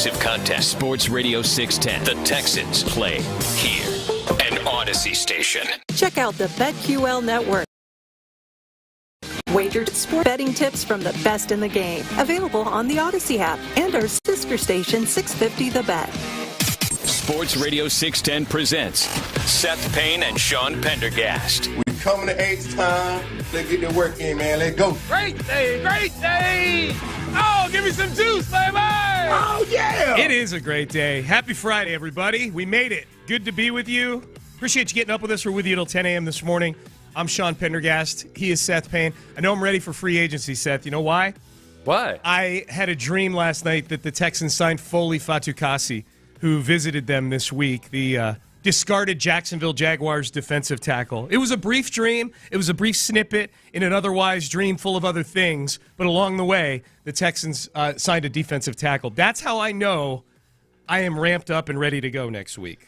exclusive contest. Sports Radio 610. The Texans play here. An Odyssey station. Check out the BetQL network. Wagered sport betting tips from the best in the game. Available on the Odyssey app and our sister station 650 The Bet. Sports Radio 610 presents Seth Payne and Sean Pendergast. We coming to H time. Let's get the work in, man. Let's go. Great day, great day. Oh, give me some juice, baby. Oh, yeah. It is a great day. Happy Friday, everybody. We made it. Good to be with you. Appreciate you getting up with us. We're with you till 10 a.m. this morning. I'm Sean Pendergast. He is Seth Payne. I know I'm ready for free agency, Seth. You know why? Why? I had a dream last night that the Texans signed Foley Fatukasi, who visited them this week, the discarded Jacksonville Jaguars defensive tackle. It was a brief dream. It was a brief snippet in an otherwise dream full of other things. But along the way, the Texans signed a defensive tackle. That's how I know I am ramped up and ready to go next week.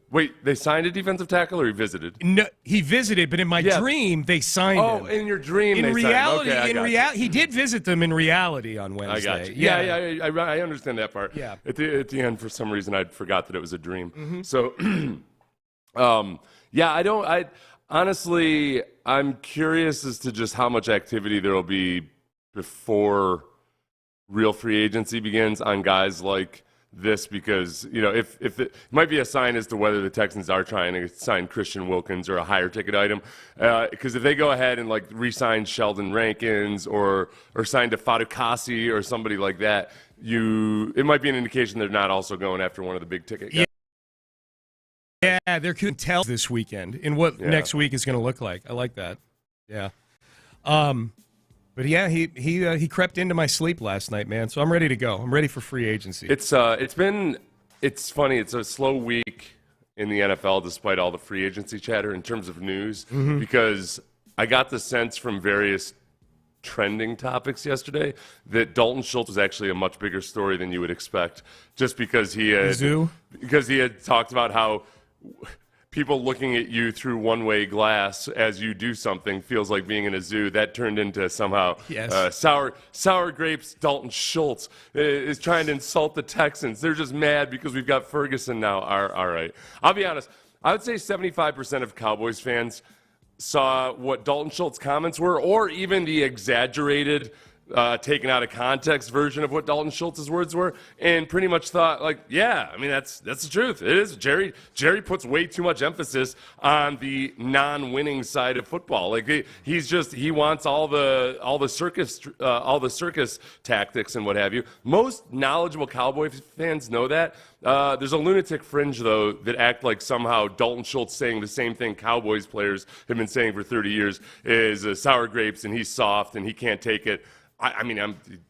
Wait, they signed a defensive tackle or he visited? No, he visited, but in my dream, they signed him. Oh, in your dream, in they reality, signed him. Okay, he did visit them in reality on Wednesday. I got you. Yeah, I understand that part. Yeah. At the end, for some reason, I forgot that it was a dream. Mm-hmm. So, honestly, I'm curious as to just how much activity there will be before real free agency begins on guys like this, because if it might be a sign as to whether the Texans are trying to sign Christian Wilkins or a higher ticket item, because if they go ahead and re-sign Sheldon Rankins or sign to Fatukasi or somebody like that, it might be an indication they're not also going after one of the big ticket guys. Yeah, there could tell this weekend in what next week is going to look like. I like that. Yeah. But yeah, he crept into my sleep last night, man. So I'm ready to go. I'm ready for free agency. It's funny. It's a slow week in the NFL despite all the free agency chatter in terms of news, because I got the sense from various trending topics yesterday that Dalton Schultz was actually a much bigger story than you would expect, just because he had talked about how people looking at you through one-way glass as you do something feels like being in a zoo. That turned into somehow sour grapes. Dalton Schultz is trying to insult the Texans. They're just mad because we've got Ferguson now. All right. I'll be honest. I would say 75% of Cowboys fans saw what Dalton Schultz's comments were, or even the exaggerated, taken out of context version of what Dalton Schultz's words were, and pretty much thought, that's the truth. It is. Jerry puts way too much emphasis on the non-winning side of football. He wants all the circus tactics and what have you. Most knowledgeable Cowboy fans know that. There's a lunatic fringe, though, that act like somehow Dalton Schultz saying the same thing Cowboys players have been saying for 30 years is sour grapes and he's soft and he can't take it.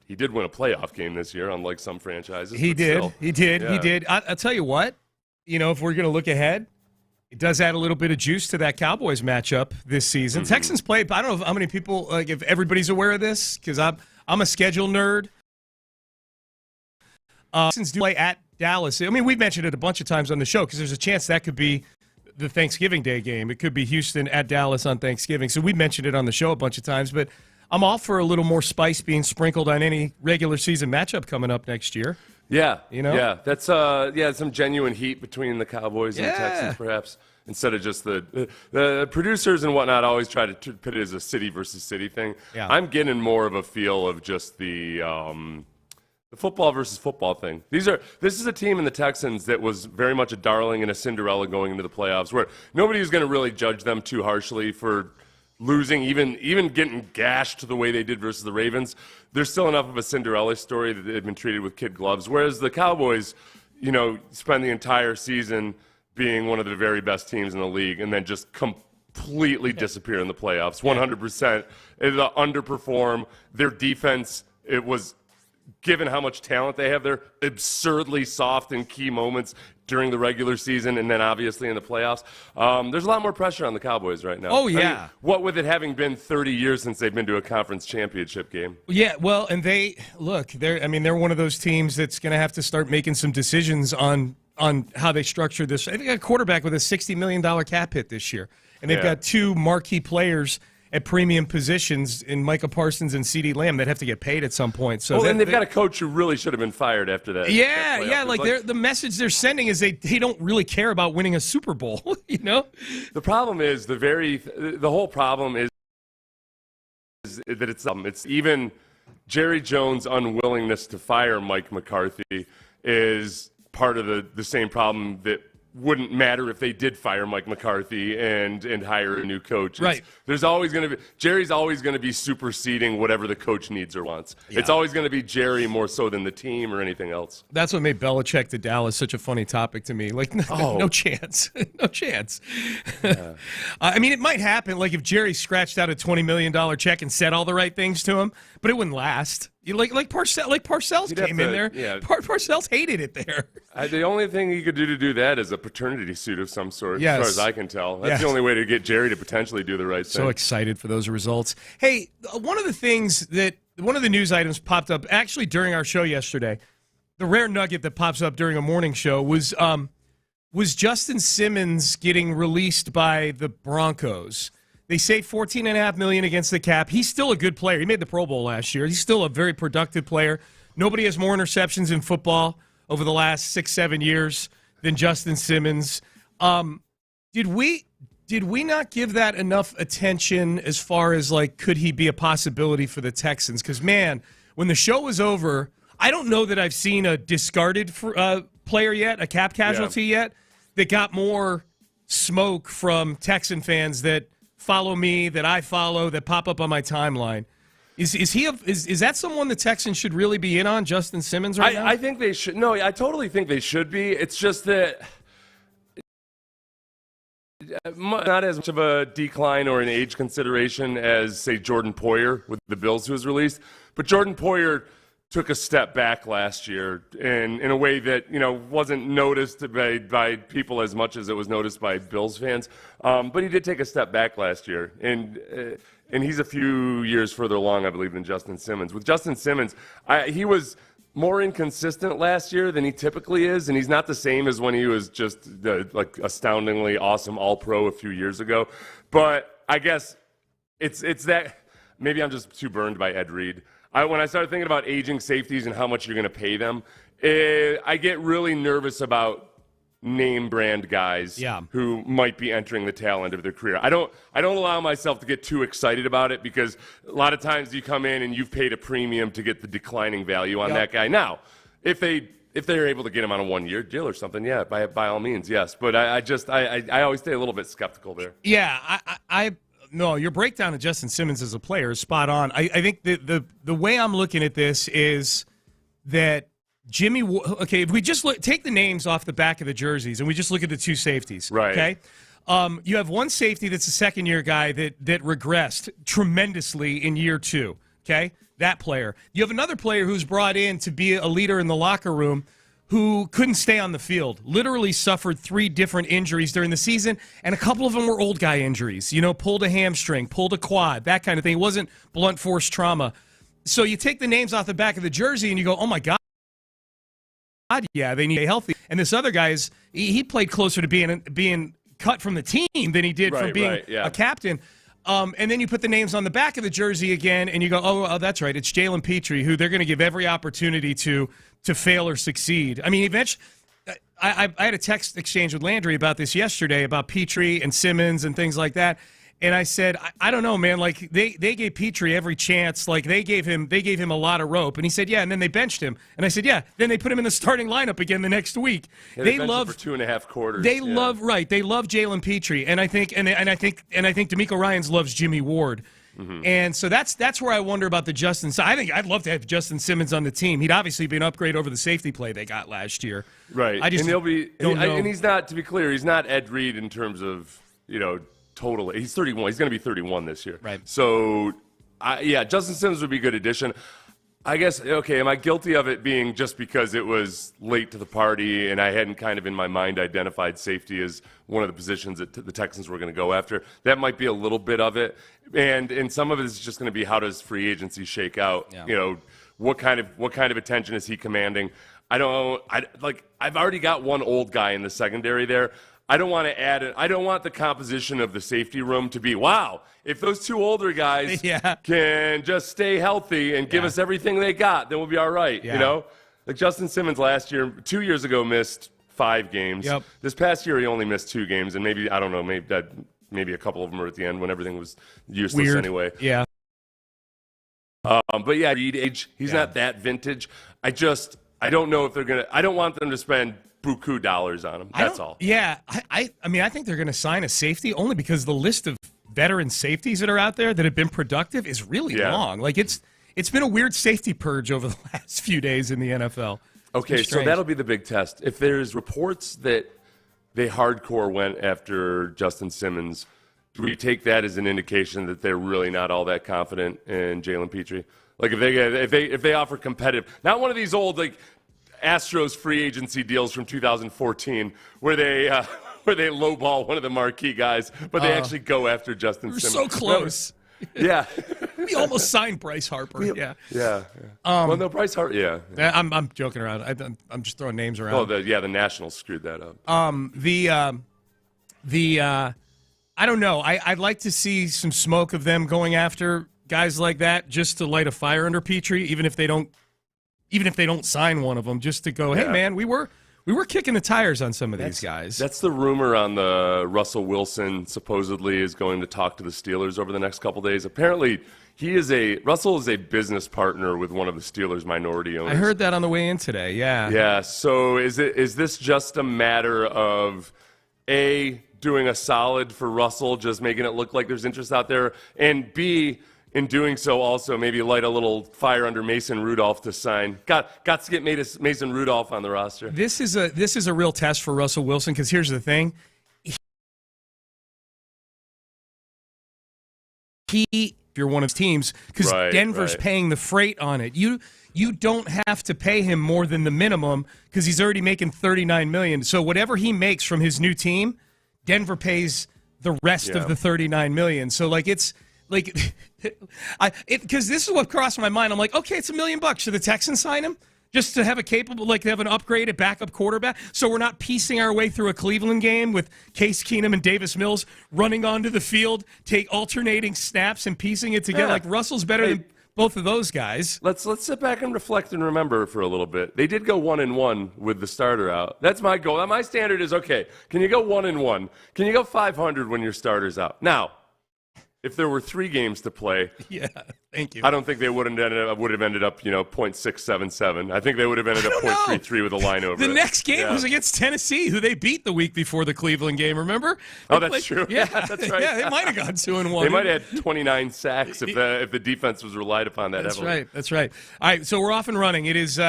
He did win a playoff game this year, unlike some franchises. He did. I'll tell you what, if we're going to look ahead, it does add a little bit of juice to that Cowboys matchup this season. Mm-hmm. Texans play, I don't know how many people, if everybody's aware of this, because I'm a schedule nerd. Texans do play at Dallas. We've mentioned it a bunch of times on the show because there's a chance that could be the Thanksgiving Day game. It could be Houston at Dallas on Thanksgiving. So we mentioned it on the show a bunch of times, but I'm all for a little more spice being sprinkled on any regular season matchup coming up next year. Yeah. Yeah. That's some genuine heat between the Cowboys and the Texans, perhaps, instead of just the producers and whatnot always try to put it as a city versus city thing. Yeah. I'm getting more of a feel of just the football versus football thing. This is a team in the Texans that was very much a darling and a Cinderella going into the playoffs, where nobody was going to really judge them too harshly for losing, even getting gashed the way they did versus the Ravens. There's still enough of a Cinderella story that they've been treated with kid gloves, whereas the Cowboys, spend the entire season being one of the very best teams in the league and then just completely disappear in the playoffs. 100%. They underperform. Their defense, it was, given how much talent they have, they're absurdly soft in key moments during the regular season and then obviously in the playoffs. There's a lot more pressure on the Cowboys right now. Oh, yeah. What with it having been 30 years since they've been to a conference championship game. Yeah, well, and they're one of those teams that's going to have to start making some decisions on how they structure this. They got a quarterback with a $60 million cap hit this year, and they've got two marquee players at premium positions in Micah Parsons and CeeDee Lamb that have to get paid at some point. So and they've got a coach who really should have been fired after that. Yeah. Like the message they're sending is they don't really care about winning a Super Bowl. You know, the problem is the whole problem is that it's even Jerry Jones' unwillingness to fire Mike McCarthy is part of the same problem that wouldn't matter if they did fire Mike McCarthy and hire a new coach. Right. There's always going to be Jerry's always going to be superseding whatever the coach needs or wants. Yeah. It's always going to be Jerry more so than the team or anything else. That's what made Belichick to Dallas such a funny topic to me. Like, no chance. No chance. Yeah. I mean, it might happen, like if Jerry scratched out a $20 million check and said all the right things to him, but it wouldn't last. Like Parcells came in there. Yeah. Parcells hated it there. The only thing he could do to do that is a paternity suit of some sort, as far as I can tell. That's the only way to get Jerry to potentially do the right thing. So excited for those results. Hey, one of the news items popped up actually during our show yesterday. The rare nugget that pops up during a morning show was Justin Simmons getting released by the Broncos. They say $14.5 million against the cap. He's still a good player. He made the Pro Bowl last year. He's still a very productive player. Nobody has more interceptions in football over the last 6-7 years than Justin Simmons. Did we not give that enough attention as far as, like, could he be a possibility for the Texans? Because, man, when the show was over, I don't know that I've seen a discarded player yet, a cap casualty yet, that got more smoke from Texan fans that follow me, that I follow, that pop up on my timeline. Is that someone the Texans should really be in on, Justin Simmons, right now? I think they should. No, I totally think they should be. It's just that not as much of a decline or an age consideration as, say, Jordan Poyer with the Bills, who was released. But Jordan Poyer took a step back last year in a way that, wasn't noticed by people as much as it was noticed by Bills fans. But he did take a step back last year, and he's a few years further along, I believe, than Justin Simmons. With Justin Simmons, he was more inconsistent last year than he typically is, and he's not the same as when he was just astoundingly awesome All-Pro a few years ago. But I guess it's that maybe I'm just too burned by Ed Reed. When I started thinking about aging safeties and how much you're going to pay them, I get really nervous about name brand guys who might be entering the tail end of their career. I don't allow myself to get too excited about it, because a lot of times you come in and you've paid a premium to get the declining value on that guy. Now, if they're able to get him on a 1-year deal or something, by all means, yes. But I always stay a little bit skeptical there. Yeah, No, your breakdown of Justin Simmons as a player is spot on. I think the way I'm looking at this is that if we just take the names off the back of the jerseys and we just look at the two safeties, right? Okay, you have one safety that's a second-year guy that regressed tremendously in year 2. Okay, that player. You have another player who's brought in to be a leader in the locker room, who couldn't stay on the field, literally suffered 3 different injuries during the season, and a couple of them were old guy injuries. Pulled a hamstring, pulled a quad, that kind of thing. It wasn't blunt force trauma. So you take the names off the back of the jersey and you go, oh my God, yeah, they need to stay healthy. And this other guy he played closer to being cut from the team than he did from being a captain. And then you put the names on the back of the jersey again, and you go, oh, that's right, it's Jalen Petrie, who they're going to give every opportunity to fail or succeed. I mean, eventually, I had a text exchange with Landry about this yesterday, about Petrie and Simmons and things like that. And I said, I don't know, man. Like they gave Petrie every chance. Like they gave him a lot of rope. And he said, yeah. And then they benched him. And I said, yeah. Then they put him in the starting lineup again the next week. Yeah, they love for 2.5 quarters. They love They love Jalen Petrie. And I think DeMeco Ryans loves Jimmy Ward. Mm-hmm. And so that's where I wonder about the Justin. So I think I'd love to have Justin Simmons on the team. He'd obviously be an upgrade over the safety play they got last year. Right. I just and he's not, to be clear, he's not Ed Reed in terms of total. He's 31. He's going to be 31 this year. Right. So, Justin Simmons would be a good addition. I guess, okay, am I guilty of it being just because it was late to the party and I hadn't kind of in my mind identified safety as one of the positions that the Texans were going to go after? That might be a little bit of it. And some of it is just going to be, how does free agency shake out? Yeah. What kind of attention is he commanding? I've already got one old guy in the secondary there. I don't want to add it. I don't want the composition of the safety room to be, wow, if those two older guys can just stay healthy and give us everything they got, then we'll be all right. You know, like Justin Simmons last year, 2 years ago, missed 5 games. Yep. This past year, he only missed 2 games, and maybe, I don't know, maybe a couple of them were at the end when everything was useless anyway. Yeah. But yeah, Reed age, he's not that vintage. I don't know if they're going to, I don't want them to spend buku dollars on him. That's all. Yeah. I mean, I think they're going to sign a safety only because the list of veteran safeties that are out there that have been productive is really long. Like it's been a weird safety purge over the last few days in the NFL. Okay, so that'll be the big test. If there's reports that they hardcore went after Justin Simmons, do we take that as an indication that they're really not all that confident in Jalen Petrie? Like if they offer competitive, not one of these old like Astros free agency deals from 2014 where they lowball one of the marquee guys, but they actually go after Justin Simmons. So close. Yeah. We almost signed Bryce Harper. Yeah. Well, no, Bryce Harper. Yeah. I'm joking around. I'm just throwing names around. Oh, the Nationals screwed that up. I don't know. I'd like to see some smoke of them going after guys like that just to light a fire under Petrie, even if they don't sign one of them, just to go, hey man, we were kicking the tires on some of these guys. That's the rumor on the Russell Wilson supposedly is going to talk to the Steelers over the next couple days. Apparently, Russell is a business partner with one of the Steelers' minority owners. I heard that on the way in today. Yeah. Yeah. So is this just a matter of doing a solid for Russell, just making it look like there's interest out there, and B, in doing so, also maybe light a little fire under Mason Rudolph to sign. Got to get Mason Rudolph on the roster. This is a real test for Russell Wilson because here's the thing: if you're one of his teams, because Denver's paying the freight on it. You don't have to pay him more than the minimum because he's already making $39 million. So whatever he makes from his new team, Denver pays the rest of the $39 million. So it's. Because this is what crossed my mind. I'm like, okay, it's $1 million. Should the Texans sign him just to have a capable, they have an upgraded backup quarterback? So we're not piecing our way through a Cleveland game with Case Keenum and Davis Mills running onto the field, take alternating snaps and piecing it together. Like Russell's better than both of those guys. Let's sit back and reflect and remember for a little bit. They did go 1-1 with the starter out. That's my goal. My standard is okay. Can you go 1-1? Can you go 500 when your starter's out? Now. If there were 3 games to play, thank you. I don't think they would have ended up, .677. I think they would have ended up .33 with a line over The next game was against Tennessee, who they beat the week before the Cleveland game. Remember? That's true. Yeah, that's right. Yeah, they might have gone 2-1. They might have had 29 sacks if the defense was relied upon that heavily. That's right. All right, so we're off and running. It is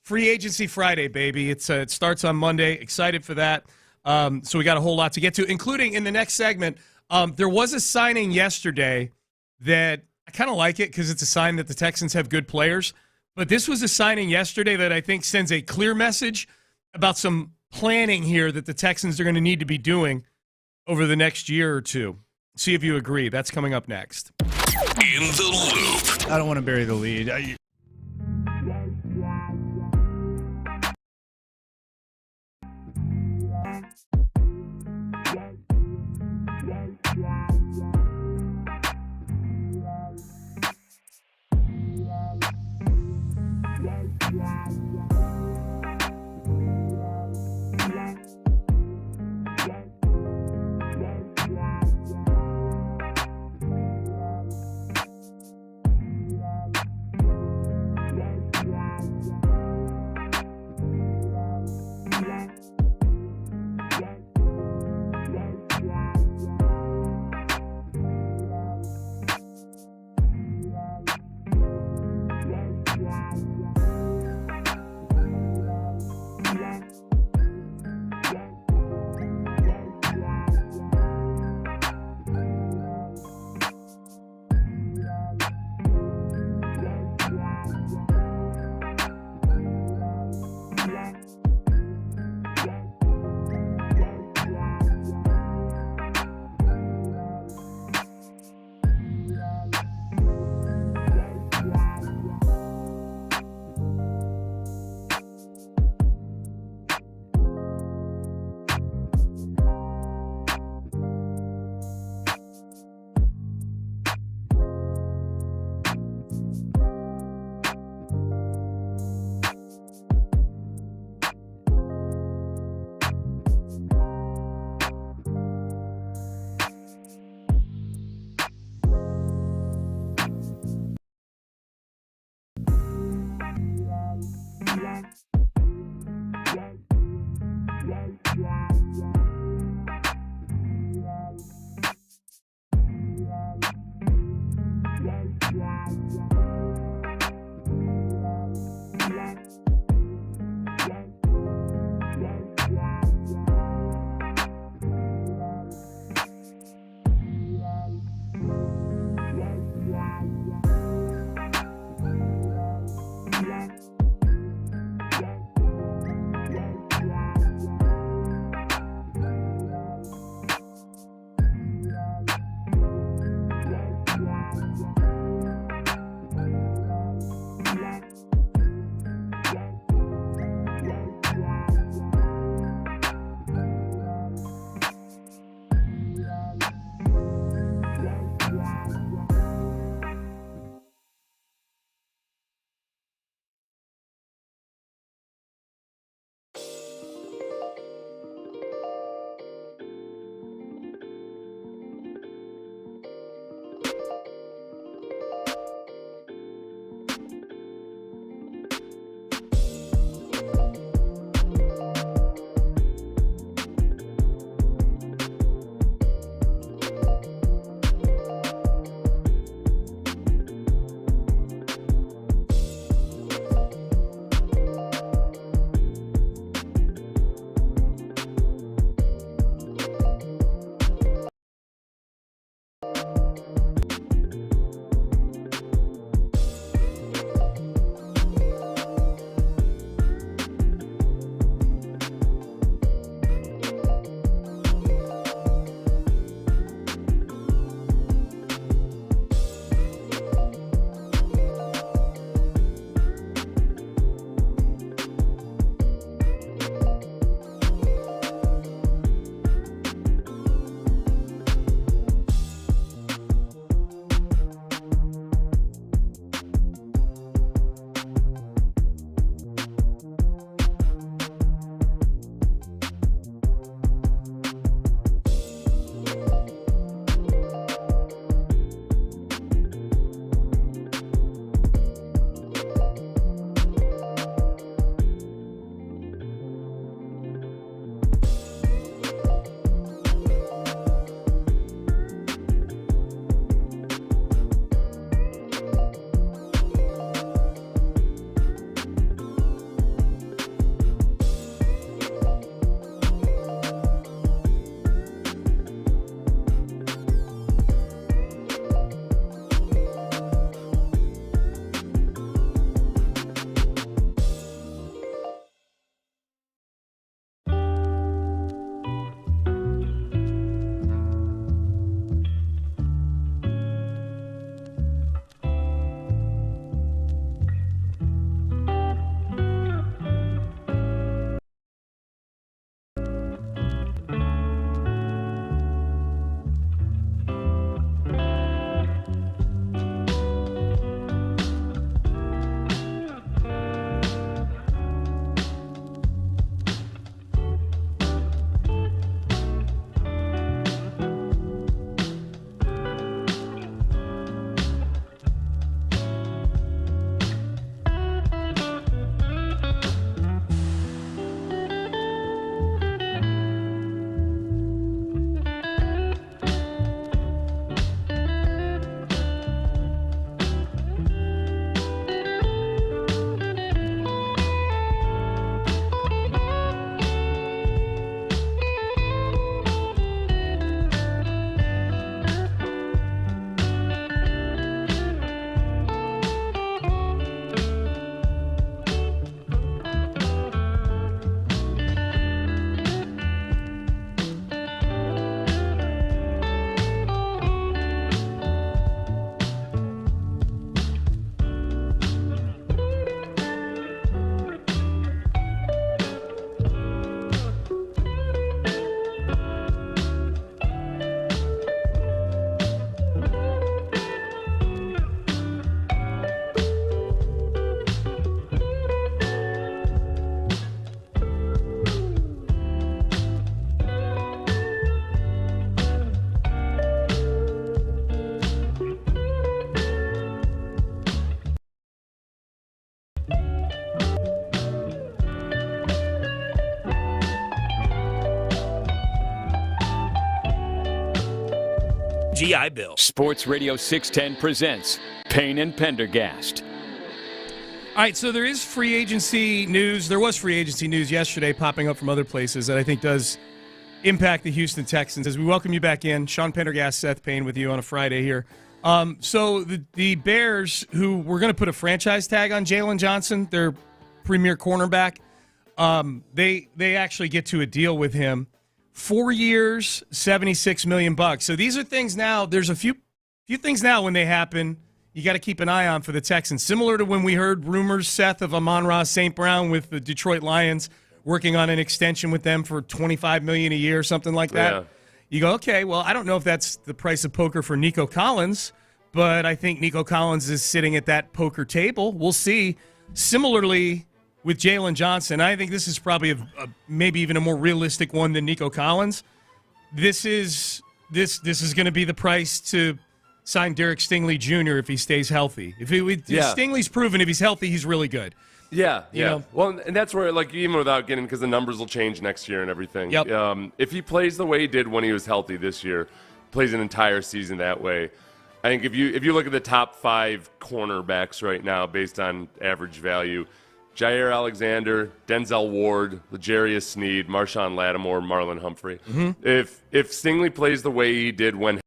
Free Agency Friday, baby. It starts on Monday. Excited for that. So we got a whole lot to get to, including in the next segment. There was a signing yesterday that I kind of like it because it's a sign that the Texans have good players. But this was a signing yesterday that I think sends a clear message about some planning here that the Texans are going to need to be doing over the next year or two. See if you agree. That's coming up next. In the Loop. I don't want to bury the lead. GI Bill. Sports Radio 610 presents Payne and Pendergast. All right, so there is free agency news. There was free agency news yesterday popping up from other places that I think does impact the Houston Texans. As we welcome you back in, Sean Pendergast, Seth Payne with you on a Friday here. So the Bears, who were going to put a franchise tag on Jalen Johnson, their premier cornerback, they actually get to a deal with him. 4 years, $76 million. So these are things now. There's a few things now when they happen you got to keep an eye on for the Texans. Similar to when we heard rumors, Seth, of Amon-Ra St. Brown with the Detroit Lions working on an extension with them for $25 million a year, something like that. Yeah. You go, okay, well, I don't know if that's the price of poker for Nico Collins, but I think Nico Collins is sitting at that poker table. We'll see. Similarly, with Jalen Johnson, I think this is probably maybe even a more realistic one than Nico Collins. This is going to be the price to sign Derek Stingley Jr. if he stays healthy. If Stingley's proven if he's healthy, he's really good. Yeah. You know? Well, and that's where, like, even without getting, because the numbers will change next year and everything. Yep. If he plays the way he did when he was healthy this year, plays an entire season that way, I think if you look at the top 5 cornerbacks right now based on average value, Jair Alexander, Denzel Ward, L'Jarius Sneed, Marshawn Lattimore, Marlon Humphrey. Mm-hmm. If Stingley plays the way he did when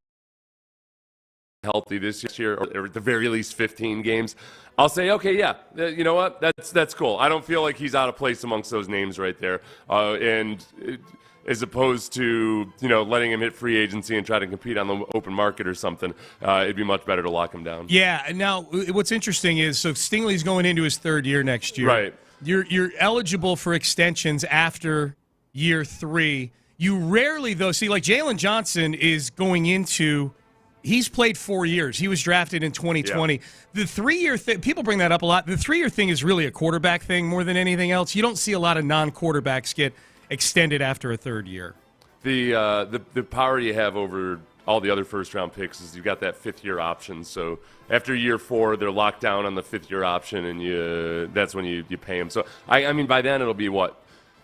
healthy this year, or at the very least 15 games, I'll say, okay, yeah, you know what? That's cool. I don't feel like he's out of place amongst those names right there. As opposed to, letting him hit free agency and try to compete on the open market or something, it'd be much better to lock him down. Yeah, and now what's interesting is, so Stingley's going into his 3rd year next year. Right. You're eligible for extensions after year 3. You rarely, though, see, like Jalen Johnson is going into – he's played 4 years. He was drafted in 2020. Yeah. The 3-year thing, people bring that up a lot. The 3-year thing is really a quarterback thing more than anything else. You don't see a lot of non-quarterbacks get extended after a 3rd year. The power you have over all the other first-round picks is you've got that 5th-year option. So after year 4, they're locked down on the 5th-year option, and that's when you pay them. So, I mean, by then it'll be what?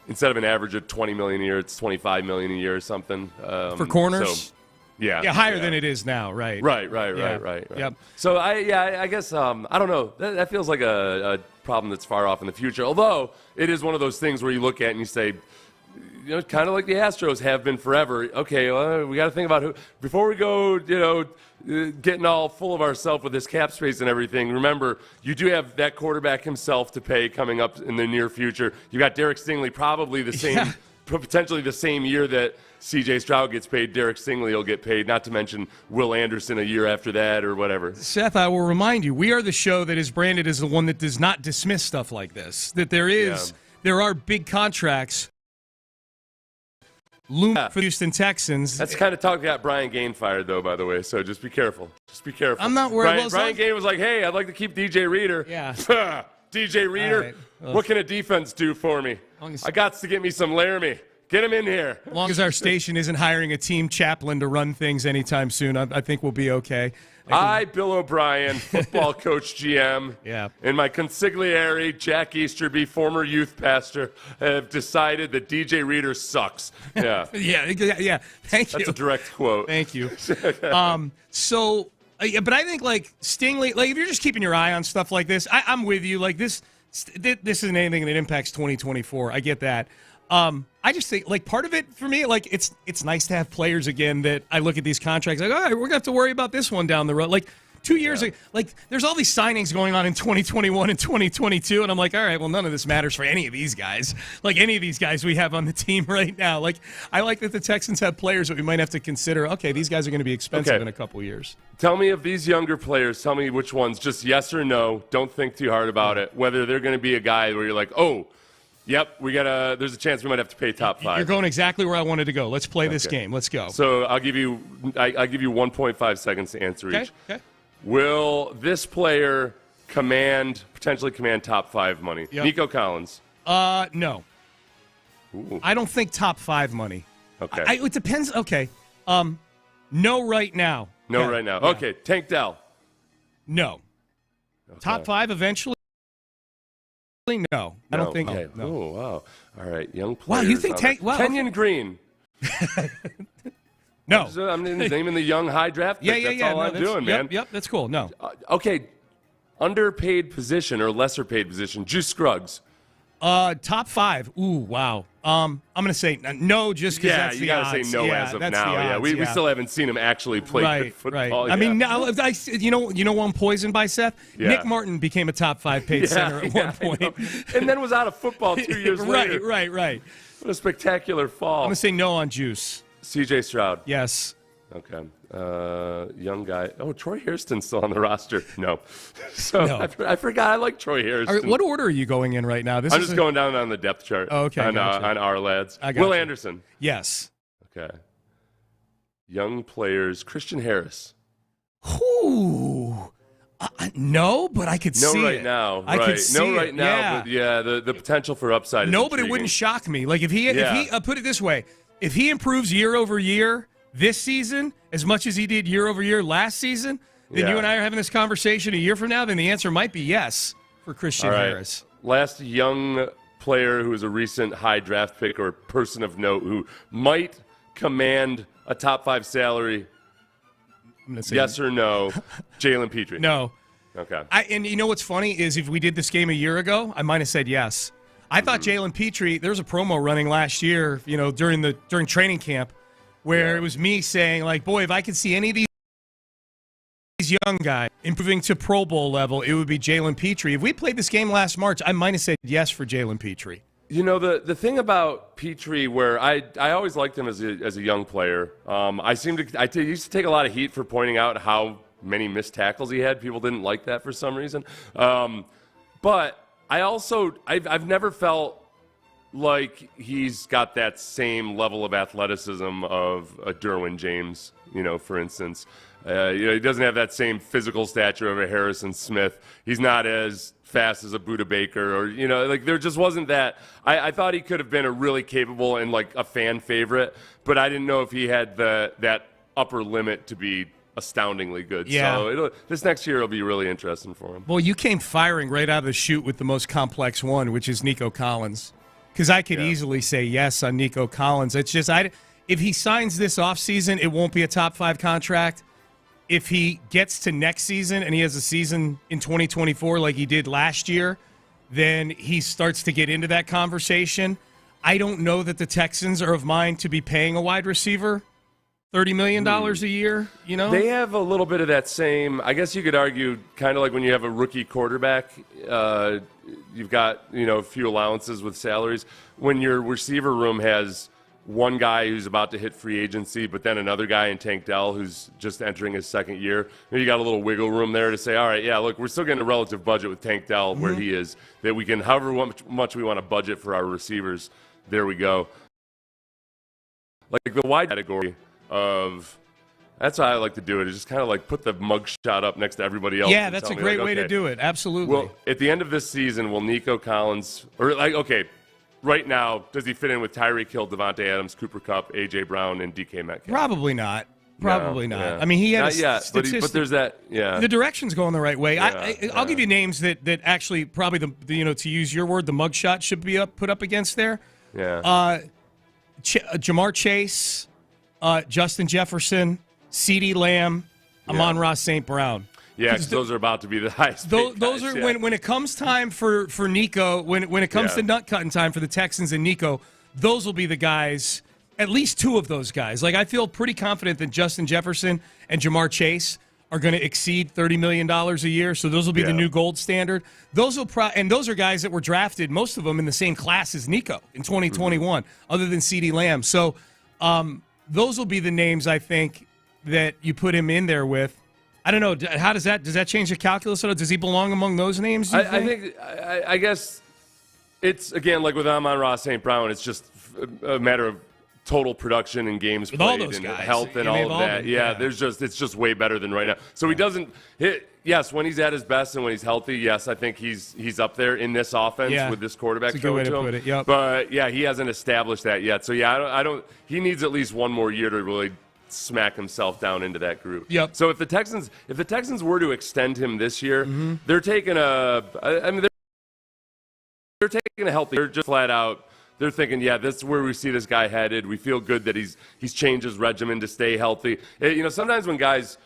Instead of an average of $20 million a year, it's $25 million a year or something. For corners? So, Yeah, higher than it is now, right? Right. Yep. So I guess I don't know. That feels like a problem that's far off in the future. Although it is one of those things where you look at and you say, kind of like the Astros have been forever. Okay, well, we got to think about who before we go. Getting all full of ourselves with this cap space and everything. Remember, you do have that quarterback himself to pay coming up in the near future. You got Derek Stingley, probably the same, potentially the same year that C.J. Stroud gets paid, Derek Stingley will get paid, not to mention Will Anderson a year after that or whatever. Seth, I will remind you, we are the show that is branded as the one that does not dismiss stuff like this, that there are big contracts looming for the Houston Texans. That's the kind of talk that got Brian Gain fired, though, by the way, so just be careful. I'm not worried. Brian Gain was like, hey, I'd like to keep DJ Reader. Yeah. DJ Reader, right. Well, what can a defense do for me? I got to get me some Laramie. Get him in here. As long as our station isn't hiring a team chaplain to run things anytime soon, I think we'll be okay. I, Bill O'Brien, football coach GM, and my consigliere, Jack Easterby, former youth pastor, have decided that DJ Reader sucks. Yeah. yeah. Thank you. That's a direct quote. Thank you. But I think, like, Stingley, like, if you're just keeping your eye on stuff like this, I'm with you. Like, this isn't anything that impacts 2024. I get that. I just think, like, part of it for me, like, it's nice to have players again that I look at these contracts like, all right, we're going to have to worry about this one down the road. Like, 2 years ago, like, there's all these signings going on in 2021 and 2022, and I'm like, all right, well, none of this matters for any of these guys. Like, any of these guys we have on the team right now. Like, I like that the Texans have players that we might have to consider, okay, these guys are going to be expensive in a couple years. Tell me of these younger players, tell me which ones, just yes or no, don't think too hard about it, whether they're going to be a guy where you're like, oh, yep, there's a chance we might have to pay top 5. You're going exactly where I wanted to go. Let's play this game. Let's go. So I'll give you 1.5 seconds to answer each. Okay. Will this player potentially command top 5 money? Yep. Nico Collins. No. Ooh. I don't think top 5 money. Okay. It depends. Okay. No right now. No right now. Yeah. Okay. Tank Dell. No. Okay. Top 5 eventually? No. I don't think. Okay. No. Oh, wow. All right. Young players. Wow, you think Kenyon Green. No. I'm naming the young high draft pick. That's all I'm doing, man. Yep, that's cool. No. Okay, underpaid position or lesser paid position. Juice Scruggs. Top 5. Ooh, wow. I'm going to say no, just because that's the odds. Yeah, you got to say no as of now. Yeah, we still haven't seen him actually play good football. Right. I mean, now, you know what I'm poisoned by, Seth? Yeah. Nick Martin became a top 5 paid center at one point. And then was out of football 2 years later. Right. What a spectacular fall. I'm going to say no on Juice. C.J. Stroud. Yes. Okay. Young guy. Oh, Troy Hairston's still on the roster. No. So No. I forgot I like Troy Hairston. All right, what order are you going in right now? I'm just going down on the depth chart. Oh, okay. On our lads. Will Anderson. Yes. Okay. Young players. Christian Harris. Ooh. No, but I could see right it. now. I could see no right it. now, but the potential for upside is No, but it intriguing. wouldn't shock me. Like if he put it this way, if he improves year over year this season as much as he did year over year last season, then you and I are having this conversation a year from now, then the answer might be yes for Christian Harris. Last young player who is a recent high draft pick or person of note who might command a top 5 salary. Yes or no? Jalen Petrie. No. Okay. And you know what's funny is if we did this game a year ago, I might have said yes. I thought Jalen Petrie, there was a promo running last year, during training camp, where it was me saying, like, boy, if I could see any of these young guys improving to Pro Bowl level, it would be Jalen Petrie. If we played this game last March, I might have said yes for Jalen Petrie. You know, the thing about Petrie, where I always liked him as a young player. I used to take a lot of heat for pointing out how many missed tackles he had. People didn't like that for some reason. But I've never felt like he's got that same level of athleticism of a Derwin James, for instance. He doesn't have that same physical stature of a Harrison Smith. He's not as fast as a Budda Baker, or there just wasn't that. I thought he could have been a really capable and like a fan favorite, but I didn't know if he had that upper limit to be astoundingly good. Yeah. So this next year will be really interesting for him. Well, you came firing right out of the chute with the most complex one, which is Nico Collins, because I could easily say yes on Nico Collins. It's just if he signs this offseason, it won't be a top 5 contract. If he gets to next season and he has a season in 2024 like he did last year, then he starts to get into that conversation. I don't know that the Texans are of mind to be paying a wide receiver $30 million a year, They have a little bit of that same, I guess you could argue, kind of like when you have a rookie quarterback, you've got, a few allowances with salaries. When your receiver room has one guy who's about to hit free agency, but then another guy in Tank Dell who's just entering his second year. You got a little wiggle room there to say, all right, yeah, look, we're still getting a relative budget with Tank Dell where he is, that we can, however much we want to budget for our receivers, there we go. Like the wide category of, that's how I like to do it, is just kind of like put the mug shot up next to everybody else. Yeah, that's a great way to do it. Absolutely. Well, at the end of this season, will Nico Collins, right now, does he fit in with Tyreek Hill, Devontae Adams, Cooper Kupp, A.J. Brown, and D.K. Metcalf? Probably not. Probably not. Yeah. I mean, he had not yet, but there's that. Yeah, the direction's going the right way. Yeah, I'll give you names that actually probably to use your word, the mugshot should be put up against there. Yeah. Jamar Chase, Justin Jefferson, CeeDee Lamb, Amon-Ra St. Brown. Yeah, because those are about to be the highest. Those are when it comes time for Nico, when it comes to nut cutting time for the Texans and Nico, those will be the guys. At least 2 of those guys. Like, I feel pretty confident that Justin Jefferson and Jamar Chase are going to exceed $30 million a year. So those will be the new gold standard. Those will and those are guys that were drafted, most of them in the same class as Nico in 2021, other than CeeDee Lamb. So those will be the names I think that you put him in there with. I don't know. How does that change the calculus? Does he belong among those names? I guess it's, again, like with Amon-Ra St. Brown, it's just a matter of total production and games with played all those and guys. Health and all of that. Yeah, it's just way better than right now. So he doesn't hit. Yes, when he's at his best and when he's healthy, yes, I think he's up there in this offense with this quarterback. That's a good way to put it. Yep. But yeah, he hasn't established that yet. So yeah, I don't. He needs at least one more year to really smack himself down into that group. Yep. So if the Texans were to extend him this year, they're taking they're taking a healthy. They're just flat out they're thinking, yeah, this is where we see this guy headed. We feel good that he's changed his regimen to stay healthy. Sometimes when guys,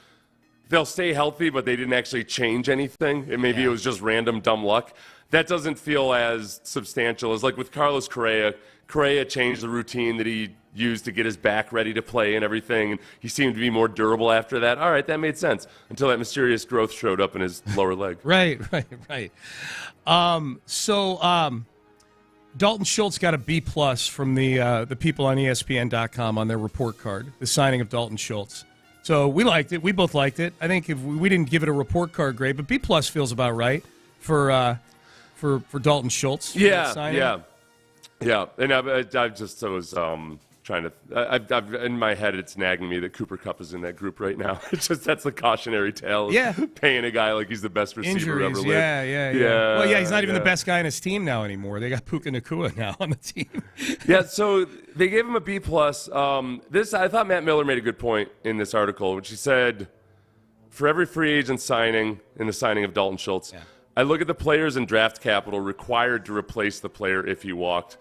they'll stay healthy, but they didn't actually change anything. Maybe it was just random dumb luck. That doesn't feel as substantial as like with Carlos Correa. Correa changed the routine that he used to get his back ready to play and everything, and he seemed to be more durable after that. All right, that made sense until that mysterious growth showed up in his lower leg. Right. Dalton Schultz got a B+ from the people on ESPN.com on their report card, the signing of Dalton Schultz. So we liked it. We both liked it. I think if we didn't give it a report card grade, but B+ feels about right for Dalton Schultz. Yeah. And I just was trying to. I've in my head, it's nagging me that Cooper Kupp is in that group right now. It's just that's the cautionary tale. Yeah, paying a guy like he's the best receiver Injuries, ever lived. Yeah. Well, he's not even the best guy on his team now anymore. They got Puka Nacua now on the team. Yeah, so they gave him a B+. This I thought Matt Miller made a good point in this article, which he said, for every free agent signing in the signing of Dalton Schultz. Yeah. I look at the players and draft capital required to replace the player if he walked.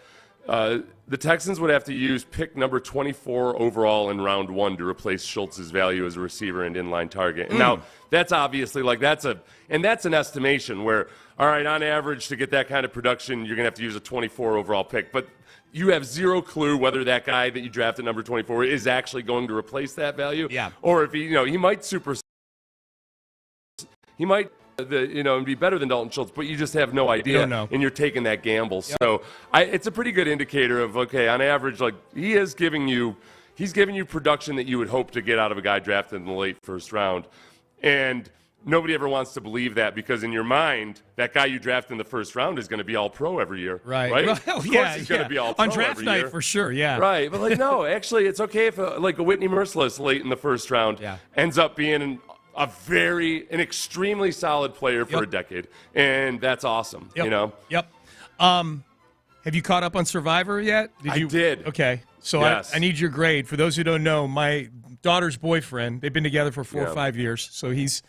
The Texans would have to use pick number 24 overall in round 1 to replace Schultz's value as a receiver and inline target. And now, that's obviously that's an estimation where, all right, on average, to get that kind of production, you're going to have to use a 24 overall pick. But you have zero clue whether that guy that you drafted number 24 is actually going to replace that value. Yeah. Or if he might and be better than Dalton Schultz, but you just have no idea, and you're taking that gamble. Yep. So it's a pretty good indicator of, okay, on average, like he's giving you production that you would hope to get out of a guy drafted in the late first round. And nobody ever wants to believe that because in your mind, that guy you draft in the first round is going to be all pro every year. Right? Of course he's going to be all pro on draft every night year. For sure, yeah. Right, but no, actually, it's okay if a Whitney Merciless late in the first round ends up being an extremely solid player for a decade, and that's awesome. Yep. Have you caught up on Survivor yet? I did. Okay, so yes. I need your grade. For those who don't know, my daughter's boyfriend, they've been together for 4 or 5 years, so he's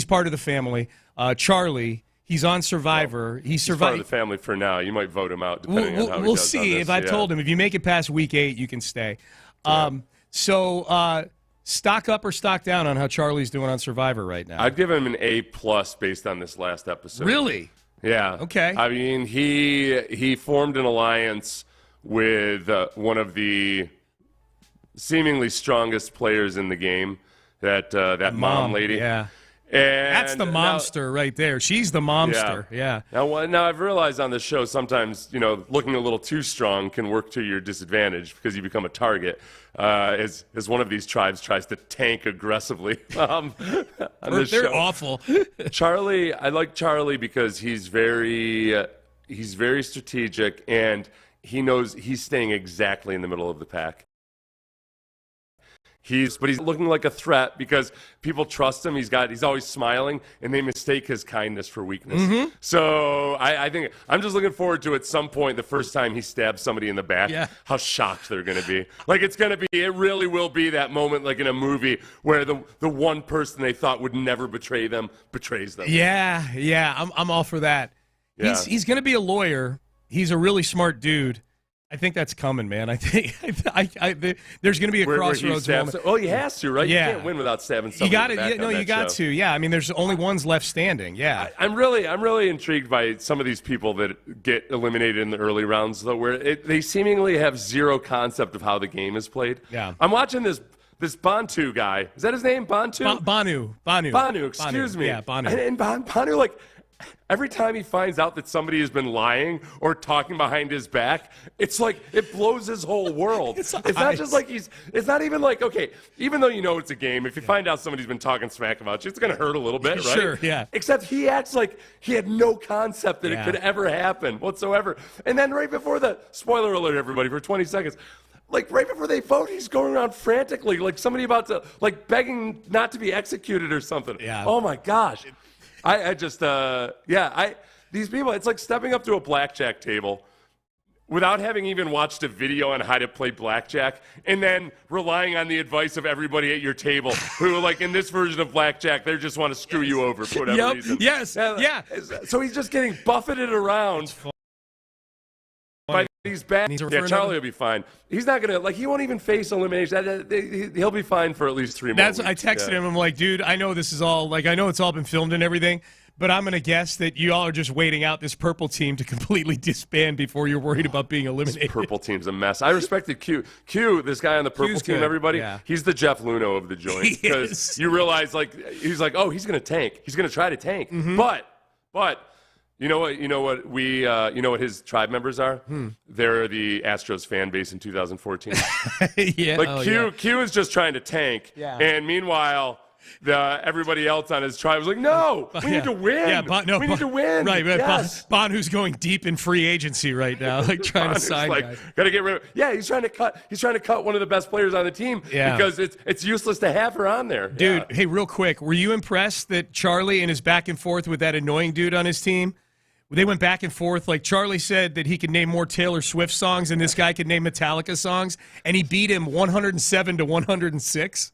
part of the family. Charlie, he's on Survivor. He's part of the family for now. You might vote him out depending on how he does. We'll see. If I told him, if you make it past week 8, you can stay. Stock up or stock down on how Charlie's doing on Survivor right now? I'd give him an A+ based on this last episode. Really? Yeah. Okay. I mean, he formed an alliance with one of the seemingly strongest players in the game, that mom lady. Yeah. And that's the momster right there. She's the momster. Yeah. Now I've realized on this show sometimes looking a little too strong can work to your disadvantage because you become a target as one of these tribes tries to tank aggressively. On this They're show. awful. Charlie, I like Charlie because he's very strategic and he knows he's staying exactly in the middle of the pack. He's looking like a threat because people trust him. He's always smiling, and they mistake his kindness for weakness. Mm-hmm. So I think I'm just looking forward to at some point the first time he stabs somebody in the back, how shocked they're going to be. Like it really will be that moment, like in a movie where the one person they thought would never betray them betrays them. Yeah. I'm all for that. Yeah. He's going to be a lawyer. He's a really smart dude. I think that's coming, man. I think there's going to be a crossroads moment. Oh, he has to, right? Yeah. You can't win without stabbing somebody. You got it. You got to. Yeah, I mean, there's only ones left standing. Yeah. I'm really intrigued by some of these people that get eliminated in the early rounds, though, where they seemingly have zero concept of how the game is played. Yeah. I'm watching this Bantu guy. Is that his name? Bantu? Banu. Excuse me. Yeah, Banu. And Banu, like, every time he finds out that somebody has been lying or talking behind his back, it's like it blows his whole world. It's not just like it's not even like, okay, even though it's a game, if you find out somebody's been talking smack about you, it's going to hurt a little bit, right? Sure, yeah. Except he acts like he had no concept that it could ever happen whatsoever. And then right before spoiler alert, everybody, for 20 seconds, like right before they vote, he's going around frantically, like somebody about to, like begging not to be executed or something. Yeah. Oh my gosh. These people, it's like stepping up to a blackjack table without having even watched a video on how to play blackjack and then relying on the advice of everybody at your table who, like in this version of blackjack, they just want to screw you over for whatever reason. Yes. Yeah. So he's just getting buffeted around by He's back. Yeah, Charlie will be fine. He's not going to, he won't even face elimination. He'll be fine for at least 3 more weeks. I texted him. I'm like, dude, I know this is all, I know it's all been filmed and everything, but I'm going to guess that you all are just waiting out this purple team to completely disband before you're worried about being eliminated. This purple team's a mess. I respected Q. Q, this guy on the purple team, good. Everybody, he's the Jeff Luhnow of the joint. Because you realize, he's like, oh, he's going to tank. He's going to try to tank. Mm-hmm. But you know what his tribe members are? They're the Astros fan base in 2014. Q is just trying to tank. Yeah. And meanwhile, everybody else on his tribe was like, no, we need to win. Yeah, we need to win. Right. Yes. Bonu's going deep in free agency right now, trying to sign guys. Got to get rid of. Yeah, he's trying to cut one of the best players on the team because it's useless to have her on there. Dude, hey, real quick, were you impressed that Charlie and his back and forth with that annoying dude on his team? They went back and forth. Charlie said that he could name more Taylor Swift songs and this guy could name Metallica songs, and he beat him 107 to 106.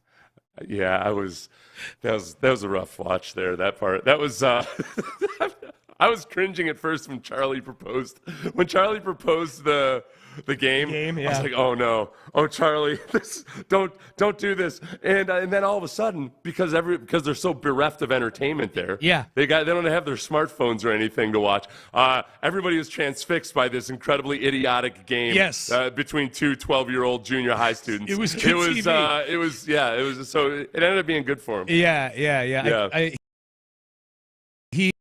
Yeah, that was a rough watch there. That part. That was I was cringing at first when Charlie proposed. When Charlie proposed the game, I was like, oh no, oh Charlie, don't do this. And then all of a sudden, because they're so bereft of entertainment there, they don't have their smartphones or anything to watch. Everybody was transfixed by this incredibly idiotic game. Yes. Between two 12-year-old junior high students. It was good TV. It was so it ended up being good for him. Yeah. He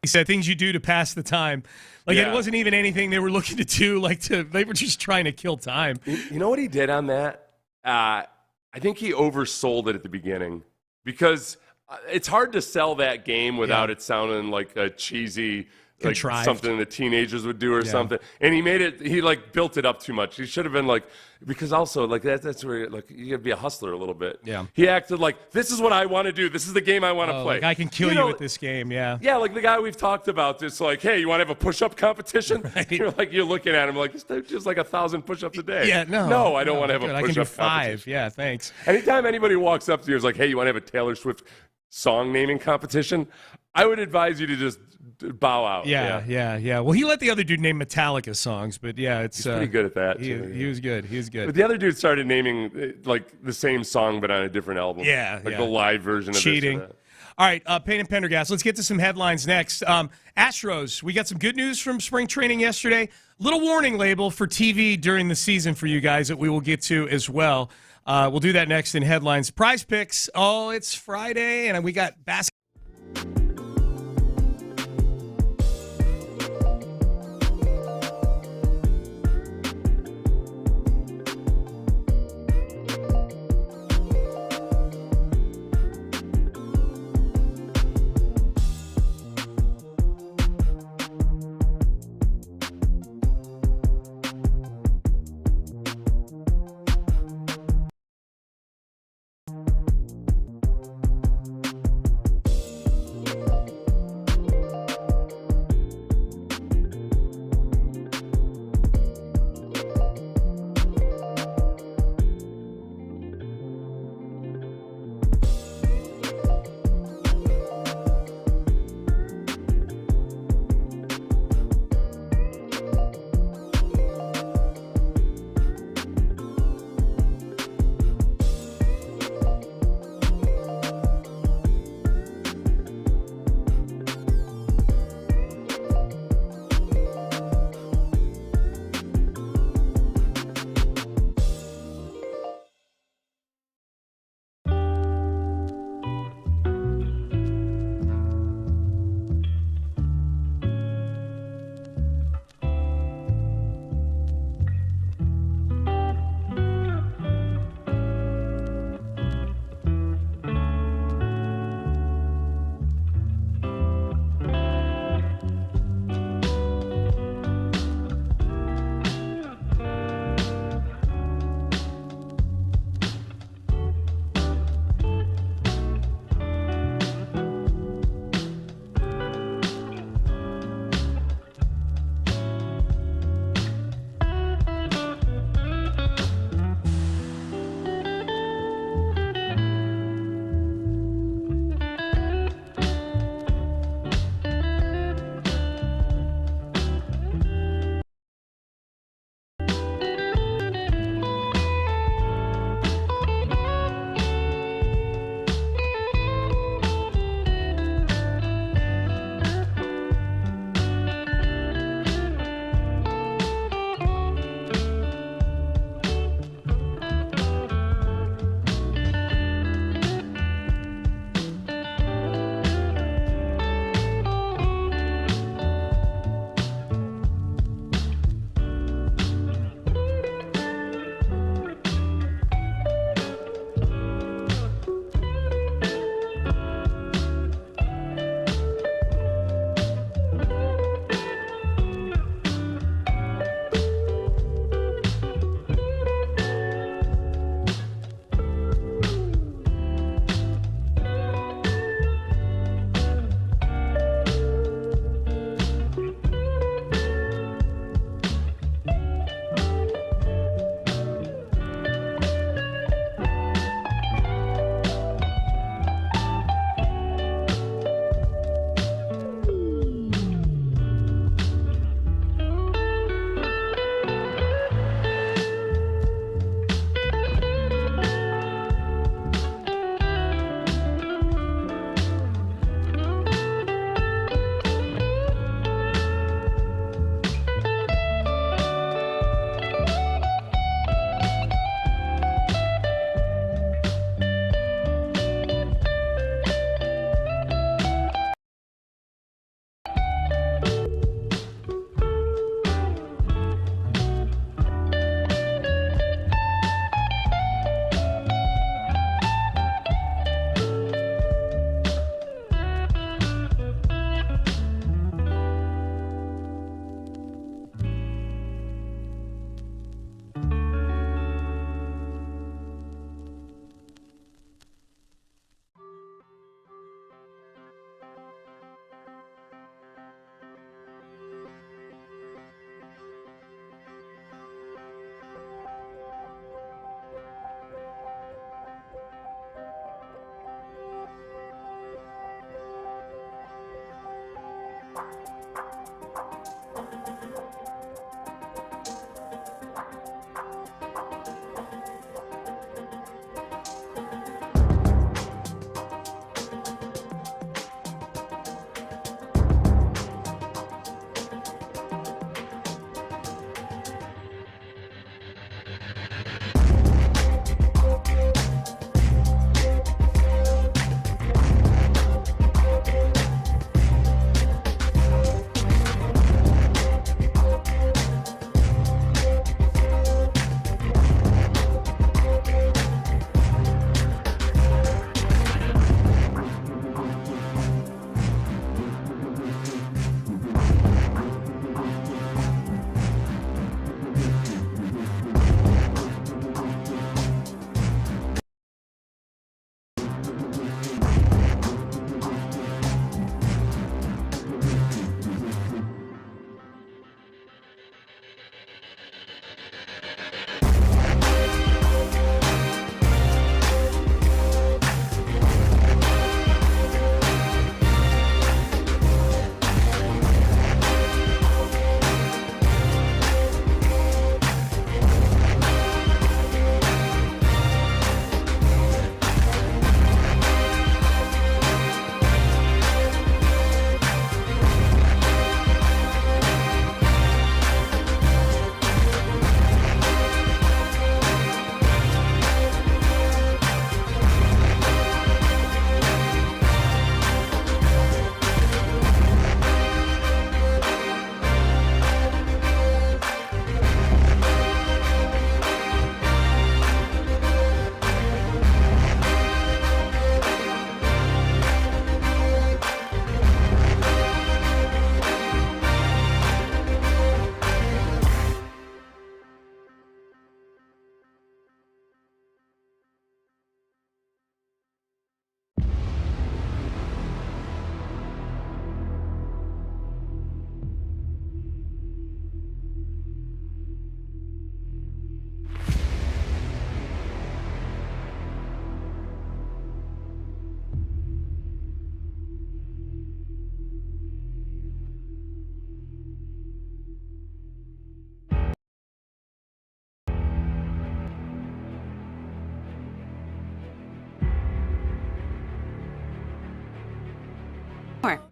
said things you do to pass the time. It wasn't even anything they were looking to do. They were just trying to kill time. You know what he did on that? I think he oversold it at the beginning because it's hard to sell that game without it sounding like a cheesy, something the teenagers would do or something. And he built it up too much. He should have been because also that's where you gotta be a hustler a little bit. Yeah. He acted like, this is what I want to do. This is the game I want to play. I can kill you with this game. Yeah. Yeah. Like the guy we've talked about this, hey, you want to have a push-up competition? Right. You're looking at him like, this dude just 1,000 push-ups a day. Yeah. No, I don't want to have a push-up I can do 5. competition. Yeah. Thanks. Anytime anybody walks up to you and is like, hey, you want to have a Taylor Swift song naming competition? I would advise you to just bow out. Yeah. Well, he let the other dude name Metallica songs, but he's pretty good at that. He was good. But the other dude started naming the same song but on a different album. The live version of cheating. This or that. All right, Payne and Pendergast. Let's get to some headlines next. Astros, we got some good news from spring training yesterday. Little warning label for TV during the season for you guys that we will get to as well. We'll do that next in headlines. Prize picks. Oh, it's Friday, and we got basketball.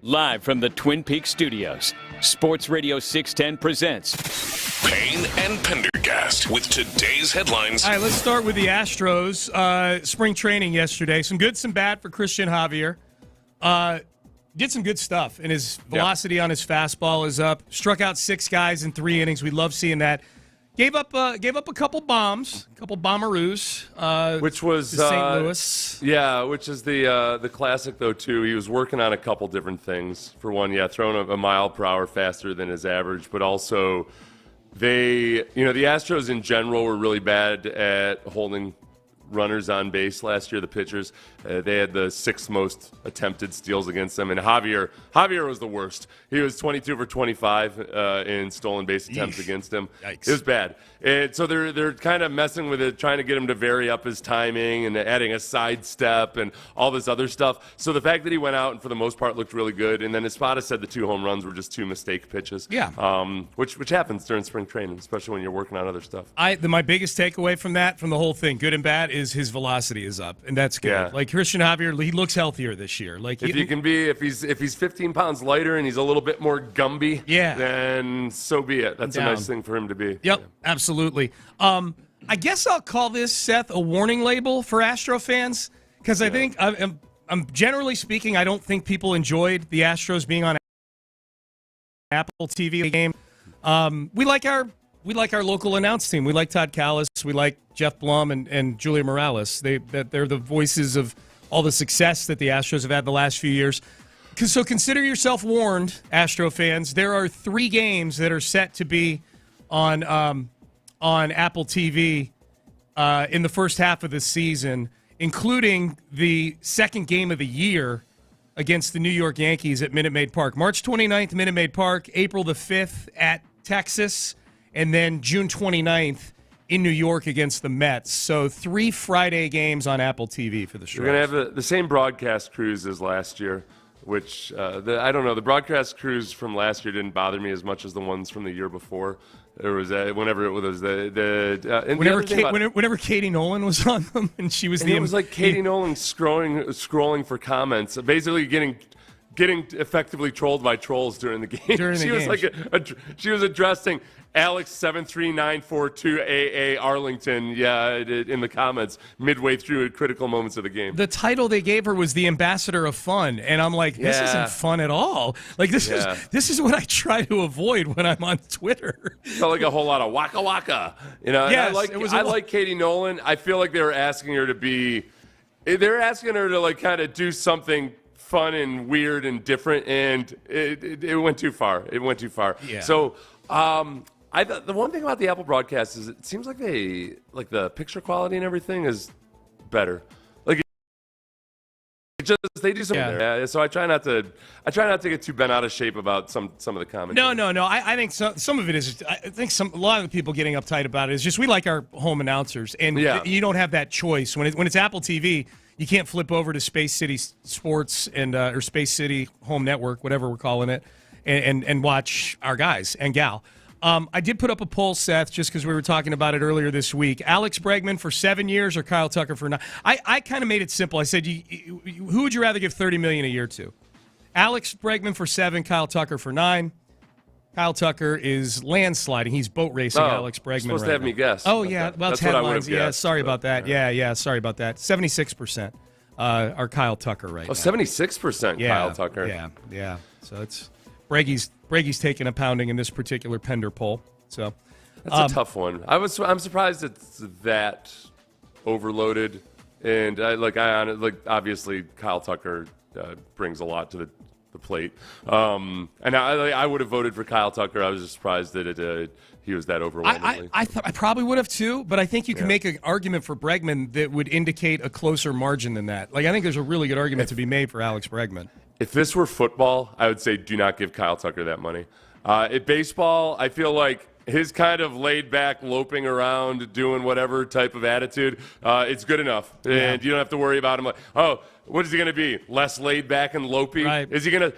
Live from the Twin Peaks studios, Sports Radio 610 presents Payne and Pendergast with today's headlines. All right, let's start with the Astros. Spring training yesterday. Some good, some bad for Christian Javier. Did some good stuff, and his velocity on his fastball is up. Struck out 6 guys in 3 innings. We love seeing that. Gave up a couple bombs, a couple bomberoos. Which was St. Louis. Yeah, which is the classic though too. He was working on a couple different things. For one, throwing a mile per hour faster than his average, but also the Astros in general were really bad at holding runners on base last year. The pitchers, they had the 6th most attempted steals against them, and Javier was the worst. He was 22 for 25 in stolen base attempts against him. Yikes. It was bad. And so they're kind of messing with it, trying to get him to vary up his timing and adding a sidestep and all this other stuff. So the fact that he went out and for the most part looked really good, and then Espada said the 2 home runs were just 2 mistake pitches. Yeah. Which happens during spring training, especially when you're working on other stuff. My biggest takeaway from the whole thing, good and bad, is his velocity is up, and that's good. Yeah. Like Christian Javier, he looks healthier this year. Like if he's 15 pounds lighter and he's a little bit more Gumby, yeah, then so be it. That's a nice thing for him to be. Yep, absolutely. I guess I'll call this, Seth, a warning label for Astro fans, because I think I'm generally speaking, I don't think people enjoyed the Astros being on Apple TV game. We like our local announce team. We like Todd Callis. We like Jeff Blum and Julia Morales. They're the voices of all the success that the Astros have had the last few years. So consider yourself warned, Astro fans. There are 3 games that are set to be on Apple TV in the first half of the season, including the second game of the year against the New York Yankees at Minute Maid Park. March 29th, Minute Maid Park. April the 5th at Texas. And then June 29th in New York against the Mets. So 3 Friday games on Apple TV for the Astros. We're going to have the same broadcast crews as last year. which I don't know. The broadcast crews from last year didn't bother me as much as the ones from the year before. There was whenever it was whenever Katie Nolan was on them, and she was it was like Katie Nolan scrolling for comments, basically getting effectively trolled by trolls during the game. She was addressing Alex 73942AA Arlington, in the comments midway through at critical moments of the game. The title they gave her was the Ambassador of Fun, and I'm like, this isn't fun at all. Like this is what I try to avoid when I'm on Twitter. Felt like a whole lot of waka waka, Yes, I like Katie Nolan. I feel like they were asking her to like kind of do something fun and weird and different, and it went too far. Yeah. So, the one thing about the Apple broadcast is it seems like the picture quality and everything is better. Like they do something there. Yeah, so I try not to get too bent out of shape about some of the comments. No. I think some of it is. I think a lot of the people getting uptight about it is just we like our home announcers, and you don't have that choice when it's Apple TV. You can't flip over to Space City Sports and or Space City Home Network, whatever we're calling it, and watch our guys and gal. I did put up a poll, Seth, just because we were talking about it earlier this week. Alex Bregman for 7 years or Kyle Tucker for 9? I kind of made it simple. I said, who would you rather give $30 million a year to? Alex Bregman for 7, Kyle Tucker for 9. Kyle Tucker is landsliding. He's boat racing Alex Bregman. Supposed to have me guess. Oh, yeah. Well, that's it's what I headlines. would have Yeah, sorry about that. Yeah, sorry about that. 76% are Kyle Tucker right now. 76% Kyle Tucker. Yeah. So it's Bragy's taking a pounding in this particular Pender poll. So that's a tough one. I'm surprised it's that overloaded, and obviously Kyle Tucker brings a lot to the plate. And I would have voted for Kyle Tucker. I was just surprised that he was that overwhelmingly. I probably would have too, but I think you can make an argument for Bregman that would indicate a closer margin than that. Like I think there's a really good argument to be made for Alex Bregman. If this were football, I would say do not give Kyle Tucker that money. At baseball, I feel like his kind of laid back, loping around, doing whatever type of attitude, it's good enough. And you don't have to worry about him like, oh, what is he going to be? Less laid back and lopey? Right. Is he gonna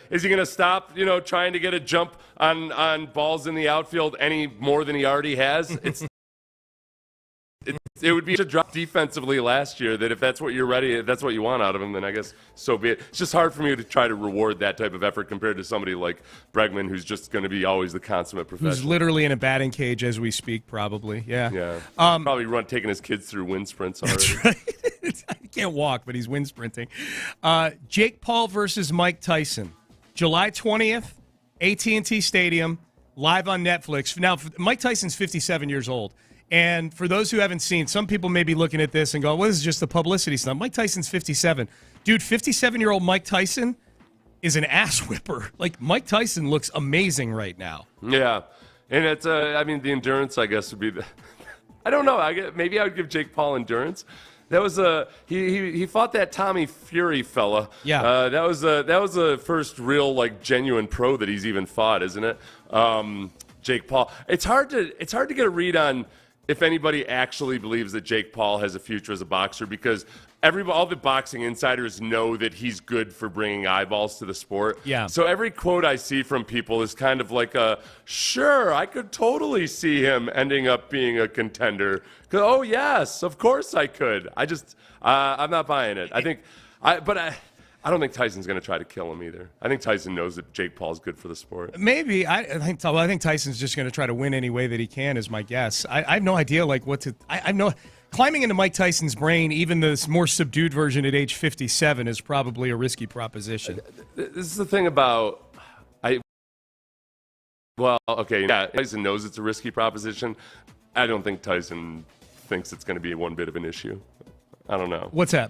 stop, trying to get a jump on balls in the outfield any more than he already has? It would be a drop defensively last year that if that's what you're ready, if that's what you want out of him, then I guess so be it. It's just hard for me to try to reward that type of effort compared to somebody like Bregman, who's just going to be always the consummate professional. Who's literally in a batting cage as we speak, probably. Yeah. Probably taking his kids through wind sprints already. That's right. He can't walk, but he's wind sprinting. Jake Paul versus Mike Tyson, July 20th, AT&T Stadium, live on Netflix. Now, Mike Tyson's 57 years old. And for those who haven't seen, some people may be looking at this and go, well, this is just a publicity stunt. Mike Tyson's 57. Dude, 57-year-old Mike Tyson is an ass whipper. Like, Mike Tyson looks amazing right now. Yeah. And it's, the endurance, I guess, would be I don't know. Maybe I would give Jake Paul endurance. That was he fought that Tommy Fury fella. Yeah. That was the first real, genuine pro that he's even fought, isn't it? Jake Paul. It's hard to get a read on if anybody actually believes that Jake Paul has a future as a boxer, because all the boxing insiders know that he's good for bringing eyeballs to the sport. Yeah. So every quote I see from people is kind of like sure, I could totally see him ending up being a contender. Oh, yes, of course I could. I'm not buying it. I don't think Tyson's going to try to kill him either. I think Tyson knows that Jake Paul's good for the sport. Maybe. I think Tyson's just going to try to win any way that he can, is my guess. I have no idea what to. Climbing into Mike Tyson's brain, even the more subdued version at age 57, is probably a risky proposition. This is the thing about Tyson knows it's a risky proposition. I don't think Tyson thinks it's going to be one bit of an issue. I don't know. What's that?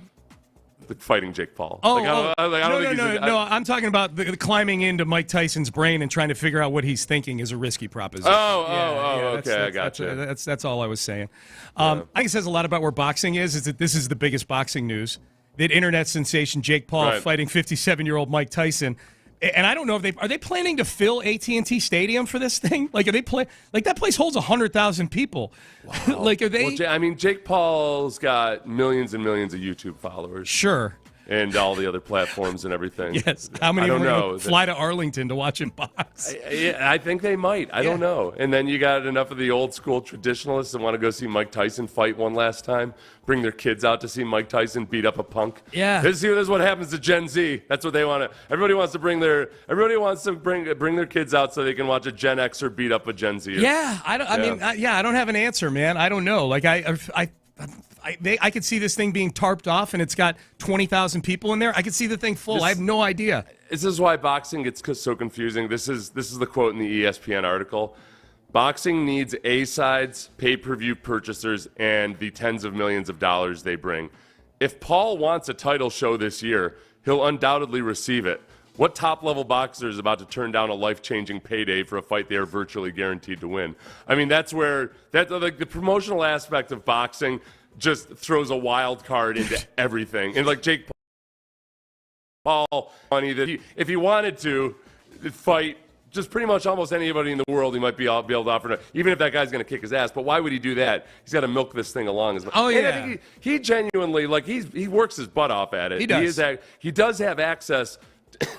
Fighting Jake Paul. No. I'm talking about the climbing into Mike Tyson's brain and trying to figure out what he's thinking is a risky proposition. Okay, I got you. That's all I was saying. I think it says a lot about where boxing is that this is the biggest boxing news. That internet sensation Jake Paul fighting 57-year-old Mike Tyson. And I don't know if are they planning to fill AT&T Stadium for this thing? Are they that place holds 100,000 people. Wow. Are they? Well, Jake Paul's got millions and millions of YouTube followers. Sure. and all the other platforms and everything. Yes. How many I don't know. fly to Arlington to watch him box? I think they might. I don't know. And then you got enough of the old school traditionalists that want to go see Mike Tyson fight one last time, bring their kids out to see Mike Tyson beat up a punk. Yeah. This is what happens to Gen Z. That's what they want to. Everybody wants to bring their kids out so they can watch a Gen Xer beat up a Gen Zer. Yeah. I don't have an answer, man. I don't know. Like I could see this thing being tarped off and it's got 20,000 people in there. I could see the thing full. I have no idea. This is why boxing gets so confusing. This is the quote in the ESPN article. Boxing needs A-sides, pay-per-view purchasers, and the tens of millions of dollars they bring. If Paul wants a title show this year, he'll undoubtedly receive it. What top-level boxer is about to turn down a life-changing payday for a fight they are virtually guaranteed to win? I mean, that's where the promotional aspect of boxing just throws a wild card into everything. And like Jake Paul, money that if he wanted to fight just pretty much almost anybody in the world, he might be able to offer, even if that guy's going to kick his ass. But why would he do that? He's got to milk this thing along as much. Oh, yeah. And I think he genuinely, like, he works his butt off at it. He does. He does have access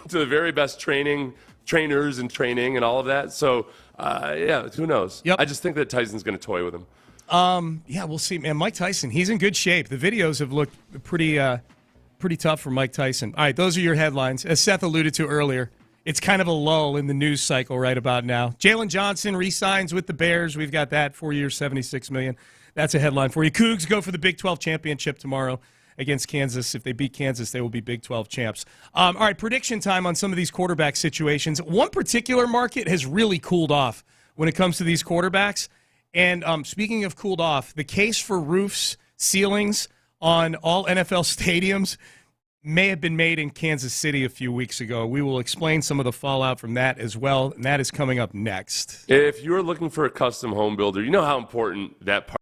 to the very best trainers and training and all of that. So, who knows? Yep. I just think that Tyson's going to toy with him. Yeah, we'll see, man. Mike Tyson, he's in good shape. The videos have looked pretty tough for Mike Tyson. All right, those are your headlines. As Seth alluded to earlier, it's kind of a lull in the news cycle right about now. Jalen Johnson re-signs with the Bears. We've got that, 4 years, $76 million. That's a headline for you. Cougs go for the Big 12 championship tomorrow against Kansas. If they beat Kansas, they will be Big 12 champs. All right, prediction time on some of these quarterback situations. One particular market has really cooled off when it comes to these quarterbacks. And speaking of cooled off, the case for roofs, ceilings on all NFL stadiums may have been made in Kansas City a few weeks ago. We will explain some of the fallout from that as well, and that is coming up next. If you're looking for a custom home builder, you know how important that part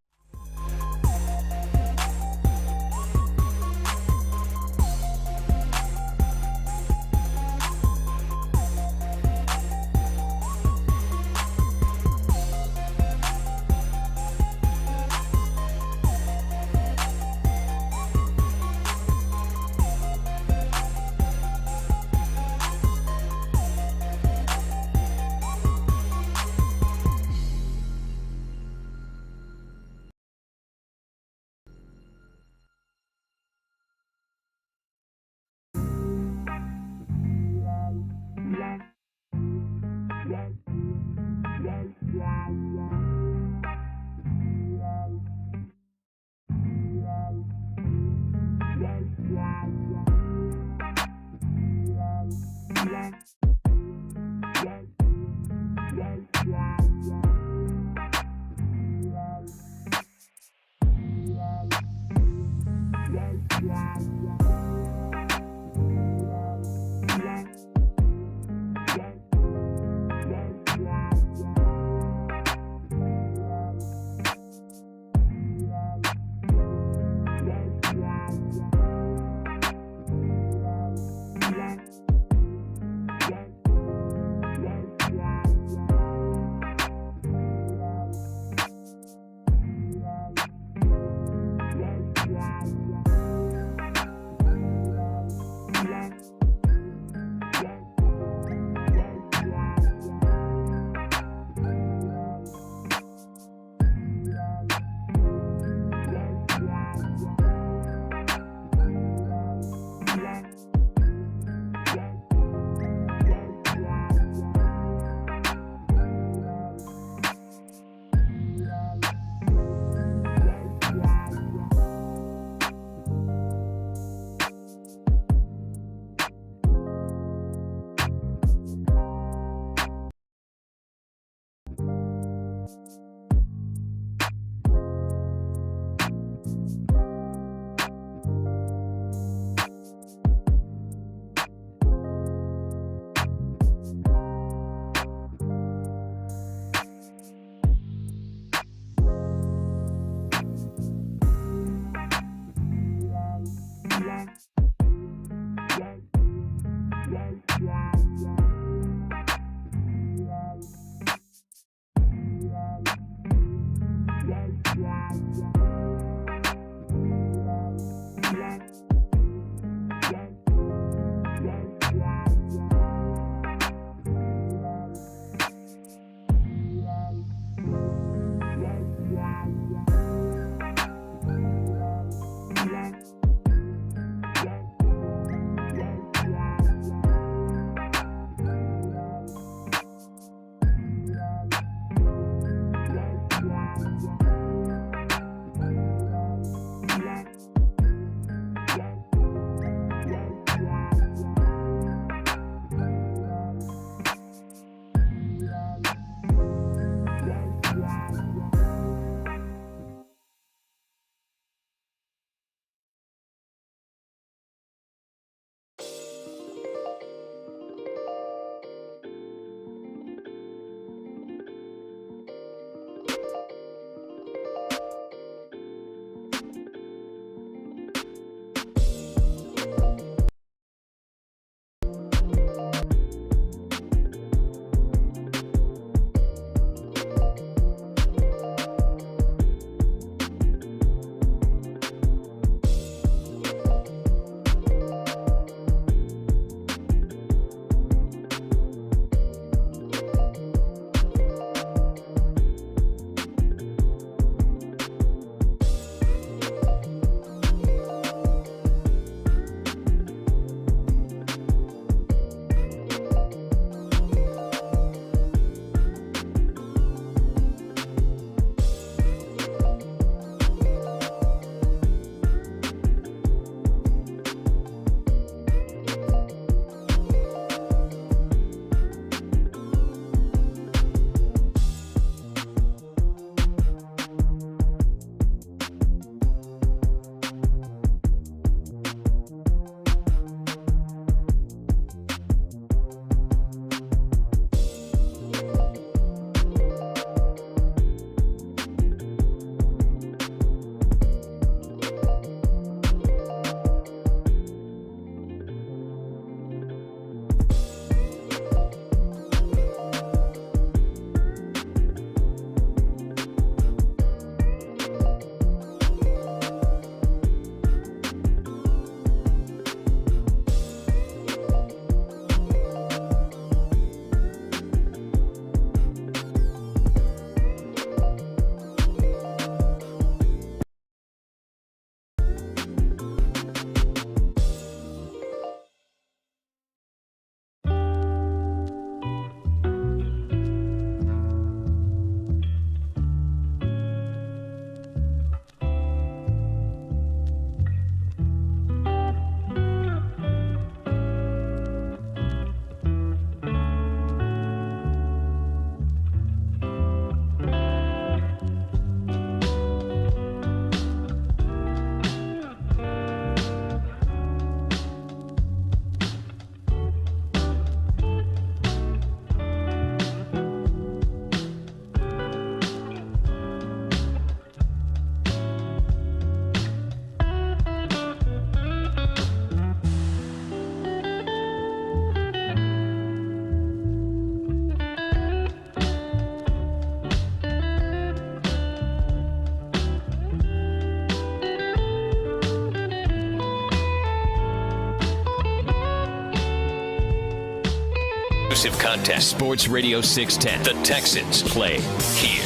exclusive contest. Sports Radio 610. The Texans play here.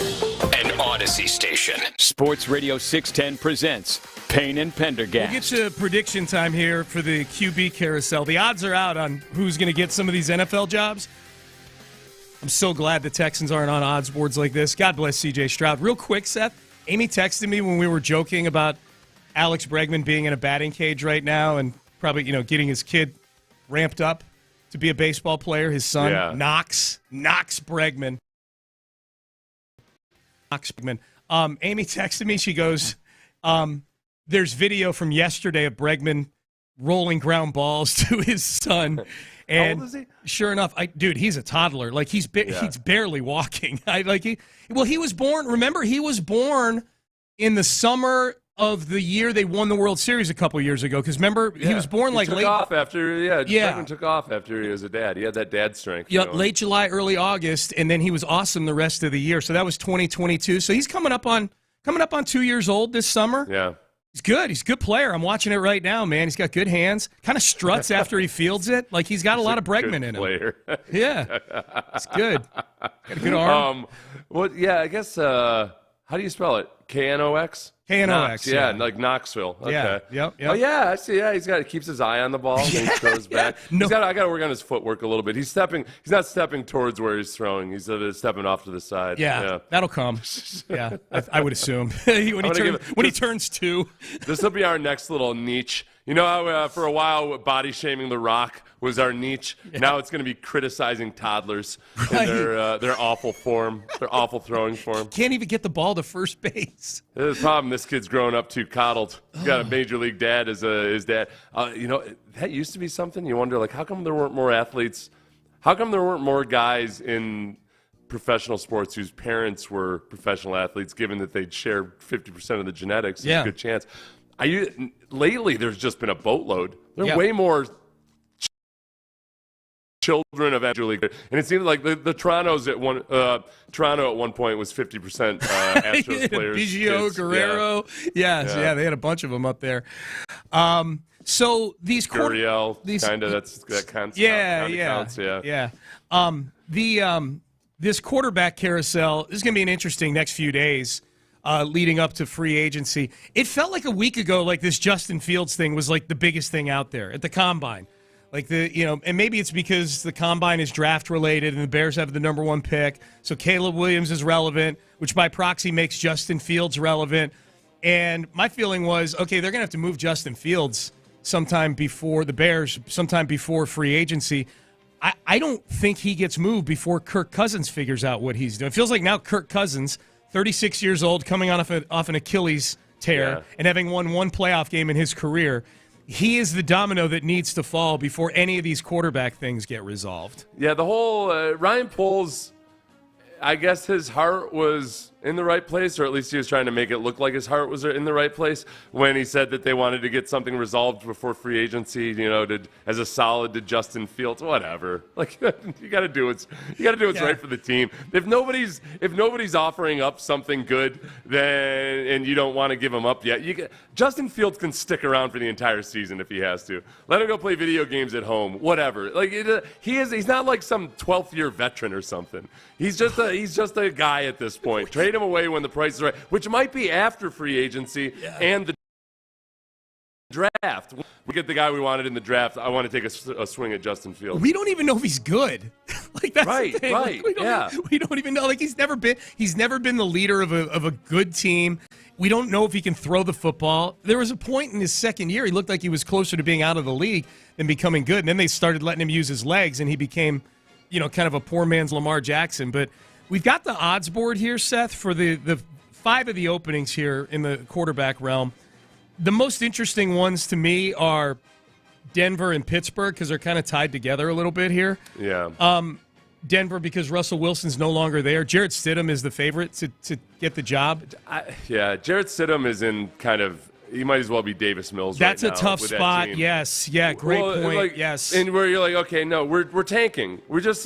An Odyssey station. Sports Radio 610 presents Payne and Pendergast. We'll get to prediction time here for the QB carousel. The odds are out on who's going to get some of these NFL jobs. I'm so glad the Texans aren't on odds boards like this. God bless C.J. Stroud. Real quick, Seth, Amy texted me when we were joking about Alex Bregman being in a batting cage right now and probably, getting his kid ramped up to be a baseball player. His son, Knox Bregman. Amy texted me. She goes, there's video from yesterday of Bregman rolling ground balls to his son. And how old is he? Sure enough, he's a toddler. Like he's barely walking. He was born. Remember, he was born in the summer of the year they won the World Series a couple years ago. Because remember, he was born late. Bregman took off after he was a dad. He had that dad strength. Yeah, late July, early August, and then he was awesome the rest of the year. So that was 2022. So he's coming up on 2 years old this summer. Yeah. He's good. He's a good player. I'm watching it right now, man. He's got good hands. Kind of struts after he fields it. Like he's got a lot of Bregman in him. Player. Yeah. It's good. Got a good arm. I guess, how do you spell it? K-N-O-X? K-N-O-X. Yeah, like Knoxville. Okay. Yeah. Yep. Oh, yeah, I see. Yeah, he keeps his eye on the ball and he throws back. No. I got to work on his footwork a little bit. He's not stepping towards where he's throwing. He's stepping off to the side. Yeah. That'll come. Yeah, I would assume. when he turns 2. This will be our next little niche. You know how for a while body shaming The Rock was our niche? Yeah. Now it's going to be criticizing toddlers in their awful form, their awful throwing form. Can't even get the ball to first base. There's the problem. This kid's growing up too coddled. He's got a major league dad as his dad. That used to be something. You wonder, how come there weren't more athletes? How come there weren't more guys in professional sports whose parents were professional athletes, given that they'd share 50% of the genetics? There's a good chance. Lately, there's just been a boatload. There are way more children of major league, and it seems like the Toronto's Toronto at one point was 50% Astros players. Biggio, Guerrero, they had a bunch of them up there. So these Gurriel, that counts. This quarterback carousel is going to be an interesting next few days. Leading up to free agency. It felt like a week ago like this Justin Fields thing was like the biggest thing out there at the Combine. And maybe it's because the Combine is draft related and the Bears have the number 1 pick, so Caleb Williams is relevant, which by proxy makes Justin Fields relevant. And my feeling was, okay, they're going to have to move Justin Fields sometime before free agency. I don't think he gets moved before Kirk Cousins figures out what he's doing. It feels like now Kirk Cousins, 36 years old, coming off an Achilles tear and having won 1 playoff game in his career, he is the domino that needs to fall before any of these quarterback things get resolved. Yeah, the whole Ryan Poles, I guess his heart was in the right place, or at least he was trying to make it look like his heart was in the right place when he said that they wanted to get something resolved before free agency, as a solid to Justin Fields, whatever. You got to do what's right for the team. If nobody's offering up something good, then and you don't want to give him up yet, Justin Fields can stick around for the entire season if he has to. Let him go play video games at home, whatever. He's not like some 12th year veteran or something. He's just a guy at this point. Trade him away when the price is right, which might be after free agency and the draft. We get the guy we wanted in the draft. I want to take a swing at Justin Fields. We don't even know if he's good. That's right, the thing. right. We don't even know. He's never been the leader of a good team. We don't know if he can throw the football. There was a point in his second year he looked like he was closer to being out of the league than becoming good. And then they started letting him use his legs, and he became, kind of a poor man's Lamar Jackson. But we've got the odds board here, Seth, for the 5 of the openings here in the quarterback realm. The most interesting ones to me are Denver and Pittsburgh because they're kind of tied together a little bit here. Yeah. Denver because Russell Wilson's no longer there. Jarrett Stidham is the favorite to get the job. Jarrett Stidham is in kind of – he might as well be Davis Mills That's right now. a tough spot, yes. Yeah, great point, yes. And where you're like, okay, no, we're tanking. We just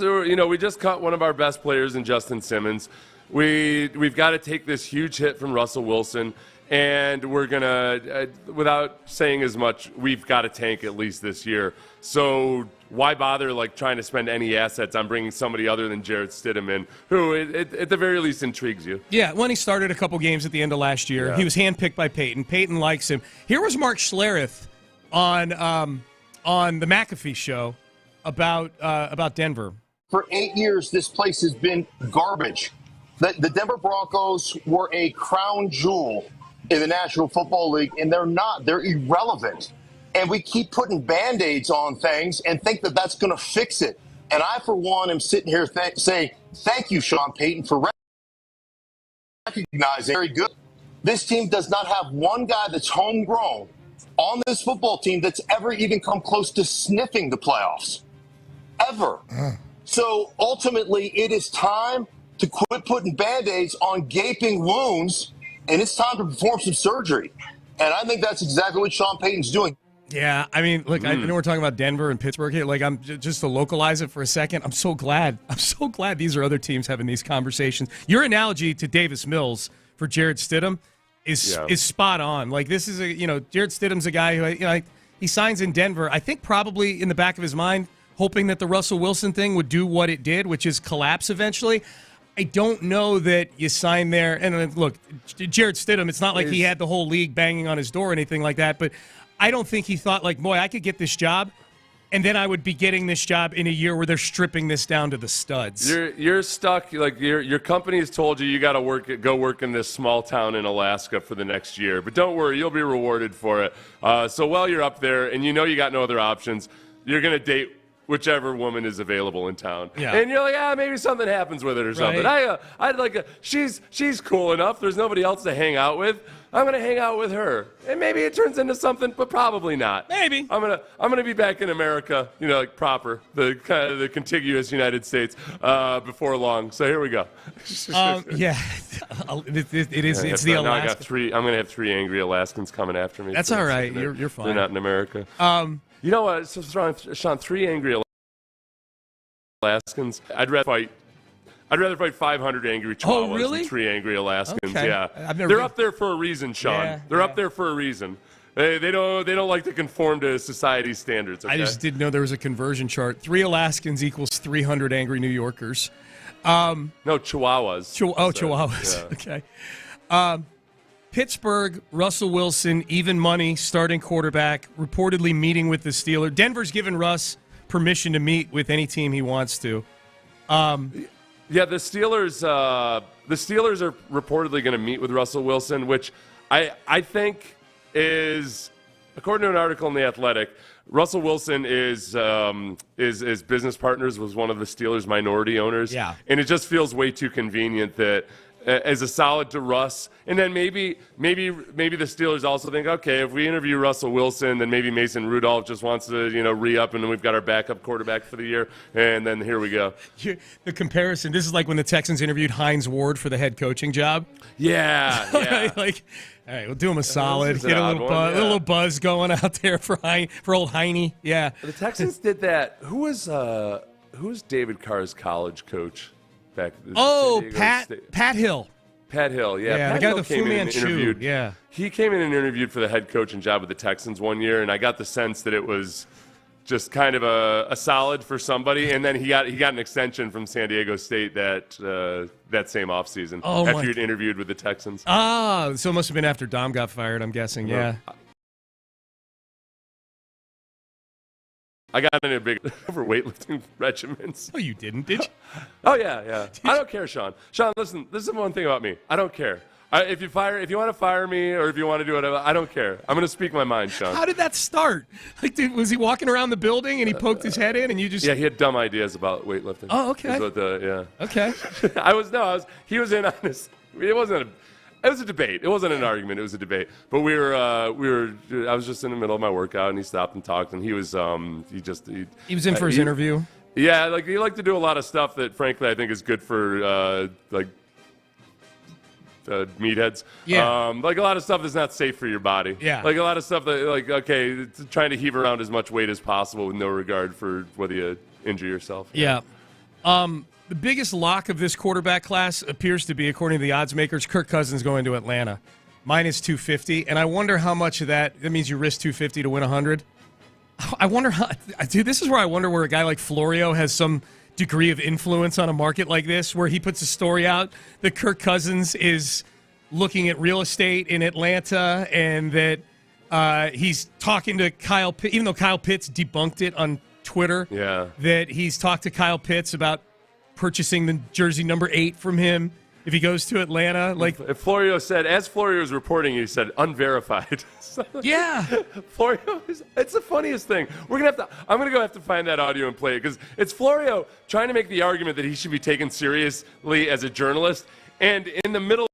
cut one of our best players in Justin Simmons. We've got to take this huge hit from Russell Wilson. and we're going to, without saying as much, we've got to tank at least this year. So why bother trying to spend any assets on bringing somebody other than Jarrett Stidham in, who at the very least intrigues you? Yeah, when he started a couple games at the end of last year, he was handpicked by Payton. Payton likes him. Here was Mark Schlereth on the McAfee show about Denver. For 8 years, this place has been garbage. The Denver Broncos were a crown jewel in the National Football League, and they're not. They're irrelevant. And we keep putting Band-Aids on things and think that that's going to fix it. And I, for one, am sitting here saying, thank you, Sean Payton, for recognizing very good. This team does not have one guy that's homegrown on this football team that's ever even come close to sniffing the playoffs. Ever. So ultimately, it is time to quit putting Band-Aids on gaping wounds, and it's time to perform some surgery. And I think that's exactly what Sean Payton's doing. Yeah, I mean, look, I know we're talking about Denver and Pittsburgh here. I'm just to localize it for a second. I'm so glad these are other teams having these conversations. Your analogy to Davis Mills for Jarrett Stidham is spot on. This is Jarrett Stidham's a guy who he signs in Denver. I think probably in the back of his mind, hoping that the Russell Wilson thing would do what it did, which is collapse eventually. I don't know that you sign there. And look, Jarrett Stidham, it's not like he had the whole league banging on his door or anything like that, but I don't think he thought boy, I could get this job, and then I would be getting this job in a year where they're stripping this down to the studs. You're stuck. Your company has told you got to go work in this small town in Alaska for the next year. But don't worry, you'll be rewarded for it. So while you're up there and you got no other options, you're going to date whichever woman is available in town. Yeah. And you're like, maybe something happens with it or something. Right. She's cool enough. There's nobody else to hang out with. I'm going to hang out with her. And maybe it turns into something, but probably not. Maybe. I'm going to be back in America, proper, the contiguous United States before long. So here we go. Yeah. It is. It's the Alaska. I'm going to have 3 angry Alaskans coming after me. That's all right. You're fine. They're not in America. You know what, Sean? 3 angry Alaskans. I'd rather fight 500 angry Chihuahuas than 3 angry Alaskans. Okay. Yeah, they're up there for a reason, Sean. Yeah, they're up there for a reason. They don't like to conform to society's standards. Okay? I just didn't know there was a conversion chart. 3 Alaskans equals 300 angry New Yorkers. No, Chihuahuas. Chihuahuas. Yeah. Okay. Pittsburgh, Russell Wilson, even money, starting quarterback, reportedly meeting with the Steelers. Denver's given Russ permission to meet with any team he wants to. Yeah, the Steelers are reportedly going to meet with Russell Wilson, which I think is, according to an article in The Athletic, Russell Wilson is business partners with one of the Steelers' minority owners. Yeah. And it just feels way too convenient that as a solid to Russ, and then maybe the Steelers also think, okay, if we interview Russell Wilson, then maybe Mason Rudolph just wants to re-up, and then we've got our backup quarterback for the year, and then here we go. The comparison, this is like when the Texans interviewed Hines Ward for the head coaching job. Yeah. All right, we'll do him a solid, get a little buzz going out there for old Heine. Yeah, the Texans did that. Who was David Carr's college coach? Pat Hill. Pat Hill, yeah. Yeah, Pat the guy Hill with the Fu Manchu. Yeah. He came in and interviewed for the head coaching job with the Texans one year, and I got the sense that it was just kind of a solid for somebody, and then he got an extension from San Diego State that same offseason after he'd interviewed with the Texans. So it must have been after Dom got fired, I'm guessing, yeah. I got into a big over weightlifting regimens. Oh, you didn't, did you? Oh, yeah. I don't care, Sean. Sean, listen, this is one thing about me. I don't care. If you want to fire me or if you want to do whatever, I don't care. I'm going to speak my mind, Sean. How did that start? Was he walking around the building and he poked his head in and you just... Yeah, he had dumb ideas about weightlifting. Oh, okay. Okay. He was in on this. It was a debate. It wasn't an argument. It was a debate. But I was just in the middle of my workout and he stopped and talked and he was he was in for his interview. Yeah, he liked to do a lot of stuff that frankly I think is good for meatheads. Yeah. A lot of stuff that's not safe for your body. Yeah. A lot of stuff that trying to heave around as much weight as possible with no regard for whether you injure yourself. Yeah. The biggest lock of this quarterback class appears to be, according to the odds makers, Kirk Cousins going to Atlanta. minus 250, and I wonder how much of that means you risk 250 to win 100. I wonder how, dude, this is where I wonder where a guy like Florio has some degree of influence on a market like this, where he puts a story out that Kirk Cousins is looking at real estate in Atlanta and that he's talking to Kyle Pitts, even though Kyle Pitts debunked it on Twitter, that he's talked to Kyle Pitts about purchasing the jersey number 8 from him if he goes to Atlanta. Like, if Florio said, as Florio was reporting, he said unverified. Yeah. Florio it's the funniest thing. I'm gonna have to find that audio and play it, because it's Florio trying to make the argument that he should be taken seriously as a journalist, and in the middle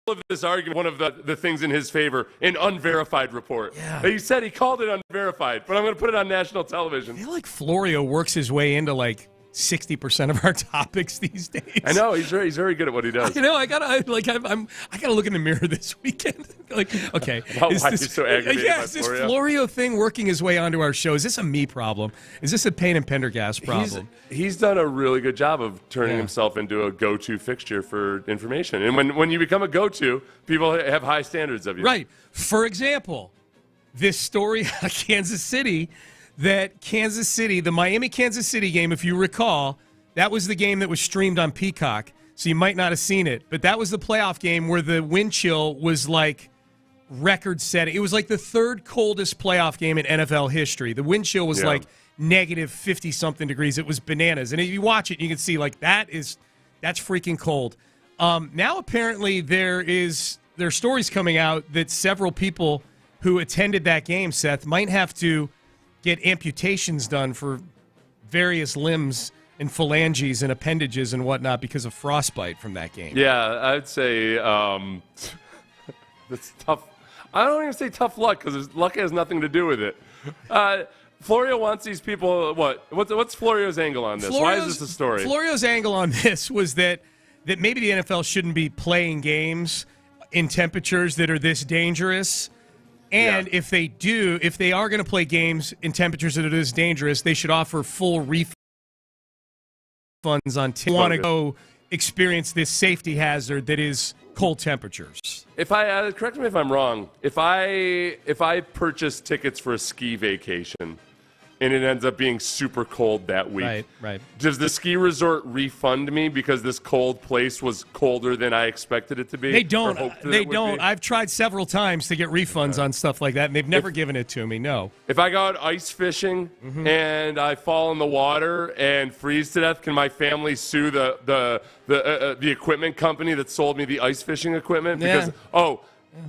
of this argument, one of the things in his favor, an unverified report. Yeah. He said he called it unverified, but I'm going to put it on national television. I feel like Florio works his way into like 60% of our topics these days. I know he's very good at what he does. You know, I gotta look in the mirror this weekend. Like, okay, why are you so aggravated by is this Florio? Florio thing working his way onto our show? Is this a me problem? Is this a Payne and Pendergast problem? He's done a really good job of turning himself into a go-to fixture for information. And when you become a go-to, people have high standards of you. Right. For example, this story out of Kansas City. The Miami-Kansas City game, if you recall, that was the game that was streamed on Peacock, so you might not have seen it. But that was the playoff game where the wind chill was like record-setting. It was like the third coldest playoff game in NFL history. The wind chill was like negative 50-something degrees. It was bananas. And if you watch it, you can see like that's freaking cold. Now apparently there are stories coming out that several people who attended that game, Seth, might have to get amputations done for various limbs and phalanges and appendages and whatnot because of frostbite from that game. Yeah, I'd say that's tough. I don't even say tough luck, because luck has nothing to do with it. Florio wants these people. What's Florio's angle on this? Why is this a story? Florio's angle on this was that maybe the NFL shouldn't be playing games in temperatures that are this dangerous. And if they are going to play games in temperatures that are this dangerous, they should offer full refunds on tickets. Want to go experience this safety hazard that is cold temperatures. If I correct me if I'm wrong, if I purchase tickets for a ski vacation and it ends up being super cold that week, right. Does the ski resort refund me because this cold place was colder than I expected it to be? They don't. I've tried several times to get refunds on stuff like that, and they've never given it to me. No. If I go out ice fishing and I fall in the water and freeze to death, can my family sue the equipment company that sold me the ice fishing equipment? Because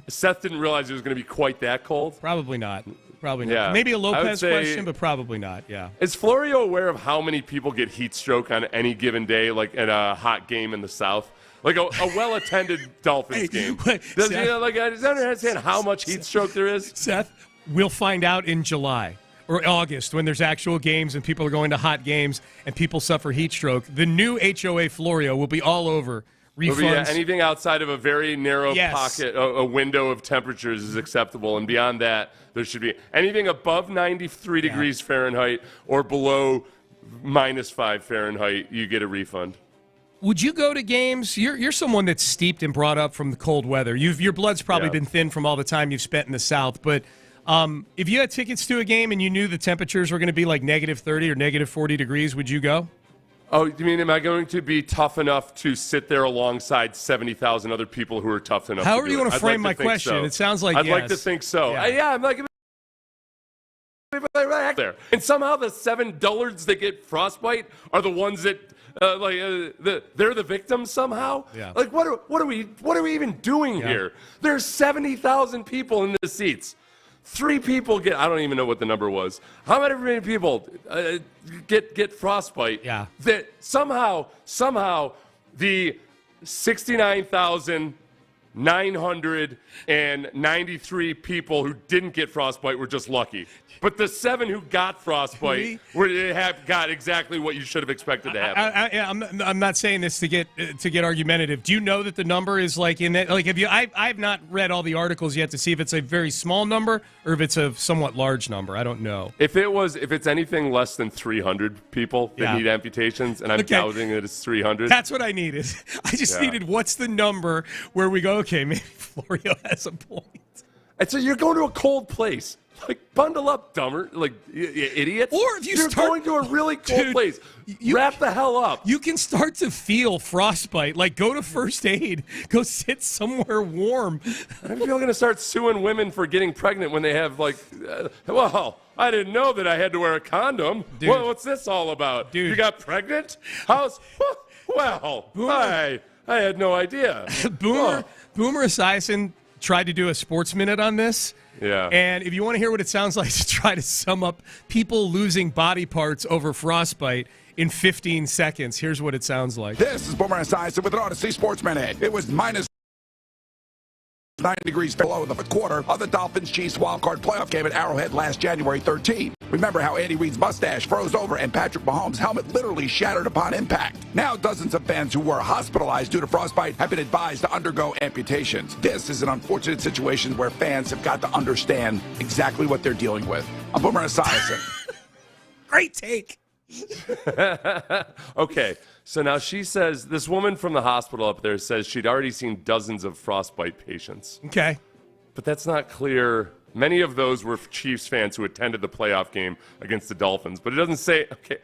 Seth didn't realize it was going to be quite that cold. Probably not. Probably not. Yeah. Maybe a Lopez question, but probably not. Yeah. Is Florio aware of how many people get heat stroke on any given day, like at a hot game in the South? Like a well-attended Dolphins game. Does he understand how much heat stroke there is? Seth, we'll find out in July or August when there's actual games and people are going to hot games and people suffer heat stroke. The new HOA Florio will be all over refunds. Anything outside of a very narrow pocket, a window of temperatures is acceptable, and beyond that, there should be anything above 93 degrees Fahrenheit or below -5 Fahrenheit, you get a refund. Would you go to games? You're someone that's steeped and brought up from the cold weather. Your blood's probably been thin from all the time you've spent in the South. But if you had tickets to a game and you knew the temperatures were going to be like -30 or -40 degrees, would you go? Oh, you mean, am I going to be tough enough to sit there alongside 70,000 other people who are tough enough However to do you want to frame my question, so. it sounds like I'd like to think so. I'm like, right there. And somehow the 7 dullards that get frostbite are the ones that, they're the victims somehow? Yeah. Like, what are we even doing here? There's 70,000 people in the seats. 3 people get, I don't even know what the number was. How many people get frostbite? Yeah. That somehow the 69,993 people who didn't get frostbite were just lucky. But the 7 who got frostbite got exactly what you should have expected to happen. I'm not saying this to get argumentative. Do you know that the number is like in that? Like, I've not read all the articles yet to see if it's a very small number or if it's a somewhat large number. I don't know. If it's anything less than 300 people that need amputations, and I'm doubting that it's 300. That's what I needed. I just needed what's the number where we go, Okay, maybe Florio has a point. And so you're going to a cold place. Like, bundle up, dumber. Like, you idiot. Or if you're going to a really cold place, wrap the hell up. You can start to feel frostbite. Like, go to first aid. Go sit somewhere warm. I'm going to start suing women for getting pregnant when they have, like, well, I didn't know that I had to wear a condom. Dude. Well, what's this all about? Dude. You got pregnant? Well, I had no idea. Boomer Esiason tried to do a sports minute on this. Yeah. And if you want to hear what it sounds like to try to sum up people losing body parts over frostbite in 15 seconds, here's what it sounds like. This is Boomer Esiason with an Odyssey Sports Minute. It was minus 9 degrees below the quarter of the Dolphins-Chiefs wildcard playoff game at Arrowhead last January 13. Remember how Andy Reid's mustache froze over and Patrick Mahomes' helmet literally shattered upon impact. Now dozens of fans who were hospitalized due to frostbite have been advised to undergo amputations. This is an unfortunate situation where fans have got to understand exactly what they're dealing with. I'm Boomer Esiason. Great take. Okay, so now she says, this woman from the hospital up there says she'd already seen dozens of frostbite patients. Okay. But that's not clear. Many of those were Chiefs fans who attended the playoff game against the Dolphins. But it doesn't say, okay.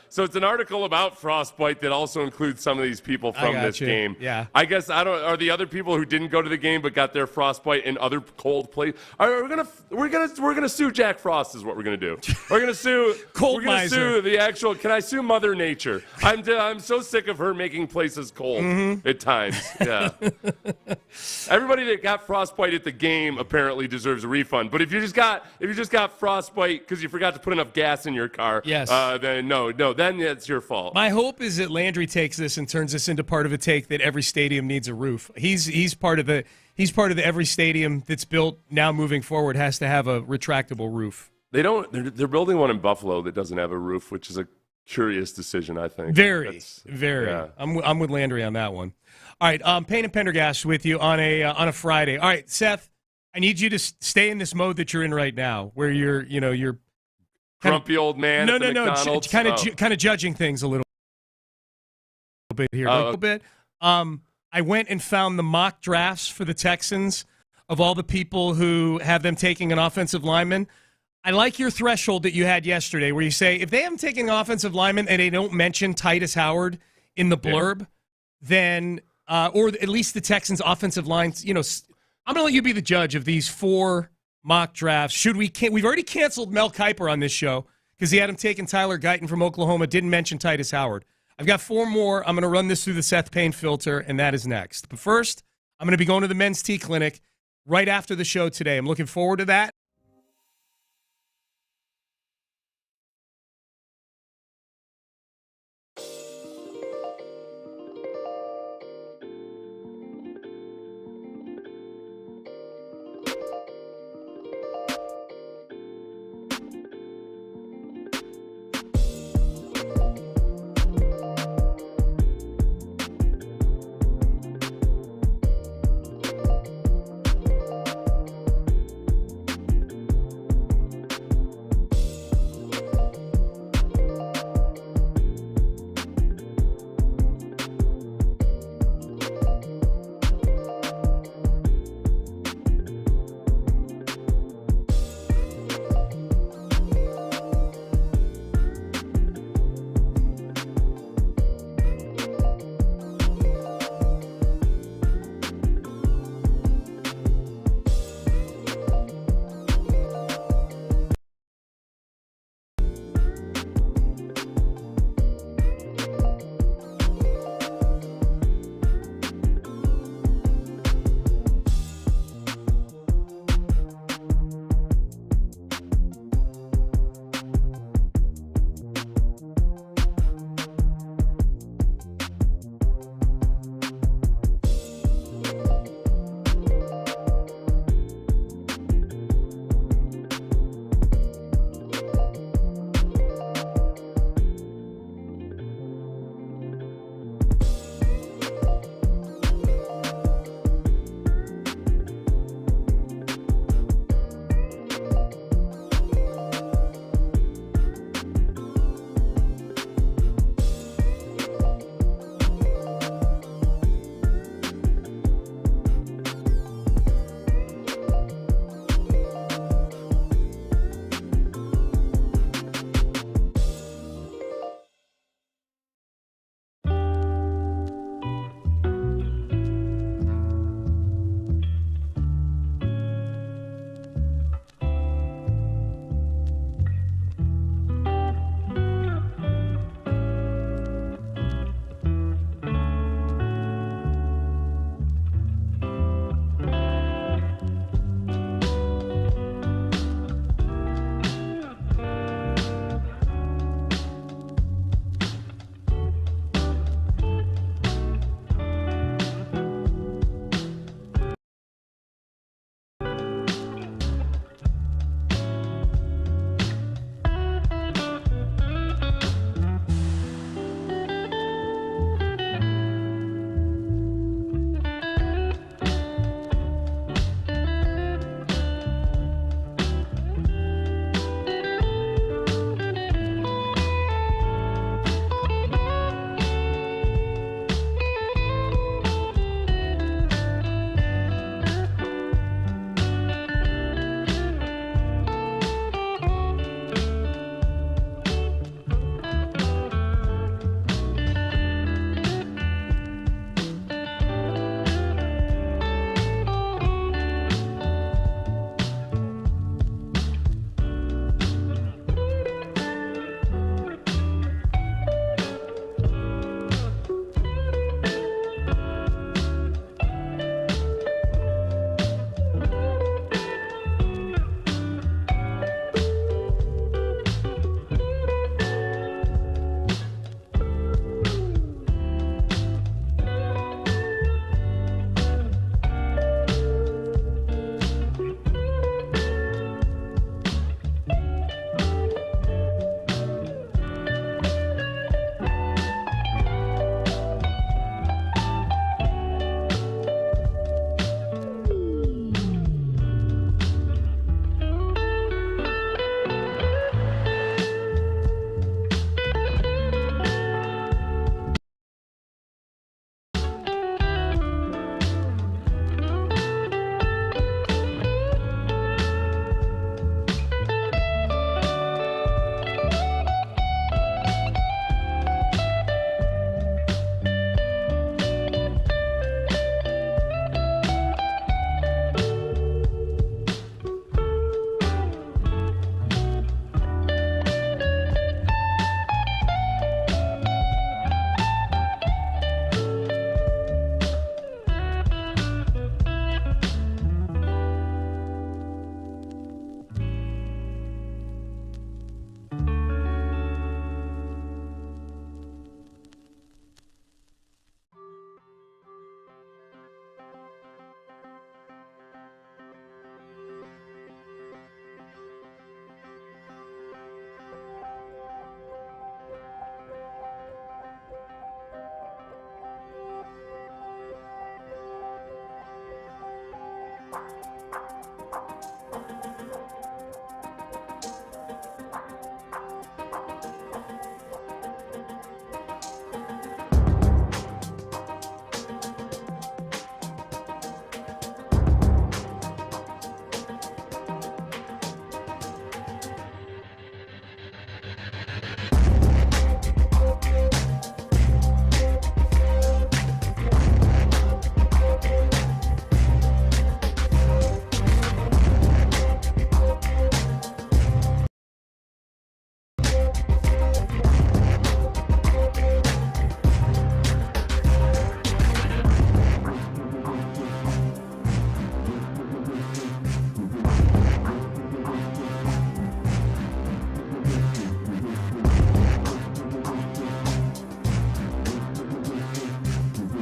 So it's an article about frostbite that also includes some of these people from this game. Yeah. I guess, are the other people who didn't go to the game but got their frostbite in other cold places? We're gonna sue Jack Frost is what we're gonna do. We're gonna sue Cold We're gonna miser. sue the actual, can I sue Mother Nature? I'm so sick of her making places cold at times. Yeah. Everybody that got frostbite at the game apparently deserves a refund. But if you just got frostbite because you forgot to put enough gas in your car, yes. Then then it's your fault. My hope is that Landry takes this and turns this into part of a take that every stadium needs a roof. He's part of the every stadium that's built now moving forward has to have a retractable roof. They're building one in Buffalo that doesn't have a roof, which is a curious decision, I think. Very. Yeah. I'm with Landry on that one. All right, Payne and Pendergast with you on a Friday. All right, Seth, I need you to stay in this mode that you're in right now, where you're grumpy old man. No, McDonald's. kind of judging things a little bit here, a little bit. I went and found the mock drafts for the Texans of all the people who have them taking an offensive lineman. I like your threshold that you had yesterday, where you say if they haven't taken an offensive lineman and they don't mention Titus Howard in the blurb, then or at least the Texans' offensive lines, I'm going to let you be the judge of these 4 mock drafts. We've already canceled Mel Kiper on this show because he had him taking Tyler Guyton from Oklahoma, didn't mention Titus Howard. I've got 4 more. I'm going to run this through the Seth Payne filter, and that is next. But first, I'm going to be going to the Men's Tea Clinic right after the show today. I'm looking forward to that.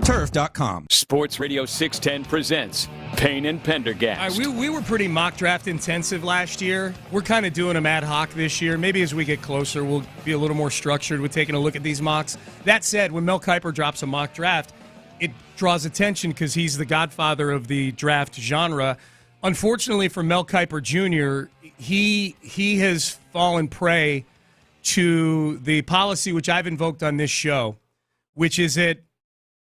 Turf.com. Sports Radio 610 presents Payne and Pendergast. We were pretty mock draft intensive last year. We're kind of doing them ad hoc this year. Maybe as we get closer, we'll be a little more structured with taking a look at these mocks. That said, when Mel Kiper drops a mock draft, it draws attention because he's the godfather of the draft genre. Unfortunately for Mel Kiper Jr., he has fallen prey to the policy which I've invoked on this show, which is that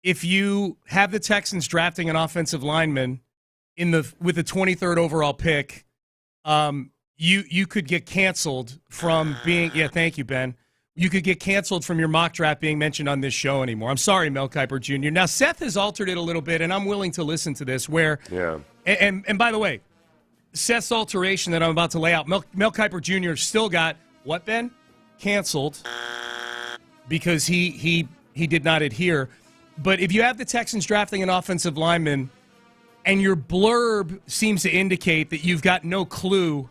if you have the Texans drafting an offensive lineman with the 23rd overall pick, you could get canceled from being. Yeah, thank you, Ben. You could get canceled from your mock draft being mentioned on this show anymore. I'm sorry, Mel Kiper Jr. Now Seth has altered it a little bit, and I'm willing to listen to this. Where and by the way, Seth's alteration that I'm about to lay out, Mel Kiper Jr. still got what, Ben? Canceled because he did not adhere. But if you have the Texans drafting an offensive lineman and your blurb seems to indicate that you've got no clue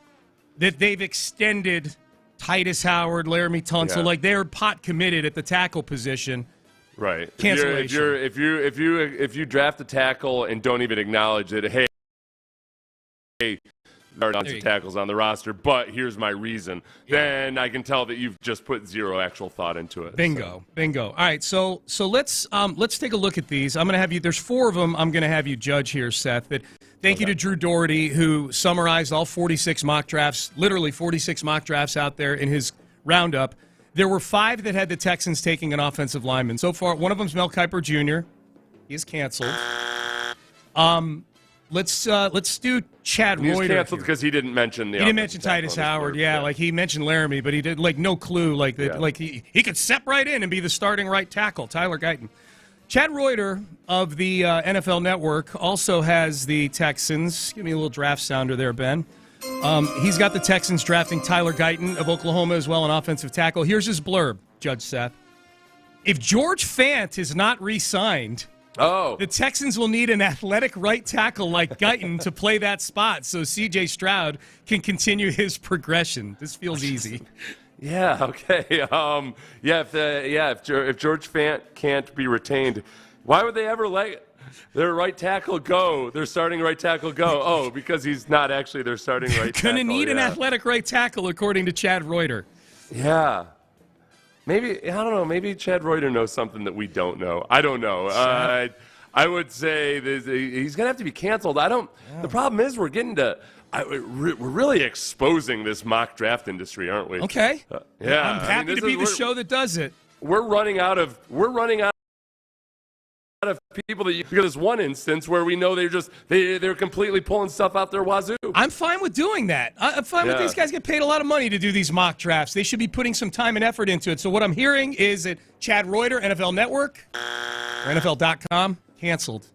that they've extended Titus Howard, Laramie Tunsil, like they're pot committed at the tackle position. Right. Cancellation. If you draft a tackle and don't even acknowledge it, hey, there are tackles on the roster, but here's my reason. Then I can tell that you've just put zero actual thought into it. Bingo. All right, so let's take a look at these. I'm going to have you. There's 4 of them. I'm going to have you judge here, Seth. Thank you to Drew Doherty, who summarized all 46 mock drafts, literally 46 mock drafts out there in his roundup. There were 5 that had the Texans taking an offensive lineman. So far, one of them's Mel Kiper Jr. He is canceled. Let's do Chad Reuter. He's canceled because he didn't mention the. He didn't mention Titus Howard. Yeah, like he mentioned Laramie, but he did no clue. Like he could step right in and be the starting right tackle. Tyler Guyton. Chad Reuter of the NFL Network also has the Texans. Give me a little draft sounder there, Ben. He's got the Texans drafting Tyler Guyton of Oklahoma as well, an offensive tackle. Here's his blurb, Judge Seth. If George Fant is not re-signed, the Texans will need an athletic right tackle like Guyton to play that spot so C.J. Stroud can continue his progression. This feels easy. Yeah, okay. If George Fant can't be retained, why would they ever let their right tackle go, their starting right tackle go? Oh, because he's not actually their starting right tackle. Going to need an athletic right tackle, according to Chad Reuter. Yeah. Maybe, I don't know, maybe Chad Reuter knows something that we don't know. I don't know. I would say he's going to have to be canceled. The problem is we're getting to we're really exposing this mock draft industry, aren't we? Okay. Yeah. I'm happy to be the show that does it. We're running out of people that look at this one instance where we know they're completely pulling stuff out their wazoo. I'm fine with doing that. I'm fine with these guys get paid a lot of money to do these mock drafts. They should be putting some time and effort into it. So what I'm hearing is that Chad Reuter, NFL Network, or NFL.com, canceled.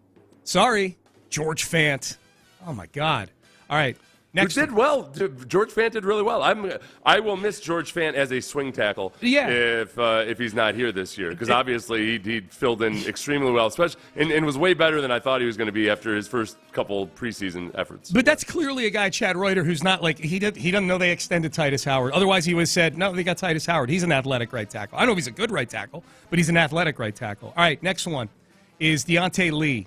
Sorry, George Fant. Oh my God. All right. Next. Who did well. George Fant did really well. I will miss George Fant as a swing tackle if he's not here this year, because obviously he filled in extremely well, especially and was way better than I thought he was going to be after his first couple preseason efforts. But that's clearly a guy, Chad Reuter, who's not like he doesn't know they extended Titus Howard. Otherwise, he would have said, no, they got Titus Howard. He's an athletic right tackle. I don't know if he's a good right tackle, but he's an athletic right tackle. All right, next one is Deontay Lee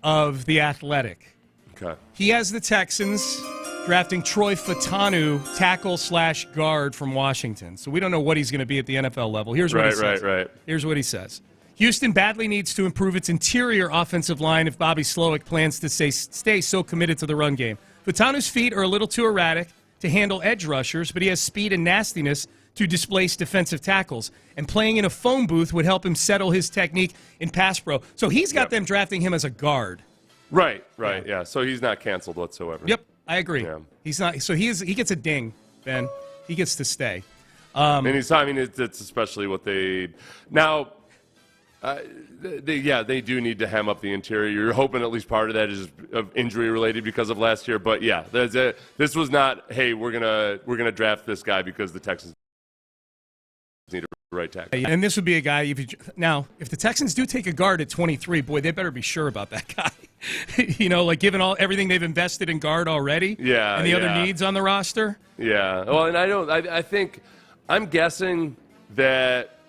of The Athletic. Okay. He has the Texans drafting Troy Fatanu, tackle/guard from Washington. So we don't know what he's going to be at the NFL level. Here's what he says. Right. Here's what he says. Houston badly needs to improve its interior offensive line if Bobby Slowick plans to stay so committed to the run game. Fatanu's feet are a little too erratic to handle edge rushers, but he has speed and nastiness to displace defensive tackles. And playing in a phone booth would help him settle his technique in pass pro. So he's got them drafting him as a guard. Right. Yeah. So he's not canceled whatsoever. Yep. I agree. Yeah. He's not. So he gets a ding, Ben. He gets to stay. And it's especially what they now. They do need to hem up the interior. You're hoping at least part of that is injury related because of last year. But yeah, this was not. Hey, we're gonna draft this guy because the Texans need a right tackle. And this would be a guy. If the Texans do take a guard at 23, boy, they better be sure about that guy. Given everything they've invested in guard already, and the other needs on the roster. Yeah, well, and I think I'm guessing that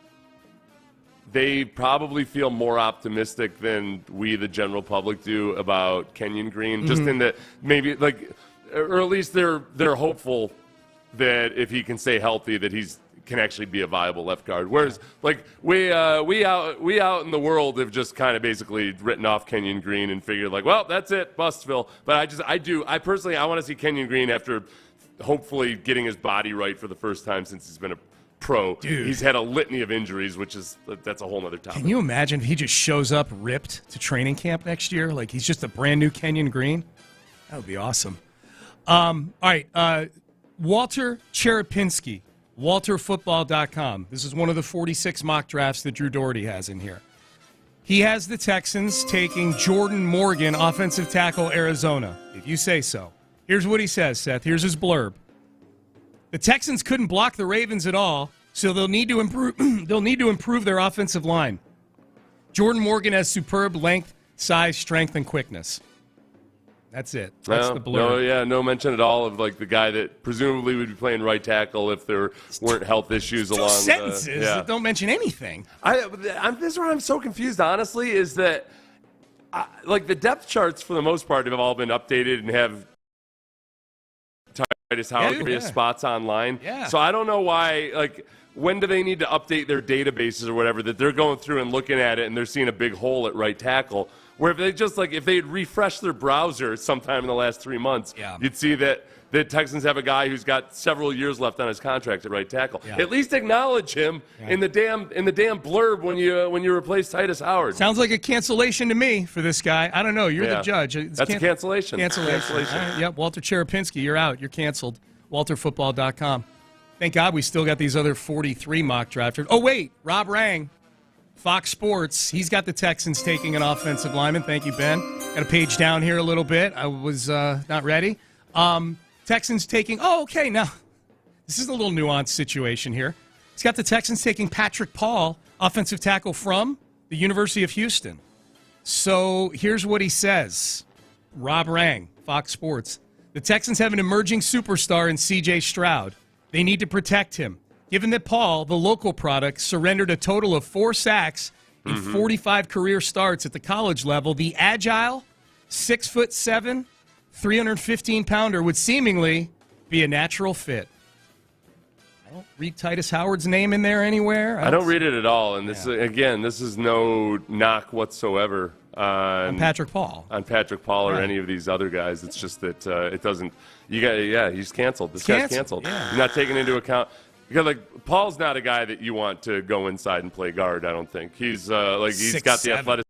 they probably feel more optimistic than we, the general public, do about Kenyon Green. Just in that maybe or at least they're hopeful that if he can stay healthy, that can actually be a viable left guard. Whereas we out in the world have just kind of basically written off Kenyon Green and figured well, that's it, Bustville. But I personally want to see Kenyon Green after hopefully getting his body right for the first time since he's been a pro. Dude. He's had a litany of injuries, that's a whole other topic. Can you imagine if he just shows up ripped to training camp next year? Like he's just a brand new Kenyon Green? That would be awesome. All right, Walter Cherepinski, WalterFootball.com. This is one of the 46 mock drafts that Drew Doherty has in here. He has the Texans taking Jordan Morgan, offensive tackle, Arizona, if you say so. Here's what he says, Seth. Here's his blurb. The Texans couldn't block the Ravens at all, so they'll need to improve. They'll need to improve their offensive line. Jordan Morgan has superb length, size, strength, and quickness. That's it. That's the blurb. No mention at all of the guy that presumably would be playing right tackle if there weren't health issues along. Sentences that don't mention anything. This is where I'm so confused. Honestly, is that the depth charts for the most part have all been updated and have Titus Howard various spots online. Yeah. So I don't know why. When do they need to update their databases or whatever that they're going through and looking at it and they're seeing a big hole at right tackle? Where if they just if they had refreshed their browser sometime in the last 3 months, you'd see that the Texans have a guy who's got several years left on his contract at right tackle. Yeah. At least acknowledge him in the damn blurb when you replace Titus Howard. Sounds like a cancellation to me for this guy. I don't know. You're the judge. That's a cancellation. Cancellation. All right, yep. Walter Cherepinski, you're out. You're canceled. WalterFootball.com. Thank God we still got these other 43 mock drafters. Oh, wait. Rob Rang, Fox Sports. He's got the Texans taking an offensive lineman. Thank you, Ben. Got a page down here a little bit. I was not ready. Texans taking – okay. Now, this is a little nuanced situation here. He's got the Texans taking Patrick Paul, offensive tackle from the University of Houston. So here's what he says. Rob Rang, Fox Sports. The Texans have an emerging superstar in C.J. Stroud. They need to protect him. Given that Paul, the local product, surrendered a total of 4 sacks in 45 career starts at the college level, the agile, 6'7", 315-pounder would seemingly be a natural fit. I don't read Titus Howard's name in there anywhere. I don't read it at all. And this is no knock whatsoever on Patrick Paul. On Patrick Paul or any of these other guys. It's just that it doesn't. He's canceled. This guy's canceled. Yeah. You're not taking into account. Because Paul's not a guy that you want to go inside and play guard. I don't think he's he's got the athleticism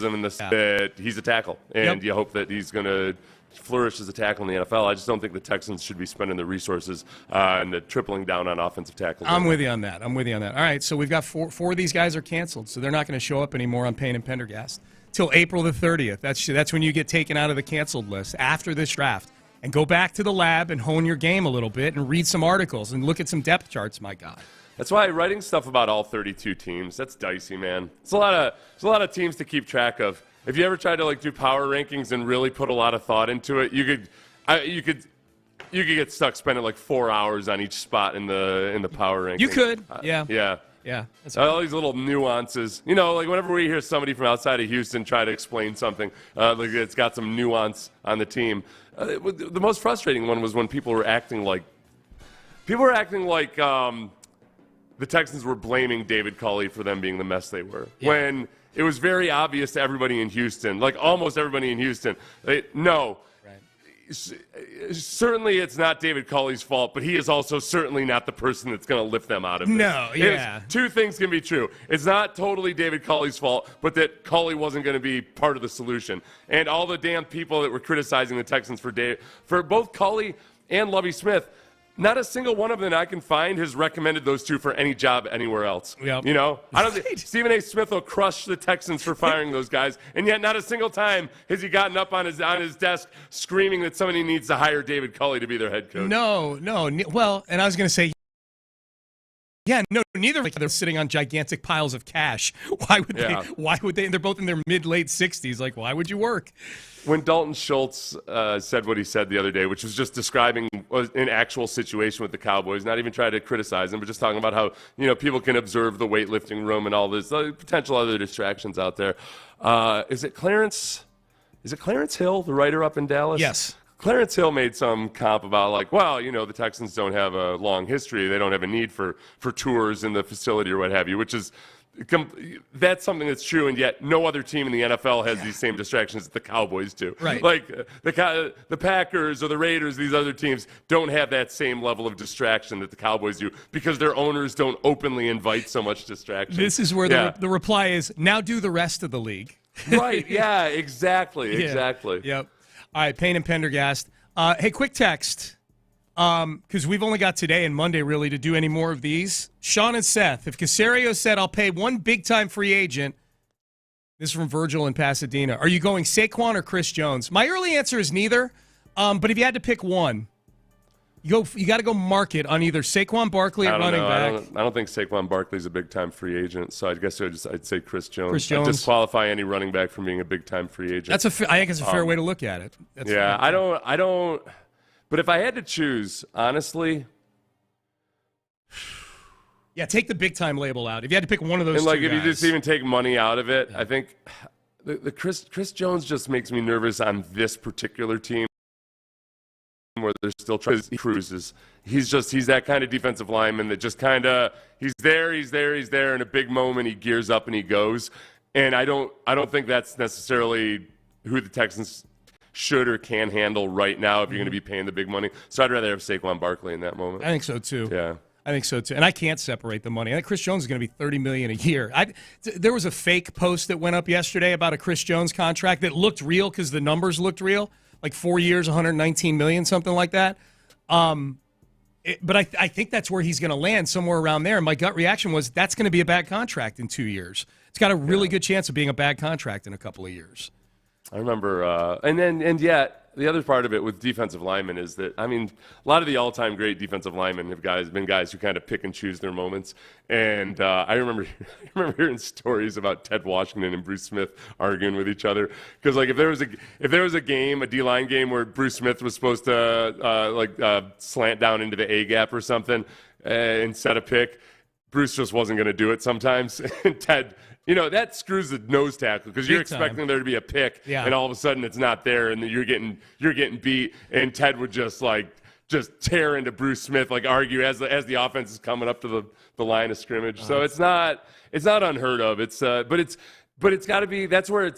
and that he's a tackle, and you hope that he's going to flourish as a tackle in the NFL. I just don't think the Texans should be spending the resources and the tripling down on offensive tackles. I'm with you on that. All right, so we've got four of these guys are canceled, so they're not going to show up anymore on Payne and Pendergast till April the 30th. That's when you get taken out of the canceled list after this draft. And go back to the lab and hone your game a little bit and read some articles and look at some depth charts, my God. That's why writing stuff about all 32 teams, that's dicey, man. It's a lot of teams to keep track of. If you ever tried to do power rankings and really put a lot of thought into it, you could get stuck spending 4 hours on each spot in the power rankings. You could, yeah. Yeah. All these little nuances. Whenever we hear somebody from outside of Houston try to explain something, it's got some nuance on the team. The most frustrating one was when people were acting like the Texans were blaming David Culley for them being the mess they were. Yeah. When it was very obvious to everybody in Houston, almost everybody in Houston, certainly it's not David Culley's fault, but he is also certainly not the person that's going to lift them out of it. No, yeah. Two things can be true. It's not totally David Culley's fault, but that Culley wasn't going to be part of the solution. And all the damn people that were criticizing the Texans for both Culley and Lovie Smith, not a single one of them I can find has recommended those two for any job anywhere else. Yep. I don't think Stephen A. Smith will crush the Texans for firing those guys, and yet not a single time has he gotten up on his desk screaming that somebody needs to hire David Culley to be their head coach. No. Well, and I was going to say, Yeah, no, neither. Like they're sitting on gigantic piles of cash. Why would they? Why would they? And they're both in their mid-late 60s. Like, why would you work? When Dalton Schultz said what he said the other day, which was just describing an actual situation with the Cowboys, not even trying to criticize them, but just talking about how people can observe the weightlifting room and all this potential other distractions out there. Is it Clarence Hill, the writer up in Dallas? Yes. Clarence Hill made some comp about the Texans don't have a long history. They don't have a need for tours in the facility or what have you, which is that's something that's true, and yet no other team in the NFL has these same distractions that the Cowboys do. Right. Like the Packers or the Raiders, these other teams don't have that same level of distraction that the Cowboys do because their owners don't openly invite so much distraction. This is where the reply is, now do the rest of the league. Right, yeah, exactly. Yep. All right, Payne and Pendergast. Hey, quick text, because we've only got today and Monday, really, to do any more of these. Sean and Seth, if Caserio said, I'll pay one big-time free agent, this is from Virgil in Pasadena, are you going Saquon or Chris Jones? My early answer is neither, but if you had to pick one, you got to go market on either Saquon Barkley at running back. I don't think Saquon Barkley's a big-time free agent, so I guess I'd say Chris Jones. Chris Jones. I'd disqualify any running back from being a big-time free agent. I think it's a fair way to look at it. I don't. But if I had to choose, honestly, yeah, take the big-time label out. If you had to pick one of those, and two if guys. you just even take money out of it, I think the Chris Jones just makes me nervous on this particular team, where they're still trying to cruises. He's that kind of defensive lineman that just kind of he's there. In a big moment, he gears up and he goes. And I don't think that's necessarily who the Texans should or can handle right now if you're going to be paying the big money. So I'd rather have Saquon Barkley in that moment. I think so too. Yeah. I think so too, and I can't separate the money. I think Chris Jones is going to be $30 million a year. There was a fake post that went up yesterday about a Chris Jones contract that looked real because the numbers looked real. Like 4 years, $119 million, something like that. But I think that's where he's going to land, somewhere around there. And my gut reaction was that's going to be a bad contract in 2 years. It's got a really good chance of being a bad contract in a couple of years. I remember, and yet the other part of it with defensive linemen is that, I mean, a lot of the all-time great defensive linemen have been guys who kind of pick and choose their moments. And I remember hearing stories about Ted Washington and Bruce Smith arguing with each other because, like, if there was a game, a D-line game where Bruce Smith was supposed to slant down into the A gap or something and set a pick, Bruce just wasn't going to do it sometimes, and Ted. That screws the nose tackle because you're expecting there to be a pick, and all of a sudden it's not there, and you're getting beat. And Ted would just tear into Bruce Smith, argue as the offense is coming up to the line of scrimmage. So it's not unheard of. But it's got to be. That's where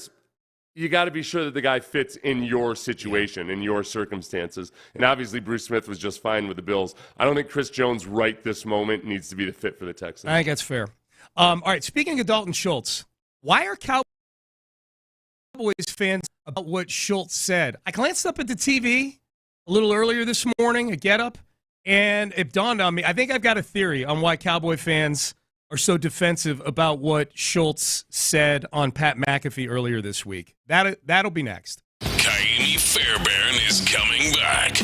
you got to be sure that the guy fits in your situation, in your circumstances. And obviously Bruce Smith was just fine with the Bills. I don't think Chris Jones right this moment needs to be the fit for the Texans. I think that's fair. All right, speaking of Dalton Schultz, why are Cowboys fans about what Schultz said? I glanced up at the TV a little earlier this morning, a get-up, and it dawned on me. I think I've got a theory on why Cowboy fans are so defensive about what Schultz said on Pat McAfee earlier this week. That'll be next. Kaimi Fairbairn is coming back.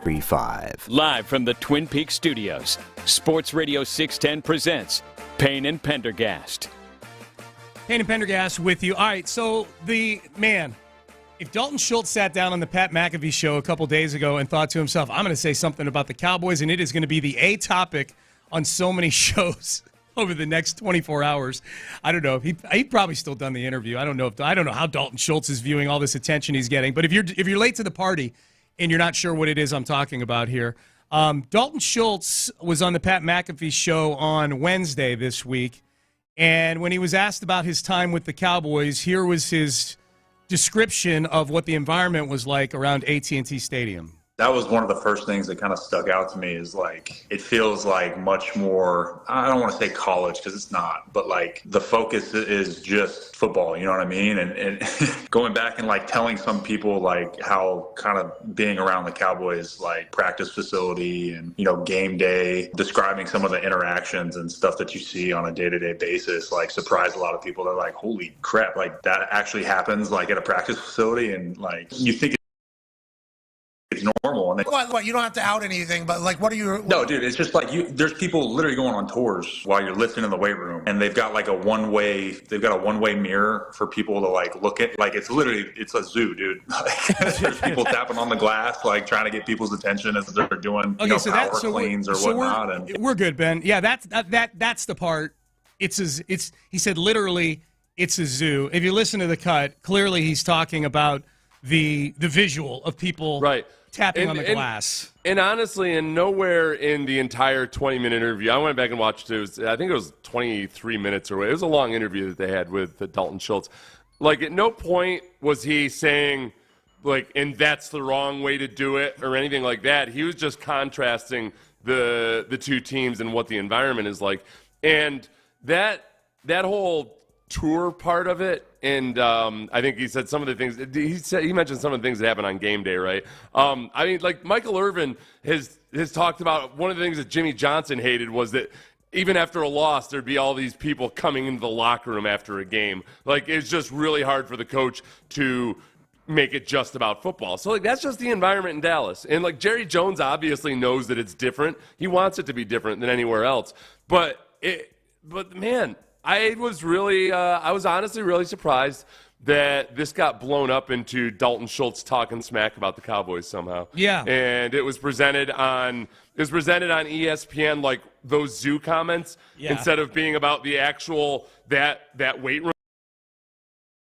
35. Live from the Twin Peaks studios, Sports Radio 610 presents Payne and Pendergast. Payne and Pendergast with you. All right, so if Dalton Schultz sat down on the Pat McAfee show a couple days ago and thought to himself, I'm going to say something about the Cowboys, and it is going to be the A topic on so many shows over the next 24 hours, I don't know. He'd probably still done the interview. I don't know how Dalton Schultz is viewing all this attention he's getting. But if you're late to the party and you're not sure what it is I'm talking about here, Dalton Schultz was on the Pat McAfee show on Wednesday this week, and when he was asked about his time with the Cowboys, here was his description of what the environment was like around AT&T Stadium. That was one of the first things that kind of stuck out to me is like, it feels like much more, I don't want to say college because it's not, but like the focus is just football, you know what I mean? And going back and like telling some people like how kind of being around the Cowboys, like practice facility and, you know, game day, describing some of the interactions and stuff that you see on a day-to-day basis, like surprised a lot of people. They're like, holy crap, like that actually happens like at a practice facility. And like, you think it's normal. And What? You don't have to out anything, but like, what are you? No, dude, it's just like there's people literally going on tours while you're listening in the weight room, and they've got like a one-way mirror for people to like look at. Like it's a zoo, dude. There's people tapping on the glass, like trying to get people's attention as they're doing power cleans or whatnot. We're good, Ben. Yeah, that's the part. He said literally it's a zoo. If you listen to the cut, clearly he's talking about the visual of people tapping on the glass. And honestly, and nowhere in the entire 20-minute interview, I went back and watched it. I think it was 23 minutes or it was a long interview that they had with Dalton Schultz. Like at no point was he saying like, and that's the wrong way to do it or anything like that. He was just contrasting the two teams and what the environment is like. And that whole tour part of it, and I think he said some of the things he mentioned some of the things that happened on game day, right? I mean, like Michael Irvin has talked about one of the things that Jimmy Johnson hated was that even after a loss, there'd be all these people coming into the locker room after a game. Like it's just really hard for the coach to make it just about football. So like that's just the environment in Dallas. And like Jerry Jones obviously knows that it's different. He wants it to be different than anywhere else. But man, I was honestly really surprised that this got blown up into Dalton Schultz talking smack about the Cowboys somehow. Yeah. And it was presented on ESPN like those zoo comments instead of being about the actual that weight room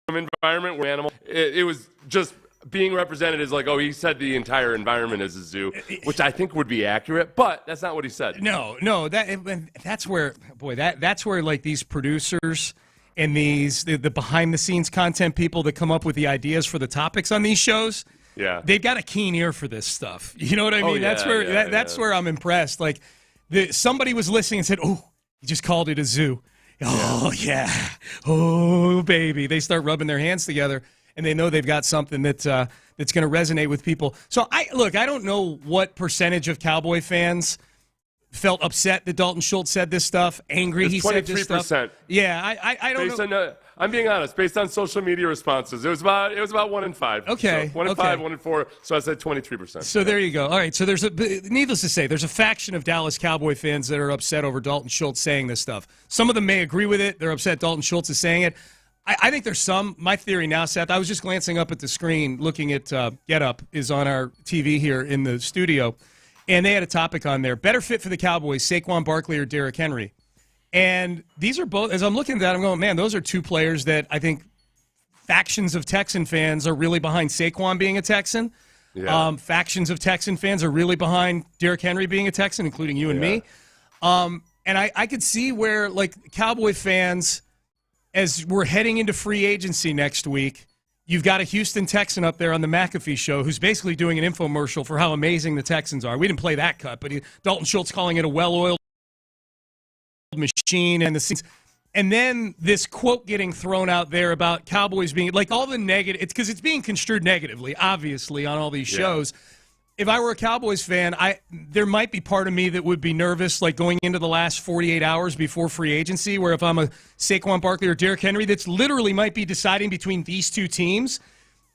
environment where animal. It was just being represented as like, oh, he said the entire environment is a zoo, which I think would be accurate, but that's not what he said. No, that's where like these producers and the behind the scenes content people that come up with the ideas for the topics on these shows, they've got a keen ear for this stuff. You know what I mean? That's where I'm impressed. Like somebody was listening and said, "Oh, he just called it a zoo." Oh yeah, oh baby. They start rubbing their hands together. And they know they've got something that's going to resonate with people. So, I don't know what percentage of Cowboy fans felt upset that Dalton Schultz said this stuff, angry he said this stuff. 23%. Yeah, I don't know. I'm being honest. Based on social media responses, it was about 1 in 5. Okay. So 1 in 5, 1 in 4. So I said 23%. So there you go. All right. So needless to say, there's a faction of Dallas Cowboy fans that are upset over Dalton Schultz saying this stuff. Some of them may agree with it. They're upset Dalton Schultz is saying it. I think there's some. My theory now, Seth, I was just glancing up at the screen, looking at Get Up is on our TV here in the studio, and they had a topic on there. Better fit for the Cowboys, Saquon Barkley or Derrick Henry. And these are both, as I'm looking at that, I'm going, man, those are two players that I think factions of Texan fans are really behind Saquon being a Texan. Yeah. Factions of Texan fans are really behind Derrick Henry being a Texan, including you and me. And I could see where, like, Cowboy fans, as we're heading into free agency next week, you've got a Houston Texan up there on the McAfee show who's basically doing an infomercial for how amazing the Texans are. We didn't play that cut, but Dalton Schultz calling it a well-oiled machine and the scenes. And then this quote getting thrown out there about Cowboys being, like, all the negative, it's because it's being construed negatively, obviously, on all these shows. If I were a Cowboys fan, there might be part of me that would be nervous, like going into the last 48 hours before free agency, where if I'm a Saquon Barkley or Derrick Henry, that's literally might be deciding between these two teams,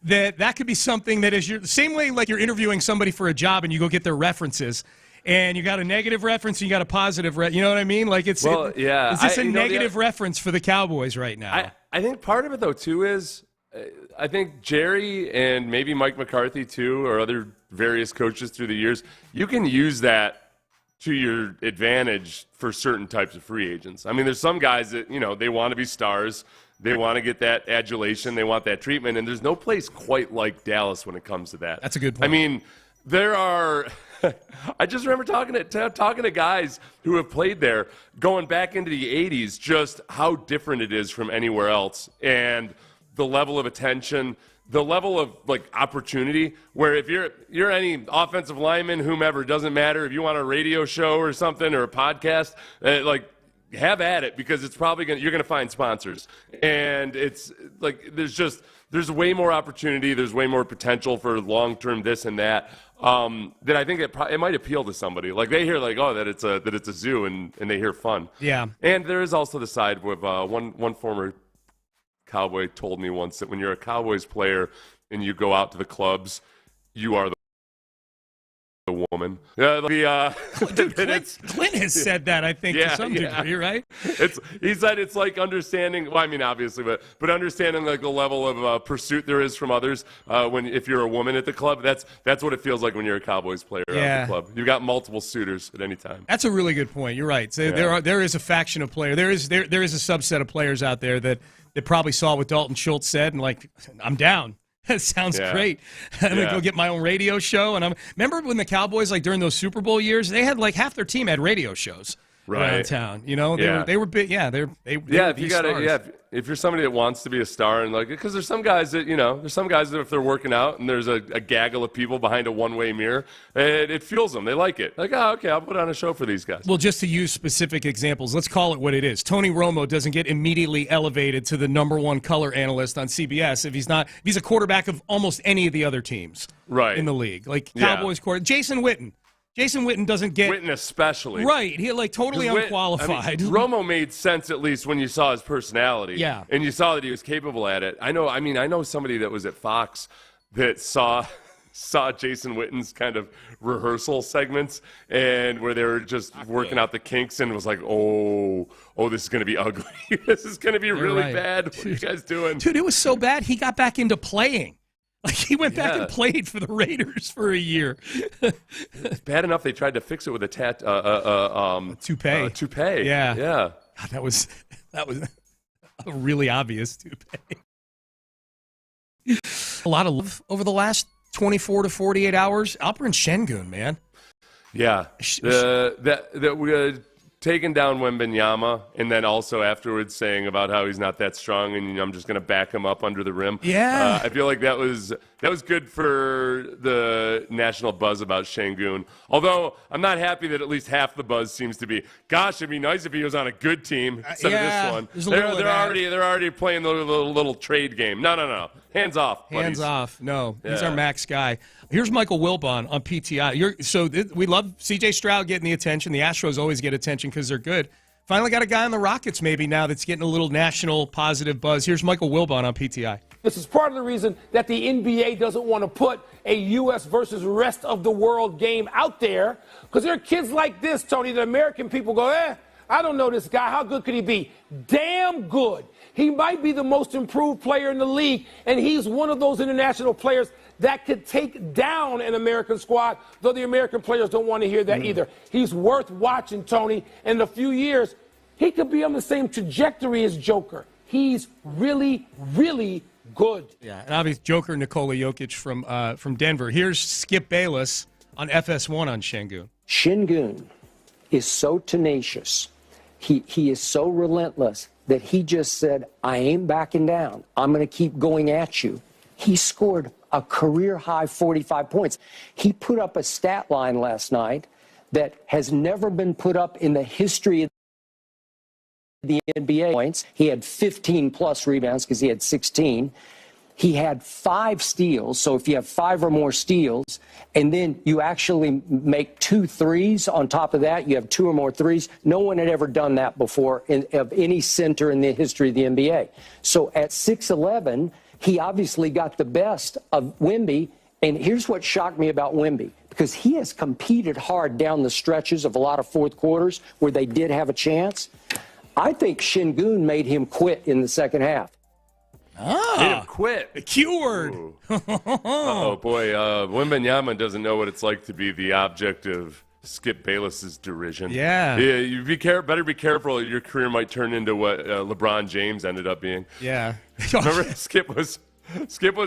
that could be something that is the same way like you're interviewing somebody for a job and you go get their references. And you got a negative reference and you got a positive you know what I mean? Like it's is this a negative reference for the Cowboys right now? I think part of it, though, too, is I think Jerry and maybe Mike McCarthy, too, or other various coaches through the years, you can use that to your advantage for certain types of free agents. I mean, there's some guys that, they want to be stars. They want to get that adulation. They want that treatment. And there's no place quite like Dallas when it comes to that. That's a good point. I mean, there are – I just remember talking to guys who have played there going back into the 80s, just how different it is from anywhere else. And the level of attention, the level of opportunity, where if you're any offensive lineman, whomever, it doesn't matter. If you want a radio show or something or a podcast, have at it, because it's probably you're going to find sponsors. And it's there's way more opportunity. There's way more potential for long-term this and that. That I think it might appeal to somebody. Like they hear that it's a zoo and they hear fun. Yeah. And there is also the side with one former Cowboy told me once that when you're a Cowboys player and you go out to the clubs, you are the woman. Yeah, Clint has said that, I think, to some degree, right? He said it's like understanding. Well, I mean, obviously, but understanding the level of pursuit there is from others. If you're a woman at the club, that's what it feels like when you're a Cowboys player at the club. You've got multiple suitors at any time. That's a really good point. You're right. So there is a faction of players. There is a subset of players out there that probably saw what Dalton Schultz said and I'm down. That sounds great. I'm going to go get my own radio show. And remember when the Cowboys, during those Super Bowl years, they had half their team had radio shows around town. They were big. Yeah, if you're somebody that wants to be a star, and because there's some guys that if they're working out and there's a gaggle of people behind a one-way mirror, it fuels them. They like it. Okay, I'll put on a show for these guys. Well, just to use specific examples, let's call it what it is. Tony Romo doesn't get immediately elevated to the #1 color analyst on CBS if he's a quarterback of almost any of the other teams in the league, Cowboys quarterback. Jason Witten doesn't get... Witten especially. Right. He totally unqualified. Romo made sense, at least, when you saw his personality. Yeah. And you saw that he was capable at it. I know somebody that was at Fox that saw Jason Witten's kind of rehearsal segments and where they were just working out the kinks and was like, oh, this is going to be ugly. This is going to be really bad. What are you guys doing? Dude, it was so bad he got back into playing. He went back and played for the Raiders for a year. It's bad enough they tried to fix it with a toupee. Toupee. Yeah. God, that was a really obvious toupee. A lot of love over the last 24 to 48 hours. Alperen Şengün, man. Yeah. We taking down Wembanyama, and then also afterwards saying about how he's not that strong, and I'm just going to back him up under the rim. Yeah, I feel like that was good for the national buzz about Şengün. Although I'm not happy that at least half the buzz seems to be, gosh, it'd be nice if he was on a good team instead of this one. They're already playing the little trade game. No, hands off, buddies. Hands off. No, he's our max guy. Here's Michael Wilbon on PTI. We love C.J. Stroud getting the attention. The Astros always get attention because they're good. Finally got a guy on the Rockets maybe now that's getting a little national positive buzz. Here's Michael Wilbon on PTI. This is part of the reason that the NBA doesn't want to put a U.S. versus rest of the world game out there, because there are kids like this, Tony, that American people go, I don't know this guy. How good could he be? Damn good. He might be the most improved player in the league, and he's one of those international players that could take down an American squad, though the American players don't want to hear that either. He's worth watching, Tony. In a few years, he could be on the same trajectory as Joker. He's really, really good. Yeah, and obviously Joker Nikola Jokic from Denver. Here's Skip Bayless on FS1 on Şengün. Şengün is so tenacious. He is so relentless that he just said, I ain't backing down. I'm going to keep going at you. He scored a career-high 45 points. He put up a stat line last night that has never been put up in the history of the NBA points. He had 15-plus rebounds because he had 16. He had 5 steals, so if you have 5 or more steals, and then you actually make 2 threes on top of that, you have 2 or more threes. No one had ever done that before of any center in the history of the NBA. So at 6'11", He obviously got the best of Wemby. And here's what shocked me about Wemby, because he has competed hard down the stretches of a lot of fourth quarters where they did have a chance. I think Şengün made him quit in the second half. Made him quit. The Q word. Oh boy, Wembanyama doesn't know what it's like to be the object of Skip Bayless's derision. Yeah. You better be careful. Your career might turn into what LeBron James ended up being. Yeah. Remember, Skip was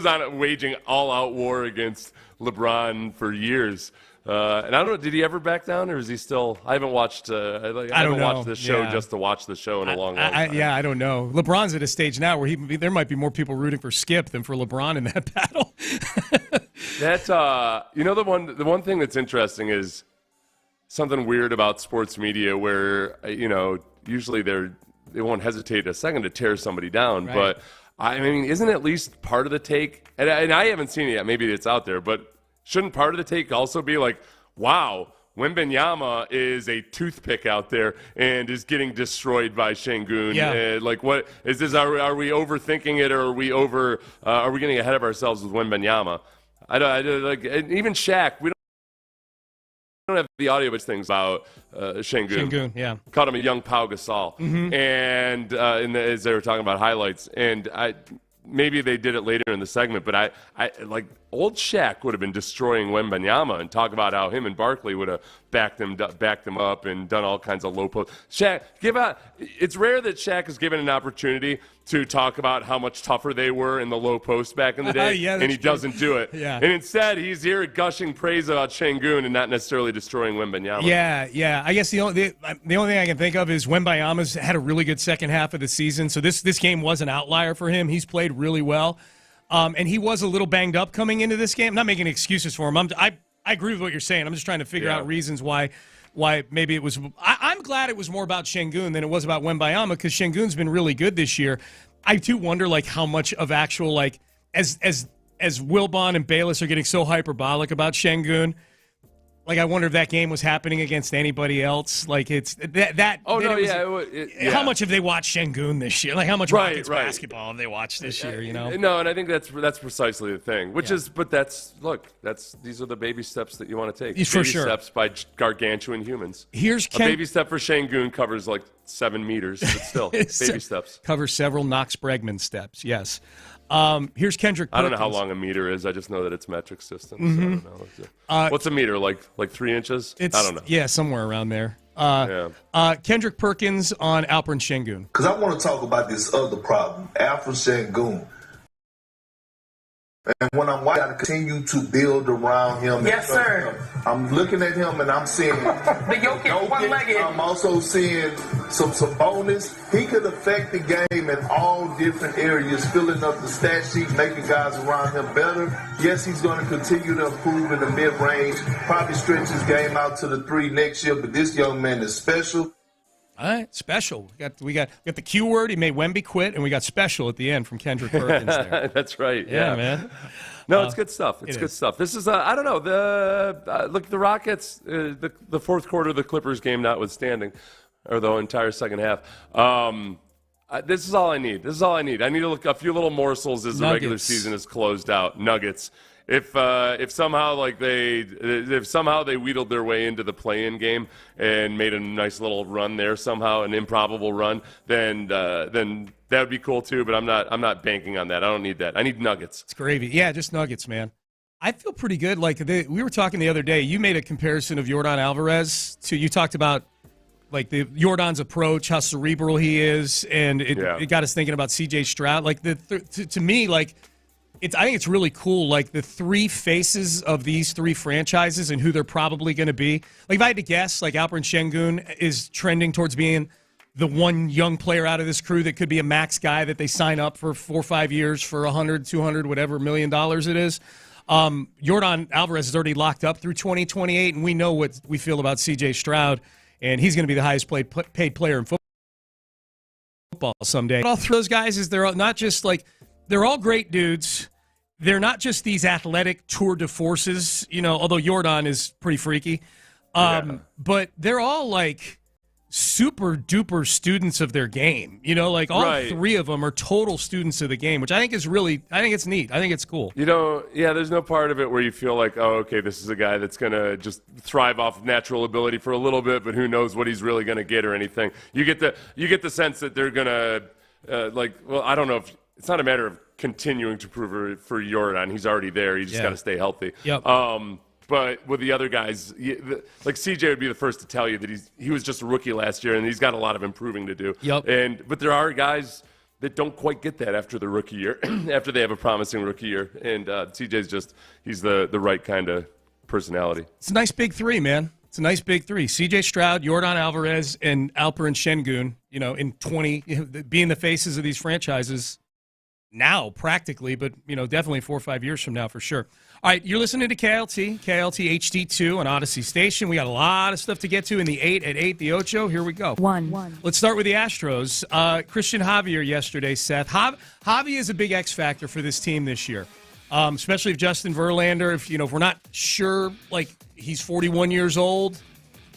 on waging all-out war against LeBron for years. And I don't know, did he ever back down, or is he still? I haven't watched. I haven't watched this show just to watch the show in a long time. Yeah, I don't know. LeBron's at a stage now where there might be more people rooting for Skip than for LeBron in that battle. That's the one thing that's interesting is something weird about sports media, where usually they won't hesitate a second to tear somebody down, right. But I mean, isn't at least part of the take? And I haven't seen it yet. Maybe it's out there, but. Shouldn't part of the take also be like, wow, Wembanyama is a toothpick out there and is getting destroyed by Şengün? Yeah. Like, what is this? Are we overthinking it, or are we getting ahead of ourselves with Wembanyama? Even Shaq, we don't have the audio of things about Şengün. Şengün, yeah. Called him a young Pau Gasol. Mm-hmm. And as they were talking about highlights, and maybe they did it later in the segment, but I like old Shaq would have been destroying Wembanyama, and talk about how him and Barkley would have backed them up and done all kinds of low post. Shaq, it's rare that Shaq is given an opportunity to talk about how much tougher they were in the low post back in the day, yeah, and he doesn't do it. Yeah. And instead, he's here gushing praise about Şengün and not necessarily destroying Wembanyama. Yeah. I guess the only thing I can think of is Wembanyama's had a really good second half of the season, so this game was an outlier for him. He's played really well. And he was a little banged up coming into this game. I'm not making excuses for him. I agree with what you're saying. I'm just trying to figure out reasons why maybe it was. I'm glad it was more about Şengün than it was about Wembanyama, because Şengün's been really good this year. I do wonder how much of actual as Wilbon and Bayless are getting so hyperbolic about Şengün. I wonder if that game was happening against anybody else. It's that. Oh no, How much have they watched Şengün this year? How much Rockets basketball have they watched this year? No, and I think that's precisely the thing. These are the baby steps that you want to take. For baby sure. Steps by gargantuan humans. Here's a baby step for Şengün covers 7 meters, but still baby steps. Covers several Knox Bregman steps. Yes. Here's Kendrick Perkins. I don't know how long a meter is. I just know that it's metric systems. Mm-hmm. I don't know. What's a meter? Like 3 inches? I don't know. Yeah, somewhere around there. Kendrick Perkins on Alperen Şengün. Because I want to talk about this other problem, Alperen Şengün. And when I'm watching, I continue to build around him. Yes, sir. I'm looking at him and I'm seeing the Jokic one-legged. I'm also seeing some bonus. He could affect the game in all different areas, filling up the stat sheet, making guys around him better. Yes, he's going to continue to improve in the mid-range, probably stretch his game out to the 3 next year, but this young man is special. All right, special. We got the Q word. He made Wemby quit, and we got special at the end from Kendrick Perkins there. That's right. Yeah, man. No, it's good stuff. It's good stuff. This is I don't know, the Rockets, the fourth quarter of the Clippers game notwithstanding, or the entire second half. This is all I need. I need to look a few little morsels as the regular season is closed out. Nuggets. If somehow they wheedled their way into the play-in game and made a nice little run there somehow, an improbable run, then that would be cool too. But I'm not banking on that. I don't need that. I need Nuggets. It's gravy. Yeah, just Nuggets, man. I feel pretty good. We were talking the other day. You made a comparison of Yordan Alvarez to. You talked about Jordan's approach, how cerebral he is, and it got us thinking about C.J. Stroud. To me, I think it's really cool, the 3 faces of these 3 franchises and who they're probably going to be. If I had to guess, Alperen Şengün is trending towards being the one young player out of this crew that could be a max guy that they sign up for 4 or 5 years for $100, $200, whatever $1 million it is. Yordan Alvarez is already locked up through 2028, and we know what we feel about C.J. Stroud, and he's going to be the highest paid player in football someday. But all 3 of those guys is they're not just they're all great dudes. They're not just these athletic tour de forces, although Yordan is pretty freaky. But they're all super duper students of their game. Like all three of them are total students of the game, which I think is I think it's neat. I think it's cool. There's no part of it where you feel like, oh, okay, this is a guy that's going to just thrive off of natural ability for a little bit, but who knows what he's really going to get or anything. You get the sense that they're going to, I don't know if it's not a matter of continuing to prove for Jordan. He's already there. You just got to stay healthy. Yep. But with the other guys, like CJ would be the first to tell you that he was just a rookie last year, and he's got a lot of improving to do. Yep. But there are guys that don't quite get that after the rookie year, after they have a promising rookie year. And CJ's he's the right kind of personality. It's a nice big three, man. It's a nice big three. CJ Stroud, Jordan Alvarez, and Alperen Şengün, in 20, being the faces of these franchises now practically, but, definitely 4 or 5 years from now for sure. All right, you're listening to KLT HD2 on Odyssey Station. We got a lot of stuff to get to in the 8 at 8, the Ocho. Here we go. One. Let's start with the Astros. Christian Javier yesterday, Seth. Javi is a big X factor for this team this year, especially if Justin Verlander, if we're not sure, like he's 41 years old.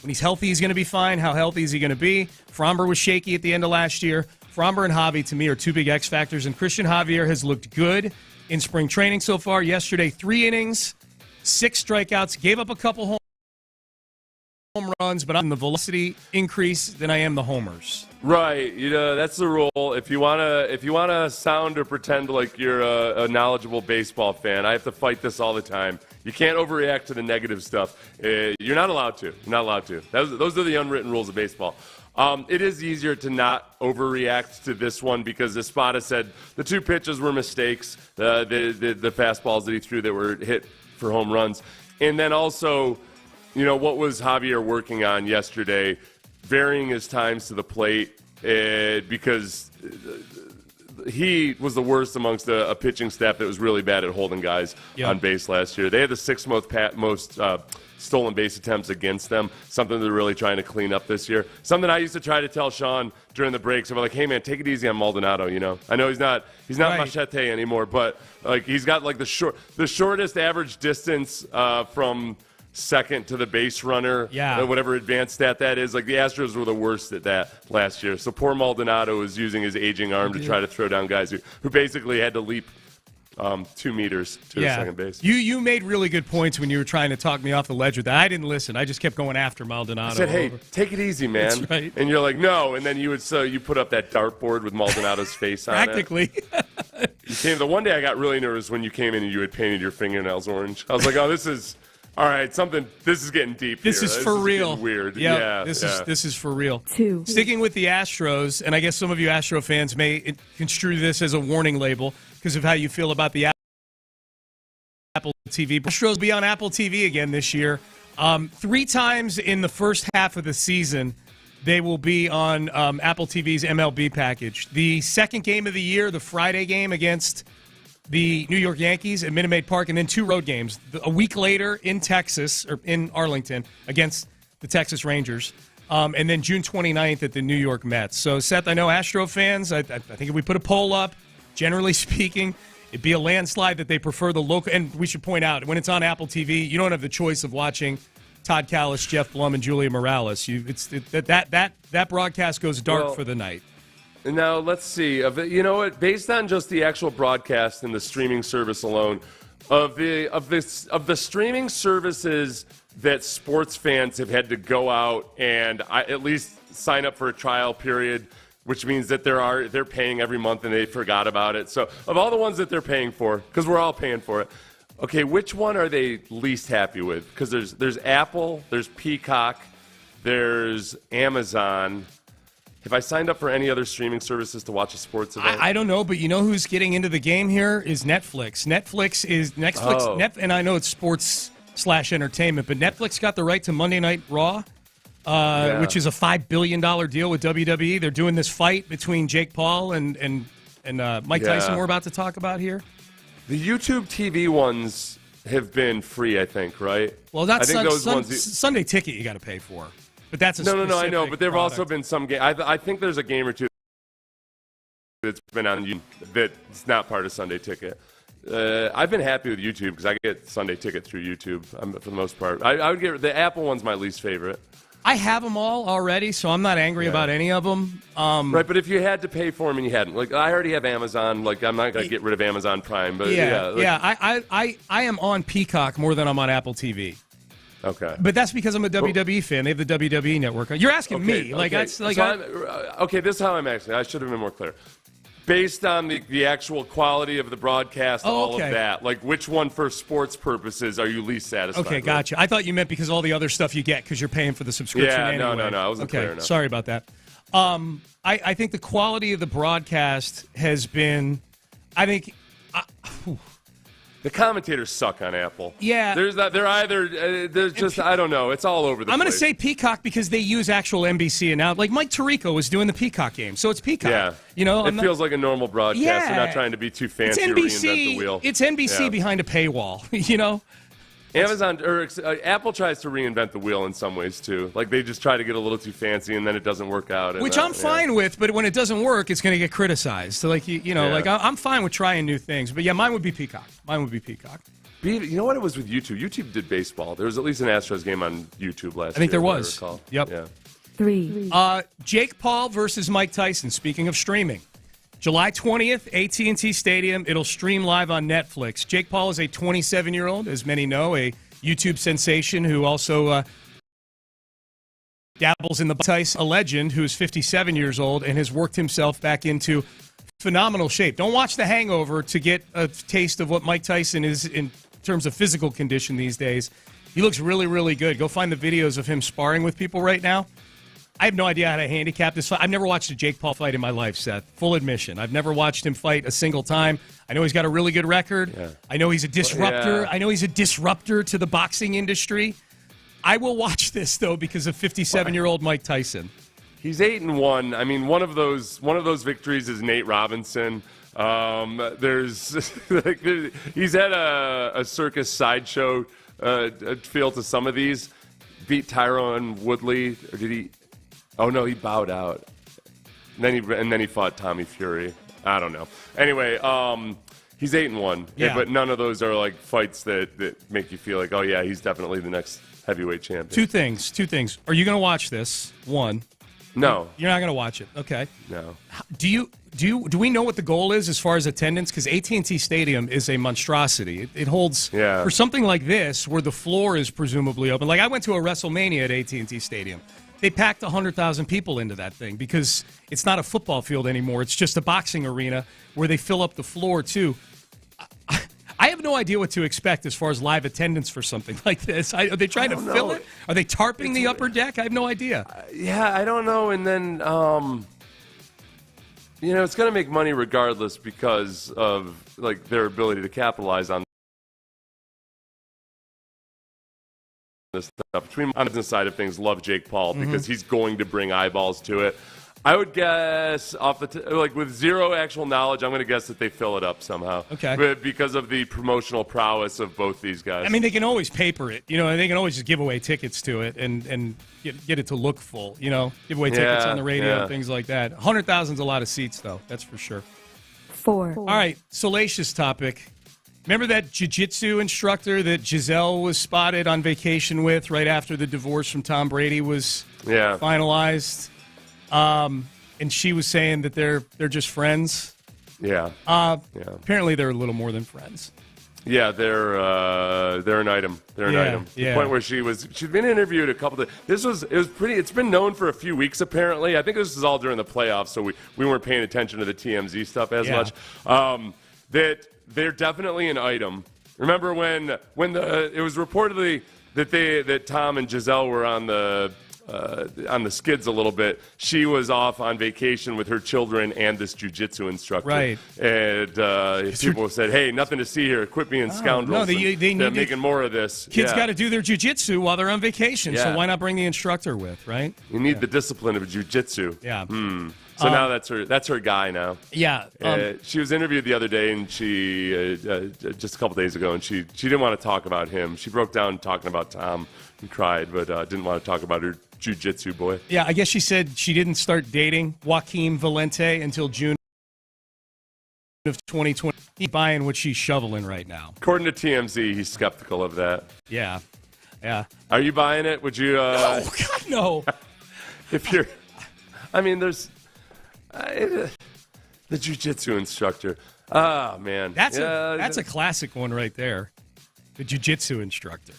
When he's healthy, he's going to be fine. How healthy is he going to be? Framber was shaky at the end of last year. Framber and Javi, to me, are two big X factors, and Christian Javier has looked good in spring training so far. Yesterday, 3 innings, 6 strikeouts, gave up a couple home runs, but I'm the velocity increase than I am the homers. Right, that's the rule. If you wanna sound or pretend like you're a knowledgeable baseball fan, I have to fight this all the time. You can't overreact to the negative stuff. You're not allowed to. You're not allowed to. Those are the unwritten rules of baseball. It is easier to not overreact to this one because Espada said the 2 pitches were mistakes, the fastballs that he threw that were hit for home runs. And then also, what was Javier working on yesterday? Varying his times to the plate because he was the worst amongst a pitching staff that was really bad at holding guys on base last year. They had the 6th most stolen base attempts against them, something they're really trying to clean up this year. Something I used to try to tell Sean during the breaks. I'm like, hey, man, take it easy on Maldonado, I know he's not right. Machete anymore, but he's got the shortest average distance from second to the base runner, whatever advanced stat that is. The Astros were the worst at that last year. So poor Maldonado is using his aging arm to try to throw down guys who basically had to leap 2 meters to the second base. You made really good points when you were trying to talk me off the ledge with that. I didn't listen. I just kept going after Maldonado. I said, hey, take it easy, man. That's right. And you're like, no. And then you put up that dartboard with Maldonado's face on it. Practically. The one day I got really nervous when you came in and you had painted your fingernails orange. I was like, oh, this is... All right, this is getting deep here. This is for real. Weird. This is for real. 2. Sticking with the Astros, and I guess some of you Astro fans may construe this as a warning label because of how you feel about the Apple TV. Astros will be on Apple TV again this year. 3 times in the first half of the season, they will be on Apple TV's MLB package. The second game of the year, the Friday game against the New York Yankees at Minute Maid Park, and then 2 road games. A week later in Texas, or in Arlington, against the Texas Rangers. And then June 29th at the New York Mets. So, Seth, I know Astro fans, I think if we put a poll up, generally speaking, it'd be a landslide that they prefer the local. And we should point out, when it's on Apple TV, you don't have the choice of watching Todd Callis, Jeff Blum, and Julia Morales. That broadcast goes dark for the night. Now, let's see. You know what? Based on just the actual broadcast and the streaming service alone, of the streaming services that sports fans have had to go out and at least sign up for a trial period, which means that they're paying every month and they forgot about it. So, of all the ones that they're paying for, because we're all paying for it, okay, which one are they least happy with? Because there's Apple, there's Peacock, there's Amazon. Have I signed up for any other streaming services to watch a sports event? I don't know, but you know who's getting into the game here is Netflix. And I know it's sports/entertainment, but Netflix got the right to Monday Night Raw, which is a $5 billion deal with WWE. They're doing this fight between Jake Paul and Mike Tyson we're about to talk about here. The YouTube TV ones have been free, I think, right? Well, that's Sunday Ticket you got to pay for. But that's a no, I know. But there have also been some game. I think there's a game or two that's been on YouTube that's not part of Sunday Ticket. I've been happy with YouTube because I get Sunday Ticket through YouTube for the most part. I would get the Apple one's my least favorite. I have them all already, so I'm not angry about any of them. Right, but if you had to pay for them and you hadn't, like I already have Amazon, like I'm not going to get rid of Amazon Prime, but I am on Peacock more than I'm on Apple TV. Okay, but that's because I'm a WWE fan. They have the WWE network. You're asking me, like that's like. So this is how I'm asking. I should have been more clear. Based on the actual quality of the broadcast, all of that, like which one for sports purposes are you least satisfied with? Gotcha. I thought you meant because all the other stuff you get because you're paying for the subscription anyway. No, I wasn't clear enough. Sorry about that. I think the quality of the broadcast has been, the commentators suck on Apple. Yeah. There's just, I don't know. It's all over the place. I'm going to say Peacock because they use actual NBC. And now, like Mike Tirico was doing the Peacock game. So it's Peacock. Yeah. You know, it feels like a normal broadcast. They're not trying to be too fancy or reinvent the wheel. It's NBC behind a paywall, you know? Apple tries to reinvent the wheel in some ways too. Like they just try to get a little too fancy and then it doesn't work out. Which I'm fine with, but when it doesn't work, it's going to get criticized. So like like I'm fine with trying new things. But yeah, mine would be Peacock. You know what it was with YouTube? YouTube did baseball. There was at least an Astros game on YouTube last year. I think there was. Yep. Yeah. 3. Jake Paul versus Mike Tyson. Speaking of streaming. July 20th, AT&T Stadium. It'll stream live on Netflix. Jake Paul is a 27-year-old, as many know, a YouTube sensation who also dabbles in the Tyson, a legend who is 57 years old and has worked himself back into phenomenal shape. Don't watch The Hangover to get a taste of what Mike Tyson is in terms of physical condition these days. He looks really, really good. Go find the videos of him sparring with people right now. I have no idea how to handicap this fight. I've never watched a Jake Paul fight in my life, Seth. Full admission. I've never watched him fight a single time. I know he's got a really good record. Yeah. I know he's a disruptor. Yeah. I know he's a disruptor to the boxing industry. I will watch this, though, because of 57-year-old Mike Tyson. He's 8-1. I mean, one of those victories is Nate Robinson. He's had a circus sideshow feel to some of these. Beat Tyron Woodley, or did he? Oh no, he bowed out. And then he fought Tommy Fury. I don't know. Anyway, he's 8-1. Yeah. But none of those are like fights that make you feel like, oh yeah, he's definitely the next heavyweight champion. Two things. Are you going to watch this? One. No. You're not going to watch it. Okay. No. Do we know what the goal is as far as attendance? Because AT&T Stadium is a monstrosity. It holds for something like this, where the floor is presumably open. Like I went to a WrestleMania at AT&T Stadium. They packed 100,000 people into that thing because it's not a football field anymore. It's just a boxing arena where they fill up the floor too. I have no idea what to expect as far as live attendance for something like this. Are they trying to fill it? Are they tarping the upper deck? I have no idea. I don't know. And then, it's going to make money regardless because of like their ability to capitalize on this stuff. Between on the business side of things, love Jake Paul because he's going to bring eyeballs to it. I would guess with zero actual knowledge, I'm going to guess that they fill it up somehow. Okay. But because of the promotional prowess of both these guys. I mean, they can always paper it, and they can always just give away tickets to it and get it to look full, give away tickets on the radio, things like that. 100,000's a lot of seats, though. That's for sure. 4. All right, salacious topic. Remember that jiu-jitsu instructor that Giselle was spotted on vacation with right after the divorce from Tom Brady was finalized? And she was saying that they're just friends. Yeah. Apparently, they're a little more than friends. Yeah, they're an item. They're an item. To the point where she'd been interviewed a couple of. It's been known for a few weeks apparently. I think this is all during the playoffs, so we weren't paying attention to the TMZ stuff as much. That they're definitely an item. Remember when it was reportedly that Tom and Giselle were on the skids a little bit. She was off on vacation with her children and this jiu-jitsu instructor. Right. And people said, hey, nothing to see here. Quit being scoundrels. No, they're making more of this. Kids got to do their jiu-jitsu while they're on vacation, so why not bring the instructor with, right? You need the discipline of jiu-jitsu. Yeah. So now that's her guy now. Yeah. She was interviewed the other day, and she just a couple days ago, and she didn't want to talk about him. She broke down talking about Tom and cried, but didn't want to talk about her jiu-jitsu boy. Yeah, I guess she said she didn't start dating Joaquin Valente until June of 2020. He's buying what she's shoveling right now. According to TMZ, he's skeptical of that. Yeah. Yeah. Are you buying it? Would you? Oh God, no. If you're, I mean, there's the jiu-jitsu instructor. Oh man, That's a classic one right there. The jiu-jitsu instructor.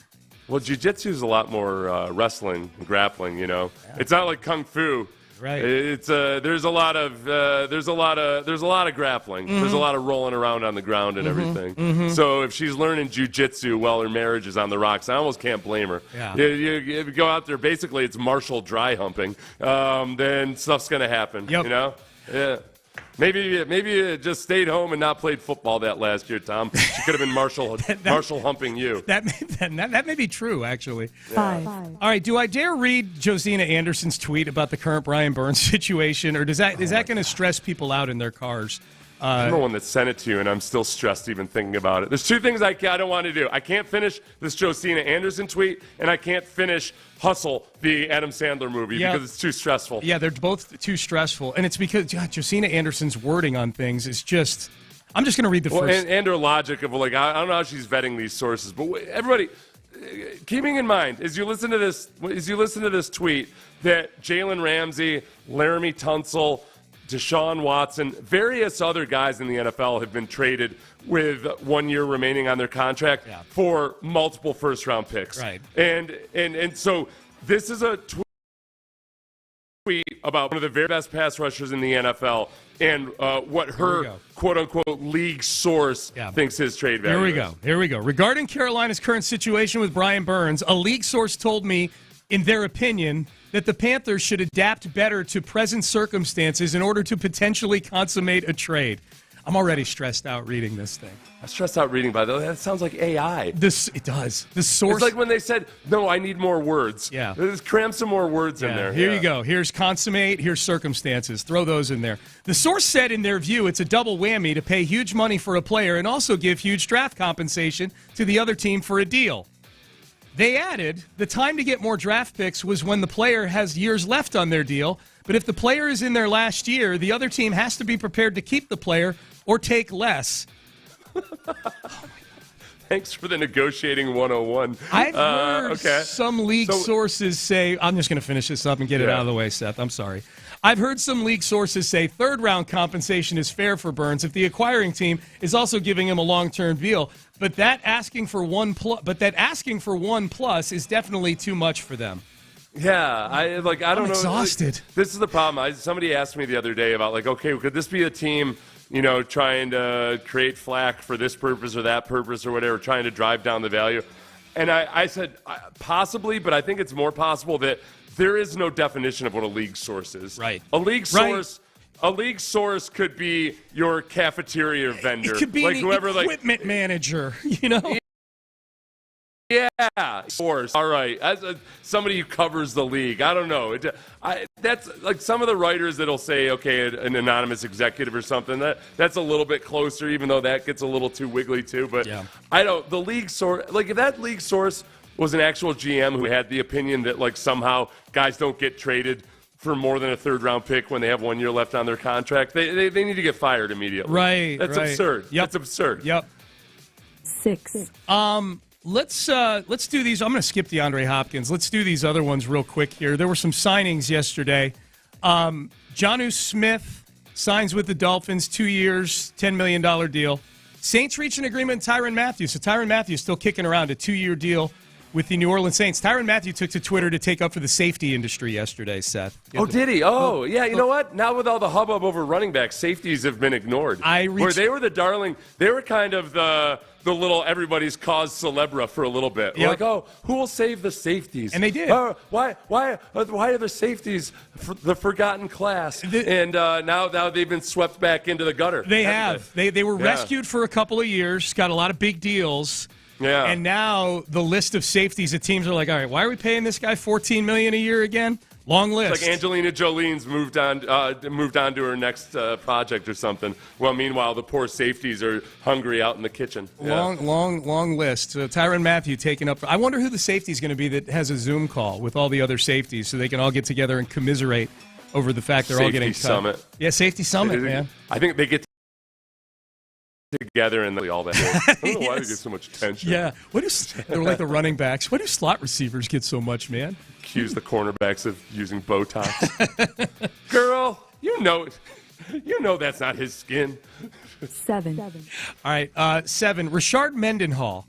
Well, jiu-jitsu is a lot more wrestling and grappling. It's not like kung fu. Right. It's there's a lot of grappling. Mm-hmm. There's a lot of rolling around on the ground and everything. Mm-hmm. So if she's learning jiu-jitsu while her marriage is on the rocks, I almost can't blame her. Yeah. You go out there, basically it's martial dry humping. Then stuff's gonna happen. Yep. Yeah. Maybe you just stayed home and not played football that last year, Tom. She could have been martial humping you. That may be true, actually. Yeah. 5. All right, do I dare read Josina Anderson's tweet about the current Brian Burns situation, or is that going to stress people out in their cars? I'm the one that sent it to you, and I'm still stressed even thinking about it. There's two things I don't want to do. I can't finish this Josina Anderson tweet, and I can't finish Hustle, the Adam Sandler movie, because it's too stressful. Yeah, they're both too stressful, and it's because Josina Anderson's wording on things is just. I'm just going to read the first. And her logic of I don't know how she's vetting these sources, but everybody, keeping in mind as you listen to this tweet that Jalen Ramsey, Laramie Tunsil, Deshaun Watson, various other guys in the NFL have been traded with 1 year remaining on their contract for multiple first-round picks. Right. And so this is a tweet about one of the very best pass rushers in the NFL and what her quote-unquote league source thinks his trade value is. Here we go. Regarding Carolina's current situation with Brian Burns, a league source told me, in their opinion, that the Panthers should adapt better to present circumstances in order to potentially consummate a trade. I'm already stressed out reading this thing. I'm stressed out reading, by the way. That sounds like AI. It does. The source. It's like when they said, no, I need more words. Yeah. Just cram some more words in there. Here you go. Here's consummate. Here's circumstances. Throw those in there. The source said, in their view, it's a double whammy to pay huge money for a player and also give huge draft compensation to the other team for a deal. They added, the time to get more draft picks was when the player has years left on their deal, but if the player is in their last year, the other team has to be prepared to keep the player or take less. Thanks for the negotiating 101. I've heard some league sources say, I'm just going to finish this up and get it out of the way, Seth. I'm sorry. I've heard some league sources say third-round compensation is fair for Burns if the acquiring team is also giving him a long-term deal, but that asking for one plus is definitely too much for them. Yeah, I don't know. I'm exhausted. This is the problem. Somebody asked me the other day about okay, could this be a team, trying to create flack for this purpose or that purpose or whatever, trying to drive down the value? And I said possibly, but I think it's more possible that there is no definition of what a league source is. Right. A league source. A league source could be your cafeteria vendor. It could be whoever, equipment manager, Yeah, source. All right. As somebody who covers the league, I don't know. That's like some of the writers that'll say, okay, an anonymous executive or something. That's a little bit closer, even though that gets a little too wiggly too. But the league source, if that league source was an actual GM who had the opinion that somehow guys don't get traded for more than a third-round pick when they have 1 year left on their contract, they need to get fired immediately. Right. That's absurd. Yep. That's absurd. Yep. 6. Let's do these. I'm going to skip DeAndre Hopkins. Let's do these other ones real quick here. There were some signings yesterday. Jonnu Smith signs with the Dolphins, 2 years, $10 million deal. Saints reach an agreement with Tyrann Mathieu. So Tyrann Mathieu still kicking around a 2-year deal with the New Orleans Saints. Tyrann Mathieu took to Twitter to take up for the safety industry yesterday, Seth. Did he? Yeah. You know what? Now with all the hubbub over running backs, safeties have been ignored. Where they were the darling. They were kind of the little everybody's cause celebra for a little bit. Yep. We're who will save the safeties? And they did. Why are the safeties the forgotten class? And now they've been swept back into the gutter. They have. They were rescued for a couple of years, got a lot of big deals. Yeah. And now the list of safeties that teams are like, all right, why are we paying this guy $14 million a year again? Long list. It's like Angelina Jolie's moved on to her next project or something. Well, meanwhile, the poor safeties are hungry out in the kitchen. Long list. So Tyrann Mathieu taking up. I wonder who the safety is going to be that has a Zoom call with all the other safeties so they can all get together and commiserate over the fact they're all getting cut. Safety Summit. Yeah, Safety Summit, man. I think they get together and all that. I don't know why they get so much attention. Yeah. They're like the running backs. Why do slot receivers get so much, man? Accuse the cornerbacks of using Botox. Girl, you know that's not his skin. 7. All right, 7. Rashard Mendenhall,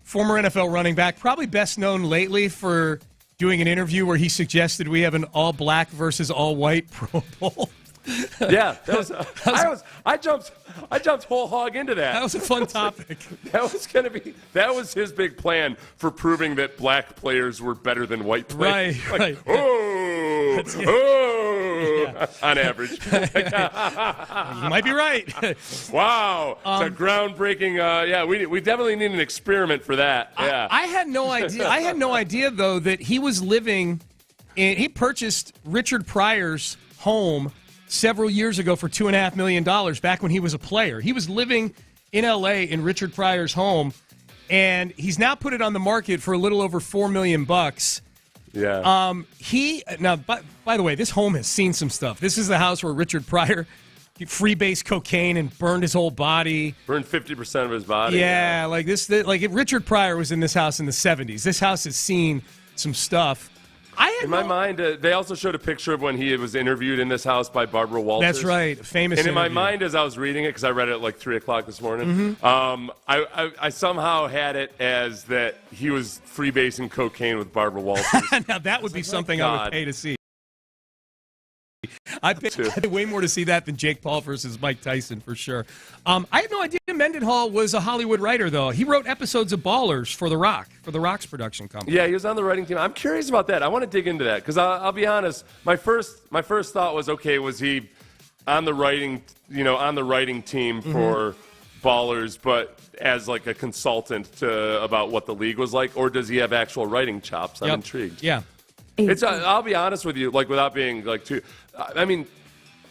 former NFL running back, probably best known lately for doing an interview where he suggested we have an all-black versus all-white Pro Bowl. Yeah, I jumped whole hog into that. That was a fun topic. That was his big plan for proving that black players were better than white players. Right. On average. You might be right. Wow, it's a groundbreaking. We definitely need an experiment for that. Yeah, I had no idea. I had no idea though that he was living. He purchased Richard Pryor's home several years ago for $2.5 million back when he was a player. He was living in L.A. in Richard Pryor's home, and he's now put it on the market for a little over $4 million. Yeah. By the way, this home has seen some stuff. This is the house where Richard Pryor freebase cocaine and burned his whole body. Burned 50% of his body. Yeah, like this. Like if Richard Pryor was in this house in the 70s. This house has seen some stuff. In my mind, they also showed a picture of when he was interviewed in this house by Barbara Walters. That's right, famous. And in my interview. mind, as I was reading it, because I read it at like 3 o'clock this morning, I somehow had it as that he was freebasing cocaine with Barbara Walters. Now that would be something I would pay to see. I'd pay way more to see that than Jake Paul versus Mike Tyson for sure. I had no idea Mendenhall was a Hollywood writer, though. He wrote episodes of Ballers for The Rock's production company. Yeah, he was on the writing team. I'm curious about that. I want to dig into that because I'll be honest. My first thought was, okay, was he on the writing team for Ballers, but as like a consultant about what the league was like, or does he have actual writing chops? I'm intrigued. Yeah. I'll be honest with you, like without being like too. I mean,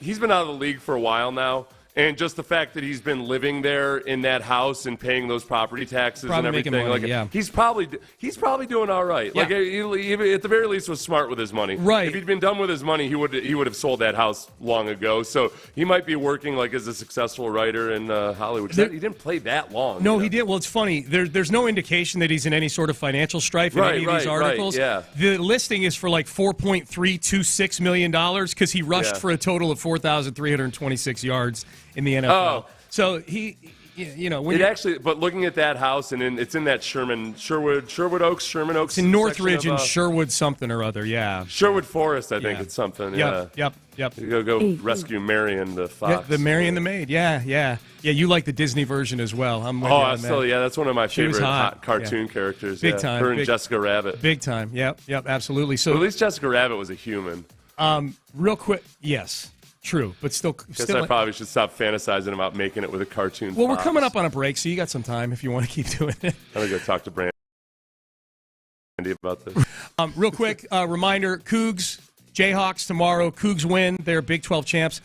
he's been out of the league for a while now, and just the fact that he's been living there in that house and paying those property taxes and everything, he's probably doing all right. Yeah. Like he at the very least was smart with his money. Right. If he'd been done with his money, he would have sold that house long ago. So he might be working like as a successful writer in Hollywood. He didn't play that long. No, he did. Well, it's funny. There's no indication that he's in any sort of financial strife in any of these articles. Yeah. The listing is for like $4.326 million because he rushed for a total of 4,326 yards in the NFL. Oh. So he, but looking at that house and it's in that Sherwood Oaks. It's in Northridge and Sherwood something or other. Yeah. Sherwood Forest, I think it's something. Yep. You go rescue Marion the fox. Yeah, the Marion the maid. Yeah. You like the Disney version as well. That's one of my favorite hot cartoon characters. Big time. Her and Jessica Rabbit. Big time. Yep, absolutely. So at least Jessica Rabbit was a human. Real quick, yes. True, but still. I probably should stop fantasizing about making it with a cartoon. Well, we're coming up on a break, so you got some time if you want to keep doing it. I'm gonna go talk to Brandy about this. Real quick, reminder: Cougs, Jayhawks tomorrow. Cougs win; they're Big 12 champs.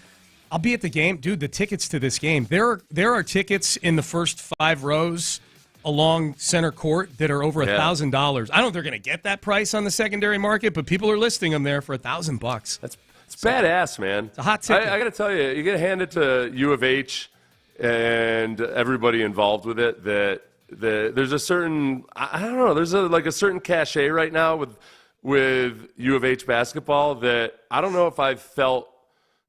I'll be at the game, dude. The tickets to this game. There are tickets in the first 5 rows along center court that are over $1,000. I don't know if they're gonna get that price on the secondary market, but people are listing them there for $1,000. It's badass, man. It's a hot ticket. I got to tell you, you got to hand it to U of H and everybody involved with it that there's a certain, I don't know, there's a certain cachet right now with U of H basketball that I don't know if I've felt,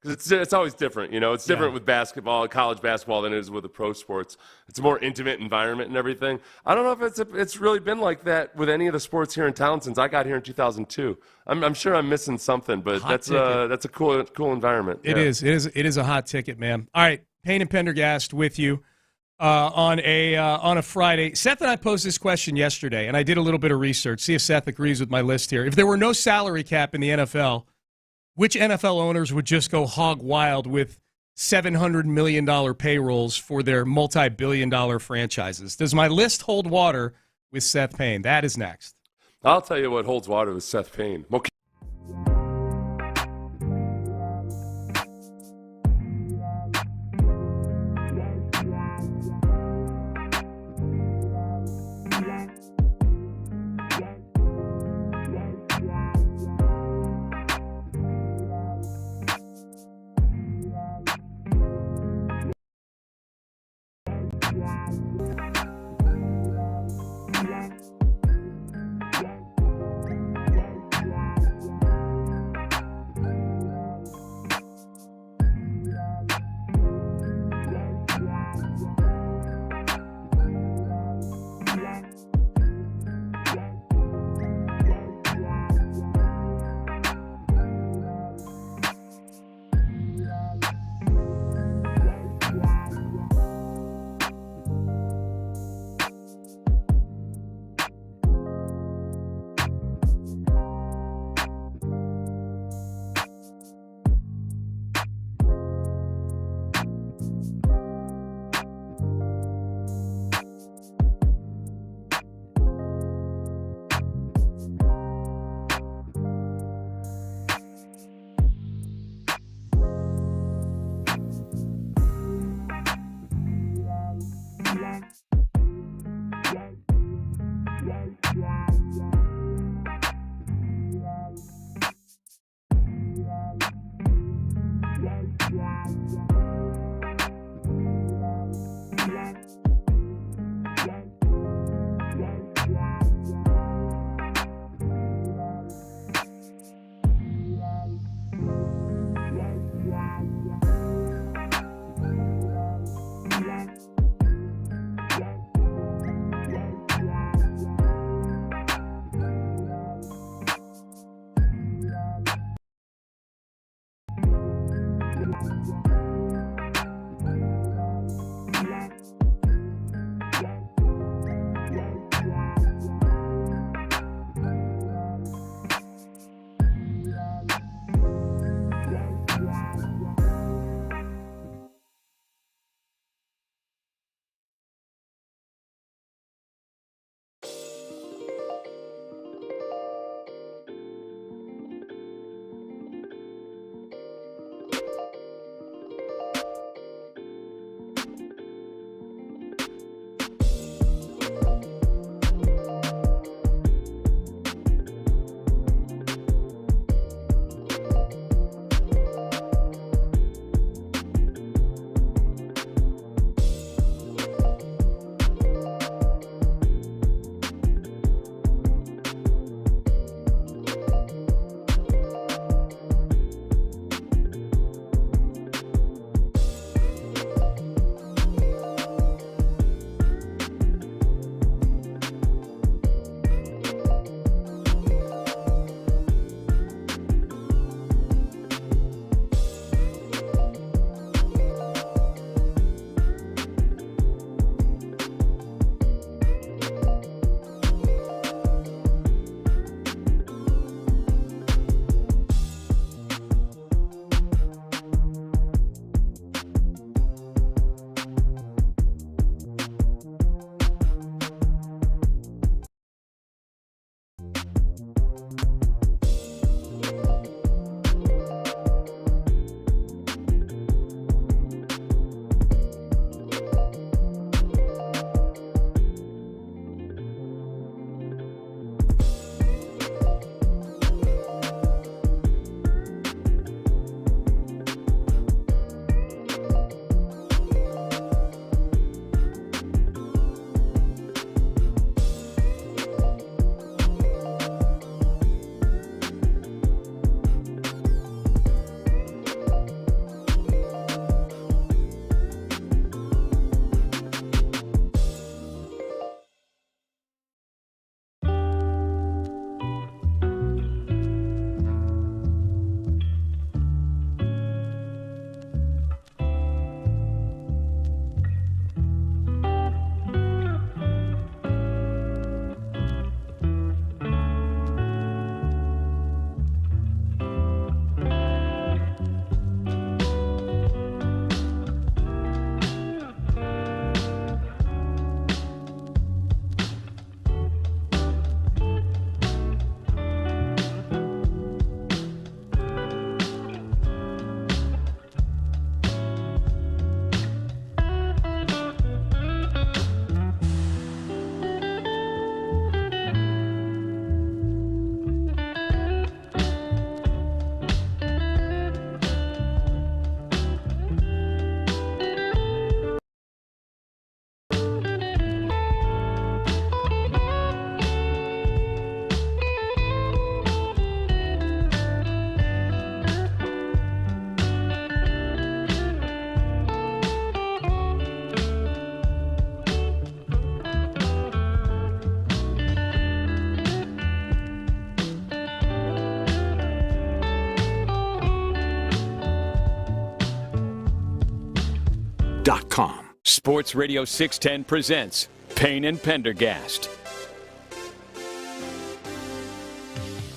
because it's always different, It's different with basketball, college basketball than it is with the pro sports. It's a more intimate environment and everything. I don't know if it's really been like that with any of the sports here in town since I got here in 2002. I'm sure I'm missing something, but that's a cool environment. It is a hot ticket, man. All right, Payne and Pendergast with you on a Friday. Seth and I posed this question yesterday, and I did a little bit of research. See if Seth agrees with my list here. If there were no salary cap in the NFL, which NFL owners would just go hog wild with $700 million payrolls for their multi-billion-dollar franchises? Does my list hold water with Seth Payne? That is next. I'll tell you what holds water with Seth Payne. Okay. SportsRadio.com. Sports Radio 610 presents Payne and Pendergast.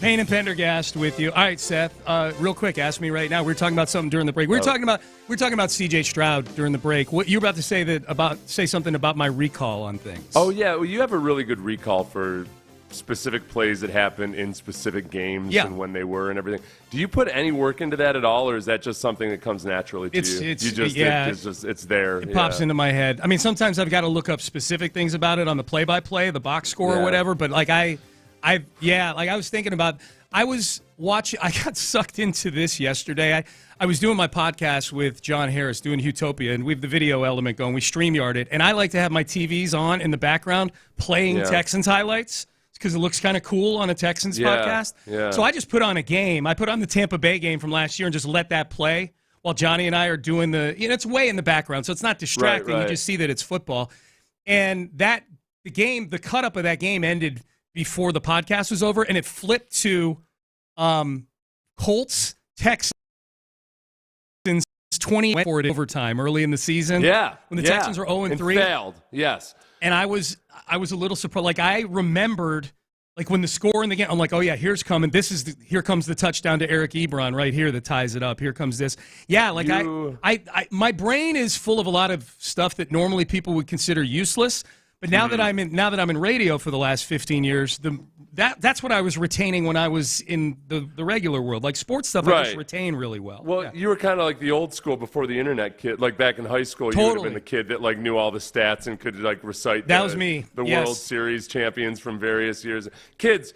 Payne and Pendergast with you. All right, Seth. Real quick, ask me right now. We were talking about something during the break. We were talking about C.J. Stroud during the break. What you were about to say something about my recall on things. Oh yeah, well, you have a really good recall for specific plays that happen in specific games and when they were and everything. Do you put any work into that at all, or is that just something that comes naturally to you? It's there. It pops into my head. I mean, sometimes I've got to look up specific things about it on the play-by-play, the box score or whatever. But like I was thinking about. I got sucked into this yesterday. I was doing my podcast with John Harris, doing Utopia, and we have the video element going. We StreamYard it, and I like to have my TVs on in the background playing Texans highlights, because it looks kind of cool on a Texans podcast. Yeah. So I just put on a game. I put on the Tampa Bay game from last year and just let that play while Johnny and I are doing it's way in the background, so it's not distracting. Right. You just see that it's football. And the cut-up of that game ended before the podcast was over, and it flipped to Colts, Texans, 20 for it overtime early in the season. Yeah. When the Texans were 0-3. And failed, yes. And I was a little surprised. Like, I remembered, like, when the score in the game, I'm like, oh, yeah, here comes the touchdown to Eric Ebron right here that ties it up. Here comes this. Yeah, like, my brain is full of a lot of stuff that normally people would consider useless. But now that I'm in radio for the last 15 years, that's what I was retaining when I was in the regular world. Like sports stuff, I just retain really well. Well, you were kind of like the old school before the internet kid. Like back in high school, you would have been the kid that like knew all the stats and could like recite. That was me. The World Series champions from various years. Kids.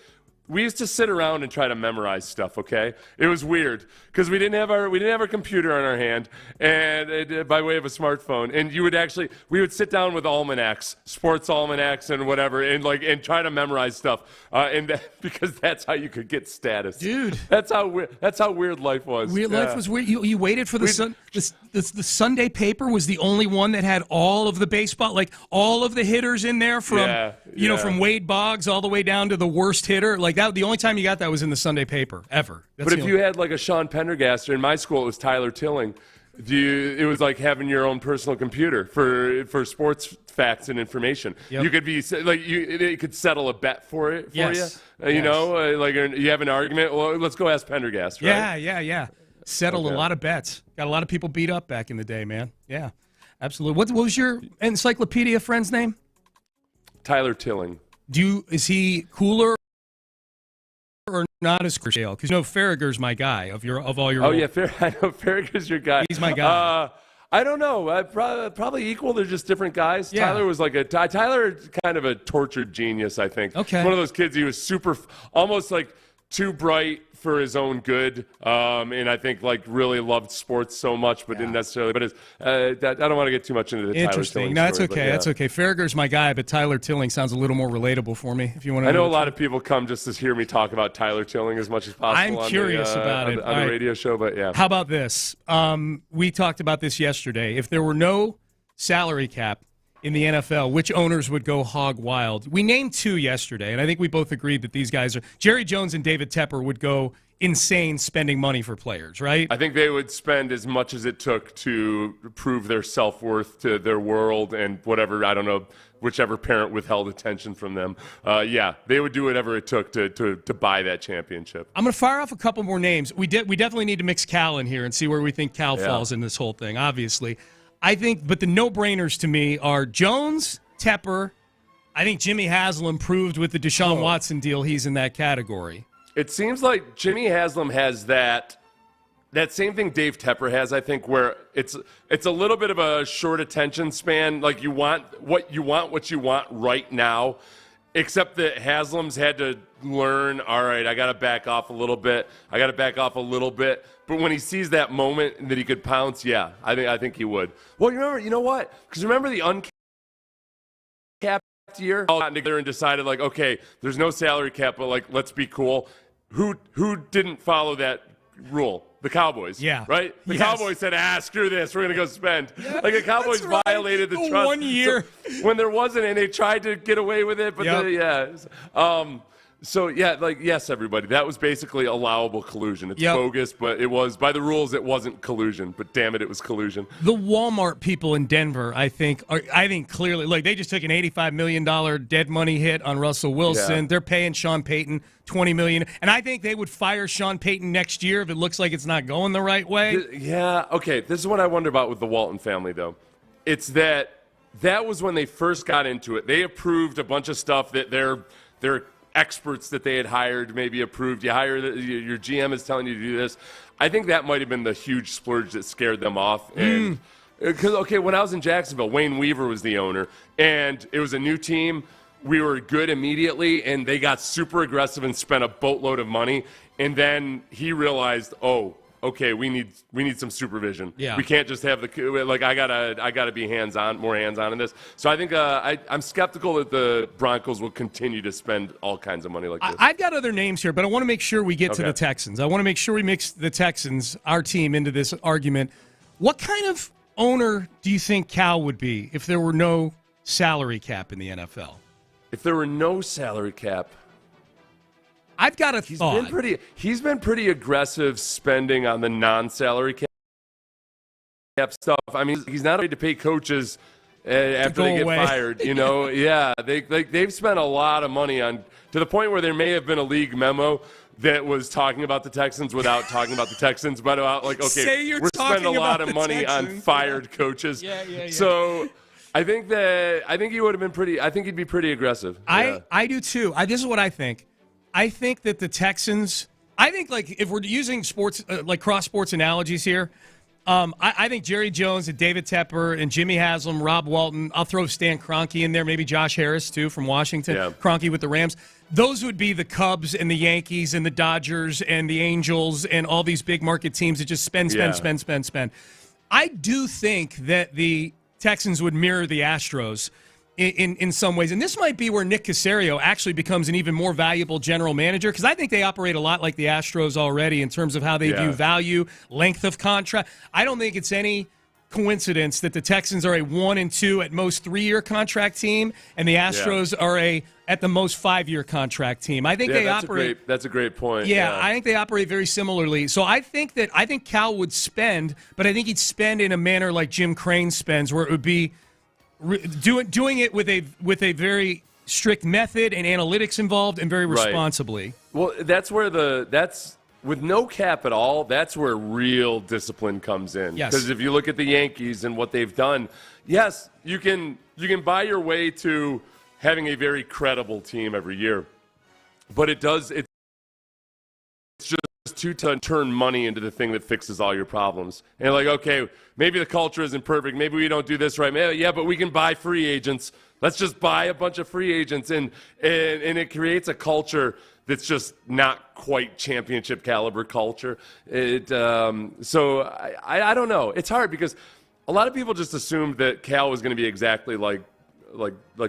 We used to sit around and try to memorize stuff. Okay, it was weird because we didn't have our computer on our hand, and by way of a smartphone. And we would sit down with almanacs, sports almanacs, and whatever, and try to memorize stuff. Because that's how you could get status, dude. That's how weird life was. Life was weird. You waited for the Sunday paper was the only one that had all of the baseball, like all of the hitters in there from from Wade Boggs all the way down to the worst hitter. Like that, the only time you got that was in the Sunday paper ever. But if you had like a Sean Pendergast, or in my school it was Tyler Tilling, it was like having your own personal computer for sports facts and information. Yep. You could be like it could settle a bet for you. You know, like you have an argument. Well, let's go ask Pendergast. Right? Yeah. Settled a lot of bets. Got a lot of people beat up back in the day, man. Yeah, absolutely. What was your encyclopedia friend's name? Tyler Tilling. Is he cooler or not as cool? Because Farragher's my guy of all your. Oh yeah, I know Farragher's your guy. He's my guy. I don't know. Probably equal. They're just different guys. Yeah. Tyler was Tyler kind of a tortured genius, I think. Okay. One of those kids. He was almost like too bright for his own good, and I think like really loved sports so much, but didn't necessarily. But I don't want to get too much into the Tyler Tilling that's story, okay. That's okay. Farragher's my guy, but Tyler Tilling sounds a little more relatable for me. If you want to, I know a lot of people come just to hear me talk about Tyler Tilling as much as possible. I'm curious about it on the radio show, but yeah. How about this? We talked about this yesterday. If there were no salary cap in the NFL, which owners would go hog wild? We named two yesterday, and I think we both agreed that these guys Jerry Jones and David Tepper would go insane spending money for players, right? I think they would spend as much as it took to prove their self-worth to their world and whatever, I don't know, whichever parent withheld attention from them. They would do whatever it took to buy that championship. I'm going to fire off a couple more names. We definitely need to mix Cal in here and see where we think Cal falls in this whole thing, obviously. I think, but the no-brainers to me are Jones, Tepper. I think Jimmy Haslam proved with the Deshaun Watson deal he's in that category. It seems like Jimmy Haslam has that same thing Dave Tepper has, I think, where it's a little bit of a short attention span. Like you want what you want right now, except that Haslam's had to learn, all right, I got to back off a little bit. But when he sees that moment that he could pounce, I think he would. Well, you know what? Because remember the uncapped year? All got together and decided, like, okay, there's no salary cap, but, like, let's be cool. Who didn't follow that rule? The Cowboys. Yeah. Right? The Cowboys said, screw this. We're going to go spend. Yeah, like, the Cowboys violated the trust. 1 year. So, when there wasn't, and they tried to get away with it, but So, yeah, yes, everybody. That was basically allowable collusion. It's bogus, but it was, by the rules, it wasn't collusion. But damn it was collusion. The Walmart people in Denver, I think clearly, they just took an $85 million dead money hit on Russell Wilson. Yeah. They're paying Sean Payton $20 million. And I think they would fire Sean Payton next year if it looks like it's not going the right way. Okay. This is what I wonder about with the Walton family, though. It's that was when they first got into it. They approved a bunch of stuff that their experts that they had hired maybe approved. Your GM is telling you to do this. I think that might have been the huge splurge that scared them off. And because when I was in Jacksonville, Wayne Weaver was the owner, and it was a new team. We were good immediately, and they got super aggressive and spent a boatload of money. And then he realized, okay, we need some supervision. Yeah. We can't just have I gotta be more hands-on in this. So I think I'm skeptical that the Broncos will continue to spend all kinds of money like this. I've got other names here, but I want to make sure we get to the Texans. I want to make sure we mix the Texans, our team, into this argument. What kind of owner do you think Cal would be if there were no salary cap in the NFL? If there were no salary cap, I've got a thought. He's been pretty aggressive spending on the non-salary cap stuff. I mean, he's not afraid to pay coaches after they get fired. They've spent a lot of money to the point where there may have been a league memo that was talking about the Texans without talking about the Texans, but about we're spending a lot of money on fired coaches. Yeah. So I think he would have been pretty. I think he'd be pretty aggressive. Yeah. I do too. This is what I think. I think that the Texans, if we're using sports, cross sports analogies here, I think Jerry Jones and David Tepper and Jimmy Haslam, Rob Walton, I'll throw Stan Kroenke in there, maybe Josh Harris too from Washington, Kroenke with the Rams. Those would be the Cubs and the Yankees and the Dodgers and the Angels and all these big market teams that just spend. I do think that the Texans would mirror the Astros in some ways. And this might be where Nick Caserio actually becomes an even more valuable general manager, because I think they operate a lot like the Astros already in terms of how they view value, length of contract. I don't think it's any coincidence that the Texans are a 1 and 2 at most 3-year contract team, and the Astros are at the most 5-year contract team. I think they operate. That's a great point. Yeah, I think they operate very similarly. So I think Cal would spend, but I think he'd spend in a manner like Jim Crane spends, where it would be doing it with a very strict method and analytics involved and very responsibly. Well, that's where with no cap at all, that's where real discipline comes in. Yes. Because if you look at the Yankees and what they've done, yes, you can buy your way to having a very credible team every year. But it's just to turn money into the thing that fixes all your problems. And okay, maybe the culture isn't perfect. Maybe we don't do this right. But we can buy free agents. Let's just buy a bunch of free agents. And it creates a culture that's just not quite championship caliber culture. So I don't know. It's hard because a lot of people just assumed that Cal was going to be exactly like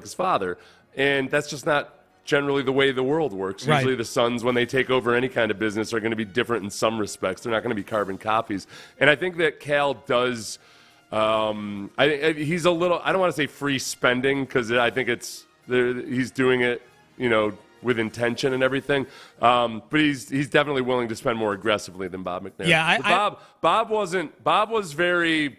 his father. And that's just not generally the way the world works. Right. Usually the sons, when they take over any kind of business, are going to be different in some respects. They're not going to be carbon copies. And I think that Cal does he's a little, I don't want to say free spending, because I think he's doing it, with intention and everything. But he's definitely willing to spend more aggressively than Bob McNair. Yeah, Bob was very,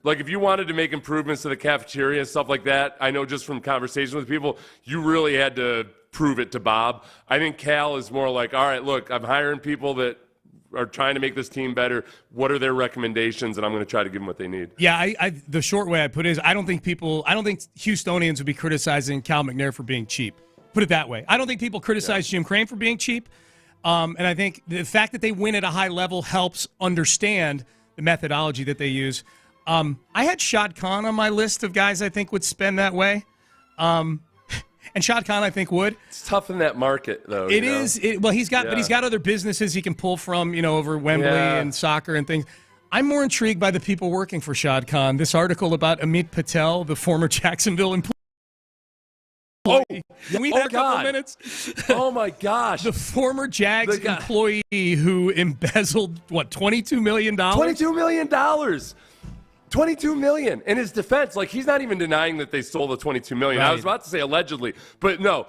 if you wanted to make improvements to the cafeteria and stuff like that, I know just from conversations with people, you really had to prove it to Bob. I think Cal is more like, all right, look, I'm hiring people that are trying to make this team better. What are their recommendations? And I'm going to try to give them what they need. Yeah, the short way I put it is I don't think Houstonians would be criticizing Cal McNair for being cheap. Put it that way. I don't think people criticize Jim Crane for being cheap. And I think the fact that they win at a high level helps understand the methodology that they use. I had Shad Khan on my list of guys I think would spend that way. And Shad Khan, I think, would. It's tough in that market, though. It is. But he's got other businesses he can pull from, over Wembley and soccer and things. I'm more intrigued by the people working for Shad Khan. This article about Amit Patel, the former Jacksonville employee. We had a couple minutes. Oh my gosh! The former Jags employee who embezzled $22 million. $22 million. $22 million. In his defense, he's not even denying that they stole the $22 million. Right. I was about to say allegedly, but no.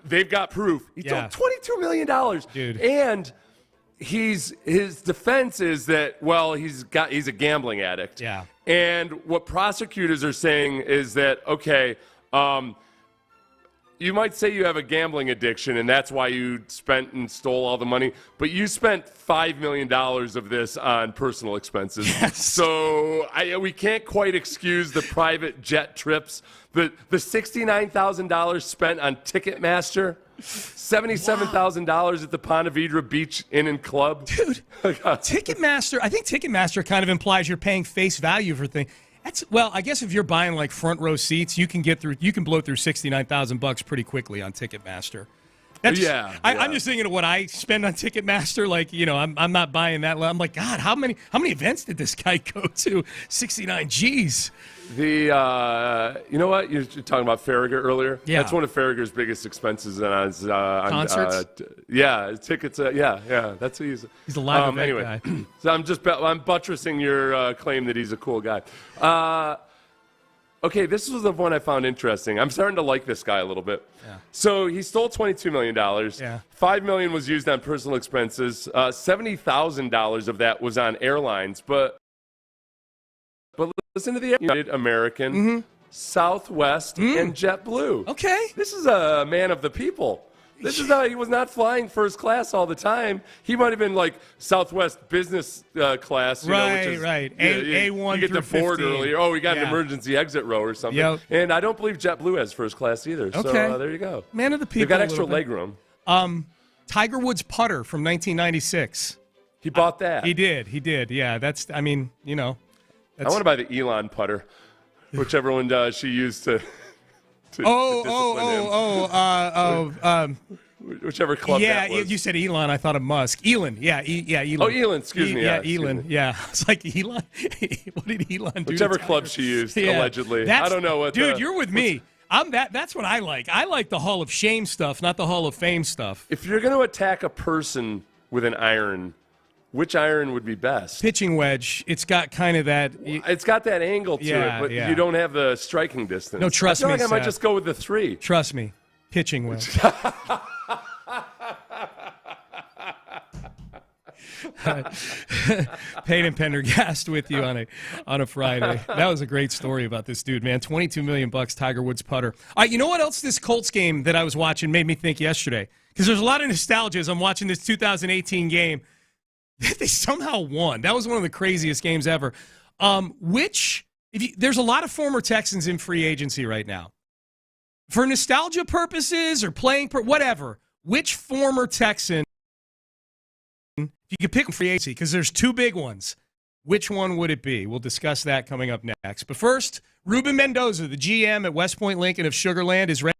they've got proof. He told $22 million. Dude. And his defense is that, well, he's a gambling addict. Yeah. And what prosecutors are saying is that, okay, you might say you have a gambling addiction and that's why you spent and stole all the money, but you spent $5 million of this on personal expenses. Yes. So we can't quite excuse the private jet trips, the $69,000 spent on Ticketmaster, $77,000 at the Ponte Vedra Beach Inn and Club. Dude, Ticketmaster, I think Ticketmaster kind of implies you're paying face value for things. Well, I guess if you're buying like front row seats, you can blow through $69,000 pretty quickly on Ticketmaster. I'm just thinking of what I spend on Ticketmaster. Like, I'm not buying that. I'm like, God, how many events did this guy go to? 69 G's. You know what? You're talking about Farragher earlier. Yeah, that's one of Farragher's biggest expenses on concerts. Tickets. That's who he's a live event anyway. guy. So I'm buttressing your claim that he's a cool guy. Okay, this was the one I found interesting. I'm starting to like this guy a little bit. Yeah. So he stole $22 million. Yeah. $5 million was used on personal expenses. $70,000 of that was on airlines. But listen to the United American, Southwest, and JetBlue. Okay. This is a man of the people. He was not flying first class all the time. He might have been like Southwest business class. Right. A1 You get through the board 15. earlier. Oh, we got an emergency exit row or something. Yep. And I don't believe JetBlue has first class either. Okay. So there you go. Man of the people. They've got extra leg room. Tiger Woods putter from 1996. He bought that. He did. Yeah, I want to buy the Elon putter, whichever one she used to whichever club that was. You said Elon. I thought of Musk. Elon. Elon. Oh, Elon. Excuse me. Elon. Yeah. It's like Elon. What did Elon do? Whichever club she used, allegedly. I don't know what. Dude, you're with me. That's what I like. I like the Hall of Shame stuff, not the Hall of Fame stuff. If you're going to attack a person with an iron, which iron would be best? Pitching wedge. It's got kind of that. It's got that angle to it, but you don't have the striking distance. No, trust me. I might just go with the 3. Trust me. Pitching wedge. Payne and Pendergast with you on a Friday. That was a great story about this dude, man. $22 million Tiger Woods putter. All right, you know what else this Colts game that I was watching made me think yesterday? Because there's a lot of nostalgia as I'm watching this 2018 game. They somehow won. That was one of the craziest games ever. There's a lot of former Texans in free agency right now. For nostalgia purposes or playing, whatever, which former Texan, if you could pick free agency, because there's 2 big ones, which one would it be? We'll discuss that coming up next. But first, Ruben Mendoza, the GM at West Point Lincoln of Sugar Land, is ready.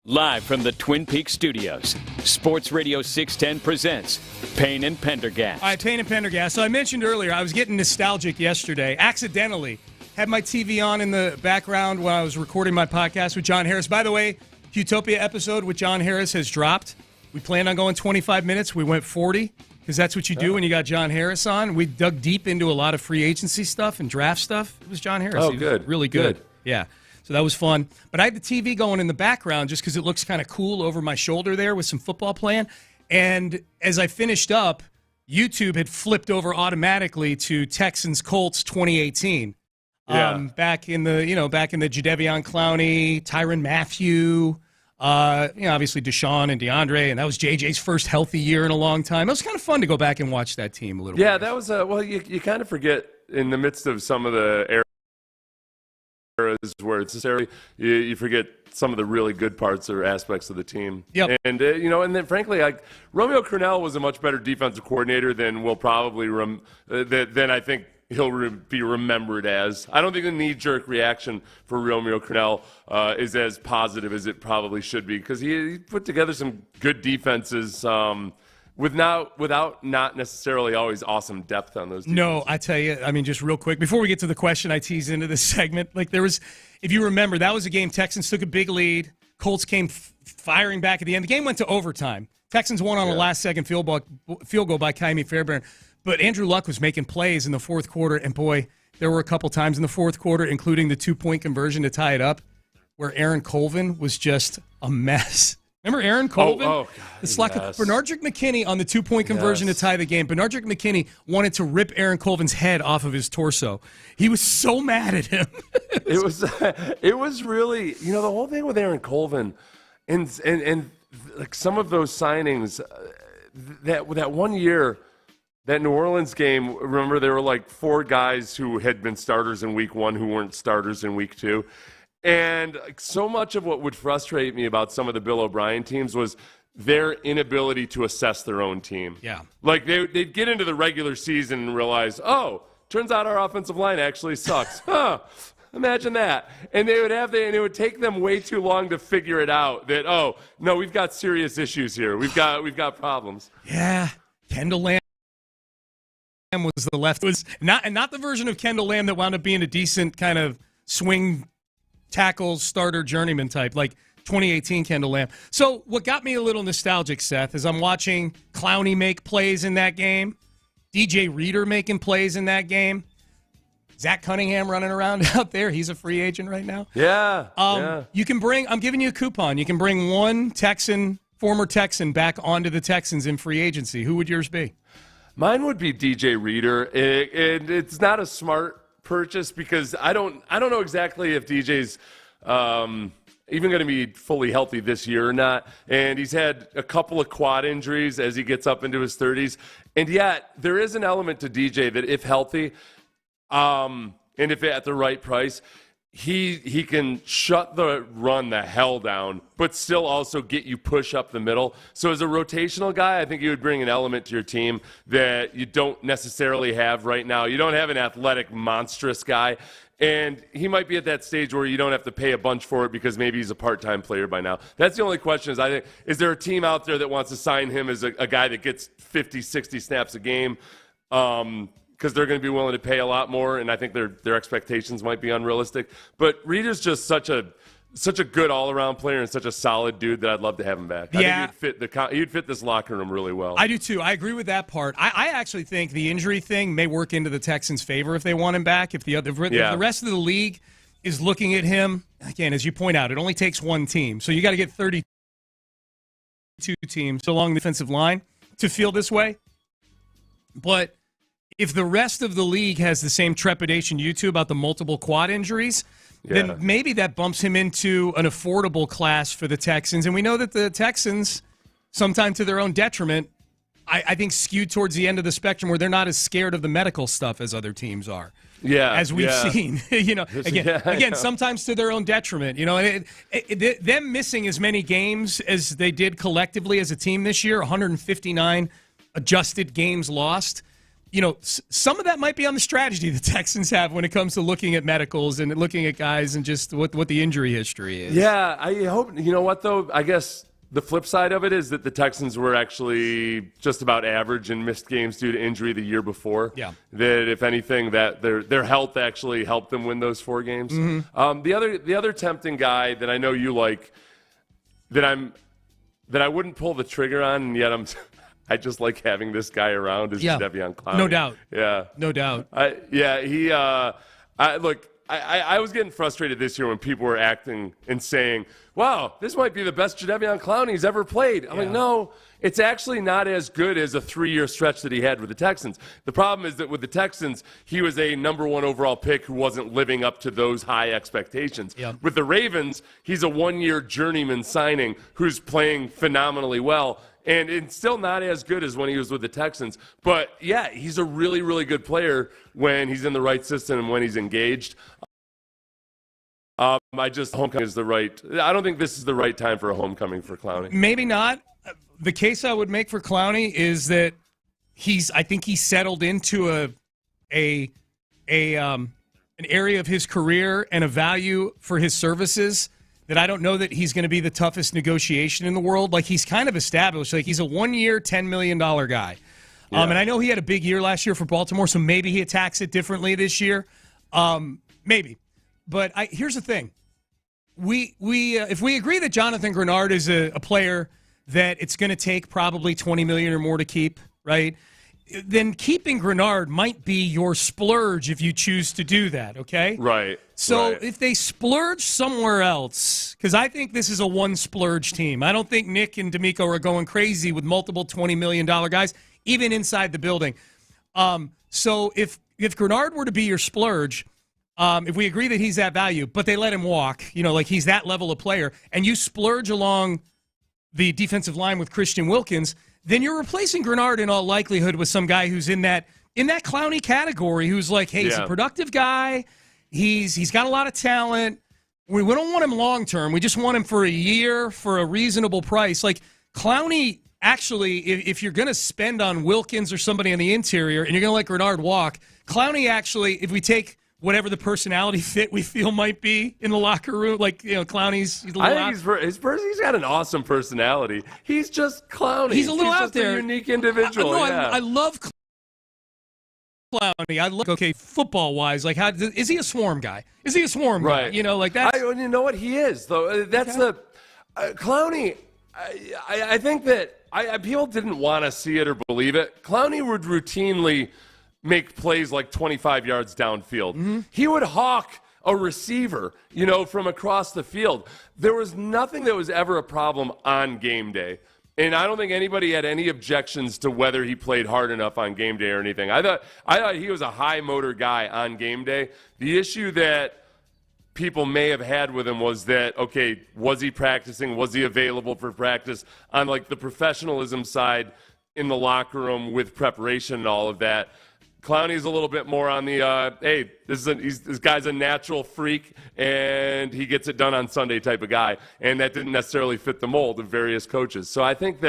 Live from the Twin Peaks studios, Sports Radio 610 presents Payne and Pendergast. All right, Payne and Pendergast. So I mentioned earlier, I was getting nostalgic yesterday. Accidentally had my TV on in the background when I was recording my podcast with John Harris. By the way, Utopia episode with John Harris has dropped. We planned on going 25 minutes. We went 40 because that's what you do when you got John Harris on. We dug deep into a lot of free agency stuff and draft stuff. It was John Harris. Oh, He was good. really good. Yeah. So that was fun. But I had the TV going in the background just because it looks kind of cool over my shoulder there with some football playing. And as I finished up, YouTube had flipped over automatically to Texans Colts 2018. Back in the Jadeveon Clowney, Tyrann Mathieu, obviously Deshaun and DeAndre, and that was JJ's first healthy year in a long time. It was kind of fun to go back and watch that team a little bit. Yeah, that was you kind of forget in the midst of some of the eras where it's necessary, you forget some of the really good parts or aspects of the team. Yep. And and then frankly, like Romeo Crennel was a much better defensive coordinator than we'll probably than I think he'll be remembered as. I don't think the knee-jerk reaction for Romeo Crennel is as positive as it probably should be because he put together some good defenses without not necessarily always awesome depth on those defenses. No, I tell you, I mean, just real quick, before we get to the question I teased into this segment, like there was, if you remember, that was a game Texans took a big lead. Colts came firing back at the end. The game went to overtime. Texans won on a last-second field goal by Kaimi Fairbairn. But Andrew Luck was making plays in the fourth quarter, and boy, there were a couple times in the fourth quarter, including the two-point conversion to tie it up, where Aaron Colvin was just a mess. Remember Aaron Colvin? Oh, God, yes. Bernardrick McKinney on the two-point conversion to tie the game. Bernardrick McKinney wanted to rip Aaron Colvin's head off of his torso. He was so mad at him. It was really, the whole thing with Aaron Colvin and like some of those signings, that 1 year, that New Orleans game, remember there were like 4 guys who had been starters in week 1 who weren't starters in week 2. And so much of what would frustrate me about some of the Bill O'Brien teams was their inability to assess their own team. Yeah. Like they'd get into the regular season and realize, turns out our offensive line actually sucks. Imagine that. And and it would take them way too long to figure it out that, no, we've got serious issues here. We've got problems. Yeah. Kendall Lamb was the left. Was not the version of Kendall Lamb that wound up being a decent kind of swing tackle starter journeyman type, like 2018 Kendall Lamb. So what got me a little nostalgic, Seth, is I'm watching Clowney make plays in that game, DJ Reader making plays in that game, Zach Cunningham running around out there. He's a free agent right now. Yeah. You can bring, I'm giving you a coupon. You can bring one former Texan back onto the Texans in free agency. Who would yours be? Mine would be DJ Reader. It's not a smart purchase because I don't know exactly if DJ's even going to be fully healthy this year or not. And he's had a couple of quad injuries as he gets up into his 30s. And yet there is an element to DJ that if healthy, and if at the right price, he can shut the run the hell down, but still also get you push up the middle. So as a rotational guy, I think he would bring an element to your team that you don't necessarily have right now. You don't have an athletic, monstrous guy. And he might be at that stage where you don't have to pay a bunch for it because maybe he's a part-time player by now. That's the only question is, I think, is there a team out there that wants to sign him as a guy that gets 50, 60 snaps a game? Because they're going to be willing to pay a lot more, and I think their expectations might be unrealistic. But Reeder's just such a good all-around player and such a solid dude that I'd love to have him back. Yeah. I think he'd fit this locker room really well. I do too. I agree with that part. I actually think the injury thing may work into the Texans' favor if they want him back. If the rest of the league is looking at him, again, as you point out, it only takes one team. So you got to get 32 teams along the defensive line to feel this way. But if the rest of the league has the same trepidation you two about the multiple quad injuries, then maybe that bumps him into an affordable class for the Texans. And we know that the Texans, sometimes to their own detriment, I think skewed towards the end of the spectrum where they're not as scared of the medical stuff as other teams are. Yeah, as we've seen, again, sometimes to their own detriment. And them missing as many games as they did collectively as a team this year, 159 adjusted games lost. Some of that might be on the strategy the Texans have when it comes to looking at medicals and looking at guys and just what the injury history is. Yeah, I hope. You know what, though? I guess the flip side of it is that the Texans were actually just about average in missed games due to injury the year before. Yeah. That, if anything, that their health actually helped them win those 4 games. Mm-hmm. The other tempting guy that I know you like, that I wouldn't pull the trigger on, and yet I just like having this guy around is Jadeveon Clowney. No doubt. Yeah. No doubt. I was getting frustrated this year when people were acting and saying, wow, this might be the best Jadeveon Clowney's ever played. I'm like, no, it's actually not as good as a 3-year stretch that he had with the Texans. The problem is that with the Texans, he was a number 1 overall pick who wasn't living up to those high expectations. Yeah. With the Ravens, he's a 1-year journeyman signing who's playing phenomenally well. And it's still not as good as when he was with the Texans. But, yeah, he's a really, really good player when he's in the right system and when he's engaged. Homecoming is I don't think this is the right time for a homecoming for Clowney. Maybe not. The case I would make for Clowney is that I think he settled into an area of his career and a value for his services that I don't know that he's going to be the toughest negotiation in the world. Like, he's kind of established. Like, he's a 1-year, $10 million guy. Yeah. And I know he had a big year last year for Baltimore, so maybe he attacks it differently this year. Maybe. But here's the thing. If we agree that Jonathan Grenard is a player that it's going to take probably $20 million or more to keep, right? Then keeping Grenard might be your splurge if you choose to do that, okay? Right. So if they splurge somewhere else, because I think this is a one splurge team. I don't think Nick and D'Amico are going crazy with multiple $20 million guys, even inside the building. So if Grenard were to be your splurge, if we agree that he's that value, but they let him walk, like he's that level of player, and you splurge along the defensive line with Christian Wilkins, then you're replacing Grenard in all likelihood with some guy who's in that Clowney category, who's like, hey, he's a productive guy. He's got a lot of talent. We don't want him long term. We just want him for a year for a reasonable price. Like, Clowney, actually, if you're going to spend on Wilkins or somebody on the interior and you're going to let Grenard walk, Clowney actually, if we take whatever the personality fit we feel might be in the locker room, Clowney's he's a little he's got an awesome personality. He's just Clowney. He's a little out there. A unique individual. I love Clowney. I look football-wise. Like, is he a swarm guy? Is he a swarm guy? Like that. You know what he is, though. That's Clowney. I think that people didn't want to see it or believe it. Clowney would routinely make plays like 25 yards downfield. Mm-hmm. He would hawk a receiver, from across the field. There was nothing that was ever a problem on game day. And I don't think anybody had any objections to whether he played hard enough on game day or anything. I thought he was a high motor guy on game day. The issue that people may have had with him was that, okay, was he practicing? Was he available for practice? On like the professionalism side in the locker room with preparation and all of that. Clowney's a little bit more on the, hey, this guy's a natural freak, and he gets it done on Sunday type of guy. And that didn't necessarily fit the mold of various coaches. So I think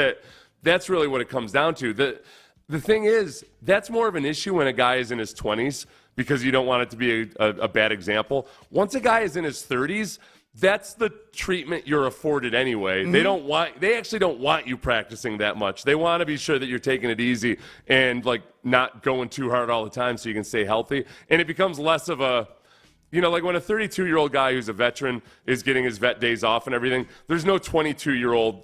that's really what it comes down to. The thing is, that's more of an issue when a guy is in his 20s because you don't want it to be a bad example. Once a guy is in his 30s, that's the treatment you're afforded anyway. Mm-hmm. They actually don't want you practicing that much. They want to be sure that you're taking it easy and like not going too hard all the time so you can stay healthy. And it becomes less of a, like when a 32-year-old guy who's a veteran is getting his vet days off and everything, there's no 22-year-old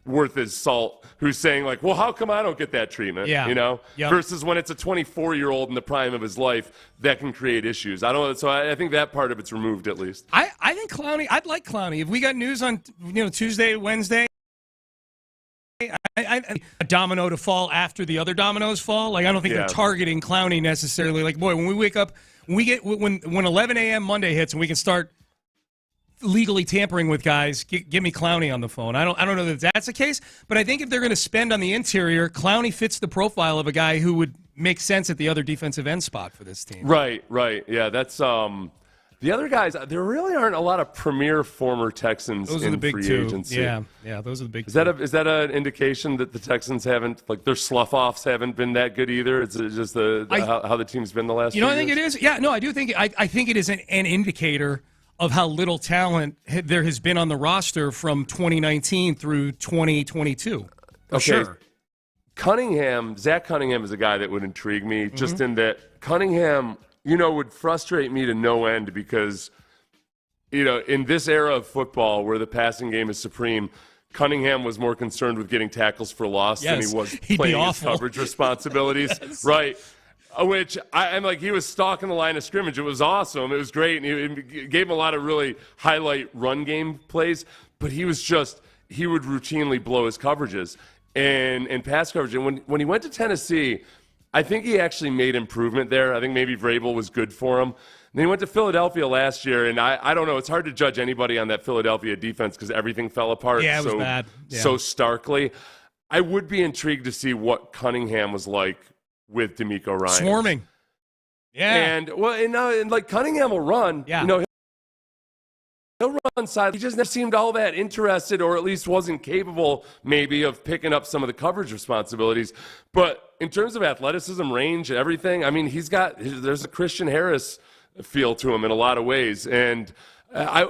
worth his salt who's saying like, well, how come I don't get that treatment? Yep. Versus when it's a 24-year-old in the prime of his life that can create issues. I don't know. So I think that part of it's removed at least. I think Clowney, I'd like Clowney. If we got news on, Tuesday, Wednesday, a domino to fall after the other dominoes fall. Like, I don't think they're targeting Clowney necessarily. Like, boy, when we wake up, when 11 a.m. Monday hits and we can start legally tampering with guys, give me Clowney on the phone. I don't know that that's the case, but I think if they're going to spend on the interior, Clowney fits the profile of a guy who would make sense at the other defensive end spot for this team. Right. Yeah, that's the other guys. There really aren't a lot of premier former Texans those are in the big free two. agency. Yeah, those are the big two. Is that an indication that the Texans haven't, like, their slough-offs haven't been that good either? It's just how the team's been the last few years? I think it is. Yeah, no, I do think I think it is an indicator of how little talent there has been on the roster from 2019 through 2022. Okay. Sure. Zach Cunningham is a guy that would intrigue me, just in that Cunningham, would frustrate me to no end because, in this era of football where the passing game is supreme, Cunningham was more concerned with getting tackles for loss than he was playing his coverage responsibilities. Yes. Right. Which I'm like, he was stalking the line of scrimmage. It was awesome. It was great. And he gave him a lot of really highlight run game plays, but he would routinely blow his coverages and pass coverage. And when he went to Tennessee, I think he actually made improvement there. I think maybe Vrabel was good for him. And then he went to Philadelphia last year, and I don't know. It's hard to judge anybody on that Philadelphia defense because everything fell apart was bad. Yeah. So starkly. I would be intrigued to see what Cunningham was like with DeMeco Ryans. Swarming. Yeah. And like Cunningham will run. Yeah. He'll run side. He just never seemed all that interested, or at least wasn't capable maybe of picking up some of the coverage responsibilities. But in terms of athleticism, range, everything, I mean, there's a Christian Harris feel to him in a lot of ways. And I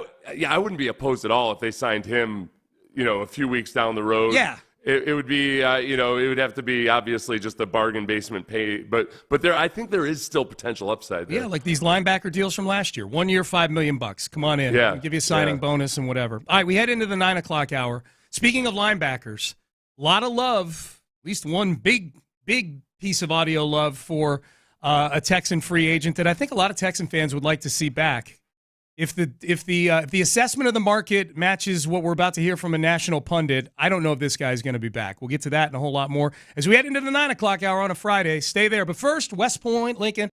wouldn't be opposed at all if they signed him, a few weeks down the road. Yeah. It would be, it would have to be obviously just a bargain basement pay, but I think there is still potential upside there. Yeah, like these linebacker deals from last year. 1 year, $5 million. Come on in. Yeah, we'll give you a signing bonus and whatever. All right, we head into the 9 o'clock hour. Speaking of linebackers, a lot of love, at least one big piece of audio love for a Texan free agent that I think a lot of Texan fans would like to see back. If the assessment of the market matches what we're about to hear from a national pundit, I don't know if this guy's going to be back. We'll get to that and a whole lot more as we head into the 9 o'clock hour on a Friday. Stay there. But first, West Point, Lincoln.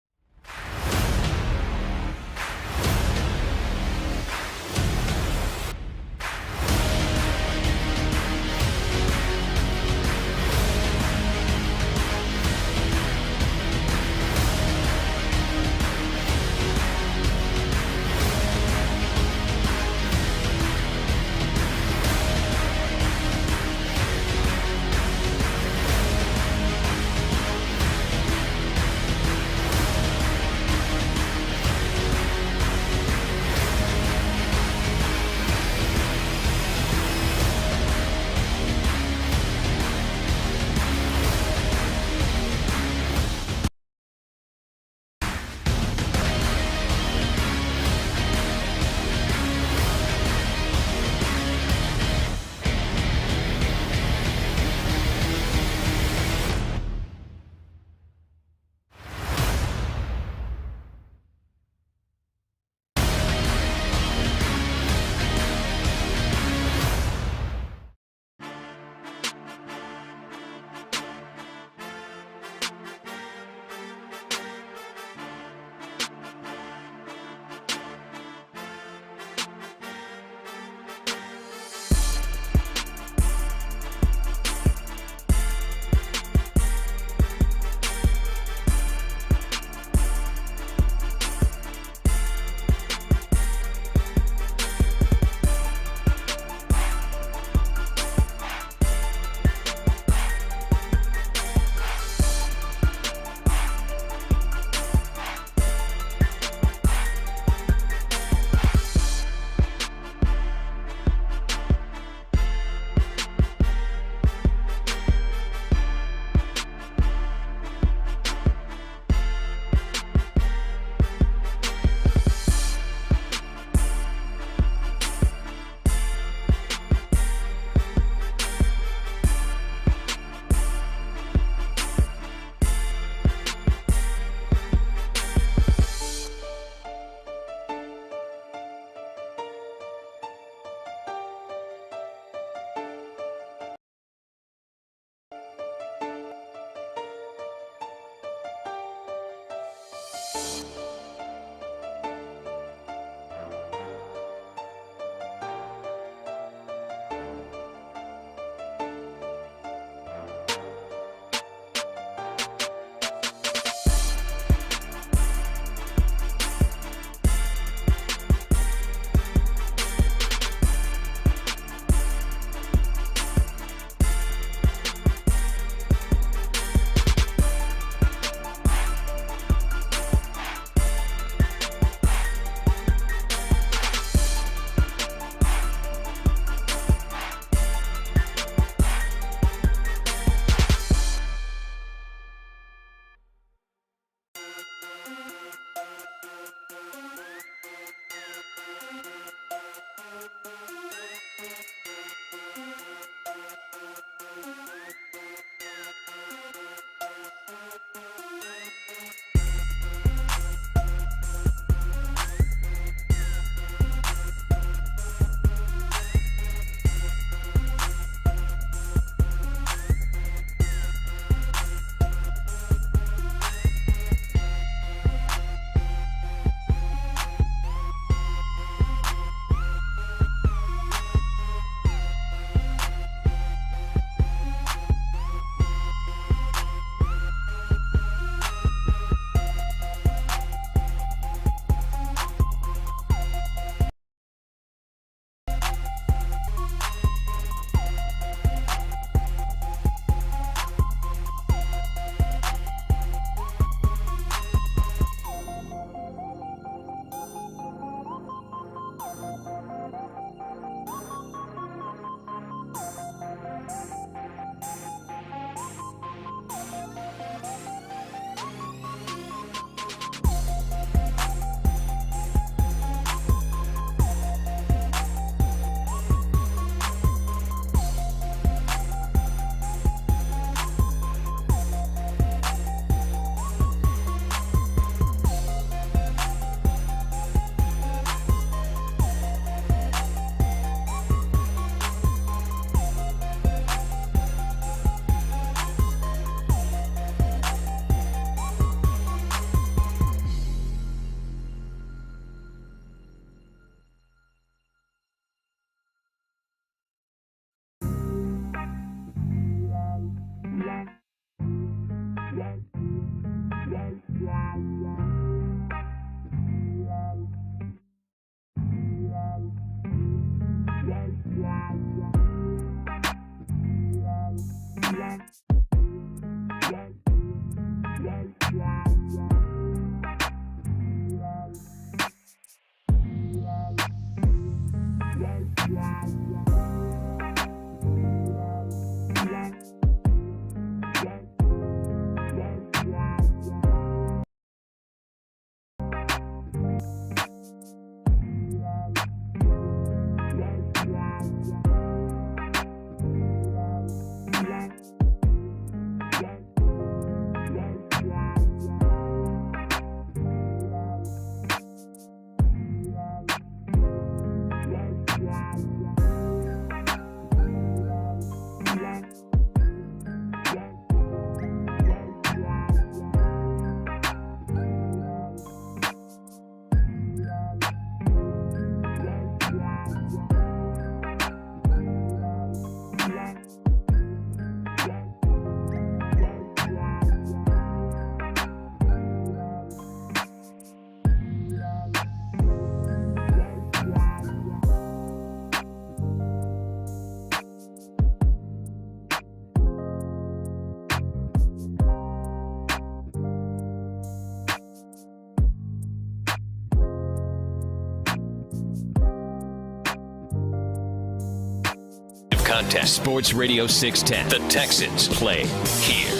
Contest. Sports Radio 610. The Texans play here.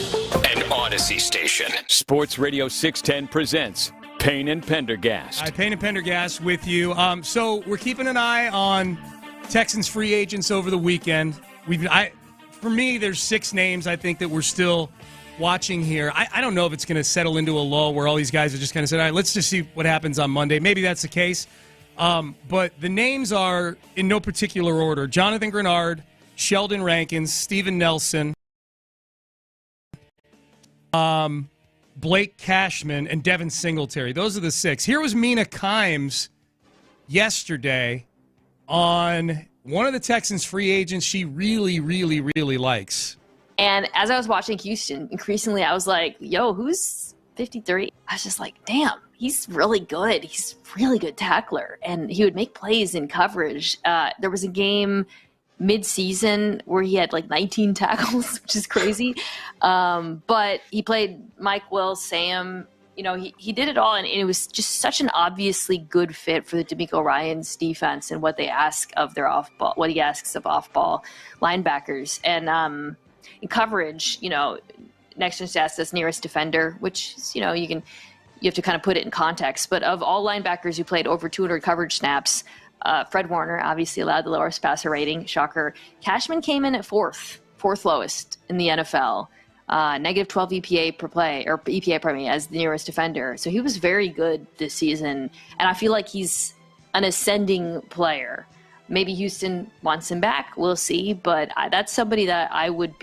An Odyssey station. Sports Radio 610 presents Payne and Pendergast. Hi, Payne and Pendergast with you. So we're keeping an eye on Texans free agents over the weekend. For me, there's 6 names I think that we're still watching here. I don't know if it's going to settle into a lull where all these guys are just kind of saying, all right, let's just see what happens on Monday. Maybe that's the case. But the names are in no particular order. Jonathan Grenard, Sheldon Rankins, Steven Nelson, Blake Cashman, and Devin Singletary. Those are the 6. Here was Mina Kimes yesterday on one of the Texans' free agents she really, really, really likes. And as I was watching Houston, increasingly I was like, yo, who's 53? I was just like, damn, he's really good. He's a really good tackler. And he would make plays in coverage. There was a game mid-season where he had like 19 tackles, which is crazy. But he played Mike Will, Sam. He did it all, and it was just such an obviously good fit for the D'Amico Ryans defense and what they ask of their off-ball, what he asks of off-ball linebackers. And in coverage, Next Gen Stats says nearest defender, which is, you have to kind of put it in context. But of all linebackers who played over 200 coverage snaps, Fred Warner obviously allowed the lowest passer rating. Shocker. Cashman came in at fourth lowest in the NFL. Negative 12 EPA per play, or EPA, pardon me, as the nearest defender. So he was very good this season, and I feel like he's an ascending player. Maybe Houston wants him back. We'll see, but that's somebody that I would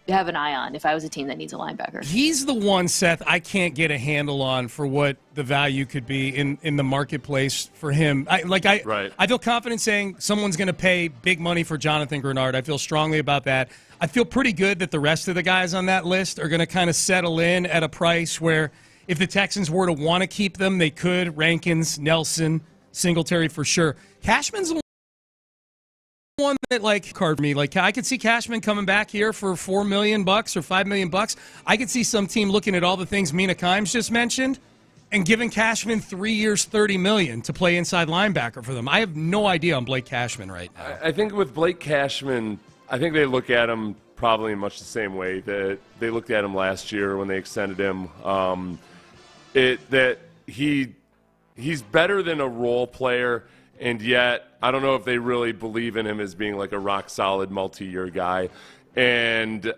have an eye on if I was a team that needs a linebacker. He's the one, Seth, I can't get a handle on for what the value could be in the marketplace for him. I feel confident saying someone's going to pay big money for Jonathan Grenard. I feel strongly about that. I feel pretty good that the rest of the guys on that list are going to kind of settle in at a price where if the Texans were to want to keep them, they could. Rankins, Nelson, Singletary for sure. Cashman's the one that carved me. I could see Cashman coming back here for $4 million or $5 million. I could see some team looking at all the things Mina Kimes just mentioned and giving Cashman 3 years, $30 million to play inside linebacker for them. I have no idea on Blake Cashman right now. I think with Blake Cashman, I think they look at him probably in much the same way that they looked at him last year when they extended him. That he's better than a role player. And yet, I don't know if they really believe in him as being like a rock-solid multi-year guy. And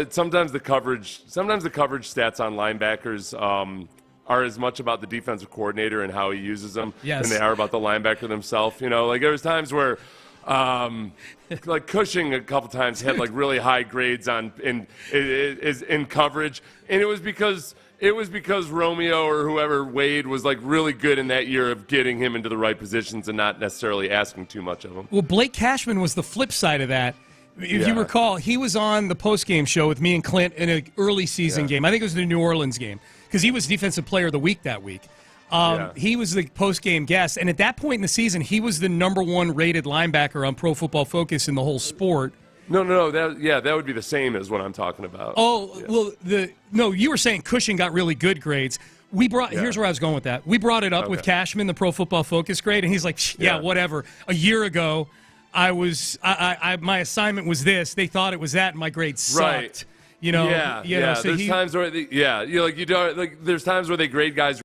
sometimes the coverage stats on linebackers are as much about the defensive coordinator and how he uses them than they are about the linebacker themselves. There was times where Cushing a couple times had really high grades in coverage, and it was because Romeo or whoever, Wade, was really good in that year of getting him into the right positions and not necessarily asking too much of him. Well, Blake Cashman was the flip side of that. If you recall, he was on the post-game show with me and Clint in an early season game. I think it was the New Orleans game because he was Defensive Player of the Week that week. He was the post-game guest, and at that point in the season, he was the number 1 rated linebacker on Pro Football Focus in the whole sport. No. That would be the same as what I'm talking about. You were saying Cushing got really good grades. Here's where I was going with that. We brought it up with Cashman, the Pro Football Focus grade, and he's like, whatever. A year ago, my assignment was this. They thought it was that, and my grade sucked. Right. So there's times where there's times where they grade guys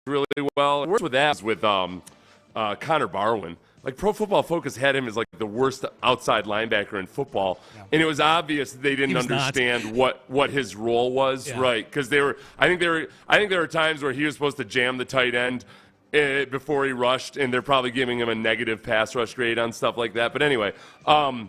really well. Worse with that with Connor Barwin. Pro Football Focus had him as the worst outside linebacker in football, and it was obvious that they didn't understand what his role was, right? Because I think there were times where he was supposed to jam the tight end before he rushed, and they're probably giving him a negative pass rush grade on stuff like that. But anyway, the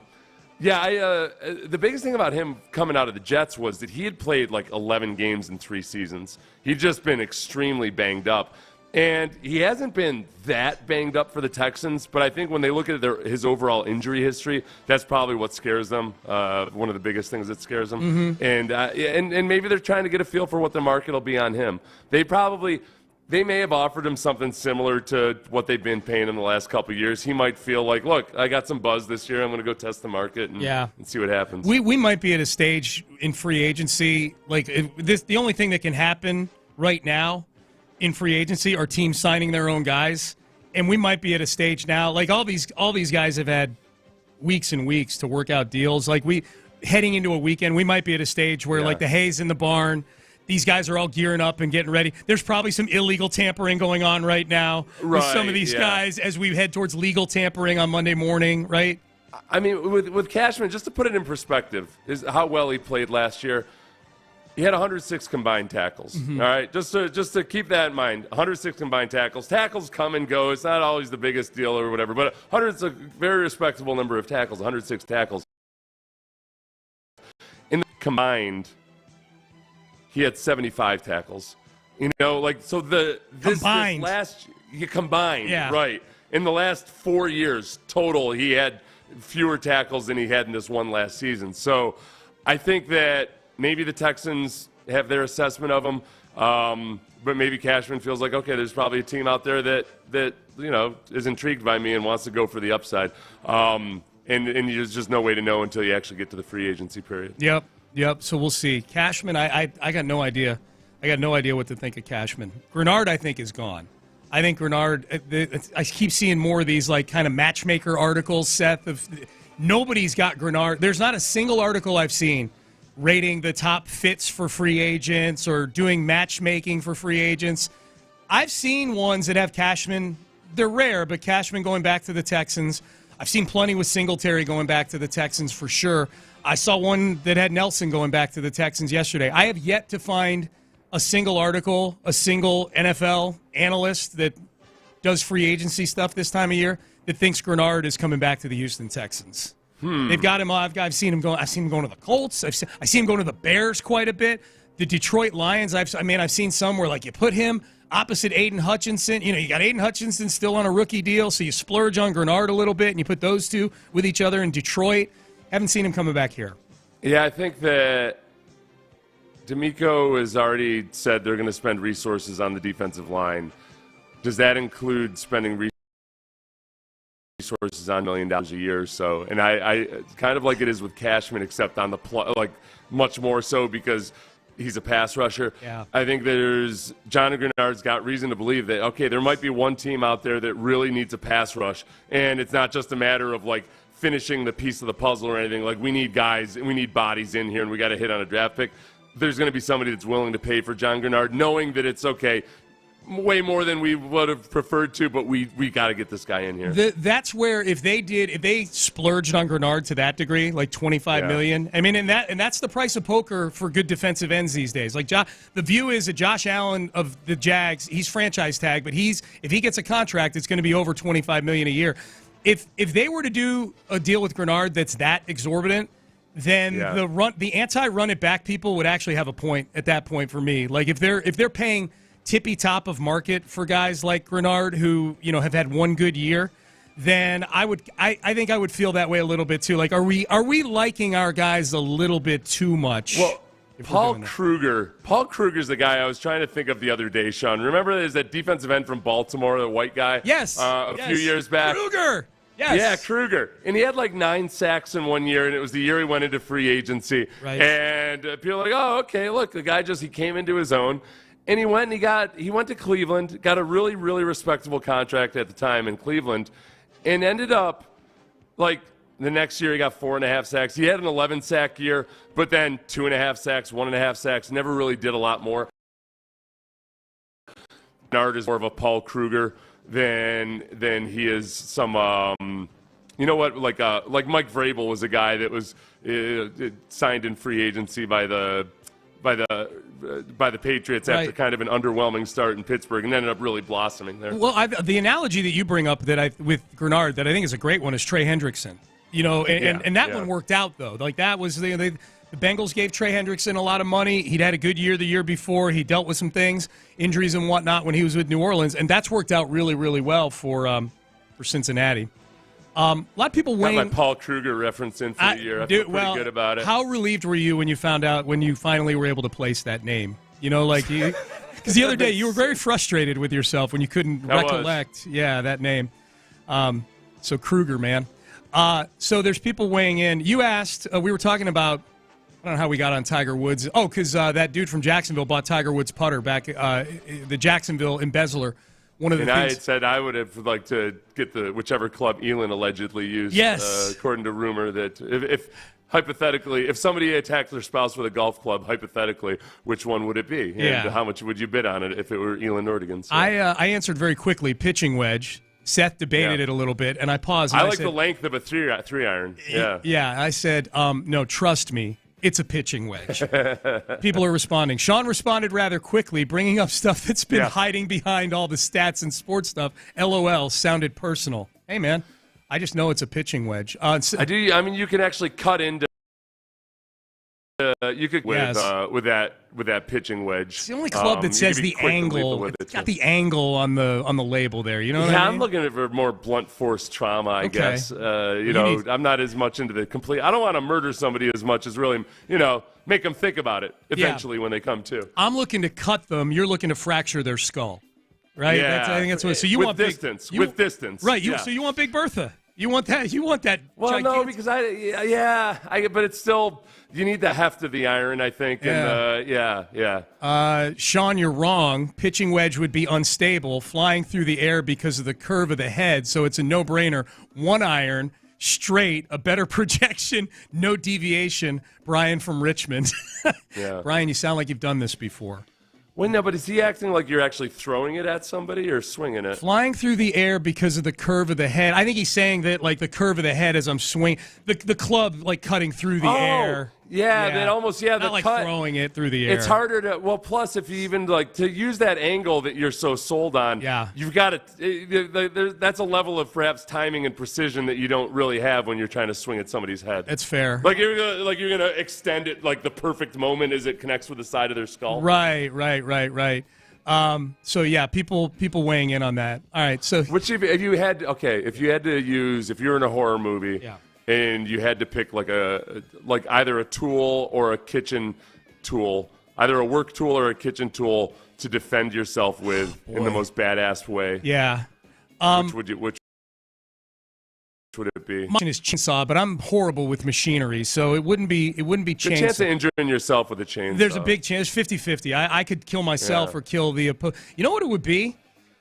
biggest thing about him coming out of the Jets was that he had played 11 games in 3 seasons. He'd just been extremely banged up. And he hasn't been that banged up for the Texans, but I think when they look at his overall injury history, that's probably what scares them. One of the biggest things that scares them. Mm-hmm. And maybe they're trying to get a feel for what the market will be on him. They may have offered him something similar to what they've been paying in the last couple of years. He might feel look, I got some buzz this year. I'm going to go test the market and see what happens. We might be at a stage in free agency the only thing that can happen right now in free agency are teams signing their own guys, and we might be at a stage now. All these guys have had weeks and weeks to work out deals. Heading into a weekend, we might be at a stage where the hay's in the barn. These guys are all gearing up and getting ready. There's probably some illegal tampering going on right now with some of these guys as we head towards legal tampering on Monday morning, right? I mean, with Cashman, just to put it in perspective, is how well he played last year. He had 106 combined tackles. Mm-hmm. All right, just to keep that in mind, 106 combined tackles. Tackles come and go. It's not always the biggest deal or whatever, but 100 is a very respectable number of tackles. 106 tackles. In the combined, he had 75 tackles. You know, like, so this last you combined, right? In the last 4 years total, he had fewer tackles than he had in this one last season. So I think that maybe the Texans have their assessment of him, but maybe Cashman feels like, okay, there's probably a team out there that you know is intrigued by me and wants to go for the upside. And there's just no way to know until you actually get to the free agency period. Yep. So we'll see. Cashman, I got no idea. I got no idea what to think of Cashman. Grenard, I think, is gone. I think Grenard, I keep seeing more of these like kind of matchmaker articles, Seth, of nobody's got Grenard. There's not a single article I've seen rating the top fits for free agents or doing matchmaking for free agents. I've seen ones that have Cashman. They're rare, but Cashman going back to the Texans. I've seen plenty with Singletary going back to the Texans for sure. I saw one that had Nelson going back to the Texans yesterday. I have yet to find a single article, a single NFL analyst that does free agency stuff this time of year that thinks Grenard is coming back to the Houston Texans. They've got him. I've seen him going. I've seen him going to the Colts. I see him going to the Bears quite a bit. The Detroit Lions. I've seen some where like you put him opposite Aiden Hutchinson. You know, you got Aiden Hutchinson still on a rookie deal, so you splurge on Grenard a little bit and you put those two with each other in Detroit. Haven't seen him coming back here. Yeah, I think that D'Amico has already said they're going to spend resources on the defensive line. Does that include spending resources on $1 million a year or so? And I kind of like it is with Cashman, except on the like much more so because he's a pass rusher. Yeah. I think John Grenard's got reason to believe that, okay, there might be one team out there that really needs a pass rush, and it's not just a matter of like finishing the piece of the puzzle or anything. Like, we need guys, we need bodies in here, and we got to hit on a draft pick. There's going to be somebody that's willing to pay for John Grenard, knowing that it's okay, way more than we would have preferred to, but we got to get this guy in here. That's where if they splurged on Grenard to that degree, like $25 million. I mean, and that's the price of poker for good defensive ends these days. Like the view is that Josh Allen of the Jags, he's franchise tag, but if he gets a contract, it's going to be over $25 million a year. If they were to do a deal with Grenard that's that exorbitant, then the anti-run it back people would actually have a point at that point for me. Like if they're paying tippy top of market for guys like Grenard who, you know, have had one good year, then I think I would feel that way a little bit too. Like, are we liking our guys a little bit too much? Well, Paul Kruger's the guy I was trying to think of the other day, Sean. Remember there's that defensive end from Baltimore, the white guy? Yes. A few years back. Kruger. Yes. Yeah, Kruger. And he had like 9 sacks in 1 year, and it was the year he went into free agency. Right. And people are like, oh, okay, look, the guy he came into his own. And he went to Cleveland, got a really, really respectable contract at the time in Cleveland, and ended up, like, the next year he got 4.5 sacks. He had an 11-sack year, but then 2.5 sacks, 1.5 sacks, never really did a lot more. Bernard is more of a Paul Kruger than he is some, you know what, like Mike Vrabel was a guy that was signed in free agency by the Patriots after kind of an underwhelming start in Pittsburgh, and ended up really blossoming there. Well, the analogy that you bring up with Grenard that I think is a great one is Trey Hendrickson. You know, and that one worked out though. Like that was the Bengals gave Trey Hendrickson a lot of money. He'd had a good year the year before. He dealt with some things, injuries and whatnot when he was with New Orleans, and that's worked out really, really well for Cincinnati. A lot of people weighing. Got my Paul Kruger reference in for the year. I feel pretty good about it. How relieved were you when you finally were able to place that name? You know, like because the other day you were very frustrated with yourself when you couldn't recollect. Yeah, that name. So Kruger, man. So there's people weighing in. You asked. We were talking about. I don't know how we got on Tiger Woods. Oh, because that dude from Jacksonville bought Tiger Woods' putter back. The Jacksonville embezzler. One of the things. I had said I would have liked to get whichever club Elon allegedly used. Yes. According to rumor that if hypothetically, if somebody attacked their spouse with a golf club, hypothetically, which one would it be? Yeah. And how much would you bid on it if it were Elon Nordigan? So. I answered very quickly, pitching wedge. Seth debated it a little bit, and I paused. And I like the length of a three iron. Yeah. Yeah, I said, no, trust me. It's a pitching wedge. People are responding. Sean responded rather quickly, bringing up stuff that's been hiding behind all the stats and sports stuff. LOL, sounded personal. Hey, man, I just know it's a pitching wedge. I do. I mean, you can actually cut into with that pitching wedge. It's the only club that says the angle. It's got the angle on the label there. You know what I mean? I'm looking at for more blunt force trauma, I guess. I'm not as much into the complete. I don't want to murder somebody as much as really, make them think about it eventually when they come to. I'm looking to cut them. You're looking to fracture their skull, right? Yeah. I think that's what. So you with want distance. Big, with distance, right? So you want Big Bertha. You want that? Well, gigantic... no, because but it's still, you need the heft of the iron, I think. Yeah. And Sean, you're wrong. Pitching wedge would be unstable, flying through the air because of the curve of the head. So it's a no-brainer. One iron, straight, a better projection, no deviation. Brian from Richmond. Yeah. Brian, you sound like you've done this before. Well, no, but is he acting like you're actually throwing it at somebody or swinging it? Flying through the air because of the curve of the head. I think he's saying that, like, the curve of the head as I'm swinging. The club, like, cutting through the air. Yeah, that almost, Not the like cut. throwing it through the air. It's harder to, plus if you even, to use that angle that you're so sold on, you've got to, that's a level of perhaps timing and precision that you don't really have when you're trying to swing at somebody's head. That's fair. Like you're going to extend it, like the perfect moment as it connects with the side of their skull. Right. So yeah, people weighing in on that. All right. So if you had to use, if you're in a horror movie, and you had to pick like either a tool or a kitchen tool, either a work tool or a kitchen tool to defend yourself with in the most badass way. Yeah. Which would it be? Mine is chainsaw, but I'm horrible with machinery, so it wouldn't be chainsaw. The chance of injuring yourself with a chainsaw. There's a big chance, 50-50. I could kill myself or kill the opponent. You know what it would be?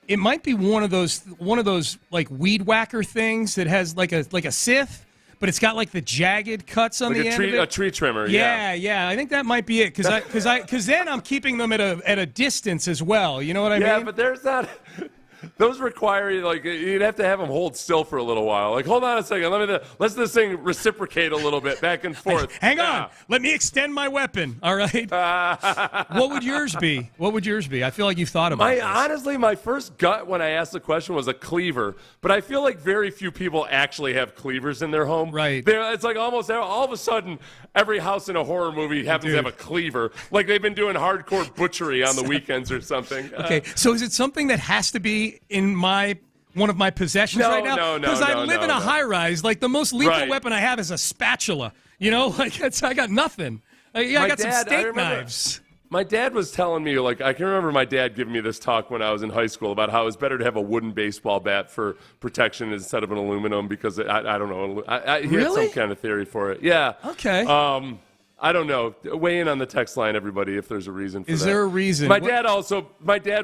It might be one of those like weed whacker things that has like a scythe, but it's got like the jagged cuts on the end of it. A tree trimmer. Yeah. I think that might be it because then I'm keeping them at a distance as well. You know what I mean? Yeah, but there's not. Those require you'd have to have them hold still for a little while. Like, hold on a second, let's this thing reciprocate a little bit back and forth. Hang on, let me extend my weapon. All right. What would yours be? I feel like you've thought about this. Honestly, my first gut when I asked the question was a cleaver, but I feel like very few people actually have cleavers in their home. Right. It's like almost all of a sudden every house in a horror movie happens to have a cleaver. Like they've been doing hardcore butchery on the weekends or something. Okay, so is it something that has to be in one of my possessions right now? No. Because I live in a high rise. Like the most lethal weapon I have is a spatula. You know, I got nothing. I got some steak knives. My dad was telling me, I can remember my dad giving me this talk when I was in high school about how it's better to have a wooden baseball bat for protection instead of an aluminum because I don't know. He had some kind of theory for it. Yeah. Okay. I don't know. Weigh in on the text line, everybody, if there's a reason for that. Is there a reason? My dad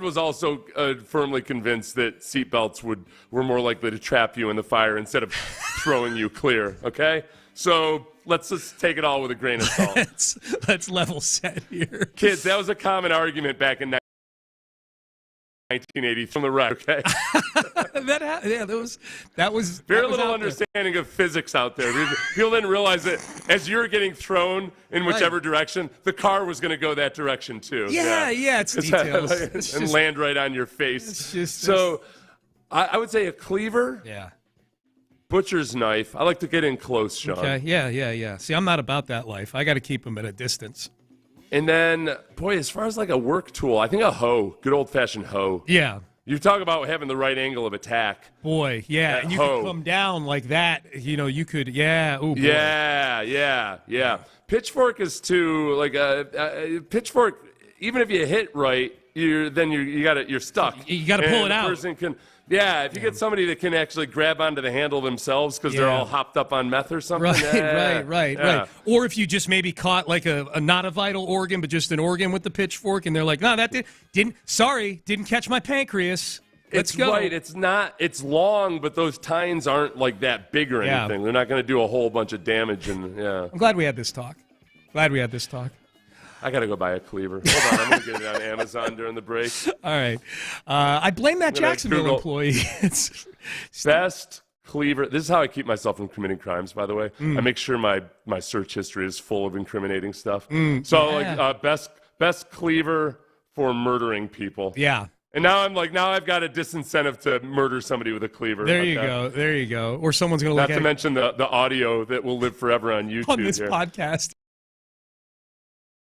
was also firmly convinced that seatbelts were more likely to trap you in the fire instead of throwing you clear. Okay, so let's just take it all with a grain of salt. let's level set here, kids. That was a common argument back in 1980 from the right. Okay, that was very little understanding of physics out there. People didn't realize that as you're getting thrown in whichever direction, the car was going to go that direction too. Yeah, it's details. And land right on your face. I would say a cleaver. Yeah. Butcher's knife. I like to get in close, Sean. Okay. Yeah. See, I'm not about that life. I got to keep them at a distance. And then, boy, as far as like a work tool, I think a hoe, good old-fashioned hoe. Yeah. You talk about having the right angle of attack. Boy, yeah. And you could come down like that. You know, you could, Ooh, boy. Yeah. Pitchfork is pitchfork, even if you hit right, you're stuck. You got to pull it out. Person can, if you get somebody that can actually grab onto the handle themselves because they're all hopped up on meth or something. Right. Or if you just maybe caught like a not a vital organ, but just an organ with the pitchfork, and they're like, no, that didn't catch my pancreas. Let's go. Right. It's long, but those tines aren't like that big or anything. They're not going to do a whole bunch of damage. And I'm glad we had this talk. I got to go buy a cleaver. Hold on, I'm going to get it on Amazon during the break. All right. I blame that Jacksonville employee. Best cleaver. This is how I keep myself from committing crimes, by the way. I make sure my search history is full of incriminating stuff. Best cleaver for murdering people. Yeah. And now I've got a disincentive to murder somebody with a cleaver. There you go. Or someone's going to look at it. Not to mention the audio that will live forever on YouTube. On this podcast.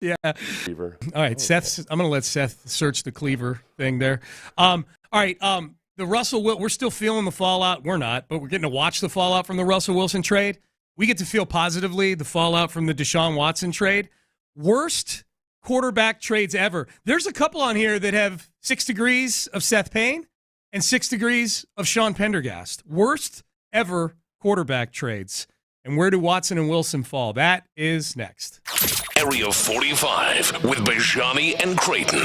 Yeah. Cleaver. All right, I'm going to let Seth search the Cleaver thing there. All right, the Russell we're still feeling the fallout. We're not, but we're getting to watch the fallout from the Russell Wilson trade. We get to feel positively the fallout from the Deshaun Watson trade. Worst quarterback trades ever. There's a couple on here that have 6 degrees of Seth Payne and 6 degrees of Sean Pendergast. Worst ever quarterback trades. And where do Watson and Wilson fall? That is next. Area 45 with Bajani and Creighton.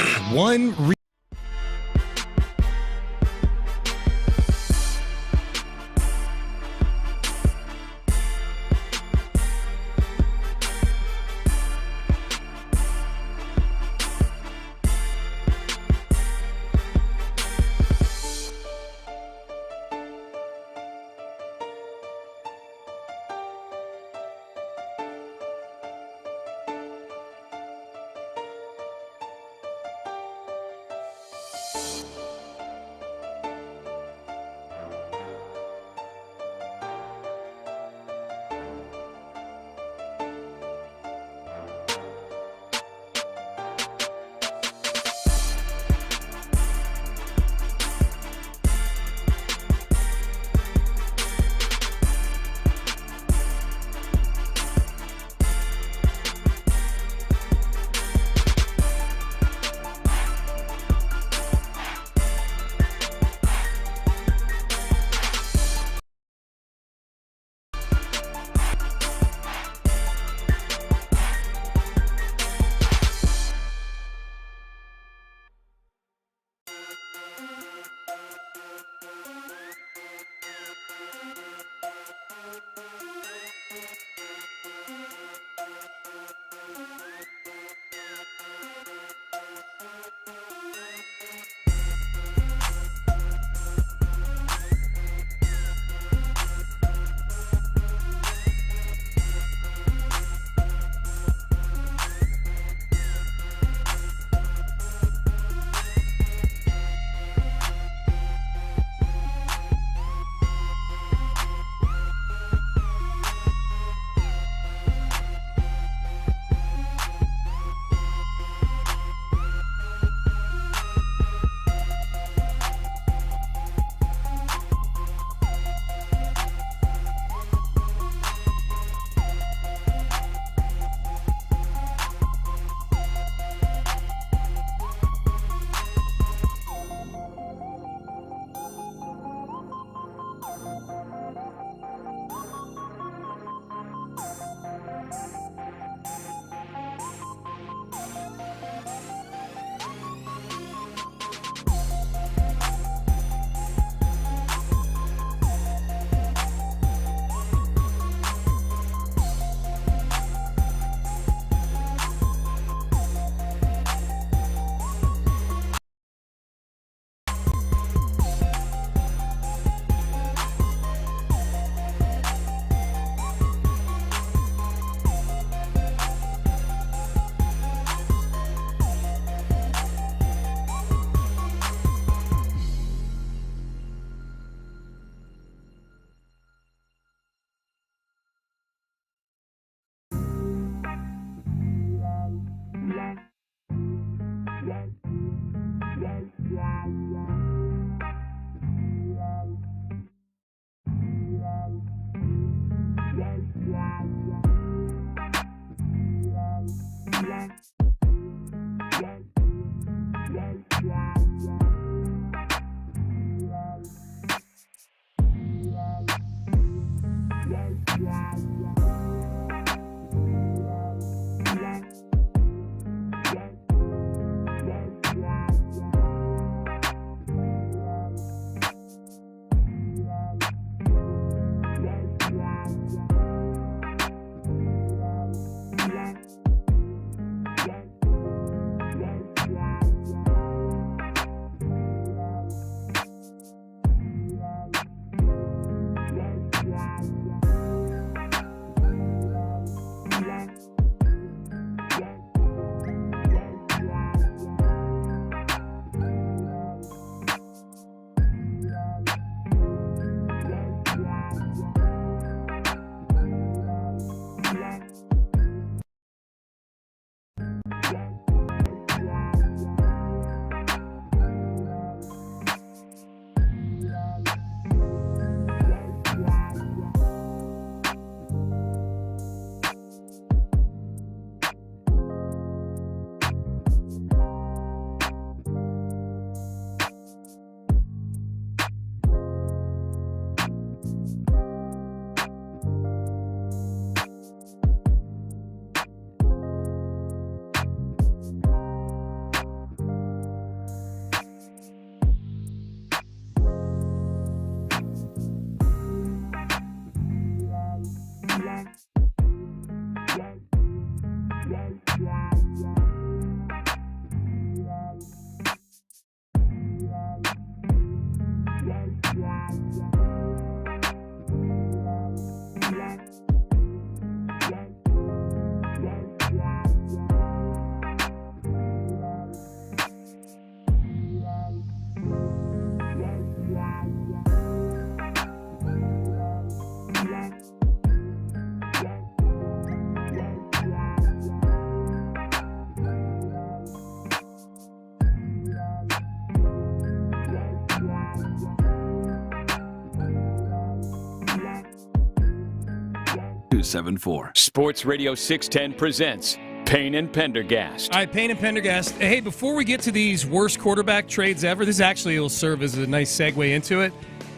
274. Sports Radio 610 presents Payne and Pendergast. All right, Payne and Pendergast. Hey, before we get to these worst quarterback trades ever, this actually will serve as a nice segue into it.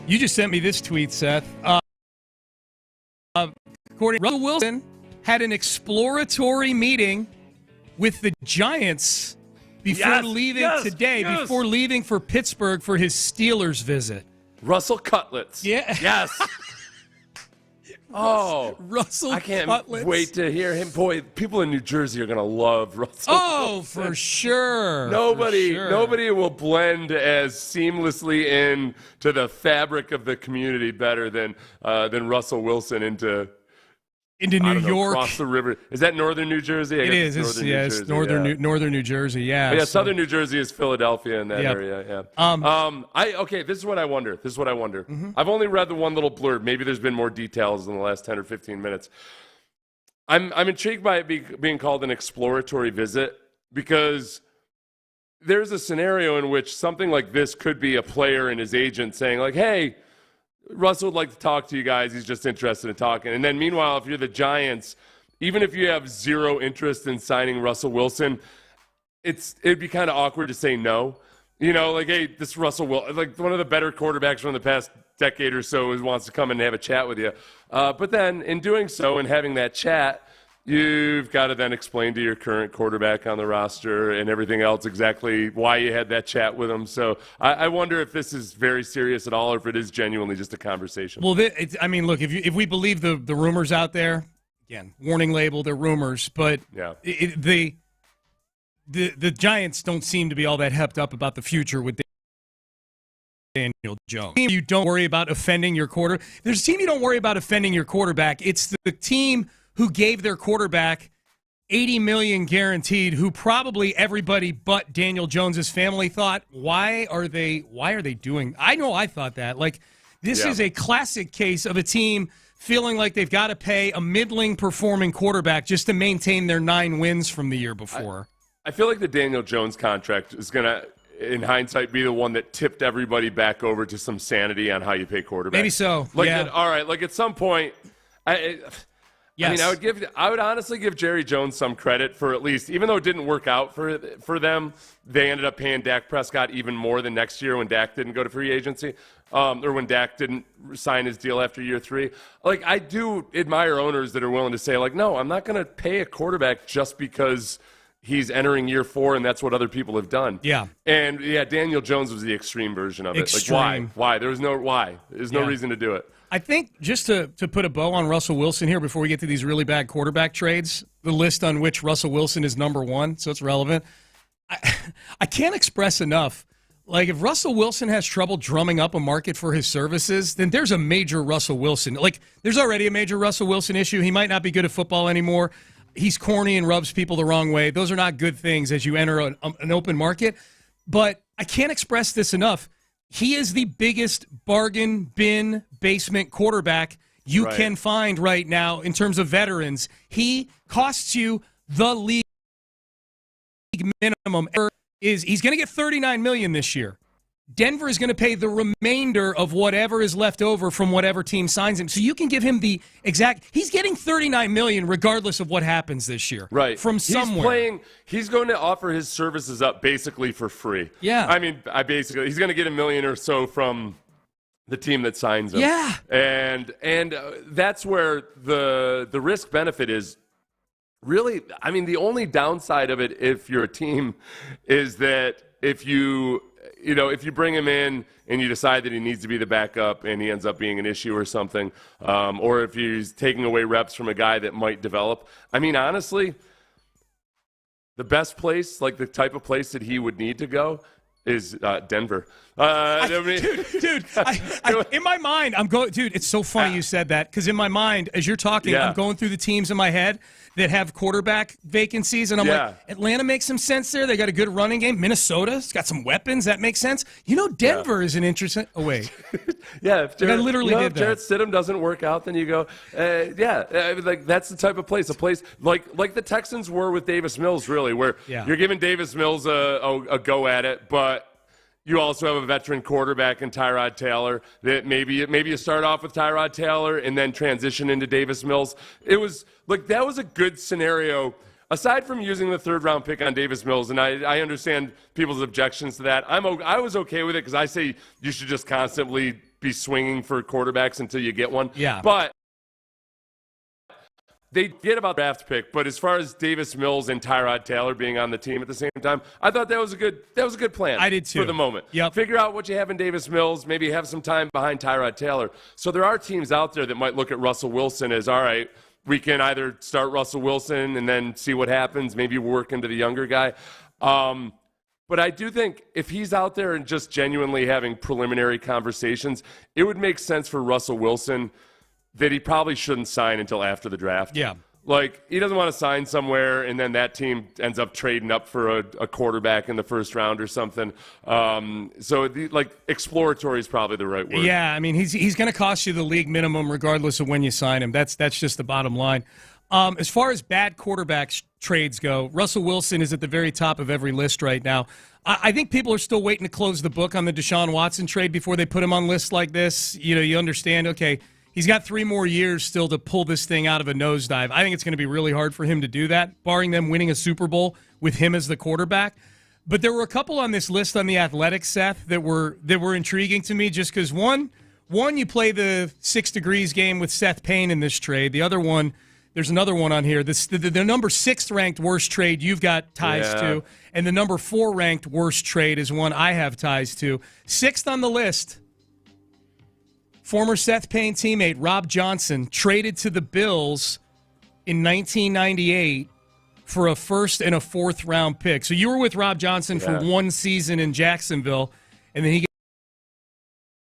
You just sent me this tweet, Seth. Russell Wilson had an exploratory meeting with the Giants before leaving today, before leaving for Pittsburgh for his Steelers visit. Russell Cutlets. Yeah. Yes. Russell I can't Cutlets. wait to hear him. Boy, people in New Jersey are going to love Russell. Oh, for sure. Nobody will blend as seamlessly into the fabric of the community better than Russell Wilson into New York. Across the river. Is that northern New Jersey? It is. It's northern New Jersey. Yeah. Yeah. Southern New Jersey is Philadelphia in that area. Yeah. Okay. This is what I wonder. Mm-hmm. I've only read the one little blurb. Maybe there's been more details in the last 10 or 15 minutes. I'm intrigued by it being called an exploratory visit because there's a scenario in which something like this could be a player and his agent saying like, "Hey, Russell would like to talk to you guys. He's just interested in talking." And then meanwhile, if you're the Giants, even if you have zero interest in signing Russell Wilson, it'd be kind of awkward to say no. You know, like, hey, this Russell Wilson, like one of the better quarterbacks from the past decade or so wants to come and have a chat with you. But then in doing so and having that chat, you've got to then explain to your current quarterback on the roster and everything else exactly why you had that chat with him. So I wonder if this is very serious at all or if it is genuinely just a conversation. Well, look, if we believe the rumors out there, again, warning label, they're rumors, but the Giants don't seem to be all that hepped up about the future with Daniel Jones. You don't worry about offending your quarterback. There's a team you don't worry about offending your quarterback. It's the team who gave their quarterback $80 million guaranteed, who probably everybody but Daniel Jones's family thought, why are they doing? I know I thought that. Like, this is a classic case of a team feeling like they've got to pay a middling performing quarterback just to maintain their 9 wins from the year before. I feel like the Daniel Jones contract is going to, in hindsight, be the one that tipped everybody back over to some sanity on how you pay quarterbacks. Maybe so. Like, at some point, Yes. I mean, I would honestly give Jerry Jones some credit for at least, even though it didn't work out for them, they ended up paying Dak Prescott even more than next year when Dak didn't go to free agency, or when Dak didn't sign his deal after year 3. Like, I do admire owners that are willing to say, like, no, I'm not going to pay a quarterback just because he's entering year 4 and that's what other people have done. Yeah. And Daniel Jones was the extreme version of it. Extreme. Like, why? There was no why. There's no reason to do it. I think just to put a bow on Russell Wilson here before we get to these really bad quarterback trades, the list on which Russell Wilson is number 1, so it's relevant. I can't express enough. Like, if Russell Wilson has trouble drumming up a market for his services, then there's a major Russell Wilson. Like, there's already a major Russell Wilson issue. He might not be good at football anymore. He's corny and rubs people the wrong way. Those are not good things as you enter an open market. But I can't express this enough. He is the biggest bargain bin basement quarterback you can find right now in terms of veterans. He costs you the league minimum. He's going to get $39 million this year. Denver is going to pay the remainder of whatever is left over from whatever team signs him. So you can give him the exact. He's getting $39 million regardless of what happens this year. Right. From somewhere. He's going to offer his services up basically for free. Yeah. I mean, he's going to get $1 million or so from the team that signs him. Yeah. And that's where the risk benefit is. Really, I mean, the only downside of it, if you're a team, is that if you bring him in and you decide that he needs to be the backup and he ends up being an issue or something, or if he's taking away reps from a guy that might develop. I mean, honestly, the best place, like the type of place that he would need to go, is Denver. Dude, in my mind, I'm going. Dude, it's so funny you said that, because in my mind, as you're talking, I'm going through the teams in my head that have quarterback vacancies, and I'm like, Atlanta makes some sense there. They got a good running game. Minnesota's got some weapons. That makes sense. You know, Denver is an interesting. Oh wait, if I literally did if Jarrett Stidham doesn't work out, then you go, like that's the type of place, a place like the Texans were with Davis Mills, really, where you're giving Davis Mills a go at it, but you also have a veteran quarterback in Tyrod Taylor that maybe you start off with Tyrod Taylor and then transition into Davis Mills. It was like that was a good scenario. Aside from using the third-round pick on Davis Mills, and I understand people's objections to that, I was okay with it because I say you should just constantly be swinging for quarterbacks until you get one. Yeah. But they get about the draft pick, but as far as Davis Mills and Tyrod Taylor being on the team at the same time, I thought that was a good plan. I did too. For the moment. Yep. Figure out what you have in Davis Mills, maybe have some time behind Tyrod Taylor. So there are teams out there that might look at Russell Wilson as, all right, we can either start Russell Wilson and then see what happens, maybe work into the younger guy. But I do think if he's out there and just genuinely having preliminary conversations, it would make sense for Russell Wilson that he probably shouldn't sign until after the draft. Yeah. Like, he doesn't want to sign somewhere and then that team ends up trading up for a quarterback in the first round or something. Exploratory is probably the right word. Yeah, I mean, he's going to cost you the league minimum regardless of when you sign him. That's just the bottom line. As far as bad quarterbacks trades go, Russell Wilson is at the very top of every list right now. I think people are still waiting to close the book on the Deshaun Watson trade before they put him on lists like this. You know, you understand, okay, he's got 3 more years still to pull this thing out of a nosedive. I think it's going to be really hard for him to do that, barring them winning a Super Bowl with him as the quarterback. But there were a couple on this list on The Athletic, Seth, that were intriguing to me just because, one, you play the 6 Degrees game with Seth Payne in this trade. The other one, there's another one on here. The number 6th ranked worst trade you've got ties to, and the number 4 ranked worst trade is one I have ties to. 6th on the list, former Seth Payne teammate Rob Johnson traded to the Bills in 1998 for a 1st and a 4th round pick. So you were with Rob Johnson for 1 season in Jacksonville, and then he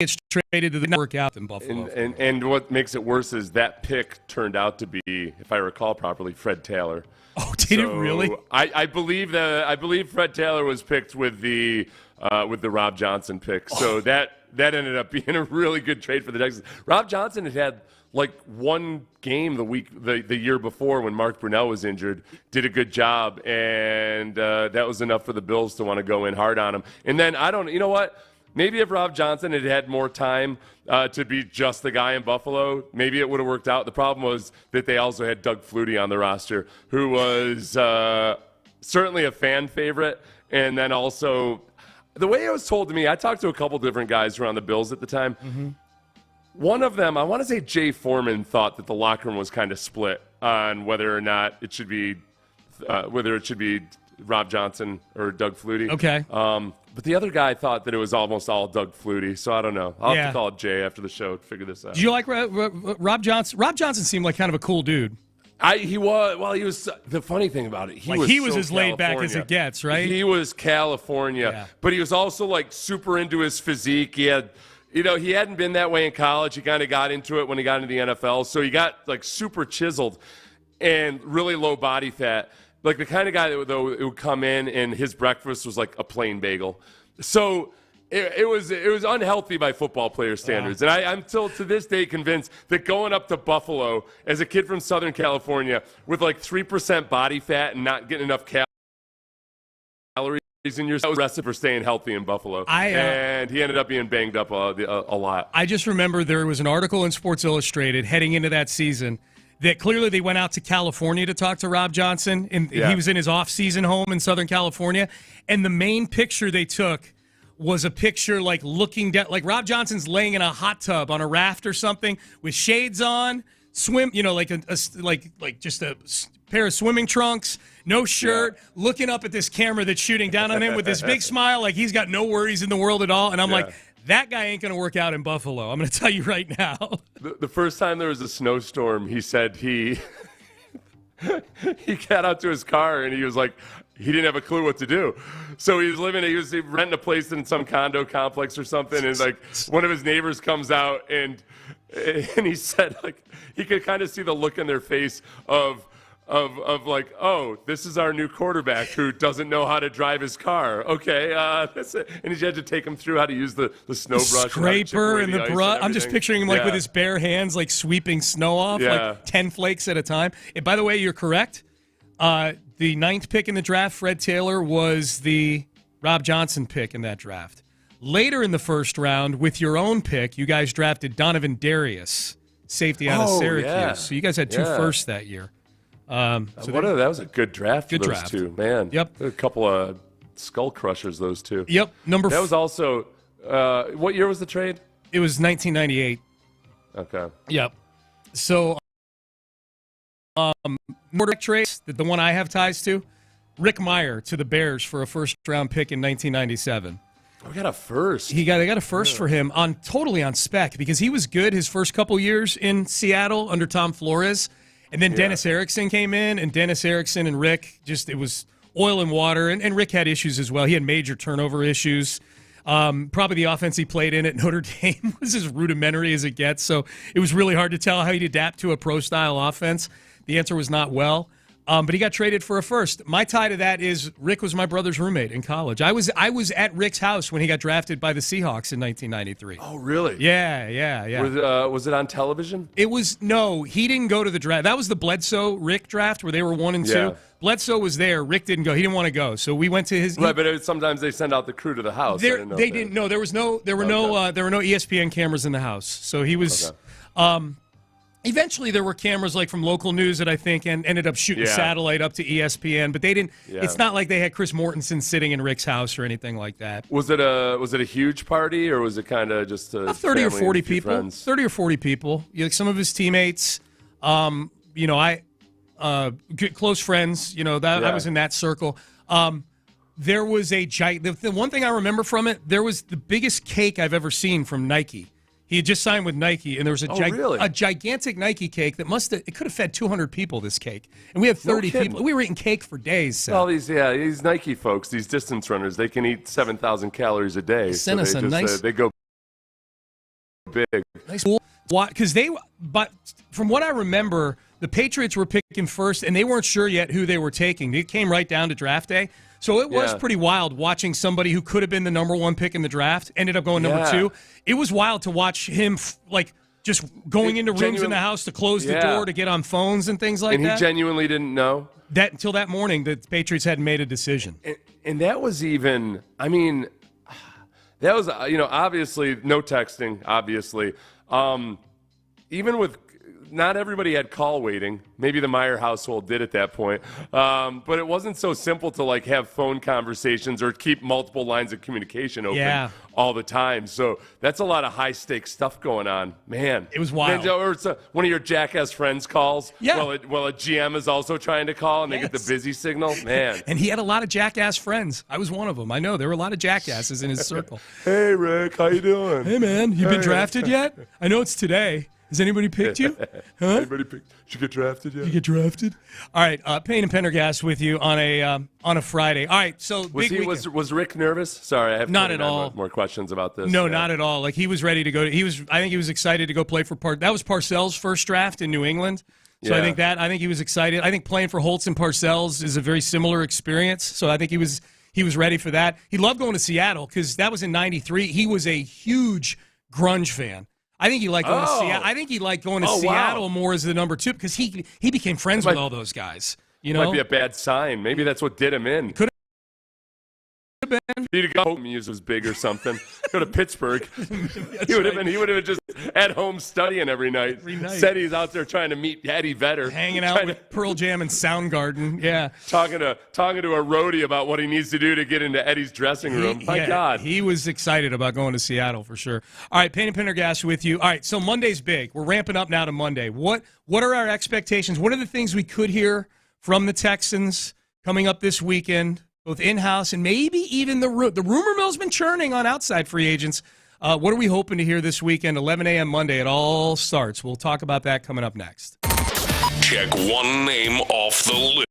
gets traded to the network out in Buffalo. And what makes it worse is that pick turned out to be, if I recall properly, Fred Taylor. Oh, did it really? I believe Fred Taylor was picked with the Rob Johnson pick. So that ended up being a really good trade for the Texans. Rob Johnson had like 1 game the year before when Mark Brunell was injured, did a good job, and that was enough for the Bills to want to go in hard on him. And then you know what? Maybe if Rob Johnson had had more time to be just the guy in Buffalo, maybe it would have worked out. The problem was that they also had Doug Flutie on the roster, who was certainly a fan favorite, and then also the way it was told to me, I talked to a couple different guys who were on the Bills at the time. Mm-hmm. One of them, I want to say Jay Foreman, thought that the locker room was kind of split on whether or not it should be Rob Johnson or Doug Flutie. Okay. But the other guy thought that it was almost all Doug Flutie, so I don't know. I'll have to call up Jay after the show to figure this out. Did you like Rob Johnson? Rob Johnson seemed like kind of a cool dude. He was. The funny thing about it, he was as laid back as it gets, right? He was California, but he was also like super into his physique. He had, he hadn't been that way in college. He kind of got into it when he got into the NFL, so he got like super chiseled and really low body fat. Like the kind of guy that would come in and his breakfast was like a plain bagel. So it was unhealthy by football player standards. And I'm still to this day convinced that going up to Buffalo as a kid from Southern California with like 3% body fat and not getting enough calories in your recipe for staying healthy in Buffalo. And he ended up being banged up a lot. I just remember there was an article in Sports Illustrated heading into that season that clearly they went out to California to talk to Rob Johnson, and he was in his off-season home in Southern California, and the main picture they took was a picture like looking down, like Rob Johnson's laying in a hot tub on a raft or something with shades on, like just a pair of swimming trunks, no shirt, looking up at this camera that's shooting down on him with this big smile, like he's got no worries in the world at all, and I'm like, that guy ain't going to work out in Buffalo. I'm going to tell you right now. The first time there was a snowstorm, he said he got out to his car and he was like, he didn't have a clue what to do. So he was renting a place in some condo complex or something, and like one of his neighbors comes out and he said like he could kind of see the look in their face of like, oh, this is our new quarterback who doesn't know how to drive his car. Okay, that's it. And he had to take him through how to use the snow brush, scraper, and the brush. I'm just picturing him like with his bare hands, like sweeping snow off, like 10 flakes at a time. And by the way, you're correct. The 9th pick in the draft, Fred Taylor, was the Rob Johnson pick in that draft. Later in the first round, with your own pick, you guys drafted Donovan Darius, safety out of Syracuse. Yeah. So you guys had two firsts that year. That was a good draft for those two, man. Yep. A couple of skull crushers, those two. Yep. That was also, what year was the trade? It was 1998. Okay. Yep. So, Nordic trade, the one I have ties to, Rick Meyer to the Bears for a first-round pick in 1997. We got a first. They got a first for him totally on spec because he was good his first couple years in Seattle under Tom Flores. And then Dennis Erickson came in, and Dennis Erickson and Rick, it was oil and water. And Rick had issues as well. He had major turnover issues. Probably the offense he played in at Notre Dame was as rudimentary as it gets. So it was really hard to tell how he'd adapt to a pro-style offense. The answer was not well. But he got traded for a first. My tie to that is Rick was my brother's roommate in college. I was at Rick's house when he got drafted by the Seahawks in 1993. Oh, really? Yeah. Was it on television? It was he didn't go to the draft. That was the Bledsoe Rick draft where they were 1 and 2. Bledsoe was there. Rick didn't go. He didn't want to go. So we went to his. Right, but sometimes they send out the crew to the house. They didn't. No, there were no ESPN cameras in the house. So he was. Okay. Eventually, there were cameras from local news that I think and ended up shooting satellite up to ESPN, but they didn't. Yeah. It's not like they had Chris Mortensen sitting in Rick's house or anything like that. Was it a huge party or was it kind of just a 30 or 40 people? Friends? 30 or 40 people. Some of his teammates. Close friends. I was in that circle. There was the one thing I remember from it. There was the biggest cake I've ever seen from Nike. He had just signed with Nike, and there was a gigantic Nike cake that it could have fed 200 people, this cake. And we had 30 people. We were eating cake for days. So. Well, these Nike folks, these distance runners, they can eat 7,000 calories a day. Send us a nice... they go big. Nice. Because but from what I remember, the Patriots were picking first, and they weren't sure yet who they were taking. It came right down to draft day. So it was pretty wild watching somebody who could have been the number 1 pick in the draft, ended up going number 2. It was wild to watch him just going into rooms in the house to close the door to get on phones and things like that. And he genuinely didn't know? That until that morning, the Patriots hadn't made a decision. And that was even, that was, obviously no texting, obviously. Even with, not everybody had call waiting. Maybe the Meyer household did at that point. But it wasn't so simple to have phone conversations or keep multiple lines of communication open all the time. So that's a lot of high stakes stuff going on. Man. It was wild. Or it's one of your jackass friends calls. Yeah. Well, a GM is also trying to call and they get the busy signal. Man. And he had a lot of jackass friends. I was one of them. I know there were a lot of jackasses in his circle. Hey, Rick, how you doing? Hey, man, you been drafted yet? I know it's today. Has anybody picked you? Huh? Anybody picked? Did you get drafted yet? You get drafted? All right, Payne and Pendergast with you on a Friday. All right, so was Rick nervous? Sorry, I have not at all. More questions about this. No, not at all. He was ready to go. I think he was excited to go play for That was Parcells' first draft in New England. So I think he was excited. I think playing for Holtz and Parcells is a very similar experience. So I think he was ready for that. He loved going to Seattle because that was in '93. He was a huge grunge fan. I think he liked going to Seattle. I think he liked going to Seattle more as the number 2 because he became friends with all those guys. Might be a bad sign. Maybe that's what did him in. Could have been. He'd go home music was big or something. Go to Pittsburgh. He would have been just at home studying every night. Said he's out there trying to meet Eddie Vedder, hanging out with Pearl Jam and Soundgarden. Yeah, talking to a roadie about what he needs to do to get into Eddie's dressing room. My God, he was excited about going to Seattle for sure. All right, Payne and Pendergast with you. All right, so Monday's big. We're ramping up now to Monday. What are our expectations? What are the things we could hear from the Texans coming up this weekend? Both in-house and maybe even the rumor mill's been churning on outside free agents. What are we hoping to hear this weekend? 11 a.m. Monday, it all starts. We'll talk about that coming up next. Check one name off the list.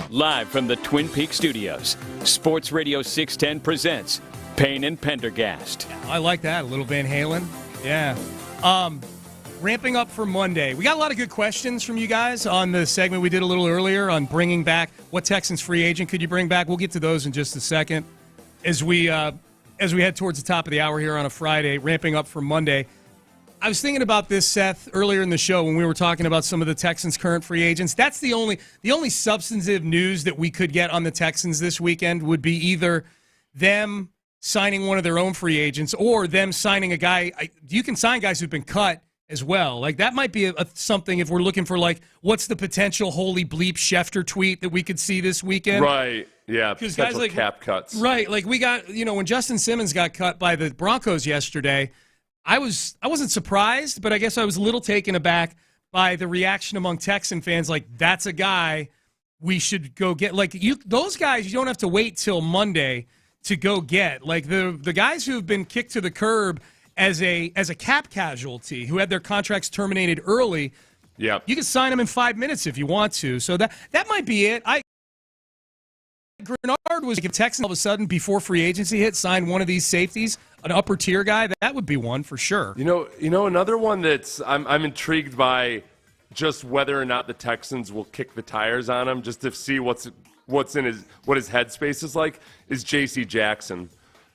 Live from the Twin Peaks studios, Sports Radio 610 presents Payne and Pendergast. I like that. A little Van Halen. Yeah. Ramping up for Monday. We got a lot of good questions from you guys on the segment we did a little earlier on bringing back what Texans free agent could you bring back. We'll get to those in just a second. As we head towards the top of the hour here on a Friday, ramping up for Monday. I was thinking about this, Seth, earlier in the show when we were talking about some of the Texans' current free agents. That's the only substantive news that we could get on the Texans this weekend would be either them signing one of their own free agents or them signing a guy. You can sign guys who've been cut as well. Like that might be something if we're looking for like what's the potential holy bleep Schefter tweet that we could see this weekend. Right. Yeah. Because guys like cap cuts. Right. Like we got when Justin Simmons got cut by the Broncos yesterday. I wasn't surprised, but I guess I was a little taken aback by the reaction among Texan fans. Like, that's a guy we should go get. Like, those guys, you don't have to wait till Monday to go get. Like, the guys who have been kicked to the curb as a cap casualty, who had their contracts terminated early, yeah, you can sign them in 5 minutes if you want to. So that might be it. Grenard was if Texans all of a sudden before free agency hit signed one of these safeties, an upper tier guy, that would be one for sure. You know another one that's I'm intrigued by just whether or not the Texans will kick the tires on him just to see what his headspace is like is J.C. Jackson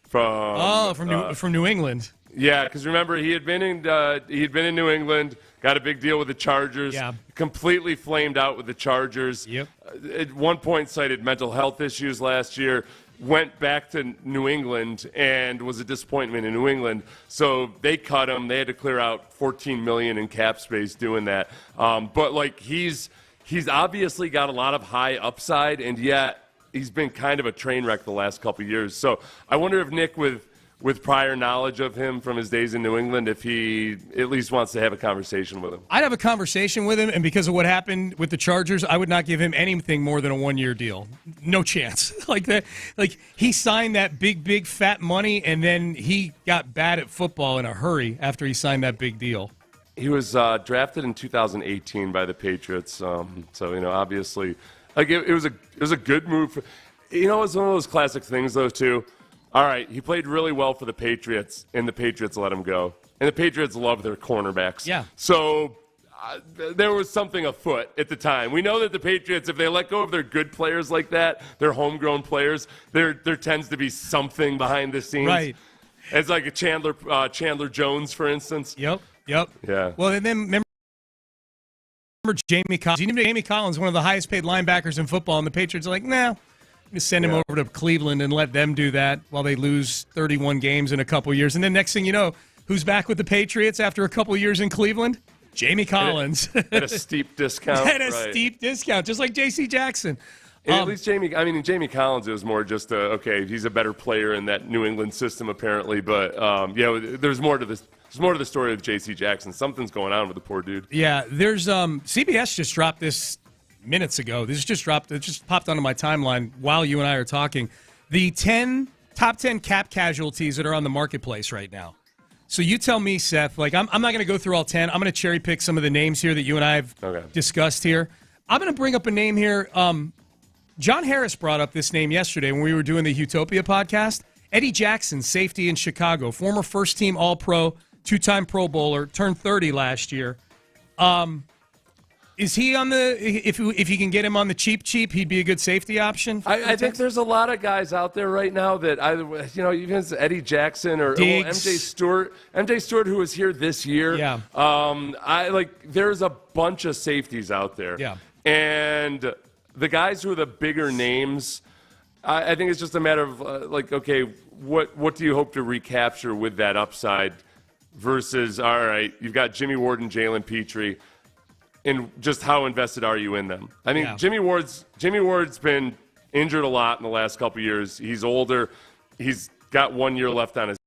from New England. Yeah, because remember he had been in New England, got a big deal with the Chargers, completely flamed out with the Chargers. Yep. At one point cited mental health issues last year, went back to New England and was a disappointment in New England. So they cut him. They had to clear out $14 million in cap space doing that. But like he's obviously got a lot of high upside, and yet he's been kind of a train wreck the last couple of years. So I wonder if Nick with prior knowledge of him from his days in New England, if he at least wants to have a conversation with him. I'd have a conversation with him, and because of what happened with the Chargers, I would not give him anything more than a 1-year deal. No chance. Like that. Like he signed that big fat money, and then he got bad at football in a hurry after he signed that big deal. He was drafted in 2018 by the Patriots, so obviously, like it was a good move. It's one of those classic things, though, too. All right, he played really well for the Patriots, and the Patriots let him go. And the Patriots love their cornerbacks. Yeah. So there was something afoot at the time. We know that the Patriots, if they let go of their good players like that, their homegrown players, there tends to be something behind the scenes. Right. It's like a Chandler Jones, for instance. Yep. Yeah. Well, and then remember Jamie Collins. Even Jamie Collins, one of the highest paid linebackers in football, and the Patriots are like, nah, just send him over to Cleveland and let them do that while they lose 31 games in a couple years. And then next thing you know, who's back with the Patriots after a couple years in Cleveland? Jamie Collins. At a steep discount. At a steep discount, just like J.C. Jackson. And at least Jamie Collins, it was more just okay, he's a better player in that New England system apparently. But there's more to this. There's more to the story of J.C. Jackson. Something's going on with the poor dude. Yeah, there's CBS just dropped this minutes ago. This just dropped. It just popped onto my timeline while you and I are talking. The top 10 cap casualties that are on the marketplace right now. So you tell me, Seth. Like I'm not going to go through all 10. I'm going to cherry pick some of the names here that you and I have discussed here. I'm going to bring up a name here. John Harris brought up this name yesterday when we were doing the Utopia podcast. Eddie Jackson, safety in Chicago, former first-team All-Pro, two-time Pro Bowler, turned 30 last year. Is he on the? If you can get him on the cheap, he'd be a good safety option. I think there's a lot of guys out there right now that even Eddie Jackson or MJ Stewart, who was here this year. Yeah. There's a bunch of safeties out there. Yeah. And the guys who are the bigger names, I think it's just a matter of okay, what do you hope to recapture with that upside? Versus, all right, you've got Jimmy Ward and Jalen Petrie, and just how invested are you in them? I mean, Jimmy Ward's been injured a lot in the last couple of years. He's older. He's got 1 year left on his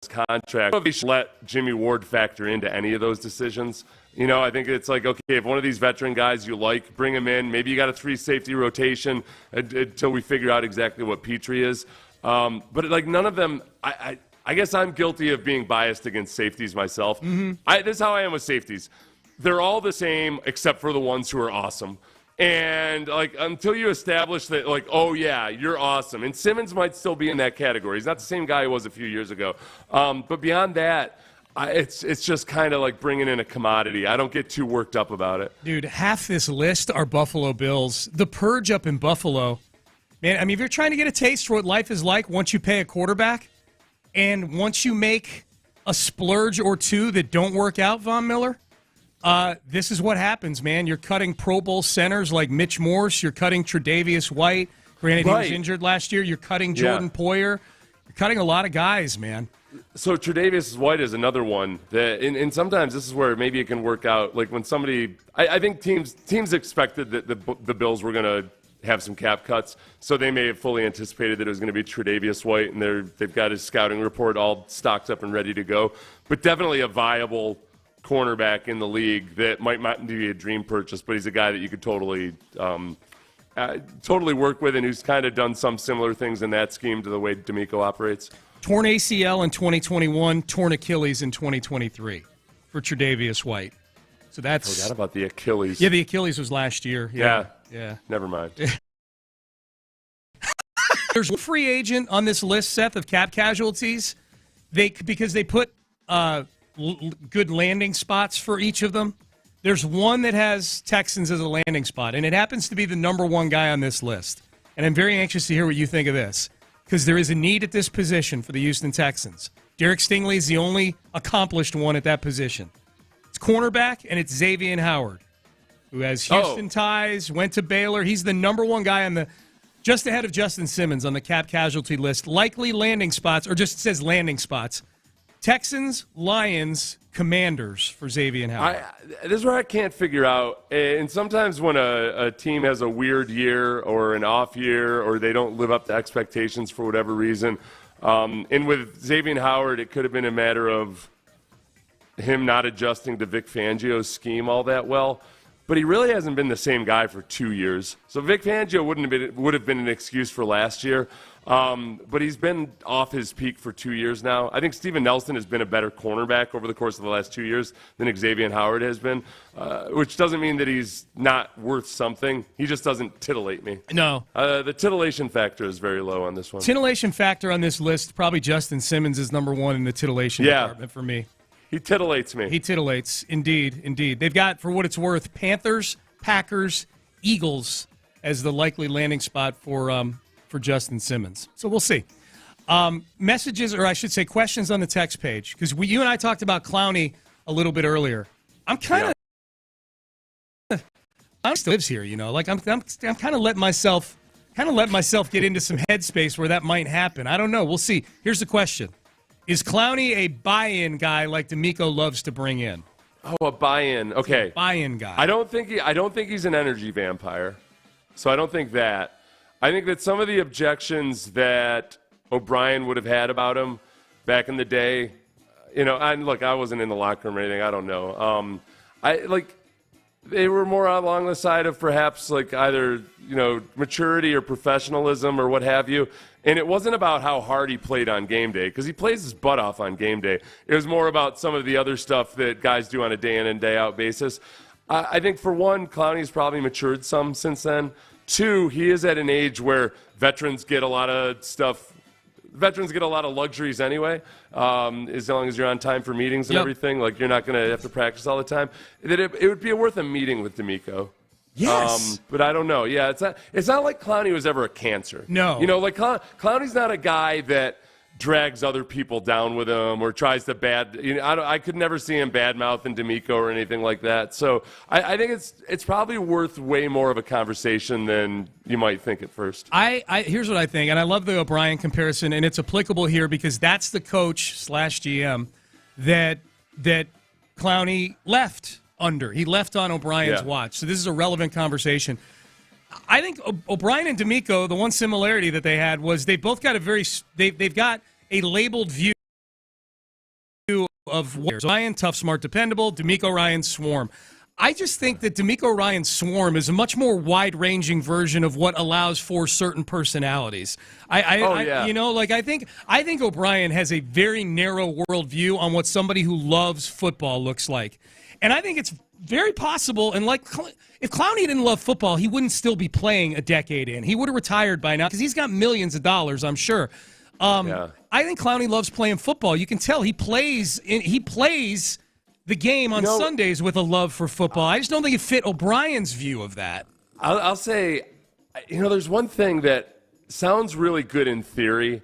contract. You should let Jimmy Ward factor into any of those decisions. I think it's like, okay, if one of these veteran guys you like, bring him in. Maybe you got a 3-safety rotation until we figure out exactly what Petrie is. But none of them, I guess I'm guilty of being biased against safeties myself. Mm-hmm. This is how I am with safeties. They're all the same except for the ones who are awesome. And until you establish that, oh yeah, you're awesome. And Simmons might still be in that category. He's not the same guy he was a few years ago. But beyond that, it's just kind of like bringing in a commodity. I don't get too worked up about it. Dude, half this list are Buffalo Bills. The purge up in Buffalo, man. I mean, if you're trying to get a taste for what life is like once you pay a quarterback. And once you make a splurge or two that don't work out, Von Miller, this is what happens, man. You're cutting Pro Bowl centers like Mitch Morse. You're cutting Tre'Davious White. Granted, he was injured last year. You're cutting Jordan Poyer. You're cutting a lot of guys, man. So Tre'Davious White is another one that, and sometimes this is where maybe it can work out. Like when somebody, I think teams expected that the Bills were going to have some cap cuts, so they may have fully anticipated that it was going to be Tre'Davious White, and they've got his scouting report all stocked up and ready to go. But definitely a viable cornerback in the league that might not be a dream purchase, but he's a guy that you could totally work with, and who's kind of done some similar things in that scheme to the way D'Amico operates. Torn ACL in 2021, torn Achilles in 2023 for Tre'Davious White. So that's forgot about the Achilles. Yeah, the Achilles was last year. Yeah. Never mind. There's one free agent on this list, Seth, of cap casualties. Because they put good landing spots for each of them. There's one that has Texans as a landing spot, and it happens to be the number one guy on this list. And I'm very anxious to hear what you think of this, because there is a need at this position for the Houston Texans. Derek Stingley is the only accomplished one at that position. It's cornerback, and it's Xavier Howard, who has Houston ties, went to Baylor. He's the number one guy on just ahead of Justin Simmons on the cap casualty list. Likely landing spots, or just says landing spots. Texans, Lions, Commanders for Xavier Howard. This is where I can't figure out. And sometimes when a team has a weird year or an off year, or they don't live up to expectations for whatever reason, and with Xavier Howard, it could have been a matter of him not adjusting to Vic Fangio's scheme all that well. But he really hasn't been the same guy for 2 years. So Vic Fangio would have been an excuse for last year. But he's been off his peak for 2 years now. I think Steven Nelson has been a better cornerback over the course of the last 2 years than Xavier Howard has been, which doesn't mean that he's not worth something. He just doesn't titillate me. No. The titillation factor is very low on this one. Titillation factor on this list, probably Justin Simmons is number one in the titillation department for me. He titillates me. He titillates, indeed. They've got, for what it's worth, Panthers, Packers, Eagles as the likely landing spot for Justin Simmons. So we'll see. Messages, or I should say questions on the text page, because you and I talked about Clowney a little bit earlier. I'm kind of Clowney still lives here, you know. Like I'm kind of letting myself get into some headspace where that might happen. I don't know. We'll see. Here's the question: is Clowney a buy-in guy like D'Amico loves to bring in? Oh, a buy-in. Okay. Buy-in guy. I don't think he's an energy vampire. So I don't think that. I think that some of the objections that O'Brien would have had about him back in the day, and look, I wasn't in the locker room or anything. I don't know. They were more along the side of perhaps like either, maturity or professionalism or what have you. And it wasn't about how hard he played on game day, because he plays his butt off on game day. It was more about some of the other stuff that guys do on a day in and day out basis. I think, for one, Clowney's probably matured some since then. Two, he is at an age where veterans get a lot of stuff. Veterans get a lot of luxuries anyway, as long as you're on time for meetings and everything. Like, you're not going to have to practice all the time. That it would be worth a meeting with D'Amico. Yes. But I don't know. Yeah, it's not like Clowney was ever a cancer. No. Clowney's not a guy that drags other people down with him or tries to I could never see him badmouthing D'Amico or anything like that. So I think it's probably worth way more of a conversation than you might think at first. Here's what I think, and I love the O'Brien comparison, and it's applicable here because that's the coach/GM that Clowney left under. He left on O'Brien's watch. So this is a relevant conversation. I think O'Brien and D'Amico, the one similarity that they had was they both got they've got a labeled view of Ryan, tough, smart, dependable, D'Amico, Ryan, swarm. I just think that D'Amico, Ryan, swarm is a much more wide-ranging version of what allows for certain personalities. I think O'Brien has a very narrow worldview on what somebody who loves football looks like. And I think it's very possible, and if Clowney didn't love football, he wouldn't still be playing a decade in. He would have retired by now because he's got millions of dollars, I'm sure. I think Clowney loves playing football. You can tell he plays the game on Sundays with a love for football. I just don't think it fit O'Brien's view of that. I'll say, there's one thing that sounds really good in theory,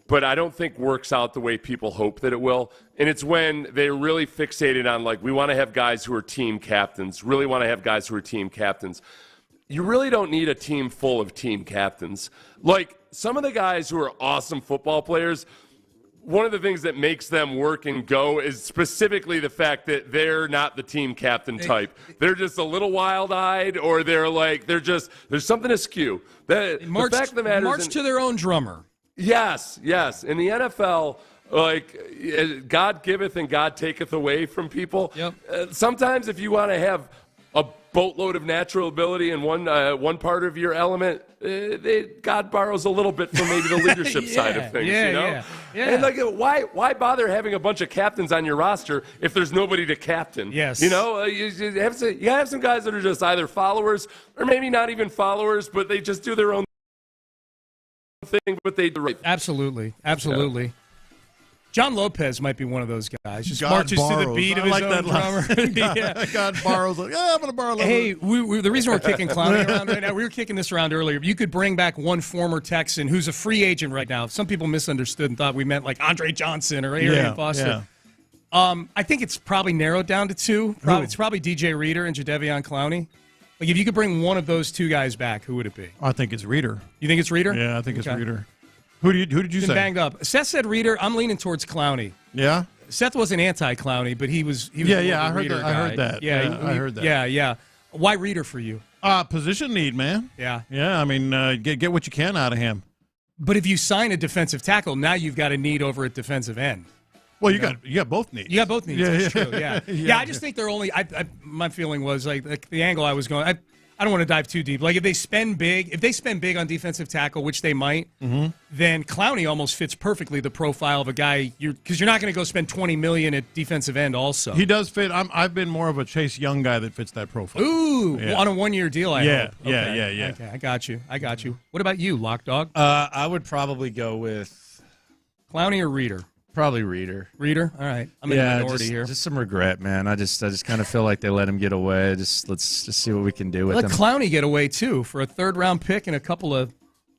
but I don't think works out the way people hope that it will. And it's when they're really fixated on, we want to have guys who are team captains, really want to have guys who are team captains. You really don't need a team full of team captains. Like, some of the guys who are awesome football players, one of the things that makes them work and go is specifically the fact that they're not the team captain type. They're just a little wild-eyed, or there's something askew. The fact of the matter march to their own drummer. Yes. In the NFL, God giveth and God taketh away from people. Yep. Sometimes if you want to have a boatload of natural ability in one part of your element, God borrows a little bit from maybe the leadership side of things. Yeah. And why bother having a bunch of captains on your roster if there's nobody to captain? Yes. You have some guys that are just either followers or maybe not even followers, but they just do their own thing, but they do right. Absolutely. Yeah. John Lopez might be one of those guys. Just God marches borrows. to the beat of I his like own that drummer. God borrows. I'm going to borrow a little. Hey, the reason we're kicking Clowney around right now, we were kicking this around earlier. You could bring back one former Texan who's a free agent right now. Some people misunderstood and thought we meant like Andre Johnson or Arian Foster. Yeah. I think it's probably narrowed down to two. It's probably DJ Reader and Jadeveon Clowney. Like, if you could bring one of those two guys back, who would it be? I think it's Reader. You think it's Reader? Yeah, I think it's Reader. Who did you say? Banged up. Seth said Reader. I'm leaning towards Clowney. Yeah. Seth wasn't anti-Clowney, but he was. I heard that. I heard that. I heard that. Yeah. Why Reader for you? Position need, man. Yeah. I mean, get what you can out of him. But if you sign a defensive tackle, now you've got a need over at defensive end. Well, you got both needs. You got both needs. That's true. Yeah. I just think they're only. My feeling was like the angle I was going. I don't want to dive too deep. Like, if they spend big on defensive tackle, which they might, then Clowney almost fits perfectly the profile of a guy. Because you're not going to go spend $20 million at defensive end. Also, he does fit. I've been more of a Chase Young guy that fits that profile. Ooh, on a 1-year deal. I hope. Yeah. Okay, I got you. What about you, Lock Dog? I would probably go with Clowney or Reader. Probably Reader. Reader? All right. I'm in the minority here. Just some regret, man. I just kind of feel like they let him get away. Let's just see what we can do with him. Let Clowney get away, too, for a third-round pick and a couple of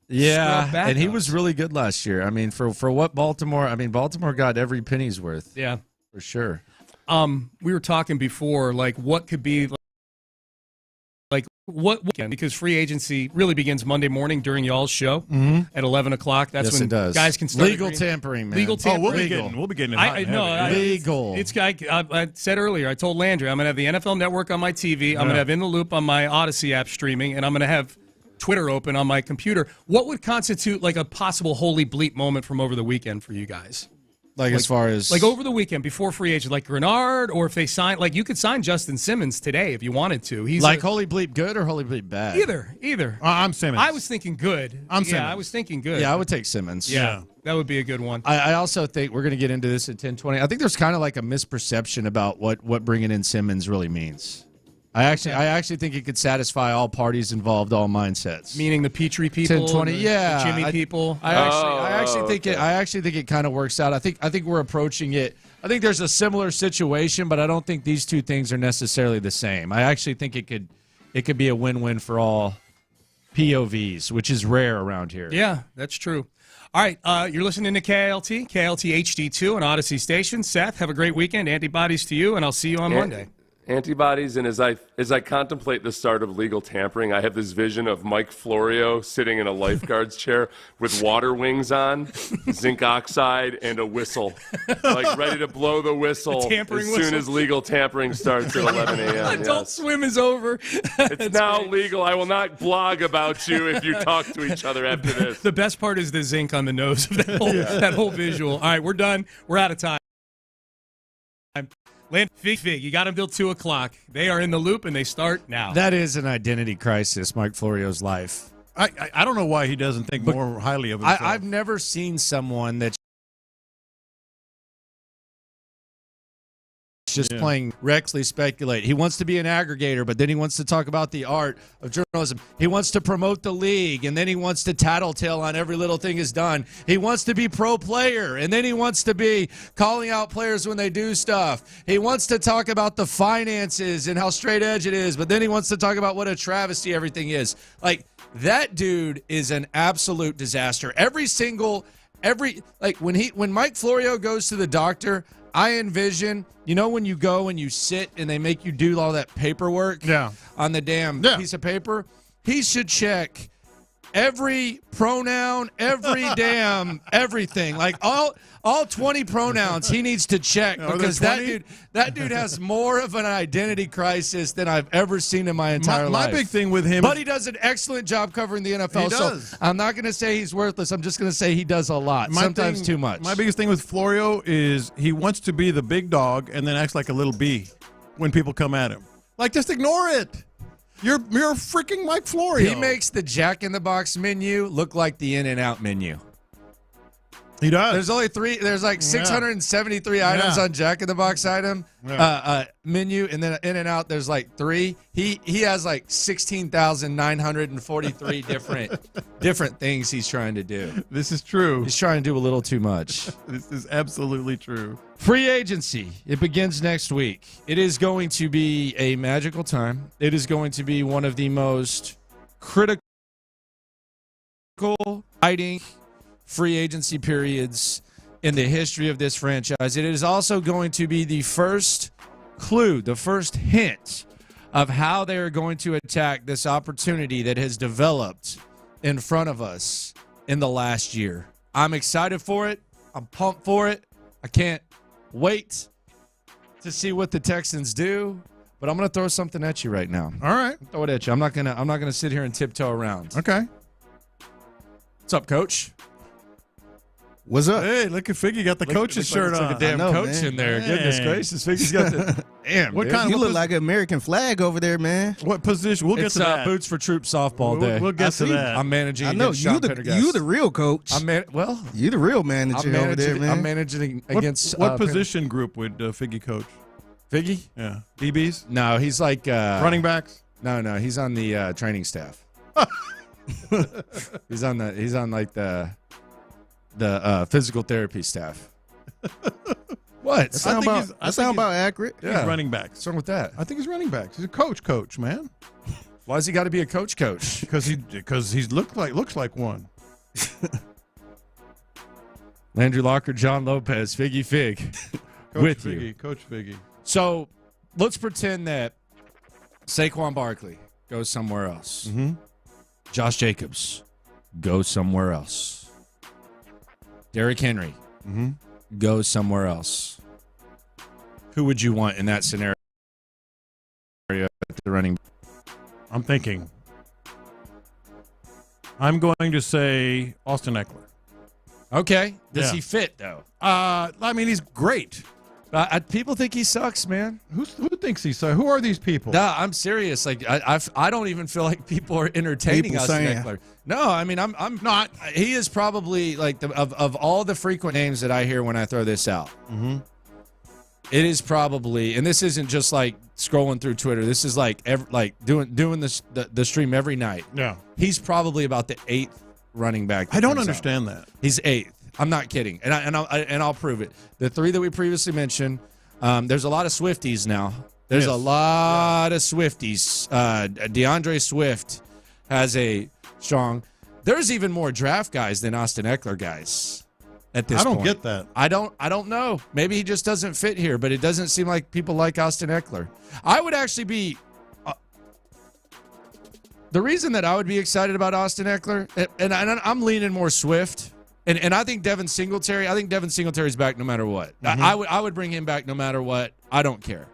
and he was really good last year. I mean, for what Baltimore got every penny's worth. Yeah. For sure. We were talking before, like, what could be like what weekend? Because free agency really begins Monday morning during y'all's show at 11 o'clock. That's when it does. guys can start legal tampering, man. Legal tampering. We'll be getting it hot and heavy. Legal. I said earlier, I told Landry, I'm going to have the NFL Network on my TV. I'm going to have In the Loop on my Odyssey app streaming, and I'm going to have Twitter open on my computer. What would constitute like a possible holy bleep moment from over the weekend for you guys? Like as far as like over the weekend before free agent, like Grenard, or if they sign, like you could sign Justin Simmons today if you wanted to. He's like holy bleep good or holy bleep bad. Either. I'm Simmons. I was thinking good. I'm Simmons. Yeah, I was thinking good. Yeah, I would take Simmons. Yeah, that would be a good one. I also think we're going to get into this at 10:20. I think there's kind of like a misperception about what bringing in Simmons really means. I actually think it could satisfy all parties involved, all mindsets. Meaning the Petrie people, 10-20, the Jimmy people. I actually think it kind of works out. I think we're approaching it. I think there's a similar situation, but I don't think these two things are necessarily the same. I actually think it could be a win-win for all POVs, which is rare around here. Yeah, that's true. All right, you're listening to KLT HD2 on Odyssey Station. Seth, have a great weekend. Antibodies to you, and I'll see you on Monday. Antibodies, and as I contemplate the start of legal tampering, I have this vision of Mike Florio sitting in a lifeguard's chair with water wings on, zinc oxide, and a whistle, like ready to blow the whistle as soon as legal tampering starts at 11 a.m. Adult Swim is over. It's now legal. I will not blog about you if you talk to each other after this. The best part is the zinc on the nose of that whole visual. All right, we're done. We're out of time. Fig, you got them till 2 o'clock. They are in the loop, and they start now. That is an identity crisis, Mike Florio's life. I don't know why he doesn't think more highly of himself. I've never seen someone that's just playing recklessly speculate. He wants to be an aggregator, but then he wants to talk about the art of journalism. He wants to promote the league, and then he wants to tattletale on every little thing is done. He wants to be pro player, and then he wants to be calling out players when they do stuff. He wants to talk about the finances and how straight edge it is, but then he wants to talk about what a travesty everything is. Like, that dude is an absolute disaster. When Mike Florio goes to the doctor, I envision, when you go and you sit and they make you do all that paperwork on the damn piece of paper, he should check every pronoun, every damn everything. Like all 20 pronouns he needs to check because that dude has more of an identity crisis than I've ever seen in my entire life. My big thing with him, but he does an excellent job covering the NFL. He does. So I'm not going to say he's worthless. I'm just going to say he does a lot. Sometimes too much. My biggest thing with Florio is he wants to be the big dog and then acts like a little bee when people come at him. Like, just ignore it. You're freaking Mike Florio. He makes the Jack in the Box menu look like the In-N-Out menu. He does. There's only 673 items on Jack in the Box menu, and then In-N-Out there's like 3. He has like 16,943 different things he's trying to do. This is true. He's trying to do a little too much. This is absolutely true. Free agency. It begins next week. It is going to be a magical time. It is going to be one of the most critical, fighting free agency periods in the history of this franchise. It is also going to be the first clue, the first hint of how they are going to attack this opportunity that has developed in front of us in the last year. I'm excited for it. I'm pumped for it. I can't wait to see what the Texans do, but I'm going to throw something at you right now. All right. Throw it at you. I'm not going to sit here and tiptoe around. Okay. What's up, Coach? What's up? Hey, look at Figgy got the coach's shirt on. Like a damn coach in there. Dang. Goodness gracious. Figgy's got the damn. What kind you look like an American flag over there, man. What position? We'll get to that. Boots for Troops softball day. We'll get to that. I'm managing. I know you the real coach. You the real manager over there, man. I'm managing against what position group would Figgy coach? Figgy? Yeah. DBs? No, he's like running backs. No, he's on the training staff. he's on like the physical therapy staff. What? That sound about accurate. Yeah. He's running backs. What's wrong with that? I think he's running backs. He's a coach, man. Why has he got to be a coach? Because he's looks like one. Landry Locker, John Lopez, Figgy Fig, with Figgy, you, Coach Figgy. So let's pretend that Saquon Barkley go somewhere else. Mm-hmm. Josh Jacobs, go somewhere else. Derrick Henry, go somewhere else. Who would you want in that scenario at the running back? I'm thinking. I'm going to say Austin Eckler. Okay. Does he fit, though? I mean, he's great. People think he sucks, man. Who thinks he sucks? Who are these people? No, I'm serious. Like I don't even feel like people are entertaining Austin Eckler. No, I mean I'm not. He is probably like of all the frequent names that I hear when I throw this out. Mm-hmm. It is probably, and this isn't just like scrolling through Twitter. This is like doing the stream every night. Yeah, he's probably about the 8th running back. I don't understand that. He's 8th. I'm not kidding, and I'll prove it. The 3 that we previously mentioned, there's a lot of Swifties now. There's a lot of Swifties. DeAndre Swift has a strong. There's even more draft guys than Austin Eckler guys at this point. I don't get that. I don't know. Maybe he just doesn't fit here, but it doesn't seem like people like Austin Eckler. I would actually be. The reason that I would be excited about Austin Eckler, and I'm leaning more Swift. And I think Devin Singletary. I think Devin Singletary's back no matter what. Mm-hmm. I would bring him back no matter what. I don't care.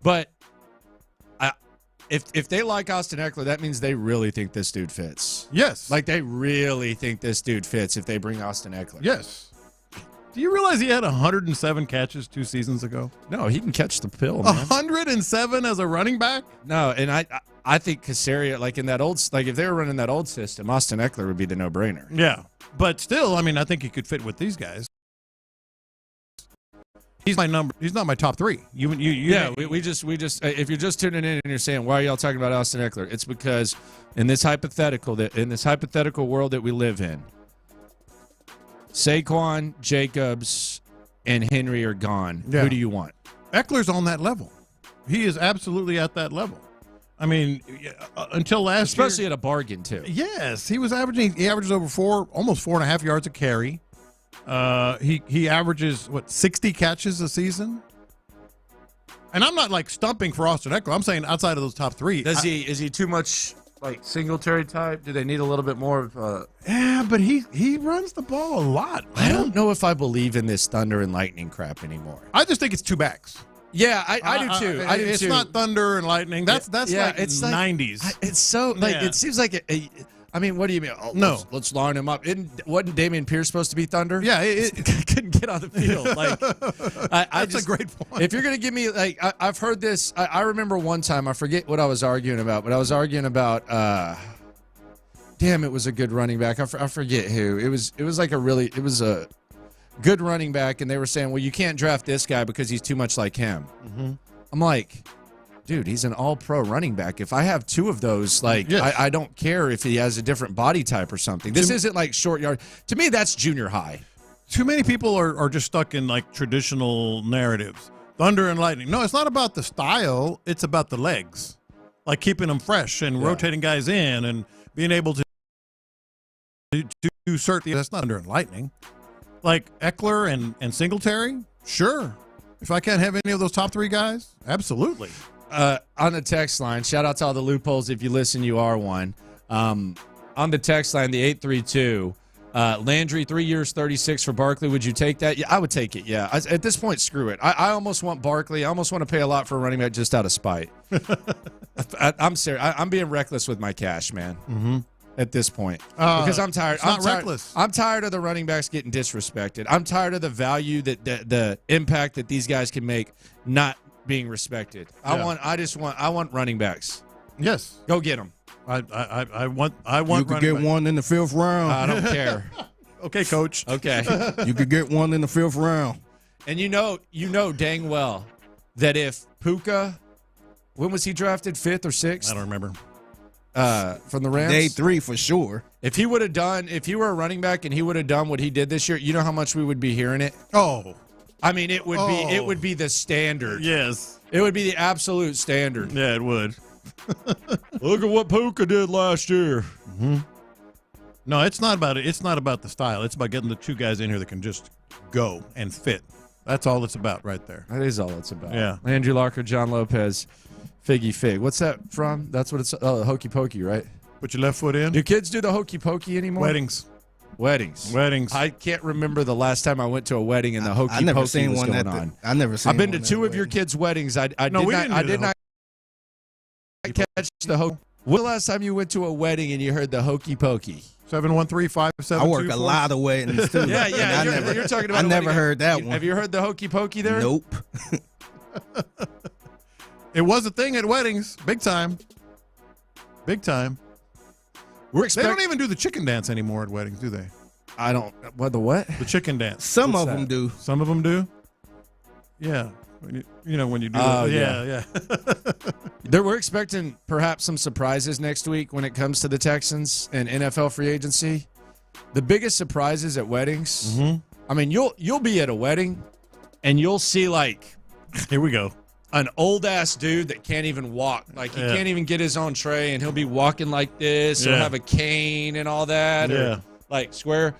But if they like Austin Eckler, that means they really think this dude fits. Yes. Like they really think this dude fits if they bring Austin Eckler. Yes. Do you realize he had 107 catches 2 seasons ago? No, he can catch the pill, man. 107 as a running back? No, and I think Casaria, like in that old, like if they were running that old system, Austin Eckler would be the no-brainer. Yeah. But still, I mean, I think he could fit with these guys. He's my number. He's not my top 3. We just if you're just tuning in and you're saying, why are y'all talking about Austin Eckler? It's because in this hypothetical world that we live in, Saquon, Jacobs, and Henry are gone. Yeah. Who do you want? Eckler's on that level. He is absolutely at that level. I mean, until last especially year, at a bargain too. Yes, he averages over almost 4.5 yards a carry. He averages 60 catches a season. And I'm not like stumping for Austin Eckler. I'm saying outside of those top 3. Is he too much like Singletary type? Do they need a little bit more of Yeah, but he runs the ball a lot, man. I don't know if I believe in this thunder and lightning crap anymore. I just think it's 2 backs. Yeah, I do too. It's not thunder and lightning. That's yeah, like it's 90s. It's so like it seems like I mean, what do you mean? Oh, no, let's line him up. Wasn't Damian Pierce supposed to be thunder? Yeah, couldn't get on the field. Like, that's a great point. If you're gonna give me like, I've heard this. I remember one time. I forget what I was arguing about, but I was arguing about. Damn, it was a good running back. I forget who. It was like a good running back, and they were saying, well, you can't draft this guy because he's too much like him. Mm-hmm. I'm like, dude, he's an all-pro running back. If I have 2 of those, like, yes. I don't care if he has a different body type or something. This isn't like short yard. To me, that's junior high. Too many people are just stuck in like traditional narratives. Thunder and lightning. No, it's not about the style. It's about the legs. Like keeping them fresh and rotating guys in and being able to assert that's not thunder and lightning. Like Eckler and Singletary, sure. If I can't have any of those top 3 guys, absolutely. On the text line, shout out to all the loopholes. If you listen, you are one. On the text line, the 832, Landry, 3 years, 36 for Barkley. Would you take that? Yeah, I would take it. Yeah. At this point, screw it. I almost want Barkley. I almost want to pay a lot for a running back just out of spite. I'm serious. I'm being reckless with my cash, man. Mm-hmm. At this point, because I'm tired. Reckless. I'm tired of the running backs getting disrespected. I'm tired of the value that the impact that these guys can make not being respected. Yeah. I want running backs. Yes, go get them. I want. You could get one in the 5th round. I don't care. Okay, coach. Okay, you could get one in the 5th round. And you know dang well that if Puka, when was he drafted? 5th or 6th? I don't remember. From the Rams? Day 3 for sure. If he were a running back and he would have done what he did this year, you know how much we would be hearing it? Oh. I mean, it would be the standard. Yes. It would be the absolute standard. Yeah, it would. Look at what Puka did last year. Mm-hmm. No, it's not about it. It's not about the style. It's about getting the 2 guys in here that can just go and fit. That's all it's about right there. That is all it's about. Yeah. Andrew Locker, John Lopez, Figgy Fig. What's that from? That's what it's. Oh, hokey pokey, right? Put your left foot in. Do kids do the hokey pokey anymore? Weddings. I can't remember the last time I went to a wedding and the hokey pokey was going on. I never seen. I've been to two of your kids' weddings. I did not catch the hokey. When was the last time you went to a wedding and you heard the hokey pokey? 713-572. I work a lot of weddings too. Yeah. You're talking about. I never heard that one. Have you heard the hokey pokey there? Nope. It was a thing at weddings, big time. Big time. They don't even do the chicken dance anymore at weddings, do they? I don't. What the what? The chicken dance. Some of them do. Some of them do. Yeah. When you do. Yeah. We're expecting perhaps some surprises next week when it comes to the Texans and NFL free agency. The biggest surprises at weddings. Mm-hmm. I mean, you'll be at a wedding, and you'll see like. Here we go. An old-ass dude that can't even walk. Like, he can't even get his own tray, and he'll be walking like this. He'll have a cane and all that. Or, like, square.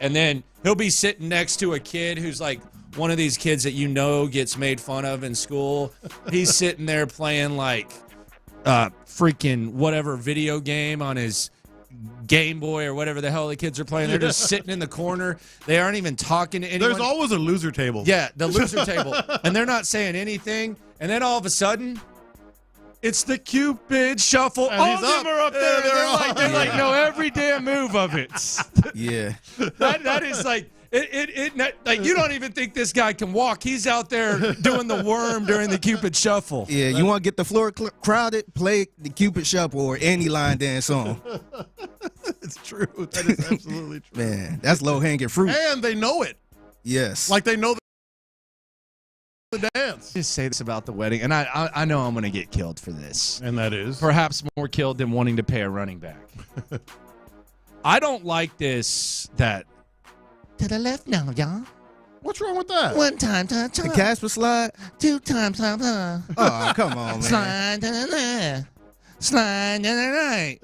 And then he'll be sitting next to a kid who's, like, one of these kids that you know gets made fun of in school. He's sitting there playing, like, freaking whatever video game on his Game Boy or whatever the hell the kids are playing. They're just sitting in the corner. They aren't even talking to anyone. There's always a loser table. Yeah, the loser table. And they're not saying anything. And then all of a sudden, it's the Cupid Shuffle. And all he's of them up. are up there. Yeah, They're like, know every damn move of it. Yeah. That is like, like you don't even think this guy can walk. He's out there doing the worm during the Cupid Shuffle. Yeah, you want to get the floor crowded? Play the Cupid Shuffle or any line dance song. It's true. That is absolutely true. Man, that's low-hanging fruit. And they know it. Yes. Like they know the dance. Just say this about the wedding, and I know I'm going to get killed for this. And that is? Perhaps more killed than wanting to pay a running back. I don't like this that to the left now, y'all. What's wrong with that? One time to the top. The Casper slide? 2 times. Oh, come on, man. Slide to the left. Slide to the right.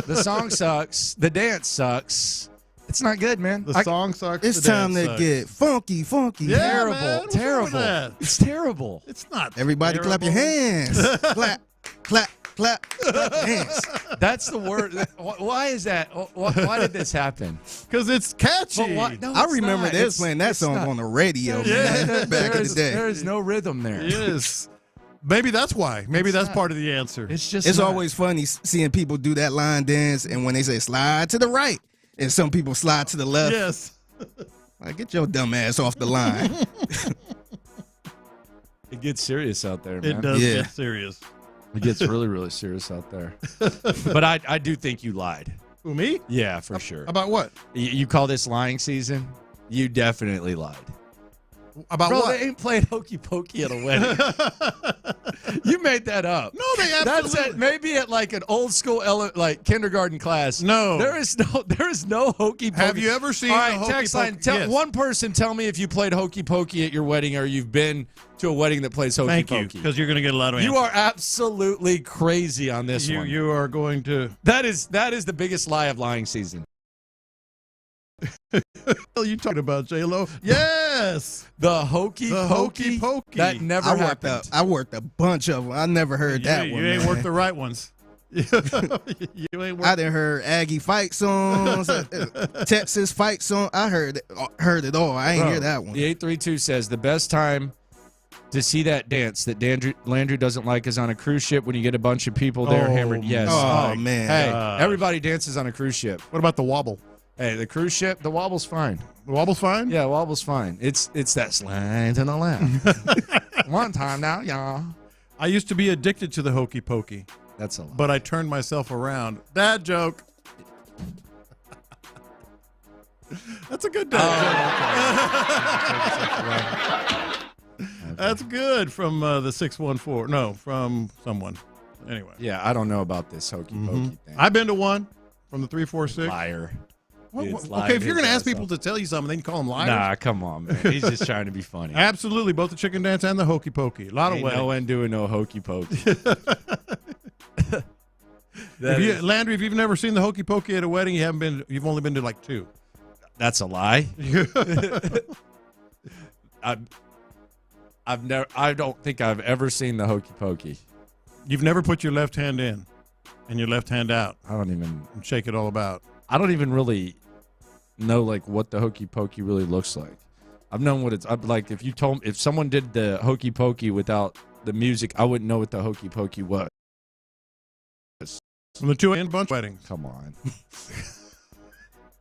The song sucks. The dance sucks. It's not good, man. The song sucks. It's the time dance to sucks. get funky. Yeah, Terrible. man. What's wrong with that? It's terrible. It's not. Everybody terrible. clap your hands. clap your hands. That's the word. Why is that? Why did this happen? Because it's catchy. I remember they was playing that song on the radio back in the day. There is no rhythm there. Yes. Maybe that's why. Maybe that's part of the answer. It's always funny seeing people do that line dance, and when they say slide to the right, and some people slide to the left. Yes. Like, get your dumb ass off the line. It gets serious out there, man. It does get serious. It gets really, really serious out there. But I do think you lied. Who, me? Yeah, for sure. About what? You call this lying season? You definitely lied. About Bro, what? They ain't playing hokey pokey at a wedding. You made that up. No, they absolutely. That's maybe at like an old school like kindergarten class. No, there is no hokey pokey. Have you ever seen? All the right, hokey text line. pokey? One person tell me if you played hokey pokey at your wedding or you've been to a wedding that plays hokey Thank pokey. you, because you're going to get a lot of answers. You are absolutely crazy on this one. You are going to. That is the biggest lie of lying season. What are you talking about, J-Lo? Yes. The hokey pokey. That never happened. I worked a bunch of them. I never heard that one. You ain't worked the right ones. You ain't worked. I didn't heard Aggie fight songs, Texas fight song. I heard it all. I ain't hear that one. The 832 says the best time to see that dance that Landry doesn't like is on a cruise ship when you get a bunch of people there hammered. Yes. Oh, man. Hey, everybody dances on a cruise ship. What about the wobble? Hey, the cruise ship, the wobble's fine. The wobble's fine? Yeah, wobble's fine. It's that slide to the left. One time now, y'all. I used to be addicted to the hokey pokey. That's a lot. But I turned myself around. Dad joke. That's a good dad joke. That's good from the 614. No, from someone. Anyway. Yeah, I don't know about this hokey pokey thing. I've been to one from the 346. Liar. Okay, if you're going to ask people to tell you something, then you call them liars. Nah, come on, man. He's just trying to be funny. Absolutely, both the chicken dance and the hokey pokey. A lot of weddings. No one doing no hokey pokey. Landry, if you've never seen the hokey pokey at a wedding, you've only been to like 2. That's a lie. I don't think I've ever seen the hokey pokey. You've never put your left hand in and your left hand out. I don't even and shake it all about. I don't even really know like what the hokey pokey really looks like. I've known what it's like. If someone did the hokey pokey without the music, I wouldn't know what the hokey pokey was. From the 2 bunch weddings. Come on.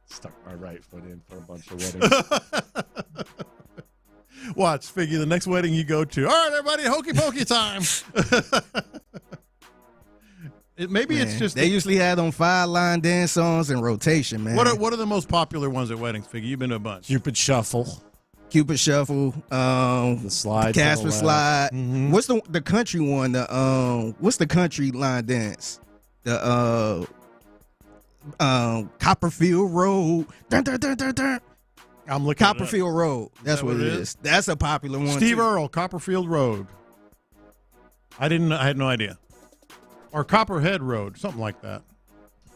Stuck my right foot in for a bunch of weddings. Watch, Figgy, the next wedding you go to. All right, everybody, hokey pokey time. It's just they usually had on 5 line dance songs in rotation, man. What are the most popular ones at weddings, Figgy? You've been to a bunch. Cupid Shuffle, the slide, Casper slide. Mm-hmm. What's the country one? What's the country line dance? The Copperfield Road. Dun, dun, dun, dun, dun. I'm looking Copperfield Road. That's what it is. That's a popular one. Steve too. Earle, Copperfield Road. I had no idea. Or Copperhead Road, something like that.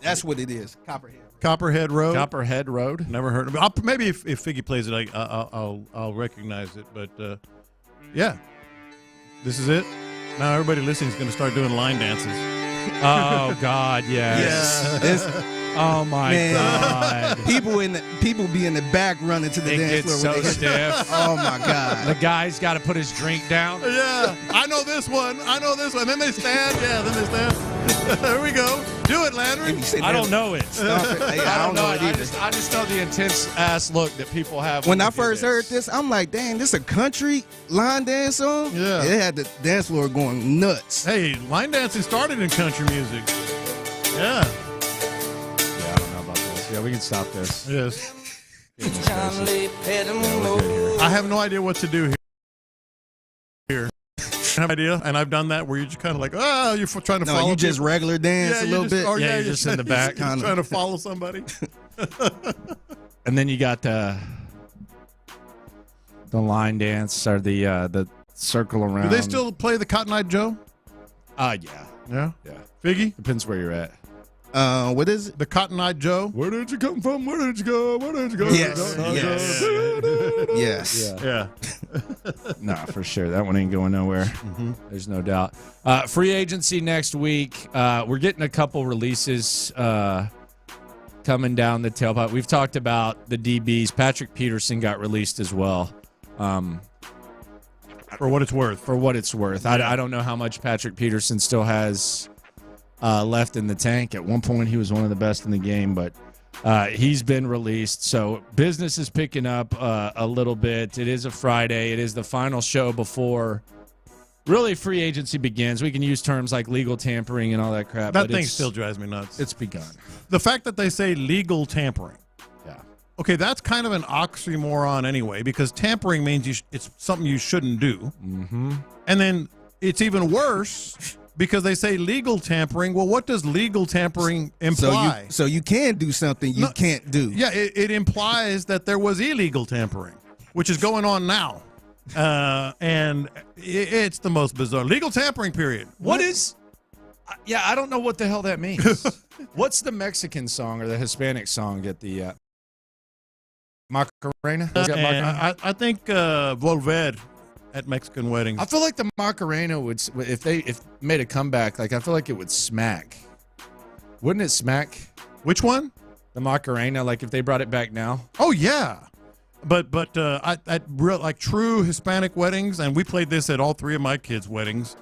That's what it is. Copperhead Road. Copperhead Road. Never heard of it. Maybe if Figgy plays it, I'll recognize it. But yeah, this is it. Now everybody listening is going to start doing line dances. Oh God, yes. Yeah. Oh my God. People be in the back running to the They dance get floor. so stiff. Oh my God. The guy's got to put his drink down. Yeah, I know this one. Then they stand. There we go. Do it, Landry. I don't know it. Hey, I don't know it either. I just know the intense ass look that people have. When I first heard this, I'm like, dang, this a country line dance song? Yeah. It had the dance floor going nuts. Hey, line dancing started in country music. Yeah. Yeah, I don't know about this. Yeah, we can stop this. Yes. I have no idea what to do here. I have no idea, and I've done that where you're just kind of like, you're trying to follow. No, you just regular dance a little bit. Or you're just in the back. You're trying to follow somebody. And then you got the line dance or the circle around. Do they still play the Cotton Eye Joe? Yeah. Yeah? Yeah. Figgy? Depends where you're at. What is it? The Cotton Eye Joe? Where did you come from? Where did you go? Where did you go? Yes. Yeah. Nah, for sure. That one ain't going nowhere. Mm-hmm. There's no doubt. Free agency next week. We're getting a couple releases coming down the tailpipe. We've talked about the DBs. Patrick Peterson got released as well. For what it's worth. I don't know how much Patrick Peterson still has left in the tank. At one point, he was one of the best in the game, but he's been released. So business is picking up a little bit. It is a Friday. It is the final show before really free agency begins. We can use terms like legal tampering and all that crap. That thing still drives me nuts. It's begun. The fact that they say legal tampering. Yeah. Okay, that's kind of an oxymoron anyway, because tampering means it's something you shouldn't do. Mm-hmm. And then it's even worse because they say legal tampering. Well, what does legal tampering imply? So you can do something you can't do. Yeah, it implies that there was illegal tampering, which is going on now. And it's the most bizarre. Legal tampering period. What is... Yeah, I don't know what the hell that means. What's the Mexican song or the Hispanic song at the... Macarena? I think Volver at Mexican weddings. I feel like the Macarena would, if made a comeback, like I feel like it would smack. Wouldn't it smack? Which one? The Macarena, like if they brought it back now. Oh yeah, but at real like true Hispanic weddings, and we played this at all three of my kids' weddings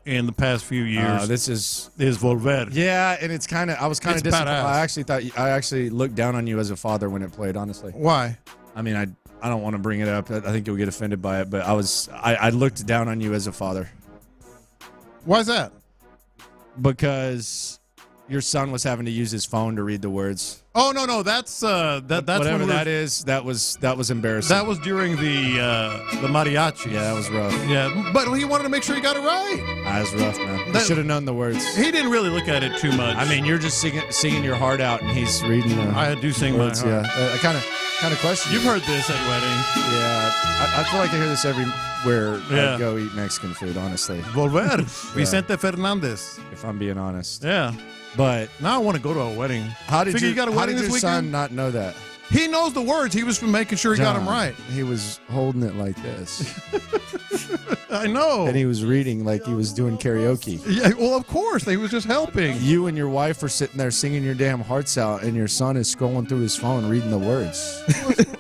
in the past few years. This is Volver. Yeah, and it's kind of I was kind of disappointed. Badass. I actually looked down on you as a father when it played. Honestly, why? I mean, I don't want to bring it up. I think you'll get offended by it, but I looked down on you as a father. Why's that? Because your son was having to use his phone to read the words. Oh no, that's whatever that is. That was embarrassing. That was during the mariachi. Yeah, that was rough. Yeah, but he wanted to make sure he got it right. That was rough, man. You should have known the words. He didn't really look at it too much. I mean, you're just singing your heart out, and he's reading. I do sing words, my heart. Yeah, I kind of question. You've heard this at weddings. Yeah, I feel like I hear this everywhere I go eat Mexican food. Honestly, Volver, Vicente Fernandez. If I'm being honest. Yeah. But now I want to go to a wedding. How did you got a wedding this your weekend? son not know that? He knows the words. He was making sure he got them right. He was holding it like this. I know. And he was reading like he was doing karaoke. Yeah, well, of course. He was just helping. You and your wife are sitting there singing your damn hearts out, and your son is scrolling through his phone reading the words.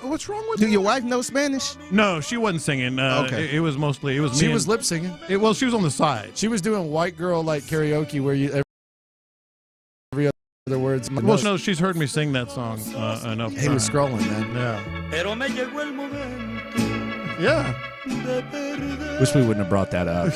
What's wrong with Do your wife know Spanish? No, she wasn't singing. Okay. It was mostly. It was me. She was lip singing. Well, she was on the side. She was doing white girl like karaoke where you every other words. Well, no, she's heard me sing that song enough. He was scrolling, man. Yeah. Wish we wouldn't have brought that up.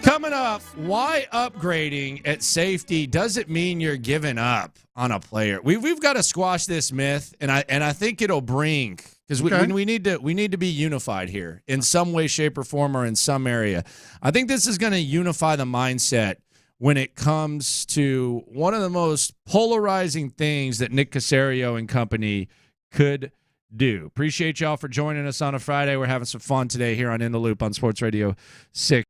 Coming up, why upgrading at safety doesn't mean you're giving up on a player. We've got to squash this myth, and I think it'll bring, because we need to be unified here in some way, shape, or form, or in some area. I think this is going to unify the mindset when it comes to one of the most polarizing things that Nick Caserio and company could do. Appreciate y'all for joining us on a Friday. We're having some fun today here on In the Loop on Sports Radio 6.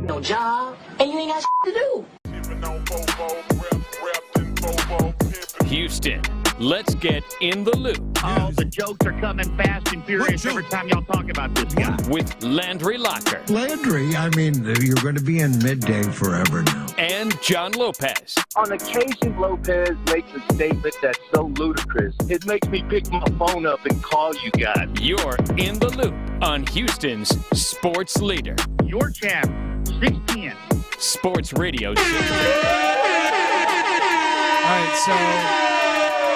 No job, and you ain't got to do. Houston, let's get in the loop. Oh, the jokes are coming fast and furious every time y'all talk about this guy. With Landry Locker. Landry, I mean, you're going to be in midday forever now. And John Lopez. On occasion, Lopez makes a statement that's so ludicrous, it makes me pick my phone up and call you guys. You're in the loop on Houston's sports leader. Your champ, 610. Sports Radio 610. All right, so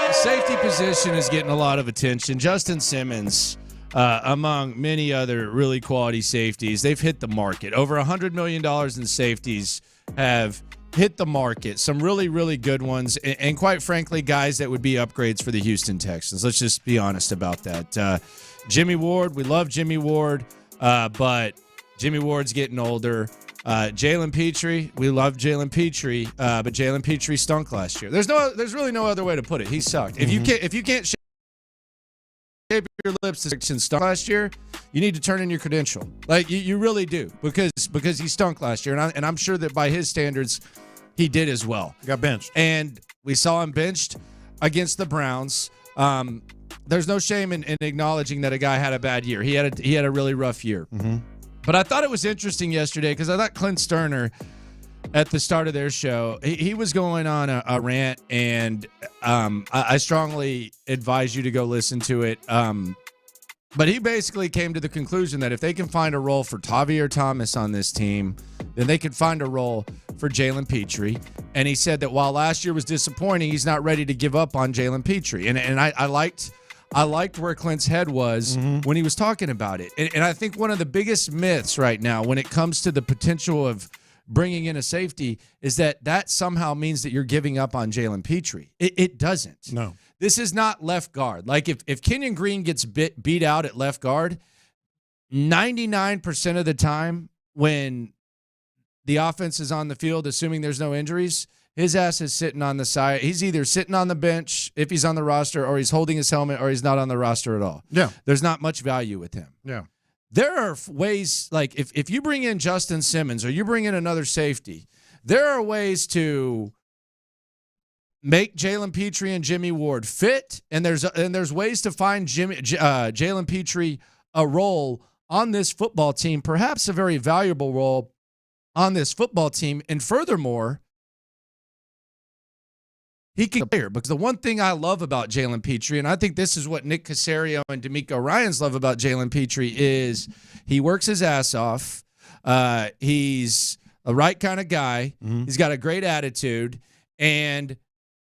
the safety position is getting a lot of attention. Justin Simmons, among many other really quality safeties, they've hit the market. Over $100 million in safeties have hit the market. Some really, really good ones, and quite frankly, guys that would be upgrades for the Houston Texans. Let's just be honest about that. Jimmy Ward, we love Jimmy Ward, but Jimmy Ward's getting older. Jalen Petrie, we love Jalen Petrie, but Jalen Petrie stunk last year. There's really no other way to put it. He sucked. If you can't shape your lips to stunk last year, you need to turn in your credential. Like you really do, because he stunk last year, and I'm sure that by his standards, he did as well. He got benched, and we saw him benched against the Browns. There's no shame in acknowledging that a guy had a bad year. He had a really rough year. Mm-hmm. But I thought it was interesting yesterday because I thought Clint Stoerner at the start of their show, he was going on a rant, and I strongly advise you to go listen to it. But he basically came to the conclusion that if they can find a role for Tavier Thomas on this team, then they could find a role for Jalen Petrie. And he said that while last year was disappointing, he's not ready to give up on Jalen Petrie. And I liked where Clint's head was when he was talking about it. And I think one of the biggest myths right now when it comes to the potential of bringing in a safety is that somehow means that you're giving up on Jalen Petrie. It doesn't. No. This is not left guard. Like if Kenyon Green gets beat out at left guard, 99% of the time when the offense is on the field, assuming there's no injuries, his ass is sitting on the side. He's either sitting on the bench if he's on the roster, or he's holding his helmet, or he's not on the roster at all. Yeah. There's not much value with him. Yeah. There are ways, like if you bring in Justin Simmons or you bring in another safety, there are ways to make Jalen Petrie and Jimmy Ward fit, and there's ways to find Jalen Petrie a role on this football team, perhaps a very valuable role on this football team. And furthermore, he can player, because the one thing I love about Jalen Petrie, and I think this is what Nick Caserio and D'Amico Ryans love about Jalen Petrie, is he works his ass off. He's a right kind of guy. Mm-hmm. He's got a great attitude, and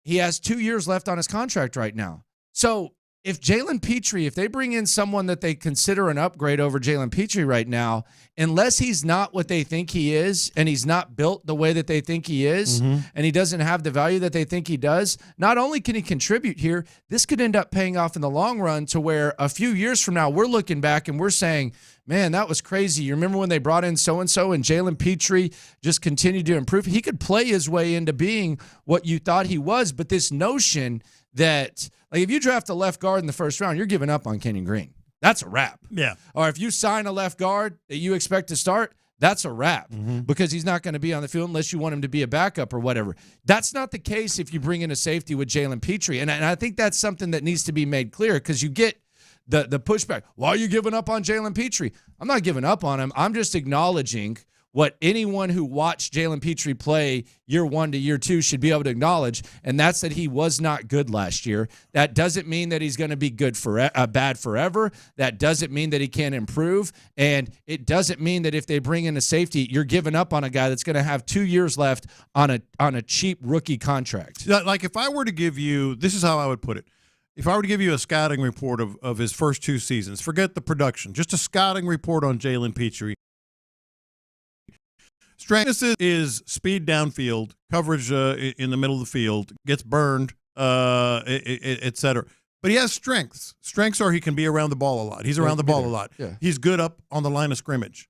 he has 2 years left on his contract right now. So if Jalen Petrie, if they bring in someone that they consider an upgrade over Jalen Petrie right now, unless he's not what they think he is, and he's not built the way that they think he is, and he doesn't have the value that they think he does, not only can he contribute here, this could end up paying off in the long run to where a few years from now, we're looking back and we're saying, man, that was crazy. You remember when they brought in so-and-so and Jalen Petrie just continued to improve? He could play his way into being what you thought he was, but this notion that, like, if you draft a left guard in the first round, you're giving up on Kenyon Green. That's a wrap. Yeah. Or if you sign a left guard that you expect to start, that's a wrap, because he's not going to be on the field unless you want him to be a backup or whatever. That's not the case if you bring in a safety with Jalen Petrie. And I think that's something that needs to be made clear, because you get the pushback. Why are you giving up on Jalen Petrie? I'm not giving up on him. I'm just acknowledging what anyone who watched Jalen Petrie play year 1 to year 2 should be able to acknowledge, and that's that he was not good last year. That doesn't mean that he's going to be bad forever. That doesn't mean that he can't improve, and it doesn't mean that if they bring in a safety, you're giving up on a guy that's going to have 2 years left on a cheap rookie contract. Like, if I were to give you, this is how I would put it. If I were to give you a scouting report of his first 2 seasons, forget the production, just a scouting report on Jalen Petrie. Strength is speed downfield, coverage in the middle of the field, gets burned, et cetera. But he has strengths. Strengths are he can be around the ball a lot. He's around the ball a lot. Yeah. He's good up on the line of scrimmage.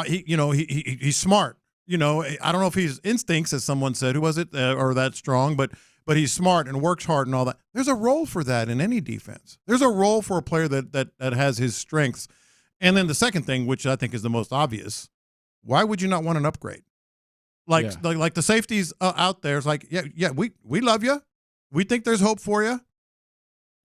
He's smart. I don't know if he's instincts, as someone said, who was it, or that strong, but he's smart and works hard and all that. There's a role for that in any defense. There's a role for a player that has his strengths. And then the second thing, which I think is the most obvious, why would you not want an upgrade? Like the safeties out there, it's like, yeah, we love you. We think there's hope for you.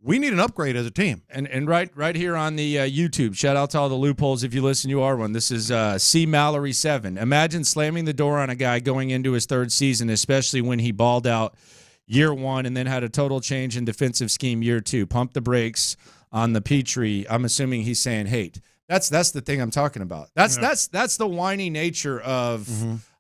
We need an upgrade as a team. And right here on the YouTube, shout out to all the loopholes. If you listen, you are one. This is C. Mallory 7. Imagine slamming the door on a guy going into his third season, especially when he balled out year one and then had a total change in defensive scheme year two. Pump the brakes on the Petrie. I'm assuming he's saying hate. That's the thing I'm talking about. That's the whiny nature of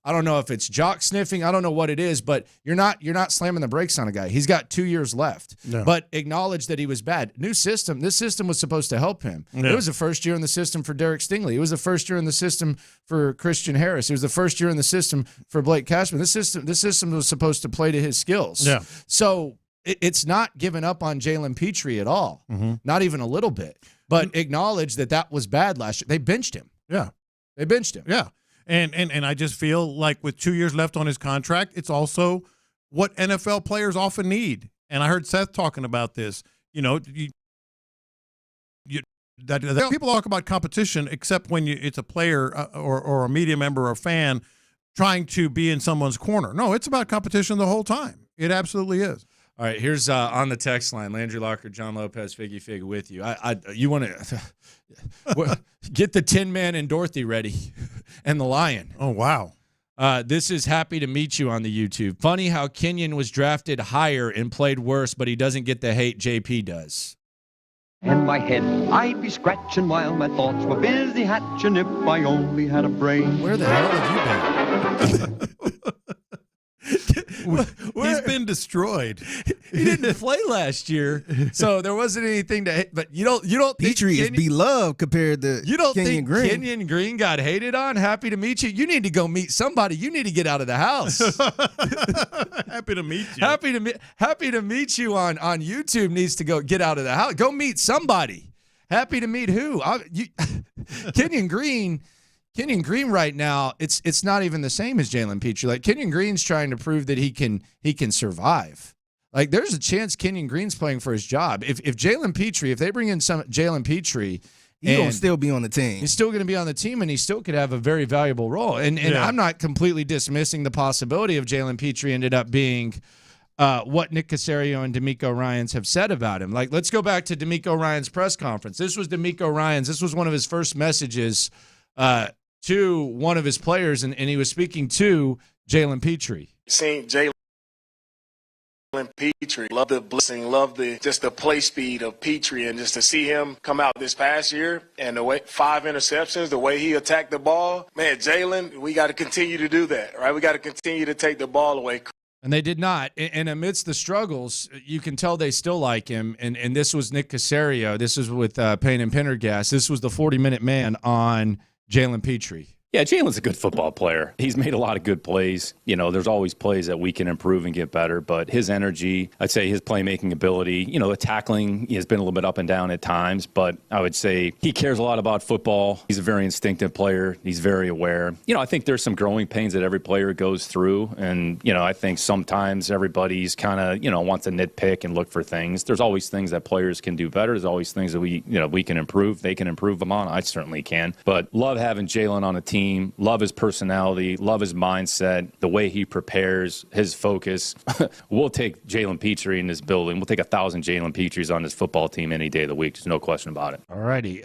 I don't know if it's jock sniffing. I don't know what it is, but you're not slamming the brakes on a guy. He's got 2 years left, but acknowledge that he was bad. New system. This system was supposed to help him. Yeah. It was the first year in the system for Derek Stingley. It was the first year in the system for Christian Harris. It was the first year in the system for Blake Cashman. This system was supposed to play to his skills. Yeah. So it's not giving up on Jalen Petrie at all, not even a little bit. But acknowledge that was bad last year. They benched him. Yeah. They benched him. Yeah. And I just feel like with 2 years left on his contract, it's also what NFL players often need. And I heard Seth talking about this. People talk about competition, except when it's a player or a media member or a fan trying to be in someone's corner. No, it's about competition the whole time. It absolutely is. All right, here's on the text line, Landry Locker, John Lopez, Figgy Fig with you. You want to get the Tin Man and Dorothy ready and the Lion. Oh, wow. This is happy to meet you on the YouTube. Funny how Kenyon was drafted higher and played worse, but he doesn't get the hate JP does. In my head, I'd be scratching while my thoughts were busy hatching if I only had a brain. Where the hell have you been? He's been destroyed. He didn't play last year, so there wasn't anything to hate. But you don't Petrie think is beloved compared to Kenyon Green. Kenyon Green got hated on? Happy to meet you. You need to go meet somebody. You need to get out of the house. Happy to meet you. Happy to meet you on YouTube. Needs to go get out of the house. Go meet somebody. Happy to meet who? Kenyon Green. Kenyon Green right now, it's not even the same as Jalen Petrie. Like Kenyon Green's trying to prove that he can survive. Like there's a chance Kenyon Green's playing for his job. If Jalen Petrie, if they bring in some Jalen Petrie, he's gonna still be on the team. He's still going to be on the team, and he still could have a very valuable role. And I'm not completely dismissing the possibility of Jalen Petrie ended up being what Nick Caserio and D'Amico Ryans have said about him. Like let's go back to D'Amico Ryans' press conference. This was D'Amico Ryans. This was one of his first messages to one of his players, and he was speaking to Jalen Petrie. Seeing Jalen Petrie, love the blessing, love the play speed of Petrie, and just to see him come out this past year and the way 5 interceptions, the way he attacked the ball, man, Jalen, we got to continue to do that, right? We got to continue to take the ball away. And they did not. And amidst the struggles, you can tell they still like him. And this was Nick Caserio. This was with Payne and Pendergast. This was the 40-minute man on Jalen Petrie. Yeah, Jalen's a good football player. He's made a lot of good plays. There's always plays that we can improve and get better, but his energy, I'd say his playmaking ability, the tackling has been a little bit up and down at times, but I would say he cares a lot about football. He's a very instinctive player. He's very aware. I think there's some growing pains that every player goes through, and, I think sometimes everybody's kind of, wants to nitpick and look for things. There's always things that players can do better. There's always things that we can improve. They can improve them on. I certainly can. But love having Jalen on a team. Love his personality, love his mindset, the way he prepares, his focus. We'll take Jalen Petrie in this building. We'll take 1,000 Jalen Petries on this football team any day of the week. There's no question about it. All righty.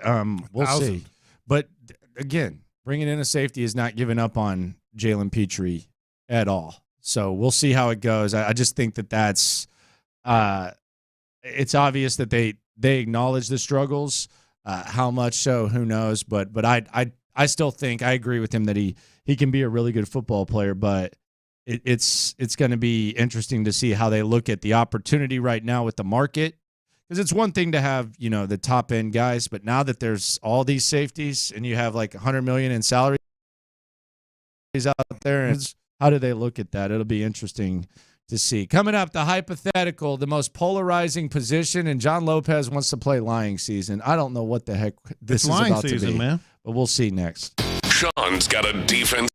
We'll see. But, again, bringing in a safety is not giving up on Jalen Petrie at all. So we'll see how it goes. I just think that's it's obvious that they acknowledge the struggles. How much so, who knows? But I still think I agree with him that he can be a really good football player, but it's going to be interesting to see how they look at the opportunity right now with the market, because it's one thing to have the top end guys, but now that there's all these safeties and you have like $100 million in salaries out there, and it's how do they look at that? It'll be interesting to see. Coming up, the hypothetical, the most polarizing position, and John Lopez wants to play lying season. I don't know what the heck this is about to be, man. But we'll see next. Sean's got a defense.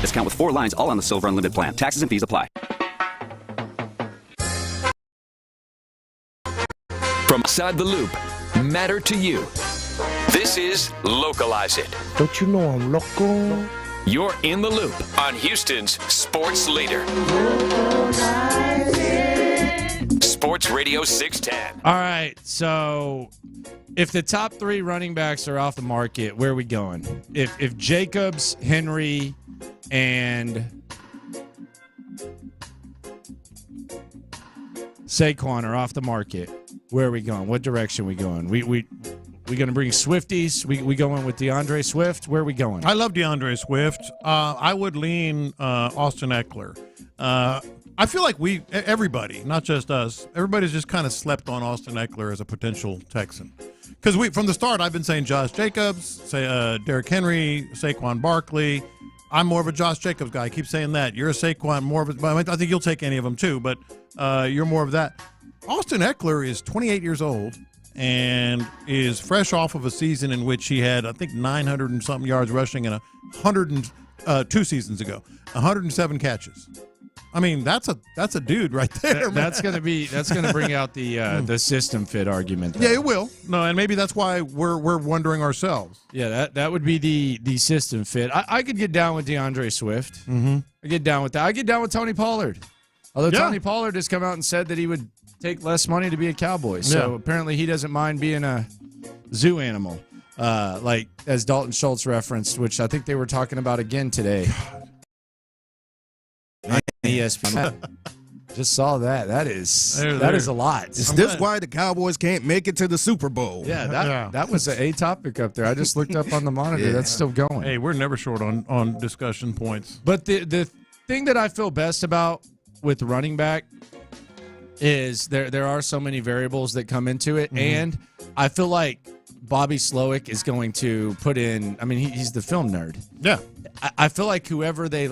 discount with 4 lines, all on the Silver Unlimited plan. Taxes and fees apply. From outside the loop, matter to you. This is Localize It. Don't you know I'm local? You're in the loop on Houston's sports leader. Sports Radio 610. All right, so if the top 3 running backs are off the market, where are we going? If Jacobs, Henry, and Saquon are off the market, where are we going? What direction are we going? We going to bring Swifties? We going with DeAndre Swift? Where are we going? I love DeAndre Swift. I would lean Austin Eckler. I feel like everybody, not just us, everybody's just kind of slept on Austin Eckler as a potential Texan. Because from the start, I've been saying Josh Jacobs, Derrick Henry, Saquon Barkley. I'm more of a Josh Jacobs guy. I keep saying that. You're a Saquon, more of a. I think you'll take any of them too, but you're more of that. Austin Eckler is 28 years old and is fresh off of a season in which he had, I think, 900 and something yards rushing and 2 seasons ago, 107 catches. I mean, that's a dude right there. That's gonna bring out the system fit argument. Yeah, it will. No, and maybe that's why we're wondering ourselves. Yeah, that would be the system fit. I could get down with DeAndre Swift. Mm-hmm. I get down with that. I get down with Tony Pollard. Although Tony Pollard has come out and said that he would take less money to be a Cowboy. So apparently he doesn't mind being a zoo animal, like as Dalton Schultz referenced, which I think they were talking about again today. ESPN. Just saw that. That is a lot. Is this why the Cowboys can't make it to the Super Bowl? Yeah, that was a topic up there. I just looked up on the monitor. Yeah. That's still going. Hey, we're never short on discussion points. But the thing that I feel best about with running back is there are so many variables that come into it, and I feel like Bobby Slowick is going to put in. I mean, he's the film nerd. Yeah. I feel like whoever they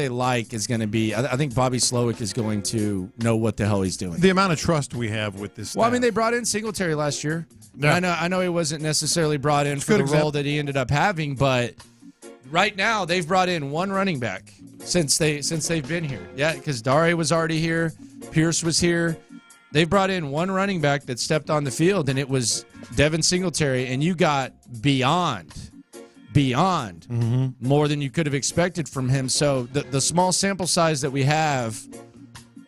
like is going to be. I think Bobby Slowick is going to know what the hell he's doing. The amount of trust we have with this. Well, I mean, they brought in Singletary last year. Yeah. I know he wasn't necessarily brought in for the role that he ended up having, but right now they've brought in one running back since they've been here. Yeah, because Dare was already here, Pierce was here. They brought in one running back that stepped on the field, and it was Devin Singletary, and you got beyond more than you could have expected from him. So the small sample size that we have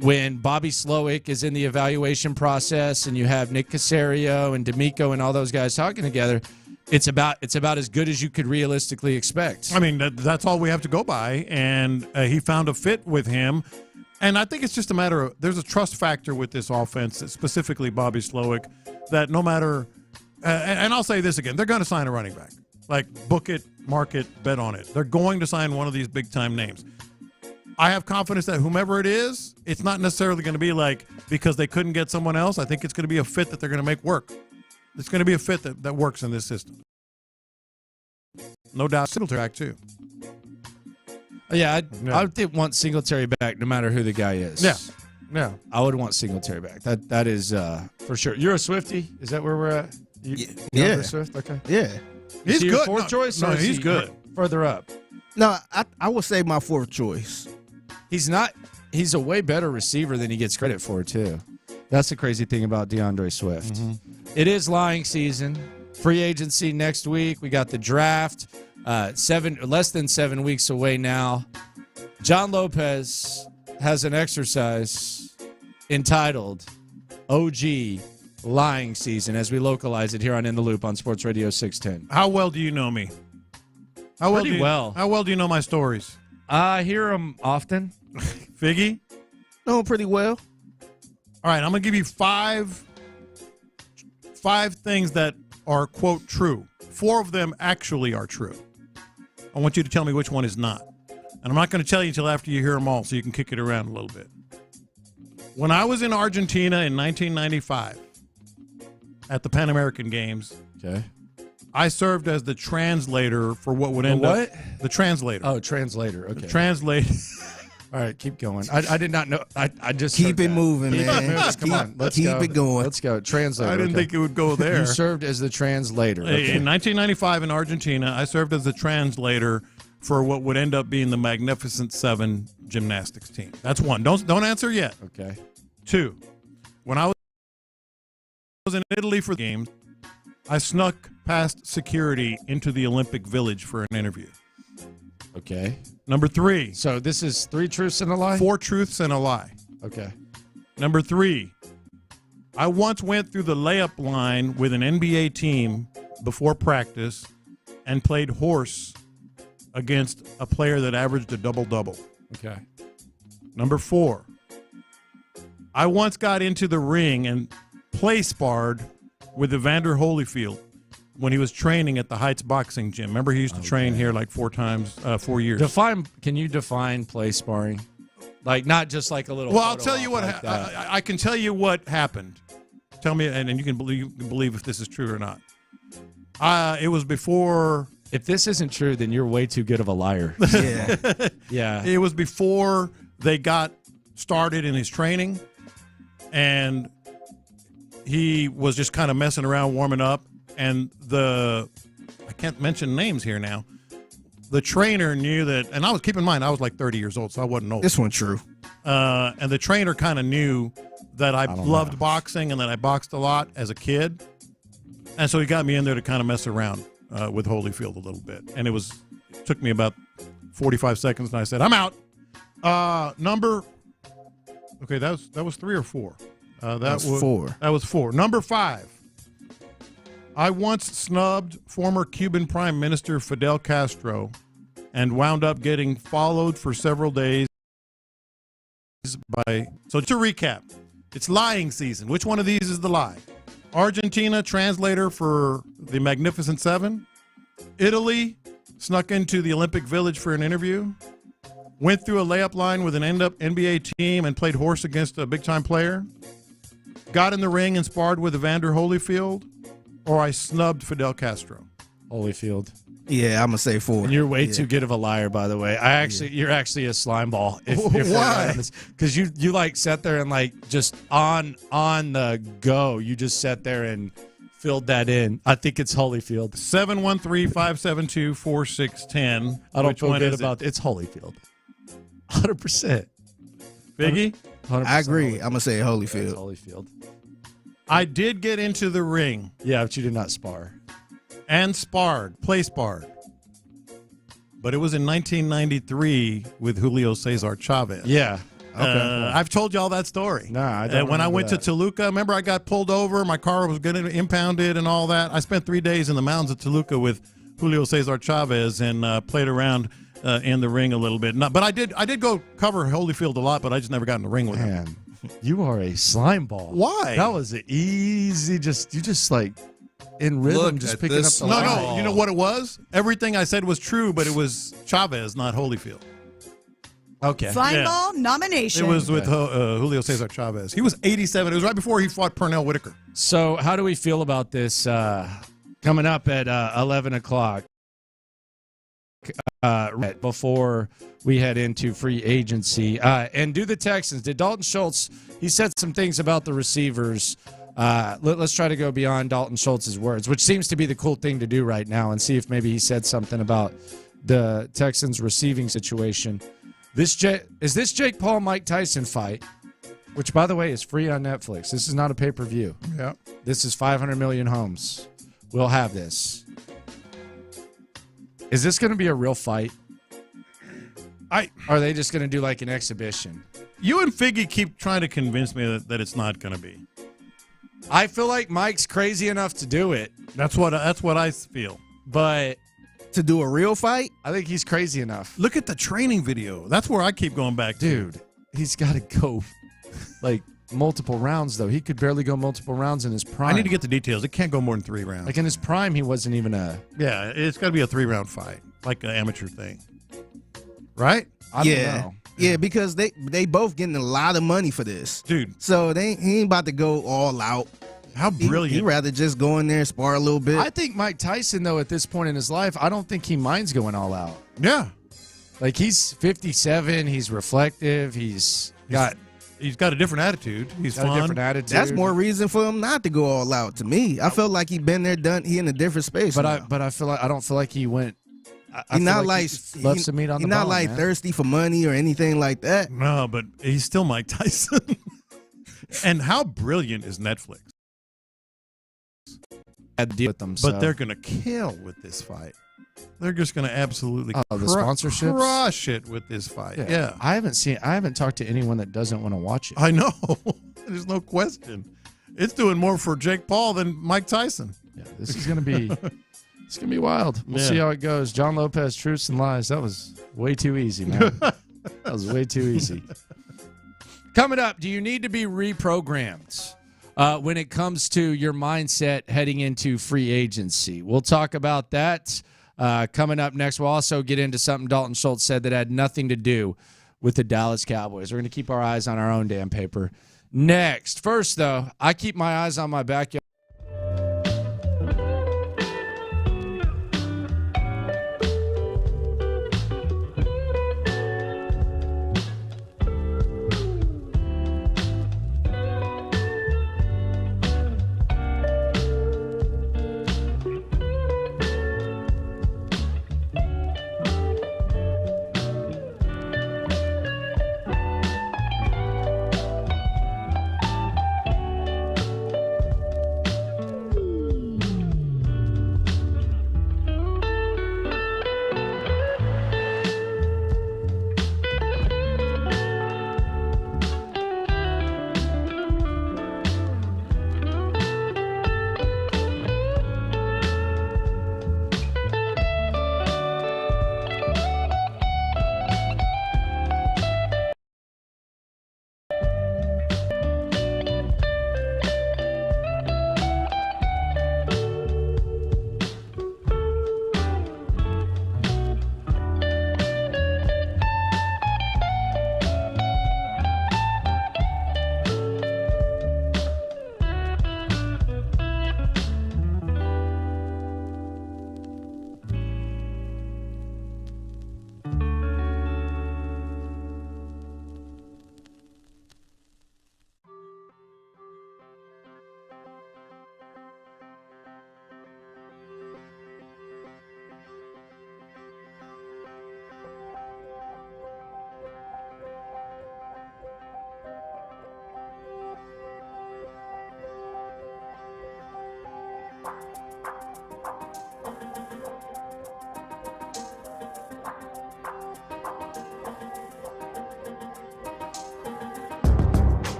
when Bobby Slowick is in the evaluation process and you have Nick Caserio and D'Amico and all those guys talking together, it's about as good as you could realistically expect. I mean, that's all we have to go by, and he found a fit with him. And I think it's just a matter of there's a trust factor with this offense, specifically Bobby Slowick, that no matter and I'll say this again, they're going to sign a running back. Like, book it, mark it, bet on it. They're going to sign one of these big-time names. I have confidence that whomever it is, it's not necessarily going to be like because they couldn't get someone else. I think it's going to be a fit that they're going to make work. It's going to be a fit that works in this system. No doubt Singletary back, too. Yeah, I would want Singletary back no matter who the guy is. Yeah. I would want Singletary back. That is for sure. You're a Swiftie? Is that where we're at? Yeah. Swift? Okay. Yeah. Is he good. Your fourth choice? No, or he's good. Further up. No, I would say my fourth choice. He's not. He's a way better receiver than he gets credit for, too. That's the crazy thing about DeAndre Swift. It is lying season. Free agency next week. We got the draft. Less than 7 weeks away now. John Lopez has an exercise entitled OG Lying Season as we localize it here on In the Loop on Sports Radio 610. How well do you know me? How well do you know my stories? I hear them often. Figgy? No, pretty well. All right, I'm going to give you five things that are, quote, true. 4 of them actually are true. I want you to tell me which one is not. And I'm not going to tell you until after you hear them all so you can kick it around a little bit. When I was in Argentina in 1995 at the Pan American Games, I served as the translator for what would end up. The translator. Oh, translator. Okay. The translator. All right, keep going. I did not know. I just keep it moving, man. Come on, let's keep go. it going. Let's go. Translator. I didn't think it would go there. You served as the translator. In 1995 in Argentina, I served as the translator for what would end up being the Magnificent Seven gymnastics team. That's one. Don't answer yet. Okay. 2, when I was in Italy for the games, I snuck past security into the Olympic Village for an interview. Okay. Number 3. So this is 3 truths and a lie? 4 truths and a lie. Okay. Number 3, I once went through the layup line with an NBA team before practice and played horse against a player that averaged a double-double. Okay. Number 4, I once got into the ring and play sparred with Evander Holyfield when he was training at the Heights Boxing Gym. Remember, he used to train here like 4 years. Can you define play sparring? Like, not just like a little. Well, I'll tell you what. I can tell you what happened. Tell me, and you can believe if this is true or not. It was before. If this isn't true, then you're way too good of a liar. Yeah. Yeah. It was before they got started in his training, and he was just kind of messing around, warming up, and I can't mention names here now. The trainer knew that, and keep in mind, I was like 30 years old, so I wasn't old. This one's true. And the trainer kind of knew that I loved boxing and that I boxed a lot as a kid. And so he got me in there to kind of mess around with Holyfield a little bit. And it took me about 45 seconds, and I said, I'm out. Okay, that was 3 or 4. That was 4. That was 4. Number 5. I once snubbed former Cuban Prime Minister Fidel Castro and wound up getting followed for several days by. So to recap, it's lying season. Which one of these is the lie? Argentina, translator for the Magnificent Seven. Italy, snuck into the Olympic Village for an interview. Went through a layup line with an NBA team and played horse against a big-time player. Got in the ring and sparred with Evander Holyfield. Or I snubbed Fidel Castro. Holyfield. Yeah, I'm gonna say 4. And you're way too good of a liar, by the way. You're actually a slime ball. Why? Because you like sat there and like just on the go, you just sat there and filled that in. I think it's Holyfield. 713-572-4610. I don't feel good about it. It's Holyfield. 100%. Biggie? 100% I agree. Holyfield. I'm gonna say Holyfield. It's Holyfield. I did get into the ring. Yeah, but you did not spar. And play sparred. But it was in 1993 with Julio Cesar Chavez. Yeah. Okay. I've told y'all that story. No, I don't. When I went to Toluca, remember I got pulled over, my car was getting impounded and all that. I spent 3 days in the mountains of Toluca with Julio Cesar Chavez and played around in the ring a little bit. But I did go cover Holyfield a lot, but I just never got in the ring with him. You are a slime ball. Why? That was easy. You just like in rhythm, just picking up the line. No. You know what it was? Everything I said was true, but it was Chavez, not Holyfield. Okay. Slime ball nomination. It was with Julio Cesar Chavez. He was 87. It was right before he fought Pernell Whitaker. So how do we feel about this coming up at 11 o'clock? Before we head into free agency. And do the Texans, did Dalton Schultz, he said some things about the receivers. Let's try to go beyond Dalton Schultz's words, which seems to be the cool thing to do right now, and see if maybe he said something about the Texans receiving situation. Is this Jake Paul Mike Tyson fight, which by the way is free on Netflix. This is not a pay-per-view. Yeah. This is 500 million homes. We'll have this. Is this going to be a real fight? Are they just going to do like an exhibition? You and Figgy keep trying to convince me that it's not going to be. I feel like Mike's crazy enough to do it. That's what I feel. But to do a real fight, I think he's crazy enough. Look at the training video. That's where I keep going back to. Dude, he's got to go like multiple rounds, though. He could barely go multiple rounds in his prime. I need to get the details. It can't go more than 3 rounds. Like in his prime, he wasn't even a... Yeah, it's got to be a 3-round fight, like an amateur thing. Right? I don't know. Yeah, because they both getting a lot of money for this. Dude. So he ain't about to go all out. How brilliant. He'd rather just go in there and spar a little bit. I think Mike Tyson, though, at this point in his life, I don't think he minds going all out. Yeah. Like, he's 57. He's reflective. He's got a different attitude. He's got fun. a different attitude. That's more reason for him not to go all out to me. I felt like he been there, done. He in a different space. But I feel like I don't feel like he went He's not like loves to meet on the He's not bone, like man. thirsty for money or anything like that. No, but he's still Mike Tyson. And how brilliant is Netflix? Had to deal with them, But they're going to kill with this fight. They're just going to absolutely the sponsorships? crush it with this fight. Yeah. I haven't talked to anyone that doesn't want to watch it. I know. There's no question. It's doing more for Jake Paul than Mike Tyson. Yeah, this is going to be it's going to be wild. We'll see how it goes. John Lopez, Truths and Lies. That was way too easy, man. That was way too easy. Coming up, do you need to be reprogrammed when it comes to your mindset heading into free agency? We'll talk about that coming up next. We'll also get into something Dalton Schultz said that had nothing to do with the Dallas Cowboys. We're going to keep our eyes on our own damn paper next. First, though, I keep my eyes on my backyard.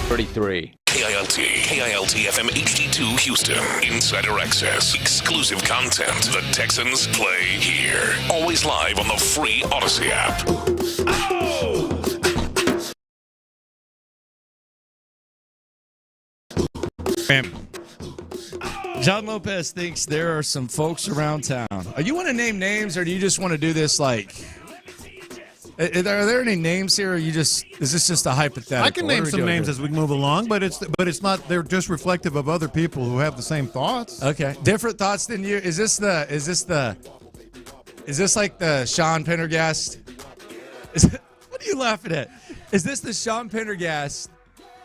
33. KILT FM HD2 Houston. Insider access. Exclusive content. The Texans play here. Always live on the free Odyssey app. John Lopez thinks there are some folks around town. You want to name names, or do you just want to do this like... Are there any names here, or is this just a hypothetical? I can name some names as we move along, but it's not. They're just reflective of other people who have the same thoughts. Okay, different thoughts than you. Is this like the Sean Pendergast? What are you laughing at? Is this the Sean Pendergast?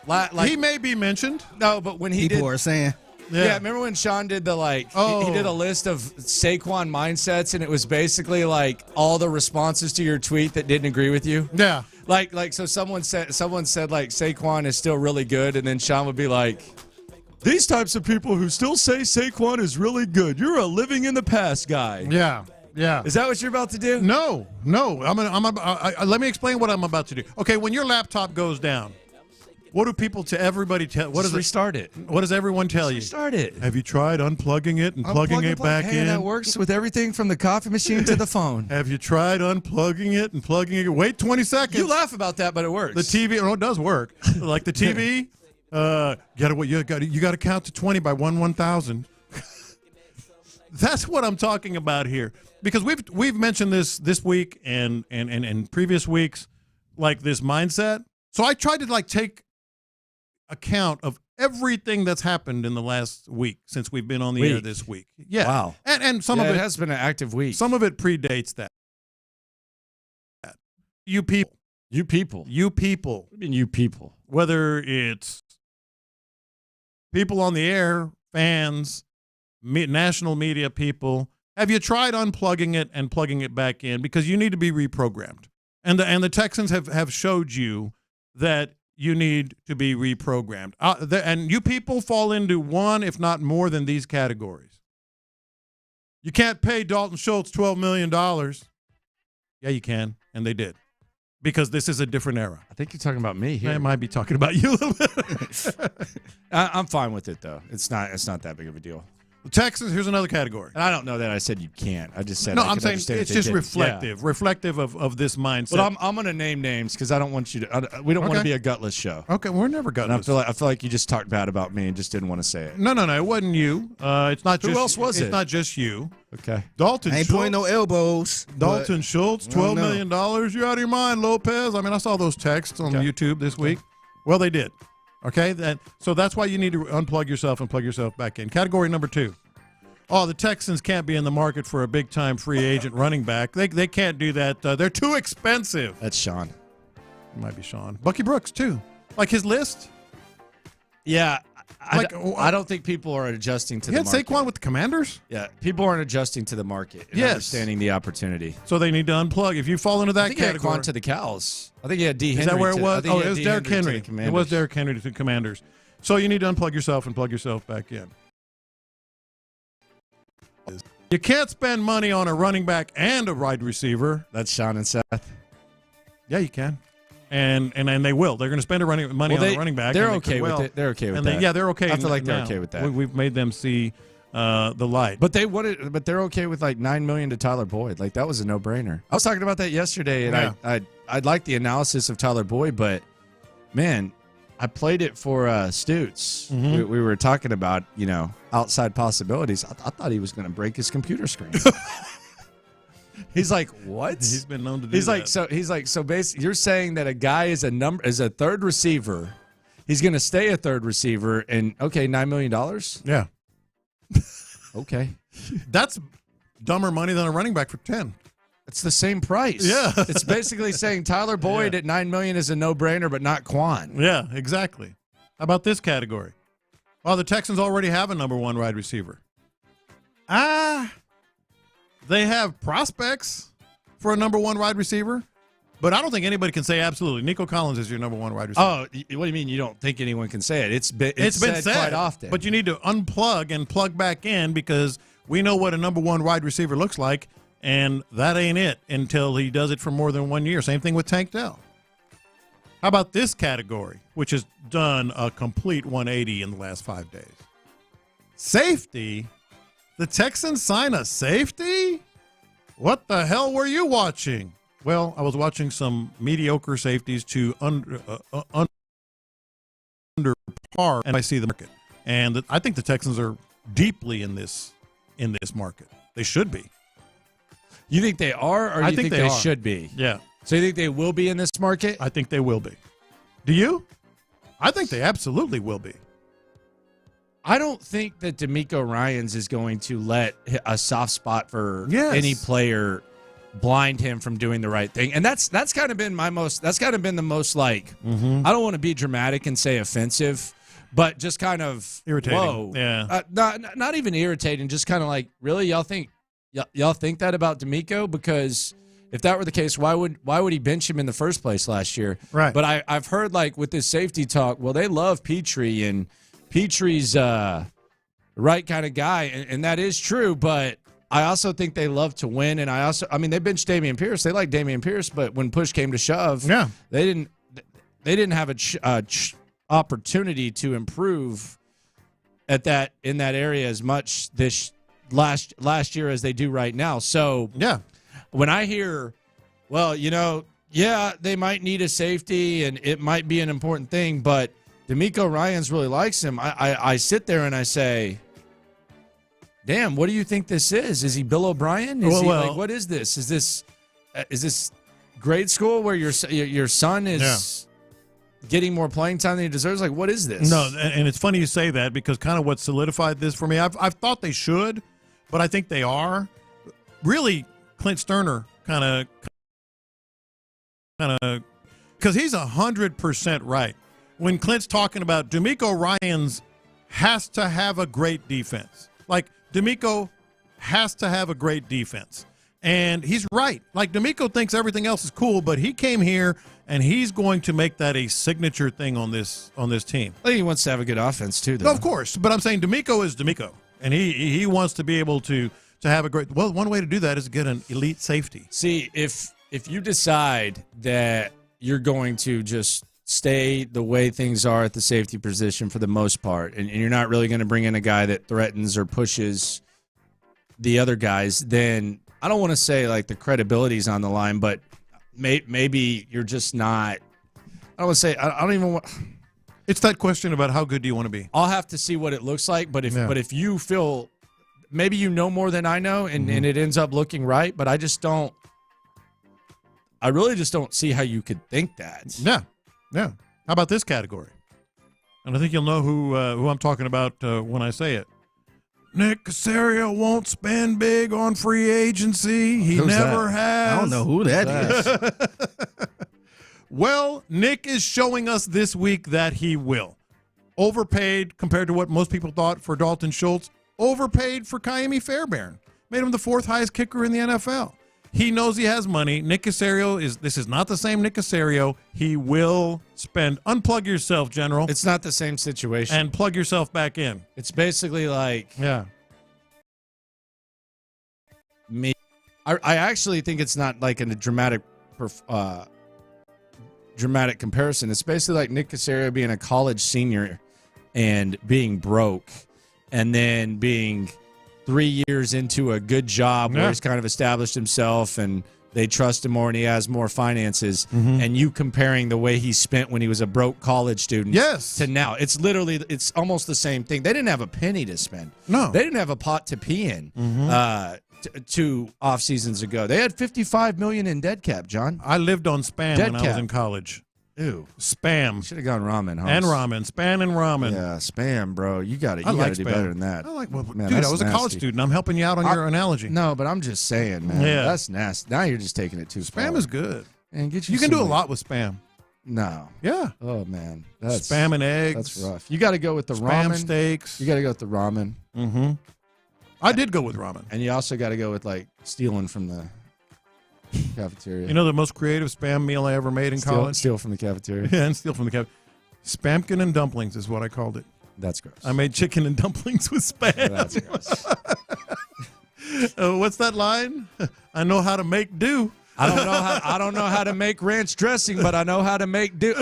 Like, he may be mentioned. No, but when he people are saying. Yeah, remember when Sean did the he did a list of Saquon mindsets, and it was basically like all the responses to your tweet that didn't agree with you? Yeah. So someone said like Saquon is still really good, and then Sean would be like, these types of people who still say Saquon is really good, you're a living in the past guy. Yeah. Yeah. Is that what you're about to do? No. Let me explain what I'm about to do. Okay, when your laptop goes down, what do people to everybody tell? What does restart it? What does everyone tell you? Restart it. Have you tried unplugging it and plugging it back in? That works with everything from the coffee machine to the phone. Have you tried unplugging it and plugging it? Wait 20 seconds. You laugh about that, but it works. The TV, it does work. Like the TV, you got to count to 20 by 1,000. That's what I'm talking about here, because we've mentioned this week and previous weeks, like this mindset. So I tried to take account of everything that's happened in the last week since we've been on the air this week. Yeah. Wow. And some of it has been an active week. Some of it predates that. You people. What do you mean you people? Whether it's people on the air, fans, national media people, have you tried unplugging it and plugging it back in? Because you need to be reprogrammed. And the Texans have showed you that you need to be reprogrammed. And you people fall into one, if not more than these categories. You can't pay Dalton Schultz $12 million. Yeah, you can, and they did. Because this is a different era. I think you're talking about me here. I might be talking about you a little bit. I'm fine with it, though. It's not that big of a deal. The Texans, here's another category. And I don't know that I said you can't. I just said I'm saying it's just reflective of this mindset. But I'm going to name names because I don't want you to. We don't want to be a gutless show. Okay, we're never gutless. And I feel like you just talked bad about me and just didn't want to say it. No, it wasn't you. It's not. Who else was it? It's not just you. Okay. Dalton. I ain't Schultz, pointing no elbows. Dalton Schultz, $12 million. You're out of your mind, Lopez. I mean, I saw those texts on YouTube this week. Well, they did. Okay, so that's why you need to unplug yourself and plug yourself back in. Category number 2. Oh, the Texans can't be in the market for a big-time free agent running back. They can't do that. They're too expensive. That's Sean. It might be Sean. Bucky Brooks, too. Like his list? Yeah. I don't think people are adjusting to the market. He had Saquon with the Commanders? Yeah. People aren't adjusting to the market and understanding the opportunity. So they need to unplug. If you fall into that category. I think he had Quan to the Cows. I think he had D. Henry. Is that where it was? It was Derrick Henry. It was Derrick Henry to the Commanders. So you need to unplug yourself and plug yourself back in. You can't spend money on a running back and a wide receiver. That's Sean and Seth. Yeah, you can. And they will. They're going to spend money on a running back. They're okay with it. They're okay with that. They're okay. I feel like they're okay with that. We've made them see the light. But they're okay with like $9 million to Tyler Boyd. Like that was a no-brainer. I was talking about that yesterday, and I'd like the analysis of Tyler Boyd, but man, I played it for Stutz. Mm-hmm. We were talking about, outside possibilities. I thought he was going to break his computer screen. He's like, what? He's been known to do that. He's like, so basically, you're saying that a guy is a third receiver. He's going to stay a third receiver, and okay, $9 million. Yeah. Okay. That's dumber money than a running back for 10. It's the same price. Yeah. It's basically saying Tyler Boyd at $9 million is a no-brainer, but not Quan. Yeah, exactly. How about this category? Well, the Texans already have a number 1 wide receiver. They have prospects for a number 1 wide receiver, but I don't think anybody can say absolutely. Nico Collins is your number 1 wide receiver. Oh, what do you mean you don't think anyone can say it? It's been said quite often. But you need to unplug and plug back in because we know what a number 1 wide receiver looks like. And that ain't it until he does it for more than 1 year. Same thing with Tank Dell. How about this category, which has done a complete 180 in the last 5 days? Safety? The Texans sign a safety? What the hell were you watching? Well, I was watching some mediocre safeties to under par, and I see the market. And I think the Texans are deeply in this market. They should be. You think they are, or you think they should be? Yeah. So you think they will be in this market? I think they will be. Do you? I think they absolutely will be. I don't think that D'Amico Ryans is going to let a soft spot for any player blind him from doing the right thing. And that's kind of been the most like, I don't want to be dramatic and say offensive, but just kind of irritating. Whoa. Yeah. Not even irritating, just kind of like, really, y'all think that about D'Amico? Because if that were the case, why would he bench him in the first place last year? Right. But I've heard, like, with this safety talk, well, they love Petrie, and Petrie's the right kind of guy, and that is true, but I also think they love to win, and they benched Dameon Pierce. They like Dameon Pierce, but when push came to shove, they didn't have a opportunity to improve in that area as much this last year as they do right now. So when I hear, well, they might need a safety and it might be an important thing, but D'Amico Ryans really likes him, I sit there and I say, damn, what do you think this is? Is he Bill O'Brien? What is this? Is this grade school where your son is getting more playing time than he deserves? Like, what is this? No, and it's funny you say that, because kind of what solidified this for me, I've thought they should, but I think they are. Really, Clint Stoerner kind of, because he's 100% right. When Clint's talking about D'Amico Ryans has to have a great defense. Like, D'Amico has to have a great defense. And he's right. Like, D'Amico thinks everything else is cool, but he came here and he's going to make that a signature thing on this team. I think he wants to have a good offense too, though. No, of course, but I'm saying D'Amico is D'Amico, and he wants to be able to have a great. Well, one way to do that is to get an elite safety. See, if you decide that you're going to just stay the way things are at the safety position for the most part, and you're not really going to bring in a guy that threatens or pushes the other guys, then I don't want to say like the credibility's on the line, but maybe you're just not. I don't want to say. I don't even want. It's that question about how good do you want to be. I'll have to see what it looks like, but if you feel maybe you know more than I know, and it ends up looking right, but I just don't. I really just don't see how you could think that. Yeah. How about this category? And I think you'll know who I'm talking about when I say it. Nick Caserio won't spend big on free agency. He never has. I don't know who that is. Well, Nick is showing us this week that he will. Overpaid compared to what most people thought for Dalton Schultz. Overpaid for Kaimi Fairbairn. Made him the 4th highest kicker in the NFL. He knows he has money. Nick Caserio this is not the same Nick Caserio. He will spend. Unplug yourself, General. It's not the same situation. And plug yourself back in. It's basically like me. I actually think it's not like a dramatic comparison. It's basically like Nick Caserio being a college senior and being broke, and then being 3 years into a good job where he's kind of established himself and they trust him more and he has more finances, and you comparing the way he spent when he was a broke college student to now. It's almost the same thing. They didn't have a penny to spend. No. They didn't have a pot to pee in 2 off seasons ago. They had $55 million in dead cap, John. I lived on Spam when I was in college. Ew. Spam. Should have gone ramen, huh? And ramen. Spam and ramen. Yeah, Spam, bro. You got to do better than that. Man, dude, I was a college student. I'm helping you out on your analogy. No, but I'm just saying, man. Yeah. That's nasty. Now you're just taking it too far. Spam is good. And you can do a lot with Spam. No. Yeah. Oh, man. Spam and eggs. That's rough. You got to go with the Spam ramen. steaks. You got to go with the ramen. I did go with ramen. And you also got to go with, like, stealing from the cafeteria. You know the most creative Spam meal I ever made in college? Steal from the cafeteria. Yeah, and steal from the cafeteria. Spamkin and dumplings is what I called it. That's gross. I made chicken and dumplings with Spam. That's gross. What's that line? I know how to make do. I don't know how to make ranch dressing, but I know how to make do.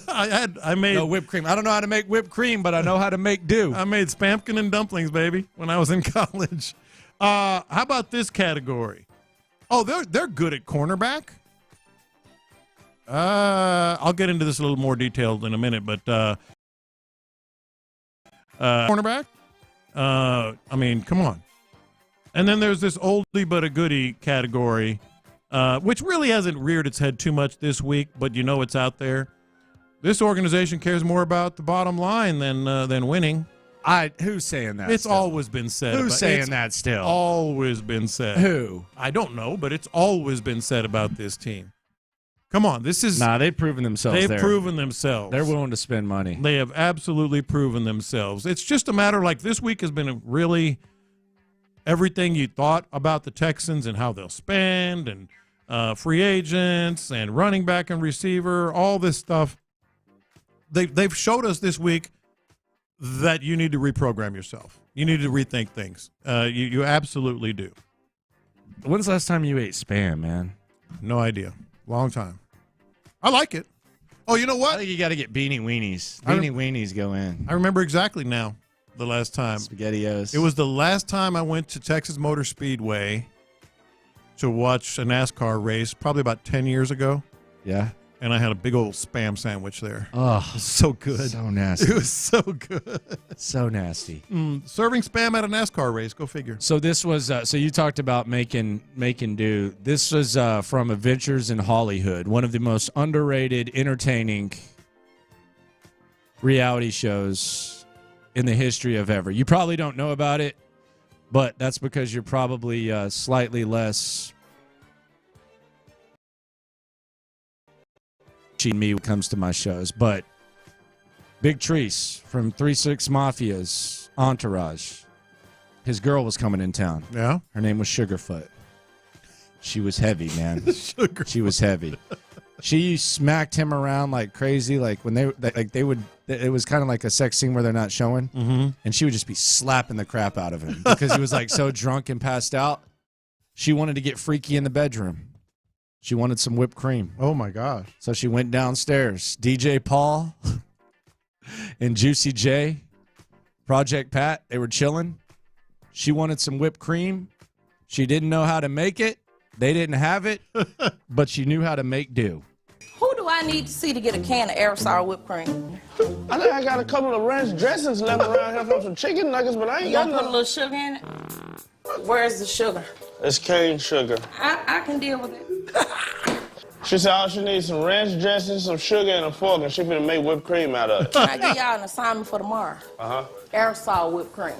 I made whipped cream. I don't know how to make whipped cream, but I know how to make do. I made spamkin and dumplings, baby, when I was in college. How about this category? Oh, they're good at cornerback. I'll get into this a little more detailed in a minute, but cornerback. I mean, come on. And then there's this oldie but a goodie category, which really hasn't reared its head too much this week, but you know it's out there. This organization cares more about the bottom line than winning. Who's saying that? It's still? Always been said. Who's saying that still? Always been said. Who? I don't know, but it's always been said about this team. Come on, this is... they've proven themselves. They've proven themselves. They're willing to spend money. They have absolutely proven themselves. It's just a matter like this week has been a really... everything you thought about the Texans and how they'll spend and free agents and running back and receiver, all this stuff. They've showed us this week that you need to reprogram yourself. You need to rethink things. You absolutely do. When's the last time you ate Spam, man? No idea. Long time. I like it. Oh, you know what? I think you got to get Beanie Weenies. Beanie Weenies go in. I remember exactly now. The last time. SpaghettiOs. It was the last time I went to Texas Motor Speedway to watch a NASCAR race, probably about 10 years ago. Yeah. And I had a big old Spam sandwich there. Oh, it was so good. So nasty. It was so good. So nasty. Serving Spam at a NASCAR race, go figure. So this was, so you talked about making do. This was from Adventures in Hollywood, one of the most underrated, entertaining reality shows in the history of ever. You probably don't know about it, but that's because you're probably slightly less me when it comes to my shows. But Big Treese from 3-6 Mafia's Entourage, his girl was coming in town. Yeah? Her name was Sugarfoot. She was heavy, man. She was heavy. She smacked him around like crazy, like when they would. It was kind of like a sex scene where they're not showing, and she would just be slapping the crap out of him because he was like so drunk and passed out. She wanted to get freaky in the bedroom. She wanted some whipped cream. Oh my gosh! So she went downstairs. DJ Paul and Juicy J, Project Pat, they were chilling. She wanted some whipped cream. She didn't know how to make it. They didn't have it, but she knew how to make do. Who do I need to see to get a can of aerosol whipped cream? I think I got a couple of ranch dressings left around here from some chicken nuggets, but I ain't got put a no. little sugar in it? Where's the sugar? It's cane sugar. I can deal with it. She said all she needs some ranch dressing, some sugar, and a fork, and she finna make whipped cream out of it. Can I give y'all an assignment for tomorrow? Aerosol whipped cream.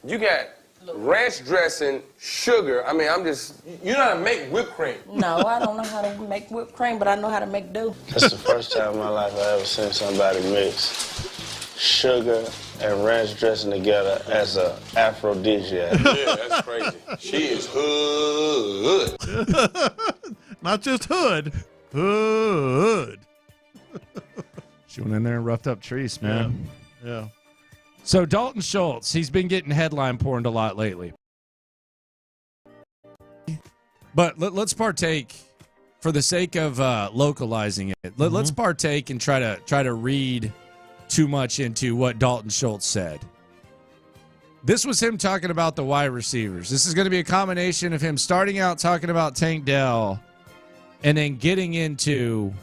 You got ranch dressing, sugar. I mean, you know how to make whipped cream. No, I don't know how to make whipped cream, but I know how to make dough. That's the first time in my life I ever seen somebody mix sugar and ranch dressing together as a aphrodisiac. Yeah, that's crazy. She is hood. Not just hood. Hood. She went in there and roughed up Treese, man. Yeah. So Dalton Schultz, he's been getting headline porned a lot lately. But let's partake, for the sake of localizing it. Let's partake and try to read too much into what Dalton Schultz said. This was him talking about the wide receivers. This is going to be a combination of him starting out talking about Tank Dell and then getting into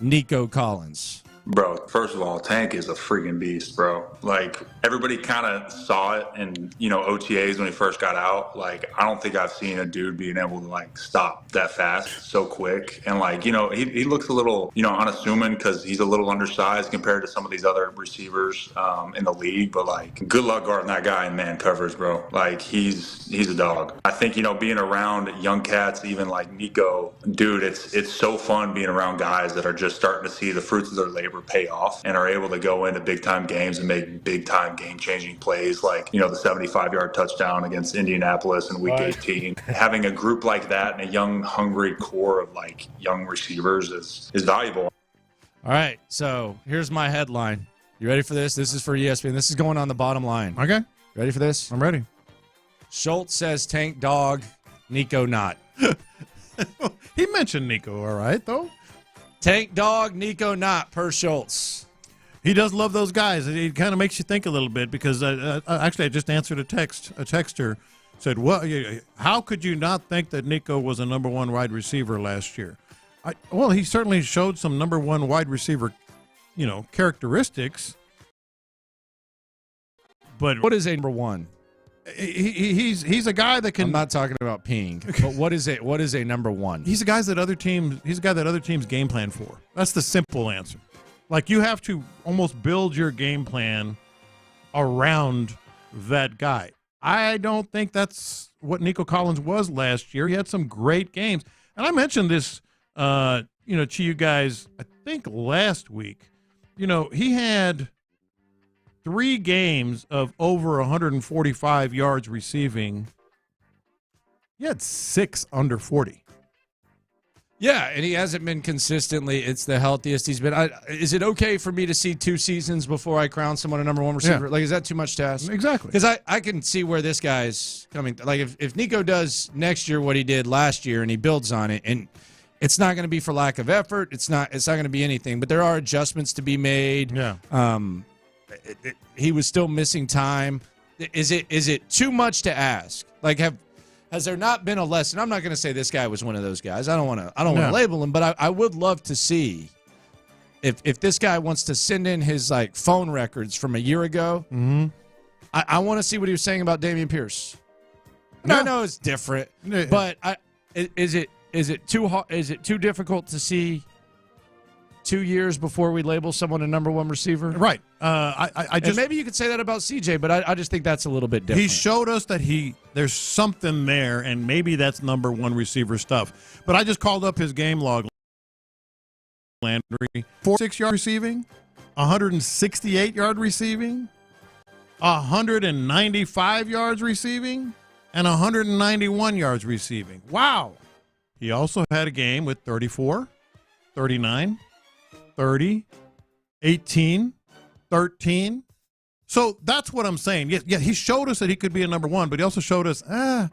Nico Collins. Bro, first of all, Tank is a freaking beast, bro. Like, everybody kind of saw it in, OTAs when he first got out. Like, I don't think I've seen a dude being able to, stop that fast so quick. And, he looks a little, unassuming because he's a little undersized compared to some of these other receivers in the league. But, good luck guarding that guy in man coverage, bro. He's a dog. I think, being around young cats, even like Nico, dude, it's so fun being around guys that are just starting to see the fruits of their labor pay off and are able to go into big time games and make big time game changing plays like the 75-yard touchdown against Indianapolis in week 18. Having a group like that and a young hungry core of young receivers is valuable. All right, so here's my headline. You ready for this? This is for ESPN. This is going on the bottom line. Okay. Ready for this? I'm ready. Schultz says Tank dog, Nico not. mentioned Nico, all right, though. Tank dog, Nico not, per Schultz. He does love those guys. It kind of makes you think a little bit because actually I just answered a text. A texter said, "Well, how could you not think that Nico was a number one wide receiver last year?" Well, he certainly showed some number one wide receiver, characteristics. But what is a number one? He's a guy that can. I'm not talking about peeing, but what is it? What is a number one? He's a guy that other teams game plan for. That's the simple answer. Like, you have to almost build your game plan around that guy. I don't think that's what Nico Collins was last year. He had some great games. And I mentioned this, to you guys, I think last week. He had 3 games of over 145 yards receiving. He had 6 under 40. Yeah, and he hasn't been consistently. It's the healthiest he's been. Is it okay for me to see 2 seasons before I crown someone a number one receiver? Yeah. Like, is that too much to ask? Exactly. Because I can see where this guy's coming. Like, if Nico does next year what he did last year and he builds on it, and it's not going to be for lack of effort. It's not going to be anything. But there are adjustments to be made. Yeah. He was still missing time. Is it too much to ask? Like, has there not been a lesson? I'm not going to say this guy was one of those guys. I don't want to label him, but I would love to see if this guy wants to send in his phone records from a year ago. Mm-hmm. I want to see what he was saying about Dameon Pierce. I know it's different, but is it too hard? Is it too difficult to see 2 years before we label someone a number one receiver? Right. And maybe you could say that about CJ, but I just think that's a little bit different. He showed us that there's something there, and maybe that's number one receiver stuff. But I just called up his game log, Landry. 46-yard receiving, 168-yard receiving, 195 yards receiving, and 191 yards receiving. Wow. He also had a game with 34, 39, 30, 18, 13. So that's what I'm saying. Yeah, he showed us that he could be a number one, but he also showed us, are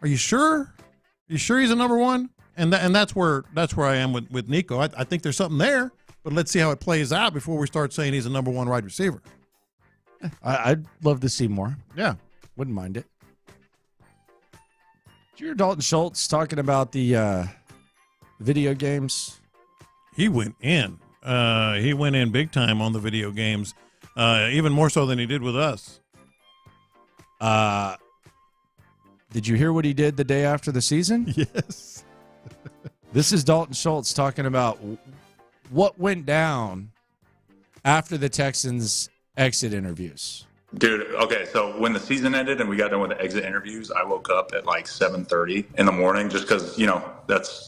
you sure? Are you sure he's a number one? And that's where I am with Nico. I think there's something there, but let's see how it plays out before we start saying he's a number one wide receiver. I'd love to see more. Yeah. Wouldn't mind it. Did you hear Dalton Schultz talking about the video games? He went in. He went in big time on the video games, even more so than he did with us. Did you hear what he did the day after the season? Yes. This is Dalton Schultz talking about what went down after the Texans' exit interviews. Dude, okay, so when the season ended and we got done with the exit interviews, I woke up at 7:30 in the morning just because,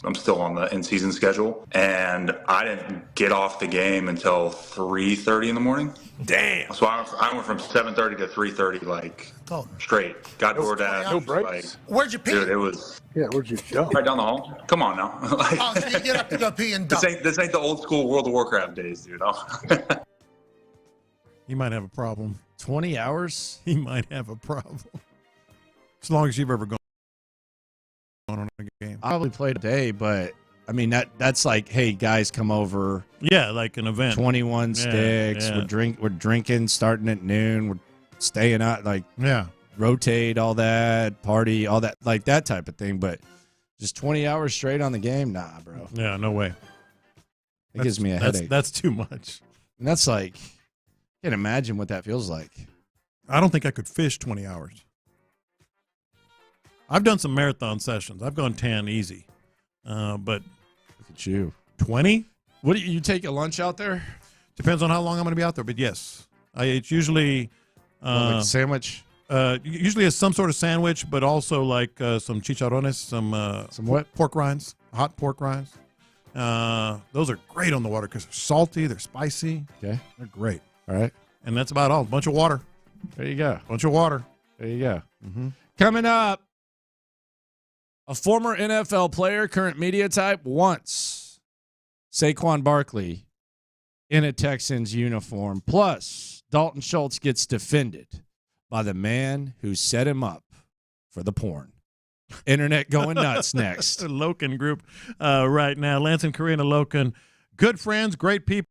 I'm still on the in-season schedule. And I didn't get off the game until 3:30 in the morning. Damn. So I went from 7:30 to 3:30, straight. Got DoorDash. No breaks. Where'd you pee? Dude, it was... Yeah, where'd you go? Right down the hall. Come on now. So you get up to go pee and dump. This ain't the old school World of Warcraft days, dude. He might have a problem. 20 hours? He might have a problem. As long as you've ever gone on a game. I probably played a day, but I mean that's hey, guys, come over. Yeah, like an event. 21 sticks. Yeah. We're drinking starting at noon. We're staying out rotate all that, party, all that, that type of thing. But just 20 hours straight on the game? Nah, bro. Yeah, no way. It gives me a headache. That's too much. And that's can't imagine what that feels like. I don't think I could fish 20 hours. I've done some marathon sessions. I've gone 10 easy. But look at you. 20? What do you take a lunch out there? Depends on how long I'm going to be out there, but yes. It's usually like a sandwich. Usually it's some sort of sandwich, but also some chicharrones, some what? Pork rinds, hot pork rinds. Those are great on the water because they're salty, they're spicy. Okay. They're great. All right. And that's about all. A bunch of water. There you go. Bunch of water. There you go. Mm-hmm. Coming up, a former NFL player, current media type, wants Saquon Barkley in a Texans uniform. Plus, Dalton Schultz gets defended by the man who set him up for the porn. Internet going nuts next. Loken Group right now. Lance and Karina Loken, good friends, great people.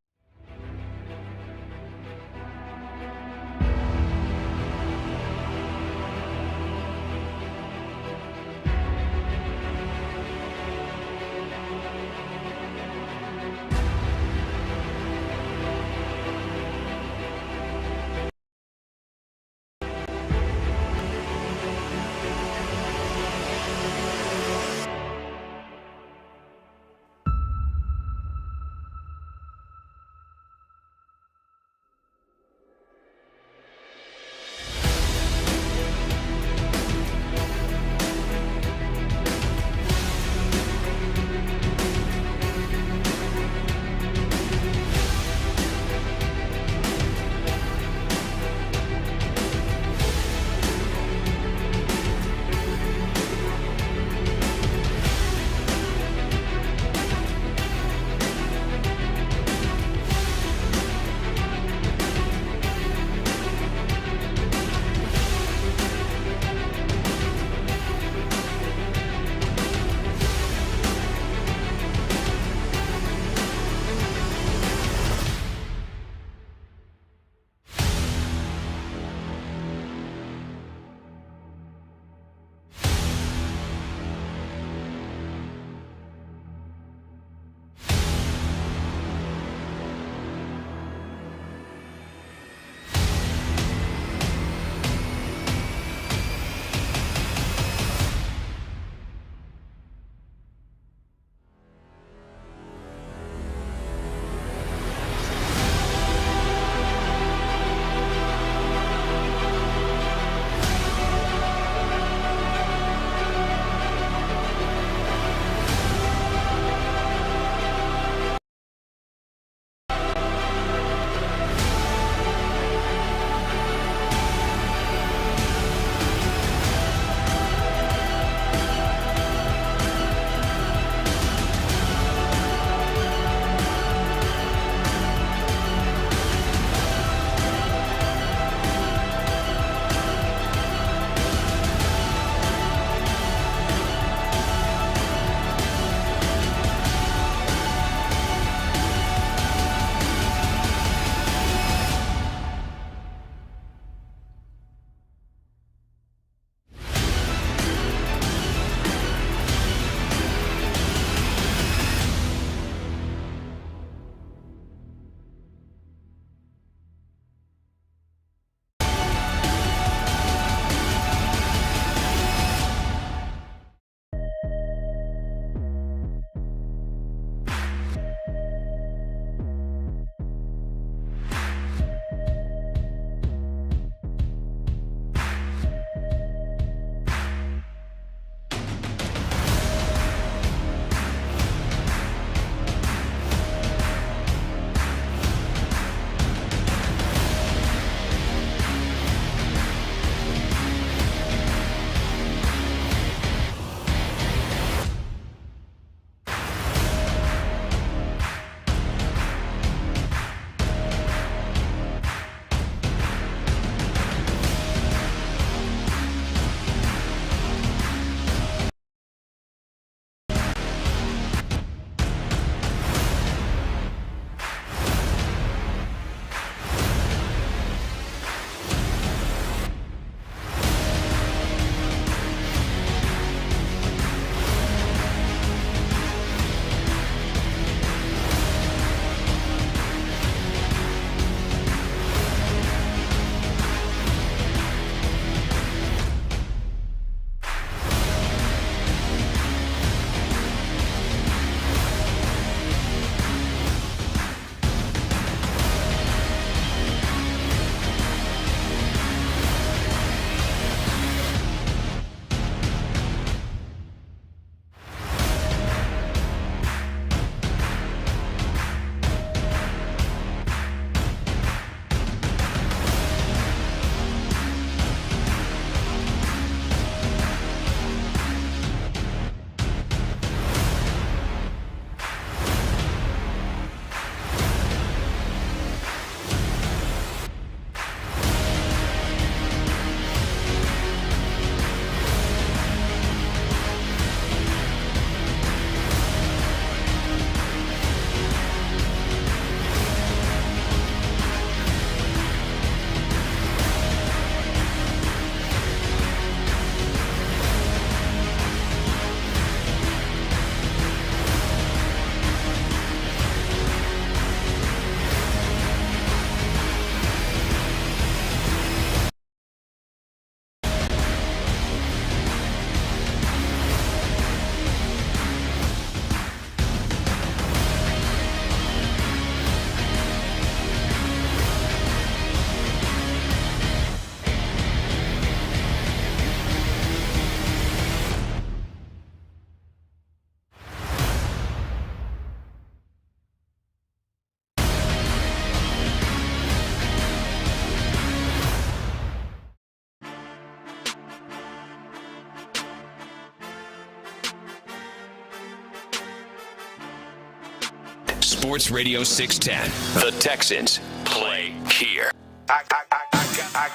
Sports Radio 610. The Texans play here. I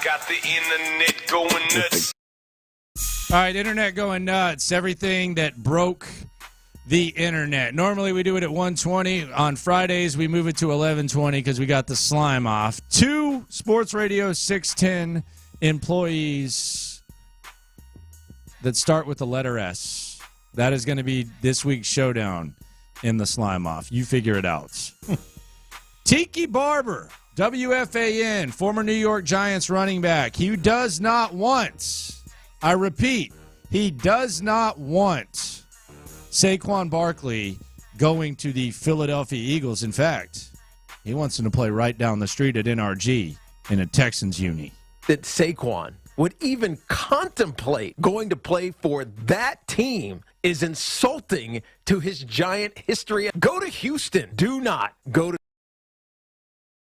got the internet going nuts. All right, internet going nuts. Everything that broke the internet. Normally we do it at 1:20. On Fridays we move it to 11:20 because we got the slime off. 2 Sports Radio 610 employees that start with the letter S. That is going to be this week's showdown in the slime off. You figure it out. Tiki Barber, WFAN, former New York Giants running back. He does not want, I repeat, he does not want Saquon Barkley going to the Philadelphia Eagles. In fact, he wants him to play right down the street at NRG in a Texans uni. That Saquon would even contemplate going to play for that team is insulting to his Giant history. Go to Houston. Do not go to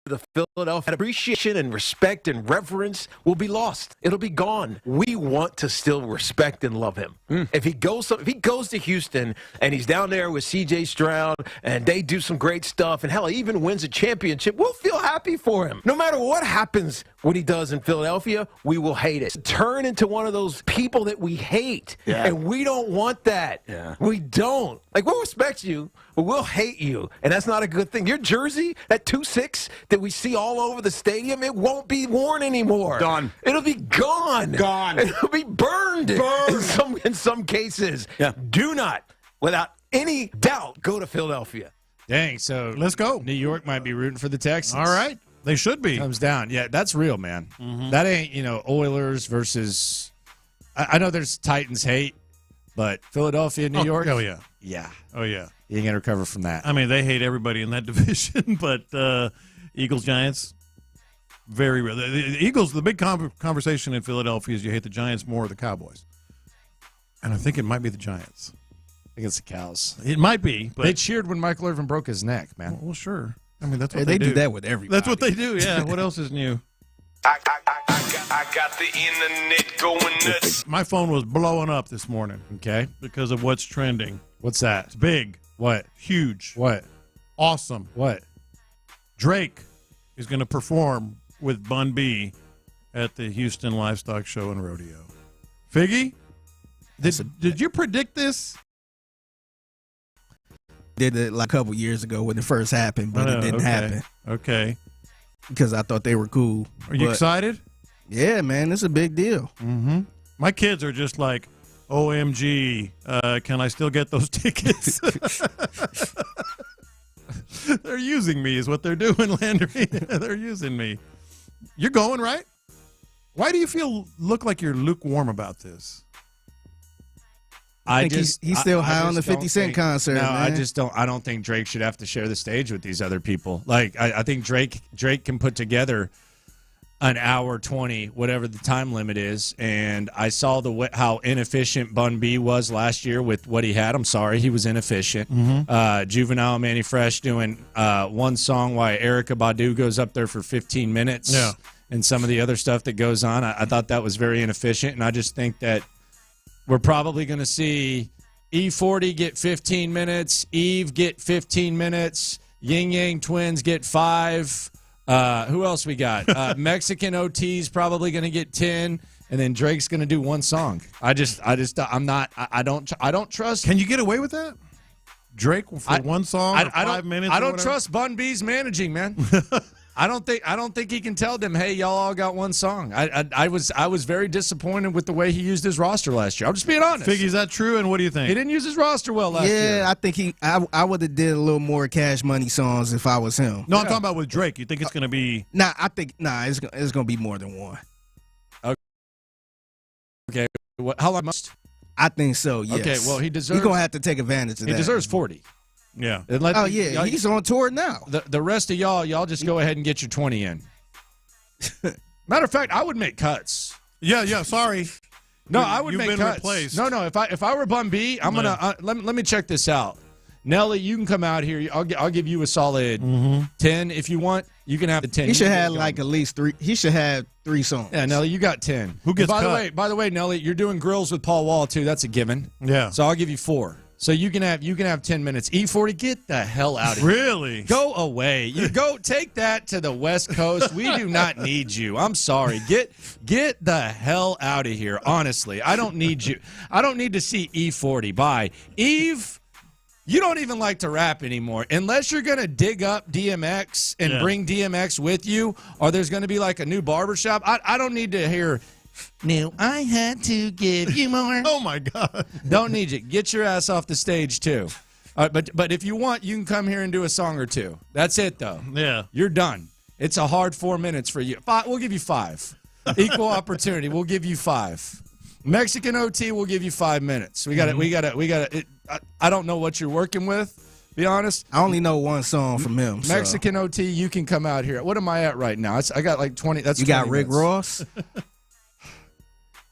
the Philadelphia. Appreciation and respect and reverence will be lost. It'll be gone. We want to still respect and love him. If he goes to Houston and he's down there with C.J. Stroud and they do some great stuff and hell, he even wins a championship, we'll feel happy for him. No matter what happens what he does in Philadelphia, we will hate it. Turn into one of those people that we hate, and we don't want that. We don't. Like, we'll respect you, but we'll hate you, and that's not a good thing. Your jersey, that 2-6 that we see all over the stadium, it won't be worn anymore. Gone. It'll be gone. Gone. It'll be burned. In some cases. Yeah. Do not, without any doubt, go to Philadelphia. Dang, so let's go. New York might be rooting for the Texans. All right. They should be. Comes down. Yeah, that's real, man. That ain't, Oilers versus – I know there's Titans hate, but Philadelphia, New York? Oh, yeah. Yeah. Oh, yeah. You ain't going to recover from that. I mean, they hate everybody in that division, but Eagles, Giants, very real. The Eagles, the big conversation in Philadelphia is you hate the Giants more or the Cowboys. And I think it might be the Giants. I think it's the Cows. It might be. But they cheered when Michael Irvin broke his neck, man. Well, sure. I mean, that's what they do. do that with everybody. That's what they do, yeah. What else is new? I got the internet going nuts. My phone was blowing up this morning. Okay. Because of what's trending. What's that? It's big. What? Huge. What? Awesome. What? Drake is going to perform with Bun B at the Houston Livestock Show and Rodeo. Figgy, did you predict this? Did it like a couple years ago when it first happened, but it didn't happen. Okay. Because I thought they were cool. Are you excited? Yeah, man, it's a big deal. Mm-hmm. My kids are just like, OMG, can I still get those tickets? They're using me is what they're doing, Landry. They're using me. You're going, right? Why do you look like you're lukewarm about this? I think he's still high on the 50 Cent concert. No, man. I don't think Drake should have to share the stage with these other people. Like, I think Drake can put together an hour 20, whatever the time limit is. And I saw how inefficient Bun B was last year with what he had. I'm sorry, he was inefficient. Juvenile and Manny Fresh doing one song while Erykah Badu goes up there for 15 minutes. Yeah. And some of the other stuff that goes on. I thought that was very inefficient. And I just think that we're probably going to see E40 get 15 minutes, Eve get 15 minutes, Yin Yang Twins get 5. Who else we got? Mexican OT's probably going to get 10, and then Drake's going to do one song. I don't trust. Can you get away with that? Drake for one song, 5 minutes. I don't trust Bun B's managing, man. I don't think he can tell them, hey, y'all all got one song. I was very disappointed with the way he used his roster last year. I'm just being honest. Figgy, is that true? And what do you think? He didn't use his roster well last year. Yeah, I think I would have did a little more Cash Money songs if I was him. No, I'm talking about with Drake. You think it's going to be? It's going to be more than one. Okay. How long must? I think so. Yes. Okay. Well, he deserves. He's going to have to take advantage of that. He deserves 40. Yeah. He's on tour now. The rest of y'all just go ahead and get your 20 in. Matter of fact, I would make cuts. Yeah. Sorry. No, I would make cuts. Replaced. No. If I were Bun B, I'm gonna let me check this out. Nelly, you can come out here. I'll give you a solid 10 if you want. You can have the 10. He should have at least 3. He should have 3 songs. Yeah, Nelly, you got 10. Who gets cut? By the way, Nelly, you're doing grills with Paul Wall too. That's a given. Yeah. So I'll give you 4. So you can have 10 minutes. E40, get the hell out of here. Really? Go away. You go take that to the West Coast. We do not need you. I'm sorry. Get the hell out of here. Honestly, I don't need you. I don't need to see E40. Bye. Eve, you don't even like to rap anymore. Unless you're going to dig up DMX and bring DMX with you, or there's going to be like a new barbershop. I don't need to hear, "No, I had to give you more." Oh, my God. Don't need you. Get your ass off the stage, too. But if you want, you can come here and do a song or two. That's it, though. Yeah. You're done. It's a hard 4 minutes for you. We'll give you 5. Equal opportunity. We'll give you 5. Mexican OT, we'll give you 5 minutes. We got it. I don't know what you're working with, be honest. I only know one song from him. Mexican OT, you can come out here. What am I at right now? I got like 20. That's you 20 got Rick minutes. Ross.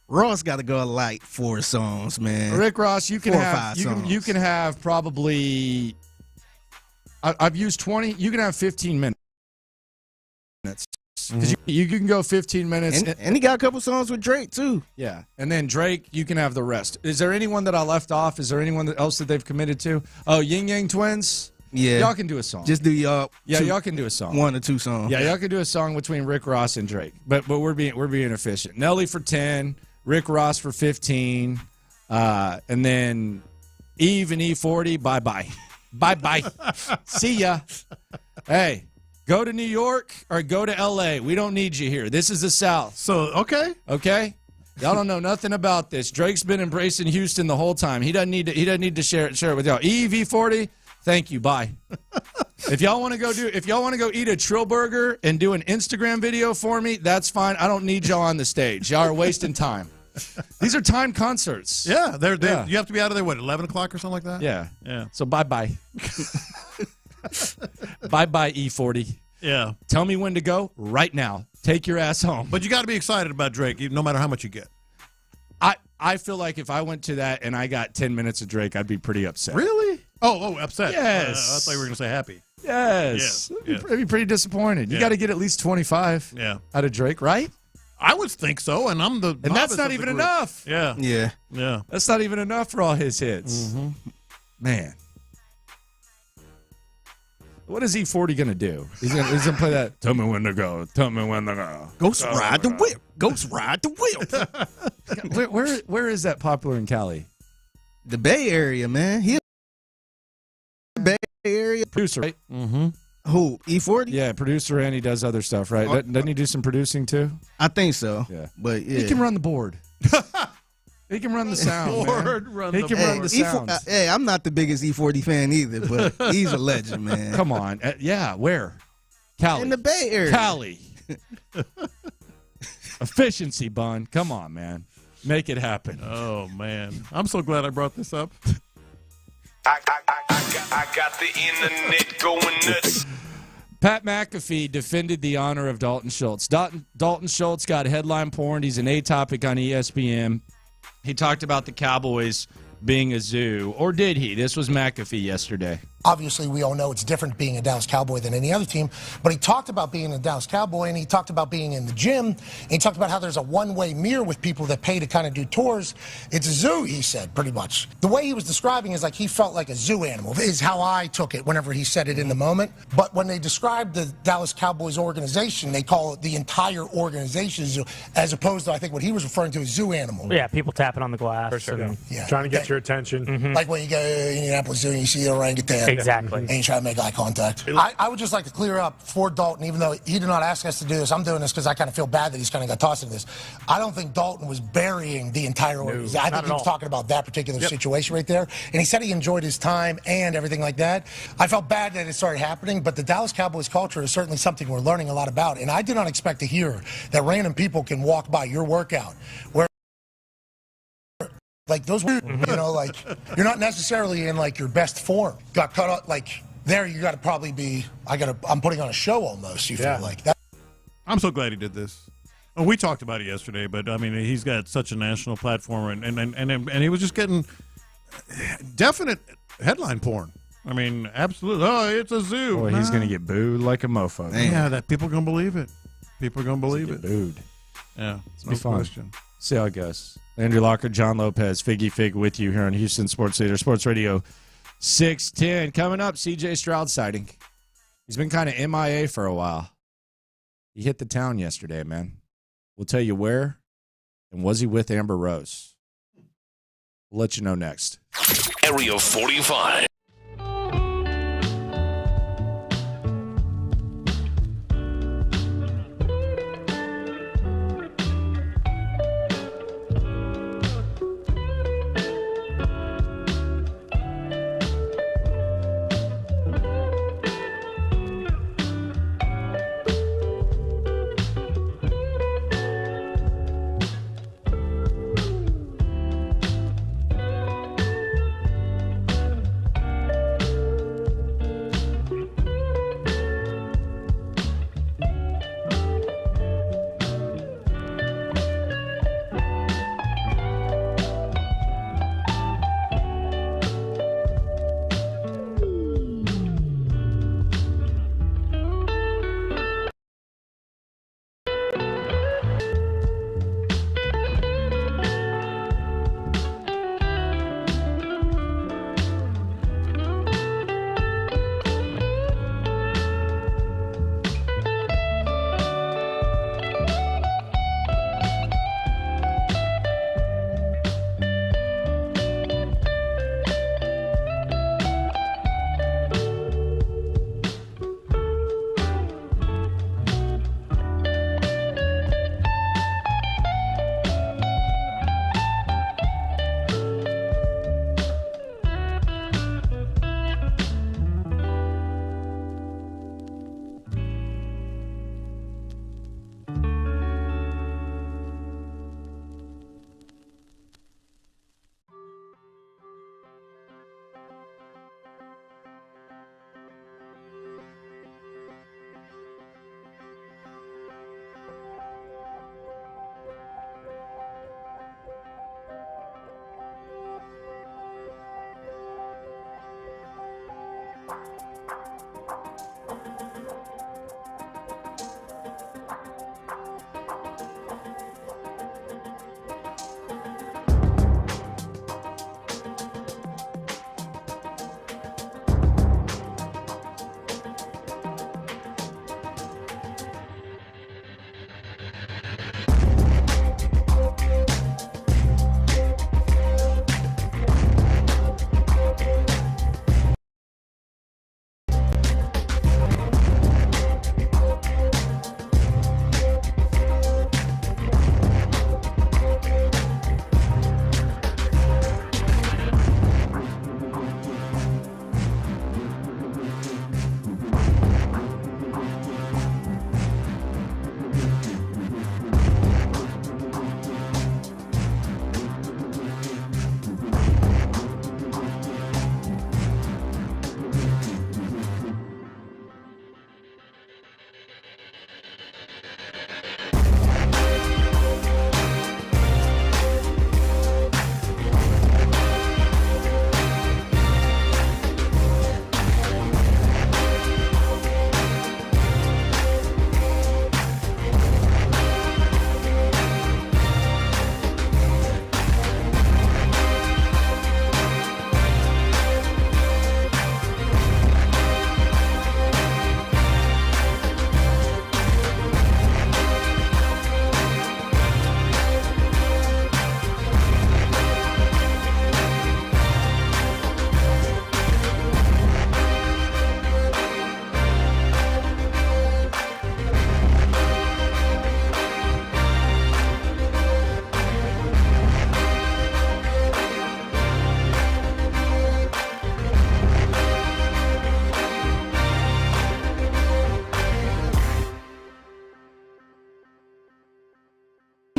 Ross got to go like 4 songs, man. Rick Ross, you can 4 or have 5 songs. you can have probably. I've used 20. You can have 15 minutes. Because you can go 15 minutes. And he got a couple songs with Drake, too. Yeah. And then Drake, you can have the rest. Is there anyone that I left off? Is there anyone else that they've committed to? Oh, Yin Yang Twins? Yeah. Y'all can do a song. Just do y'all. Yeah, y'all can do a song. 1 or 2 songs. Yeah, y'all can do a song between Rick Ross and Drake. But we're being efficient. Nelly for 10, Rick Ross for 15, and then Eve and E40, bye-bye. Bye-bye. See ya. Hey. Go to New York or go to L.A. We don't need you here. This is the South. So, okay. Okay? Y'all don't know nothing about this. Drake's been embracing Houston the whole time. He doesn't need to share it with y'all. EV40, thank you. Bye. If y'all want to go eat a Trill Burger and do an Instagram video for me, that's fine. I don't need y'all on the stage. Y'all are wasting time. These are timed concerts. Yeah, you have to be out of there, 11 o'clock or something like that? Yeah. Yeah. So bye-bye. Bye-bye, E40. Yeah. Tell me when to go right now. Take your ass home. But you got to be excited about Drake, no matter how much you get. I feel like if I went to that and I got 10 minutes of Drake, I'd be pretty upset. Really? Oh, upset. Yes. I thought you were going to say happy. Yes. Yeah. I'd be pretty disappointed. You Yeah. got to get at least 25 out of Drake, right? I would think so, and I'm the And that's not even enough. Yeah. Yeah. Yeah. That's not even enough for all his hits. Mm-hmm. Man. What is E40 going to do? He's going to play that, tell me when to go, tell me when to go. Ghost ride the whip. Ghost ride the whip. Where is that popular in Cali? The Bay Area, man. He Bay Area. Producer, right? Mm-hmm. Who? E40? Yeah, producer, and he does other stuff, right? Doesn't he do some producing too? I think so. Yeah. But yeah. He can run the board. He can run the sound. He can run the sounds. Hey, I'm not the biggest E40 fan either, but he's a legend, man. Come on. Yeah, where? Cali. In the Bay Area. Cali. Efficiency, Bun. Come on, man. Make it happen. Oh, man. I'm so glad I brought this up. I got the internet going nuts. Pat McAfee defended the honor of Dalton Schultz. Dalton Schultz got headline porn. He's an A topic on ESPN. He talked about the Cowboys being a zoo, or did he? This was McAfee yesterday. Obviously, we all know it's different being a Dallas Cowboy than any other team, but he talked about being a Dallas Cowboy, and he talked about being in the gym, and he talked about how there's a one-way mirror with people that pay to kind of do tours. It's a zoo, he said, pretty much. The way he was describing is like he felt like a zoo animal, is how I took it whenever he said it in the moment. But when they describe the Dallas Cowboys organization, they call it the entire organization zoo, as opposed to, I think, what he was referring to as zoo animal. Yeah, people tapping on the glass. For sure. Yeah. Trying to get your attention. Mm-hmm. Like when you go to Indianapolis Zoo and you see the orangutan. Exactly. And you try to make eye contact. I would just like to clear up for Dalton, even though he did not ask us to do this. I'm doing this because I kind of feel bad that he's kind of got tossed into this. I don't think Dalton was burying the entire organization. I think he was talking about that particular situation right there. And he said he enjoyed his time and everything like that. I felt bad that it started happening, but the Dallas Cowboys culture is certainly something we're learning a lot about. And I did not expect to hear that random people can walk by your workout where like those, like you're not necessarily in like your best form. Got cut off like there. You got to probably be. I'm putting on a show almost. You feel like that. I'm so glad he did this. Well, we talked about it yesterday, but I mean, he's got such a national platform, and he was just getting definite headline porn. I mean, absolutely. Oh, it's a zoo. Boy, he's going to get booed like a mofo. Yeah, that people are going to believe it. People are going to believe it. Booed. Yeah, It's no question. See how it goes. Landry Locker, John Lopez, Figgy Fig with you here on Houston Sports Leader, Sports Radio 610. Coming up, C.J. Stroud sighting. He's been kind of MIA for a while. He hit the town yesterday, man. We'll tell you where, and was he with Amber Rose? We'll let you know next. Area 45.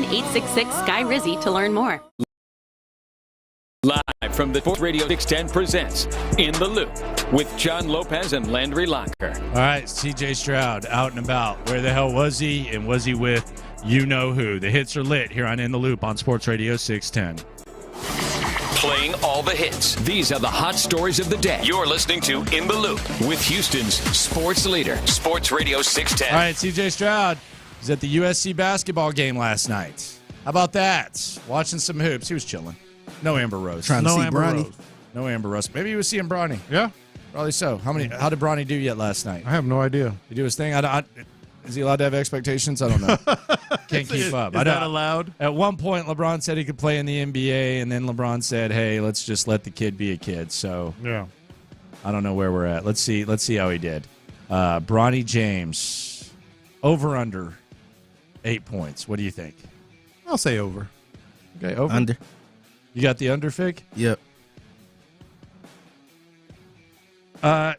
@866-SKY-RIZZY to learn more. Live from the Sports Radio 610 presents In the Loop with John Lopez and Landry Locker. All right, C.J. Stroud out and about. Where the hell was he, and was he with you-know-who? The hits are lit here on In the Loop on Sports Radio 610. Playing all the hits. These are the hot stories of the day. You're listening to In the Loop with Houston's sports leader, Sports Radio 610. All right, C.J. Stroud was at the USC basketball game last night. How about that? Watching some hoops. He was chilling. No Amber Rose. Trying to see Amber Bronny. Rose. No Amber Rose. Maybe he was seeing Bronny. Yeah. Probably so. How did Bronny do yet last night? I have no idea. He do his thing? Is he allowed to have expectations? I don't know. Can't keep up. Is that allowed? At one point, LeBron said he could play in the NBA, and then LeBron said, hey, let's just let the kid be a kid. So yeah, I don't know where we're at. Let's see how he did. Bronny James, over under 8 points. What do you think? I'll say over. Okay, over. Under. You got the under, Fig? Yep.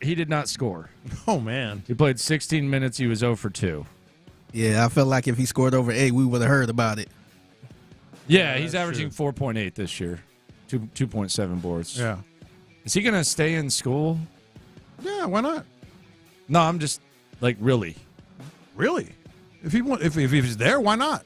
He did not score. Oh, man. He played 16 minutes. He was 0 for 2. Yeah, I felt like if he scored over 8, we would have heard about it. Yeah, he's averaging 4.8 this year. 2.7 boards. Yeah. Is he going to stay in school? Yeah, why not? No, I'm just, really. Really? If he's there, why not?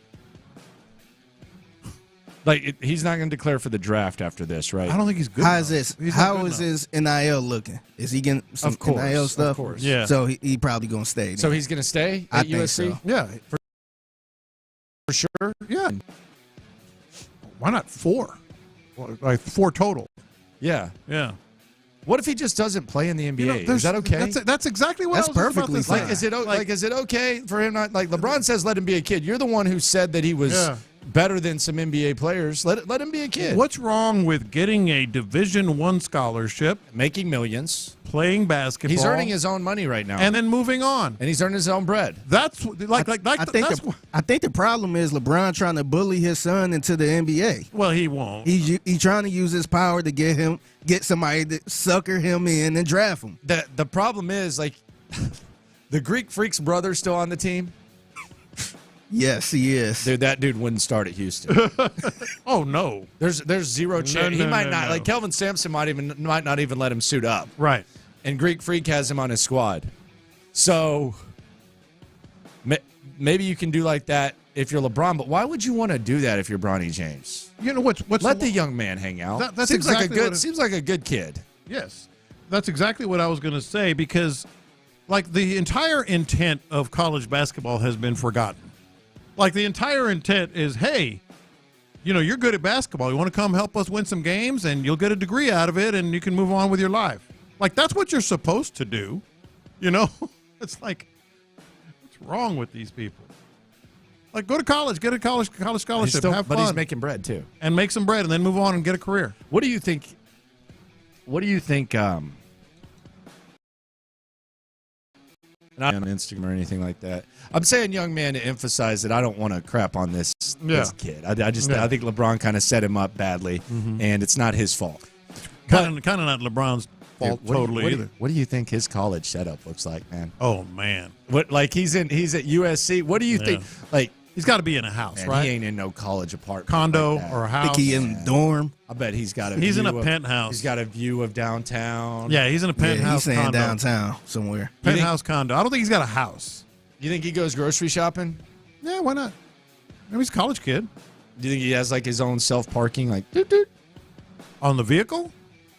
He's not going to declare for the draft after this, right? I don't think he's good. How is his NIL looking? Is he getting some NIL stuff? Of course. Yeah. So he probably going to stay then. So he's going to stay at USC? So. Yeah. For sure? Yeah. Why not 4? 4 total. Yeah. Yeah. What if he just doesn't play in the NBA? Is that okay? That's exactly what That's I was perfectly about to say. fine. Is it okay for him not? LeBron says, let him be a kid. You're the one who said that he was better than some NBA players. Let him be a kid. What's wrong with getting a Division I scholarship, making millions, playing basketball? He's earning his own money right now, and then moving on. And he's earning his own bread. That's I think the problem is LeBron trying to bully his son into the NBA. Well, he won't. He's trying to use his power to get somebody to sucker him in and draft him. The problem is the Greek Freak's brother still on the team. Yes, he is. Dude, that dude wouldn't start at Houston. Oh no, there's zero chance. He might not. Like Kelvin Sampson might not even let him suit up. Right. And Greek Freak has him on his squad. So maybe you can do like that if you're LeBron. But why would you want to do that if you're Bronny James? You know what's let the young man hang out. That's seems exactly seems like a good kid. Yes, that's exactly what I was going to say because, the entire intent of college basketball has been forgotten. The entire intent is, hey, you're good at basketball. You want to come help us win some games, and you'll get a degree out of it, and you can move on with your life. That's what you're supposed to do. It's what's wrong with these people? Go to college, get a college scholarship, have fun. But he's making bread too, and make some bread, and then move on and get a career. What do you think? Not on Instagram or anything like that. I'm saying young man to emphasize that I don't want to crap on this kid. I think LeBron kind of set him up badly, and it's not his fault. Kind of not LeBron's fault either. What do you think his college setup looks like, man? Oh man, he's at USC. What do you think? He's got to be in a house, man, right? He ain't in no college apartment, condo or a house. Think he in dorm? I bet he's got a. He's in a penthouse. He's got a view of downtown. Yeah, he's in a penthouse. He's saying condo. downtown somewhere. Penthouse condo. I don't think he's got a house. You think he goes grocery shopping? Yeah, why not? Maybe he's a college kid. Do you think he has his own self parking, doot doot, on the vehicle?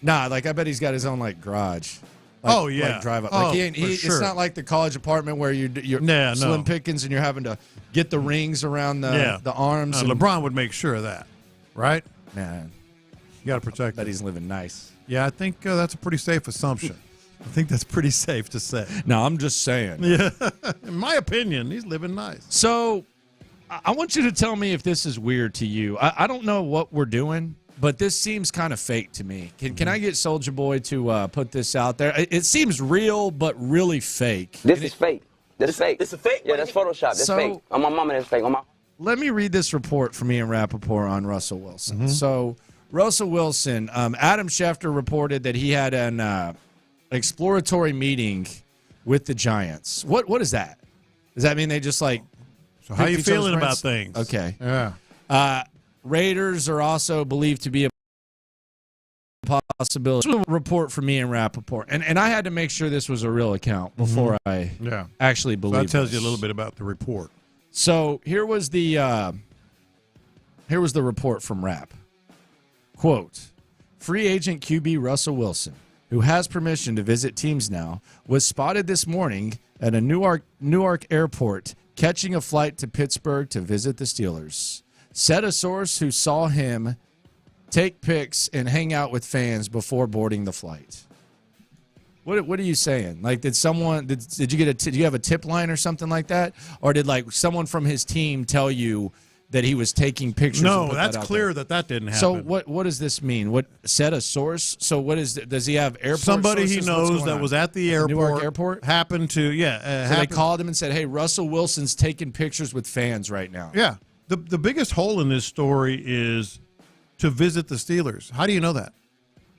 Nah, I bet he's got his own garage. Drive up. It's not like the college apartment where you're slim pickings and you're having to get the rings around the arms. LeBron would make sure of that, right? Man, you got to protect. That he's living nice. Yeah, I think that's a pretty safe assumption. I think that's pretty safe to say. No, I'm just saying. Yeah, in my opinion, he's living nice. So, I want you to tell me if this is weird to you. I don't know what we're doing. But this seems kind of fake to me. Can I get Soulja Boy to put this out there? It seems real, but really fake. This is fake. This is fake. This is fake? Yeah, that's Photoshop. That's fake. On my mama, that's fake. Let me read this report from Ian Rappaport on Russell Wilson. So, Russell Wilson, Adam Schefter reported that he had an exploratory meeting with the Giants. What is that? Does that mean they just So how you feeling about things? Okay. Yeah. Raiders are also believed to be a possibility. This was a report from Ian Rappaport. And I had to make sure this was a real account before I actually believe it. So that tells you a little bit about the report. So here was the report from Rapp. Quote, free agent QB Russell Wilson, who has permission to visit teams now, was spotted this morning at a Newark airport catching a flight to Pittsburgh to visit the Steelers. Said a source who saw him take pics and hang out with fans before boarding the flight. What are you saying? Like, did you get did you have a tip line or something like that, or did like someone from his team tell you that he was taking pictures? No, that's clear that didn't happen. So what does this mean? What said a source? So what is? Does he have airport? Somebody sources? he knows that was at the airport. Newark Airport happened to so they called him and said, "Hey, Russell Wilson's taking pictures with fans right now." Yeah. The biggest hole in this story is to visit the Steelers. How do you know that?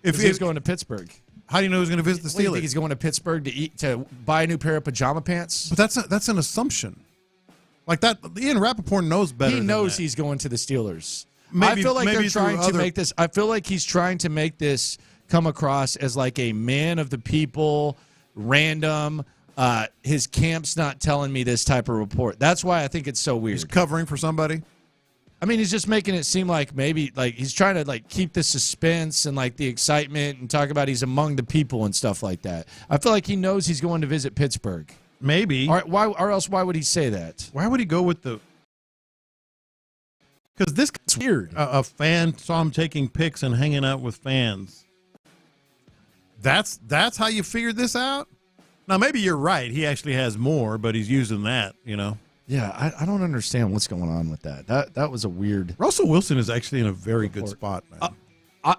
If he's going to Pittsburgh. How do you know he's going to visit the Steelers? Do you think he's going to Pittsburgh to buy a new pair of pajama pants? But that's an assumption. Like that, Ian Rappaport knows better. He knows he's going to the Steelers. I feel like they're trying to make this. I feel like he's trying to make this come across as like a man of the people, random. His camp's not telling me this type of report. That's why I think it's so weird. He's covering for somebody. I mean, he's just making it seem like maybe like he's trying to like keep the suspense and like the excitement and talk about he's among the people and stuff like that. I feel like he knows he's going to visit Pittsburgh. Maybe. Or else why would he say that? Why would he go with the? Because this guy's weird. A fan saw him taking pics and hanging out with fans. That's how you figured this out? Now maybe you're right. He actually has more, but he's using that. Yeah, I don't understand what's going on with that. That was a weird. Russell Wilson is actually in a very good spot, man.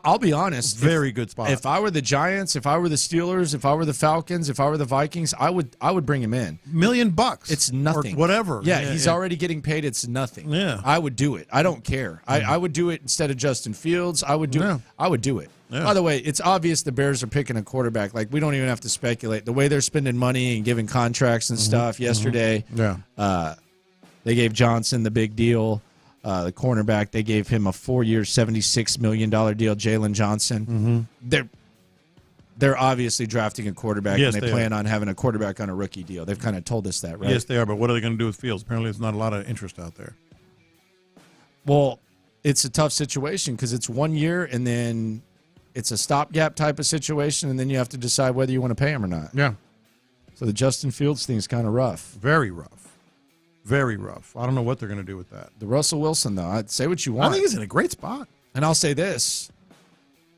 I'll be honest. Very good spot. If I were the Giants, if I were the Steelers, if I were the Falcons, if I were the Vikings, I would bring him in. $1 million. It's nothing. Or whatever. Yeah, he's already getting paid. It's nothing. Yeah. I would do it. I don't care. I would do it instead of Justin Fields. I would do it. I would do it. Yeah. By the way, it's obvious the Bears are picking a quarterback. Like, we don't even have to speculate. The way they're spending money and giving contracts and stuff yesterday. Yeah. They gave Johnson the big deal. The cornerback, they gave him a 4-year, $76 million deal, Jalen Johnson. They're obviously drafting a quarterback, and they plan on having a quarterback on a rookie deal. They've kind of told us that, right? Yes, they are, but what are they going to do with Fields? Apparently there's not a lot of interest out there. Well, it's a tough situation because it's 1 year, and then it's a stopgap type of situation, and then you have to decide whether you want to pay him or not. Yeah. So the Justin Fields thing is kind of rough. Very rough. Very rough. I don't know what they're going to do with that. The Russell Wilson, though, I'd say what you want. I think he's in a great spot. And I'll say this.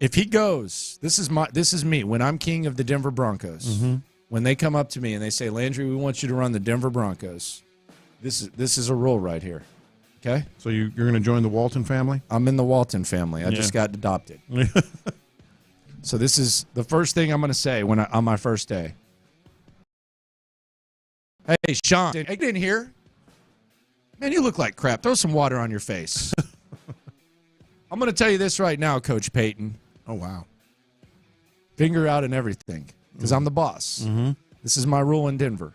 If he goes, this is me, when I'm king of the Denver Broncos, when they come up to me and they say, Landry, we want you to run the Denver Broncos, this is a rule right here. Okay? So you're going to join the Walton family? I'm in the Walton family. I just got adopted. So this is the first thing I'm going to say on my first day. Hey, Sean, get in here. Man, you look like crap. Throw some water on your face. I'm going to tell you this right now, Coach Payton. Oh, wow. Finger out and everything, because I'm the boss. This is my rule in Denver.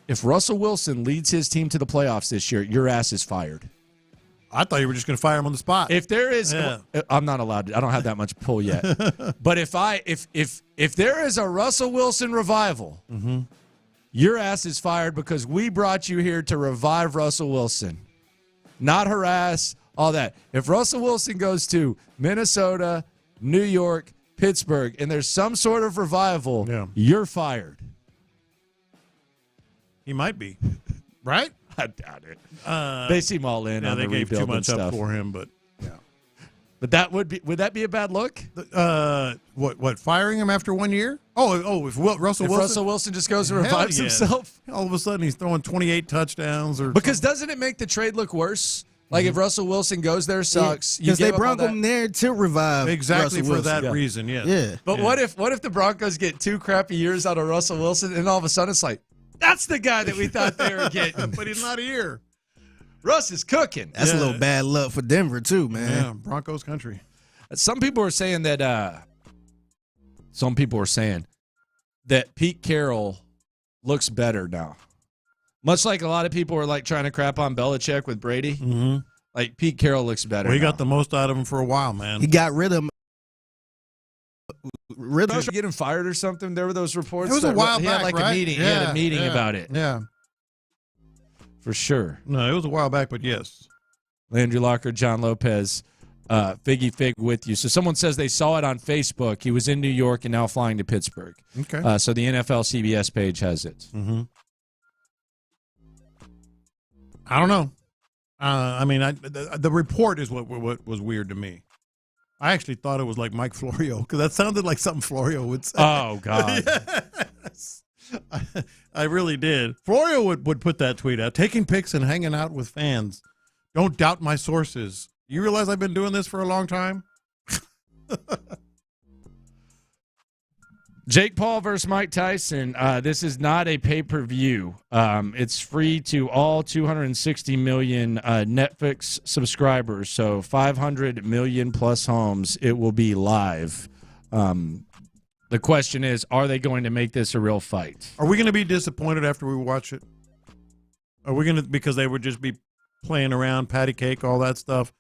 If Russell Wilson leads his team to the playoffs this year, your ass is fired. I thought you were just going to fire him on the spot. If there is, I'm not allowed to. I don't have that much pull yet. But if there is a Russell Wilson revival, your ass is fired because we brought you here to revive Russell Wilson, not harass, all that. If Russell Wilson goes to Minnesota, New York, Pittsburgh, and there's some sort of revival, you're fired. He might be, right? I doubt it. They seem all in on the rebuild. They gave too much stuff. up for him, but But would that be a bad look? What firing him after 1 year? If Russell Wilson just goes and revives himself, all of a sudden he's throwing 28 touchdowns because doesn't it make the trade look worse? Like if Russell Wilson goes there, sucks. Because they brought him there to revive exactly Russell for Wilson. that reason. Yes. Yeah. But what if the Broncos get 2 crappy years out of Russell Wilson, and all of a sudden it's like, that's the guy that we thought they were getting, but he's not here. Russ is cooking. That's a little bad luck for Denver too, man. Yeah, Broncos country. Some people are saying that. Pete Carroll looks better now. Much like a lot of people are like trying to crap on Belichick with Brady. Like Pete Carroll looks better. Well, he now. got the most out of him for a while, man. He got rid of him. Get him fired or something. There were those reports. It was a while he back, had like right? a meeting. He had a meeting about it. Yeah, for sure. No, it was a while back, but yes. Landry Locker, John Lopez, Figgy Fig with you. So someone says they saw it on Facebook. He was in New York and now flying to Pittsburgh. Okay. So the NFL CBS page has it. I don't know. I mean, the report is what was weird to me. I actually thought it was like Mike Florio because that sounded like something Florio would say. Oh, God. Yes. I really did. Florio would put that tweet out, taking pics and hanging out with fans. Don't doubt my sources. You realize I've been doing this for a long time? Jake Paul versus Mike Tyson. This is not a pay-per-view. It's free to all 260 million Netflix subscribers, so 500 million plus homes. It will be live. The question is, are they going to make this a real fight? Are we going to be disappointed after we watch it? Are we going to, because they would just be playing around, patty cake, all that stuff?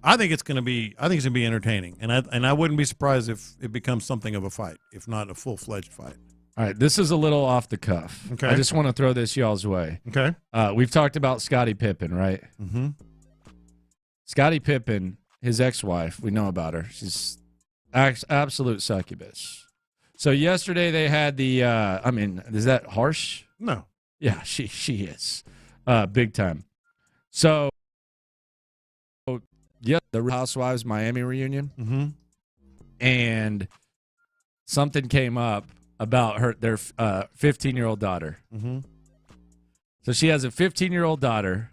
I think it's going to be entertaining, and I wouldn't be surprised if it becomes something of a fight, if not a full-fledged fight. All right, this is a little off the cuff. Okay. I just want to throw this y'all's way. Okay. We've talked about Scottie Pippen, right? Mm-hmm. Scottie Pippen, his ex-wife, we know about her. She's absolute succubus. So yesterday they had the, is that harsh? No. Yeah, she is. Big time. So, yeah, the Housewives Miami reunion. Mm-hmm. And something came up about their 15-year-old daughter. Mm-hmm. So she has a 15-year-old daughter,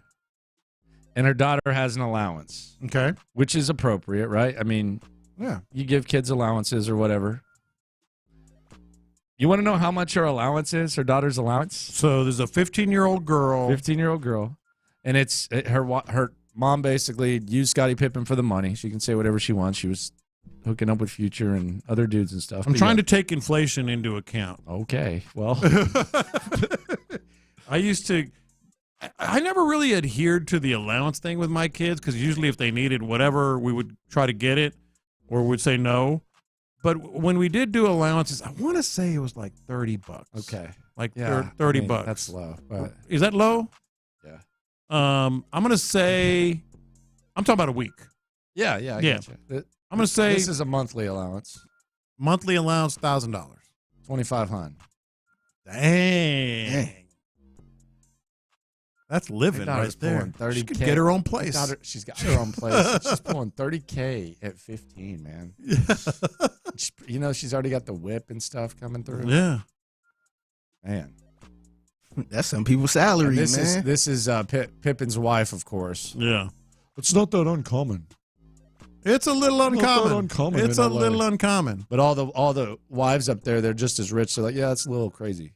and her daughter has an allowance. Okay. Which is appropriate, right? I mean, yeah, you give kids allowances or whatever. You want to know how much her allowance is, her daughter's allowance? So there's a 15-year-old girl. 15-year-old girl. And it's her mom basically used Scottie Pippen for the money. She can say whatever she wants. She was hooking up with Future and other dudes and stuff. I'm trying to take inflation into account. Okay, well. I never really adhered to the allowance thing with my kids because usually if they needed whatever, we would try to get it or would say no. But when we did do allowances, I want to say it was like $30. Okay. Like yeah, $30. That's low. But is that low? Yeah. I'm going to say, I'm talking about a week. Yeah, I get you. I'm going to say. This is a monthly allowance. Monthly allowance, $1,000. $2,500. Dang. That's living right there. $30K. She could get her own place. She's got her own place. She's pulling $30K at 15, man. She's already got the whip and stuff coming through. Yeah. Man. That's some people's salary, this man. This is Pippen's wife, of course. Yeah. It's not that uncommon. It's a little uncommon. It's a little uncommon. But all the wives up there, they're just as rich. They're like, yeah, it's a little crazy.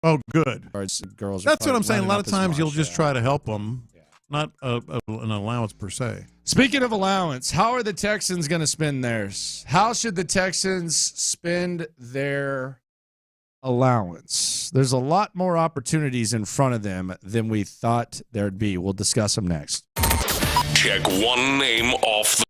Oh, good. Girls. That's what I'm saying. A lot of times you'll just try to help them, not an allowance per se. Speaking of allowance, how are the Texans going to spend theirs? How should the Texans spend their allowance? There's a lot more opportunities in front of them than we thought there'd be. We'll discuss them next. Check one name off the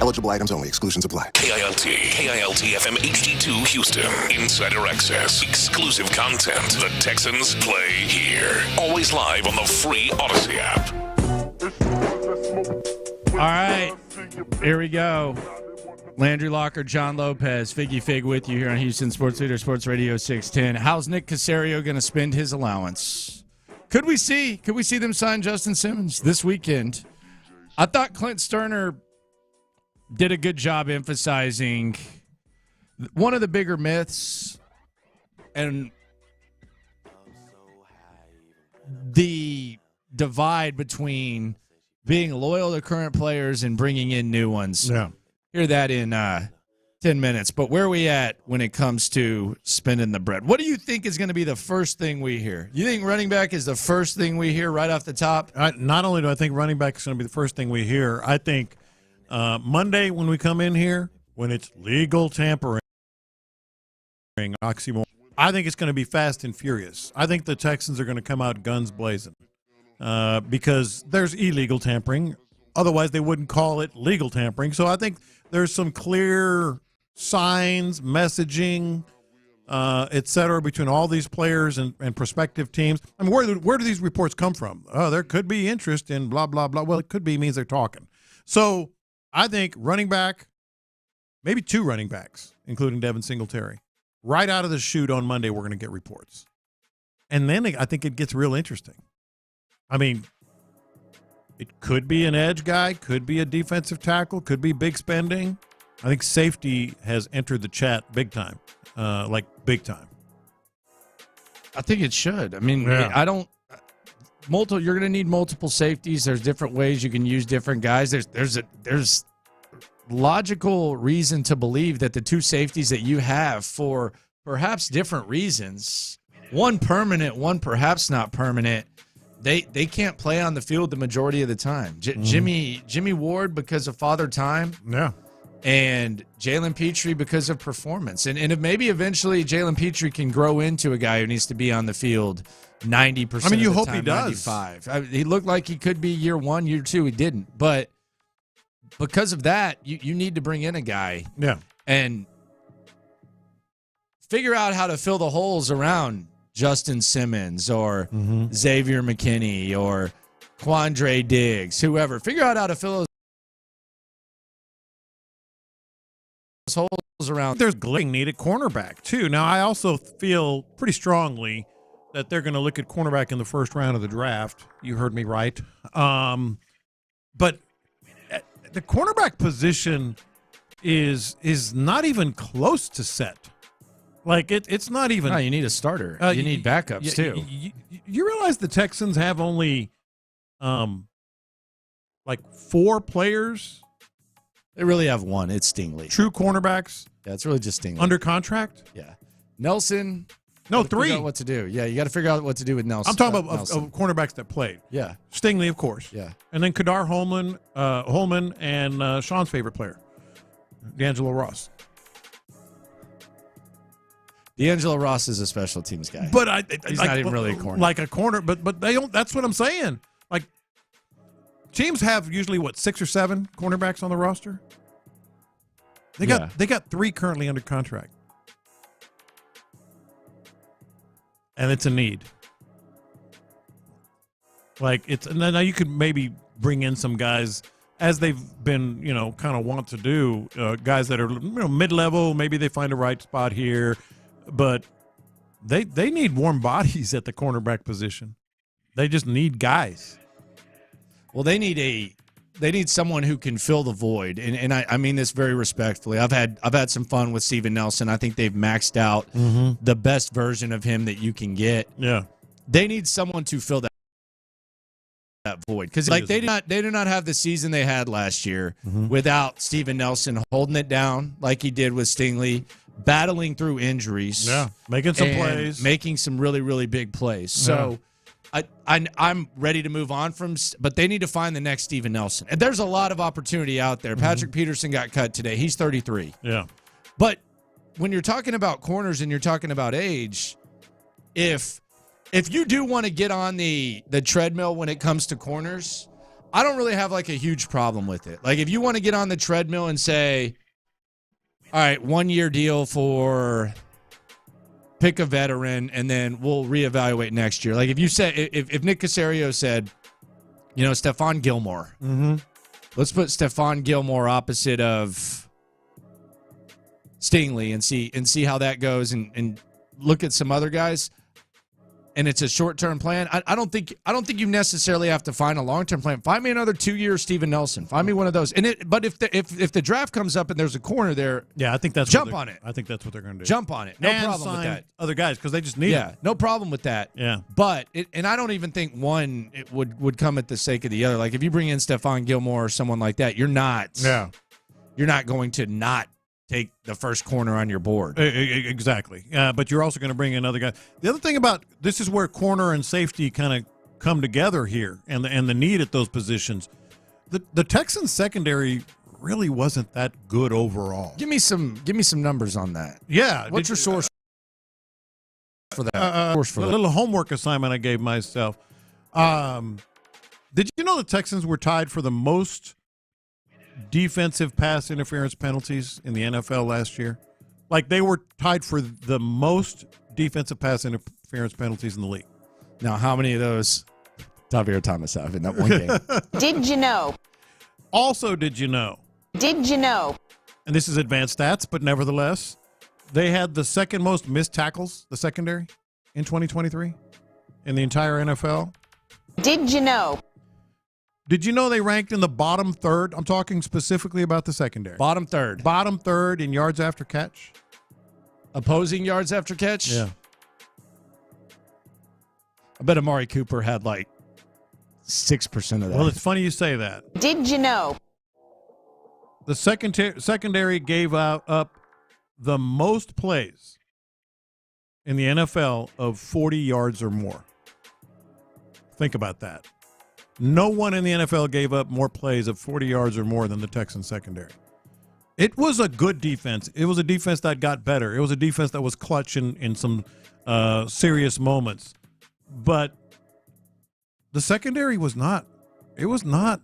Eligible items only. Exclusions apply. KILT-FM HD2 Houston. Insider access. Exclusive content. The Texans play here. Always live on the free Odyssey app. All right, here we go. Landry Locker, John Lopez, Figgy Fig with you here on Houston Sports Leader, Sports Radio 610. How's Nick Caserio going to spend his allowance? Could we see them sign Justin Simmons this weekend? I thought Clint Stoerner did a good job emphasizing one of the bigger myths and the divide between being loyal to current players and bringing in new ones. Yeah. Hear that in 10 minutes. But where are we at when it comes to spending the bread? What do you think is going to be the first thing we hear? You think running back is the first thing we hear right off the top? Not only do I think running back is going to be the first thing we hear, I think Monday when we come in here, when it's legal tampering, oxymoron, I think it's going to be fast and furious. I think the Texans are going to come out guns blazing because there's illegal tampering. Otherwise, they wouldn't call it legal tampering. So I think there's some clear signs, messaging, et cetera, between all these players and prospective teams. I mean, where do these reports come from? Oh, there could be interest in blah, blah, blah. Well, it could be means they're talking. So I think running back, maybe two running backs, including Devin Singletary. Right out of the chute on Monday, we're going to get reports. And then I think it gets real interesting. I mean, it could be an edge guy, could be a defensive tackle, could be big spending. I think safety has entered the chat big time, big time. I think it should. I mean, yeah. You're going to need multiple safeties. There's different ways you can use different guys. There's logical reason to believe that the two safeties that you have for perhaps different reasons, one permanent, one perhaps not permanent, they can't play on the field the majority of the time. Jimmy Ward because of father time. Yeah. And Jalen Petrie because of performance. And if maybe eventually Jalen Petrie can grow into a guy who needs to be on the field 90% I mean, you of the hope time, he does. 95. He looked like he could be year one, year two. He didn't. But because of that, you need to bring in a guy. Yeah. And figure out how to fill the holes around Justin Simmons or Xavier McKinney or Quandre Diggs, whoever. Figure out how to fill those holes around. There's glaring need at cornerback, too. Now, I also feel pretty strongly that they're going to look at cornerback in the first round of the draft. You heard me right. But the cornerback position is not even close to set. Like, it's not even. No, you need a starter. You need backups, too. You realize the Texans have only, 4 players? They really have one. It's Stingley. True cornerbacks? Yeah, it's really just Stingley. Under contract? Yeah. Nelson. No, 3. Figure out what to do. Yeah, you got to figure out what to do with Nelson. I'm talking about of cornerbacks that played. Yeah. Stingley, of course. Yeah. And then Kadar Holman and Sean's favorite player, D'Angelo Ross. D'Angelo Ross is a special teams guy. But he's not even really a corner. Like a corner, but they don't. That's what I'm saying. Like, teams have usually 6 or 7 cornerbacks on the roster. They got 3 currently under contract, and it's a need. And then now you could maybe bring in some guys as they've been, kind of want to do, guys that are mid-level. Maybe they find a right spot here. But they need warm bodies at the cornerback position. They just need guys. Well, they need someone who can fill the void, and I mean this very respectfully. I've had some fun with Steven Nelson. I think they've maxed out the best version of him that you can get. Yeah, they need someone to fill that void because they do not have the season they had last year without Steven Nelson holding it down like he did with Stingley. Battling through injuries, making some plays, making some really, really big plays. So, I'm ready to move on but they need to find the next Steven Nelson. And there's a lot of opportunity out there. Patrick Peterson got cut today. He's 33. Yeah, but when you're talking about corners and you're talking about age, if you do want to get on the treadmill when it comes to corners, I don't really have like a huge problem with it. Like if you want to get on the treadmill and say, all right, 1-year deal for pick a veteran and then we'll reevaluate next year. Like if you said, if Nick Caserio said, Stephon Gilmore, let's put Stephon Gilmore opposite of Stingley and see how that goes and look at some other guys. And it's a short-term plan. I don't think you necessarily have to find a long-term plan. Find me another 2-year Steven Nelson. Find me one of those. But if the draft comes up and there's a corner there, I think that's jump on it. I think that's what they're going to do. Jump on it. No and problem with that. Other guys because they just need it. No problem with that. Yeah. But and I don't even think one would come at the sake of the other. Like if you bring in Stephon Gilmore or someone like that, you're not going to not take the first corner on your board. Exactly. But you're also going to bring in other guys. The other thing about this is where corner and safety kind of come together here and the need at those positions. The Texans secondary really wasn't that good overall. Give me some numbers on that. Yeah. What's your source for that? A little homework assignment I gave myself. Did you know the Texans were tied for the most defensive pass interference penalties in the NFL last year? Like they were tied for the most defensive pass interference penalties in the league. Now, how many of those Tavir Thomas have in that one game? Did you know? Also, did you know? Did you know? And this is advanced stats, but nevertheless, they had the second most missed tackles, the secondary, in 2023 in the entire NFL. Did you know? Did you know they ranked in the bottom third? I'm talking specifically about the secondary. Bottom third. Bottom third in yards after catch. Opposing yards after catch? Yeah. I bet Amari Cooper had like 6% of that. Well, it's funny you say that. Did you know? The secondary gave up the most plays in the NFL of 40 yards or more. Think about that. No one in the NFL gave up more plays of 40 yards or more than the Texans secondary. It was a good defense. It was a defense that got better. It was a defense that was clutch in some serious moments. But the secondary was not. It was not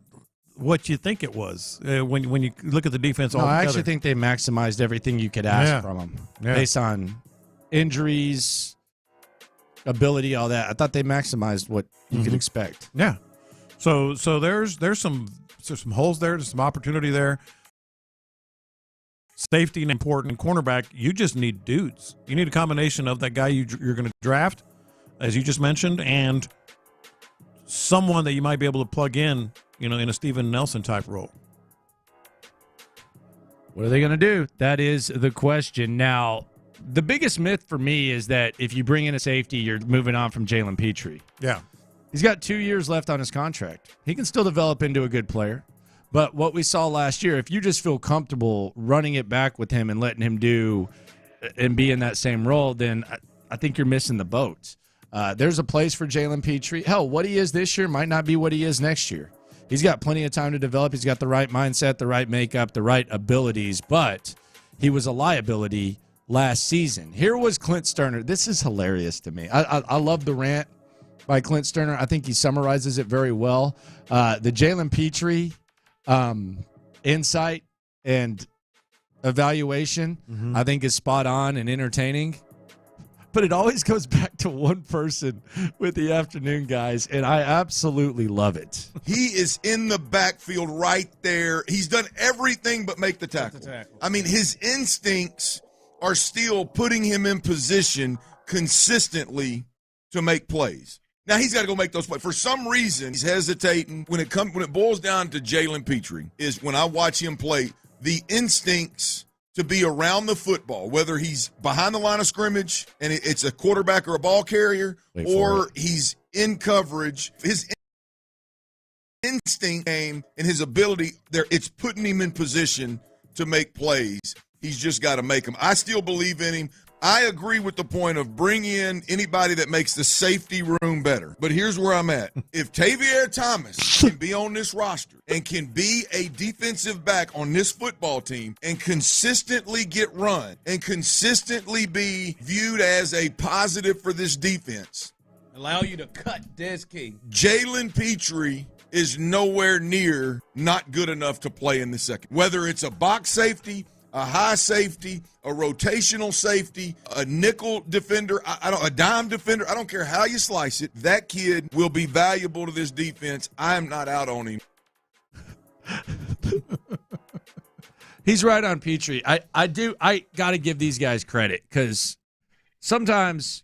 what you think it was when you look at the defense all I actually think they maximized everything you could ask from them based on injuries, ability, all that. I thought they maximized what you could expect. Yeah. So there's some holes there. There's some opportunity there. Safety and important. Cornerback, you just need dudes. You need a combination of that guy you're going to draft, as you just mentioned, and someone that you might be able to plug in, in a Steven Nelson type role. What are they going to do? That is the question. Now, the biggest myth for me is that if you bring in a safety, you're moving on from Jalen Petrie. Yeah. He's got 2 years left on his contract. He can still develop into a good player. But what we saw last year, if you just feel comfortable running it back with him and letting him do and be in that same role, then I think you're missing the boat. There's a place for Jalen Petrie. Hell, what he is this year might not be what he is next year. He's got plenty of time to develop. He's got the right mindset, the right makeup, the right abilities, but he was a liability last season. Here was Clint Stoerner. This is hilarious to me. I love the rant by Clint Stoerner. I think he summarizes it very well. The Jalen Petrie insight and evaluation, I think, is spot on and entertaining. But it always goes back to one person with the afternoon guys, and I absolutely love it. He is in the backfield right there. He's done everything but make the tackle. I mean, his instincts are still putting him in position consistently to make plays. Now, he's got to go make those plays. For some reason, he's hesitating. When it boils down to Jalen Petrie, is when I watch him play, the instincts to be around the football, whether he's behind the line of scrimmage and it's a quarterback or a ball carrier, or he's in coverage, his instinct game and his ability there, it's putting him in position to make plays. He's just got to make them. I still believe in him. I agree with the point of bring in anybody that makes the safety room better. But here's where I'm at. If Tavir Thomas can be on this roster and can be a defensive back on this football team and consistently get run and consistently be viewed as a positive for this defense, allow you to cut Des King. Jalen Petrie is nowhere near not good enough to play in the second. Whether it's a box safety, a high safety, a rotational safety, a nickel defender, a dime defender, I don't care how you slice it, that kid will be valuable to this defense. I am not out on him. He's right on Petrie. I got to give these guys credit because sometimes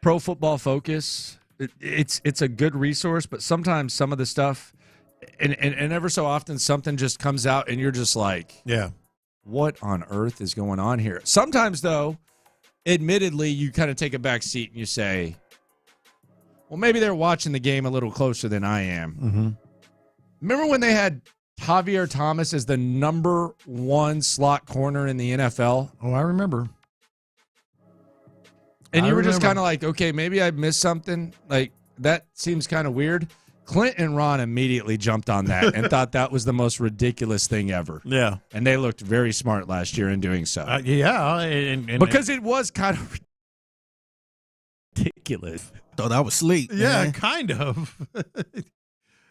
Pro Football Focus, it's a good resource, but sometimes some of the stuff, and ever so often something just comes out and you're just like, yeah, what on earth is going on here? Sometimes, though, admittedly, you kind of take a back seat and you say, well, maybe they're watching the game a little closer than I am. Mm-hmm. Remember when they had Javier Thomas as the number 1 slot corner in the NFL? Oh, I remember. And you were just kind of like, okay, maybe I missed something. Like, that seems kind of weird. Clint and Ron immediately jumped on that and thought that was the most ridiculous thing ever. Yeah. And they looked very smart last year in doing so. Because it was kind of ridiculous. Thought I was asleep. Yeah, man. kind of.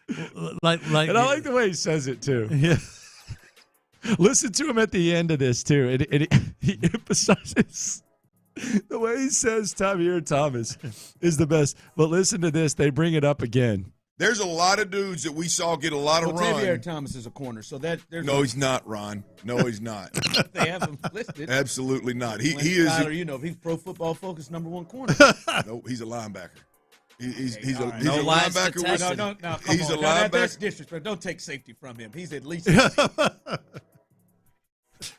And I like the way he says it, too. Yeah. Listen to him at the end of this, too. He emphasizes the way he says Javier Thomas is the best. But listen to this. They bring it up again. There's a lot of dudes that we saw get a lot of run. Javier Thomas is a corner, so that there's he's not, Ron. No, he's not. They have him listed. Absolutely not. He is. Tyler, he's Pro Football Focus #1 corner. No, he's a linebacker. He's a linebacker. No, he's a linebacker. linebacker. That's disrespect. Don't take safety from him. He's at least.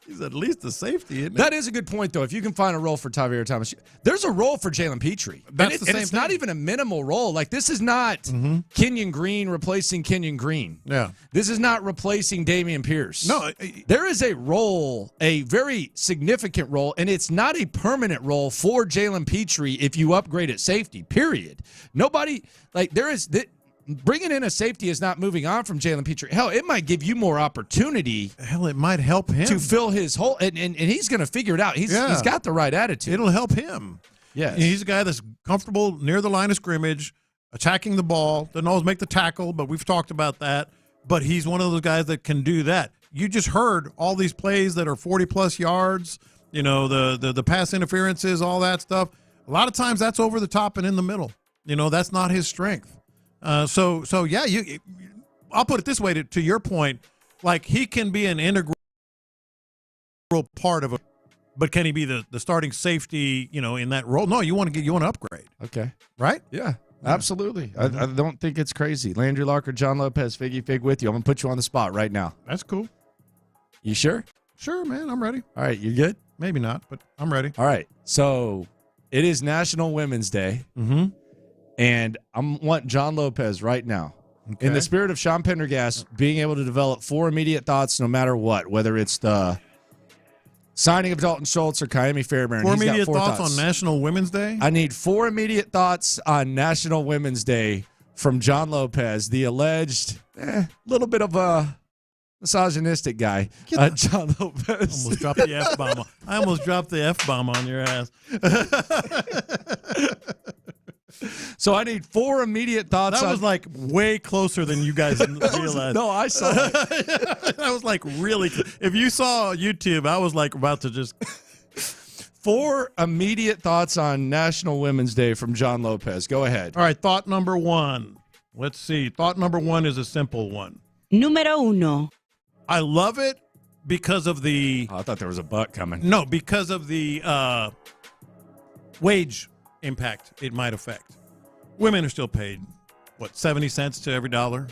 He's at least a safety, isn't he? That is a good point, though. If you can find a role for Javier Thomas, there's a role for Jalen Petrie. It's not even a minimal role. Like, this is not Kenyon Green replacing Kenyon Green. Yeah. This is not replacing Dameon Pierce. No. There is a role, a very significant role, and it's not a permanent role for Jalen Petrie if you upgrade at safety, period. Nobody, like, there is... Bringing in a safety is not moving on from Jalen Petrie. Hell, it might give you more opportunity. Hell, it might help him to fill his hole, and he's going to figure it out. He's got the right attitude. It'll help him. Yeah, he's a guy that's comfortable near the line of scrimmage, attacking the ball. Doesn't always make the tackle, but we've talked about that. But he's one of those guys that can do that. You just heard all these plays that are 40-plus yards. You know, the pass interferences, all that stuff. A lot of times that's over the top and in the middle. You know, that's not his strength. So yeah, I'll put it this way to your point, like he can be an integral part of it, but can he be the starting safety, in that role? No, you want to upgrade. Okay. Right? Yeah, absolutely. I don't think it's crazy. Landry Locker, John Lopez, Figgy Fig with you. I'm going to put you on the spot right now. That's cool. You sure? Sure, man. I'm ready. All right. You good? Maybe not, but I'm ready. All right. So it is National Women's Day. Mm-hmm. And I want John Lopez right now, in the spirit of Sean Pendergast, being able to develop 4 immediate thoughts no matter what, whether it's the signing of Dalton Schultz or Kaimi Fairbairn. 4 immediate thoughts on National Women's Day? I need 4 immediate thoughts on National Women's Day from John Lopez, the alleged little bit of a misogynistic guy. John Lopez. Almost dropped the F-bomb. I almost dropped the F-bomb on your ass. So I need 4 immediate thoughts. That was like way closer than you guys realized. No, I saw it. That was like really. If you saw YouTube, I was like about to just. 4 immediate thoughts on National Women's Day from John Lopez. Go ahead. All right, thought number 1. Let's see. Thought number 1 is a simple one. Número uno. I love it because of the. Oh, I thought there was a butt coming. No, because of the wage impact it might affect. Women are still paid, 70 cents to every dollar?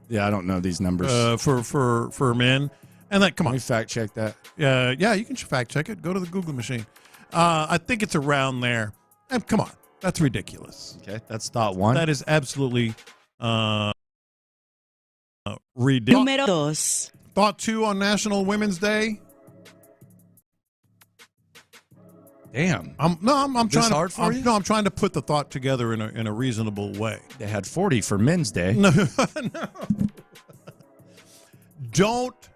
Yeah, I don't know these numbers. For men. And that, come on. Can we fact check that? Yeah, you can fact check it. Go to the Google machine. I think it's around there. And come on, that's ridiculous. Okay, that's thought 1. That is absolutely ridiculous. Número dos. Thought 2 on National Women's Day. Damn. I'm trying hard for you? I'm trying to put the thought together in a reasonable way. They had 40 for Men's Day. No. Don't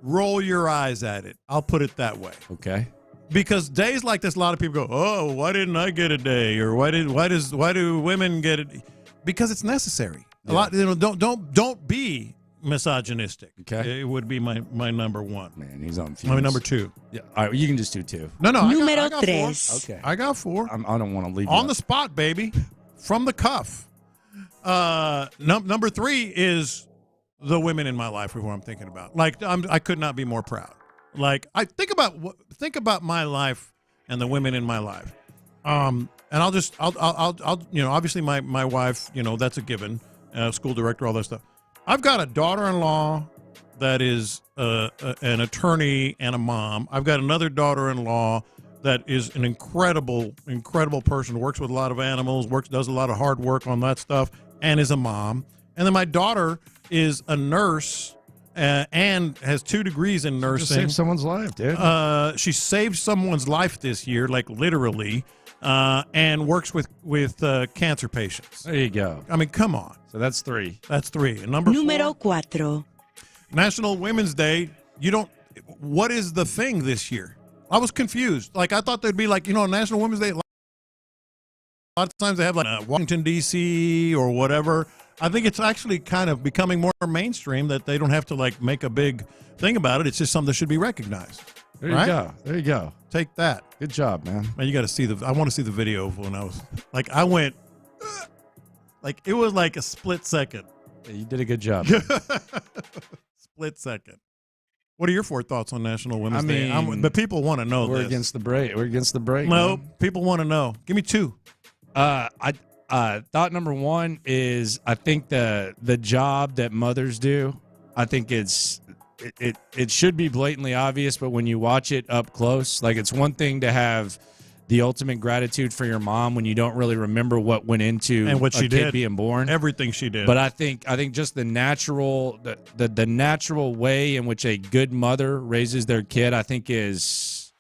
roll your eyes at it. I'll put it that way. Okay. Because days like this, a lot of people go, "Oh, why didn't I get a day?" Or why do women get it? Because it's necessary. A lot. Don't be misogynistic. Okay. It would be my number one. Man, he's on fumes. I mean, number two. Yeah. All right, you can just do two. No. Número I got tres. four. Okay. I got four. I don't want to leave On the spot, baby. From the cuff. Number three is the women in my life who I'm thinking about. Like, I could not be more proud. Like, I think about my life and the women in my life. And I'll obviously my wife, that's a given. School director, all that stuff. I've got a daughter-in-law that is an attorney and a mom. I've got another daughter-in-law that is an incredible person, works with a lot of animals, does a lot of hard work on that stuff, and is a mom. And then my daughter is a nurse and has 2 degrees in nursing. Just saved someone's life, dude. She saved someone's life this year, like literally, and works with cancer patients. There you go. I mean, come on. So that's 3. That's 3. And number Número 4, 4. National Women's Day. What is the thing this year? I was confused. Like, I thought there'd be National Women's Day. A lot of times they have Washington, D.C. or whatever. I think it's actually kind of becoming more mainstream that they don't have to make a big thing about it. It's just something that should be recognized. There you go. There you go. Take that. Good job, man. Man, you got to see I want to see the video of when I was I went it was like a split second. Yeah, you did a good job. Split second. What are your 4 thoughts on National Women's Day? But people want to know. We're this. against the break. We're against the break. No, man. people want to know. Give me 2. Thought number 1 is I think the job that mothers do. I think it should be blatantly obvious, but when you watch it up close, it's one thing to have the ultimate gratitude for your mom when you don't really remember what went into and what she kid did being born, everything she did. But I think just the natural way in which a good mother raises their kid, I think is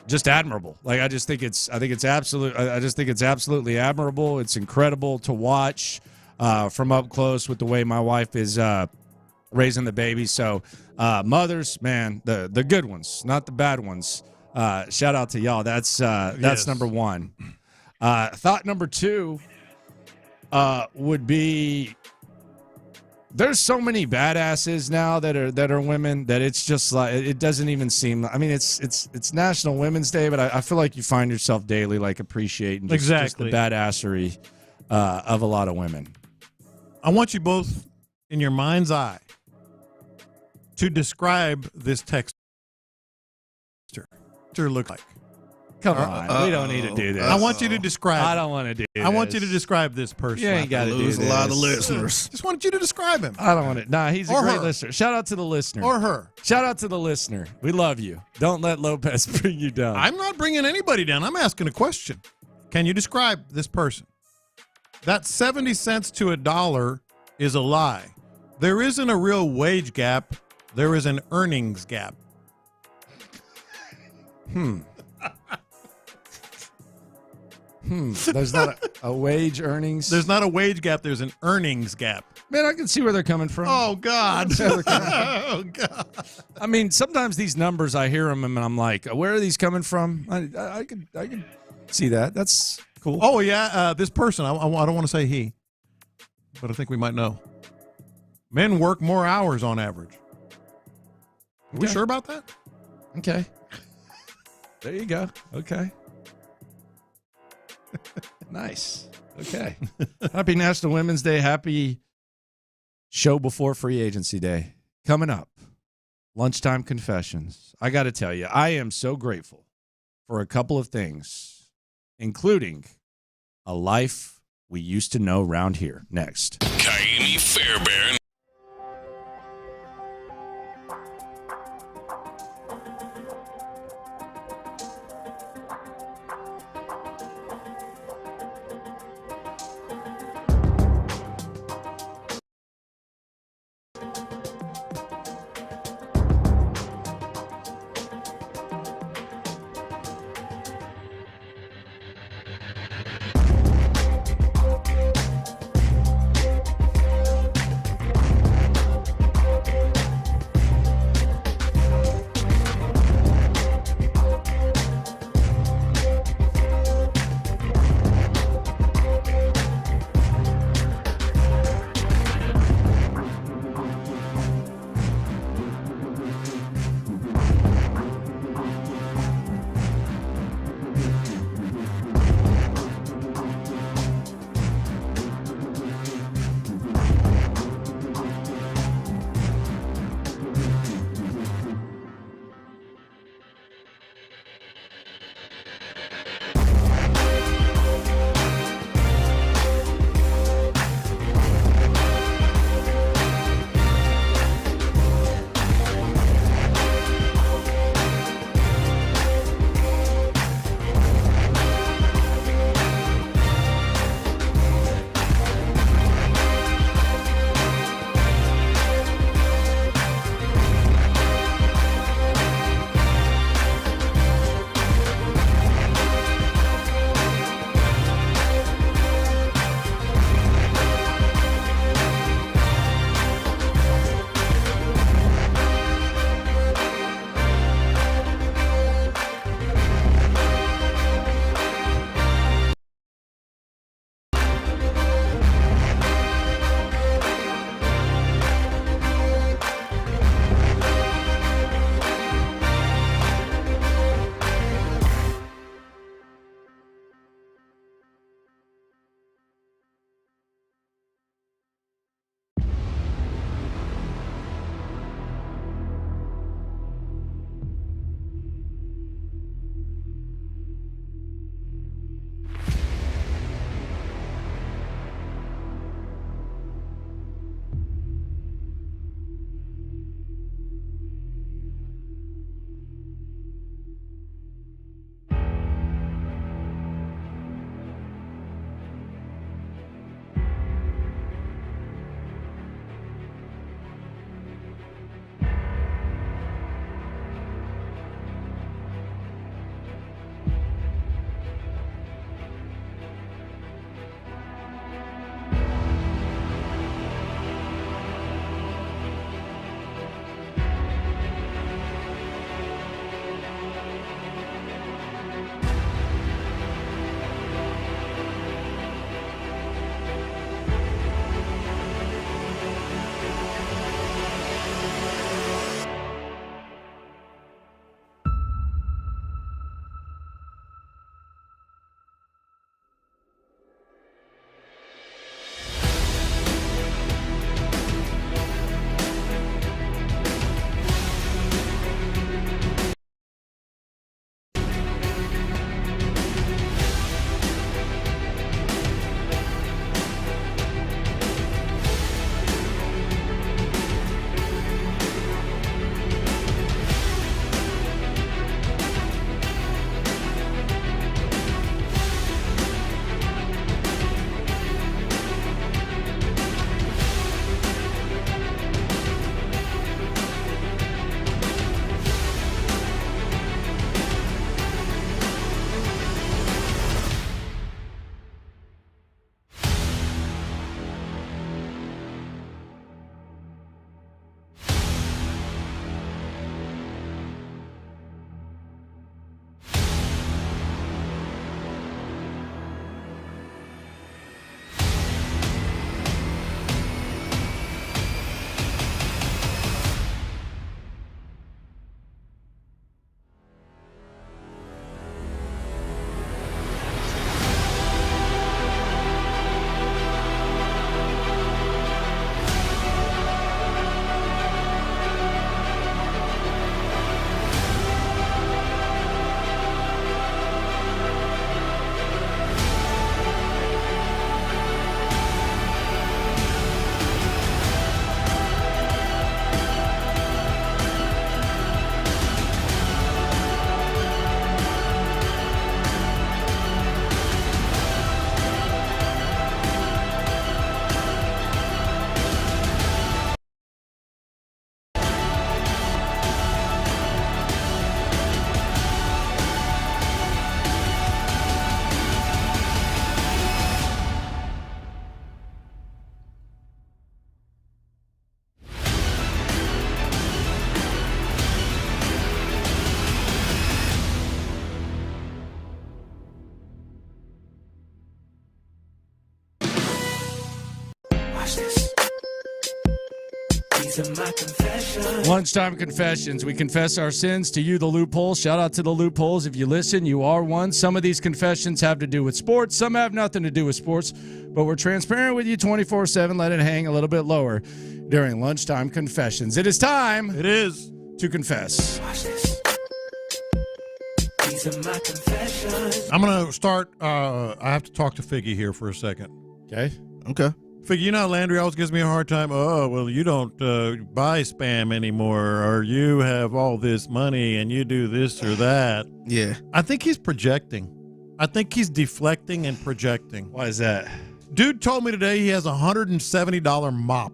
just admirable. I just think it's absolutely admirable. It's incredible to watch from up close with the way my wife is raising the baby. So mothers, man, the good ones, not the bad ones. Shout out to y'all. That's Yes. number 1. Thought number 2 would be there's so many badasses now that are women that it's just it doesn't even seem. I mean, it's National Women's Day, but I feel like you find yourself daily appreciating just the badassery of a lot of women. I want you both in your mind's eye to describe this texter look like. Come on, we don't need to do this. I want you to describe. I don't want to do this. I want you to describe this person. You ain't got to lose a lot of listeners. Just wanted you to describe him. I don't want to. Nah, he's a Or great her. listener. Shout out to the listener. Or her. Shout out to the listener. We love you. Don't let Lopez bring you down. I'm not bringing anybody down. I'm asking a question. Can you describe this person? That 70 cents to $1 is a lie. There isn't a real wage gap. There is an earnings gap. There's not a wage earnings. There's not a wage gap. There's an earnings gap. Man, I can see where they're coming from. Oh, God. Oh, God. I mean, sometimes these numbers, I hear them and I'm like, where are these coming from? I could see that. That's cool. Oh, yeah. This person, I don't want to say he, but I think we might know. Men work more hours on average. Are we sure about that? Okay. There you go. Okay. Nice. Okay. Happy National Women's Day. Happy show before free agency day. Coming up, lunchtime confessions. I got to tell you, I am so grateful for a couple of things, including a life we used to know around here. Next. Kaimi Fairbairn. Lunchtime confessions. We confess our sins to you, the loophole. Shout out to the loopholes. If you listen, you are one. Some of these confessions have to do with sports. Some have nothing to do with sports. But we're transparent with you 24/7. Let it hang a little bit lower during lunchtime confessions. It is time. It is. To confess. I'm going to start. I have to talk to Figgy here for a second. Okay. Figgy, you know, Landry always gives me a hard time. Oh, well, you don't buy spam anymore, or you have all this money and you do this or that. Yeah. I think he's projecting. I think he's deflecting and projecting. Why is that? Dude told me today he has a $170 mop.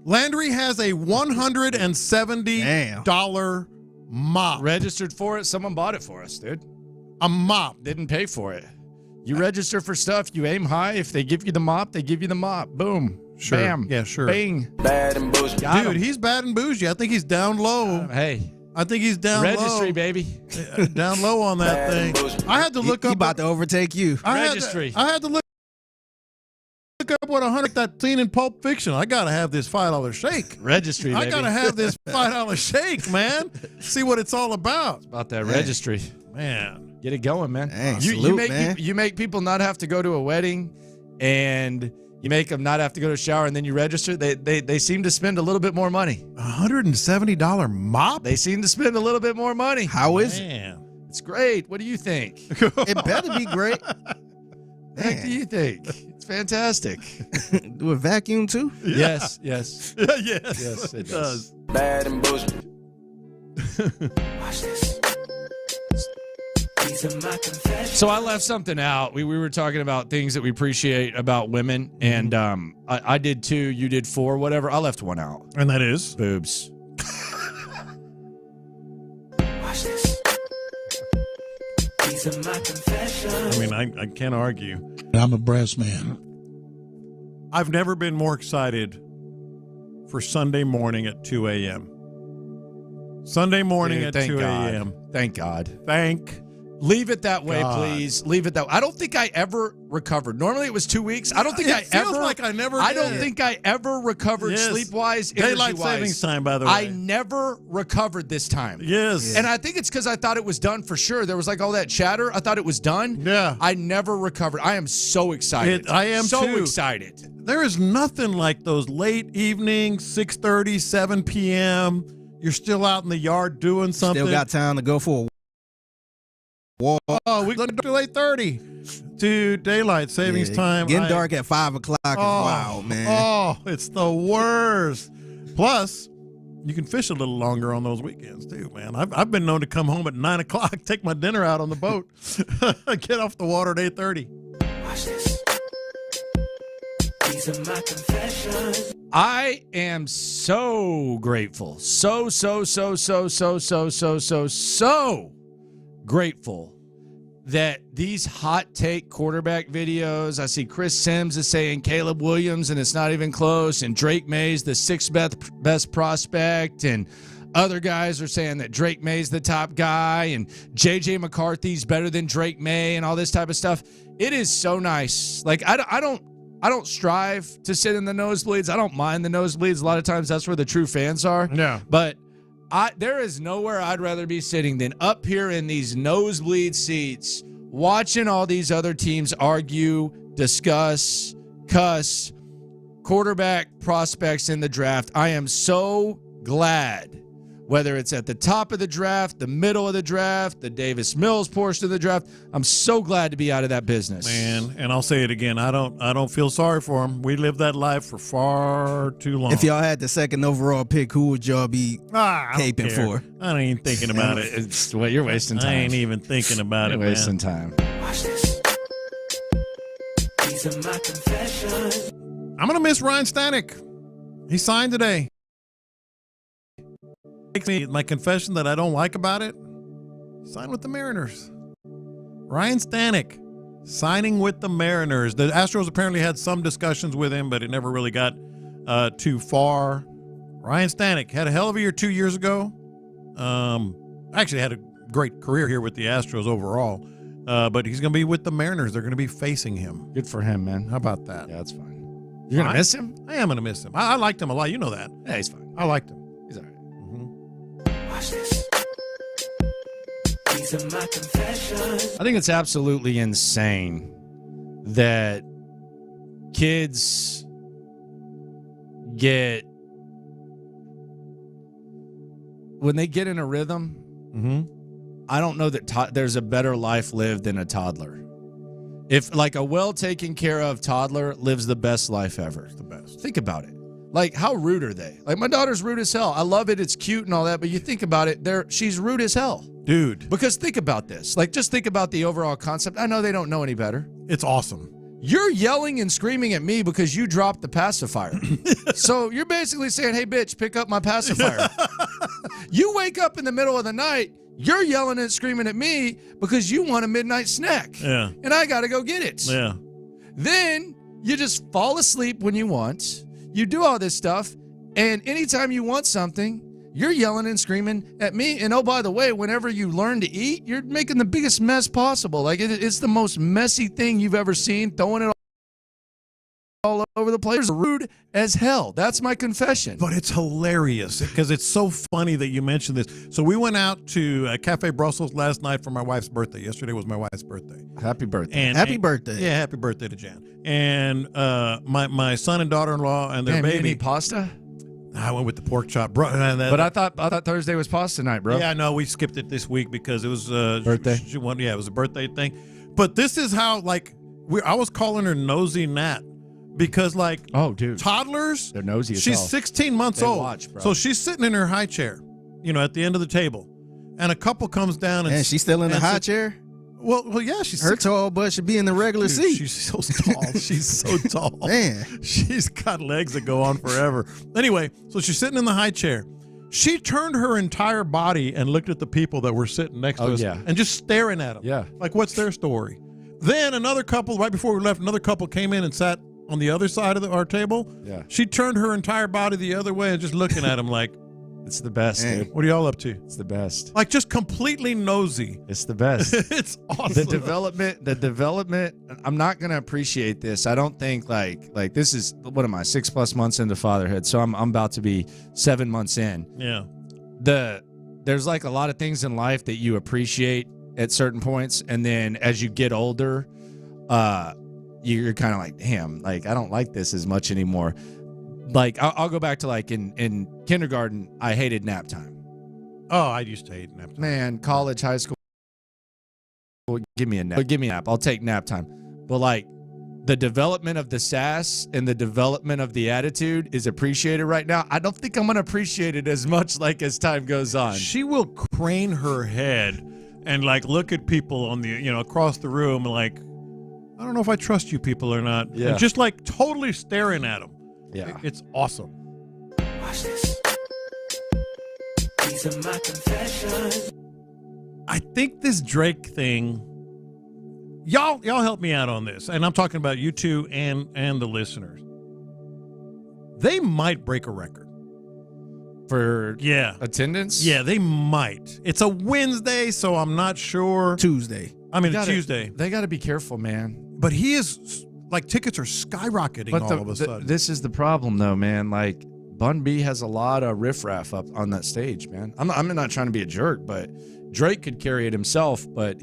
Landry has a $170 mop. Registered for it. Someone bought it for us, dude. A mop. Didn't pay for it. You register for stuff. You aim high. If they give you the mop, they give you the mop. Boom. Sure. Bam. Yeah, sure. Bang. Bad and bougie. Dude, he's bad and bougie. I think he's down low. Hey. I think he's down Registry, low. baby. Down low on that thing. I had to look up. He about to overtake you. Registry. I had to look up what 100 that scene in Pulp Fiction. I got to have this $5 shake. Registry, baby. I got to have this $5 shake, man. See what it's all about. It's about that registry. Man. Get it going, man. Dang, You make people not have to go to a wedding, and you make them not have to go to a shower, and then you register. They seem to spend a little bit more money. $170 mop? They seem to spend a little bit more money. How is it? It's great. What do you think? It better be great. What do you think? It's fantastic. Do a vacuum too? Yes. Yes. Yes, it does. Bad and bougie. Watch this. These are my confessions. So I left something out. We were talking about things that we appreciate about women, and I did 2, you did 4, whatever. I left one out. And that is? Boobs. Watch this. These are my confessions. I mean, I can't argue. I'm a brass man. I've never been more excited for Sunday morning at 2 a.m. Sunday morning Dude, at 2 a.m. Thank God. Leave it that way, please. Leave it that way. I don't think I ever recovered. Normally it was 2 weeks. I don't think I don't think I ever recovered sleep-wise. Daylight savings time, by the way. I never recovered this time. Yes. And I think it's because I thought it was done for sure. There was like all that chatter. I thought it was done. Yeah. I never recovered. I am so excited. I am so too. excited. There is nothing like those late evenings, 6:30, 7 p.m. You're still out in the yard doing something. Still got time to go for a walk. Oh, we go to 8:30 to daylight savings time. Getting dark at 5 o'clock is wild, man. Oh, it's the worst. Plus, you can fish a little longer on those weekends too, man. I've been known to come home at 9 o'clock, take my dinner out on the boat, get off the water at 8:30. Watch this. These are my confessions. I am so grateful. So grateful that these hot take quarterback videos, I see Chris Sims is saying Caleb Williams and it's not even close, and Drake May's the sixth best prospect, and other guys are saying that Drake May's the top guy and J.J. McCarthy's better than Drake May and all this type of stuff. It is so nice. Like, I don't strive to sit in the nosebleeds. I don't mind the nosebleeds. A lot of times that's where the true fans are. Yeah. But there is nowhere I'd rather be sitting than up here in these nosebleed seats, watching all these other teams argue, discuss, cuss, quarterback prospects in the draft. I am so glad, whether it's at the top of the draft, the middle of the draft, the Davis Mills portion of the draft, I'm so glad to be out of that business. Man, and I'll say it again, I don't feel sorry for him. We lived that life for far too long. If y'all had the second overall pick, who would y'all be caping for? I ain't even thinking about it. It's what you're wasting time. I ain't even thinking about it, You're wasting man. time. Watch this. These are my confessions. I'm going to miss Ryan Stanek. He signed today. My confession that I don't like about it, sign with the Mariners. Ryan Stanek signing with the Mariners. The Astros apparently had some discussions with him, but it never really got too far. Ryan Stanek had a hell of a year 2 years ago. Actually had a great career here with the Astros overall, but he's going to be with the Mariners. They're going to be facing him. Good for him, man. How about that? Yeah, that's fine. You're going to miss him? I am going to miss him. I liked him a lot. You know that. Yeah, he's fine. I liked him. He's all right. Watch this. These are my confessions. I think it's absolutely insane that kids get, when they get in a rhythm, I don't know that there's a better life lived than a toddler. If like a well taken care of toddler lives the best life ever. It's the best. Think about it. Like, how rude are they? Like, my daughter's rude as hell. I love it. It's cute and all that. But you think about it, she's rude as hell. Dude. Because think about this. Like, just think about the overall concept. I know they don't know any better. It's awesome. You're yelling and screaming at me because you dropped the pacifier. So you're basically saying, hey, bitch, pick up my pacifier. You wake up in the middle of the night, you're yelling and screaming at me because you want a midnight snack. Yeah. And I got to go get it. Yeah. Then you just fall asleep when you want. You do all this stuff. And anytime you want something, you're yelling and screaming at me. And oh, by the way, whenever you learn to eat, you're making the biggest mess possible. Like, it's the most messy thing you've ever seen, throwing it all over the place. Rude as hell. That's my confession. But it's hilarious because it's so funny that you mentioned this. So we went out to Cafe Brussels last night for my wife's birthday. Yesterday was my wife's birthday. Happy birthday. Happy birthday. Yeah, happy birthday to Jan. And my son and daughter-in-law and their Damn, baby. You didn't eat pasta? I went with the pork chop, bro. But I thought Thursday was pasta night, bro. Yeah, no, we skipped it this week because it was birthday. It was a birthday thing. But this is how I was calling her Nosy Nat because toddlers, they're nosy. She's 16 months old, watch, bro. So she's sitting in her high chair, at the end of the table, and a couple comes down and she's still in the high chair. Well, yeah, she's her tall butt should be in the regular seat. She's so tall. She's so tall. Man, she's got legs that go on forever. Anyway, so she's sitting in the high chair. She turned her entire body and looked at the people that were sitting next to us and just staring at them. Yeah. Like, what's their story? Then another couple, right before we left, another couple came in and sat on the other side of our table. Yeah. She turned her entire body the other way and just looking at them like, it's the best, dude. What are y'all up to? It's the best. Like, just completely nosy. It's the best. It's awesome. The development, I'm not going to appreciate this. I don't think like this is, what am I, 6+ months into fatherhood. So I'm about to be 7 months in. Yeah. There's like a lot of things in life that you appreciate at certain points. And then as you get older, you're kind of like, damn, like, I don't like this as much anymore. Like, I'll go back to like in kindergarten, I hated nap time. Oh, I used to hate nap time. Man, college, high school, give me a nap. Give me a nap. I'll take nap time. But like, the development of the sass and the development of the attitude is appreciated right now. I don't think I'm going to appreciate it as much like as time goes on. She will crane her head and like look at people on the, across the room like, I don't know if I trust you people or not. Yeah. And just like totally staring at them. Yeah. It's awesome. Watch this. These are my confessions. I think this Drake thing, y'all help me out on this. And I'm talking about you two and the listeners. They might break a record. For attendance? Yeah, they might. It's a Wednesday, so I'm not sure. Tuesday. Tuesday. They got to be careful, man. But he is, like, tickets are skyrocketing all of a sudden. This is the problem, though, man. Like, Bun B has a lot of riffraff up on that stage, man. I'm not trying to be a jerk, but Drake could carry it himself, but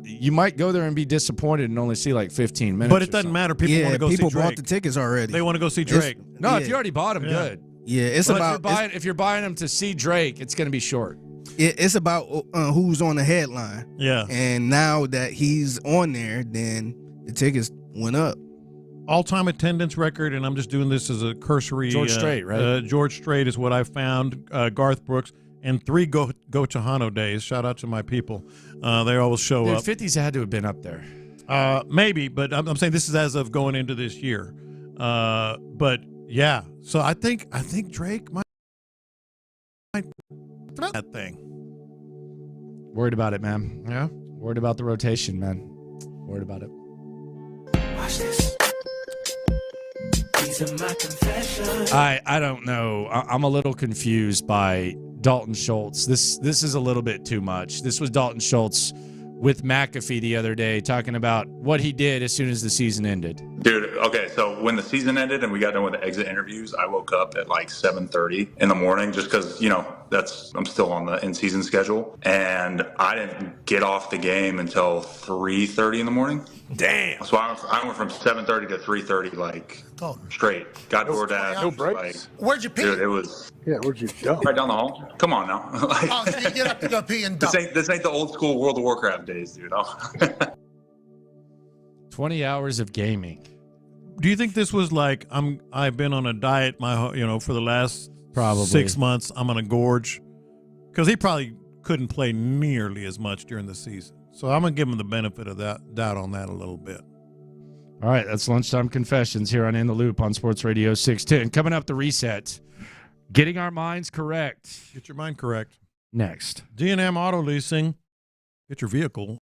you might go there and be disappointed and only see like 15 minutes. But it doesn't matter. People want to go see Drake. People bought the tickets already. They want to go see Drake. If you already bought them, good. Yeah, if you're buying them to see Drake, it's going to be short. It's about who's on the headline. Yeah. And now that he's on there, then the tickets went up. All-time attendance record, and I'm just doing this as a cursory. George Strait, right? George Strait is what I found. Garth Brooks and 3 Go Chahano days. Shout out to my people. They always show up. 50s had to have been up there. Maybe, but I'm saying this is as of going into this year. But yeah, so I think Drake might that thing. Worried about it, man. Yeah. Worried about the rotation, man. Worried about it. Watch this. These are my confessions. I don't know. I'm a little confused by Dalton Schultz. This is a little bit too much. This was Dalton Schultz with McAfee the other day talking about what he did as soon as the season ended. Dude, okay, so when the season ended and we got done with the exit interviews, I woke up at like 7:30 in the morning just because, I'm still on the in-season schedule. And I didn't get off the game until 3:30 in the morning. Damn. So I went from 7:30 to 3:30, straight. Got DoorDash. No breaks? Where'd you pee? Dude, it was... Yeah, where'd you go? Right down the hall. Come on now. Oh, so you get up to go pee and dump. This ain't the old school World of Warcraft days, dude. 20 hours of gaming. Do you think this was like I've been on a diet for the last Probably 6 months? I'm gonna gorge because he probably couldn't play nearly as much during the season. So I'm gonna give him the benefit of that doubt on that a little bit. All right, that's Lunchtime Confessions here on In the Loop on Sports Radio 610. Coming up, the reset. Getting our minds correct. Get your mind correct. Next. D&M Auto Leasing. Get your vehicle.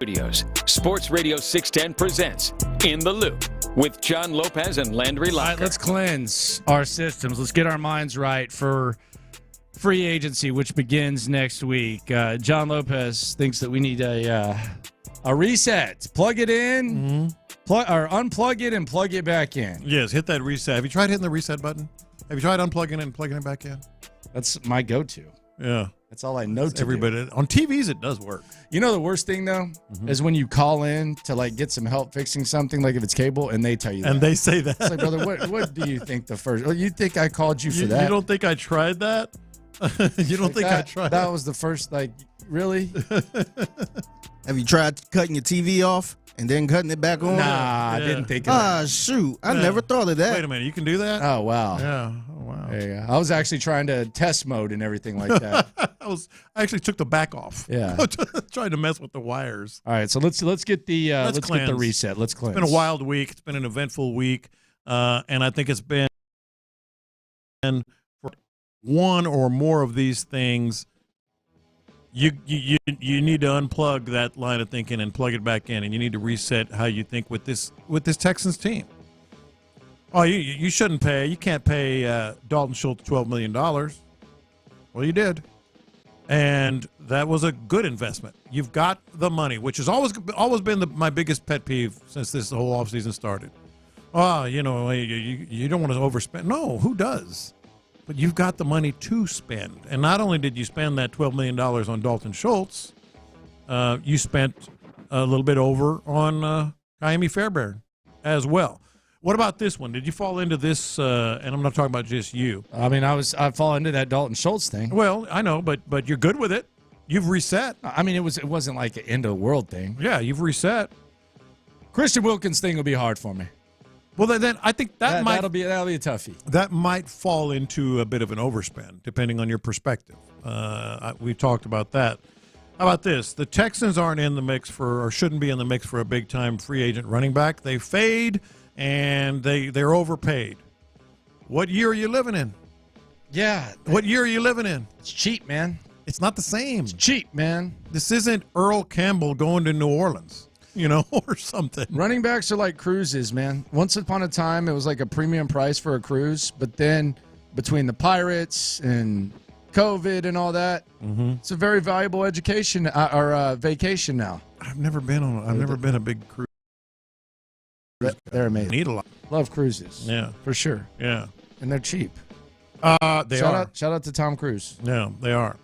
Studios, Sports Radio 610 presents In the Loop with John Lopez and Landry Locker. All right, let's cleanse our systems. Let's get our minds right for free agency, which begins next week. John Lopez thinks that we need a reset. Plug it in, or unplug it and plug it back in. Yes, hit that reset. Have you tried hitting the reset button? Have you tried unplugging it and plugging it back in? That's my go-to. Yeah. That's all I know to everybody. On TVs, it does work. You know the worst thing, though, is when you call in to, like, get some help fixing something, like if it's cable, and they tell you that. And they say that. It's like, brother, what do you think the first... Oh, you think I called you for that? You don't think I tried that? You don't think I tried that? That was the first, like, really? Have you tried cutting your TV off and then cutting it back on? Nah, I didn't think of that. Shoot. I never thought of that. Wait a minute. You can do that? Oh, wow. Yeah. Oh, wow. There you go. I was actually trying to test mode and everything like that. I actually took the back off. Yeah. Trying to mess with the wires. All right, so let's get the let's get the reset. Let's cleanse. It's been a wild week. It's been an eventful week, and I think it's been for one or more of these things. You need to unplug that line of thinking and plug it back in, and you need to reset how you think with this Texans team. Oh, you shouldn't pay. You can't pay Dalton Schultz $12 million. Well, you did. And that was a good investment. You've got the money, which has always been my biggest pet peeve since this whole offseason started. Oh, you don't want to overspend. No, who does? But you've got the money to spend. And not only did you spend that $12 million on Dalton Schultz, you spent a little bit over on Kaimi Fairbairn as well. What about this one? Did you fall into this? And I'm not talking about just you. I mean, I fall into that Dalton Schultz thing. Well, I know, but you're good with it. You've reset. I mean, it wasn't like an end of the world thing. Yeah, you've reset. Christian Wilkins thing will be hard for me. Well, then I think that'll be a toughie. That might fall into a bit of an overspend, depending on your perspective. We talked about that. How about this? The Texans aren't in the mix or shouldn't be in the mix for a big time free agent running back. They fade. And they're overpaid. What year are you living in? Yeah. What year are you living in? It's cheap, man. It's not the same. It's cheap, man. This isn't Earl Campbell going to New Orleans, or something. Running backs are like cruises, man. Once upon a time, it was like a premium price for a cruise. But then between the Pirates and COVID and all that, it's a very valuable education or vacation now. I've never been a big cruise. They're amazing. Need a lot. Love cruises. Yeah. For sure. Yeah. And they're cheap. They are. Shout out to Tom Cruise. Yeah, they are.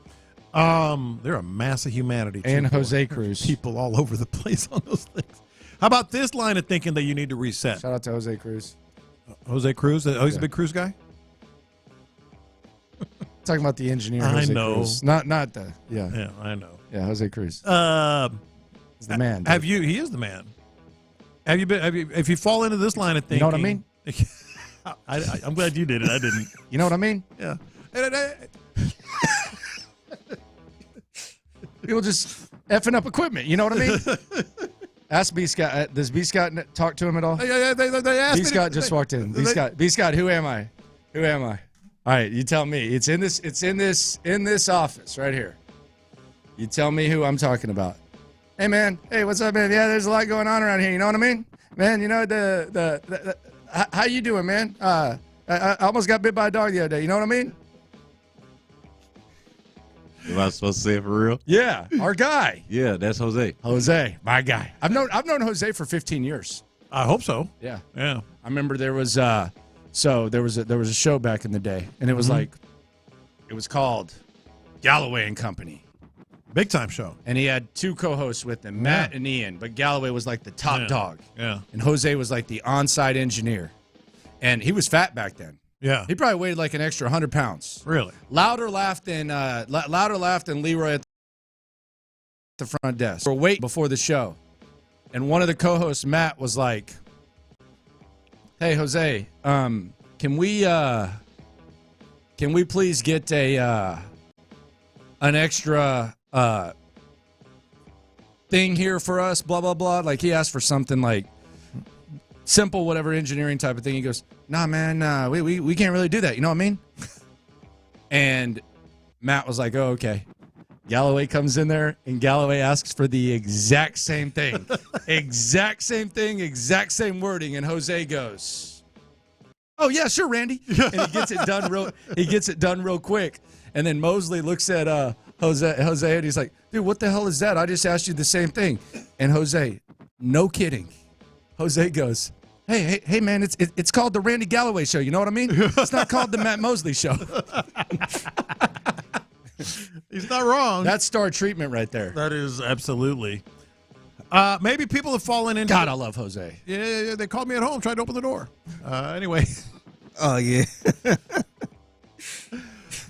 They're a mass of humanity. And Jose Cruz. People all over the place on those things. How about this line of thinking that you need to reset? Shout out to Jose Cruz. Jose Cruz? Oh, he's a big cruise guy? Talking about the engineer. I Jose know. Cruz. Not the. Yeah. Yeah, I know. Yeah, Jose Cruz. He's the man. Dude. He is the man. If you fall into this line of thinking, you know what I mean? I'm glad you did it. I didn't. You know what I mean? Yeah. People just effing up equipment. You know what I mean? Ask B Scott. Does B Scott talk to him at all? Yeah. They asked B Scott just walked in. B Scott. Who am I? All right, you tell me. It's in this office right here. You tell me who I'm talking about. Hey, man. Hey, what's up, man? Yeah, there's a lot going on around here. You know what I mean? Man, the how you doing, man? I almost got bit by a dog the other day. You know what I mean? Am I supposed to say it for real? Yeah, our guy. Yeah, that's Jose. Jose, my guy. I've known Jose for 15 years. I hope so. Yeah. Yeah. I remember there was a show back in the day, and it was it was called Galloway and Company. Big time show. And he had two co-hosts with him, Matt and Ian, but Galloway was like the top dog. Yeah. And Jose was like the on-site engineer. And he was fat back then. Yeah. He probably weighed like an extra 100 pounds. Really? Louder laughed than Leroy at the front desk. We're waiting before the show. And one of the co-hosts, Matt, was like, "Hey, Jose, can we please get an extra thing here for us, blah, blah, blah." Like, he asked for something like simple, whatever, engineering type of thing. He goes, "Nah, man, we can't really do that. You know what I mean?" And Matt was like, "Oh, okay." Galloway comes in there, and Galloway asks for the exact same thing. Exact same thing, exact same wording, and Jose goes, "Oh, yeah, sure, Randy." And he gets it done real quick. And then Mosley looks at Jose, and he's like, "Dude, what the hell is that? I just asked you the same thing." And Jose, no kidding. Jose goes, Hey, man, it's called the Randy Galloway Show. You know what I mean? It's not called the Matt Mosley Show. He's not wrong. That's star treatment right there. That is absolutely. Maybe people have fallen into. God, I love Jose. Yeah, they called me at home, tried to open the door. Anyway. Oh, yeah.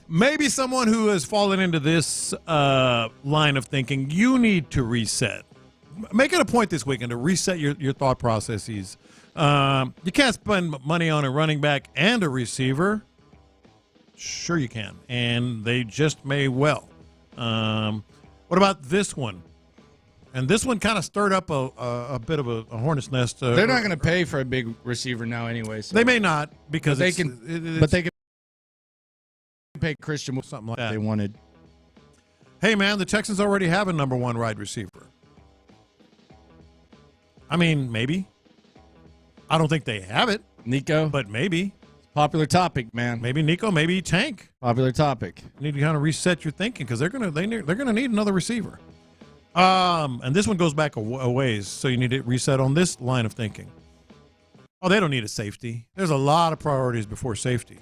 Maybe someone who has fallen into this line of thinking, you need to reset. Make it a point this weekend to reset your thought processes. You can't spend money on a running back and a receiver. Sure you can, and they just may well. What about this one? And this one kind of stirred up a bit of a hornet's nest. They're not going to pay for a big receiver now anyway. So. They may not because they can pay Christian something like that they wanted. Hey, man, the Texans already have a number one wide receiver. I mean, maybe. I don't think they have it. Nico? But maybe. Popular topic, man. Maybe Nico, maybe Tank. Popular topic. You need to kind of reset your thinking because they're gonna need another receiver. And this one goes back a ways, so you need to reset on this line of thinking. Oh, they don't need a safety. There's a lot of priorities before safety.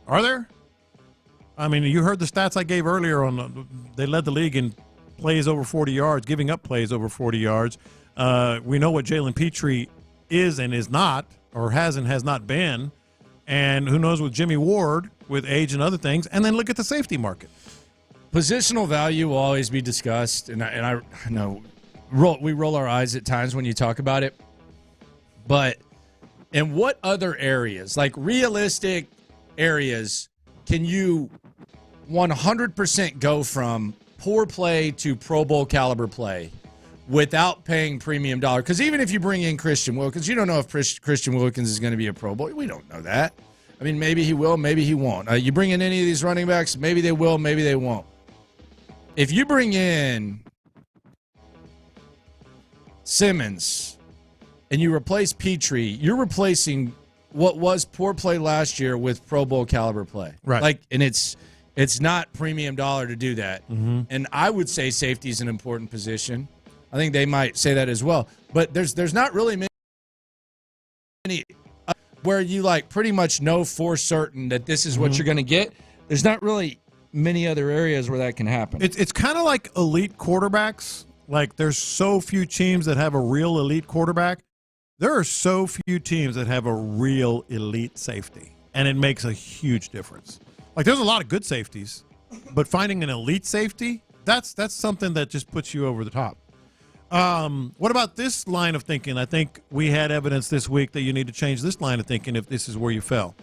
Are there? I mean, you heard the stats I gave earlier on. They led the league in plays over 40 yards, giving up plays over 40 yards. We know what Jalen Petrie is and is not, or has and has not been. And who knows with Jimmy Ward, with age and other things. And then look at the safety market. Positional value will always be discussed. And I know we roll our eyes at times when you talk about it. But in what other areas, like realistic areas, can you 100% go from poor play to Pro Bowl caliber play without paying premium dollar? Because even if you bring in Christian Wilkins, you don't know if Christian Wilkins is going to be a Pro Bowl. We don't know that. I mean, maybe he will, maybe he won't. You bring in any of these running backs, maybe they will, maybe they won't. If you bring in Simmons and you replace Petrie, you're replacing what was poor play last year with Pro Bowl caliber play. Right. And it's not premium dollar to do that. Mm-hmm. And I would say safety is an important position. I think they might say that as well. But there's not really many where you pretty much know for certain that this is what you're going to get. There's not really many other areas where that can happen. It's kind of like elite quarterbacks. Like there's so few teams that have a real elite quarterback. There are so few teams that have a real elite safety. And it makes a huge difference. Like there's a lot of good safeties, but finding an elite safety, that's something that just puts you over the top. What about this line of thinking? I think we had evidence this week that you need to change this line of thinking if this is where you fell.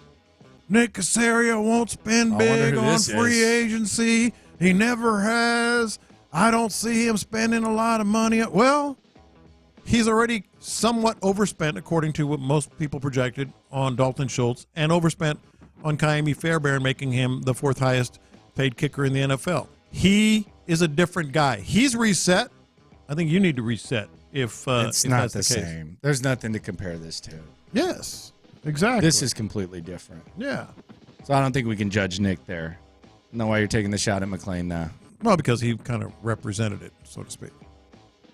Nick Caserio won't spend big on free agency. He never has. I don't see him spending a lot of money. Well, he's already somewhat overspent, according to what most people projected, on Dalton Schultz, and overspent on Kaimi Fairbairn, making him the fourth highest paid kicker in the NFL. He is a different guy. He's reset. I think you need to reset if it's if not that's the same. There's nothing to compare this to. Yes, exactly. This is completely different. Yeah. So I don't think we can judge Nick there. No way you're taking the shot at McLean now. Well, because he kind of represented it, so to speak.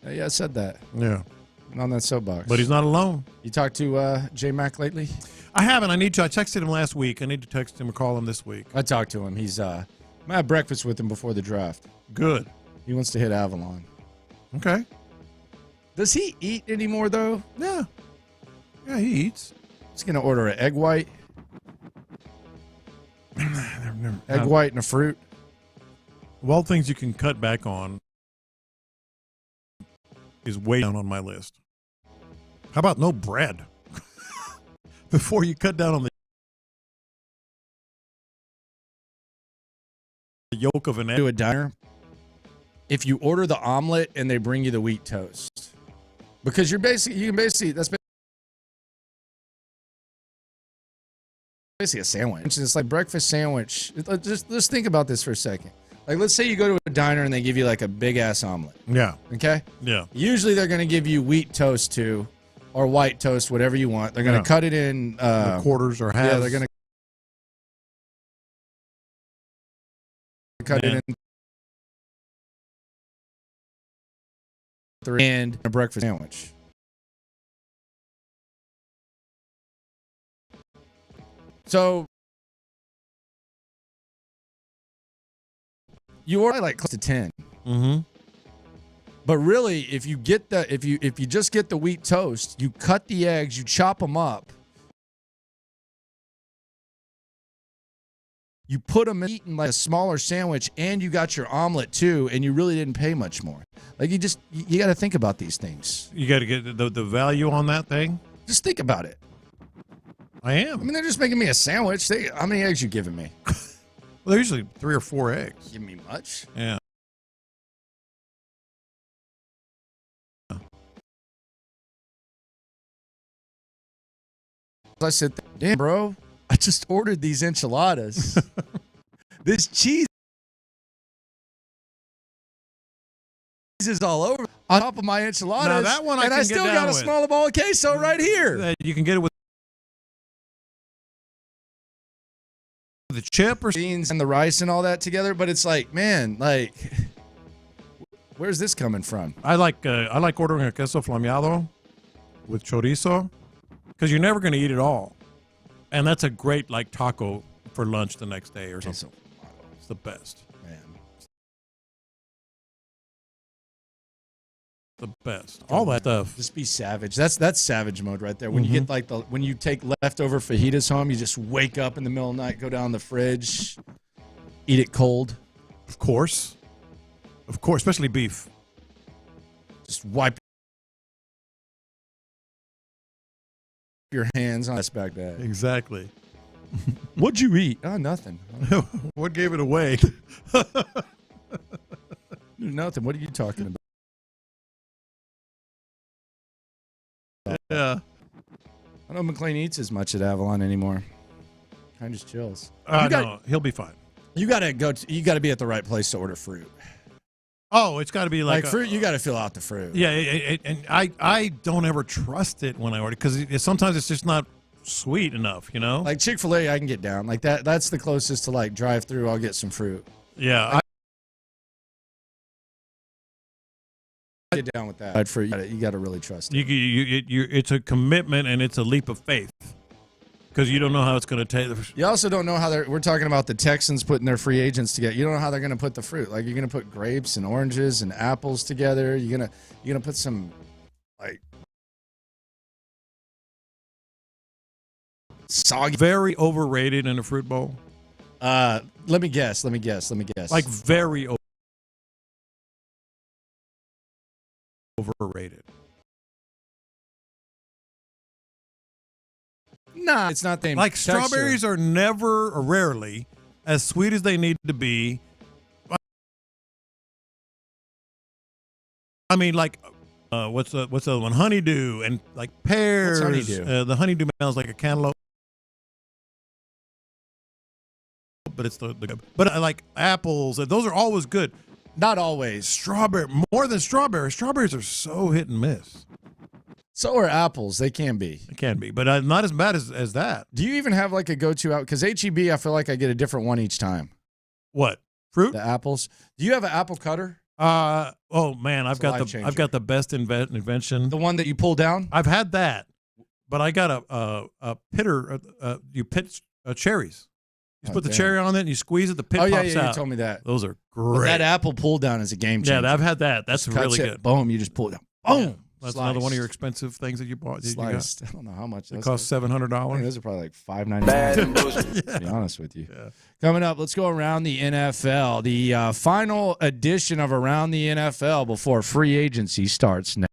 Yeah, I said that. Yeah. And on that soapbox. But he's not alone. You talked to J Mac lately? I haven't. I texted him last week. I need to text him or call him this week. I talked to him. He's I had breakfast with him before the draft. Good. He wants to hit Avalon. Okay. Does he eat anymore, though? Yeah. Yeah, he eats. He's going to order an egg white. Egg white and a fruit. Of all things you can cut back on is way down on my list. How about no bread? Before you cut down on the yolk of an egg. To a diner. If you order the omelet and they bring you the wheat toast, because you can basically that's basically a sandwich. It's like breakfast sandwich. Just think about this for a second. Like, let's say you go to a diner and they give you like a big ass omelet. Yeah. Okay? Yeah. Usually they're going to give you wheat toast too, or white toast, whatever you want. They're going to cut it in quarters or halves. Yeah, they're going to cut it in and a breakfast sandwich. So you order like close to 10. Mm-hmm. But really, if you get if you just get the wheat toast, you cut the eggs, you chop them up, you put them in like a smaller sandwich, and you got your omelet too, and you really didn't pay much more. Like you got to think about these things. You got to get the value on that thing. Just think about it. I am. I mean, they're just making me a sandwich. How many eggs you giving me? Well, they're usually 3 or 4 eggs. Give me much? Yeah. I said, damn, bro, I just ordered these enchiladas. This cheese is all over on top of my enchiladas. Now that one I still get got down a with. smaller ball of queso right here. You can get it with the chip or beans and the rice and all that together, but it's like, man, like, where's this coming from? I like ordering a queso flameado with chorizo because you're never going to eat it all, and that's a great like taco for lunch the next day or something. It's the best, man. The best. All that stuff. Just be savage. That's savage mode right there. When you get like when you take leftover fajitas home, you just wake up in the middle of the night, go down the fridge, eat it cold. Of course, especially beef. Just wipe your hands on this bag. Exactly. What'd you eat? Oh, nothing. What gave it away? Nothing. What are you talking about? Yeah. I don't know McLean eats as much at Avalon anymore. Kind of just chills. No, he'll be fine. You gotta be at the right place to order fruit. Oh, it's got to be like fruit. You got to fill out the fruit. Yeah, and I don't ever trust it when I order because sometimes it's just not sweet enough, you know. Like Chick-fil-A, I can get down like that. That's the closest to like drive through. I'll get some fruit. Yeah, I get down with that. Fruit, you got to really trust it. It's a commitment and it's a leap of faith because you don't know how it's going to take. You also don't know how we're talking about the Texans putting their free agents together. You don't know how they're going to put the fruit. Like you're going to put grapes and oranges and apples together. You're gonna put some like soggy. Very overrated in a fruit bowl. Let me guess. Like very overrated. Nah, it's not the like texture. Strawberries are never or rarely as sweet as they need to be. I mean, like, what's the other one? Honeydew and like pears. What's honeydew? The honeydew smells like a cantaloupe, but it's but I like apples. Those are always good. Not always. Strawberry, more than strawberries. Strawberries are so hit and miss. So are apples. They can be. They can be, but not as bad as that. Do you even have like a go-to out? Because HEB, I feel like I get a different one each time. What? Fruit? The apples. Do you have an apple cutter? Oh man, I've got the best invention. The one that you pull down? I've had that, but I got a pitter. You pit cherries. You put the cherry on it and you squeeze it. The pit pops out. You told me that. Those are great. Well, that apple pull down is a game changer. Yeah, I've had that. That's really good. Boom! You just pull it down. Boom. Yeah. That's another one of your expensive things that you bought. Sliced. I don't know how much. It cost $700. Those are probably like $5.99. To be honest with you. Yeah. Coming up, let's go around the NFL. The final edition of Around the NFL before free agency starts next.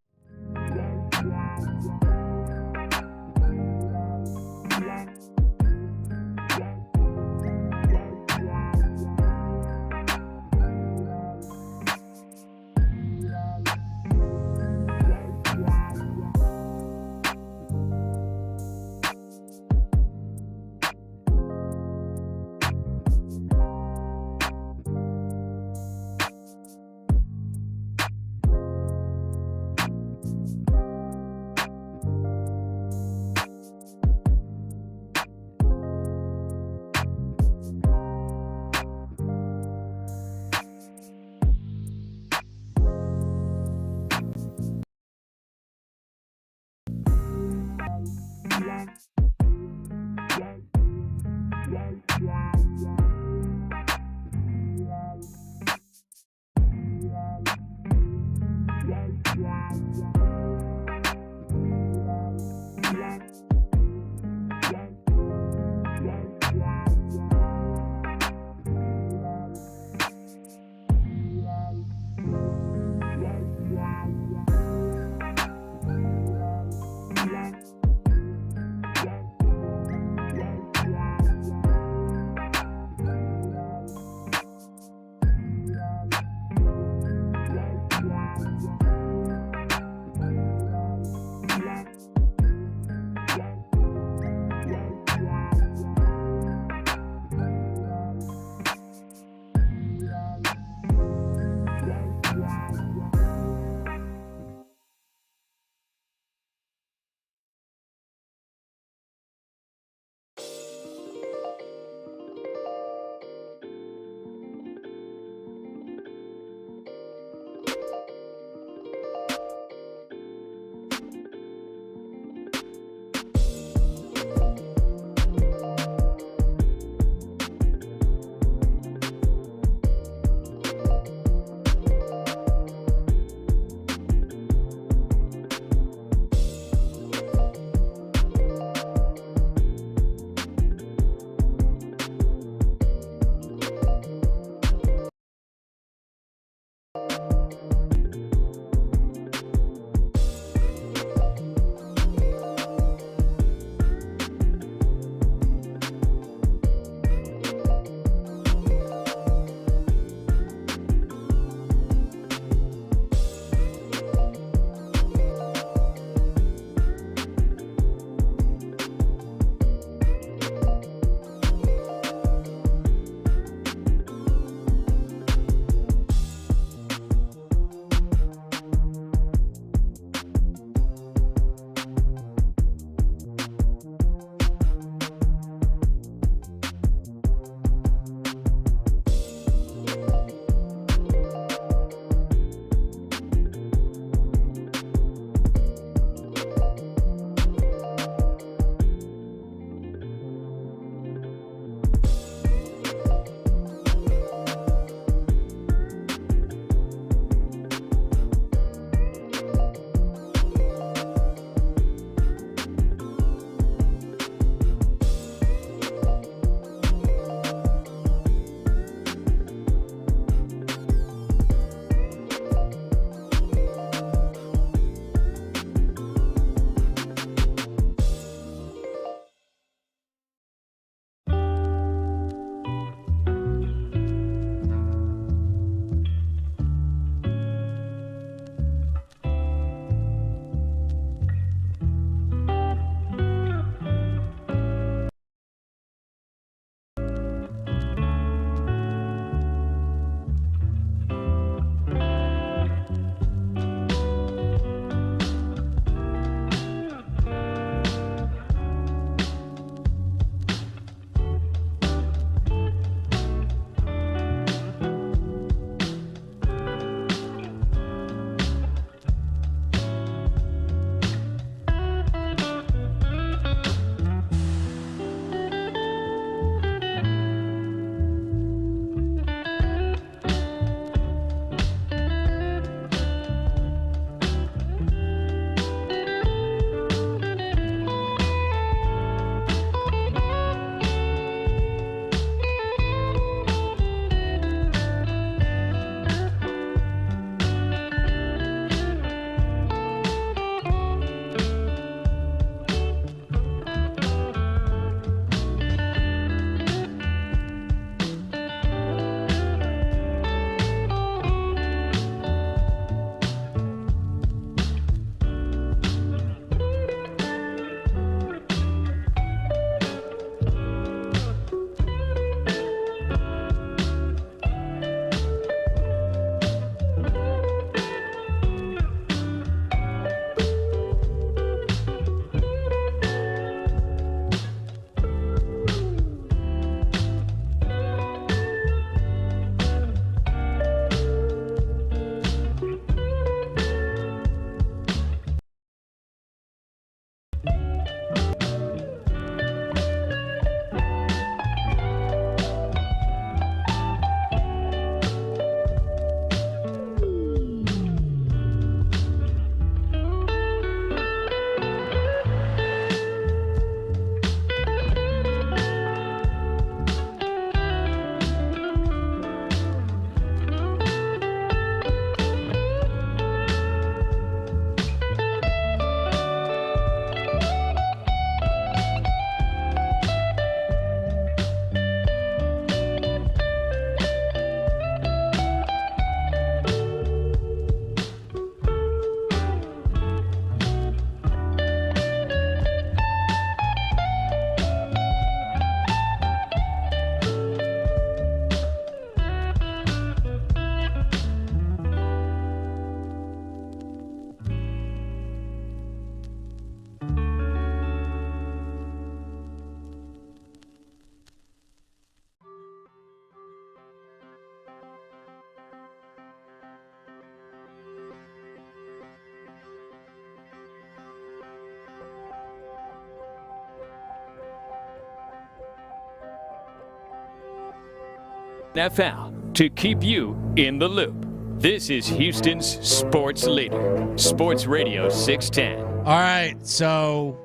NFL to keep you in the loop. This is Houston's sports leader, Sports Radio 610. All right, so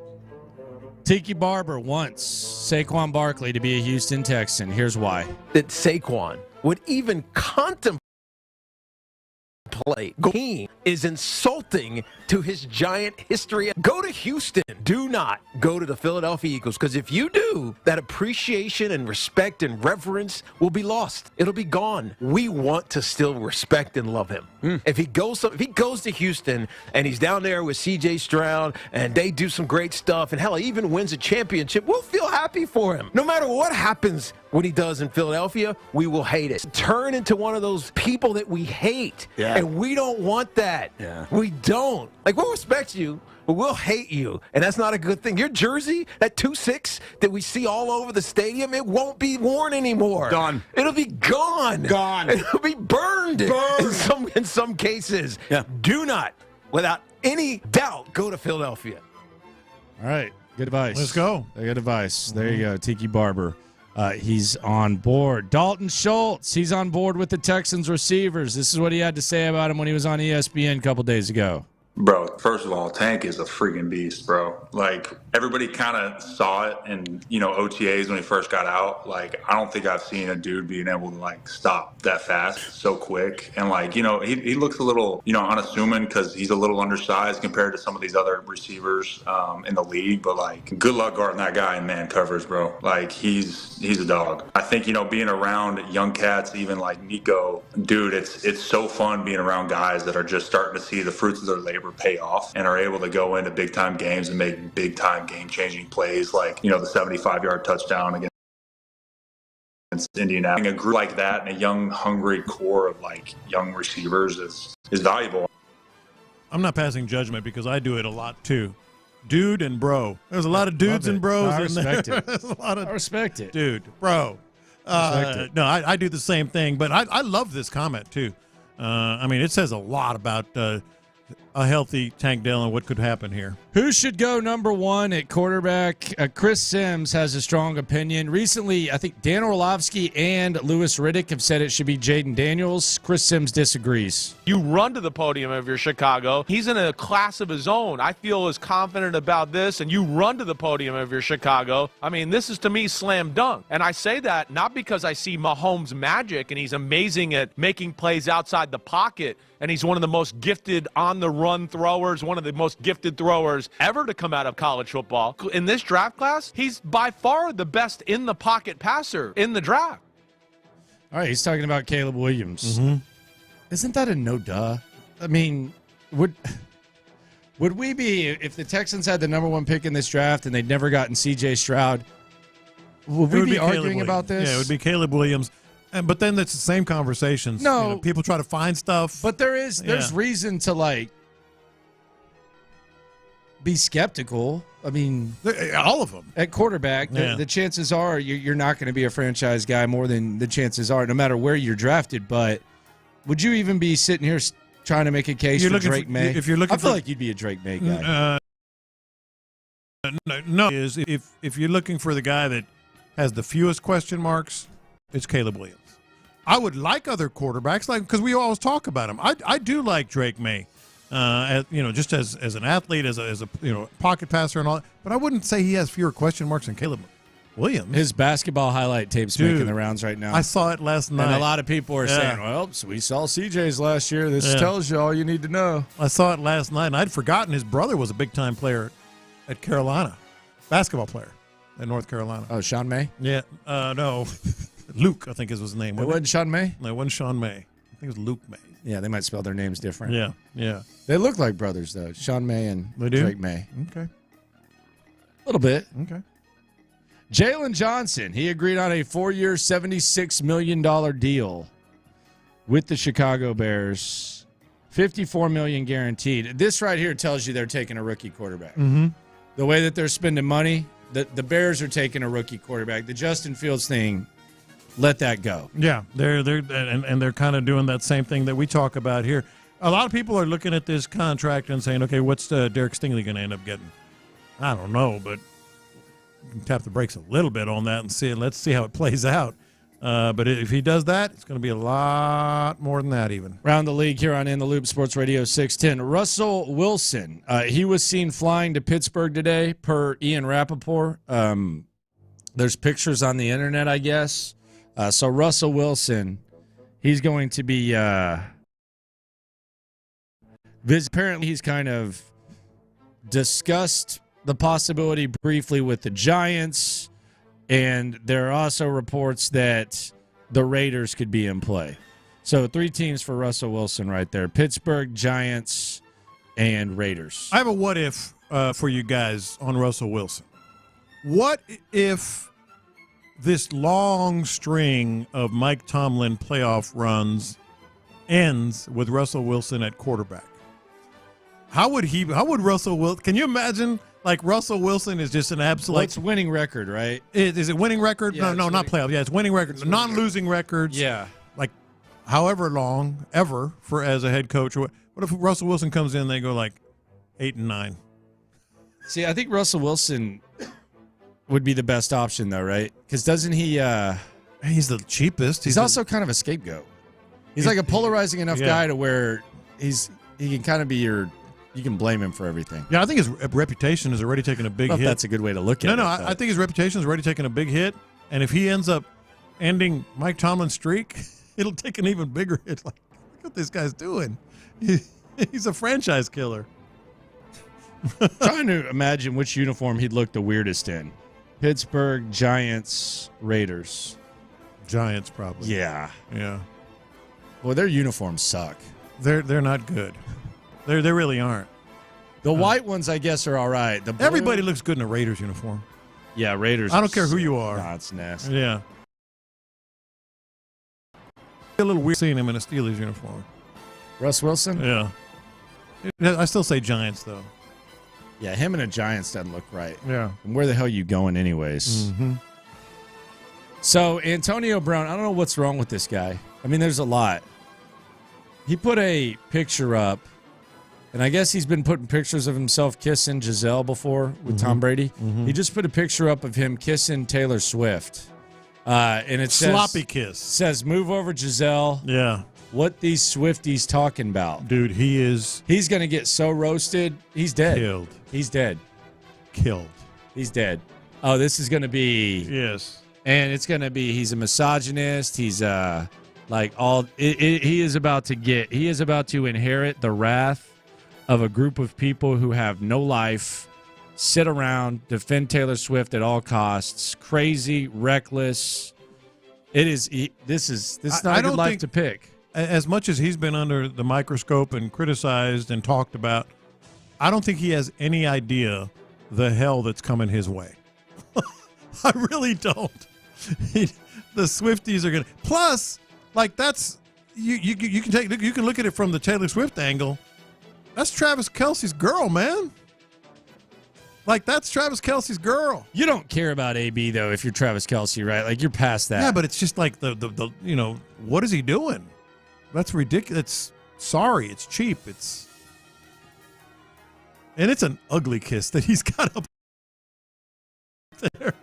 Tiki Barber wants Saquon Barkley to be a Houston Texan. Here's why. That Saquon would even contemplate team is insulting to his giant history. Go to Houston. Do not go to the Philadelphia Eagles, because if you do, that appreciation and respect and reverence will be lost. It'll be gone. We want to still respect and love him. If he goes to Houston and he's down there with C.J. Stroud and they do some great stuff, and hell, he even wins a championship, we'll feel happy for him. No matter what happens when he does in Philadelphia, we will hate it. Turn into one of those people that we hate. Yeah. And we don't want that. Yeah. We don't. Like, we'll respect you, but we'll hate you. And that's not a good thing. Your jersey, that 2-6 that we see all over the stadium, it won't be worn anymore. Gone. It'll be gone. Gone. It'll be burned. In some cases. Yeah. Do not, without any doubt, go to Philadelphia. All right, good advice. Let's go. Good advice. There you go, Tiki Barber. He's on board. Dalton Schultz, he's on board with the Texans receivers. This is what he had to say about him when he was on ESPN a couple days ago. Bro, first of all, Tank is a freaking beast, bro. Like, everybody kind of saw it in, OTAs when he first got out. Like, I don't think I've seen a dude being able to, stop that fast so quick. And, he looks a little, unassuming because he's a little undersized compared to some of these other receivers in the league. But, good luck guarding that guy in man coverage, bro. He's a dog. I think, being around young cats, even like Nico, dude, it's so fun being around guys that are just starting to see the fruits of their labor pay off and are able to go into big time games and make big time game changing plays, like the 75-yard touchdown against Indianapolis. A group like that and a young hungry core of young receivers is valuable. I'm not passing judgment because I do it a lot too. Dude and bro. There's a lot of dudes and bros in there. There's a lot of I respect it. Dude, bro. No, I do the same thing, but I love this comment too. It says a lot about a healthy Tank Dell and what could happen here. Who should go number one at quarterback? Chris Sims has a strong opinion. Recently, I think Dan Orlovsky and Louis Riddick have said it should be Jaden Daniels. Chris Sims disagrees. You run to the podium of your Chicago. He's in a class of his own. I feel as confident about this, and you run to the podium of your Chicago. This is, to me, slam dunk. And I say that not because I see Mahomes' magic, and he's amazing at making plays outside the pocket, and he's one of the most gifted on-the-run throwers, one of the most gifted throwers ever to come out of college football. In this draft class, he's by far the best in-the-pocket passer in the draft. All right, he's talking about Caleb Williams. Mm-hmm. Isn't that a no-duh? Would we be, if the Texans had the number one pick in this draft and they'd never gotten C.J. Stroud, would we be arguing about this? Yeah, it would be Caleb Williams. But then it's the same conversations. No. People try to find stuff. But there's reason to, be skeptical. All of them. At quarterback, the chances are you're not going to be a franchise guy more than the chances are, no matter where you're drafted. But would you even be sitting here trying to make a case for Drake May? If you're looking I feel like you'd be a Drake May guy. No, if you're looking for the guy that has the fewest question marks, it's Caleb Williams. I would like other quarterbacks, because we always talk about him. I do like Drake May, just as an athlete, as a pocket passer and all that. But I wouldn't say he has fewer question marks than Caleb Williams. His basketball highlight tape's making the rounds right now. I saw it last night. And a lot of people are saying, well, so we saw CJ's last year. This tells you all you need to know. I saw it last night, and I'd forgotten his brother was a big-time player at Carolina, basketball player at North Carolina. Oh, Sean May? Yeah. No. Luke, I think is his name. It wasn't Sean May? No, it wasn't Sean May. I think it was Luke May. Yeah, they might spell their names different. Yeah. They look like brothers, though. Sean May and Drake May. Okay. A little bit. Okay. Jalen Johnson, he agreed on a 4-year, $76 million deal with the Chicago Bears. $54 million guaranteed. This right here tells you they're taking a rookie quarterback. Mm-hmm. The way that they're spending money, the Bears are taking a rookie quarterback. The Justin Fields thing, let that go. Yeah, they're kind of doing that same thing that we talk about here. A lot of people are looking at this contract and saying, okay, what's Derek Stingley going to end up getting? I don't know, but you can tap the brakes a little bit on that and see. Let's see how it plays out. But if he does that, it's going to be a lot more than that even. Round the league here on In the Loop, Sports Radio 610. Russell Wilson, he was seen flying to Pittsburgh today, per Ian Rappaport. There's pictures on the internet, I guess. So Russell Wilson, he's going to be apparently he's kind of discussed the possibility briefly with the Giants, and there are also reports that the Raiders could be in play. So 3 teams for Russell Wilson right there: Pittsburgh, Giants, and Raiders. I have a what if for you guys on Russell Wilson. What if this long string of Mike Tomlin playoff runs ends with Russell Wilson at quarterback? How would Russell Wilson, can you imagine, like, Russell Wilson is just an absolute. Well, it's winning record, right? Is it winning record? Yeah, no, not playoff. Yeah, it's winning record. Non-losing records. Yeah. Like, however long, ever, for as a head coach. What if Russell Wilson comes in and they go like 8-9? See, I think Russell Wilson would be the best option, though, right? Because doesn't he? He's the cheapest. He's also kind of a scapegoat. He's like a polarizing enough guy to where he can kind of be your. You can blame him for everything. Yeah, I think his reputation is already taking a big hit. That's a good way to look at it. No, I think his reputation is already taking a big hit, and if he ends up ending Mike Tomlin's streak, it'll take an even bigger hit. Like, look what this guy's doing. He's a franchise killer. Trying to imagine which uniform he'd look the weirdest in. Pittsburgh, Giants, Raiders. Giants, probably. Yeah. Yeah. Well, their uniforms suck. They're not good. They really aren't. The white ones, I guess, are all right. The blue, everybody looks good in a Raiders uniform. Yeah, Raiders. I don't care who you are. Nah, it's nasty. Yeah. A little weird seeing him in a Steelers uniform. Russ Wilson? Yeah. I still say Giants, though. Yeah, him in a Giants doesn't look right. Yeah. And where the hell are you going anyways? Mm-hmm. So, Antonio Brown, I don't know what's wrong with this guy. I mean, there's a lot. He put a picture up, and I guess he's been putting pictures of himself kissing Giselle before with Tom Brady. Mm-hmm. He just put a picture up of him kissing Taylor Swift. And it says, sloppy kiss. Says, move over, Giselle. Yeah. What these Swifties talking about? Dude, he's going to get so roasted. He's dead. Killed. He's dead. Killed. He's dead. Oh, this is going to be. Yes. And it's going to be, he's a misogynist. He's he is about to inherit the wrath of a group of people who have no life, sit around, defend Taylor Swift at all costs, crazy, reckless. This is not a good life to pick. As much as he's been under the microscope and criticized and talked about, I don't think he has any idea the hell that's coming his way. I really don't. The Swifties are going to. Plus, like, that's you can look at it from the Taylor Swift angle. That's Travis Kelce's girl, man. Like, that's Travis Kelce's girl. You don't care about AB though if you're Travis Kelce, right? Like, you're past that. Yeah, but it's just like the what is he doing? That's ridiculous. Sorry, it's cheap. And it's an ugly kiss that he's got up there.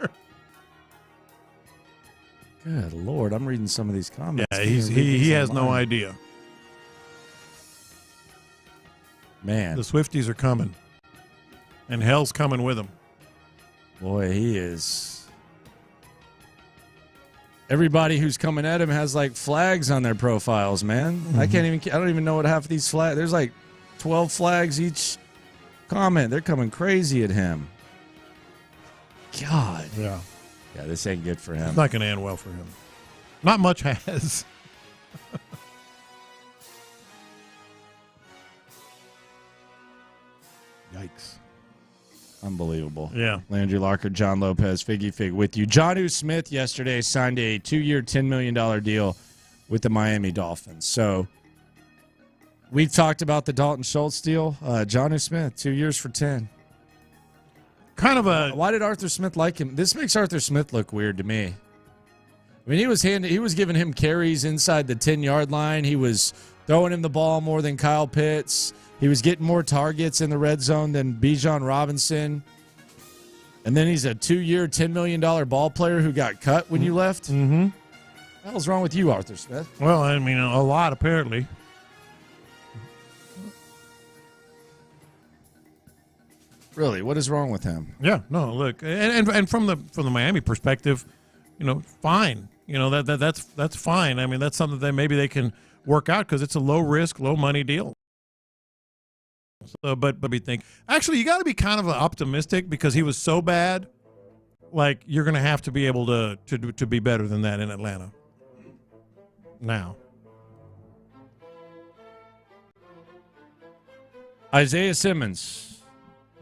Good Lord, I'm reading some of these comments. Yeah, he has no idea. Man. The Swifties are coming. And hell's coming with them. Boy, he is. Everybody who's coming at him has like flags on their profiles, man. Mm-hmm. I don't even know what half of these flags. There's like 12 flags each comment. They're coming crazy at him. God. Yeah. Yeah, this ain't good for him. It's not going to end well for him. Not much has. Yikes. Unbelievable. Yeah. Landry Locker, John Lopez, Figgy Fig with you. Jonnu Smith yesterday signed a 2-year, $10 million deal with the Miami Dolphins. So we've talked about the Dalton Schultz deal. Jonnu Smith, 2 years for 10. Kind of a. Why did Arthur Smith like him? This makes Arthur Smith look weird to me. I mean, he was giving him carries inside the 10-yard line. He was throwing him the ball more than Kyle Pitts. He was getting more targets in the red zone than Bijan Robinson. And then he's a 2-year, $10 million ball player who got cut when you left. Mm-hmm. What the hell's wrong with you, Arthur Smith? Well, I mean, a lot apparently. Really, what is wrong with him? Yeah, no, look, and from the Miami perspective, fine. That's fine. I mean, that's something that maybe they can work out because it's a low risk, low money deal. So, but we think actually you got to be kind of optimistic because he was so bad. Like you're going to have to be able to be better than that in Atlanta. Now, Isaiah Simmons.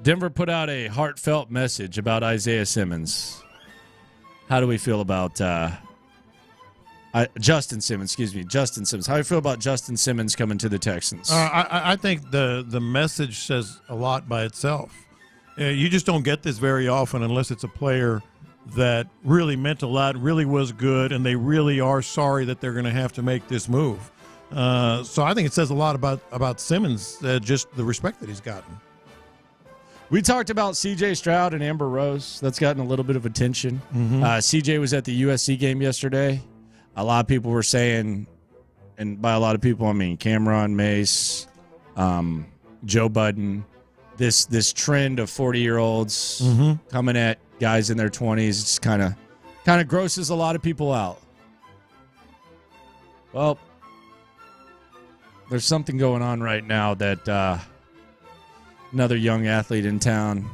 Denver put out a heartfelt message about Isaiah Simmons. How do we feel about Justin Simmons? Excuse me, Justin Simmons. How do you feel about Justin Simmons coming to the Texans? I think the message says a lot by itself. You just don't get this very often unless it's a player that really meant a lot, really was good, and they really are sorry that they're going to have to make this move. So I think it says a lot about Simmons, just the respect that he's gotten. We talked about C.J. Stroud and Amber Rose. That's gotten a little bit of attention. Mm-hmm. C.J. was at the USC game yesterday. A lot of people were saying, and by a lot of people, I mean Cameron Mace, Joe Budden, this trend of 40-year-olds coming at guys in their 20s. It's kind of grosses a lot of people out. Well, there's something going on right now that another young athlete in town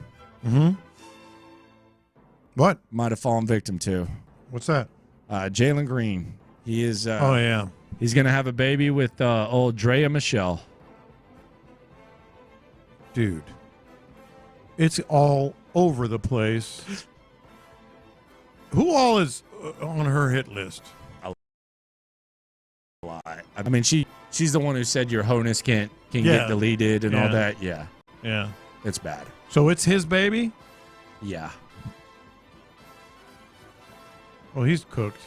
what might have fallen victim to. What's that? Jalen Green. He is. Oh yeah. He's going to have a baby with old Drea Michelle. Dude, it's all over the place. Who all is on her hit list? A lot. I mean, she's the one who said your honus can get deleted and all that. Yeah. Yeah. It's bad. So it's his baby? Yeah. Well, he's cooked.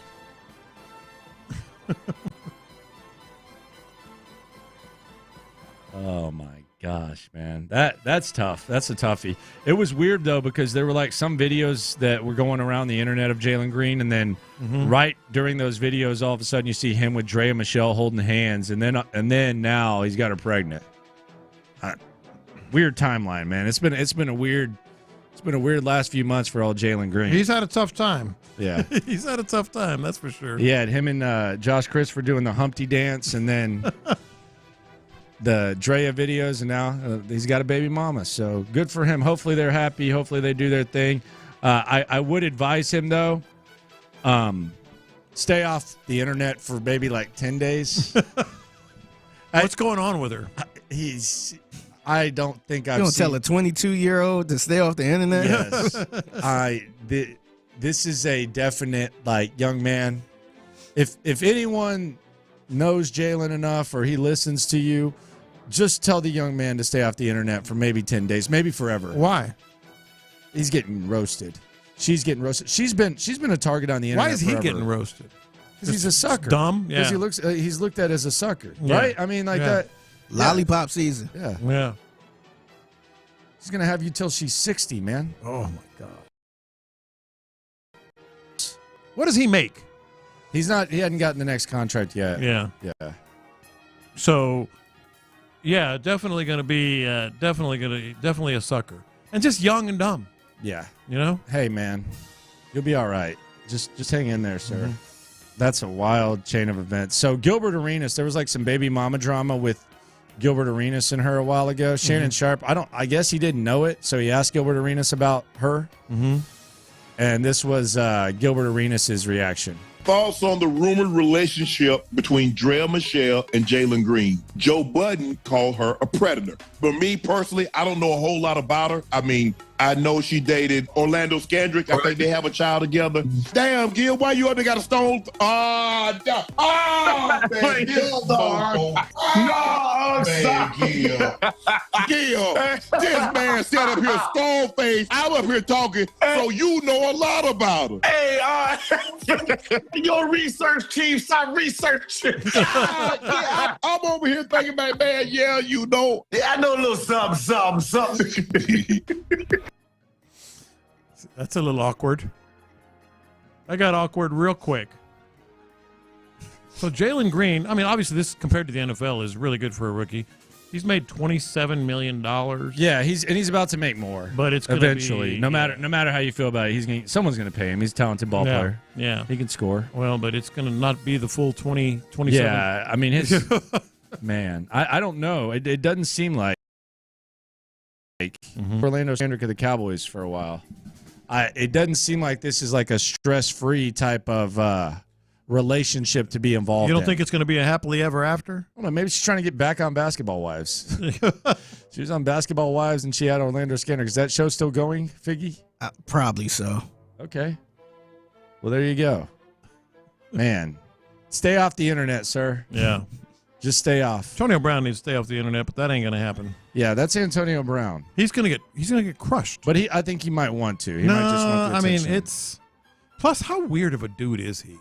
Oh my gosh, man. That's tough. That's a toughie. It was weird though because there were like some videos that were going around the internet of Jalen Green, and then right during those videos, all of a sudden you see him with Drea Michelle holding hands, and then now he's got her pregnant. Weird timeline, man. It's been a weird last few months for old Jalen Green. He's had a tough time. Yeah. He's had a tough time, that's for sure. Yeah, him and Josh Christopher doing the Humpty dance, and then the Drea videos, and now he's got a baby mama. So good for him. Hopefully they're happy. Hopefully they do their thing. I would advise him, though, stay off the internet for maybe like 10 days. What's going on with her? I don't think I've You don't tell a 22-year-old to stay off the internet? Yes. This is a definite, young man. If anyone knows Jalen enough or he listens to you, just tell the young man to stay off the internet for maybe 10 days, maybe forever. Why? He's getting roasted. She's getting roasted. She's been a target on the internet. Why is he getting roasted? Because he's a sucker. Dumb? Yeah. Because he's looked at as a sucker, right? I mean, that. Lollipop season. Yeah. Yeah. He's going to have you till she's 60, man. Oh, my God. What does he make? He hadn't gotten the next contract yet. Yeah. Yeah. So, yeah, definitely going to be definitely a sucker. And just young and dumb. Yeah. You know? Hey, man. You'll be all right. Just hang in there, sir. That's a wild chain of events. So, Gilbert Arenas, there was some baby mama drama with Gilbert Arenas and her a while ago. Shannon Sharp, I guess he didn't know it, so he asked Gilbert Arenas about her. And this was Gilbert Arenas' reaction. Thoughts on the rumored relationship between Drea Michelle and Jalen Green? Joe Budden called her a predator. But me personally, I don't know a whole lot about her. I mean, I know she dated Orlando Scandrick. I think they have a child together. Damn, Gil, why you up there got a stone? Man, Gil, Gil, this man sat up here stone faced. I'm up here talking, so you know a lot about her. Hey, your research team, stop researching. I'm over here thinking about, man, yeah, you know. Yeah, I know a little something. That's a little awkward. I got awkward real quick. So Jalen Green, I mean, obviously this compared to the NFL is really good for a rookie. He's made $27 million. Yeah, he's about to make more. But it's gonna eventually. be, no matter how you feel about it, someone's going to pay him. He's a talented ball player. Yeah. He can score. Well, but it's going to not be the full 27. Yeah, I mean, his man, I don't know. It doesn't seem like Orlando Standard of the Cowboys for a while. It doesn't seem like this is like a stress-free type of relationship to be involved in. You don't think it's going to be a happily ever after? I don't know. Maybe she's trying to get back on Basketball Wives. She was on Basketball Wives and she had Orlando Skinner. Is that show still going, Figgy? Probably so. Okay. Well, there you go. Man, stay off the internet, sir. Yeah. Just stay off. Antonio Brown needs to stay off the internet, but that ain't going to happen. Yeah, that's Antonio Brown. He's going to get crushed. But I think he might want to. He might just want the attention. it's plus how weird of a dude is he?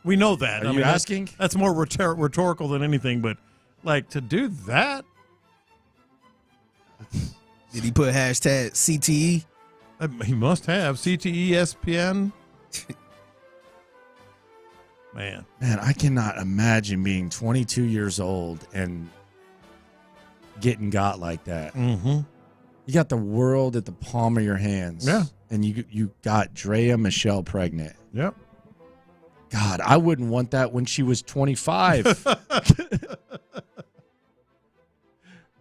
We know that. Are you asking? That's more rhetorical than anything, but like to do that? Did he put hashtag CTE? He must have CTE ESPN. Man, I cannot imagine being 22 years old and getting got like that. Mm-hmm. You got the world at the palm of your hands. Yeah. And you got Drea Michelle pregnant. Yep. God, I wouldn't want that when she was 25.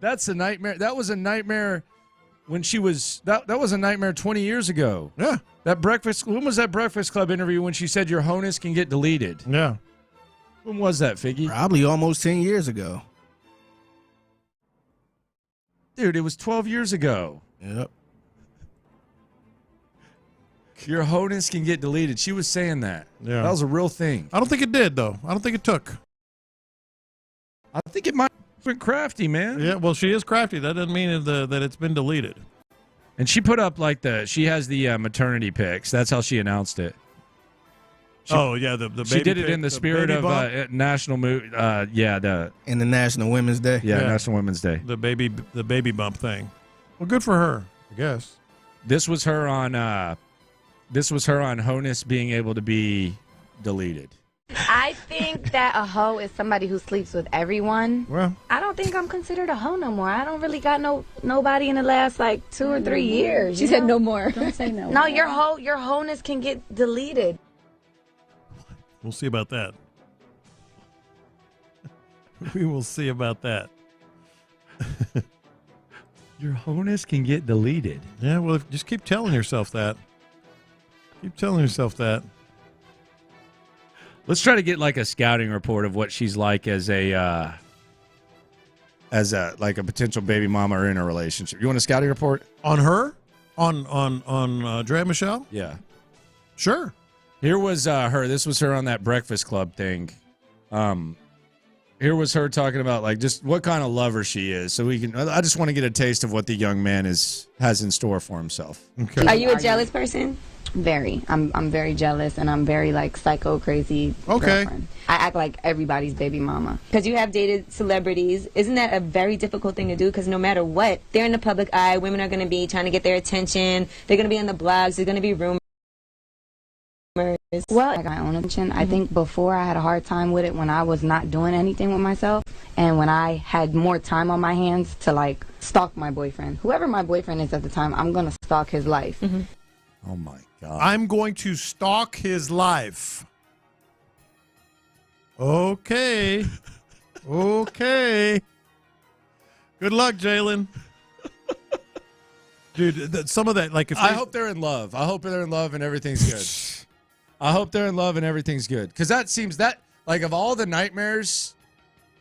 That's a nightmare. That was a nightmare when she was that was a nightmare 20 years ago. Yeah. When was that Breakfast Club interview when she said your honus can get deleted? Yeah. When was that, Figgy? Probably almost 10 years ago. Dude, it was 12 years ago. Yep. Your honus can get deleted. She was saying that. Yeah. That was a real thing. I don't think it did, though. I don't think it took. I think it might have been crafty, man. Yeah, well, she is crafty. That doesn't mean that it's been deleted. And she put up she has the maternity pics. That's how she announced it. The baby she did it pic, in the spirit of National in the National Women's Day. Yeah, National Women's Day. The baby bump thing. Well, good for her, I guess. This was her on honus being able to be deleted. I think that a hoe is somebody who sleeps with everyone. Well, I don't think I'm considered a hoe no more. I don't really got nobody in the last 2 or 3 years. She said no more. Don't say no. No, your honus can get deleted. We'll see about that. We will see about that. Your honus can get deleted. Yeah, well, just keep telling yourself that. Keep telling yourself that. Let's try to get a scouting report of what she's like as a potential baby mama or in a relationship. You want a scouting report on her? On Drea Michelle? Yeah, sure. Here was her. This was her on that Breakfast Club thing. Here was her talking about just what kind of lover she is. So I just want to get a taste of what the young man has in store for himself. Okay. Are you a jealous person? Very. I'm very jealous, and I'm very psycho crazy. Okay. Girlfriend. I act like everybody's baby mama. Because you have dated celebrities. Isn't that a very difficult thing to do? Because no matter what, they're in the public eye. Women are going to be trying to get their attention. They're going to be on the blogs. There's going to be rumors. Well, I own attention. I think before I had a hard time with it when I was not doing anything with myself, and when I had more time on my hands to stalk my boyfriend. Whoever my boyfriend is at the time, I'm going to stalk his life. Mm-hmm. Oh my God. I'm going to stalk his life. Okay. Okay. Good luck, Jalen. Dude, some of that, I hope they're in love. I hope they're in love and everything's good. I hope they're in love and everything's good. Because that seems of all the nightmares,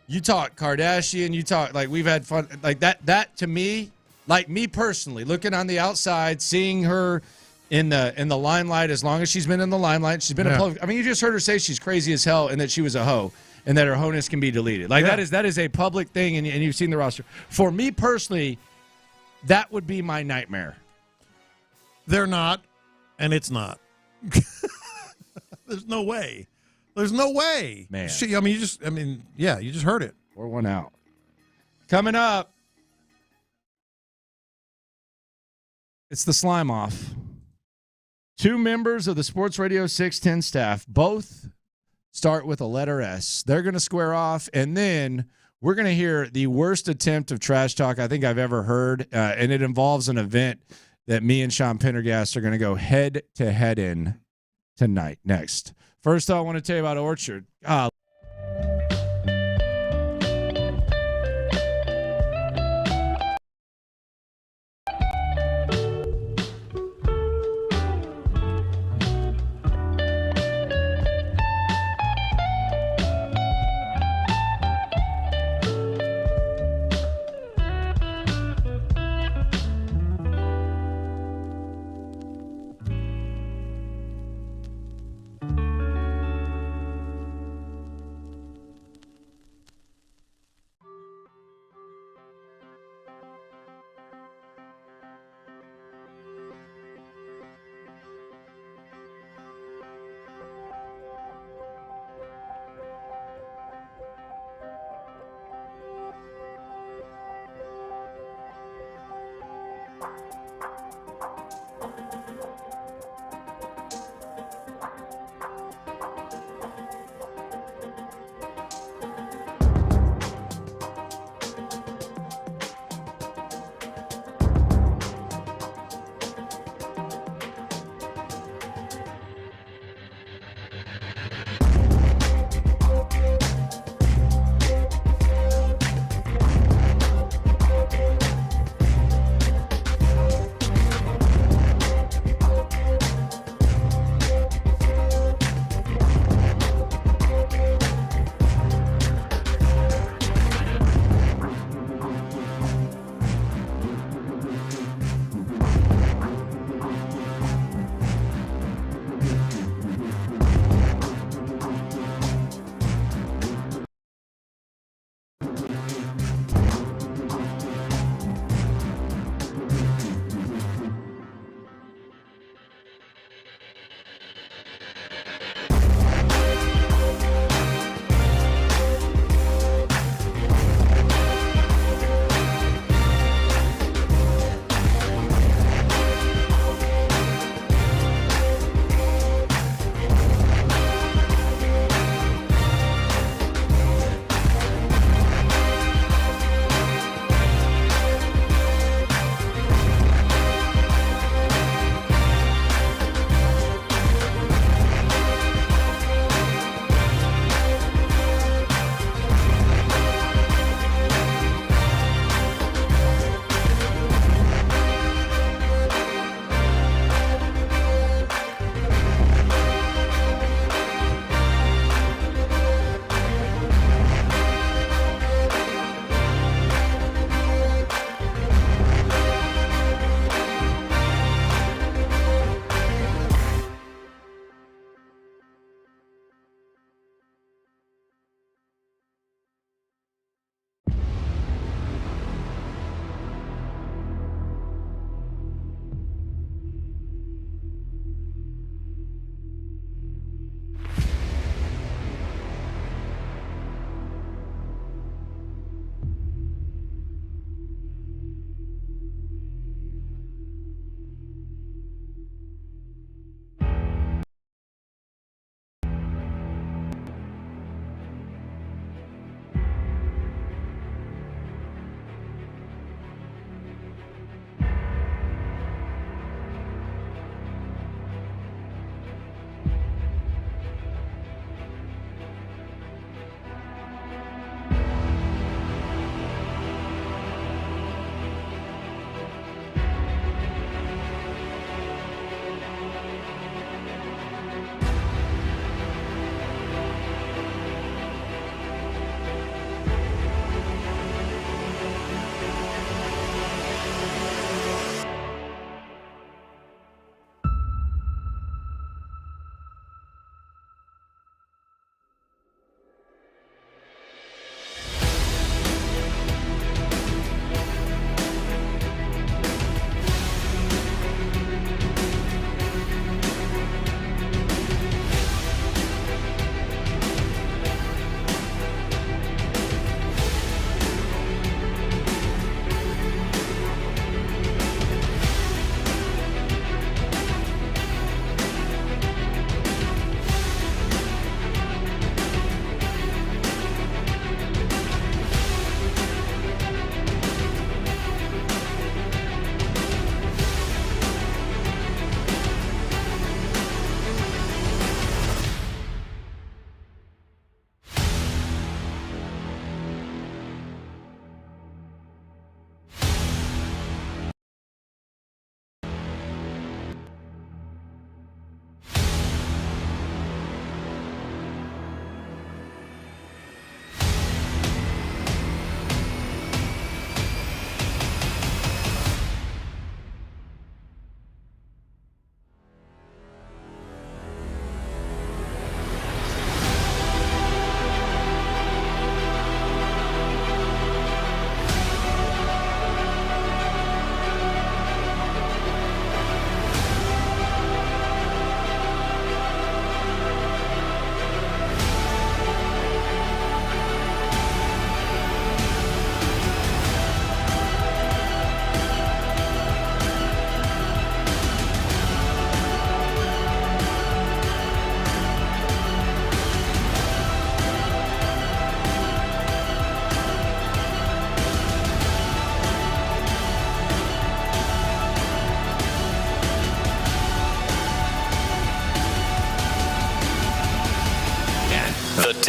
you talk Kardashian, you talk, we've had fun. That to me, me personally, looking on the outside, seeing her in the limelight, as long as she's been in the limelight, she's been a public. I mean, you just heard her say she's crazy as hell and that she was a hoe and that her honus can be deleted. That is a public thing, and you've seen the roster. For me personally, that would be my nightmare. They're not, and it's not. There's no way. There's no way. Man. You just heard it. Pour one out. Coming up, it's the slime off. 2 members of the Sports Radio 610 staff, both start with a letter S. They're going to square off, and then we're going to hear the worst attempt of trash talk I think I've ever heard, and it involves an event that me and Sean Pendergast are going to go head-to-head in tonight. Next. First, I want to tell you about Orchard.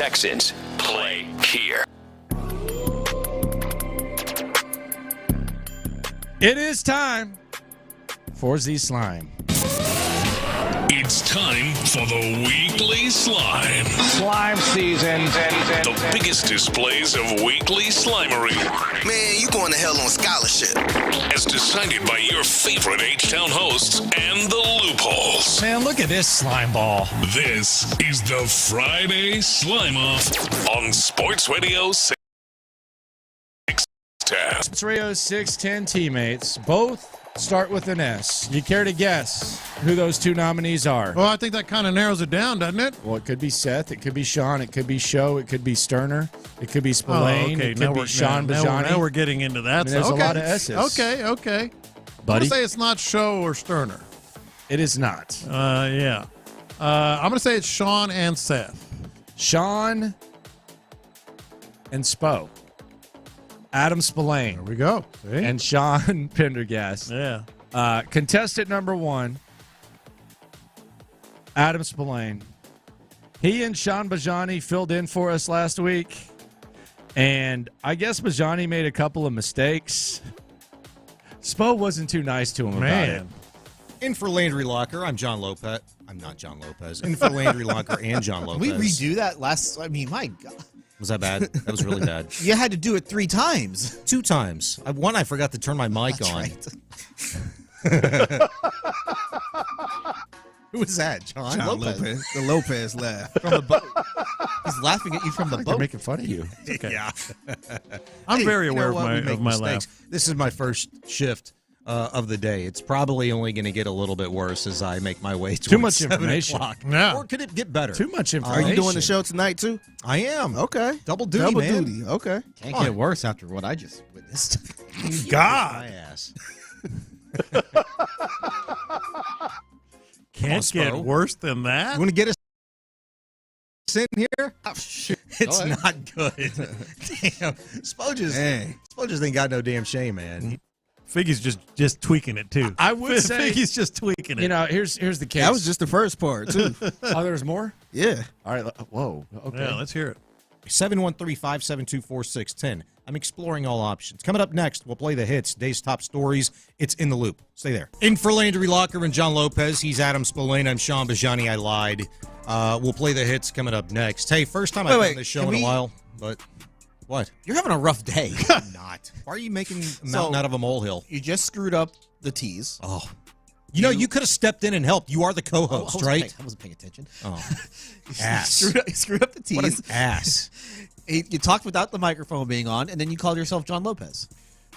Texans play here. It is time for Z Slime. It's time for the weekly slime. Slime season. The biggest displays of weekly slimery. Man, you going to hell on scholarship. As decided by your favorite H-Town hosts and the loopholes. Man, look at this slime ball. This is the Friday Slime Off on Sports Radio 610. Sports Radio 610 teammates, both start with an S. You care to guess who those two nominees are? Well, I think that kind of narrows it down, doesn't it? Well, it could be Seth, it could be Sean, it could be Show, it could be Stoerner, it could be Spillane, it could be Sean Bajani. Now we're getting into that. There's a lot of S's. Okay. Buddy. I'm going to say it's not Show or Stoerner. It is not. Yeah. I'm going to say it's Sean and Seth. Sean and Spo. Adam Spillane. There we go. See? And Sean Pendergast. Yeah. Contestant number 1, Adam Spillane. He and Sean Bajani filled in for us last week. And I guess Bajani made a couple of mistakes. Spo wasn't too nice to him about it. In for Landry Locker, I'm John Lopez. I'm not John Lopez. In for Landry Locker and John Lopez. Can we redo that last? I mean, my God. Was that bad? That was really bad. You had to do it 3 times. 2 times. One, I forgot to turn my mic on. Right. Who was that, John Lopez. The Lopez laugh. From the boat. He's laughing at you from the boat. They're making fun of you. Okay. Yeah. I'm very aware of my laugh. This is my first shift of the day. It's probably only going to get a little bit worse as I make my way towards Too much 7 information. o'clock. Yeah. Or could it get better? Too much Are information. you doing the show tonight, too? I am. Okay. Double duty, man. Duty. Okay. Can't get worse after what I just witnessed. God. My ass. Can't get worse than that. You want to get us in here? Oh, Sure. It's not good. Damn. Spo just ain't got no damn shame, man. Figgy's just tweaking it, too. I would say Figgy's just tweaking it. You know, here's the case. That was just the first part, too. Oh, there's more? Yeah. All right. Whoa. Okay. Yeah, let's hear it. 713-572-4610. I'm exploring all options. Coming up next, we'll play the hits, day's top stories. It's In the Loop. Stay there. In for Landry Locker and John Lopez. He's Adam Spillane. I'm Sean Bajani. I lied. We'll play the hits coming up next. Hey, first time I've done this show in a while, but what? You're having a rough day. I'm not. Why are you making a mountain out of a molehill? You just screwed up the T's. Oh. You know, you could have stepped in and helped. You are the co-host, right? I wasn't paying attention. Oh. Ass. You screwed up the T's. What an ass. You talked without the microphone being on, and then you called yourself John Lopez.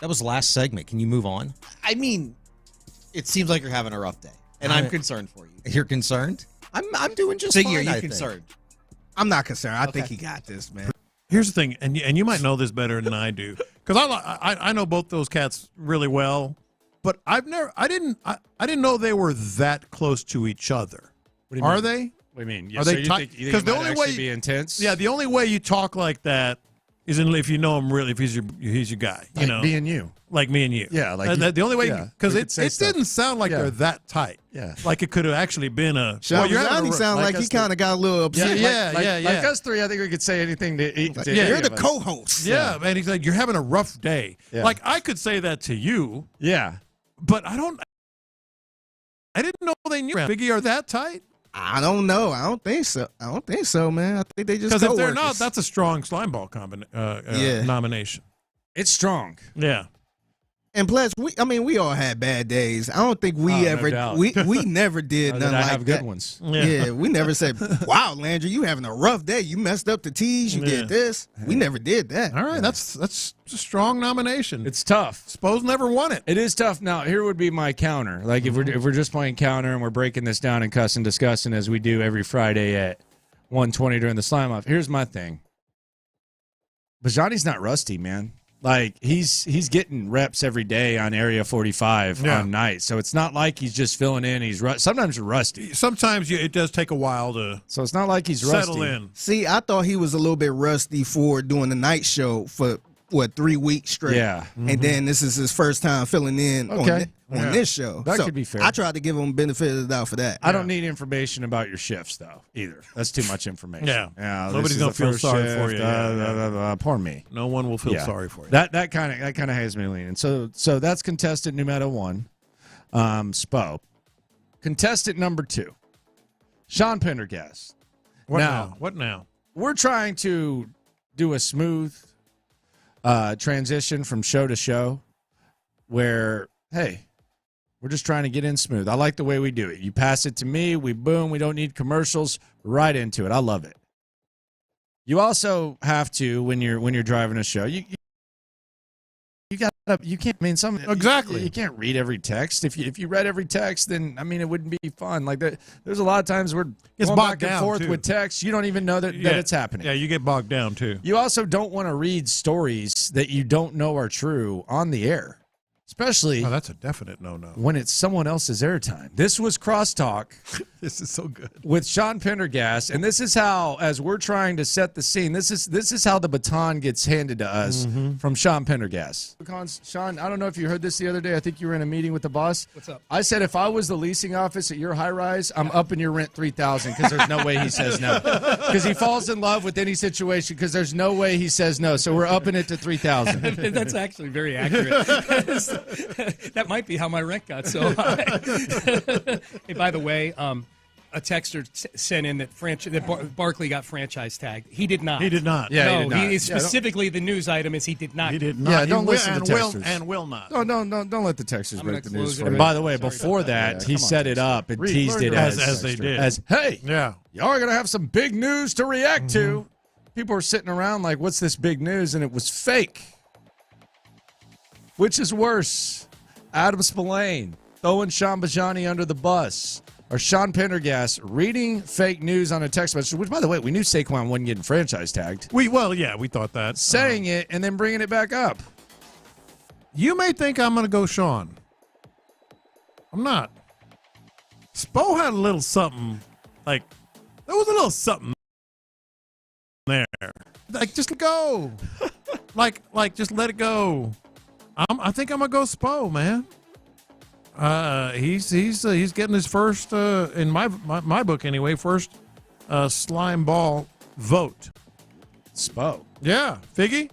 That was last segment. Can you move on? I mean, it seems like you're having a rough day, and I'm concerned for you. You're concerned? I'm doing just Figure, fine, you're I think. concerned. I'm not concerned. I think he got this, man. Here's the thing, and you might know this better than I do, because I know both those cats really well, but I didn't know they were that close to each other. What do you Are mean? they? What do you mean? Are they tight? Because the only way be intense. Yeah, the only way you talk like that is if you know him really, if he's your guy. Like You know, me and you. like me and you. Yeah, like the only way, yeah, because we it could say stuff. didn't sound like Yeah. they're that tight. Yeah. Like it could have actually been a. Sean you're having Bajani sound like he us kind of got a little upset. Yeah, Like us three, I think we could say anything to eat. You're the co-host. Yeah, man. He's like, you're having a rough day. Yeah. Like I could say that to you, Yeah. but I didn't know they knew Biggie are that tight. I don't know. I don't think so, man. I think they just Because if they're coworkers. not, that's a strong slime ball nomination. It's strong. Yeah. And plus, we all had bad days. I don't think we ever doubt. we never did nothing I like have that. good ones. Yeah, we never said, "Wow, Landry, you having a rough day. You messed up the tees. You did this." We never did that. All right, that's a strong nomination. It's tough. Spose never won it. It is tough. Now, here would be my counter. Like if we're just playing counter and we're breaking this down and cussing, discussing as we do every Friday at 1:20 during the slime off. Here's my thing. Bajani's not rusty, man. Like he's getting reps every day on Area 45 on night, so it's not like he's just filling in. Sometimes you're rusty. Sometimes it does take a while to. So it's not like he's settle rusty. in. See, I thought he was a little bit rusty for doing the night show for what, 3 weeks straight. Yeah. And then this is his first time filling in on this show. That So could be fair. I tried to give him benefit of the doubt for that. I don't need information about your shifts, though, either. That's too much information. Yeah. This Nobody's is gonna the feel first sorry shift, for you. Poor me. No one will feel sorry for you. That kind of has me leaning. So that's contestant numero 1, Spo. Contestant number 2, Sean Pendergast. What now? We're trying to do a smooth transition from show to show where, hey, we're just trying to get in smooth. I like the way we do it. You pass it to me, we boom, we don't need commercials, right into it. I love it. You also have to, when you're driving a show, you can't, I mean, exactly. You can't read every text. If you read every text, then, I mean, it wouldn't be fun. Like, there's a lot of times we're going back and forth with text. You don't even know that it's happening. Yeah, you get bogged down, too. You also don't want to read stories that you don't know are true on the air, especially that's a definite no-no. when it's someone else's airtime. This was Crosstalk. This is so good. With Sean Pendergast, and this is how, as we're trying to set the scene, this is how the baton gets handed to us from Sean Pendergast. Sean, I don't know if you heard this the other day. I think you were in a meeting with the boss. What's up? I said if I was the leasing office at your high-rise, I'm upping your rent $3,000 because there's no way he says no. Because he falls in love with any situation because there's no way he says no. So we're upping it to $3,000. That's actually very accurate. That might be how my rent got so high. Hey, by the way, a texter sent in that Barkley got franchise tagged. He did not. He did not. Yeah, no, he did not. He specifically, the news item is he did not. He did not. Yeah, don't listen to texters. And will not. Oh, no, don't let the texters break the news for you. it. By the way, Sorry before about that, he set it up and teased it as they did. As, hey, yeah, y'all are going to have some big news to react to. People are sitting around like, what's this big news? And it was fake. Which is worse? Adam Spillane throwing Sean Bajani under the bus, or Sean Pendergast reading fake news on a text message, which, by the way, we knew Saquon wasn't getting franchise tagged. We thought that. Saying it and then bringing it back up. You may think I'm going to go Sean. I'm not. Spo had a little something, there was a little something there. Just go. Just let it go. I think I'm going to go Spo, man. He's getting his first, in my book anyway, first slime ball vote. Spo. Yeah. Figgy?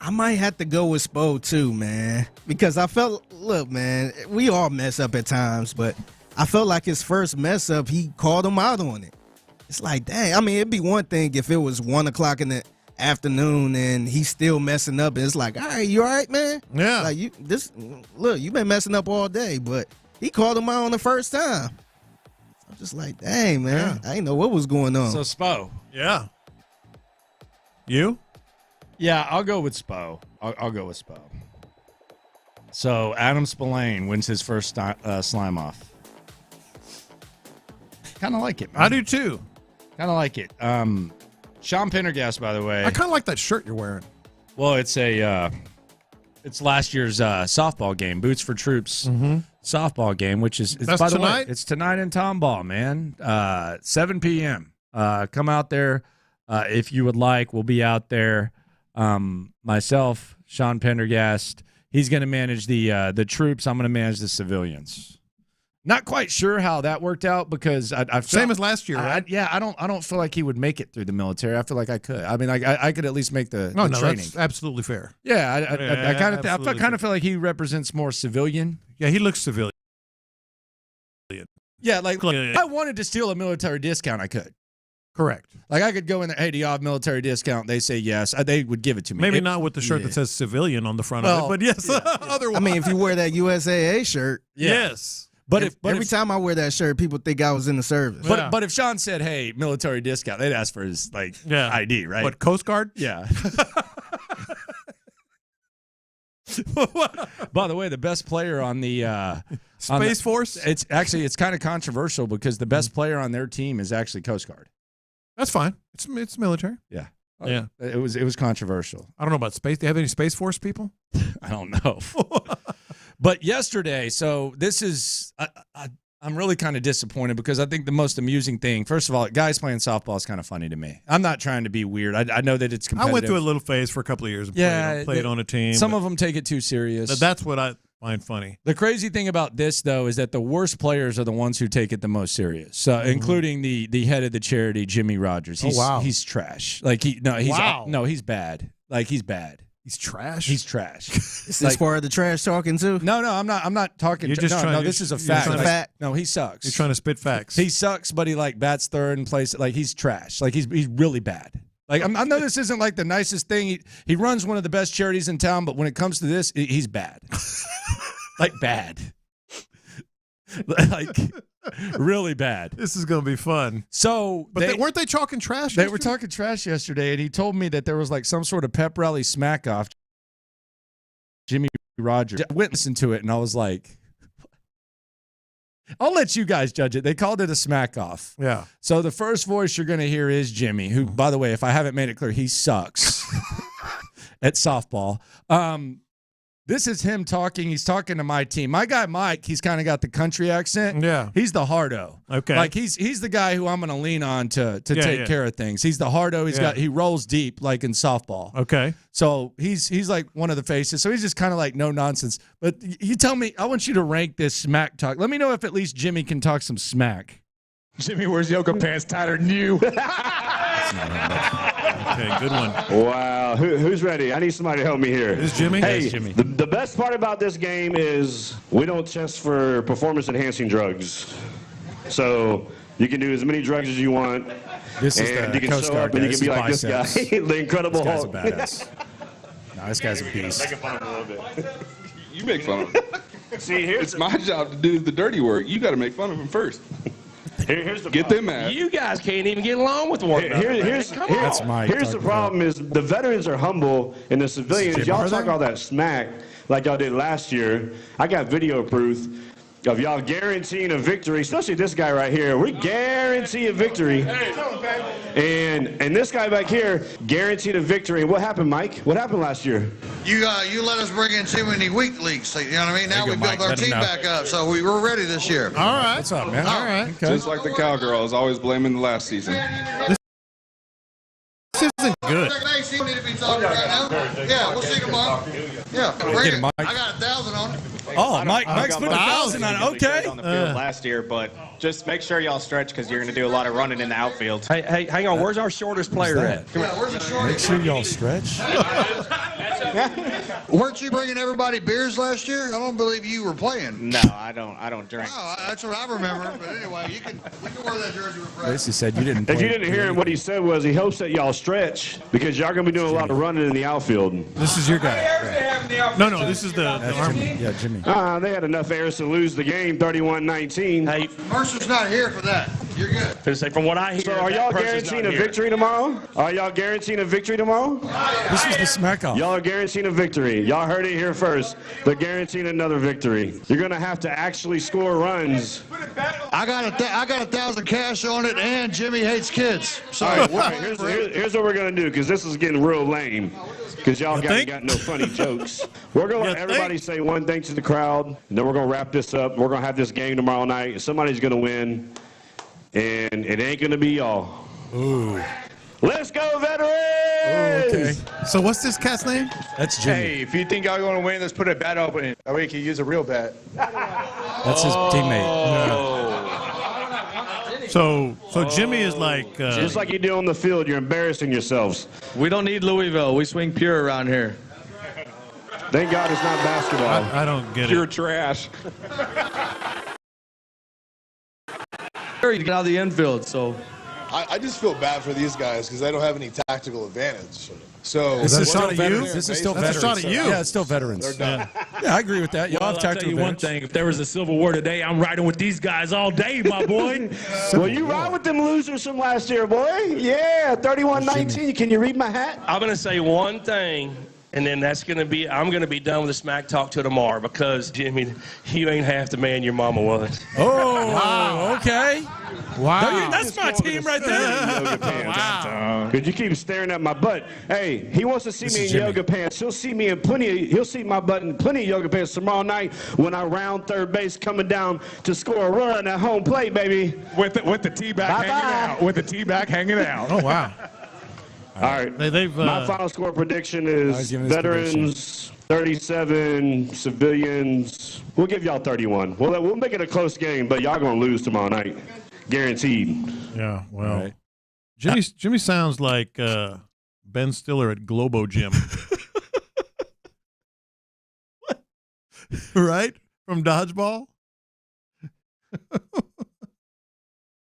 I might have to go with Spo too, man. Because look, man, we all mess up at times, but I felt like his first mess up, he called him out on it. It's like, dang, I mean, it'd be one thing if it was 1 o'clock in the afternoon and he's still messing up. And it's like, all right, you all right, man? Yeah. Like, you've been messing up all day, but he called him out on the first time. I'm just like, dang, man, I didn't know what was going on. So Spo. Yeah. You? Yeah, I'll go with Spo. I'll go with Spo. So Adam Spillane wins his first slime off. Kind of like it, man. I do too. Kind of like it. Sean Pendergast, by the way. I kind of like that shirt you're wearing. Well, it's it's last year's softball game, Boots for Troops softball game, which is That's by the tonight? way, it's tonight in Tomball, man. 7 p.m. Come out there if you would like. We'll be out there. Myself, Sean Pendergast. He's going to manage the troops. I'm going to manage the civilians. Not quite sure how that worked out because I same as last year, right? I don't feel like he would make it through the military. I feel like I could. I mean, I could at least make the No, training. that's absolutely fair. Yeah, I kind of feel like he represents more civilian. Yeah, he looks civilian. Yeah, like if I wanted to steal a military discount, I could. Correct. Like I could go in there, hey, do you have military discount? They say yes. They would give it to me. Maybe not with the shirt that says civilian on the front of it, but yes, otherwise. I mean, if you wear that USAA shirt. Yes. But every time I wear that shirt, people think I was in the service. But if Sean said, "Hey, military discount," they'd ask for his ID, right? What, Coast Guard? Yeah. By the way, the best player on the Space Force. It's kind of controversial because the best player on their team is actually Coast Guard. That's fine. It's military. Yeah. Yeah. It was controversial. I don't know about space. Do you have any Space Force people? I don't know. But yesterday, so this is I'm really kind of disappointed because I think the most amusing thing, first of all, guys playing softball is kind of funny to me. I'm not trying to be weird. I know that it's competitive. I went through a little phase for a couple of years and played on a team. Some of them take it too serious. That's what I find funny. The crazy thing about this, though, is that the worst players are the ones who take it the most serious. Including the head of the charity, Jimmy Rogers. He's trash. Like he's bad. Like he's bad. He's trash. He's trash. Is this part of the trash talking too? No, I'm not talking. You're just trying. This is a fact. No, he sucks. You're trying to spit facts. He sucks, but he bats third and plays. Like he's trash. Like he's really bad. Like I know this isn't like the nicest thing. He runs one of the best charities in town, but when it comes to this, he's bad. Like bad. Like really bad. This is going to be fun. So, weren't they talking trash? They were talking trash yesterday, and he told me that there was like some sort of pep rally smack off. Jimmy Rogers. I went and listened to it, and I was like, I'll let you guys judge it. They called it a smack off. Yeah. So the first voice you're going to hear is Jimmy, who, by the way, if I haven't made it clear, he sucks at softball. This is him talking. He's talking to my team. My guy Mike, he's kind of got the country accent. Yeah. He's the hardo. Okay. Like he's the guy who I'm going to lean on to take care of things. He's the hardo. He rolls deep like in softball. Okay. So he's like one of the faces. So he's just kind of like no nonsense. But you tell me, I want you to rank this smack talk. Let me know if at least Jimmy can talk some smack. Jimmy wears yoga pants tighter than you. Okay, good one. Wow. Who's ready? I need somebody to help me here. This is Jimmy? Hey, Yes, Jimmy. The best part about this game is we don't test for performance-enhancing drugs. So you can do as many drugs as you want. This is and the you can Coast show Guard up and guy. you can be like this Biceps. guy, the Incredible This Hulk. guy's a badass. No, this guy's a beast. Making fun of him a little bit. You make fun of him. See, it's my job to do the dirty work. You got to make fun of him first. Here's the Get them mad. You guys can't even get along with one another. Here's the problem is the veterans are humble and the civilians, y'all talk all that smack like y'all did last year. I got video proof of y'all guaranteeing a victory, especially this guy right here. We guarantee a victory. And this guy back here guaranteed a victory. And what happened, Mike? What happened last year? You let us bring in too many weak leagues. You know what I mean? Now we built our team back up, so we were ready this year. All right. What's up, man? All right. Okay. Just like the cowgirls, always blaming the last season. This isn't good. Yeah, we'll see tomorrow. Yeah, bring it. I got 1,000 on it. Oh, Mike's put 1,000 on it. Okay. On the field last year, but just make sure y'all stretch because you're going to do a lot of running in the outfield. Hey, hang on. Where's our shortest player at? Yeah, where's the short? Make sure y'all stretch. Weren't you bringing everybody beers last year? I don't believe you were playing. No, I don't drink. No, that's what I remember. But anyway, we can wear that jersey with practice. Basically said you didn't. If you didn't hear him, what he said was he hopes that y'all stretch because y'all going to be doing a lot of running in the outfield. This is your guy. No, this is the Army. Yeah, Jimmy. They had enough errors to lose the game 31-19. Hey, Mercer's not here for that. You're good. From what I hear, so are y'all guaranteeing a victory tomorrow? Are y'all guaranteeing a victory tomorrow? This is the smack off. Y'all are guaranteeing a victory. Y'all heard it here first. They're guaranteeing another victory. You're going to have to actually score runs. I got 1,000 cash on it, and Jimmy hates kids. So All right, here's what we're going to do because this is getting real lame. Because y'all got no funny jokes. We're going to let everybody say one thing to the crowd, and then we're going to wrap this up. We're going to have this game tomorrow night, and somebody's going to win, and it ain't going to be y'all. Ooh. Let's go, veterans! Okay. So what's this cat's name? That's Jimmy. Hey, if you think y'all going to win, let's put a bat opening. That way you can use a real bat. That's his teammate. So Jimmy is like... Just like you do on the field, you're embarrassing yourselves. We don't need Louisville. We swing pure around here. Thank God it's not basketball. I don't get Pure it. trash. You get out of the infield, so... I just feel bad for these guys because they don't have any tactical advantage. So This is still veterans. This is still That's a veterans. shot at you. Yeah, it's still veterans. They're done. Yeah, I agree with that. Y'all have I'll tell tactical you one advantage. thing. If there was a Civil War today, I'm riding with these guys all day, my boy. Well, you ride with them losers from last year, boy. Yeah, 31-19. Can you read my hat? I'm going to say one thing. And then I'm going to be done with the smack talk till tomorrow because, Jimmy, you ain't half the man your mama was. Oh, wow. Okay. Wow. That's my team right there. Wow. Because you keep staring at my butt. Hey, he wants to see me in yoga pants. He'll see my butt in plenty of yoga pants tomorrow night when I round third base coming down to score a run at home plate, baby. With the tee back hanging out. With the tee back hanging out. Oh, wow. All right. My final score prediction is veterans 37, civilians. We'll give y'all 31. We'll make it a close game, but y'all going to lose tomorrow night. Guaranteed. Yeah, well. Right. Jimmy sounds like Ben Stiller at Globo Gym. Right? From Dodgeball?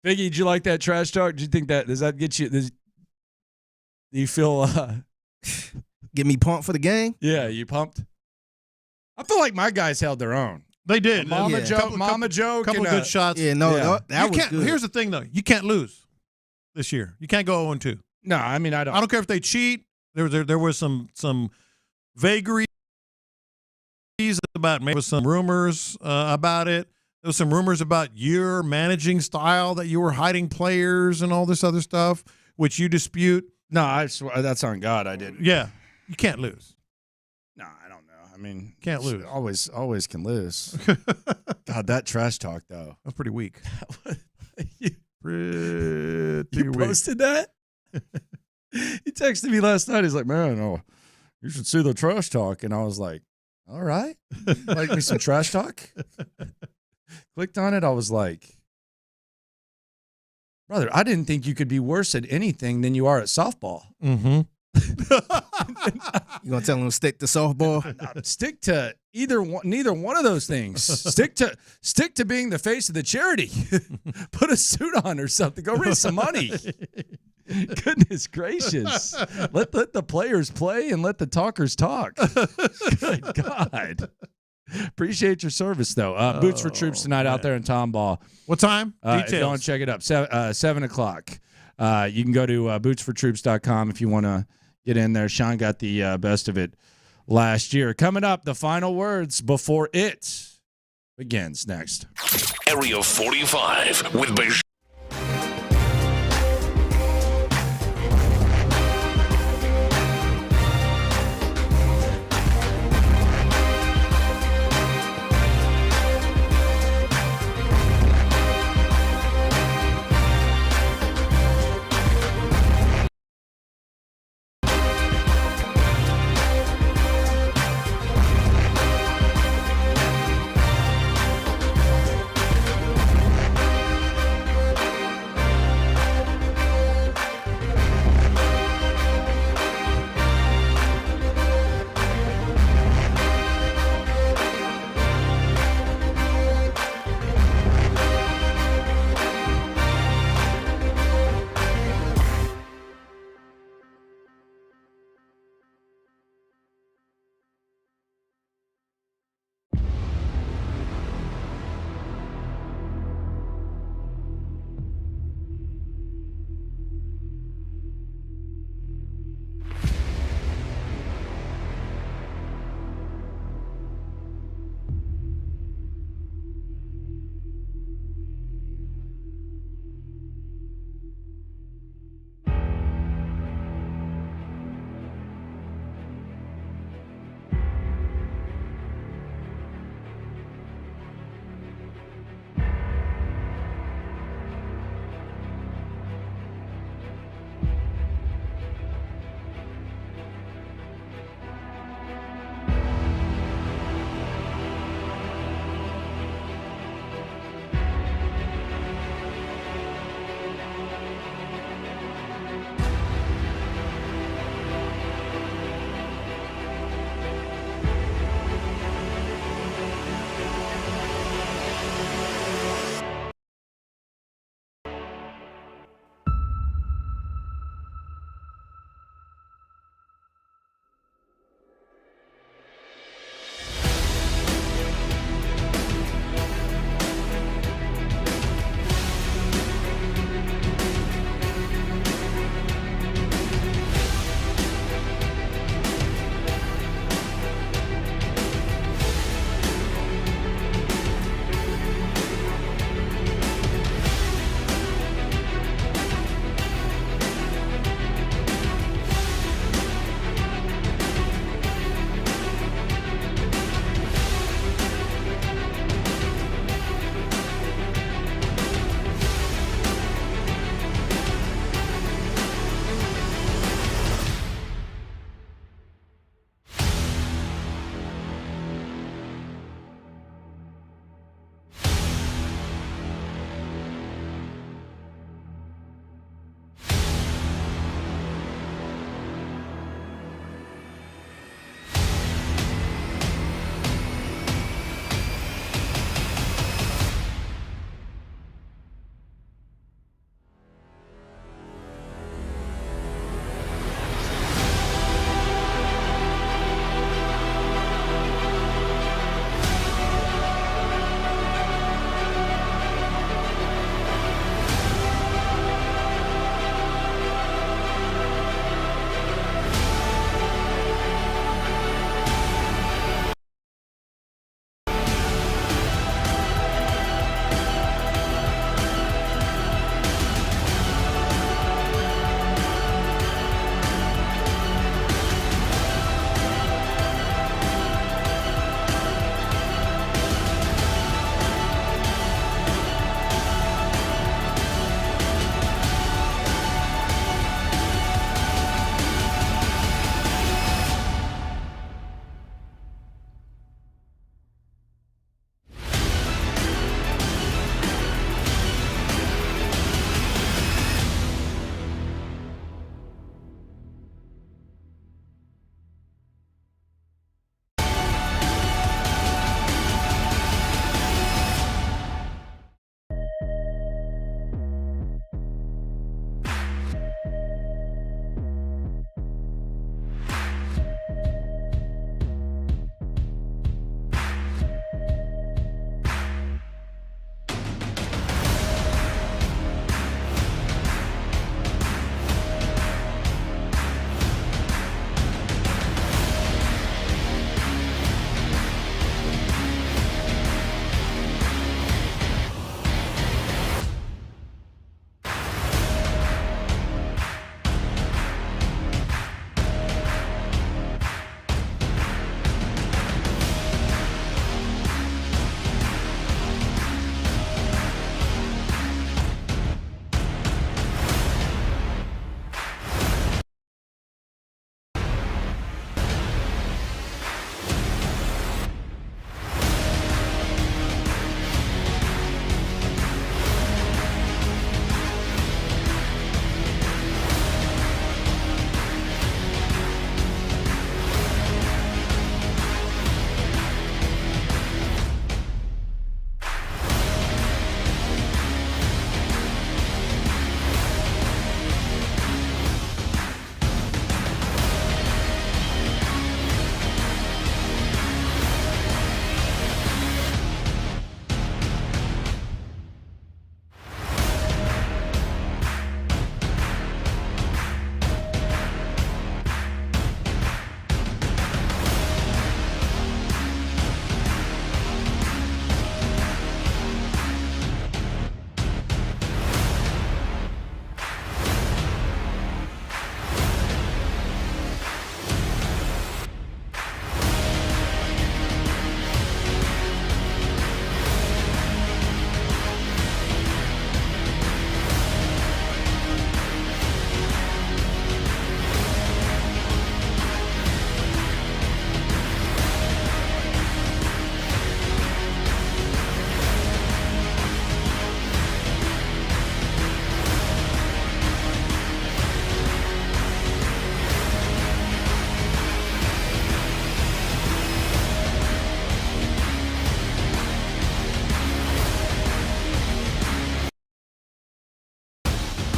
Biggie, did you like that trash talk? Do you think does that get you? Do you feel get me pumped for the game? Yeah, you pumped? I feel like my guys held their own. They did. Mama joke. Couple good shots. Yeah, that was good. Here's the thing, though. You can't lose this year. You can't go 0-2. No, I mean, I don't care if they cheat. There was some vagaries about, maybe some rumors about it. There was some rumors about your managing style, that you were hiding players and all this other stuff, which you dispute. No, I swear, that's on God. I didn't. Yeah, you can't lose. No, I don't know. I mean, can't lose. Always can lose. God, that trash talk though. That's pretty weak. You posted that? He texted me last night. He's like, "Man, you should see the trash talk." And I was like, "All right, like me some trash talk." Clicked on it. I was like, brother, I didn't think you could be worse at anything than you are at softball. Mm-hmm. You gonna tell him to stick to softball? Stick to neither one of those things. Stick to being the face of the charity. Put a suit on or something. Go raise some money. Goodness gracious. Let the players play and let the talkers talk. Good God. Appreciate your service, though. Boots for Troops tonight out there in Tomball. What time? Details. If you want to check it up, 7 o'clock. You can go to bootsfortroops.com if you want to get in there. Sean got the best of it last year. Coming up, the final words before it begins next. Area 45 with Bajor.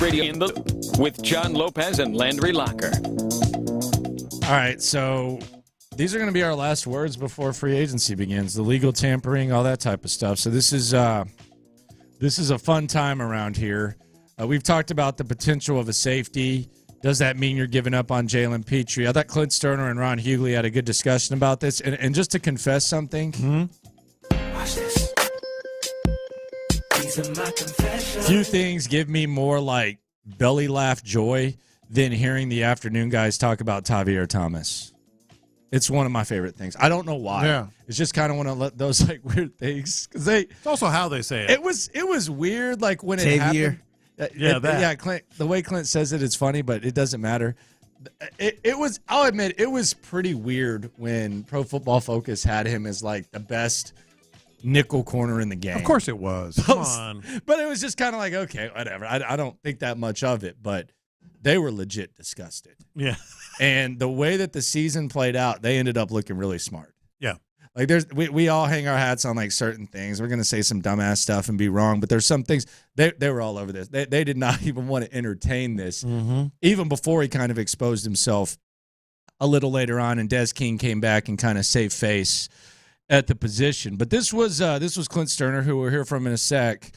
Radio in the Loop with John Lopez and Landry Locker. All right, so these are going to be our last words before free agency begins. The legal tampering, all that type of stuff. So this is a fun time around here. We've talked about the potential of a safety. Does that mean you're giving up on Jalen Petrie? I thought Clint Stoerner and Ron Hughley had a good discussion about this. And just to confess something, watch this. Few things give me more like belly laugh joy than hearing the afternoon guys talk about Tavier Thomas. It's one of my favorite things. I don't know why. Yeah. It's just kind of one of those like weird things because It's also how they say it. It was weird like when it happened. Clint, the way Clint says it's funny, but it doesn't matter. It was. I'll admit it was pretty weird when Pro Football Focus had him as like the best nickel corner in the game. Of course it was. Come on. But it was just kind of like, okay, whatever. I don't think that much of it, but they were legit disgusted. Yeah. And the way that the season played out, they ended up looking really smart. Yeah. Like we all hang our hats on like certain things. We're going to say some dumbass stuff and be wrong, but there's some things they were all over this. They did not even want to entertain this, even before he kind of exposed himself a little later on, and Des King came back and kind of saved face at the position. But this was Clint Stoerner, who we'll hear from in a sec.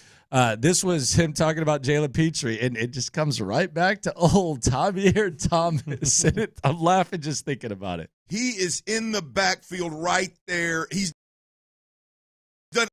This was him talking about Jalen Petrie, and it just comes right back to old Tavier Thomas. And I'm laughing just thinking about it. He is in the backfield right there. He's done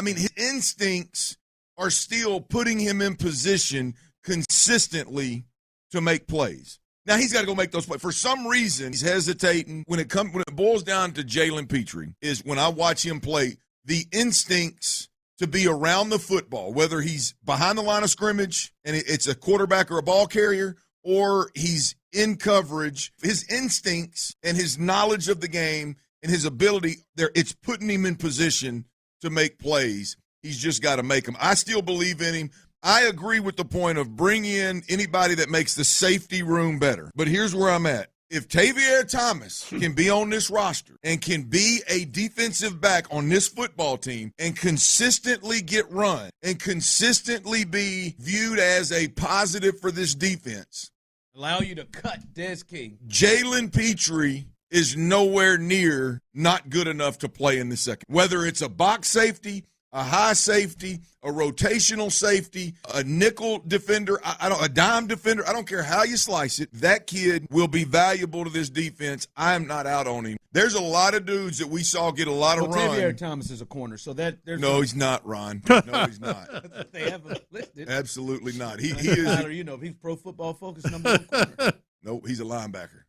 his instincts are still putting him in position consistently to make plays. Now, he's got to go make those plays. For some reason, he's hesitating. When it boils down to Jalen Petrie, is when I watch him play, the instincts to be around the football, whether he's behind the line of scrimmage and it's a quarterback or a ball carrier, or he's in coverage, his instincts and his knowledge of the game and his ability, it's putting him in position to make plays. He's just got to make them. I still believe in him. I agree with the point of bring in anybody that makes the safety room better. But here's where I'm at. If Tavier Thomas can be on this roster and can be a defensive back on this football team and consistently get run and consistently be viewed as a positive for this defense, allow you to cut Des King. Jalen Petrie is nowhere near not good enough to play in the second. Whether it's a box safety, a high safety, a rotational safety, a nickel defender, a dime defender, I don't care how you slice it, that kid will be valuable to this defense. I'm not out on him. There's a lot of dudes that we saw get a lot of run. Tavier Thomas is a corner, so that there's he's not, Ron. No, he's not. They haven't listed. Absolutely not. He is. He's Pro Football Focus #1 corner. No, he's a linebacker.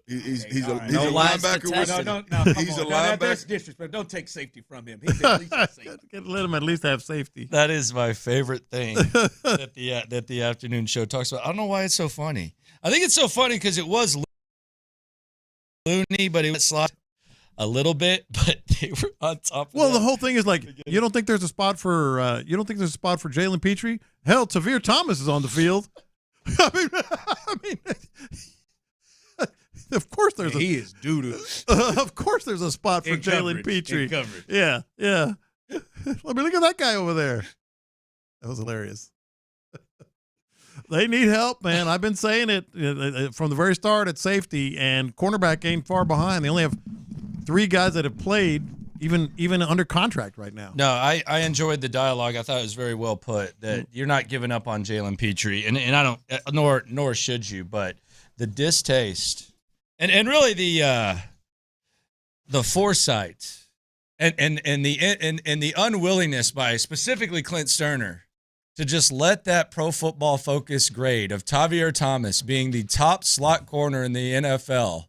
He's a linebacker. He's a linebacker. That's disrespect. Don't take safety from him. He's at least safety. Let him at least have safety. That is my favorite thing that the afternoon show talks about. I don't know why it's so funny. I think it's so funny because it was loony, but it was slot a little bit, but they were on top of the whole thing is like, you don't think there's a spot for Jalen Petrie? Hell, Tavier Thomas is on the field. I mean of course there's he is doo-doo. Of course there's a spot for Jalen Petrie. Yeah. Let me look at that guy over there. That was hilarious. They need help, man. I've been saying it from the very start at safety, and cornerback ain't far behind. They only have 3 guys that have played, even under contract right now. No, I enjoyed the dialogue. I thought it was very well put that you're not giving up on Jalen Petrie, and I don't, nor should you, but the distaste and really the foresight and the unwillingness by specifically Clint Stoerner to just let that Pro Football Focus grade of Tavier Thomas being the top slot corner in the NFL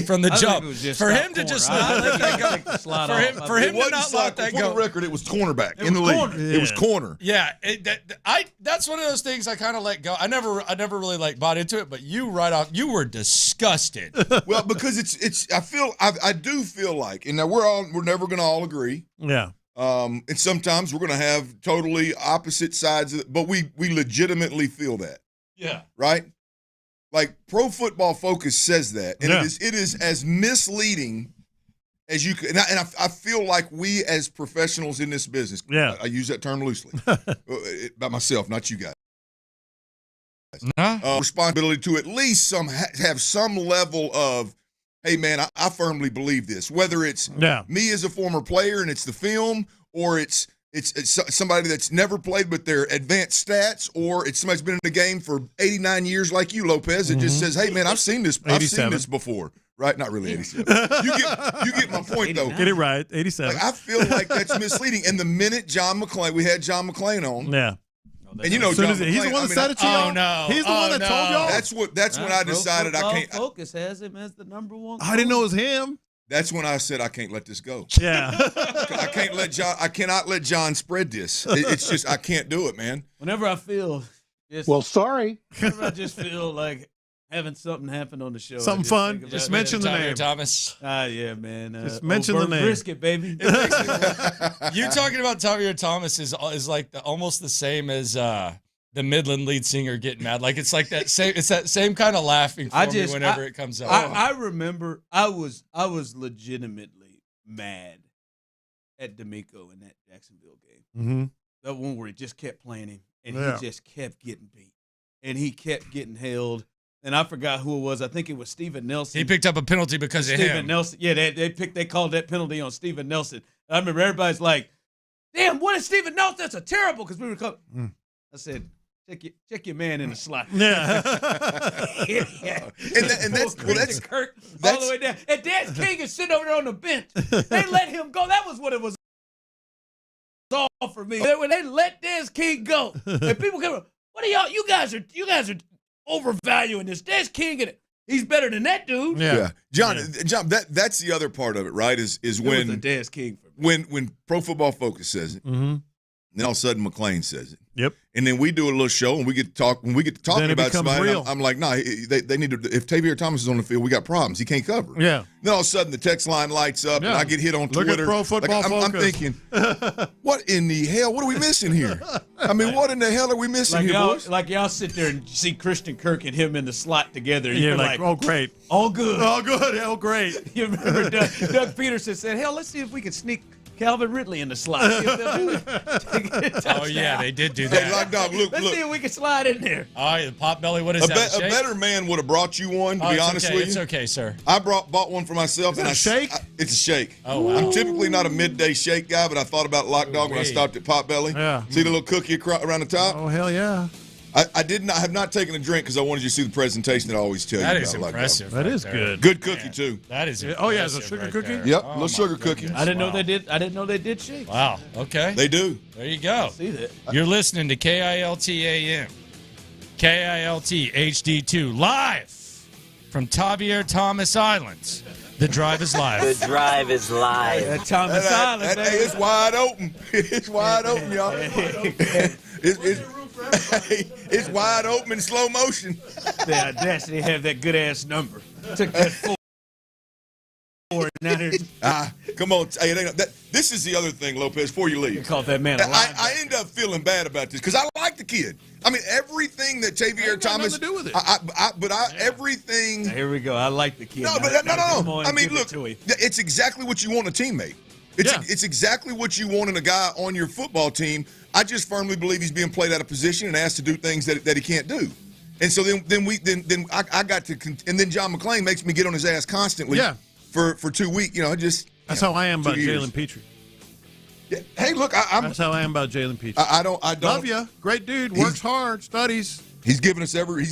from the jump. For him to just not let that go. For him to not let that go. For the record, it was cornerback in the league. Yeah. It was corner. Yeah, that's one of those things I kind of let go. I never really bought into it, but you were disgusted. Well, because I do feel like, and now we're never going to all agree. Yeah. And sometimes we're going to have totally opposite sides of it, but we legitimately feel that. Yeah. Right? Like Pro Football Focus says that, and it is as misleading as you could. And I feel like we as professionals in this business, I use that term loosely, by myself, not you guys. Responsibility to at least have some level of, hey, man, I firmly believe this. Whether it's me as a former player and it's the film, or it's somebody that's never played but they're advanced stats, or it's somebody who's been in the game for 89 years like you, Lopez, that just says, hey, man, I've seen this before. Right? Not really 87. You get my point, though. Get it right, 87. Like, I feel like that's misleading. And the minute we had John McClain on. Yeah. And you know, John McClain, he's the one that said it to y'all? No. He's the one that told y'all? That's when I decided I can't. Focus has him as the number one. I didn't know it was him. That's when I said I can't let this go. Yeah. I cannot let John spread this. It's just I can't do it, man. Whenever I feel sorry. Whenever I just feel like having something happen on the show. Something fun. Just mention the name. Thomas. Yeah, man. Just mention the name. Brisket, baby. You talking about Javier Thomas is like almost the same as the Midland lead singer getting mad. Like it's like that same. It's that same kind of laughing for me whenever it comes out. I remember I was legitimately mad at D'Amico in that Jacksonville game. Mm-hmm. That one where he just kept playing him and he just kept getting beat and he kept getting held. And I forgot who it was. I think it was Steven Nelson. He picked up a penalty because of him. Steven Nelson. Yeah, they called that penalty on Steven Nelson. I remember everybody's like, "Damn, what is Steven Nelson? That's a terrible." Because we were called. I said, check your man in the slot. Yeah. and that's Kirk all the way down. And Dan King is sitting over there on the bench. They let him go. That was what it was all for me. When they let Dan King go, and people come, what are y'all? You guys are overvaluing this. There's King in it. He's better than that dude. Yeah. John, that's the other part of it, right? Is when the Des King for me. when Pro Football Focus says it, then all of a sudden McClain says it. Yep. And then we do a little show and we get to talk. When we get to talking about somebody, I'm like, nah, they need to. If Javier Thomas is on the field, we got problems. He can't cover. Yeah. Then all of a sudden the text line lights up and I get hit on Twitter. Look at Pro Football Focus. I'm thinking, what in the hell? What are we missing here? I mean, what in the hell are we missing here, boys? Like y'all sit there and see Christian Kirk and him in the slot together. You're like, oh great, all good, oh great. You remember Doug Peterson said, hell, let's see if we can sneak Calvin Ridley in the slot. Oh, yeah, they did do that. Hey, Lock Dog, look. Let's see if we can slide in there. Oh, yeah, the pot belly, what is that? A better man would have brought you one, to be honest with you. It's okay, sir. I bought one for myself. Is it a shake? It's a shake. Oh, wow. I'm typically not a midday shake guy, but I thought about Lock Dog when I stopped at Potbelly. Yeah. See the little cookie around the top? Oh, hell yeah. I have not taken a drink because I wanted you to see the presentation that I always tell you about. That is impressive. That is good. Good cookie, too. That is Oh, yeah, it's a sugar cookie? Yep, little sugar cookie. I didn't know they did. I didn't know they did shakes. Wow, okay. They do. There you go. See that? You're listening to KILT AM, KILT HD2, live from Javier Thomas Island. The drive is live. The drive is live. Thomas Island, baby. Hey, it's wide open. It's wide open, y'all. It's wide open in slow motion. The audacity to have that good ass number. Took that 4. Come on. Hey, this is the other thing, Lopez, before you leave. You called that man a linebacker. I end up feeling bad about this because I like the kid. I mean, everything that Javier Thomas. Nothing to do with it. Everything. Here we go. I like the kid. No. I mean, look, it's exactly what you want in a teammate. It's exactly what you want in a guy on your football team. I just firmly believe he's being played out of position and asked to do things that he can't do. And so then I got to, and then John McClain makes me get on his ass constantly. Yeah. For 2 weeks, That's how I am about Jalen Petrie. Yeah. Hey, look, that's how I am about Jalen Petrie. I don't love you. Great dude. Works hard. Studies. He's giving you every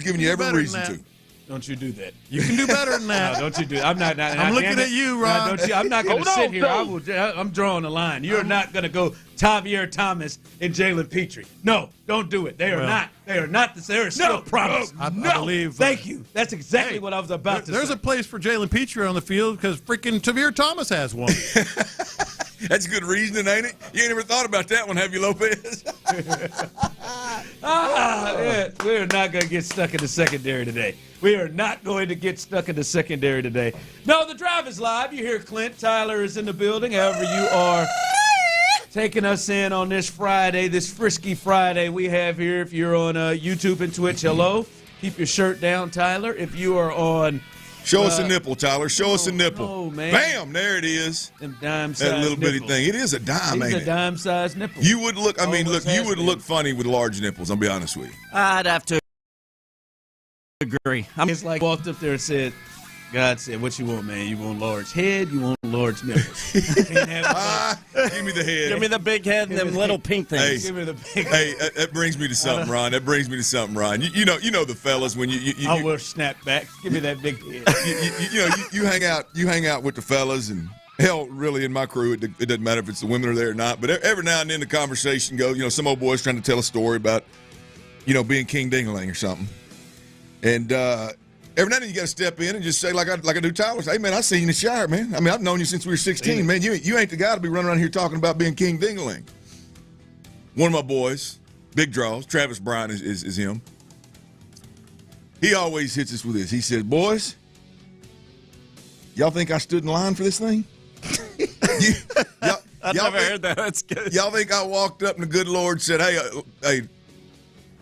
reason to. Don't you do that. You can do better than that. No, don't you do that. I'm not. I'm looking at you, Ron. I'm not going to sit here. I'm drawing a line. You're not going to go Javier Thomas and Jalen Petrie. No, don't do it. They are not. They are not. There is still problems. I believe. Thank you. That's exactly what I was about to say. There's a place for Jalen Petrie on the field because freaking Javier Thomas has one. That's good reasoning, ain't it? You ain't ever thought about that one, have you, Lopez? We're not going to get stuck in the secondary today. We are not going to get stuck in the secondary today. No, the drive is live. You hear Clint. Tyler is in the building. However you are taking us in on this Friday, this frisky Friday we have here. If you're on YouTube and Twitch, hello. Keep your shirt down, Tyler. If you are on... Show us a nipple, Tyler. Show us a nipple. Oh, man. Bam! There it is. Them dime-sized that little bitty nipples. thing. It is a dime, ain't it? It's a dime-sized nipple. You would look. I mean, look. You would look funny with large nipples. I'll be honest with you. I'd have to agree. It's like walked up there and said, God said, what you want, man? You want large head? You want large nipples? Give me the head. Give me the big head and them little pink things. Give me the big that brings me to something, Ron. That brings me to something, Ron. You know the fellas when you I will snap back. Give me that big head. You hang out with the fellas, and hell, really in my crew, it doesn't matter if it's the women are there or not. But every now and then the conversation goes, some old boy's trying to tell a story about, being King Ding-a-ling or something, and every now and then you got to step in and just say, like I do Tyler, say, hey, man, I seen you in the shower, man. I mean, I've known you since we were 16, man. You ain't the guy to be running around here talking about being King Ding-a-ling. One of my boys, big draws, Travis Bryan is him. He always hits us with this. He says, boys, y'all think I stood in line for this thing? I've never heard that. That's good. Y'all think I walked up and the good Lord said, hey,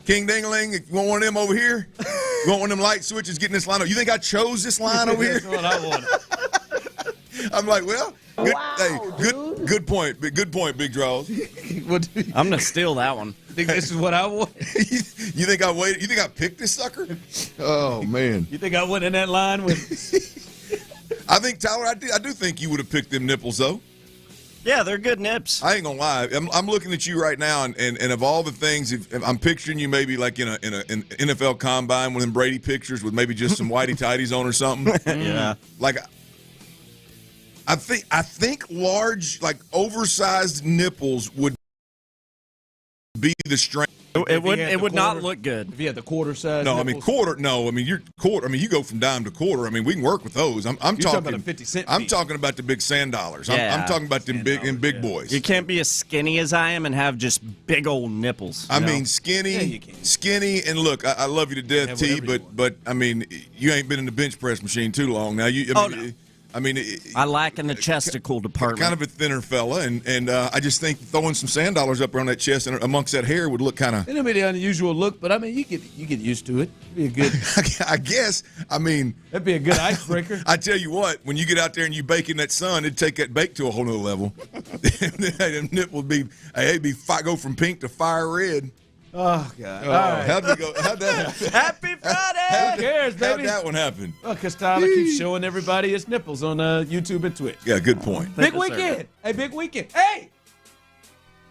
King Ding-a-ling, you want one of them over here? You want one of them light switches getting this line up? You think I chose this line over here? That's what I wanted. I'm like, well, good point. Good point, Big Draws. I'm going to steal that one. Think this is what I want? You think I waited? You think I picked this sucker? Oh, man. You think I went in that line with? I think, Tyler, I do think you would have picked them nipples, though. Yeah, they're good nips. I ain't gonna lie. I'm looking at you right now, and of all the things, if I'm picturing you maybe like in an NFL combine, one of them Brady pictures with maybe just some whitey tighties on or something. Yeah. Like, I think large, like oversized nipples would be the strength. It would not look good if you had the quarter size. No, nipples. I mean quarter. No, I mean you're quarter. I mean you go from dime to quarter. I mean we can work with those. I'm talking about a 50-cent I'm piece. talking about the big sand dollars. Yeah. I'm talking about them big boys. You can't be as skinny as I am and have just big old nipples. I mean skinny, and look, I love you to death, T. But I mean you ain't been in the bench press machine too long now. No. I mean, I lack in the chesticle department. Kind of a thinner fella, and I just think throwing some sand dollars up around that chest and amongst that hair would look kind of. It'll be the unusual look, but I mean, you get used to it. It'd be a good. I guess. I mean, that'd be a good icebreaker. I tell you what, when you get out there and you bake in that sun, it'd take that bake to a whole nother level. Them nipples would be, go from pink to fire red. Oh, God. All right. How'd that happen? Happy Friday! Who cares, baby? How'd that one happen? Well, because Tyler keeps showing everybody his nipples on YouTube and Twitch. Yeah, good point. Big weekend. Hey, big weekend. Hey!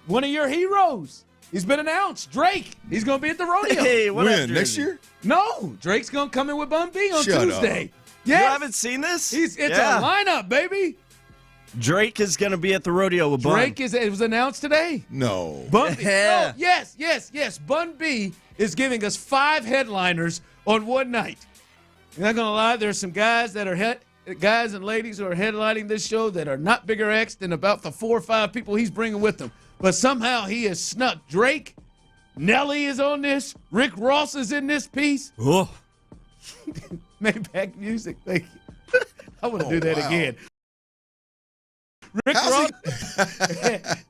One of your heroes. He's been announced. Drake. He's going to be at the rodeo. Hey, when? Next year? No. Drake's going to come in with Bun B on Tuesday. Yes. You haven't seen this? It's a lineup, baby. Drake is going to be at the rodeo with Bun. It was announced today. No. Bun B. No, yes. Bun B is giving us 5 headliners on one night. I'm not going to lie, there's some guys that are guys and ladies who are headlining this show that are not bigger acts than about the 4 or 5 people he's bringing with him. But somehow he has snuck Drake. Nelly is on this. Rick Ross is in this piece. Oh. Maybach Music, thank you. I want to do that again. Rick Ross.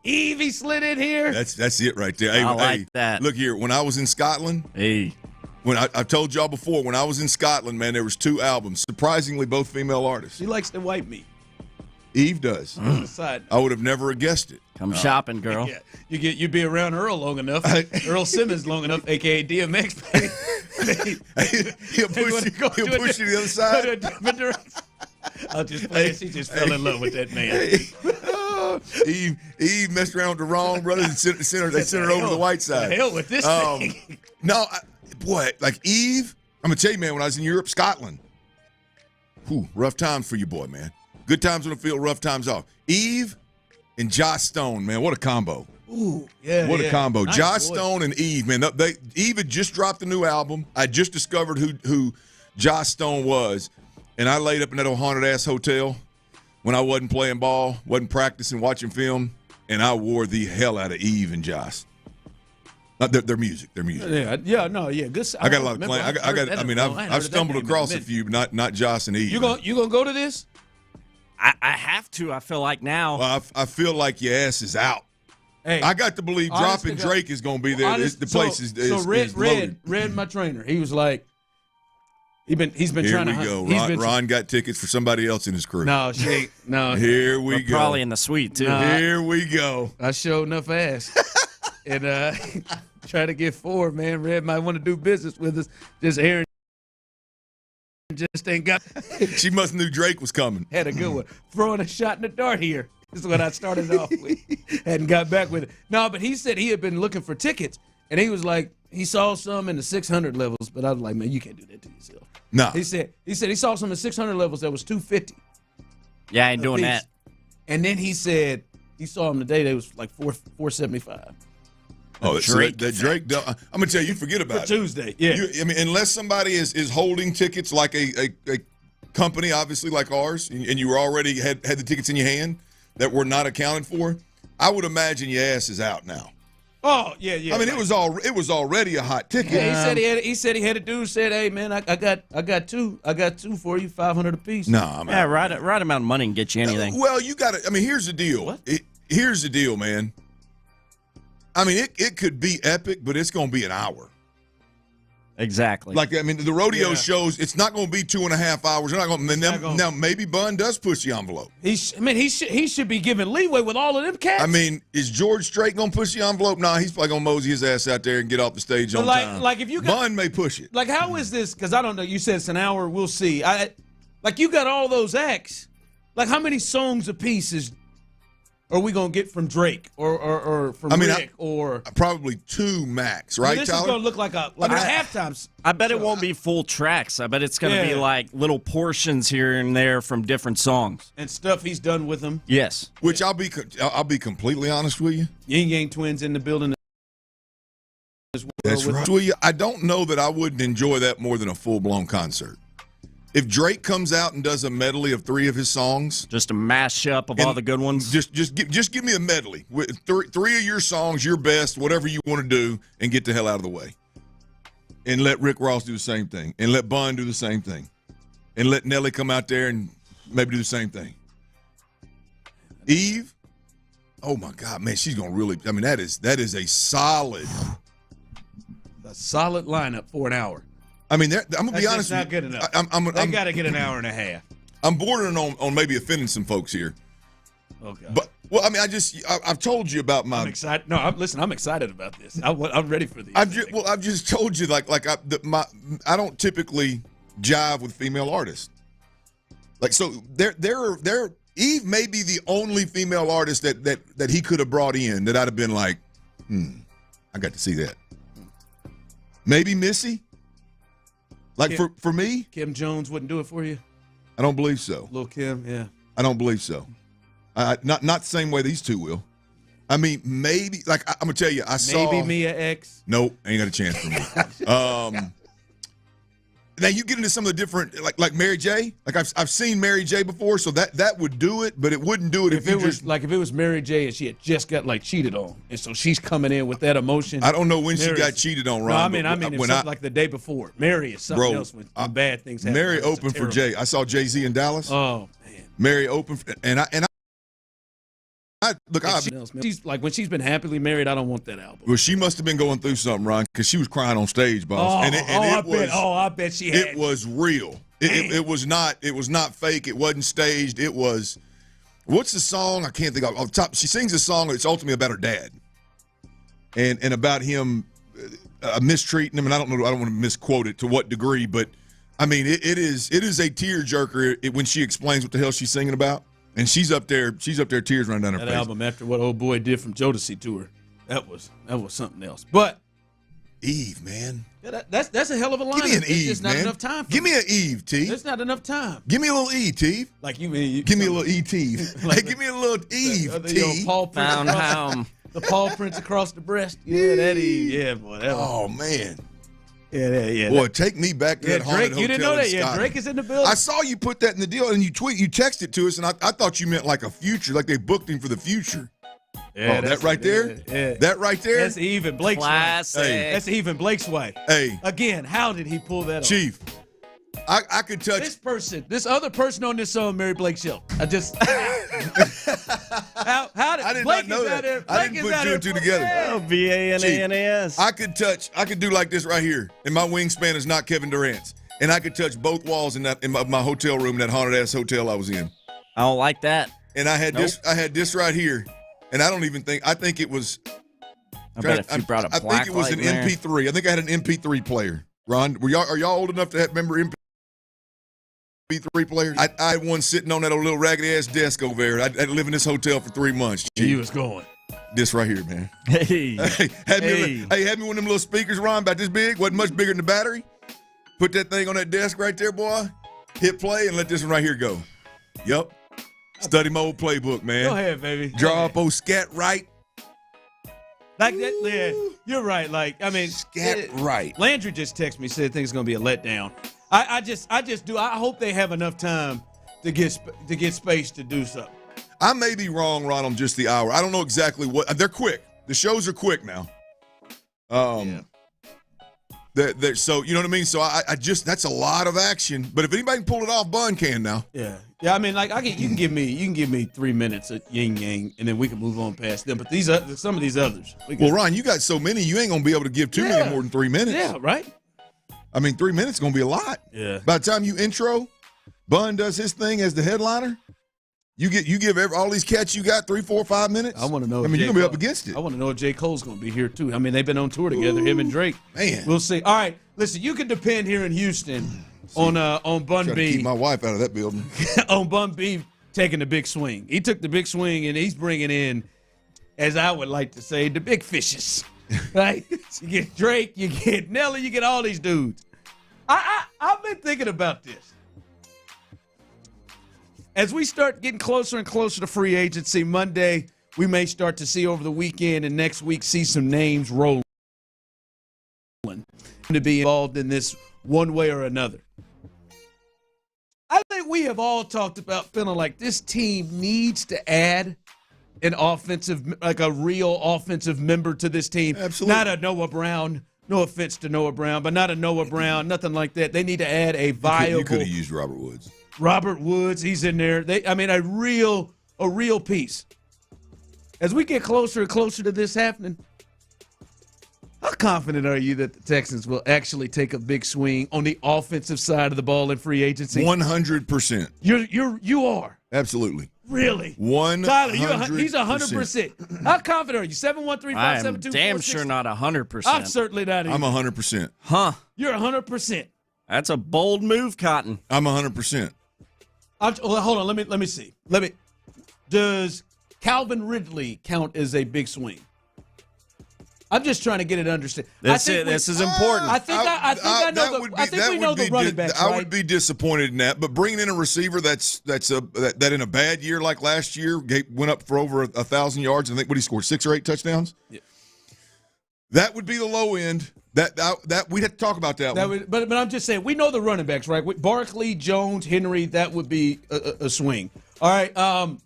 Evie slid in here. That's it right there. Hey, I like that. Look here, when I was in Scotland, when I told y'all before, when I was in Scotland, man, there was 2 albums. Surprisingly, both female artists. She likes the white meat. Eve does. I would have never guessed it. Come shopping, girl. Yeah. You be around Earl long enough, Earl Simmons long enough, a.k.a. DMX, baby. He'll push you to the other side. I'll just play it. She just fell in love with that man. Eve messed around with the wrong brothers and sent her over to the white side. The hell with this thing. No, like Eve, I'm going to tell you, man, when I was in Europe, Scotland, rough times for you, boy, man. Good times on the field, rough times off. Eve and Josh Stone, man, what a combo. Ooh, yeah. What a combo. Nice Josh voice. Stone and Eve, man. Eve had just dropped the new album. I just discovered who Josh Stone was. And I laid up in that old haunted-ass hotel when I wasn't playing ball, wasn't practicing, watching film, and I wore the hell out of Eve and Josh. Their music. Good. I got a lot of claims. I've stumbled across a few, but not Josh and Eve. You gonna go to this? I have to. I feel like now. Well, I feel like your ass is out. Hey, I got to believe dropping Drake is going to be there. The place is loaded. Red, my trainer, he was like, he's been Here trying to. Here we go. Ron got tickets for somebody else in his crew. No, she no. Here we go. Probably in the suite too. Here we go. I showed enough ass, and try to get 4. Man, Red might want to do business with us. Just airing just ain't got. She must knew Drake was coming. Had a good one. Throwing a shot in the dark here. This is what I started off with. Hadn't got back with it. No, but he said he had been looking for tickets, and he was like, he saw some in the 600 levels, but I was like, man, you can't do that to yourself. No. He said he saw some in the 600 levels that was $250. Yeah, I ain't doing that. And then he said he saw them today. They was like $475. Oh, Drake. That Drake. I'm gonna tell you, forget about it. Tuesday. Yeah. I mean, unless somebody is holding tickets like a company, obviously like ours, and you were already had the tickets in your hand that were not accounted for, I would imagine your ass is out now. Oh yeah. I mean, it was already a hot ticket. Yeah, he said he had a dude said, "Hey man, I got two for you, $500 apiece." No, I'm yeah, right amount of money can get you anything. Well, you got to. I mean, here's the deal. Here's the deal, man. I mean, it could be epic, but it's going to be an hour. Exactly. Like, I mean, the rodeo shows, it's not going to be 2.5 hours. They're not going to. Now, maybe Bun does push the envelope. He should be given leeway with all of them cats. I mean, is George Strait going to push the envelope? Nah, he's probably going to mosey his ass out there and get off the stage on time. Like if you got, Bun may push it. Like, how is this? Because I don't know. You said it's an hour. We'll see. Like, you got all those acts. Like, how many songs apiece are we going to get from Drake or from Rick or probably 2 max, right, this Tyler? is going to look like a halftime. I bet it won't be full tracks. I bet it's going to be like little portions here and there from different songs and stuff he's done with them. Yes. Which I'll be completely honest with you. Yin Yang Twins in the building. That's right. With you. I don't know that I wouldn't enjoy that more than a full-blown concert. If Drake comes out and does a medley of 3 of his songs, just a mashup of all the good ones, just give me a medley with 3 of your songs, your best, whatever you want to do, and get the hell out of the way. And let Rick Ross do the same thing, and let Bun do the same thing, and let Nelly come out there and maybe do the same thing. Eve, oh my God, man, she's gonna really. I mean, that is a solid lineup for an hour. I mean, I'm gonna be honest. That's not good enough. They got to get an hour and a half. I'm bordering on maybe offending some folks here. Okay. But I mean, I've told you about my. I'm excited. No, I'm excited about this. I'm ready for these. I've just told you I don't typically jive with female artists. Like, so there Eve may be the only female artist that he could have brought in that I'd have been like, I got to see that. Maybe Missy. Like, for me? Kim Jones wouldn't do it for you? I don't believe so. Lil' Kim, yeah. I don't believe so. Not the same way these two will. I mean, maybe, like, I'm going to tell you, I saw. Maybe Mia X. Nope, ain't got a chance for me. Now, you get into some of the different, like Mary J. Like, I've seen Mary J. before, so that would do it, but it wouldn't do it if it was. Like, if it was Mary J. and she had just got, cheated on, and so she's coming in with that emotion. I don't know when she got cheated on, Ron. No, I mean, it's something like the day before. Mary is something else when bad things happen. Mary opened for Jay. I saw Jay-Z in Dallas. Oh, man. Mary opened, she's like, when she's been happily married, I don't want that album. Well, she must have been going through something, Ron, because she was crying on stage, boss. I bet she had. It was real. It was not. It was not fake. It wasn't staged. It was. What's the song? I can't think of off the top. She sings a song that's ultimately about her dad, and about him mistreating him. And I don't know. I don't want to misquote it to what degree, but I mean, it is a tearjerker when she explains what the hell she's singing about. And she's up there, tears running down her face. That album, after what old boy did from Jodeci tour, that was something else. But Eve, man, yeah, that's a hell of a lineup. Give me an Eve, just not enough time. Give me an Eve, T. There's not enough time. Give me a little E, T. Like you give me a little E, T. Like, give me a little Eve, T. The paw prints across the breast. Yeah, that Eve. Yeah, boy. Oh man. Yeah. Boy, take me back to that haunted hotel. You didn't know that? Yeah, Drake is in the building. I saw you put that in the deal, and you texted to us, and I thought you meant like a future, like they booked him for the future. Yeah, that right there? Yeah. That right there? That's even Blake's Classic. way. That's even Blake's way. Hey. Again, how did he pull that off? Chief, I could touch. This other person on this song, Mary Blake Shelton. How did I did Blake not know that. I didn't put 2 and 2 together. Oh, BANANAS. I could do like this right here, and my wingspan is not Kevin Durant's, and I could touch both walls in my hotel room, in that haunted ass hotel I was in. I don't like that. And I had this right here, and I think it was. I bet if you brought a black I think it was an MP3. I think I had an MP3 player. Ron, are y'all old enough to remember MP3? be 3 players. I had one sitting on that old little raggedy-ass desk over there. I lived in this hotel for 3 months. He was going. This right here, man. Hey. Had me one of them little speakers, Ron, about this big. Wasn't much bigger than the battery. Put that thing on that desk right there, boy. Hit play and let this one right here go. Yup. Study my old playbook, man. Go ahead, baby. Draw up old scat right. Like that, yeah, you're right. Like, I mean, scat right. Landry just texted me, said things going to be a letdown. I just do. I hope they have enough time to get space to do something. I may be wrong, Ron, on just the hour. I don't know exactly what. They're quick. The shows are quick now. So you know what I mean. So I just that's a lot of action. But if anybody can pull it off, Bun can now. Yeah. I mean, like you can give me 3 minutes of yin yang, and then we can move on past them. But some of these others. Well, Ron, you got so many, you ain't gonna be able to give too many more than 3 minutes. Yeah. Right. I mean, 3 minutes is gonna be a lot. Yeah. By the time you intro, Bun does his thing as the headliner. You give all these cats you got 3, 4, 5 minutes. I want to know. I mean, you're gonna be up against it. I want to know if J. Cole's gonna be here too. I mean, they've been on tour together, him and Drake. Man, we'll see. All right, listen, you can depend here in Houston on Bun B. Keep my wife out of that building. On Bun B taking the big swing. He took the big swing, and he's bringing in, as I would like to say, the big fishes. Right? You get Drake, you get Nelly, you get all these dudes. I've been thinking about this. As we start getting closer and closer to free agency, Monday, we may start to see over the weekend and next week see some names rolling to be involved in this one way or another. I think we have all talked about feeling like this team needs to add an offensive, like a real offensive member to this team. Absolutely. Not a Noah Brown. No offense to Noah Brown, but not a Noah Brown, nothing like that. They need to add a viable. You could have used Robert Woods. Robert Woods, he's in there. A real piece. As we get closer and closer to this happening, how confident are you that the Texans will actually take a big swing on the offensive side of the ball in free agency? 100%. You are. Absolutely. Really? 100%. Tyler, he's 100%. How confident are you? 713-572-46. I am damn sure not 100%. I'm certainly not either. I'm 100%. Huh. You're 100%. That's a bold move, Cotton. I'm 100%. Hold on. Let me see. Does Calvin Ridley count as a big swing? I'm just trying to get it understood. This is important. I think we know the running backs. I would be disappointed in that, but bringing in a receiver that in a bad year like last year went up for over 1,000 yards. I think he scored 6 or 8 touchdowns. Yeah. That would be the low end. That we'd have to talk about that one. But I'm just saying we know the running backs, right? With Barkley, Jones, Henry, that would be a swing. All right.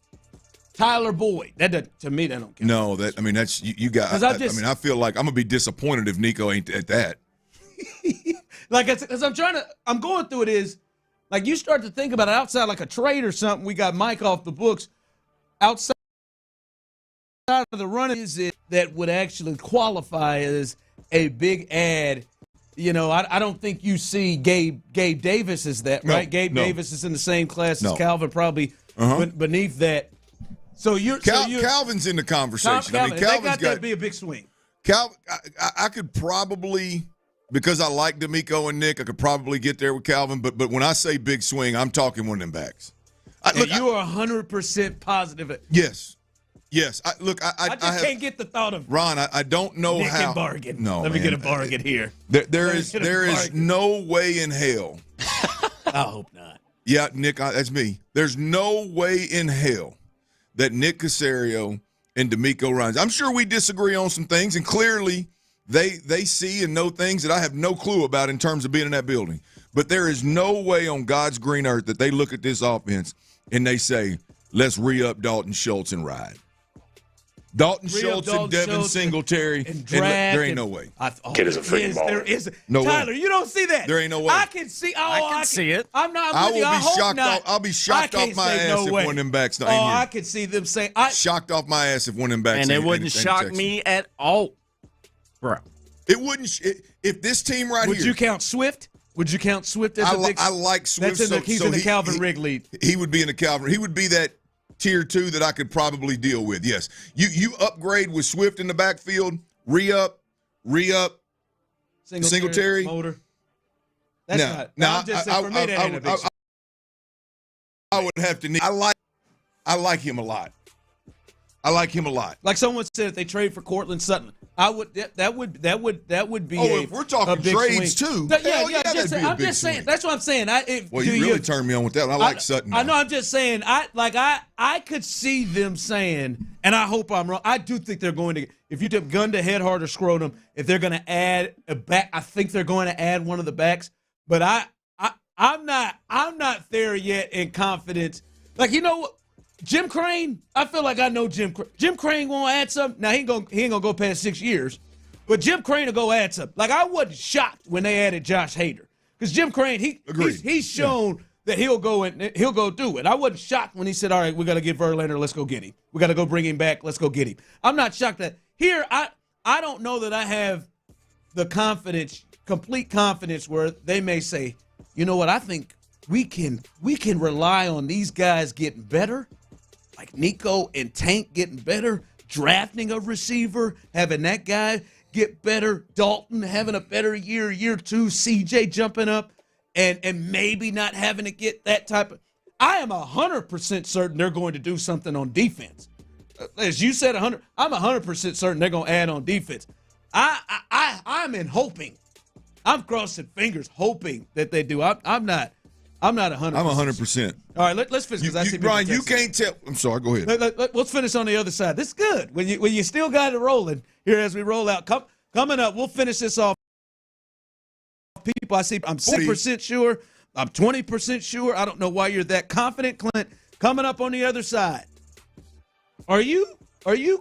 Tyler Boyd. To me, that don't count. No, that's you got. I feel like I'm gonna be disappointed if Nico ain't at that. Like, as I'm going through it is, like you start to think about it outside like a trade or something. We got Mike off the books. Outside of the running, is it that would actually qualify as a big ad? You know, I don't think you see Gabe Davis as that, right? Gabe Davis is in the same class as Calvin, probably beneath that. So Calvin's in the conversation. Calvin's got to be a big swing. I could probably, because I like D'Amico and Nick, I could probably get there with Calvin. But when I say big swing, I'm talking one of them backs. You are 100% positive. Yes. I just can't get the thought of Ron. I don't know Nick how. And bargain. No, let me get a bargain here. There is no way in hell. I hope not. Yeah, Nick, that's me. There's no way in hell that Nick Caserio and D'Amico Ryans. I'm sure we disagree on some things, and clearly they see and know things that I have no clue about in terms of being in that building. But there is no way on God's green earth that they look at this offense and they say, let's re-up Dalton Schultz and ride. Dalton Schultz and Devin Singletary, and there ain't no way. Kid is a freaking baller. There is. No Tyler, way. You don't see that. There ain't no way. I can see. I can see it. I'm not. I'll be shocked off my ass if one of them backs. I can see them saying. Shocked off my ass if one of them backs. And it wouldn't shock me at all, bro. It wouldn't. If this team right here. Would you count Swift? Would you count Swift as a big? I like Swift. He's in the Calvin Ridley. He would be in the Calvin. He would be that tier 2 that I could probably deal with. Yes, you upgrade with Swift in the backfield, re-up, Singletary. Motor. That's not. I'm just saying, for me, that ain't a big I would have to. I like him a lot. Like someone said, if they trade for Cortland Sutton, I would. That would be. If we're talking trades too, I'm just saying. That's what I'm saying. You really turned me on with that. I like Sutton. I know. I'm just saying. I could see them saying, and I hope I'm wrong. I do think they're going to. If you dip gun to head, heart, or scrotum, if they're going to add a back, I think they're going to add one of the backs. But I'm not there yet in confidence. Like, you know what? Jim Crane, I feel like I know Jim Crane. Jim Crane gonna add something. Now he ain't gonna go past 6 years, but Jim Crane will go add something. Like, I wasn't shocked when they added Josh Hader, because Jim Crane he's shown that he'll go do it. I wasn't shocked when he said, "All right, we got to get Verlander. Let's go get him. We got to go bring him back. Let's go get him." I'm not shocked that here. I don't know that I have the confidence, complete confidence, where they may say, "You know what? I think we can rely on these guys getting better." Like Nico and Tank getting better, drafting a receiver, having that guy get better, Dalton having a better year 2, CJ jumping up, and maybe not having to get that type of. I am 100% certain they're going to do something on defense. As you said, 100. I'm 100% certain they're going to add on defense. I'm hoping. I'm crossing fingers, hoping that they do. I'm not 100%. I'm 100%. All right, let's finish. I see Brian, you can't tell. I'm sorry. Go ahead. Let's finish on the other side. This is good. When you still got it rolling here as we roll out. Coming up, we'll finish this off. People, I see. I'm 6% sure. I'm 20% sure. I don't know why you're that confident, Clint. Coming up on the other side. Are you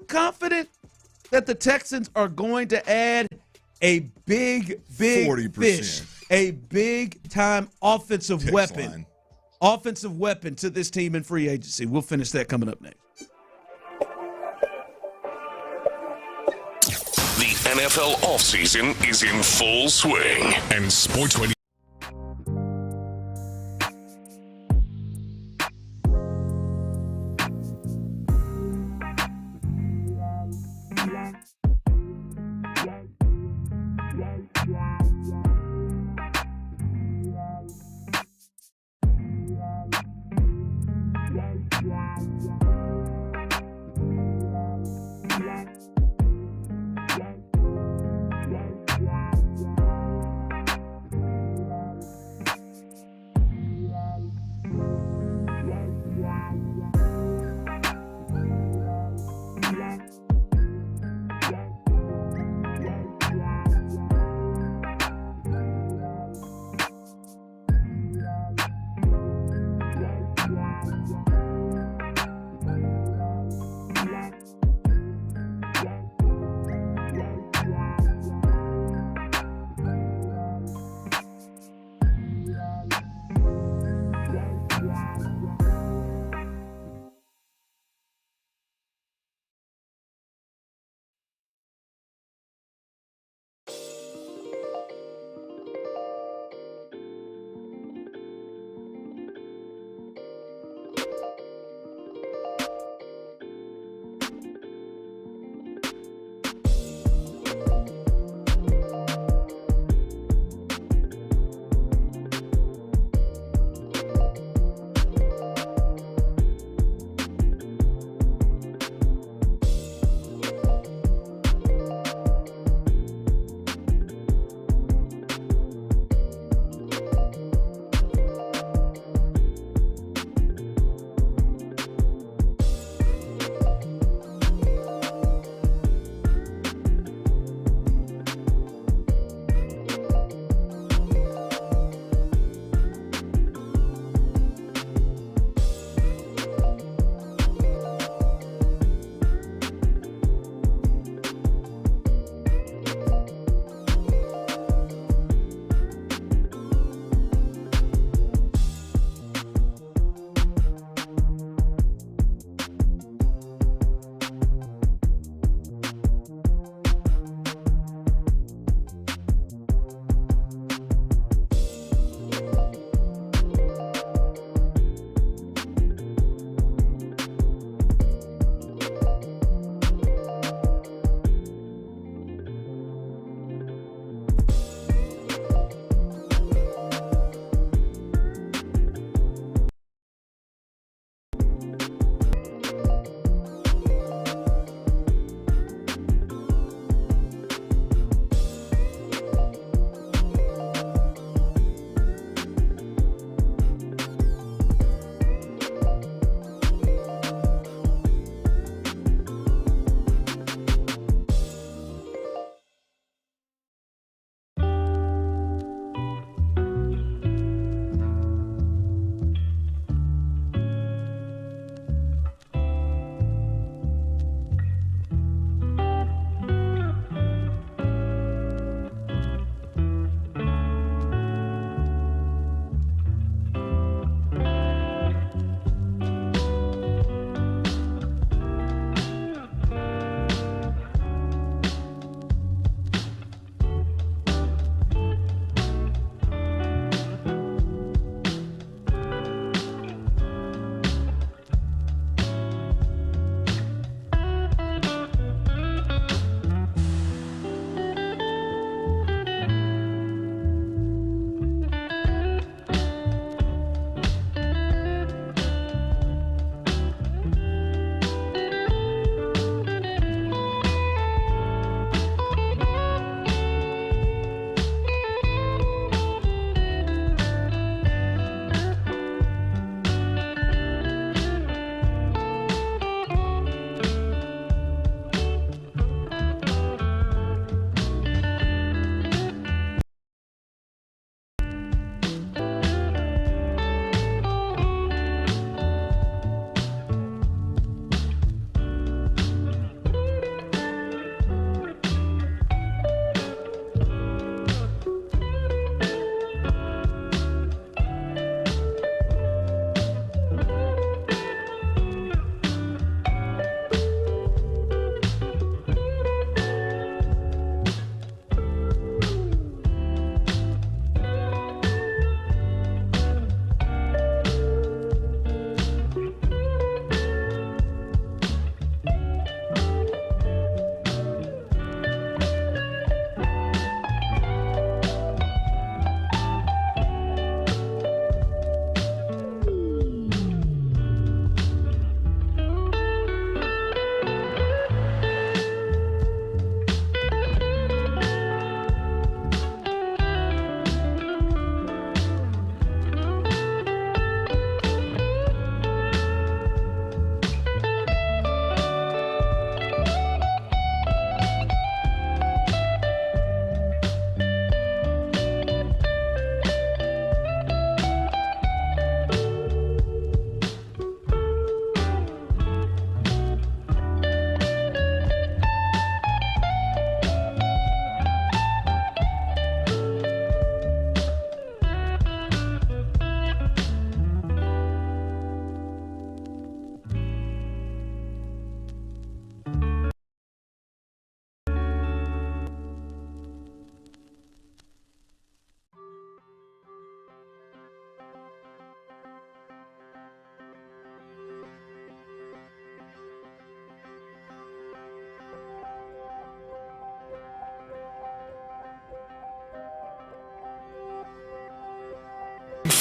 confident that the Texans are going to add a big 40%. Fish? A big-time offensive weapon to this team in free agency. We'll finish that coming up next. The NFL offseason is in full swing, and Sports Radio.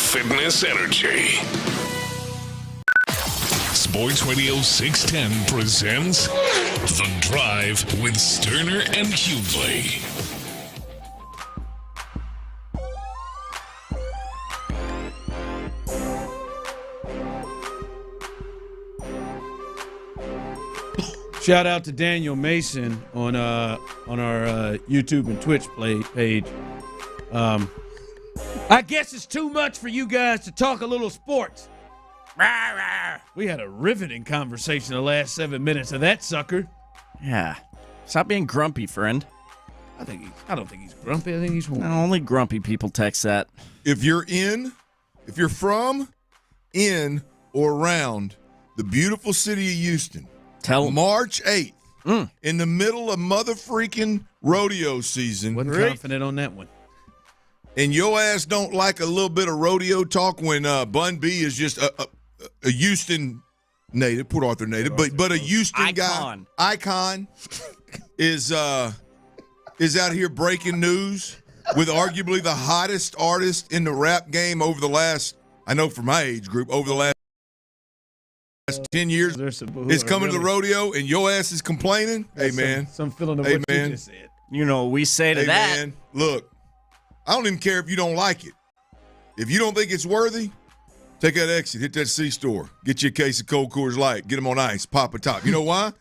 fitness energy. Sports Radio 610 presents The Drive with Stoerner and Hughley. Shout out to Daniel Mason on our YouTube and Twitch page. I guess it's too much for you guys to talk a little sports. We had a riveting conversation the last 7 minutes of that sucker. Yeah. Stop being grumpy, friend. I don't think he's grumpy. I think he's horny. Only grumpy people text that. If you're from, in, or around the beautiful city of Houston, March 8th, in the middle of mother-freaking rodeo season. Wasn't confident on that one. And your ass don't like a little bit of rodeo talk when Bun B is just a Houston native, Port Arthur native, but a Houston icon is out here breaking news with arguably the hottest artist in the rap game over the last, I know for my age group, over the last 10 years. It's coming to the rodeo, and your ass is complaining. Hey, man. Some feeling of what you just said. You know what we say to that. Man, look, I don't even care if you don't like it. If you don't think it's worthy, take that exit, hit that C-store, get you a case of Cold Coors Light, get them on ice, pop a top. You know why?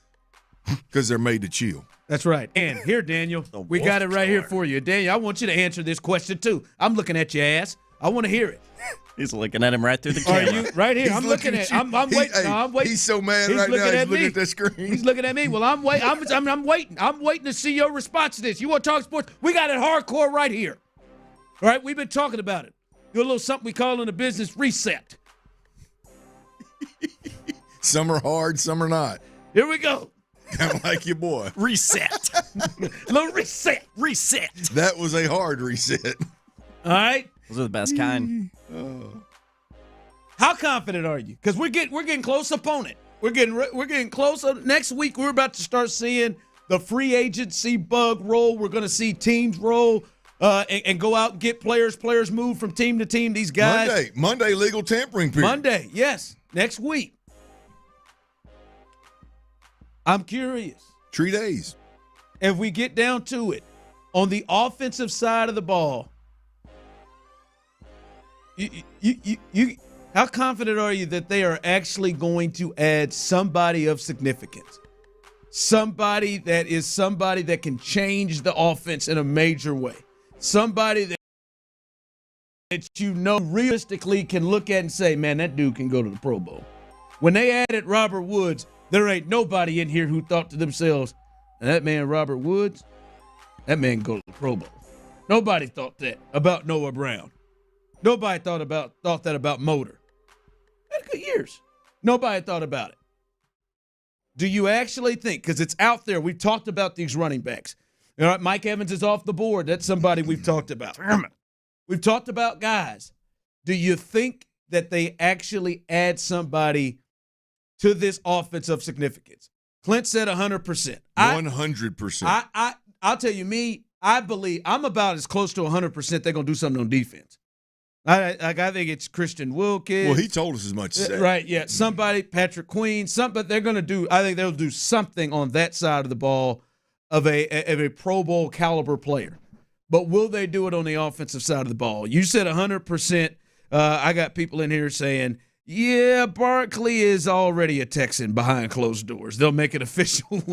Because they're made to chill. That's right. And here, Daniel, we got it right here for you. Daniel, I want you to answer this question, too. I'm looking at your ass. I want to hear it. He's looking at him right through the camera. Are you right here? I'm looking at. I'm waiting. I'm waiting. He's so mad right now. He's looking at that screen. He's looking at me. Well, I'm waiting. I'm waiting. I'm waiting to see your response to this. You want to talk sports? We got it hardcore right here. All right, we've been talking about it. Do a little something we call in the business reset. Some are hard, some are not. Here we go. Kind of like your boy. Reset. Little reset. Reset. That was a hard reset. All right. Those are the best kind. How confident are you? Because we're getting close upon it. We're getting close. Next week we're about to start seeing the free agency bug roll. We're going to see teams roll and go out and get players. Players move from team to team. These guys. Monday legal tampering period. Monday, yes. Next week. I'm curious. 3 days. If we get down to it, on the offensive side of the ball, how confident are you that they are actually going to add somebody of significance? Somebody that can change the offense in a major way. Somebody that realistically can look at and say, man, that dude can go to the Pro Bowl. When they added Robert Woods, there ain't nobody in here who thought to themselves, that man Robert Woods, that man can go to the Pro Bowl. Nobody thought that about Noah Brown. Nobody thought that about Motor. Had good years. Nobody thought about it. Do you actually think, because it's out there, we've talked about these running backs. All right, Mike Evans is off the board. That's somebody we've talked about. We've talked about guys. Do you think that they actually add somebody to this offense of significance? Clint said 100%. 100%. I'll tell you, I believe I'm about as close to 100% they're going to do something on defense. I think it's Christian Wilkins. Well, he told us as much as that. Right, yeah. Somebody, Patrick Queen, but they're going to do, I think they'll do something on that side of the ball of a Pro Bowl caliber player. But will they do it on the offensive side of the ball? You said 100%. I got people in here saying, yeah, Barkley is already a Texan behind closed doors. They'll make it official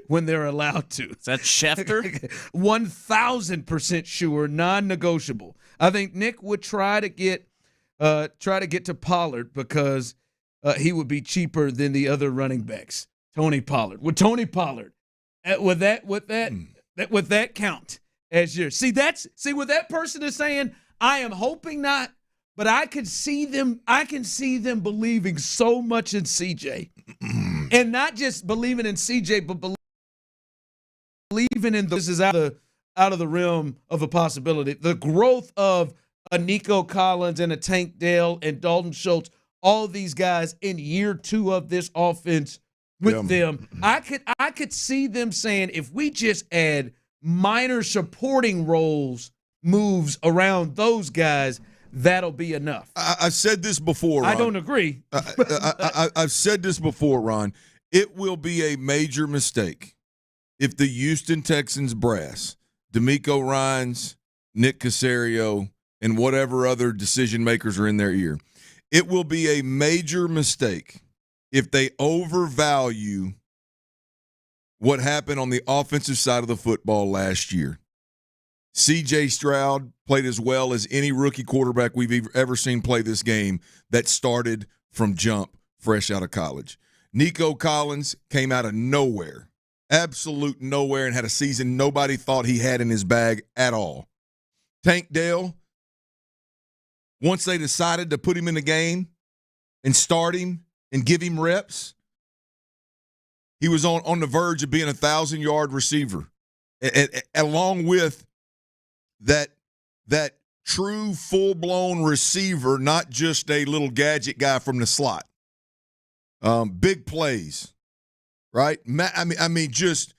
when they're allowed to. Is that Schefter? 1,000% sure, non-negotiable. I think Nick would try to get to Pollard because he would be cheaper than the other running backs. Tony Pollard. With Tony Pollard, with that count as your see what that person is saying. I am hoping not, but I can see them believing so much in CJ, and not just believing in CJ, but believing in this is out of the realm of a possibility. The growth of a Nico Collins and a Tank Dell and Dalton Schultz, all of these guys in year 2 of this offense with them. I could see them saying, if we just add minor supporting roles, moves around those guys, that'll be enough. I've said this before, Ron. I don't agree. I've said this before, Ron. It will be a major mistake if the Houston Texans brass, D'Amico Ryans, Nick Caserio, and whatever other decision makers are in their ear, it will be a major mistake if they overvalue what happened on the offensive side of the football last year. C.J. Stroud played as well as any rookie quarterback we've ever seen play this game that started from jump fresh out of college. Nico Collins came out of nowhere, absolute nowhere, and had a season nobody thought he had in his bag at all. Tank Dell, once they decided to put him in the game and start him and give him reps, he was on the verge of being a 1,000-yard receiver, along with that true full-blown receiver, not just a little gadget guy from the slot. Big plays, right? I mean, just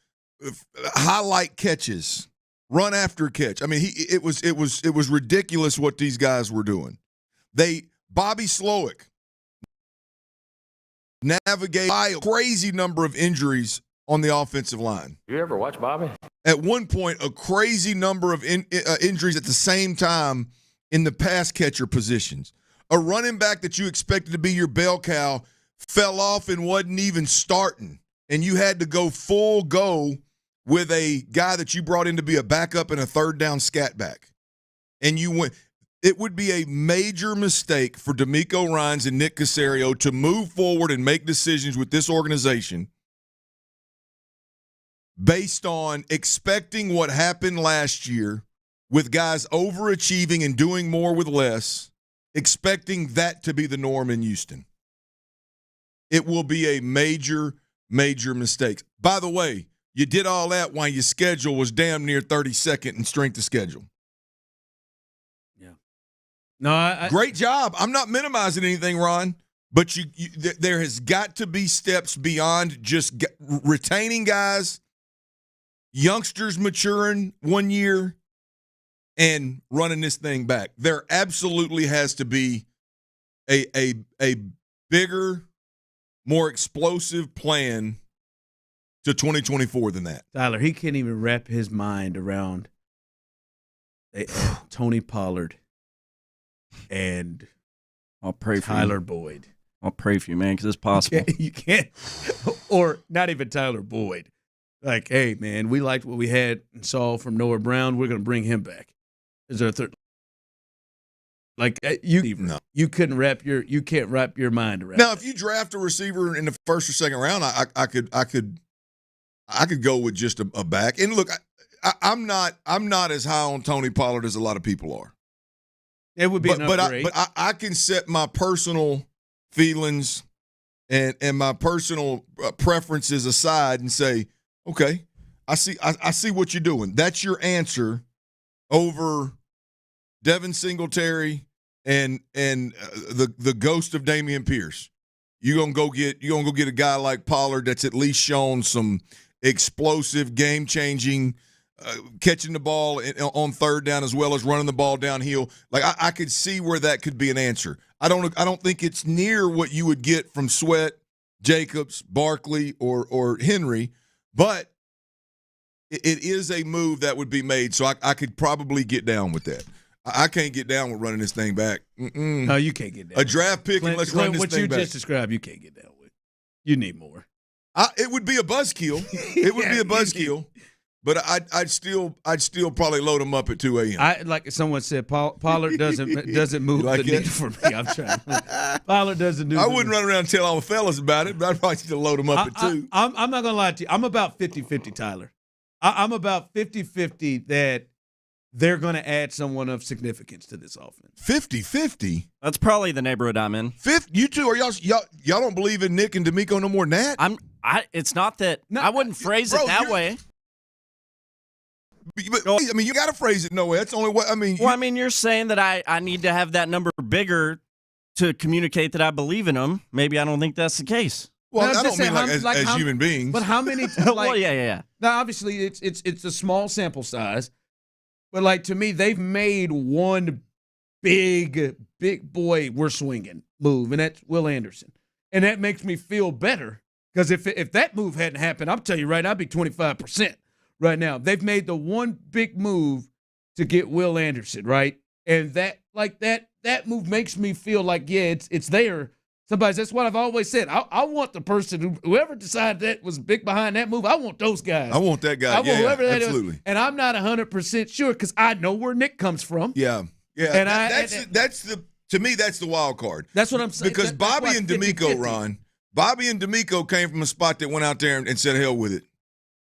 highlight catches, run after catch. I mean, it was ridiculous what these guys were doing. Bobby Slowick navigated a crazy number of injuries on the offensive line. You ever watch Bobby? At one point, a crazy number of injuries at the same time in the pass catcher positions. A running back that you expected to be your bell cow fell off and wasn't even starting, and you had to go full go with a guy that you brought in to be a backup and a third down scat back. And you went. It would be a major mistake for D'Amico Ryans and Nick Caserio to move forward and make decisions with this organization based on expecting what happened last year with guys overachieving and doing more with less, expecting that to be the norm in Houston. It will be a major, major mistake. By the way, you did all that while your schedule was damn near 32nd in strength of schedule. No, great job. I'm not minimizing anything, Ron, but there has got to be steps beyond just retaining guys, youngsters maturing 1 year, and running this thing back. There absolutely has to be a bigger, more explosive plan to 2024 than that. Tyler, he can't even wrap his mind around Tony Pollard and I'll pray for Tyler you. Boyd. I'll pray for you, man, because it's possible. You can't, or not even Tyler Boyd. Like, hey, man, we liked what we had and saw from Noah Brown. We're going to bring him back. Is there a third? Like you couldn't wrap you can't wrap your mind around. Now, if you draft a receiver in the first or second round, I could go with just a back. And look, I'm not as high on Tony Pollard as a lot of people are. It would be an upgrade. But I can set my personal feelings and my personal preferences aside and say, okay, I see what you're doing. That's your answer over Devin Singletary and the ghost of Dameon Pierce. You're gonna go get a guy like Pollard that's at least shown some explosive, game-changing, catching the ball on third down as well as running the ball downhill. Like I could see where that could be an answer. I don't think it's near what you would get from Sweat, Jacobs, Barkley, or Henry, but it is a move that would be made. So I could probably get down with that. I can't get down with running this thing back. No, you can't get down. A draft pick and let's run this thing back. What you just described, you can't get down with. You need more. It would be a buzzkill. It would be a buzzkill. But I'd still probably load them up at 2 a.m. Like someone said, Pollard doesn't move the needle for me. I'm trying. Pollard doesn't do. I wouldn't run around and tell all the fellas about it, but I'd probably still load them up at 2. I'm not gonna lie to you. I'm about 50-50, Tyler. I'm about 50-50 that they're going to add someone of significance to this offense. 50-50? That's probably the neighborhood I'm in. You two are y'all don't believe in Nick and D'Amico no more than that? It's not that I wouldn't phrase it that way. But, I mean, you got to phrase it no way. That's the only way. I mean, you're saying that I need to have that number bigger to communicate that I believe in them. Maybe I don't think that's the case. Well, I don't mean as human beings. But how many? Well, yeah. Now, obviously, it's a small sample size, but like to me, they've made one big boy, we're swinging move, and that's Will Anderson. And that makes me feel better because if that move hadn't happened, I'll tell you right now, I'd be 25% right now. They've made the one big move to get Will Anderson, right? And that move makes me feel like, yeah, it's there. That's what I've always said. I want the person whoever decided that was big behind that move. I want those guys. I want that guy. I want whoever that absolutely. is. And I'm not 100% sure because I know where Nick comes from. Yeah. And to me that's the wild card. That's what I'm saying. Because Bobby and D'Amico, Ron, Bobby and D'Amico came from a spot that went out there and said, hell with it.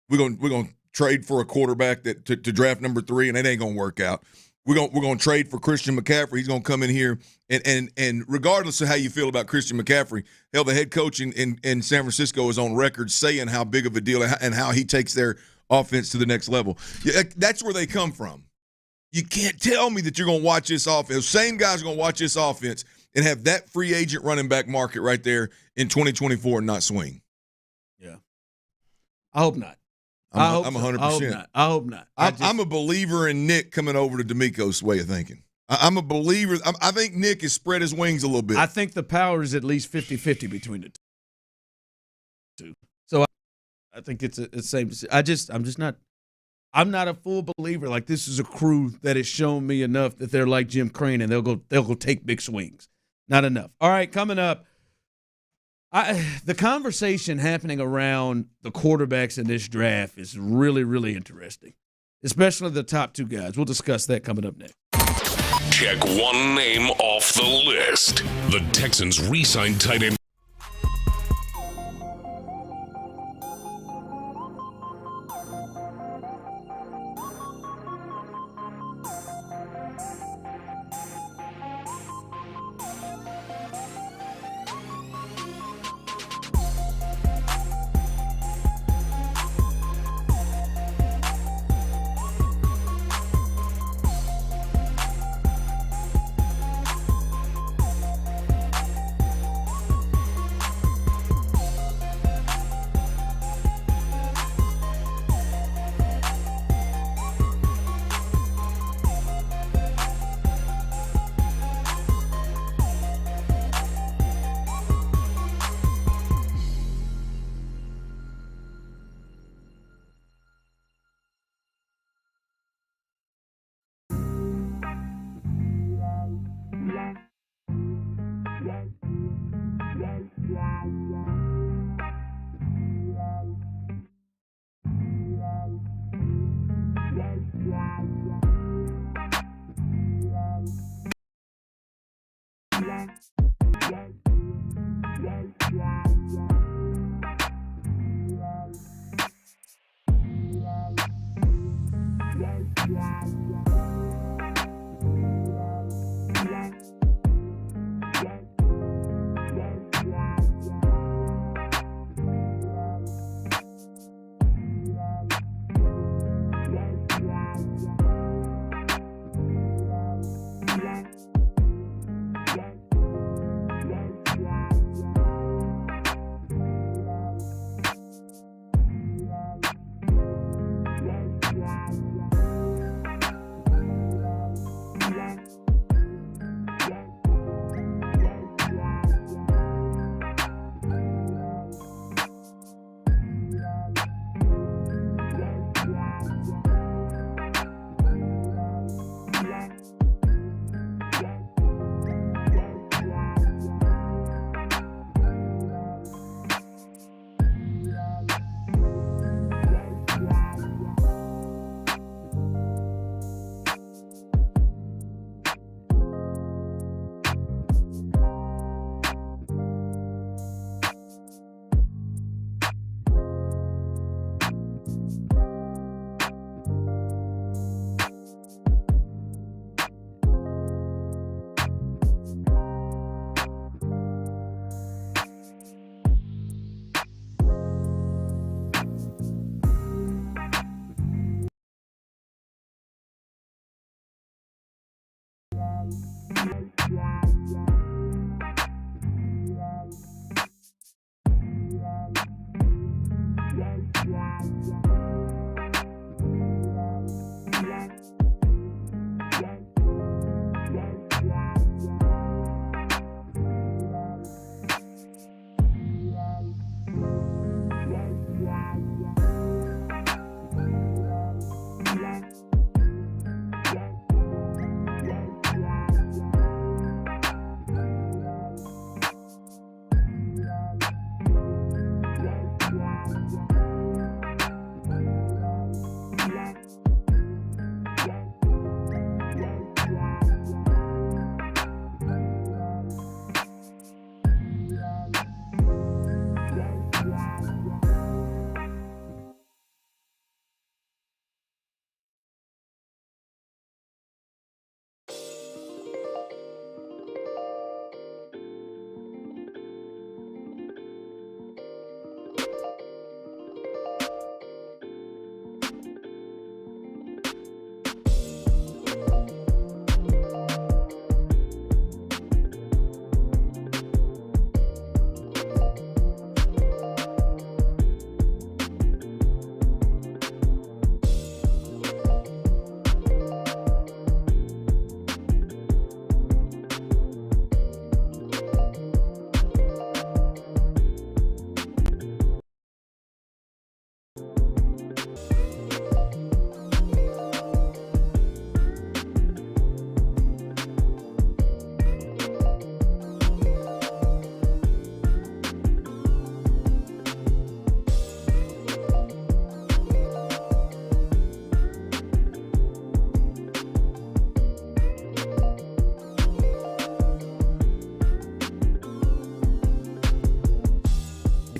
We're gonna trade for a quarterback to draft number 3, and it ain't gonna work out. We're gonna trade for Christian McCaffrey. He's gonna come in here and regardless of how you feel about Christian McCaffrey, hell, the head coach in San Francisco is on record saying how big of a deal and how he takes their offense to the next level. Yeah, that's where they come from. You can't tell me that you're gonna watch this offense. Those same guys are gonna watch this offense and have that free agent running back market right there in 2024 and not swing. Yeah, I hope not. I'm 100%. I hope not. I'm a believer in Nick coming over to D'Amico's way of thinking. I'm a believer. I think Nick has spread his wings a little bit. I think the power is at least 50-50 between the two. So I think it's the same. I'm not a full believer. Like, this is a crew that has shown me enough that they're like Jim Crane and they'll go take big swings. Not enough. All right, coming up. The conversation happening around the quarterbacks in this draft is really, really interesting, especially the top 2 guys. We'll discuss that coming up next. Check one name off the list. The Texans re-signed tight end.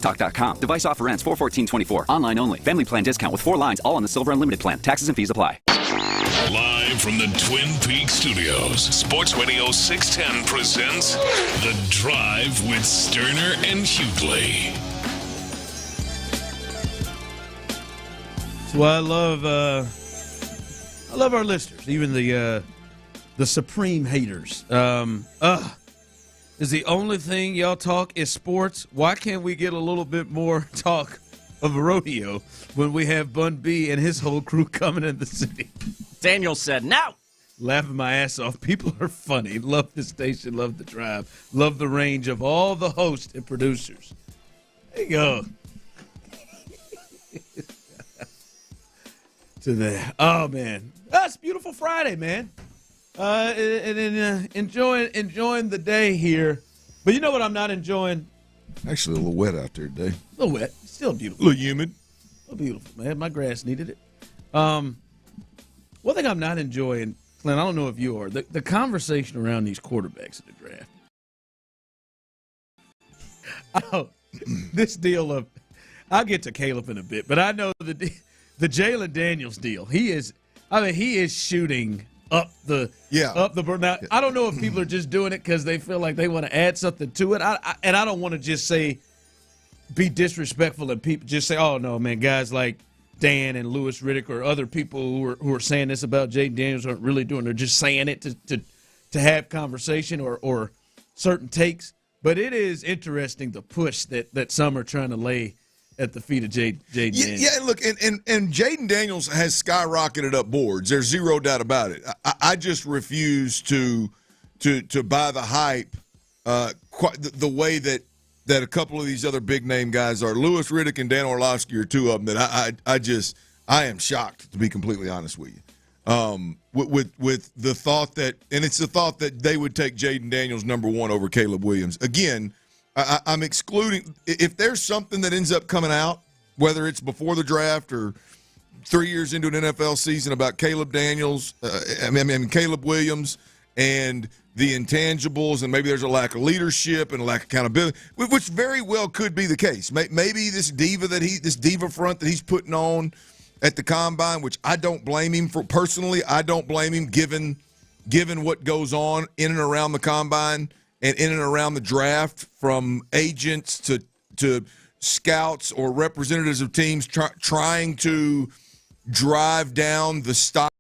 LoveAtTalk.com. Device offer ends 4/14/24. Online only. Family plan discount with 4 lines, all on the Silver Unlimited plan. Taxes and fees apply. Live from the Twin Peaks studios, Sports Radio 610 presents The Drive with Stoerner and Hughley. That's why I love our listeners, even the supreme haters. Is the only thing y'all talk is sports? Why can't we get a little bit more talk of rodeo when we have Bun B and his whole crew coming in the city? Daniel said, "No." Laughing my ass off. People are funny. Love the station. Love the drive. Love the range of all the hosts and producers. There you go. To that. Oh, man. That's beautiful Friday, man. Enjoying the day here. But you know what I'm not enjoying? Actually, a little wet out there today. A little wet. Still beautiful. A little humid. A little beautiful, man. My grass needed it. One thing I'm not enjoying, Clint, I don't know if you are, the conversation around these quarterbacks in the draft. Oh, this deal of, I'll get to Caleb in a bit, but I know the Jalen Daniels deal. He is shooting up the burn. Now, I don't know if people are just doing it because they feel like they want to add something to it. I don't want to just be disrespectful and people just say, oh, no, man, guys like Dan and Louis Riddick or other people who are saying this about Jaden Daniels aren't really doing. They're just saying it to have conversation or certain takes. But it is interesting the push that some are trying to lay at the feet of Jaden Daniels. Yeah, look, and Jaden Daniels has skyrocketed up boards. There's zero doubt about it. I just refuse to buy the hype the way that a couple of these other big name guys are. Louis Riddick and Dan Orlovsky are two of them that I am shocked, to be completely honest with you. With the thought that, and it's the thought that they would take Jaden Daniels number one over Caleb Williams. Again, I'm excluding, if there's something that ends up coming out, whether it's before the draft or 3 years into an NFL season about Caleb Daniels, Caleb Williams and the intangibles, and maybe there's a lack of leadership and a lack of accountability, which very well could be the case. Maybe this diva front that he's putting on at the combine, which I don't blame him for personally. I don't blame him given what goes on in and around the combine and in and around the draft, from agents to scouts or representatives of teams trying to drive down the stock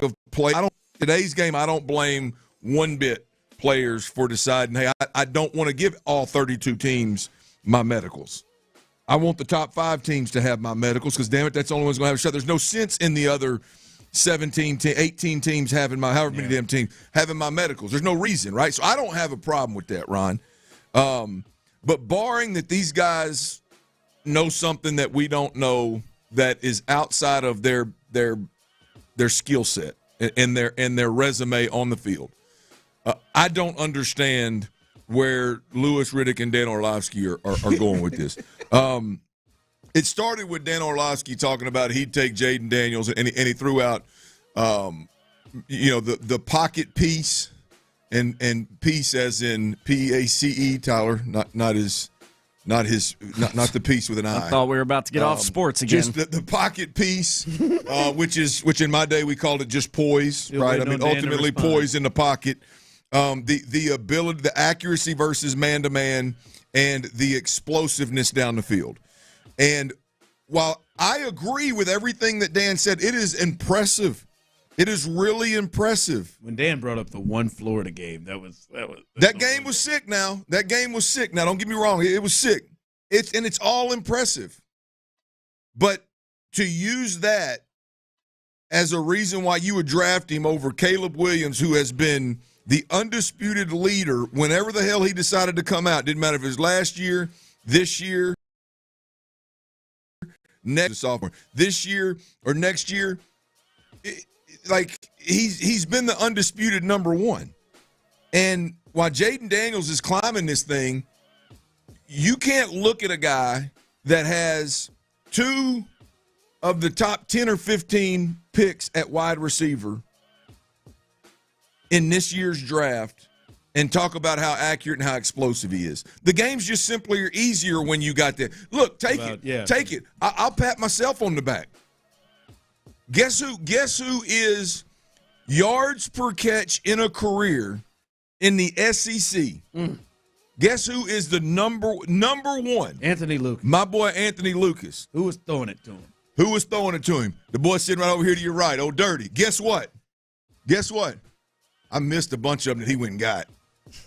of play. Today's game, I don't blame one bit players for deciding, hey, I don't want to give all 32 teams my medicals. I want the top 5 teams to have my medicals because, damn it, that's the only one's going to have a shot. There's no sense in the other 18 teams having however many damn teams having my medicals. There's no reason, right? So I don't have a problem with that, Ron. But barring that these guys know something that we don't know that is outside of their skill set and their resume on the field, I don't understand where Louis Riddick and Dan Orlovsky are going with this. It started with Dan Orlovsky talking about he'd take Jaden Daniels, and he threw out, the pocket piece, and piece as in P-A-C-E, Tyler, not the piece with an I. I thought we were about to get off sports again. Just the pocket piece, which in my day we called it just poise, right? I mean, ultimately poise in the pocket. The ability, the accuracy versus man-to-man, and the explosiveness down the field. And while I agree with everything that Dan said, it is impressive. It is really impressive. When Dan brought up the one Florida game, that game was sick now. That game was sick. Now, don't get me wrong. It was sick. It's all impressive. But to use that as a reason why you would draft him over Caleb Williams, who has been the undisputed leader whenever the hell he decided to come out. Didn't matter if it was last year, this year, next sophomore, this year or next year. He's been the undisputed number one. And while Jaden Daniels is climbing this thing, you can't look at a guy that has 2 of the top 10 or 15 picks at wide receiver in this year's draft and talk about how accurate and how explosive he is. The game's just simply easier when you got that. Look, take it. I'll pat myself on the back. Guess who is yards per catch in a career in the SEC? Guess who is the number one? Anthony Lucas. My boy Anthony Lucas. Who was throwing it to him? The boy sitting right over here to your right, old Dirty. Guess what? I missed a bunch of them that he went and got.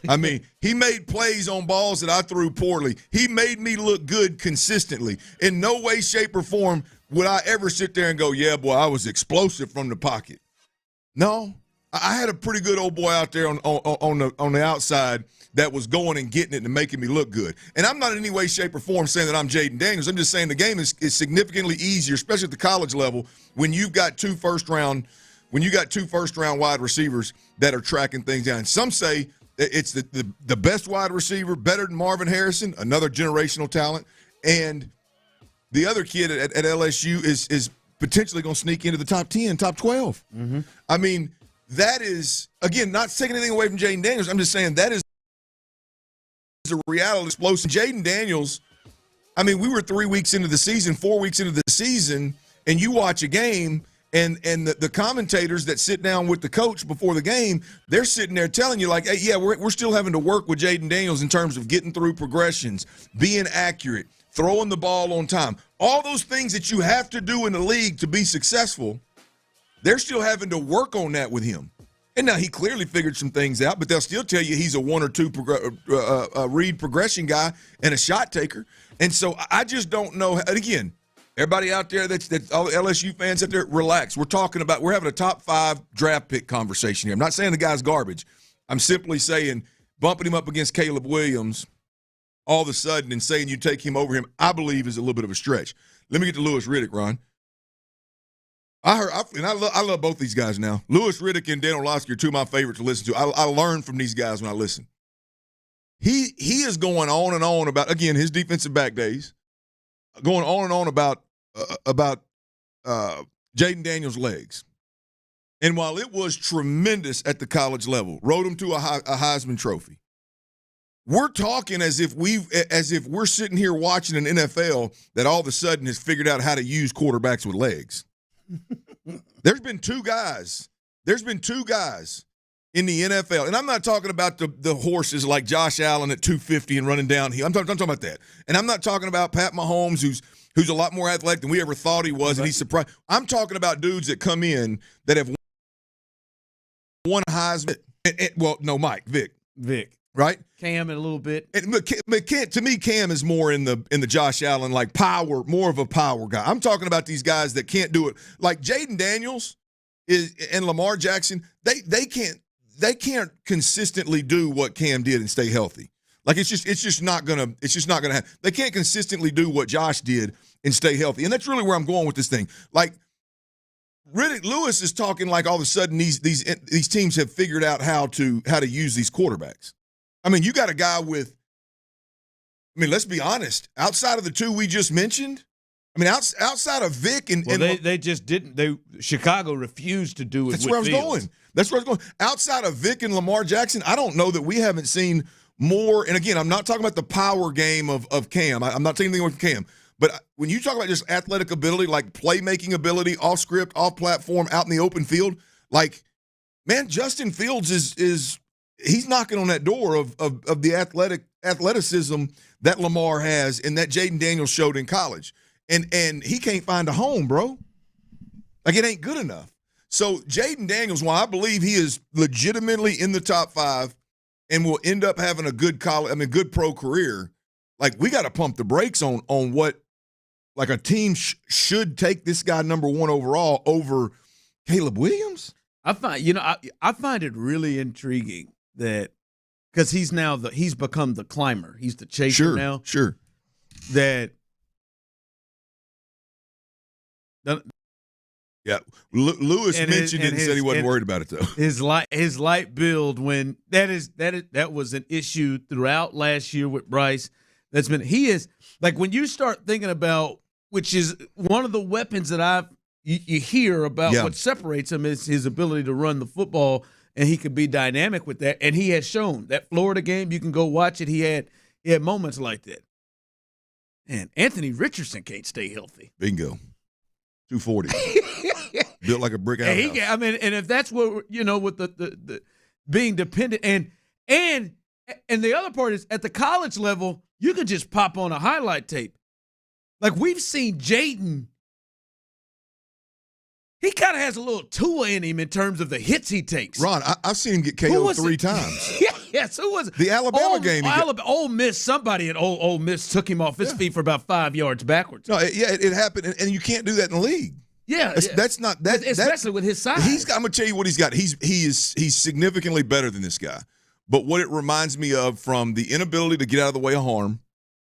I mean, he made plays on balls that I threw poorly. He made me look good consistently. In no way, shape, or form would I ever sit there and go, yeah, boy, I was explosive from the pocket. No. I had a pretty good old boy out there on the outside that was going and getting it and making me look good. And I'm not in any way, shape, or form saying that I'm Jaden Daniels. I'm just saying the game is significantly easier, especially at the college level, when you've got two first-round wide receivers that are tracking things down. And some say it's the best wide receiver, better than Marvin Harrison, another generational talent, and the other kid at LSU is potentially going to sneak into the top 10, top 12. Mm-hmm. I mean, that is, again, not taking anything away from Jaden Daniels. I'm just saying that is a reality explosion. Jaden Daniels, I mean, we were 3 weeks into the season, 4 weeks into the season, and you watch a game, and the commentators that sit down with the coach before the game, they're sitting there telling you, like, hey, yeah, we're still having to work with Jaden Daniels in terms of getting through progressions, being accurate, throwing the ball on time. All those things that you have to do in the league to be successful, they're still having to work on that with him. And now he clearly figured some things out, but they'll still tell you he's a 1 or 2 read progression guy and a shot taker. And so I just don't know. And again, everybody out there that's all the LSU fans out there, relax. We're having a top 5 draft pick conversation here. I'm not saying the guy's garbage. I'm simply saying bumping him up against Caleb Williams all of a sudden and saying you take him over him, I believe is a little bit of a stretch. Let me get to Louis Riddick, Ron. I love both these guys now. Louis Riddick and Dan Orlovsky are two of my favorites to listen to. I learn from these guys when I listen. He is going on and on about, again, his defensive back days, going on and on about Jaden Daniels' legs. And while it was tremendous at the college level, rode him to a Heisman Trophy, we're talking as if we're sitting here watching an NFL that all of a sudden has figured out how to use quarterbacks with legs. There's been two guys in the NFL, and I'm not talking about the horses like Josh Allen at 250 and running downhill. I'm talking about that. And I'm not talking about Pat Mahomes, who's a lot more athletic than we ever thought he was, and he's surprised. I'm talking about dudes that come in that have won Heisman. Vic. Right? Cam in a little bit. To me, Cam is more in the Josh Allen, like power, more of a power guy. I'm talking about these guys that can't do it. Like Jaden Daniels and Lamar Jackson, they can't consistently do what Cam did and stay healthy. Like it's just not gonna happen. They can't consistently do what Josh did and stay healthy. And that's really where I'm going with this thing. Like Riddick Lewis is talking like all of a sudden these teams have figured out how to use these quarterbacks. I mean, you got a guy let's be honest. Outside of the two we just mentioned, I mean, outside of Vic they just didn't. Chicago refused to do it. That's where I was going. Outside of Vic and Lamar Jackson, I don't know that we haven't seen more. And again, I'm not talking about the power game of Cam. I'm not taking anything away from Cam. But when you talk about just athletic ability, like playmaking ability, off script, off platform, out in the open field, like, man, Justin Fields is he's knocking on that door of the athleticism that Lamar has and that Jaden Daniels showed in college. And he can't find a home, bro. Like, it ain't good enough. So Jaden Daniels, while I believe he is legitimately in the top 5 and will end up having a good good pro career, like, we got to pump the brakes on what, like, a team should take this guy number 1 overall over Caleb Williams. I find it really intriguing that because he's become the climber, he's the chaser now. Sure. Yeah, Lewis mentioned it and said he wasn't worried about it though. His light build when that was an issue throughout last year with Bryce. He is like, when you start thinking about, which is one of the weapons that you hear about, what separates him is his ability to run the football and he could be dynamic with that. And he has shown that Florida game. You can go watch it. He had moments like that. And Anthony Richardson can't stay healthy. Bingo. 240. Built like a brick outhouse. And if that's what with the being dependent and the other part is at the college level, you could just pop on a highlight tape. Like we've seen Jaden. He kind of has a little Tua in him in terms of the hits he takes. Ron, I've seen him get KO'd 3 times. Yes, who was it? The Alabama game. Ole Miss, somebody at Ole Miss took him off his feet for about 5 yards backwards. No, it happened, and you can't do that in the league. Yeah, that's not that. Especially with his size. I'm gonna tell you what he's got. He's significantly better than this guy. But what it reminds me of from the inability to get out of the way of harm,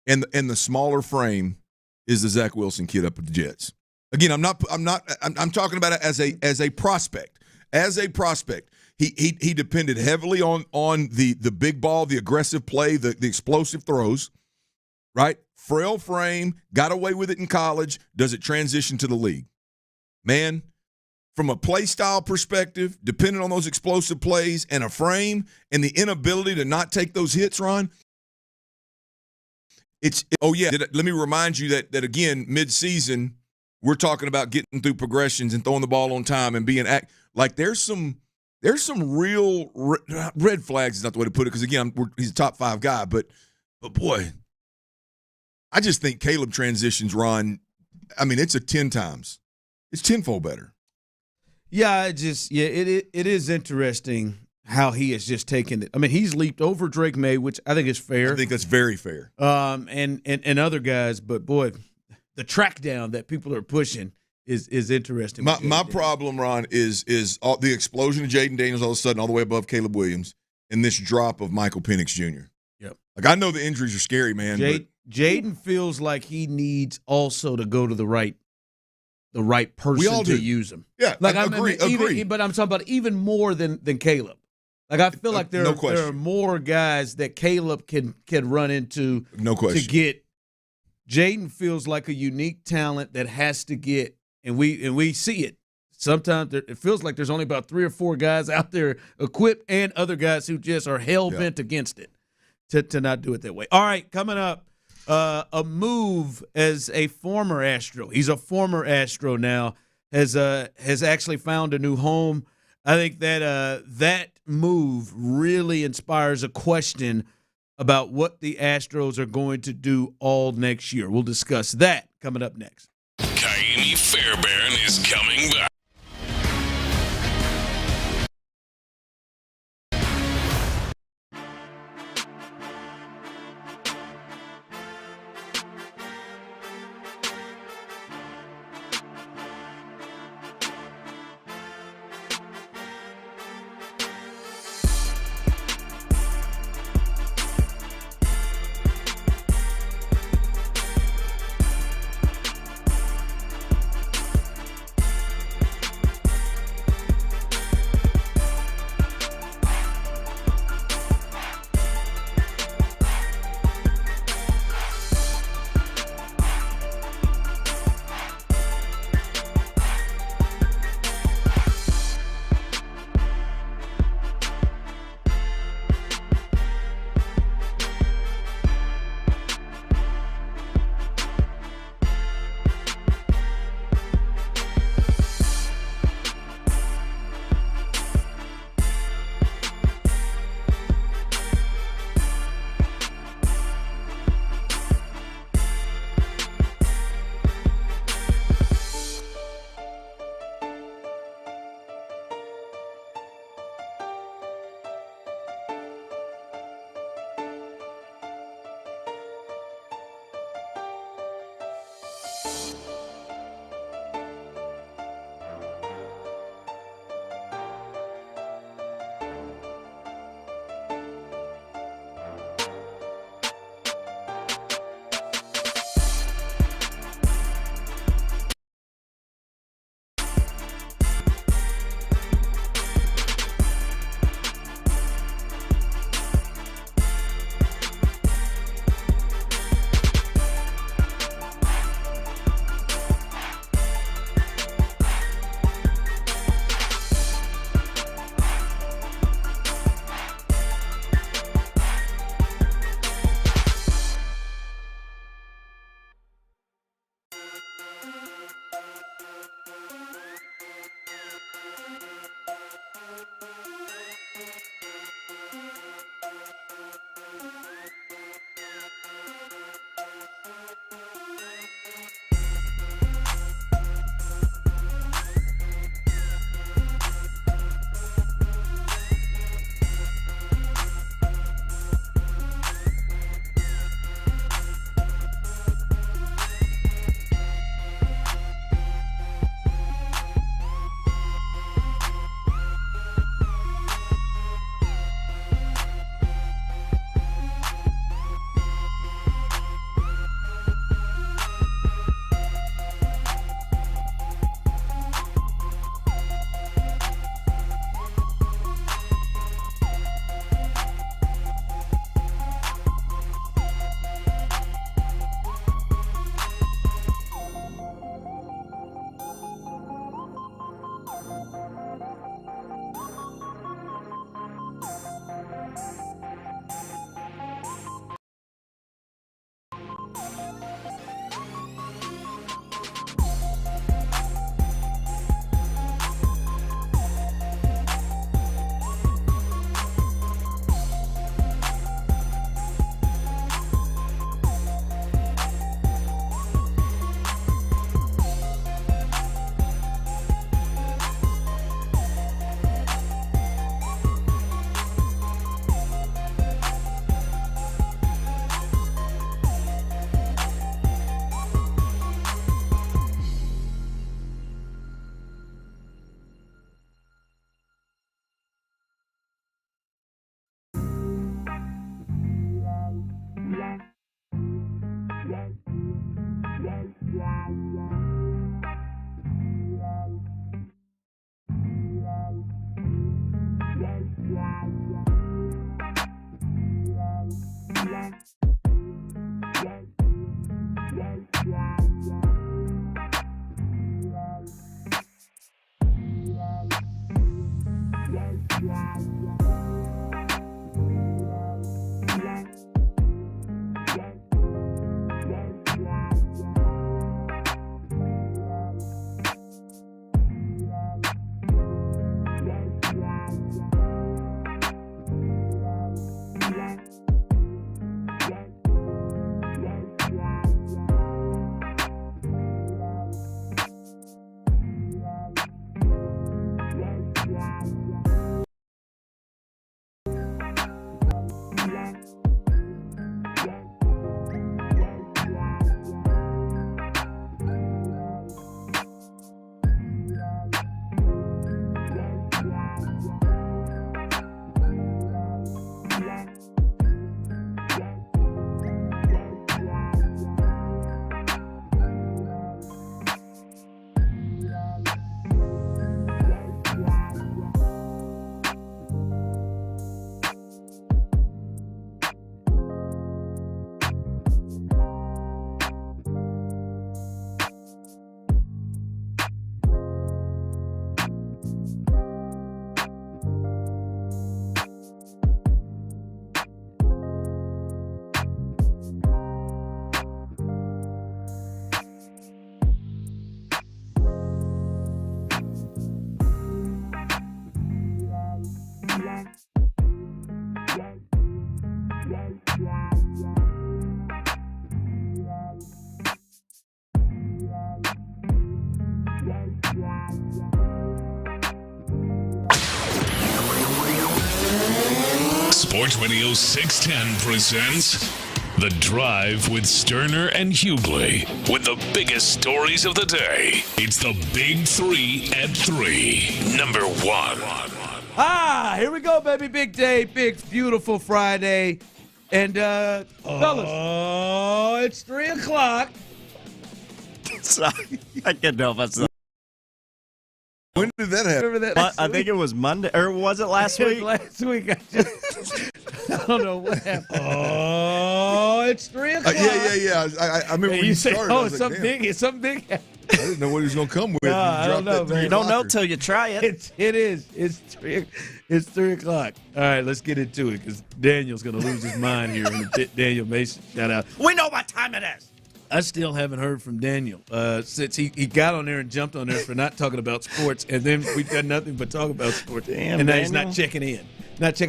and the smaller frame, is the Zach Wilson kid up at the Jets. Again, I'm talking about it as a prospect. As a prospect, he depended heavily on the big ball, the aggressive play, the explosive throws, right? Frail frame, got away with it in college. Does it transition to the league? Man, from a play style perspective, depending on those explosive plays and a frame and the inability to not take those hits, Ron, let me remind you that again, mid-season, we're talking about getting through progressions and throwing the ball on time and being like there's some real red flags is not the way to put it because again he's a top 5 guy, but boy, I just think Caleb transitions, Ron. I mean, it's 10 times. It's tenfold better. Yeah, it is interesting how he has just taken it. I mean, he's leaped over Drake May, which I think is fair. I think that's very fair. And other guys, but boy, the track down that people are pushing is interesting. My problem, Ron, is all, the explosion of Jaden Daniels all of a sudden all the way above Caleb Williams and this drop of Michael Penix Jr. Yep. Like I know the injuries are scary, man. Jaden feels like he needs also to go to the right person to use him. Yeah, like I agree. But I'm talking about even more than Caleb. Like I feel like there are more guys that Caleb can run into. No question. To get. Jaden feels like a unique talent that has to get, and we see it. Sometimes it feels like there's only about 3 or 4 guys out there equipped and other guys who just are hell-bent against it to not do it that way. All right, coming up, a move as a former Astro. He's a former Astro now, has actually found a new home. I think that move really inspires a question about what the Astros are going to do all next year. We'll discuss that coming up next. Kaimi Fairbairn is coming back. Sports Radio 610 presents The Drive with Stoerner and Hughley. With the biggest stories of the day, it's the Big 3 at 3. Number 1. Here we go, baby. Big day, big, beautiful Friday. And, fellas, it's 3 o'clock. Sorry, I can't know if that's... When did that happen? Remember that? I think it was Monday, or was it last week? Last week. I don't know what happened. It's 3 o'clock. Yeah. I remember when you started. It's something big. It's something big. I didn't know what he was going to come with. I don't know, man. You don't know till you try it. It is. It's 3 o'clock. All right, let's get into it because Daniel's going to lose his mind here. Daniel Mason, shout out. We know what time it is. I still haven't heard from Daniel since he got on there and jumped on there for not talking about sports, and then we've done nothing but talk about sports. Damn, and now Daniel. he's not checking in.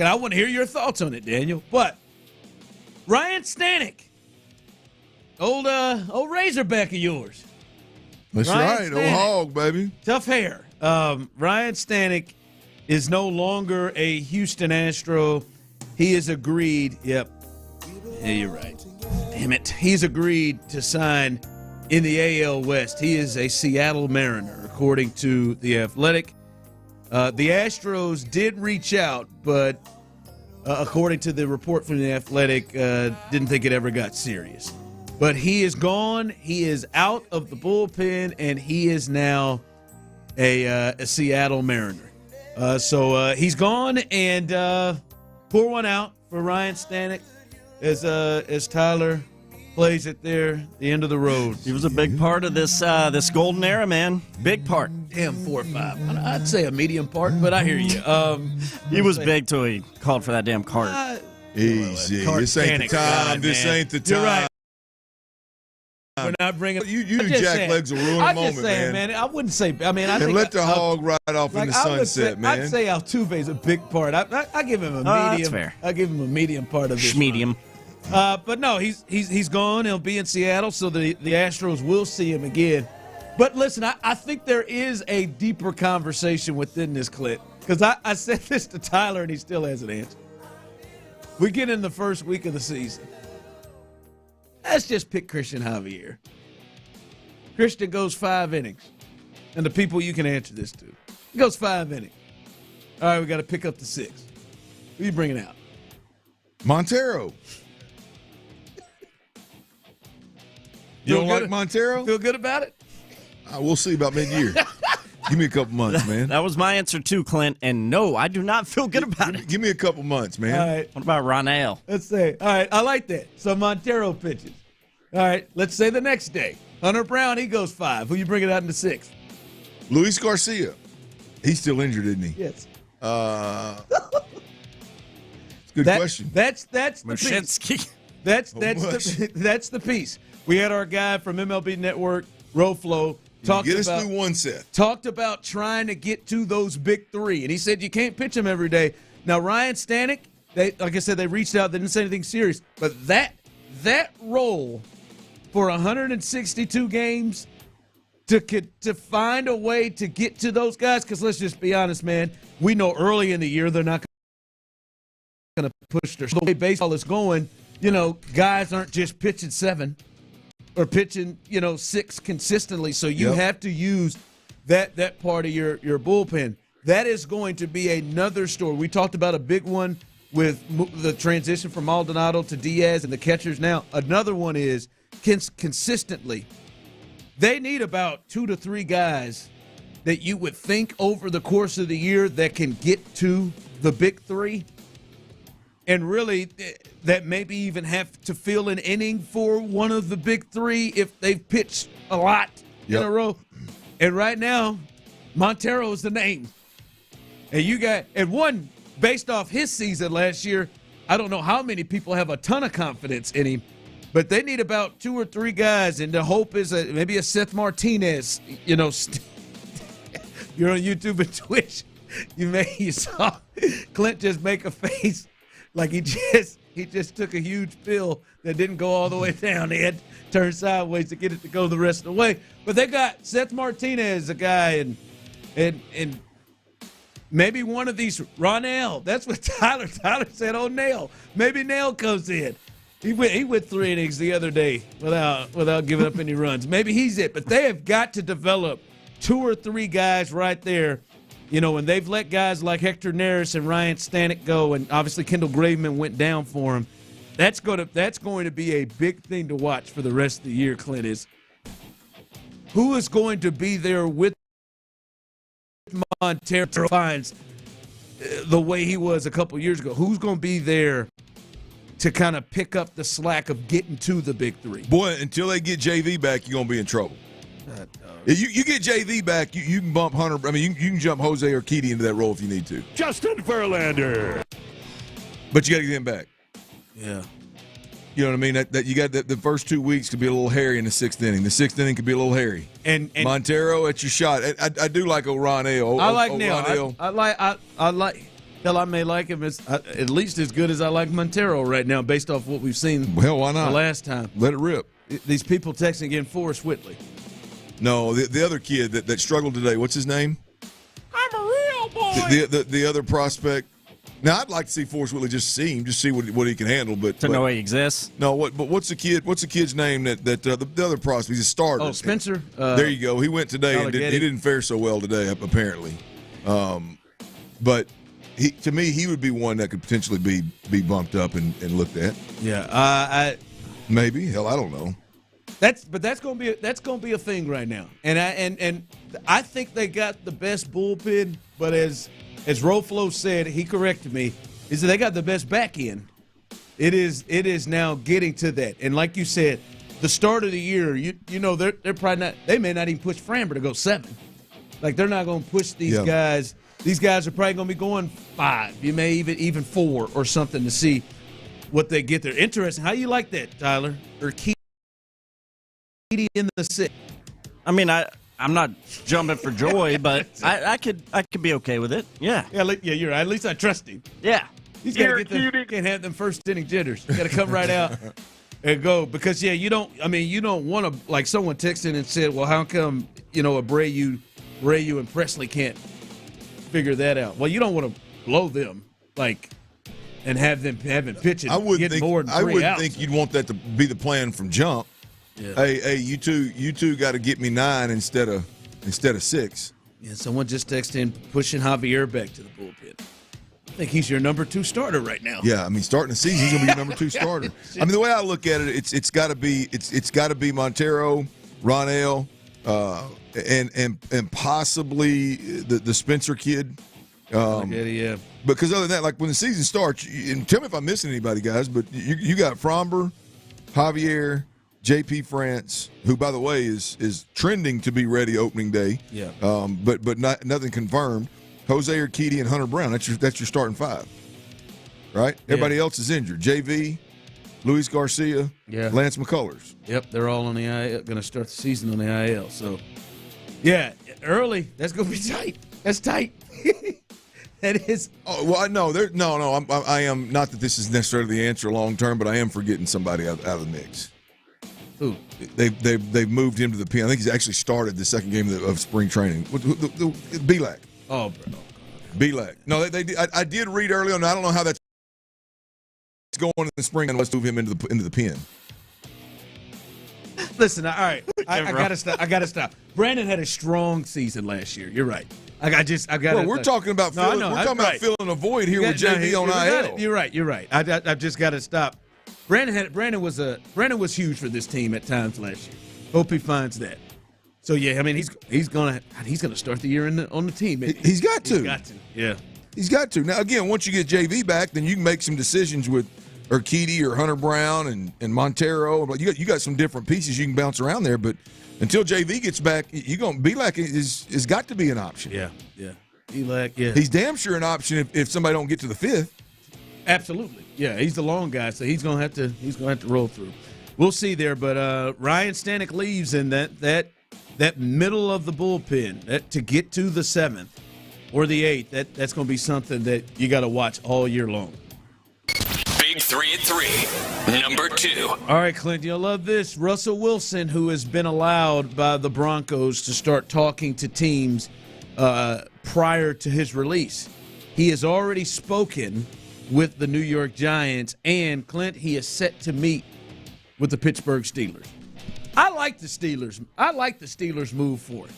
I want to hear your thoughts on it, Daniel. But Ryan Stanek, old Razorback of yours. That's right, old hog, baby. Tough hair. Ryan Stanek is no longer a Houston Astro. He has agreed. Yep. Yeah, you're right. Damn it. He's agreed to sign in the AL West. He is a Seattle Mariner, according to The Athletic. The Astros did reach out, but according to the report from The Athletic, didn't think it ever got serious. But he is gone. He is out of the bullpen, and he is now a Seattle Mariner. So he's gone, and pour one out for Ryan Stanek as Tyler plays it there, the end of the road. He was a big part of this golden era, man. Big part. Damn, 4 or 5. I'd say a medium part, but I hear you. He was big till he called for that damn cart. Easy. This ain't the time. This ain't the time. You're right. We're not bringing. You jacklegs will ruin the moment, I'm just saying, man. I wouldn't say. I mean, I think let the hog ride off in the sunset, man. I'd say Altuve's a big part. I give him a medium. That's fair. I give him a medium part of this. Medium. But no, he's gone. He'll be in Seattle, so the Astros will see him again. But listen, I think there is a deeper conversation within this clip because I said this to Tyler and he still hasn't answered. We get in the first week of the season. Let's just pick Christian Javier. Christian goes 5 innings. And the people you can answer this to. He goes 5 innings. All right, we got to pick up the 6. Who are you bringing out? Montero. You don't like Montero? Feel good about it? We'll see about mid-year. Give me a couple months, man. That was my answer too, Clint. And no, I do not feel good about it. Give me a couple months, man. All right. What about Ronell? Let's say. All right, I like that. So Montero pitches. All right, let's say the next day. Hunter Brown, he goes 5. Who you bringing out in the 6th? Luis Garcia. He's still injured, isn't he? Yes. Good question. That's the piece. That's the piece. We had our guy from MLB Network, Roflo, talked about trying to get to those big 3, and he said you can't pitch them every day. Now Ryan Stanek, like I said, they reached out. They didn't say anything serious, but that role for 162 games to find a way to get to those guys, because let's just be honest, man, we know early in the year they're not going to push their. The way baseball is going, guys aren't just pitching 7 or pitching, 6 consistently. So you have to use that part of your bullpen. That is going to be another story. We talked about a big one with the transition from Maldonado to Diaz and the catchers now. Another one is consistently. They need about 2 to 3 guys that you would think over the course of the year that can get to the big 3. And really, that maybe even have to fill an inning for one of the big 3 if they've pitched a lot in a row. And right now, Montero is the name. And one, based off his season last year, I don't know how many people have a ton of confidence in him, but they need about 2 or 3 guys. And the hope is maybe a Seth Martinez. You're on YouTube and Twitch. You saw Clint just make a face. Like he just took a huge pill that didn't go all the way down. He had to turn sideways to get it to go the rest of the way. But they got Seth Martinez, a guy, and maybe one of these, Ronell. That's what Tyler said. Oh, Nail. Maybe Nail comes in. He went 3 innings the other day without giving up any runs. Maybe he's it. But they have got to develop 2 or 3 guys right there. And they've let guys like Hector Neris and Ryan Stanek go, and obviously Kendall Graveman went down for him. That's going to be a big thing to watch for the rest of the year, Clint, is who is going to be there with Montero finds the way he was a couple years ago. Who's going to be there to kind of pick up the slack of getting to the big 3? Boy, until they get JV back, you're going to be in trouble. You get JV back, you can bump Hunter. I mean, you can jump Jose Urquidy into that role if you need to. Justin Verlander. But you got to get him back. Yeah. You know what I mean? That you got the first 2 weeks could be a little hairy in the 6th inning. The 6th inning could be a little hairy. And Montero, at your shot. I do like O'Ronell. I like Neil. I like. Hell, I may like him at least as good as I like Montero right now, based off what we've seen. Well, why not? The last time. Let it rip. These people texting again, Forrest Whitley. No, the other kid that struggled today. What's his name? I'm a real boy. The other prospect. Now I'd like to see Forrest Whitley just see what he can handle, but to know he exists. No, what's the kid's name that the other prospect? He's a starter. Oh, Spencer. There you go. He went today and he didn't fare so well today apparently. But to me he would be one that could potentially be bumped up and looked at. Yeah, maybe. Hell, I don't know. That's gonna be a thing right now, and I think they got the best bullpen. But as Roflo said, he corrected me, is that they got the best back end. It is now getting to that, and like you said, the start of the year, they're probably not. They may not even push Framber to go 7. Like they're not gonna push these guys. These guys are probably gonna be going 5. You may even 4 or something to see what they get there. Interesting. How you like that, Tyler? Or in the 6th. I mean, I'm not jumping for joy, but I could be okay with it. Yeah, you're right. At least I trust him. Yeah, he's got to get can't have them first inning jitters. Got to come right out and go because you don't want to, like someone texted and said, well, how come Abreu and Presley can't figure that out? Well, you don't want to blow them and have them pitching. I wouldn't outs. think you'd want that to be the plan from jump. Yeah. Hey, you two got to get me 9 instead of 6. Yeah, someone just texted in pushing Javier back to the bullpen. think he's your number 2 starter right now. Yeah, I mean, starting the season, he's going to be your number 2 starter. I mean, the way I look at it, it's got to be Montero, Ronell, and possibly the Spencer kid. Yeah. Because other than that, like when the season starts, and tell me if I'm missing anybody, guys, but you got Fromber, Javier, JP France, who, by the way, is trending to be ready opening day. Yeah. But nothing confirmed. Jose Urquidy and Hunter Brown. That's your starting 5. Right? Everybody else is injured. JV, Luis Garcia, Lance McCullers. Yep, they're all on the IL. Going to start the season on the IL. So, yeah, early. That's going to be tight. That's tight. That is. Oh well, no. I am not that this is necessarily the answer long term, but I am forgetting somebody out of the mix. Who? They've moved him to the pen. I think he's actually started the second game of spring training. Belak. Oh, bro. Belak. No, I did read early on. I don't know how that's going in the spring unless move him into the pen. Listen, all right. I gotta stop. Brandon had a strong season last year. You're right. I got. Well, we're talking about filling a void here with JV on IL. You're right. I just got to stop. Brandon was huge for this team at times last year. Hope he finds that. So yeah, I mean he's gonna start the year on the team. He's got to. Yeah. He's got to. Now again, once you get JV back, then you can make some decisions with Urquidy or Hunter Brown and Montero. You got some different pieces you can bounce around there, but until JV gets back, Belak is got to be an option. Yeah. Belak, yeah. He's damn sure an option if somebody don't get to the 5th. Absolutely. Yeah, he's the long guy, so he's gonna have to roll through. We'll see there, but Ryan Stanek leaves in that middle of the bullpen to get to the 7th or the 8th. That's gonna be something that you got to watch all year long. Big 3 at 3, number 2. All right, Clint, you'll love this. Russell Wilson, who has been allowed by the Broncos to start talking to teams prior to his release. He has already spoken with the New York Giants, and Clint, he is set to meet with the Pittsburgh Steelers. I like the Steelers. I like the Steelers move forward.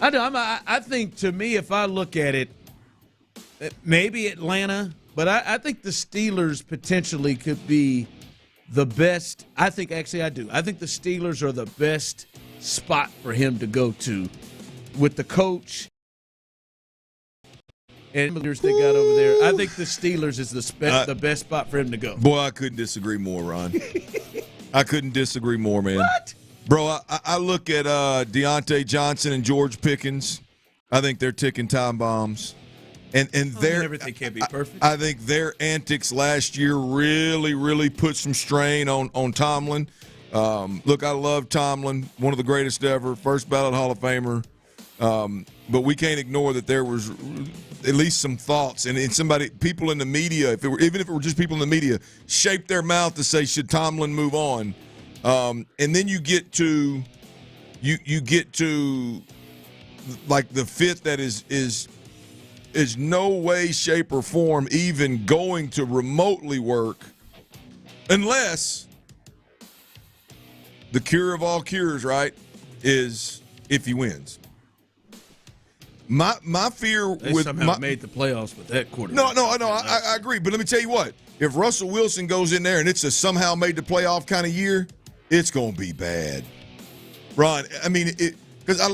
I think, to me, if I look at it, maybe Atlanta, but I think the Steelers potentially could be the best. I think the Steelers are the best spot for him to go to with the coach and the they got over there. I think the Steelers is the best spot for him to go. Boy, I couldn't disagree more, Ron. I couldn't disagree more, man. What? Bro, I look at Deontay Johnson and George Pickens. I think they're ticking time bombs. And everything can't be perfect. I think their antics last year really, really put some strain on Tomlin. Look, I love Tomlin, one of the greatest ever, first ballot Hall of Famer. But we can't ignore that there was at least some thoughts, and people in the media, even if it were just people in the media, shaped their mouth to say, should Tomlin move on? And then you get to like the 5th that is no way, shape, or form even going to remotely work unless the cure of all cures, right, is if he wins. My fear they somehow made the playoffs with that quarterback. No, I agree. But let me tell you what. If Russell Wilson goes in there and it's a somehow made the playoff kind of year, it's going to be bad. Ron, I mean, because I've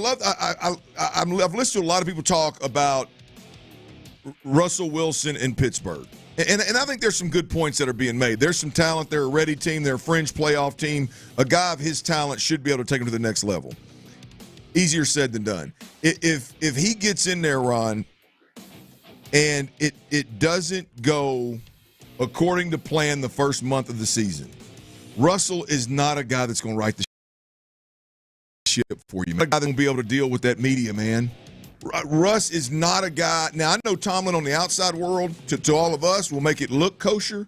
listened to a lot of people talk about Russell Wilson in Pittsburgh. And I think there's some good points that are being made. There's some talent. They're a ready team. They're a fringe playoff team. A guy of his talent should be able to take him to the next level. Easier said than done. If he gets in there, Ron, and it doesn't go according to plan the first month of the season, Russell is not a guy that's going to right the ship for you. A guy that's going to be able to deal with that media, man. Russ is not a guy. Now, I know Tomlin on the outside world, to all of us, will make it look kosher.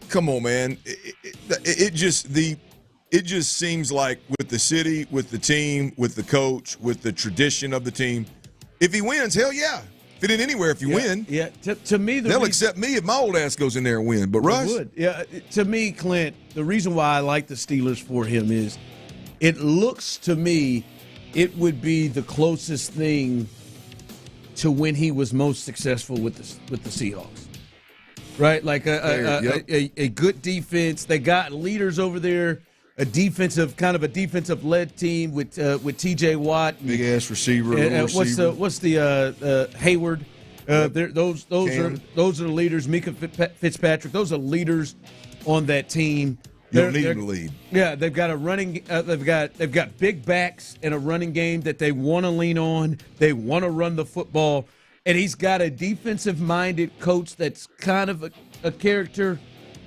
Come on, man. It just seems like with the city, with the team, with the coach, with the tradition of the team, if he wins, hell yeah. Fit in anywhere if you win. Yeah, to me, they'll accept me if my old ass goes in there and win. But Russ, would. Yeah, to me, Clint, the reason why I like the Steelers for him is it looks to me it would be the closest thing to when he was most successful with the Seahawks. Right? Like a good defense. They got leaders over there, a defensive led team with TJ Watt. Big ass receiver. What's the Hayward? Those are the leaders. Mika Fitzpatrick. Those are leaders on that team. You don't need him to lead. Yeah, they've got a running. They've got big backs and a running game that they want to lean on. They want to run the football, and he's got a defensive-minded coach that's kind of a character,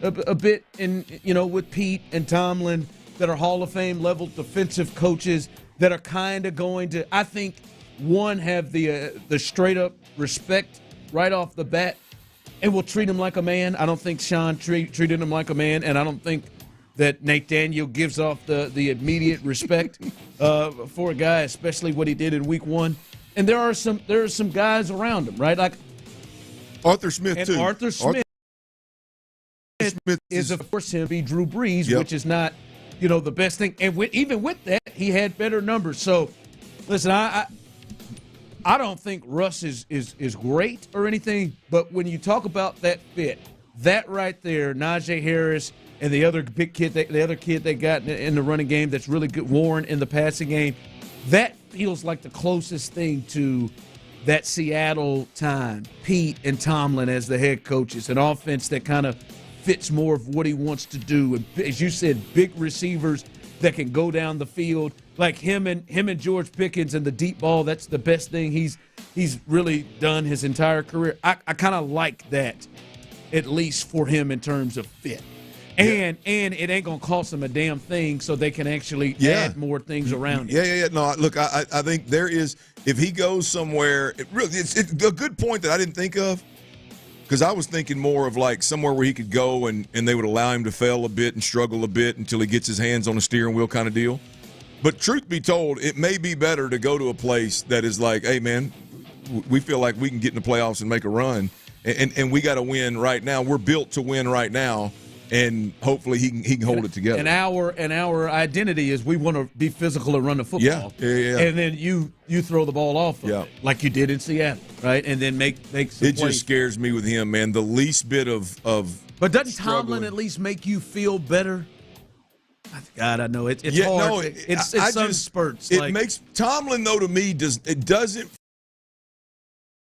a bit in with Pete and Tomlin that are Hall of Fame level defensive coaches that are kind of going to, I think, one, have the straight up respect right off the bat, and will treat him like a man. I don't think Sean treated him like a man, and I don't think that Nate Daniel gives off the immediate respect for a guy, especially what he did in Week 1. And there are some guys around him, right? Like Arthur Smith too. Arthur Smith is of course him be Drew Brees, which is not the best thing. And even with that, he had better numbers. So listen, I don't think Russ is great or anything, but when you talk about that fit, that right there, Najee Harris and the other big kid, the other kid they got in the running game that's really good, Warren in the passing game, that feels like the closest thing to that Seattle time. Pete and Tomlin as the head coaches, an offense that kind of fits more of what he wants to do. And as you said, big receivers that can go down the field, like him and George Pickens and the deep ball. That's the best thing he's really done his entire career. I kind of like that, at least for him in terms of fit. And it ain't gonna cost them a damn thing, so they can actually add more things around it. Yeah. No, look, I think there is, if he goes somewhere, it's a good point that I didn't think of, because I was thinking more of like somewhere where he could go and they would allow him to fail a bit and struggle a bit until he gets his hands on the steering wheel kind of deal. But truth be told, it may be better to go to a place that is like, hey man, we feel like we can get in the playoffs and make a run, and we got to win right now. We're built to win right now. And hopefully he can hold it together. And our identity is we want to be physical and run the football. Yeah. And then you throw the ball off of it, like you did in Seattle, right? And then make some plays. Just scares me with him, man. The least bit of But doesn't Tomlin at least make you feel better? God, I know it's hard. No, it's some spurts. It makes Tomlin, though, to me doesn't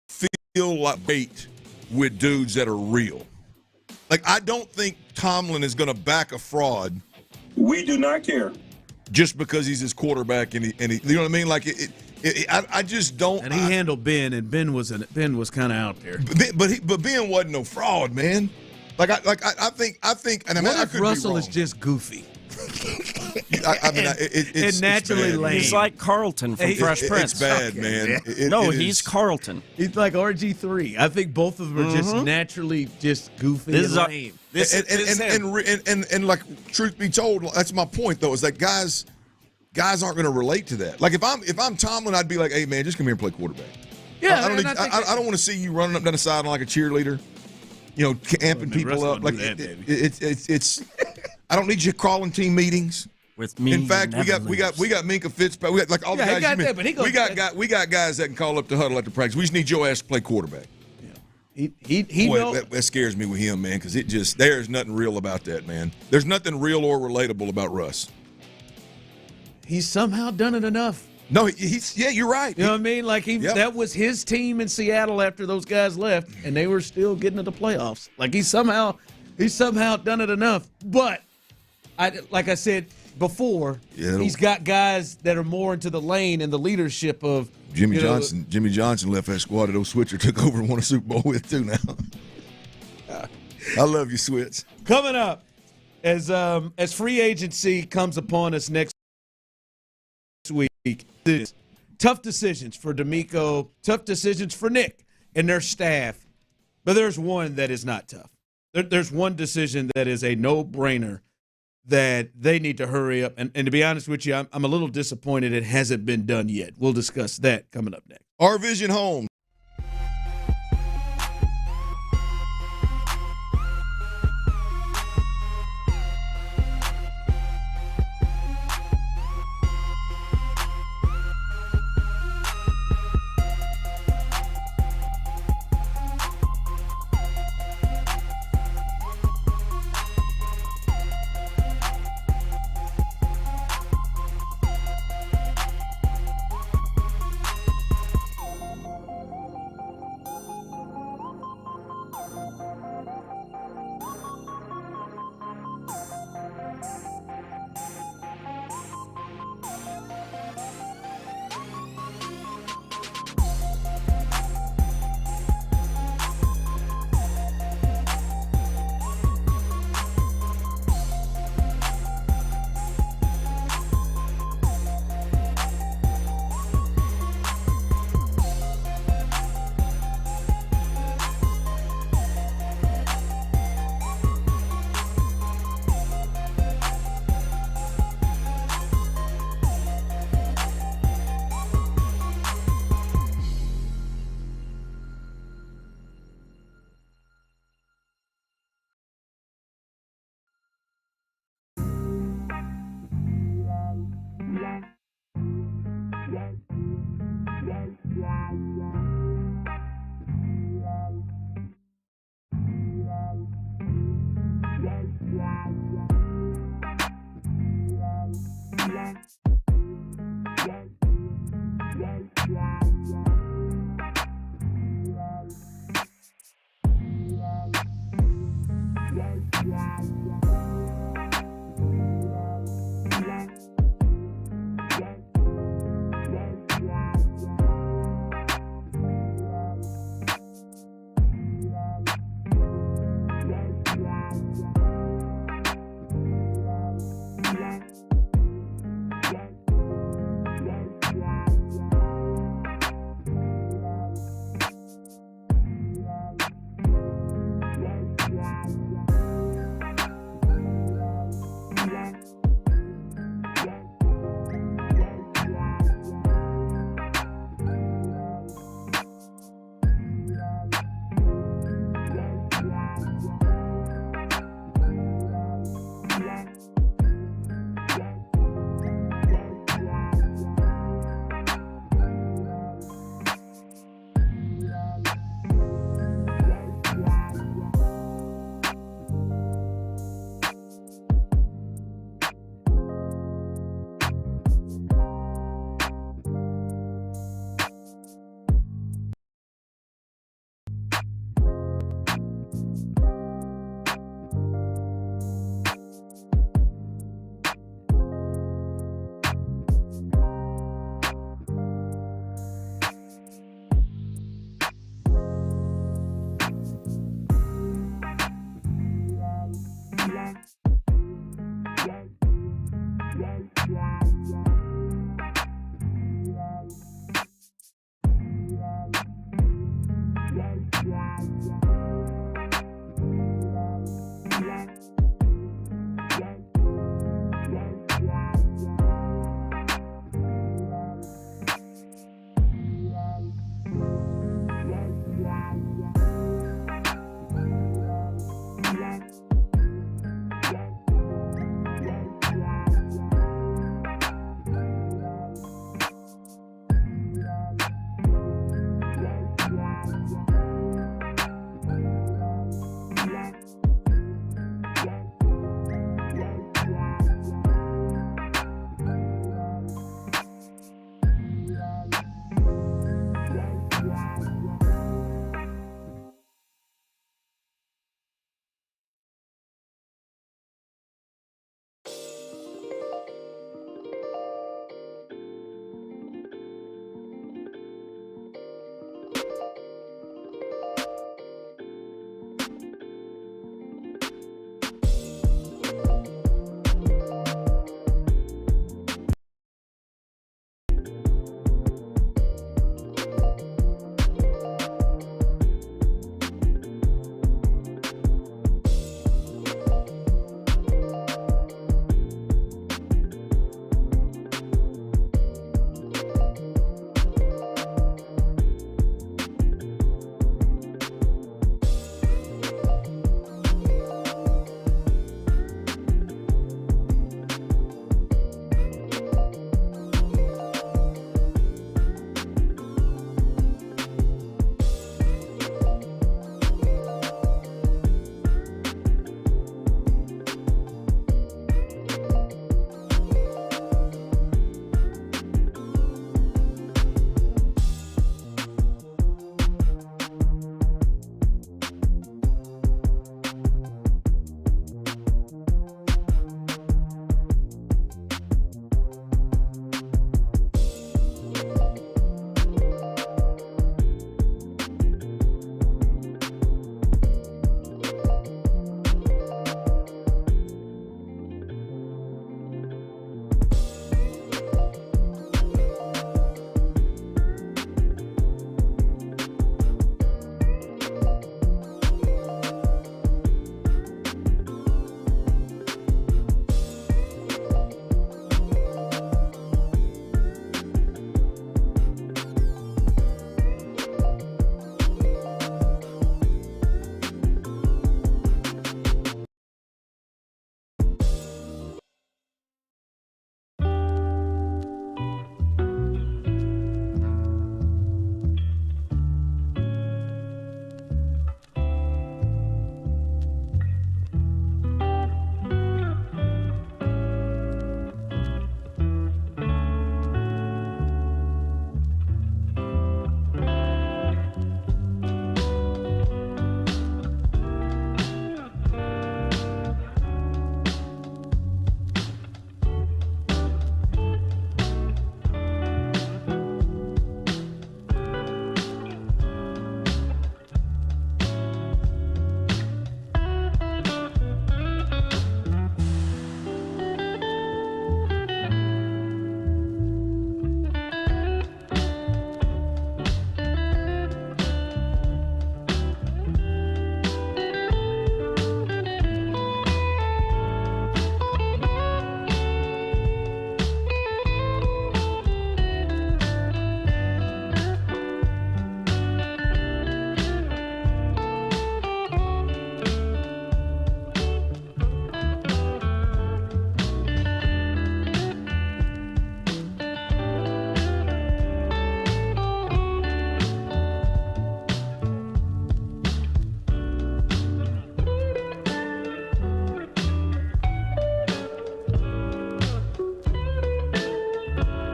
feel like weight with dudes that are real. Like, I don't think Tomlin is going to back a fraud. We do not care. Just because he's his quarterback and he you know what I mean? Like, I just don't. And he handled Ben, and Ben was kind of out there. But Ben wasn't no fraud, man. I think. And I mean, what if Russell is just goofy? It's naturally lame. He's like Carlton from Fresh Prince. It's bad, man. He's Carlton. He's like RG3. I think both of them are just naturally just goofy and lame. And like, truth be told, that's my point though. Is that guys aren't going to relate to that. Like if I'm Tomlin, I'd be like, hey man, just come here and play quarterback. Yeah, I don't want to see you running up down the sideline like a cheerleader. Amping people up. Like it's. I don't need you calling team meetings. With me, in fact, we got Minka Fitzpatrick. We got like all the guys. We got guys that can call up the huddle after practice. We just need your ass to play quarterback. Yeah, that scares me with him, man, because there's nothing real about that, man. There's nothing real or relatable about Russ. He's somehow done it enough. No, you're right. You know what I mean? Like that was his team in Seattle after those guys left, and they were still getting to the playoffs. Like he's somehow done it enough, but. Like I said before, he's got guys that are more into the lane and the leadership of Jimmy Johnson. Jimmy Johnson left that squad that old Switzer took over and won a Super Bowl with too now. I love you, Switz. Coming up, as free agency comes upon us next week, tough decisions for D'Amico, tough decisions for Nick and their staff, but there's one that is not tough. There's one decision that is a no-brainer that they need to hurry up. And to be honest with you, I'm a little disappointed it hasn't been done yet. We'll discuss that coming up next. Our Vision Home.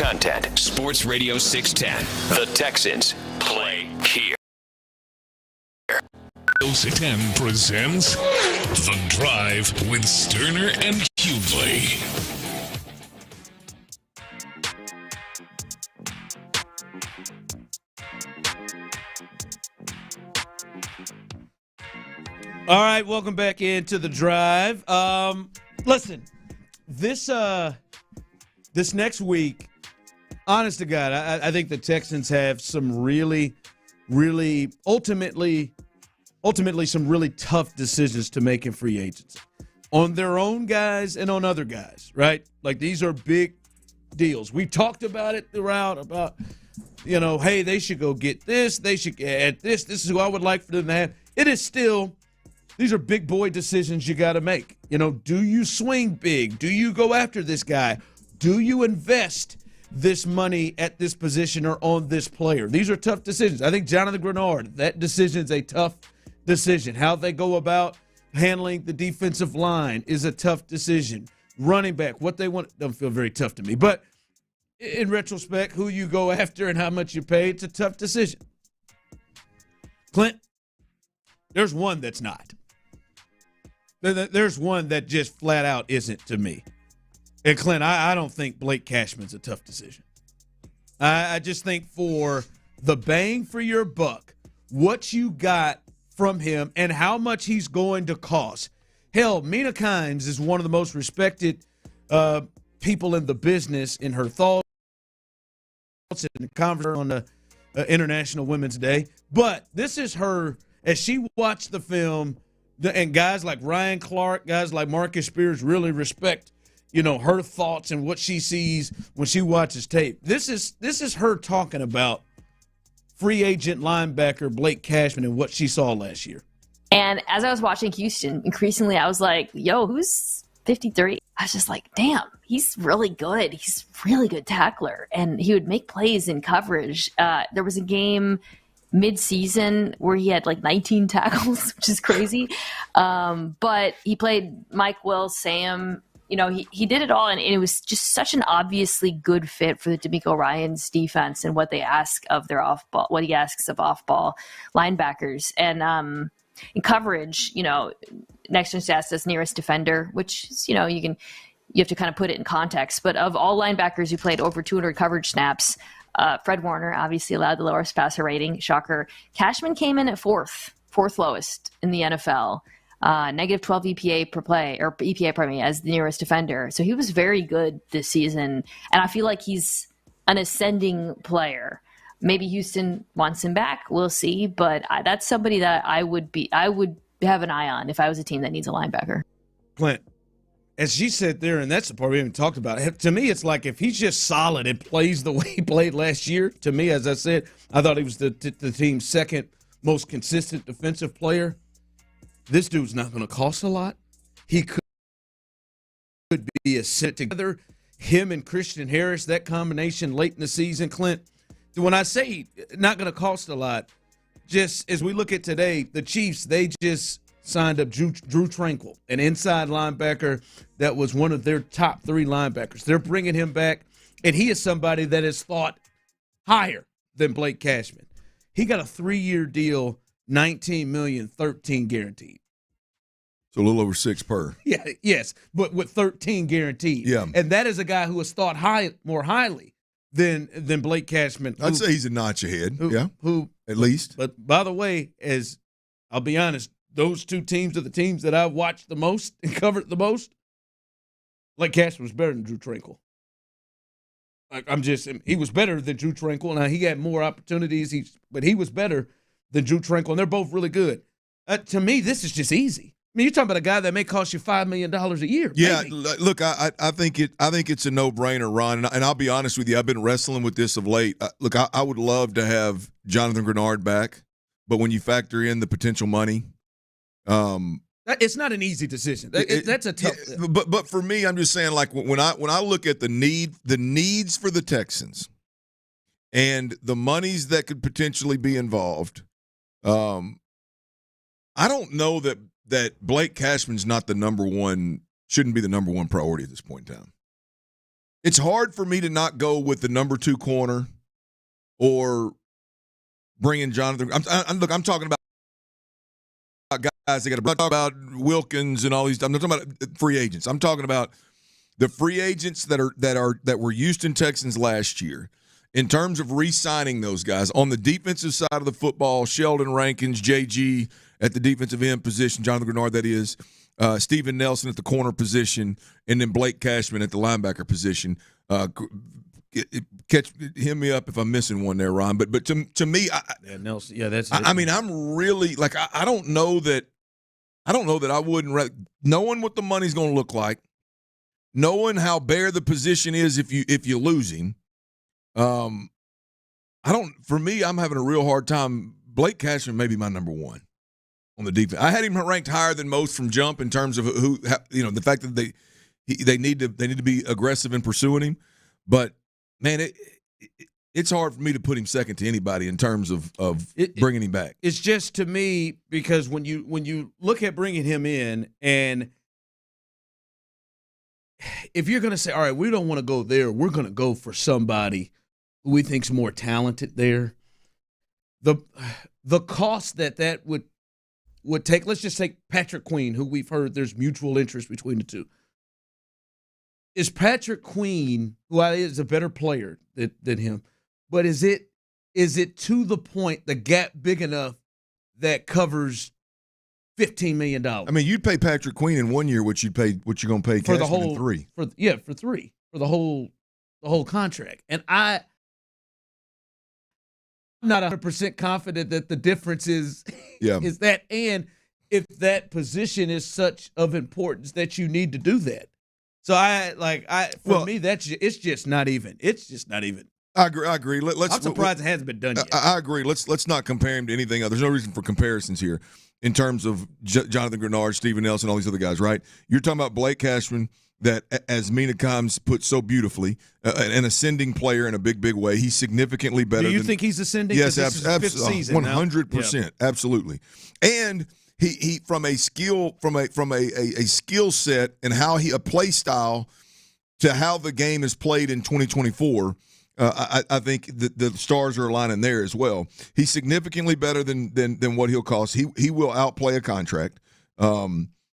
content. Sports Radio 610. The Texans play here. 610 presents The Drive with Stoerner and Hughley. All right, welcome back into The Drive. Listen, this next week, honest to God, I think the Texans have some really ultimately some really tough decisions to make in free agency on their own guys and on other guys, right? Like, these are big deals. We talked about it throughout about, hey, they should go get this. They should add this. This is who I would like for them to have. It is still, these are big boy decisions you got to make. Do you swing big? Do you go after this guy? Do you invest this money at this position or on this player? These are tough decisions. I think Jonathan Grenard, that decision is a tough decision. How they go about handling the defensive line is a tough decision. Running back, what they want, doesn't feel very tough to me. But in retrospect, who you go after and how much you pay, it's a tough decision. Clint, there's one that's not. There's one that just flat out isn't to me. And Clint, I don't think Blake Cashman's a tough decision. I just think for the bang for your buck, what you got from him and how much he's going to cost. Hell, Mina Kimes is one of the most respected people in the business in her thoughts in the conference on the International Women's Day. But this is her, as she watched the film, and guys like Ryan Clark, guys like Marcus Spears really respect, her thoughts and what she sees when she watches tape. This is her talking about free agent linebacker Blake Cashman and what she saw last year. And as I was watching Houston, increasingly I was like, yo, who's 53? I was just like, damn, he's really good. He's a really good tackler. And he would make plays in coverage. There was a game mid-season where he had like 19 tackles, which is crazy. But he played Mike Will, Sam. He did it all, and it was just such an obviously good fit for the D'Amico Ryans defense and what they ask of their off-ball, what he asks of off-ball linebackers. And in coverage, next gen stats as nearest defender, which is, you have to kind of put it in context. But of all linebackers who played over 200 coverage snaps, Fred Warner obviously allowed the lowest passer rating. Shocker. Cashman came in at fourth lowest in the NFL. Negative 12 EPA per play, or EPA, pardon me, as the nearest defender. So he was very good this season. And I feel like he's an ascending player. Maybe Houston wants him back. We'll see. But that's somebody that I would have an eye on if I was a team that needs a linebacker. Clint, as she said there, and that's the part we haven't talked about. To me, it's like if he's just solid and plays the way he played last year, to me, as I said, I thought he was the team's second most consistent defensive player. This dude's not going to cost a lot. He could be a set together. Him and Christian Harris, that combination late in the season, Clint. When I say not going to cost a lot, just as we look at today, the Chiefs, they just signed up Drew Tranquill, an inside linebacker that was one of their top 3 linebackers. They're bringing him back, and he is somebody that is thought higher than Blake Cashman. He got a 3-year deal, $19 million, 13 guaranteed. So a little over 6 per. Yeah, yes, but with 13 guaranteed. Yeah. And that is a guy who was thought more highly than Blake Cashman. I'd say he's a notch ahead. Who at least. But by the way, as I'll be honest, those two teams are the teams that I've watched the most and covered the most. Blake Cashman was better than Drew Tranquill. He was better than Drew Tranquill. Now, he had more opportunities, but he was better than Drew Tranquill, and they're both really good. To me, this is just easy. I mean, you're talking about a guy that may cost you $5 million a year. Yeah, maybe. Look, I think it's a no-brainer, Ron. And I'll be honest with you, I've been wrestling with this of late. Look, I would love to have Jonathan Grenard back, but when you factor in the potential money, it's not an easy decision. That's a tough. Yeah, but for me, I'm just saying, like when I look at the needs for the Texans, and the monies that could potentially be involved, I don't know that Blake Cashman's not shouldn't be the number one priority at this point in time. it's hard for me to not go with the number 2 corner or bringing Jonathan. I'm talking about guys that got to talk about Wilkins and all these. I'm not talking about free agents. I'm talking about the free agents that were Houston Texans last year. In terms of re-signing those guys on the defensive side of the football, Sheldon Rankins, JG at the defensive end position, Jonathan Grenard, that is, Steven Nelson at the corner position, and then Blake Cashman at the linebacker position. Hit me up if I'm missing one there, Ron. But to me, Nelson. Yeah, that's. I mean, I'm really like I don't know that I wouldn't knowing what the money's going to look like, knowing how bare the position is if you're losing. For me, I'm having a real hard time. Blake Cashman may be my number 1 on the defense. I had him ranked higher than most from jump in terms of the fact that they need to be aggressive in pursuing him. But man, it's hard for me to put him second to anybody in terms of bringing him back. It's just to me because when you look at bringing him in, and if you're going to say, all right, we don't want to go there, we're going to go for somebody who we think's more talented there. The cost that would take, let's just take Patrick Queen, who we've heard there's mutual interest between the two. Is Patrick Queen, who is a better player than him, but is it to the point, the gap big enough that covers $15 million? I mean, you'd pay Patrick Queen in 1 year what you're going to pay Cashman in 3. For 3 for the whole contract, and I'm not 100% confident that the difference is that, and if that position is such of importance that you need to do that. So for me, it's just not even. It's just not even. I agree. I'm surprised it hasn't been done yet. I agree. Let's not compare him to anything else. There's no reason for comparisons here in terms of Jonathan Grenard, Steven Nelson, all these other guys, right? You're talking about Blake Cashman, that, as Mina Kimes put so beautifully, an ascending player in a big way. He's significantly better. Do you think he's ascending? Yes, absolutely, 100%, absolutely. And he from a skill skill set and how a play style to how the game is played in 2024. I think the stars are aligning there as well. He's significantly better than what he'll cost. He will outplay a contract.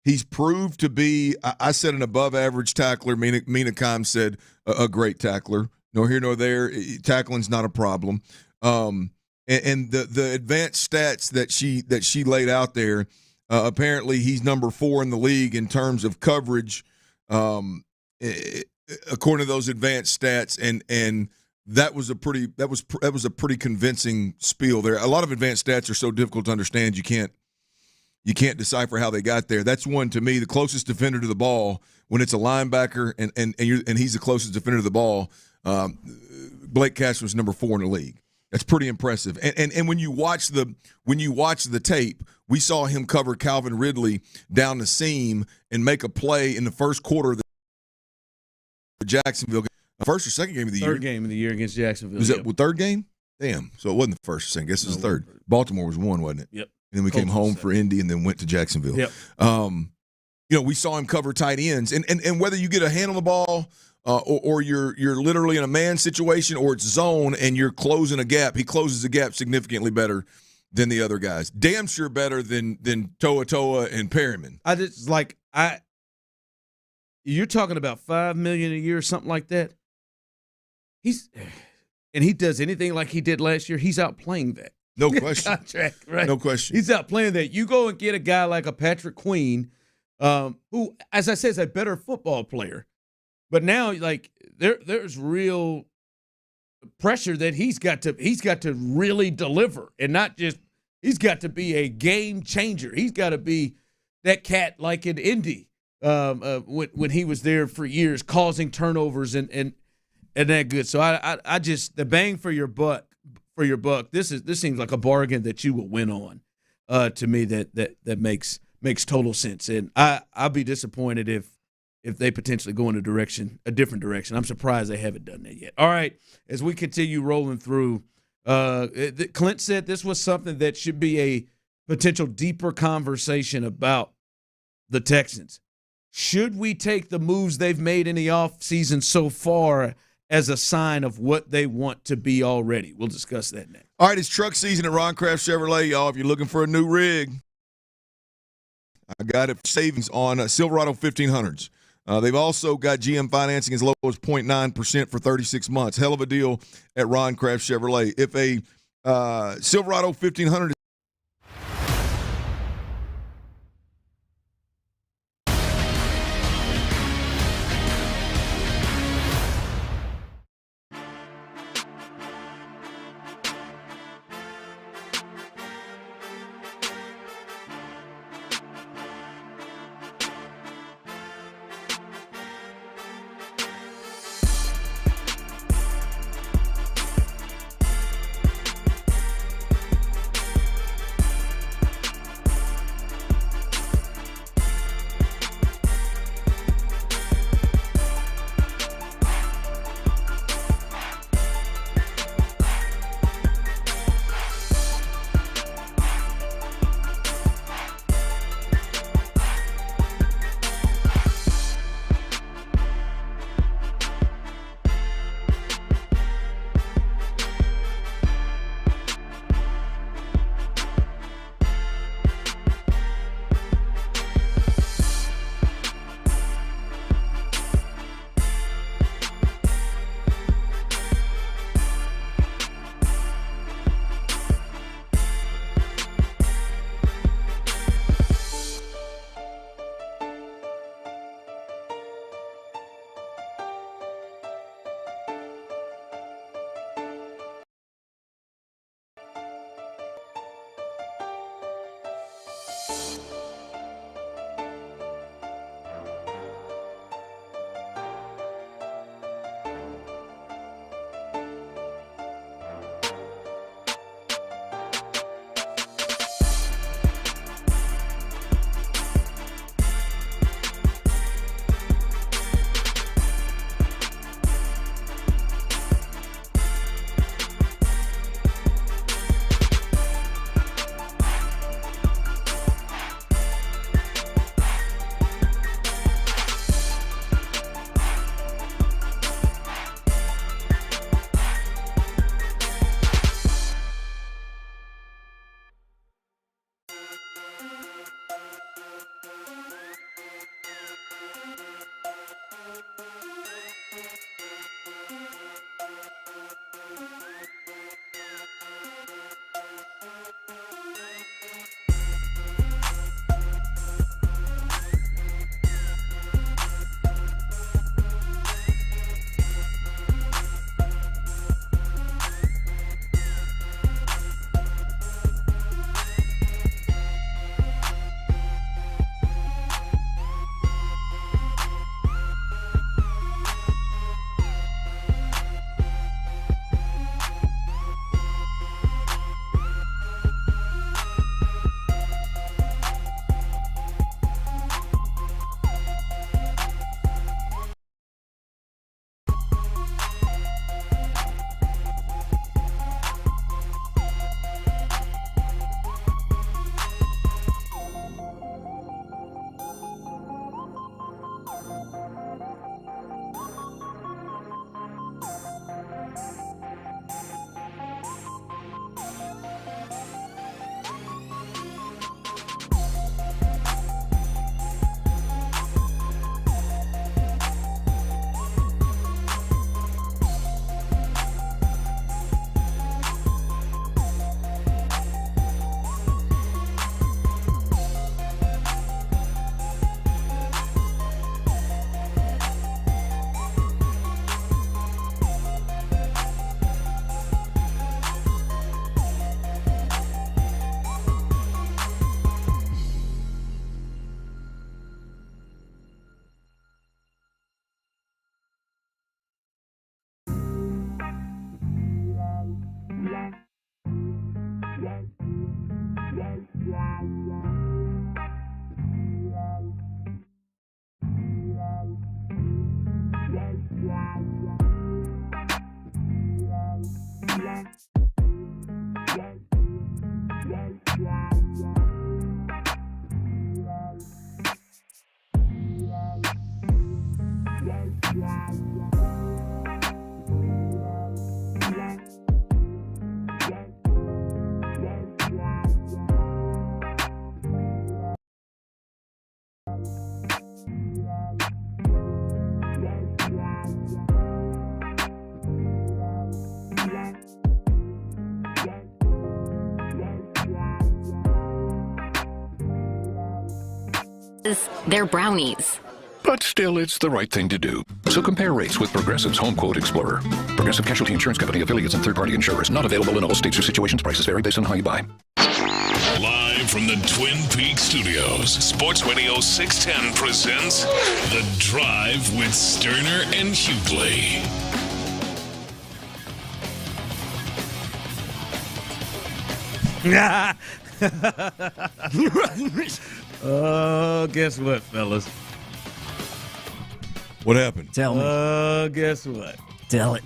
He's proved to be, I said, an above-average tackler. Mina Kimes said a great tackler. Nor here nor there. Tackling's not a problem. And the advanced stats that she laid out there, apparently he's number 4 in the league in terms of coverage, according to those advanced stats. And that was a pretty convincing spiel there. A lot of advanced stats are so difficult to understand you can't decipher how they got there. That's one, to me, the closest defender to the ball when it's a linebacker and he's the closest defender to the ball. Blake Cashman was number 4 in the league. That's pretty impressive. And when you watch the tape, we saw him cover Calvin Ridley down the seam and make a play in the first quarter of the Jacksonville game. First or second game of the year? Third game of the year against Jacksonville. Was that the third game? Damn. So it wasn't the first or second. I guess it was the third. Baltimore was 1, wasn't it? Yep. And then we came home for Indy and then went to Jacksonville. Yep. We saw him cover tight ends. And whether you get a hand on the ball or you're literally in a man situation or it's zone and you're closing a gap, he closes the gap significantly better than the other guys. Damn sure better than Toa and Perryman. You're talking about $5 million a year or something like that. He does anything like he did last year, he's outplaying that. No question. Contract, right? No question. He's outplaying that. You go and get a guy like a Patrick Queen, who, as I said, is a better football player. But now, there's real pressure that he's got to really deliver, and not just he's got to be a game changer. He's got to be that cat like in Indy when he was there for years, causing turnovers and that good. So I just, the bang for your buck. This seems like a bargain that you will win on. To me, that makes total sense, and I'll be disappointed if they potentially go in a different direction. I'm surprised they haven't done that yet. All right, as we continue rolling through, Clint said this was something that should be a potential deeper conversation about the Texans. should we take the moves they've made in the offseason so far as a sign of what they want to be already? We'll discuss that next. All right, it's truck season at Ron Craft Chevrolet, y'all. If you're looking for a new rig, I got it. Savings on Silverado 1500s. They've also got GM financing as low as 0.9% for 36 months. Hell of a deal at Ron Craft Chevrolet. If a Silverado 1500 they're brownies. But still, it's the right thing to do. So compare rates with Progressive's Home Quote Explorer. Progressive Casualty Insurance Company, affiliates, and third-party insurers. Not available in all states or situations. Prices vary based on how you buy. Live from the Twin Peaks studios, Sports Radio 610 presents The Drive with Stoerner and Hughley. Oh, guess what, fellas? What happened? Tell me. Guess what? Tell it.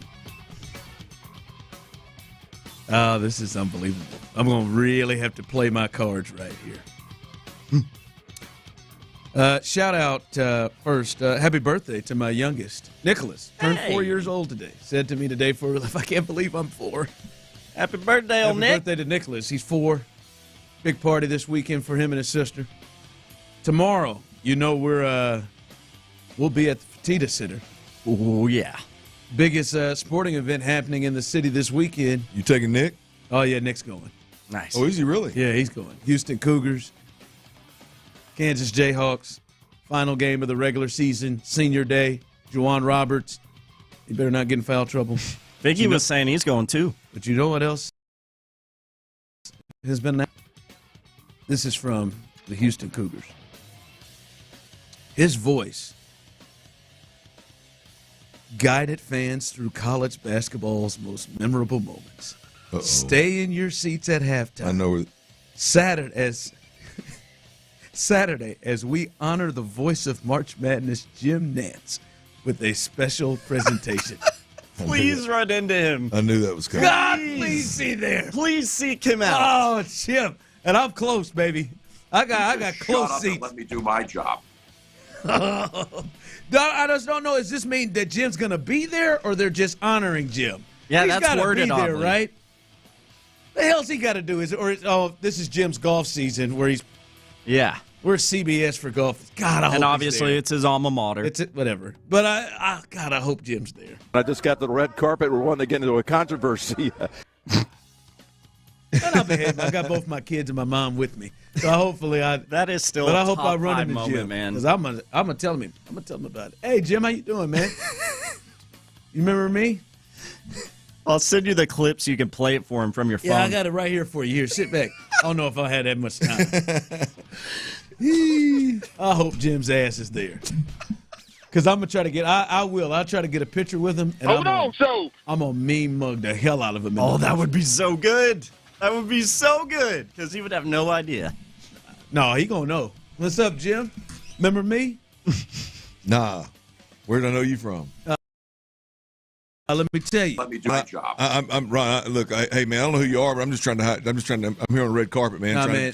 Oh, this is unbelievable. I'm going to really have to play my cards right here. Shout out first, happy birthday to my youngest, Nicholas. Turned 4 years old today. Said to me today, I can't believe I'm 4. Happy birthday, old Nick. Happy birthday to Nicholas. He's 4. Big party this weekend for him and his sister. Tomorrow, we'll be at the Fertitta Center. Oh, yeah. Biggest sporting event happening in the city this weekend. You taking Nick? Oh, yeah, Nick's going. Nice. Oh, is he really? Yeah, he's going. Houston Cougars, Kansas Jayhawks, final game of the regular season, senior day, Juwan Roberts. He better not get in foul trouble. Biggie was saying he's going too. But you know what else has been? This is from the Houston Cougars. His voice guided fans through college basketball's most memorable moments. Uh-oh. Stay in your seats at halftime. I know. Saturday, as we honor the voice of March Madness, Jim Nantz, with a special presentation. Please run into him. I knew that was coming. God, please be there. Please seek him out. Oh, Jim. And I'm close, baby. I got close seats. Let me do my job. I just don't know. Does this mean that Jim's going to be there or they're just honoring Jim? Yeah, He's that's worded be there, oddly. right? The hell's he got to do? This is Jim's golf season where he's. Yeah. We're CBS for golf. God, I hope and he's obviously there. it's his alma mater. It's whatever. But I hope Jim's there. I just got the red carpet. We're wanting to get into a controversy. And I'll behave. I got both my kids and my mom with me, so hopefully that is still. But I hope I run into moment, Jim, man. because I'm gonna tell him. I'm gonna tell him about it. Hey, Jim, how you doing, man? You remember me? I'll send you the clips. You can play it for him from your phone. Yeah, I got it right here for you. Here, sit back. I don't know if I had that much time. I hope Jim's ass is there. Because I'm going to try to get – I'll try to get a picture with him. And I'm going to mean mug the hell out of him. Oh, that would be so good. That would be so good because he would have no idea. No, he going to know. What's up, Jim? Remember me? Nah. Where did I know you from? Let me tell you. Let me do my job. I'm Ron. Look, hey man, I don't know who you are, but I'm just trying to. I'm here on the red carpet, man. I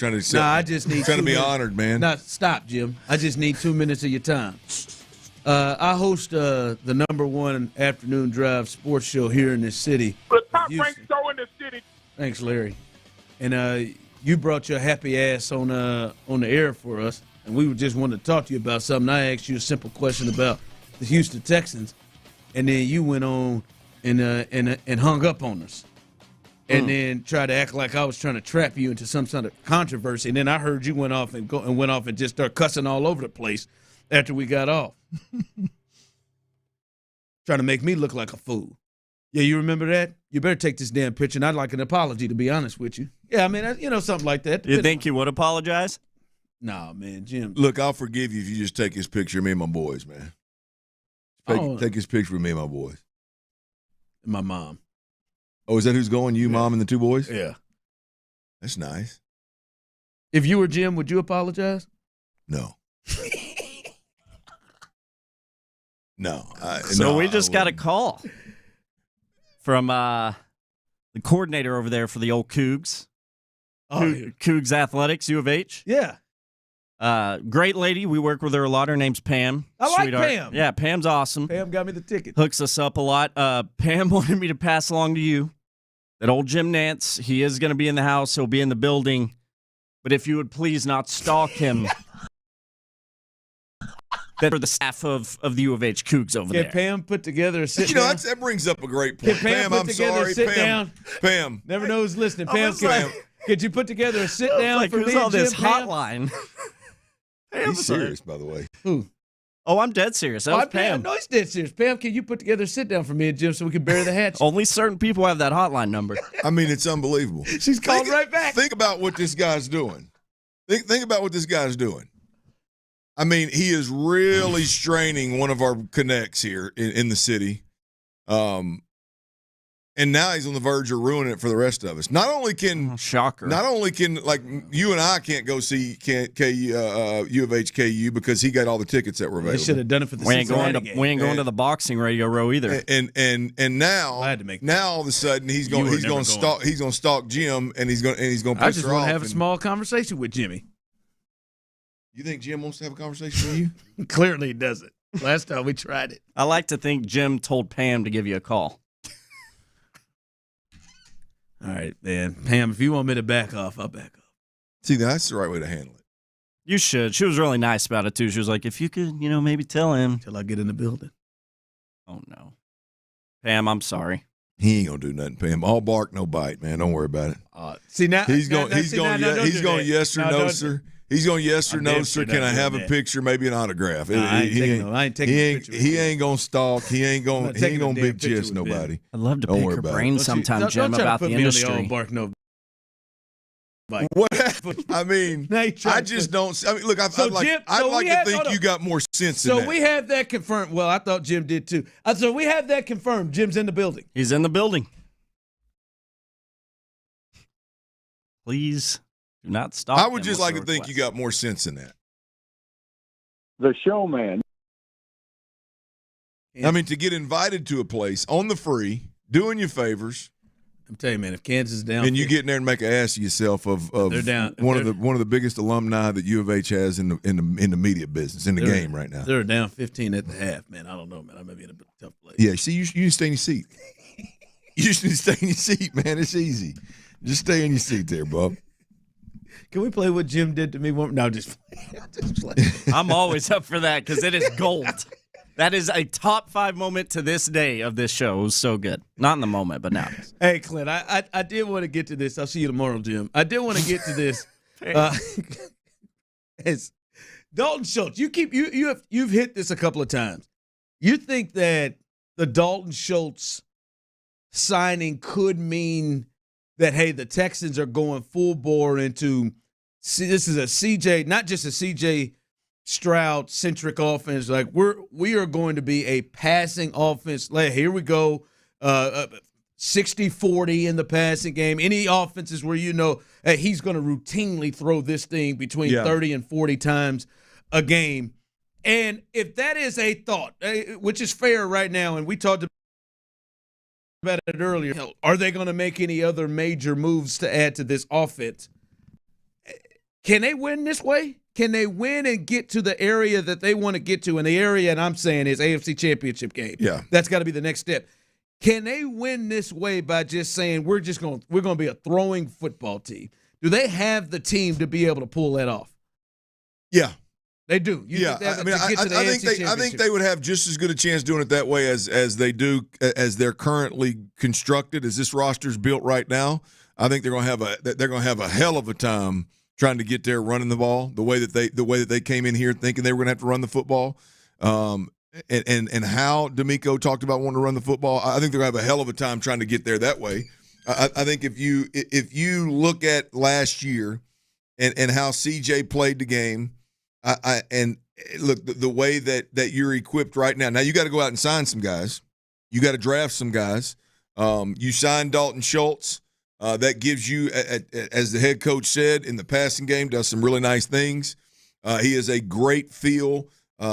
just need. Trying to be honored, man. No, stop, Jim. I just need 2 minutes of your time. I host the #1 afternoon drive sports show here in this city. The top-ranked show in the city. Thanks, Larry. And you brought your happy ass on the air for us, and we just wanted to talk to you about something. I asked you a simple question about the Houston Texans. And then you went on and hung up on us, and then tried to act like I was trying to trap you into some sort of controversy. And then I heard you went off and just start cussing all over the place after we got off, trying to make me look like a fool. Yeah, you remember that? You better take this damn picture, and I'd like an apology, to be honest with you. Yeah, I mean, something like that. You think he would apologize? Nah, man, Jim. Look, I'll forgive you if you just take his picture of me and my boys, man. Take his picture with me and my boys. My mom. Oh, is that who's going? You, Mom, and the 2 boys? Yeah. That's nice. If you were Jim, would you apologize? No. No. We just got a call from the coordinator over there for the old Cougs. Cougs Athletics, U of H. Yeah. Great lady. We work with her a lot. Her name's Pam. I like Sweetheart. Pam. Yeah, Pam's awesome. Pam got me the ticket. Hooks us up a lot. Pam wanted me to pass along to you that old Jim Nantz, he is going to be in the house. He'll be in the building. But if you would please not stalk him. That are the staff of the U of H Cougs over there. Can Pam put together a sit down? That brings up a great point. Can Pam put together a sit down? Pam. Never know who's listening. Pam, could you put together a sit down for who's me on and this Jim, Pam? hotline? He's serious, by the way. Who? Oh, I'm dead serious. That was Pam. No, he's dead serious. Pam, can you put together a sit-down for me and Jim so we can bury the hatchet? Only certain people have that hotline number. I mean, it's unbelievable. She's called right back. Think about what this guy's doing. Think about what this guy's doing. I mean, he is really straining one of our connects here in the city. And now he's on the verge of ruining it for the rest of us. Not only can like you and I can't go see U of H KU because he got all the tickets that were available. They should have done it for the We ain't going to the boxing radio row either. And now all of a sudden he's going to stalk Jim and he's going to piss her off. I just want to have a small conversation with Jimmy. You think Jim wants to have a conversation with you? Clearly he doesn't. Last time we tried it. I like to think Jim told Pam to give you a call. All right, man. Pam, if you want me to back off, I'll back off. See, that's the right way to handle it. You should. She was really nice about it, too. She was like, if you could, maybe tell him. Till I get in the building. Oh, no. Pam, I'm sorry. He ain't going to do nothing, Pam. All bark, no bite, man. Don't worry about it. See, now he's going yes or no, sir. He's going yes or no, sir. Can I have a picture, maybe an autograph? I ain't taking a picture. He ain't going to stalk. He ain't going to big chest nobody. I'd love to pick her brain sometime, Jim, about the industry. Bark, no bite. What happened? I mean, I just don't. I mean, look, I'd like to think you got more sense than that. So we have that confirmed. Well, I thought Jim did too. So we have that confirmed. Jim's in the building. He's in the building. Please. Do not stop. I would just like to think you got more sense than that. The showman. I mean, to get invited to a place on the free, doing you favors. I'm telling you, man, if Kansas is down, and you get in there and make an ass of yourself of one of the biggest alumni that U of H has in the media business in the game right now. They're down 15 at the half, man. I don't know, man. I may be in a tough place. Yeah, see, you need to stay in your seat. You just need to stay in your seat, man. It's easy. Just stay in your seat there, Bob. Can we play what Jim did to me? No, just play. I'm always up for that because it is gold. That is a top 5 moment to this day of this show. It was so good. Not in the moment, but now. Hey, Clint, I did want to get to this. I'll see you tomorrow, Jim. I did want to get to this. As Dalton Schultz, you've hit this a couple of times. You think that the Dalton Schultz signing could mean that, hey, the Texans are going full bore into this is a CJ, not just a CJ Stroud-centric offense. Like, we are going to be a passing offense. Like, here we go, 60-40 in the passing game. Any offenses where hey, he's going to routinely throw this thing between 30 and 40 times a game. And if that is a thought, which is fair right now, and we talked about it earlier, are they going to make any other major moves to add to this offense? Can they win this way? Can they win and get to the area that they want to get to? And the area, and I'm saying, is AFC Championship game. Yeah, that's got to be the next step. Can they win this way by just saying we're going to be a throwing football team? Do they have the team to be able to pull that off? Yeah. They do. I think they would have just as good a chance doing it that way as they do as they're currently constructed. As this roster's built right now, I think they're going to have a hell of a time trying to get there running the ball the way that they came in here thinking they were going to have to run the football. And how D'Amico talked about wanting to run the football, I think they're going to have a hell of a time trying to get there that way. I think if you look at last year and how CJ played the game, and look, the way that you're equipped right now. Now you got to go out and sign some guys. You got to draft some guys. You signed Dalton Schultz. That gives you, as the head coach said, in the passing game, does some really nice things. He has a great feel,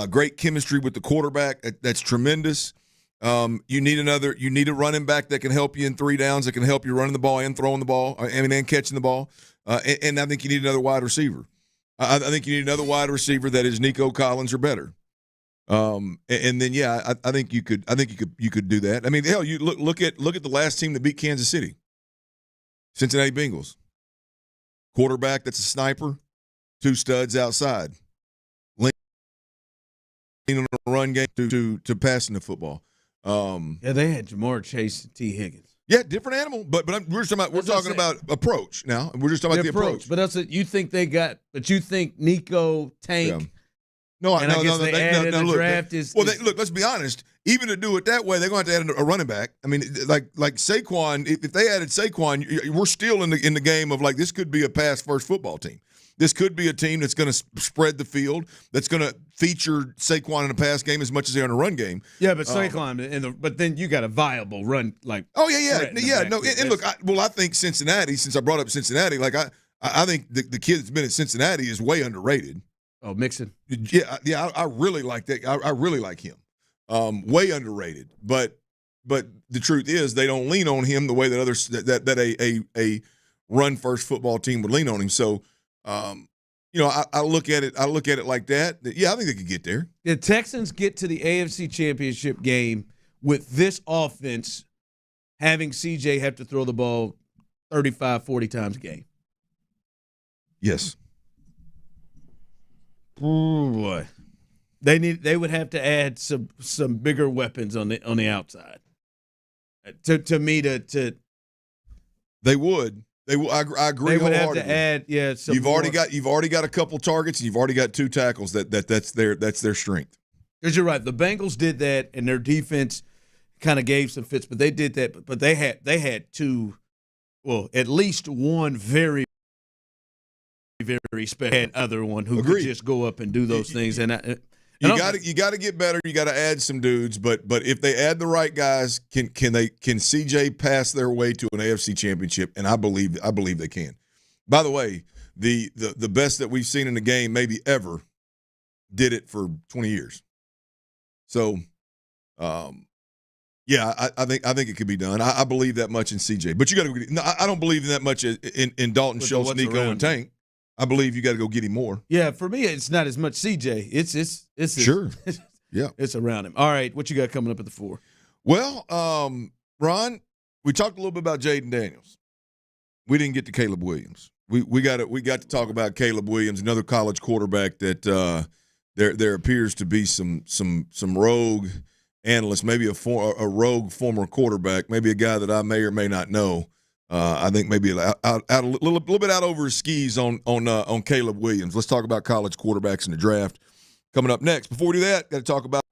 great chemistry with the quarterback. That's tremendous. You need a running back that can help you in 3 downs, that can help you running the ball and throwing the ball, and catching the ball. And I think you need another wide receiver. I think you need another wide receiver that is Nico Collins or better. And then I think you could do that. I mean, hell, you look at the last team that beat Kansas City. Cincinnati Bengals. Quarterback that's a sniper, 2 studs outside. Leaning on a run game to passing the football. They had Jamar Chase and T. Higgins. Yeah, different animal, but we're talking about approach now. We're just talking about the approach. But that's it. You think they got? But you think Nico Tank? Yeah. No, Draft is. Well, look. Let's be honest. Even to do it that way, they're going to have to add a running back. I mean, like Saquon. If they added Saquon, we're still in the game of like this could be a pass first football team. This could be a team that's going to spread the field, that's going to feature Saquon in a pass game as much as they are in a run game. Yeah, but Saquon, but then you got a viable run like. Oh yeah. No, and look, I think Cincinnati. Since I brought up Cincinnati, like I think the kid that's been at Cincinnati is way underrated. Oh, Mixon. Yeah. I really like that. I really like him. Way underrated, but the truth is they don't lean on him the way that others that a run first football team would lean on him. So. I look at it like that. Yeah, I think they could get there. The Texans get to the AFC Championship game with this offense having CJ have to throw the ball 35, 40 times a game. Yes. Oh boy. They would have to add some bigger weapons on the outside. To me to they would. I agree. They would have to add, you've already got a couple targets, and you've already got 2 tackles. That's their strength. Because you're right, the Bengals did that, and their defense kind of gave some fits, but they did that. But they had 2, well, at least one very, very special other one who could just go up and do those things. And you got to get better. You got to add some dudes, but if they add the right guys, can CJ pass their way to an AFC Championship? And I believe they can. By the way, the best that we've seen in the game maybe ever did it for 20 years. So, I think it could be done. I believe that much in CJ, but you got to. No, I don't believe that much in Dalton Schultz, Nico, and Tank. I believe you got to go get him more. Yeah, for me, it's not as much CJ. It's sure. Yeah, it's around him. All right, what you got coming up at the 4? Well, Ron, we talked a little bit about Jaden Daniels. We didn't get to Caleb Williams. We got to talk about Caleb Williams, another college quarterback that there appears to be some rogue analysts, maybe a rogue former quarterback, maybe a guy that I may or may not know. I think maybe a little bit out over his skis on Caleb Williams. Let's talk about college quarterbacks in the draft coming up next. Before we do that, got to talk about.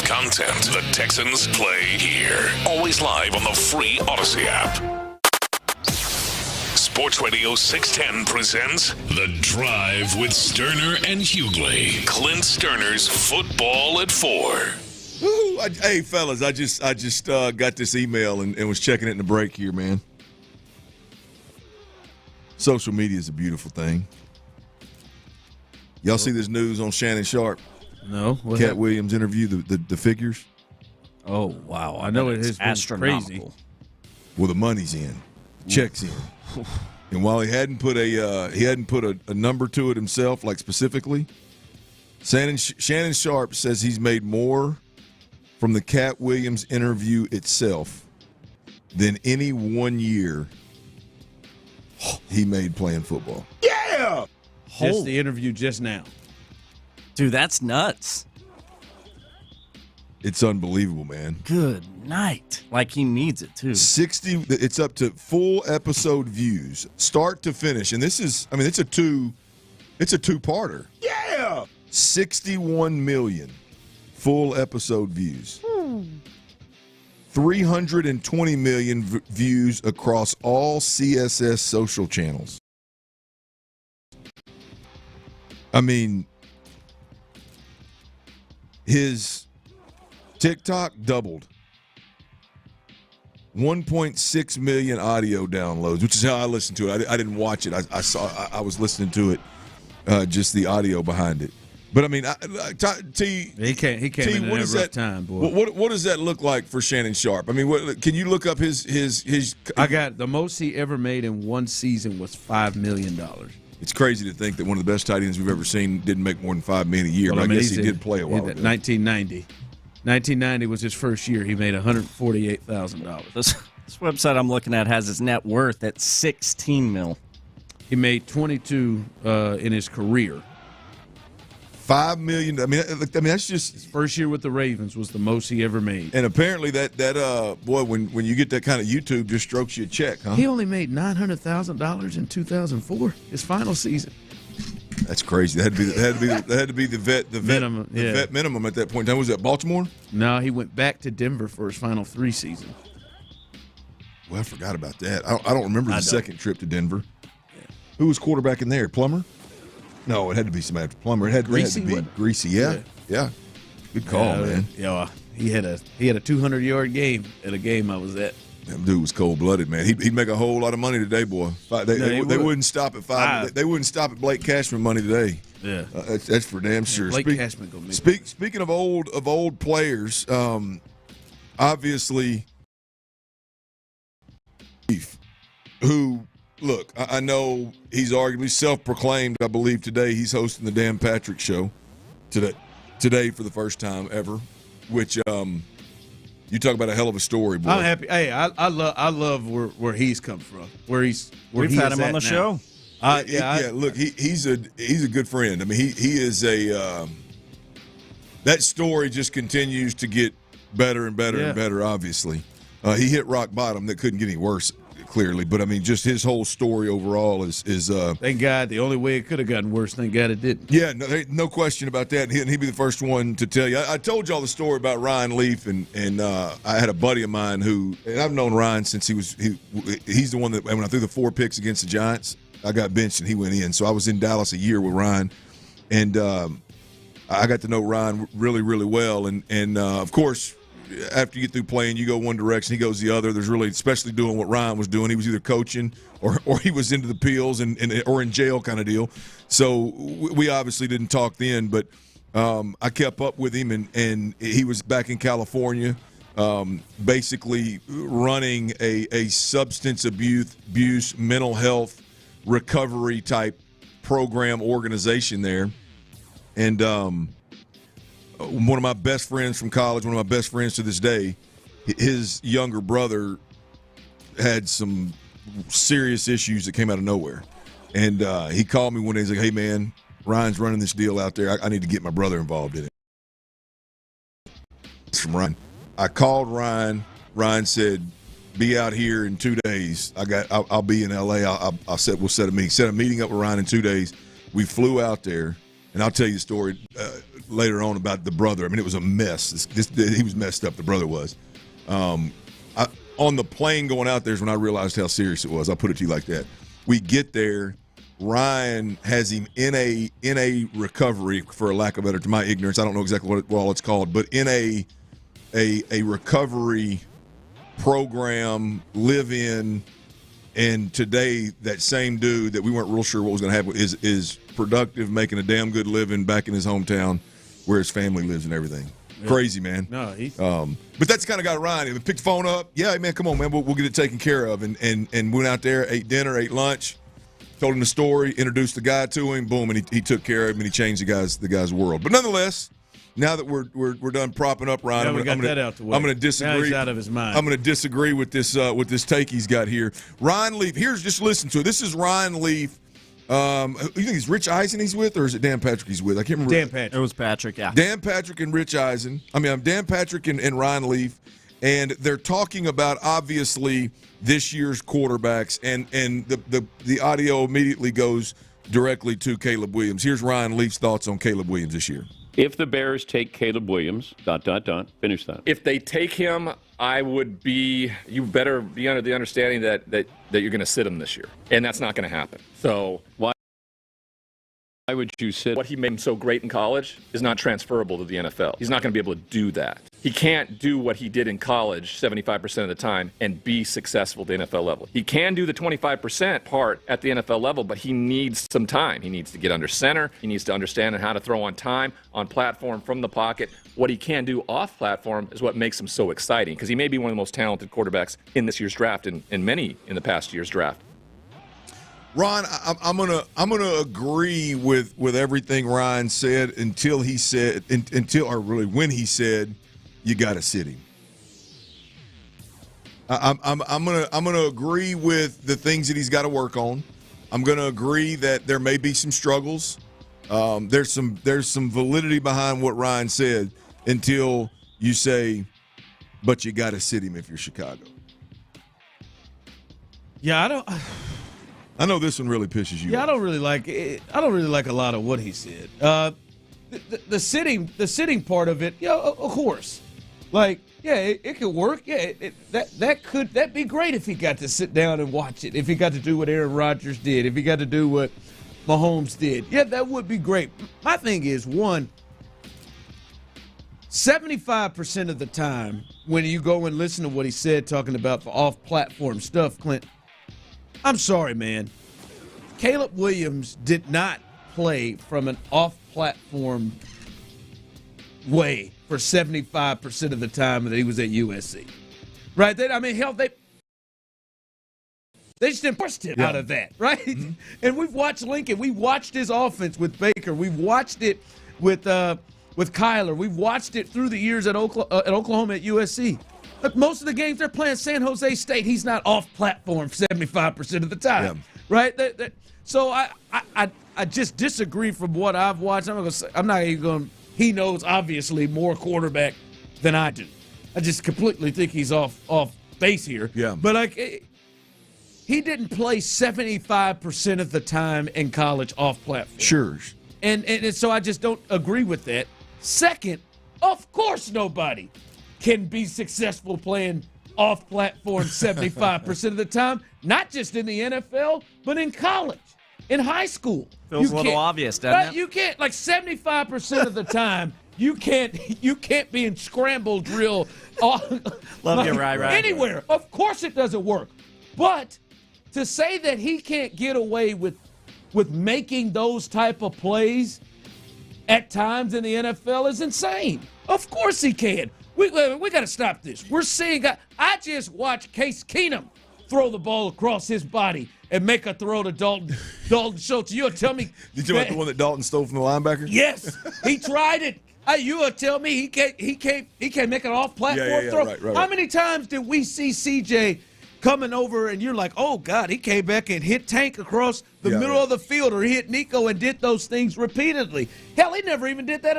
Content the Texans play here. Always live on the free Odyssey app. Sports Radio 610 presents The Drive with Stoerner and Hughley. Clint Stoerner's Football at 4. Woo, hey, fellas, I just got this email and was checking it in the break here, man. Social media is a beautiful thing. Y'all see this news on Shannon Sharp? No. Cat Williams interview, the figures? Oh, wow. I know it has been astronomical. crazy. Well, the money's in. Check's in. And while he hadn't put a number to it himself, like specifically, Shannon Sharp says he's made more from the Cat Williams interview itself than any 1 year he made playing football. Yeah! Just the interview just now. Dude, that's nuts. It's unbelievable, man. Good night. Like he needs it, too. 60, it's up to full episode views, start to finish. And this is, I mean, it's a two-parter. Yeah! 61 million full episode views. 320 million views across all CSS social channels. I mean, his TikTok doubled. 1.6 million audio downloads, which is how I listened to it. I didn't watch it. I was listening to it, just the audio behind it. But I mean, he came in a rough time, boy. What does that look like for Shannon Sharp? I mean, can you look up his? I got the most he ever made in one season was $5 million. It's crazy to think that one of the best tight ends we've ever seen didn't make more than $5 million a year. Well, but I guess he did play a while ago. 1990 was his first year. He made $148,000. This website I'm looking at has his net worth at $16 million. He made 22 in his career. $5 million. I mean, that's just his first year with the Ravens was the most he ever made. And apparently that boy, when you get that kind of YouTube, just strokes you a check, huh? He only made $900,000 in 2004, his final season. That's crazy. That had to be the vet minimum. The vet minimum at that point in time. Was that Baltimore? No, he went back to Denver for his final 3 seasons. Well, I forgot about that. I don't remember the second trip to Denver. Yeah. Who was quarterback in there? Plummer? No, it had to be somebody after Plummer. It had to be Greasy. Yeah. Good call, man. Yeah, he had a 200-yard game at a game I was at. That dude was cold-blooded, man. He'd make a whole lot of money today, boy. They wouldn't stop at five. They wouldn't stop at Blake Cashman money today. Yeah, that's for damn sure. Blake Cashman gonna make Speaking of old players, obviously, who. Look, I know he's arguably self-proclaimed. I believe today he's hosting the Dan Patrick Show today for the first time ever, which You talk about a hell of a story, boy. I'm happy. Hey, I love where he's come from. We've had him on the show. Look, he's a good friend. I mean, he is a that story just continues to get better and better and better. Obviously, he hit rock bottom. That couldn't get any worse. Clearly, but I mean, just his whole story overall is. Thank God, the only way it could have gotten worse. Thank God it didn't. Yeah, no question about that. And he'd be the first one to tell you. I told y'all the story about Ryan Leaf, and I had a buddy of mine who, and I've known Ryan since he's the one that when I threw the 4 picks against the Giants, I got benched and he went in. So I was in Dallas a year with Ryan, and I got to know Ryan really, really well. And of course, after you get through playing, you go one direction, he goes the other. There's really, especially doing what Ryan was doing, he was either coaching or he was into the pills or in jail kind of deal. So we obviously didn't talk then, but I kept up with him, and he was back in California, basically running a substance abuse, mental health recovery type program organization there. And one of my best friends from college, one of my best friends to this day, his younger brother had some serious issues that came out of nowhere. And he called me one day. He's like, hey, man, Ryan's running this deal out there. I need to get my brother involved in it. It's from Ryan. I called Ryan. Ryan said, be out here in 2 days. I'll be in L.A. We'll set a meeting. Set a meeting up with Ryan in 2 days. We flew out there. And I'll tell you the story later on about the brother. I mean, it was a mess. He was messed up, the brother was. On the plane going out there is when I realized how serious it was. I'll put it to you like that. We get there. Ryan has him in a recovery, for a lack of better, to my ignorance. I don't know exactly what all it's called, but in a recovery program, live-in. And today, that same dude that we weren't real sure what was going to happen is productive, making a damn good living back in his hometown where his family lives and everything. Yeah. Crazy, man. No, he's but that's the kind of guy Ryan. He picked the phone up. Yeah, man, come on, man. We'll get it taken care of. And went out there, ate dinner, ate lunch, told him the story, introduced the guy to him. Boom, and he took care of him and he changed the guy's world. But nonetheless, now that we're done propping up Ryan, I'm going to disagree. Now he's out of his mind. I'm going to disagree with this take he's got here. Ryan Leaf. Just listen to it. This is Ryan Leaf. You think it's Rich Eisen he's with, or is it Dan Patrick he's with? I can't remember. Dan Patrick. It was Patrick. Yeah. Dan Patrick and Rich Eisen. I'm Dan Patrick and Ryan Leaf, and they're talking about obviously this year's quarterbacks, and the audio immediately goes directly to Caleb Williams. Here's Ryan Leaf's thoughts on Caleb Williams this year. If the Bears take Caleb Williams, finish that. If they take him, you better be under the understanding that you're going to sit him this year. And that's not going to happen. So why would you sit? What he made him so great in college is not transferable to the NFL. He's not going to be able to do that. He can't do what he did in college 75% of the time and be successful at the NFL level. He can do the 25% part at the NFL level, but he needs some time. He needs to get under center. He needs to understand how to throw on time, on platform, from the pocket. What he can do off platform is what makes him so exciting, because he may be one of the most talented quarterbacks in this year's draft and many in the past year's draft. Ron, I'm gonna agree with everything Ryan said when he said you got to sit him. I'm gonna agree with the things that he's got to work on. I'm gonna agree that there may be some struggles. There's some validity behind what Ryan said until you say, but you got to sit him if you're Chicago. Yeah, I know this one really pisses you off. I don't really like it. I don't really like a lot of what he said. The sitting part of it, of course. Like, it could work. Yeah, that'd be great if he got to sit down and watch it. If he got to do what Aaron Rodgers did. If he got to do what Mahomes did. Yeah, that would be great. My thing is, 75% of the time when you go and listen to what he said talking about the off-platform stuff, Clint, I'm sorry, man. Caleb Williams did not play from an off-platform way for 75% of the time that he was at USC. Right? They just enforced him out of that, right? Mm-hmm. And we've watched Lincoln. We watched his offense with Baker. We've watched it with Kyler. We've watched it through the years at Oklahoma, at USC. Most of the games they're playing San Jose State, he's not off platform 75% of the time, right? So I just disagree from what I've watched. I'm not even going. He knows obviously more quarterback than I do. I just completely think he's off base here. Yeah. But he didn't play 75% of the time in college off platform. Sure. And so I just don't agree with that. Second, of course nobody can be successful playing off platform 75% of the time, not just in the NFL, but in college, in high school. Feels a little obvious, doesn't it? You can't, like 75% of the time, you can't be in scramble drill Love you, right. Anywhere. Of course it doesn't work. But to say that he can't get away with making those type of plays at times in the NFL is insane. Of course he can. We got to stop this. We're seeing I just watched Case Keenum throw the ball across his body and make a throw to Dalton Schultz. You'll tell me. Did you talk about the one that Dalton stole from the linebacker? Yes, he tried it. You will tell me he can't make an off-platform throw. Right. How many times did we see CJ coming over and you're like, oh, God, he came back and hit Tank across the middle of the field, or he hit Nico and did those things repeatedly. Hell, he never even did that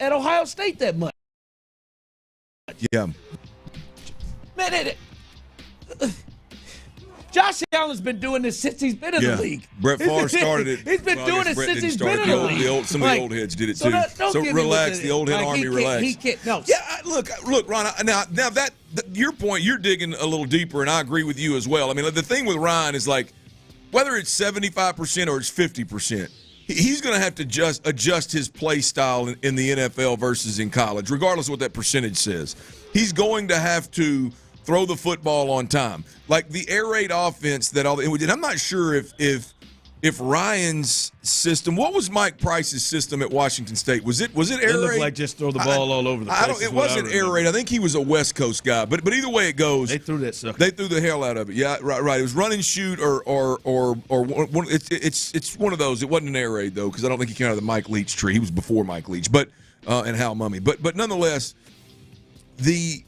at Ohio State that much. Yeah. Man, Josh Allen's been doing this since he's been in the league. Brett Favre started it. He's been doing it since he's been in the league. Some of the old heads did it too. So relax, the old head army, relax. He can't. No. Yeah, look, Ron. Now that your point, you're digging a little deeper, and I agree with you as well. I mean, the thing with Ryan is like, whether it's 75% or it's 50%, he's going to have to adjust his play style in the NFL versus in college, regardless of what that percentage says. He's going to have to throw the football on time. Like the air raid offense and I'm not sure if Ryan's system, what was Mike Price's system at Washington State? Was it air raid? It looked like just throw the ball all over the place. It wasn't air raid. I think he was a West Coast guy. But either way it goes, they threw that sucker. They threw the hell out of it. Yeah, right. It was run and shoot or it's one of those. It wasn't an air raid though, because I don't think he came out of the Mike Leach tree. He was before Mike Leach, but and Hal Mummy. But nonetheless, the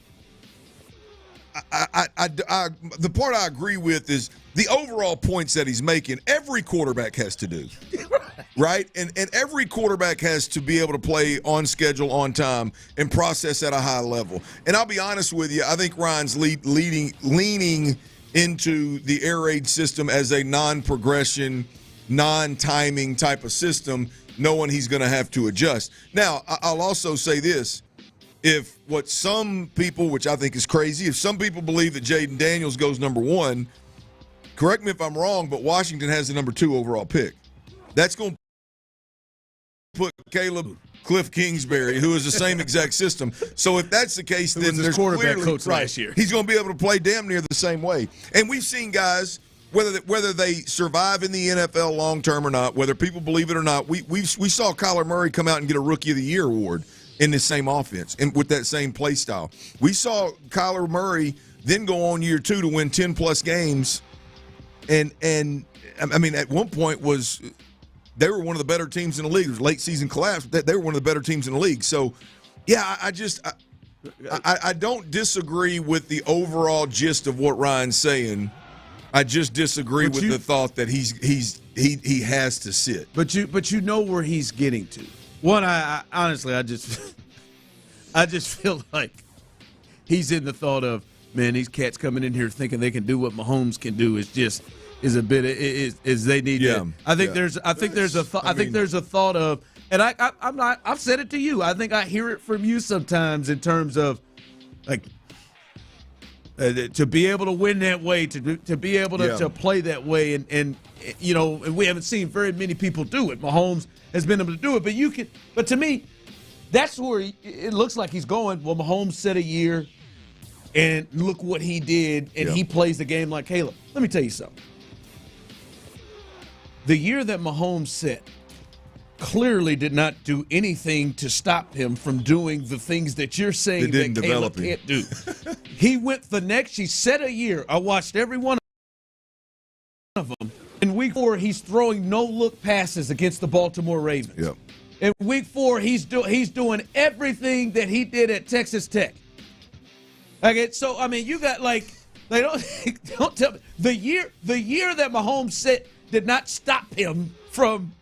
part I agree with is the overall points that he's making. Every quarterback has to do, right? And every quarterback has to be able to play on schedule, on time, and process at a high level. And I'll be honest with you, I think Ryan's leaning into the air raid system as a non-progression, non-timing type of system, knowing he's going to have to adjust. Now, I'll also say this. If what some people, which I think is crazy, if some people believe that Jaden Daniels goes number 1, correct me if I'm wrong, but Washington has the number 2 overall pick. That's going to put Caleb Cliff Kingsbury, who is the same exact system. So if that's the case, then there's quarterback clearly, coach last year. He's going to be able to play damn near the same way. And we've seen guys, whether they survive in the NFL long term or not, whether people believe it or not, we saw Kyler Murray come out and get a Rookie of the Year award in the same offense and with that same play style. We saw Kyler Murray then go on year 2 to win 10-plus games. And I mean, at one point they were one of the better teams in the league. It was late season collapse. They were one of the better teams in the league. So, yeah, I don't disagree with the overall gist of what Ryan's saying. I just disagree with the thought that he has to sit. But you know where he's getting to. One, I honestly, I just feel like he's in the thought of, man, these cats coming in here thinking they can do what Mahomes can do is a bit is they need. Yeah. I think there's a thought of, and I've said it to you. I think I hear it from you sometimes in terms of like to be able to win that way, to be able to play that way, and you know, and we haven't seen very many people do it. Mahomes has been able to do it, but to me, that's where it looks like he's going. Well, Mahomes said a year, and look what he did, and he plays the game like Caleb. Let me tell you something. The year that Mahomes set clearly did not do anything to stop him from doing the things that you're saying that Caleb can't do. He went the next. He set a year. I watched every one of them. In week 4, he's throwing no-look passes against the Baltimore Ravens. Yep. In week 4, he's doing everything that he did at Texas Tech. Okay, so I mean, you got they don't tell me the year that Mahomes did not stop him from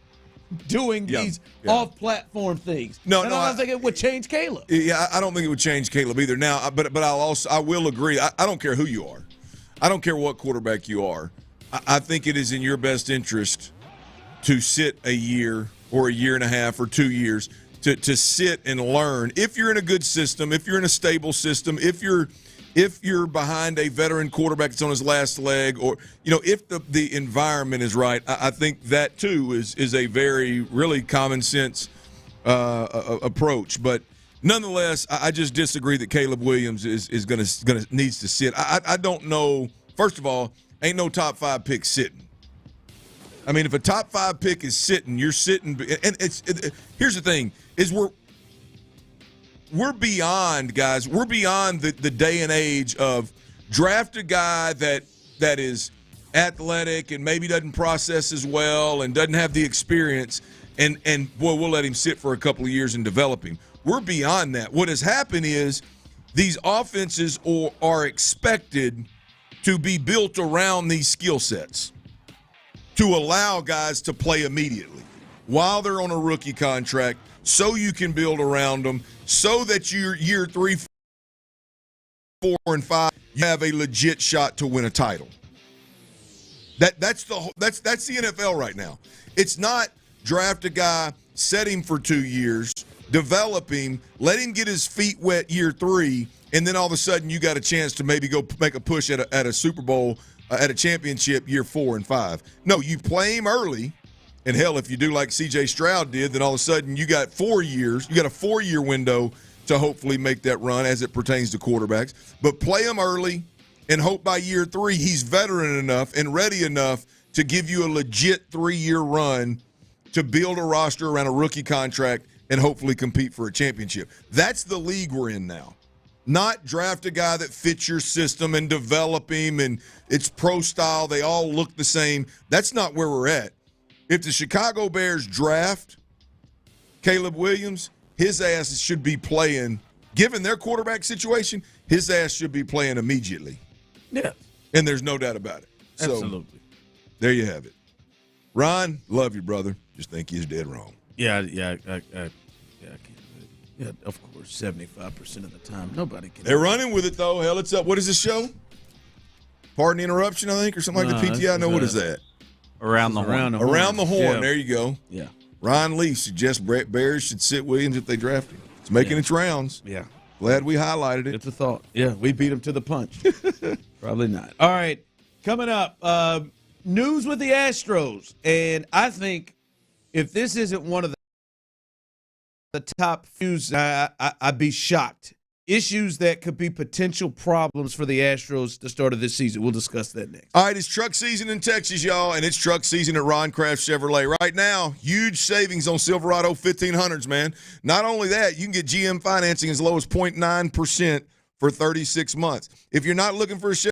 doing these off-platform things. No, I don't think it would change Caleb. Yeah, I don't think it would change Caleb either. Now, but I will agree. I don't care who you are. I don't care what quarterback you are. I think it is in your best interest to sit a year or a year and a half or 2 years to sit and learn. If you're in a good system, if you're in a stable system, if you're behind a veteran quarterback that's on his last leg, or if the environment is right, I think that too is a very really common sense approach. But nonetheless, I just disagree that Caleb Williams is gonna needs to sit. I don't know. First of all, ain't no top 5 pick sitting. I mean, if a top 5 pick is sitting, you're sitting. And here's the thing: is we're beyond, guys. We're beyond the day and age of draft a guy that is athletic and maybe doesn't process as well and doesn't have the experience, and boy, we'll let him sit for a couple of years and develop him. We're beyond that. What has happened is these offenses are expected to be built around these skill sets to allow guys to play immediately while they're on a rookie contract, so you can build around them, so that you're year 3, 4, and 5, you have a legit shot to win a title. That's the NFL right now. It's not draft a guy, set him for 2 years, develop him, let him get his feet wet year 3, and then all of a sudden you got a chance to maybe go make a push at a Super Bowl, at a championship year 4 and 5. No, you play him early. And hell, if you do like C.J. Stroud did, then all of a sudden you got 4 years. You got a 4-year window to hopefully make that run as it pertains to quarterbacks. But play him early and hope by year 3 he's veteran enough and ready enough to give you a legit 3-year run to build a roster around a rookie contract and hopefully compete for a championship. That's the league we're in now. Not draft a guy that fits your system and develop him and it's pro style. They all look the same. That's not where we're at. If the Chicago Bears draft Caleb Williams, his ass should be playing, given their quarterback situation, his ass should be playing immediately. Yeah. And there's no doubt about it. Absolutely. So, there you have it. Ron, love you, brother. Just think he's dead wrong. Yeah, of course, 75% of the time. Nobody can. They're running with it, though. Hell, it's up. What is this show? Pardon the interruption, I think, or something like the PTI. No, what is that? Around the horn. Around the horn. Yeah. There you go. Yeah. Ron Lee suggests Bears should sit Williams if they draft him. It's making its rounds. Yeah. Glad we highlighted it. It's a thought. Yeah, we beat him to the punch. Probably not. All right, coming up, news with the Astros. And I think if this isn't one of the top news, I'd be shocked. Issues that could be potential problems for the Astros at the start of this season. We'll discuss that next. All right, it's truck season in Texas, y'all, and it's truck season at Ron Kraft Chevrolet. Right now, huge savings on Silverado 1500s, man. Not only that, you can get GM financing as low as 0.9% for 36 months. If you're not looking for a Chevrolet,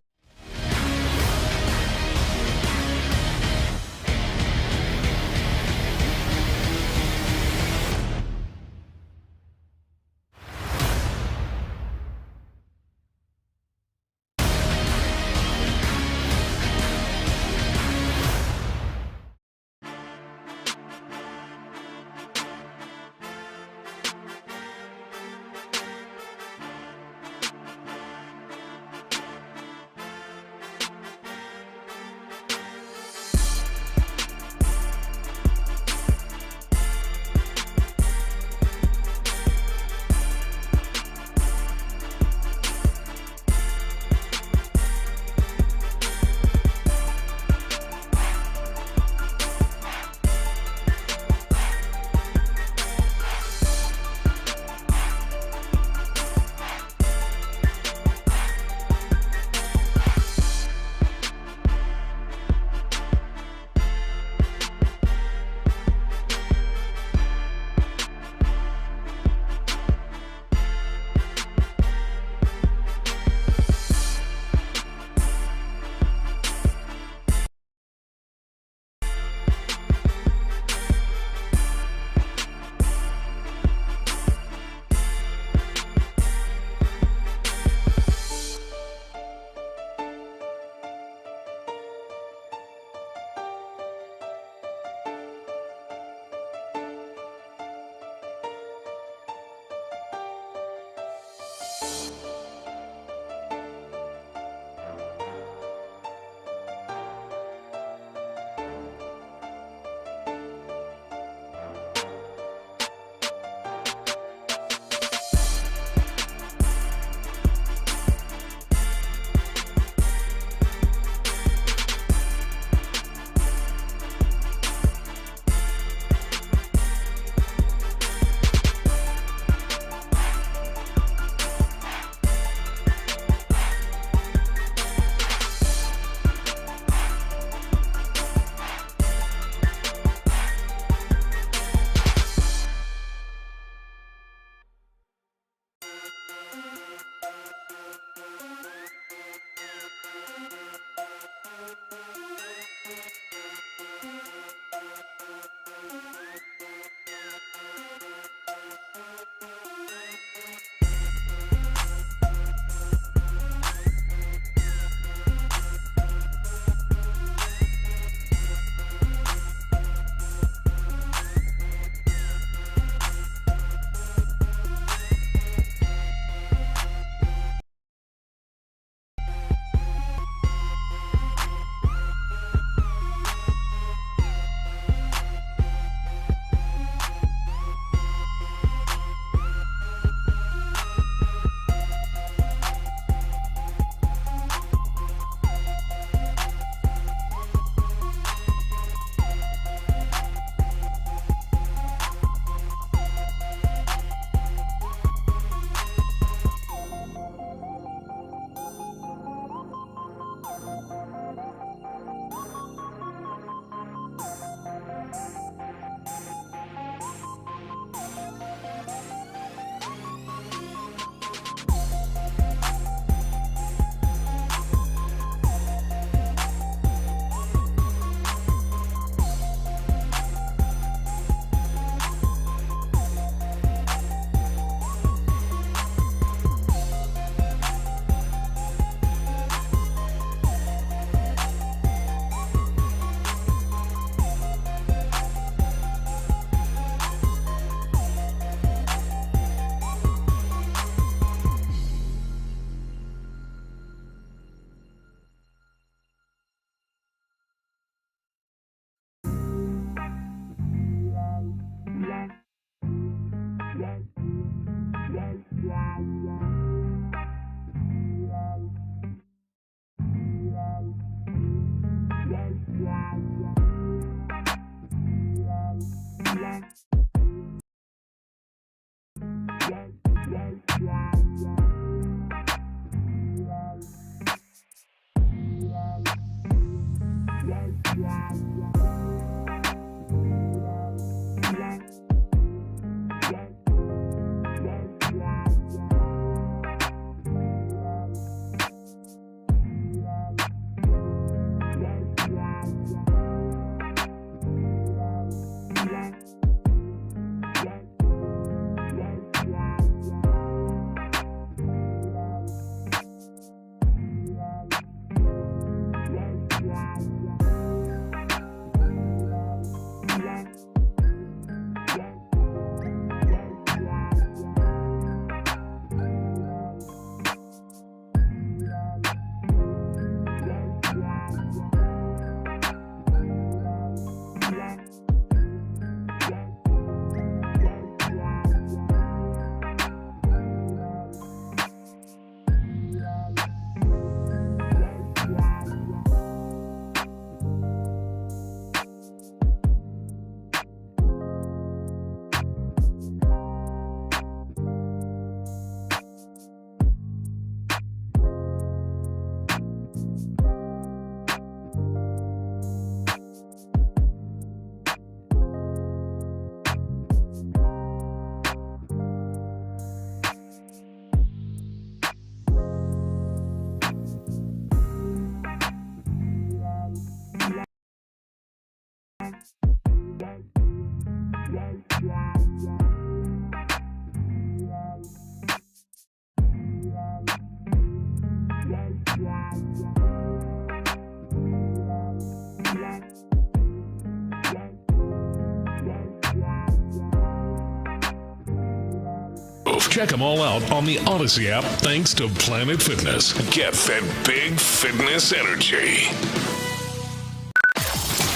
Check them all out on the Odyssey app thanks to Planet Fitness. Get that big fitness energy.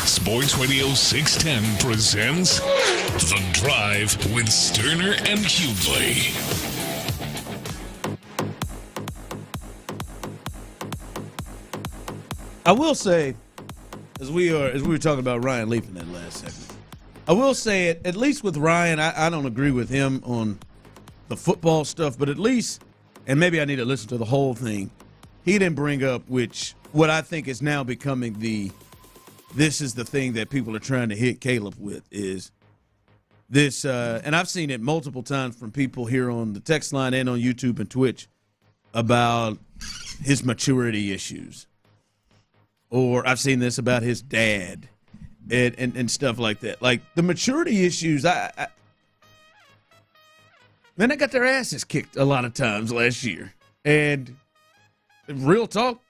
Sports Radio 610 presents The Drive with Stoerner and Hughley. I will say, as we were talking about Ryan Leaf in that last segment, I will say it, at least with Ryan, I don't agree with him on the football stuff, but at least, and maybe I need to listen to the whole thing, he didn't bring up what I think is now becoming this is the thing that people are trying to hit Caleb with is this, and I've seen it multiple times from people here on the text line and on YouTube and Twitch about his maturity issues. Or I've seen this about his dad and stuff like that. Like the maturity issues, man, they got their asses kicked a lot of times last year. And real talk,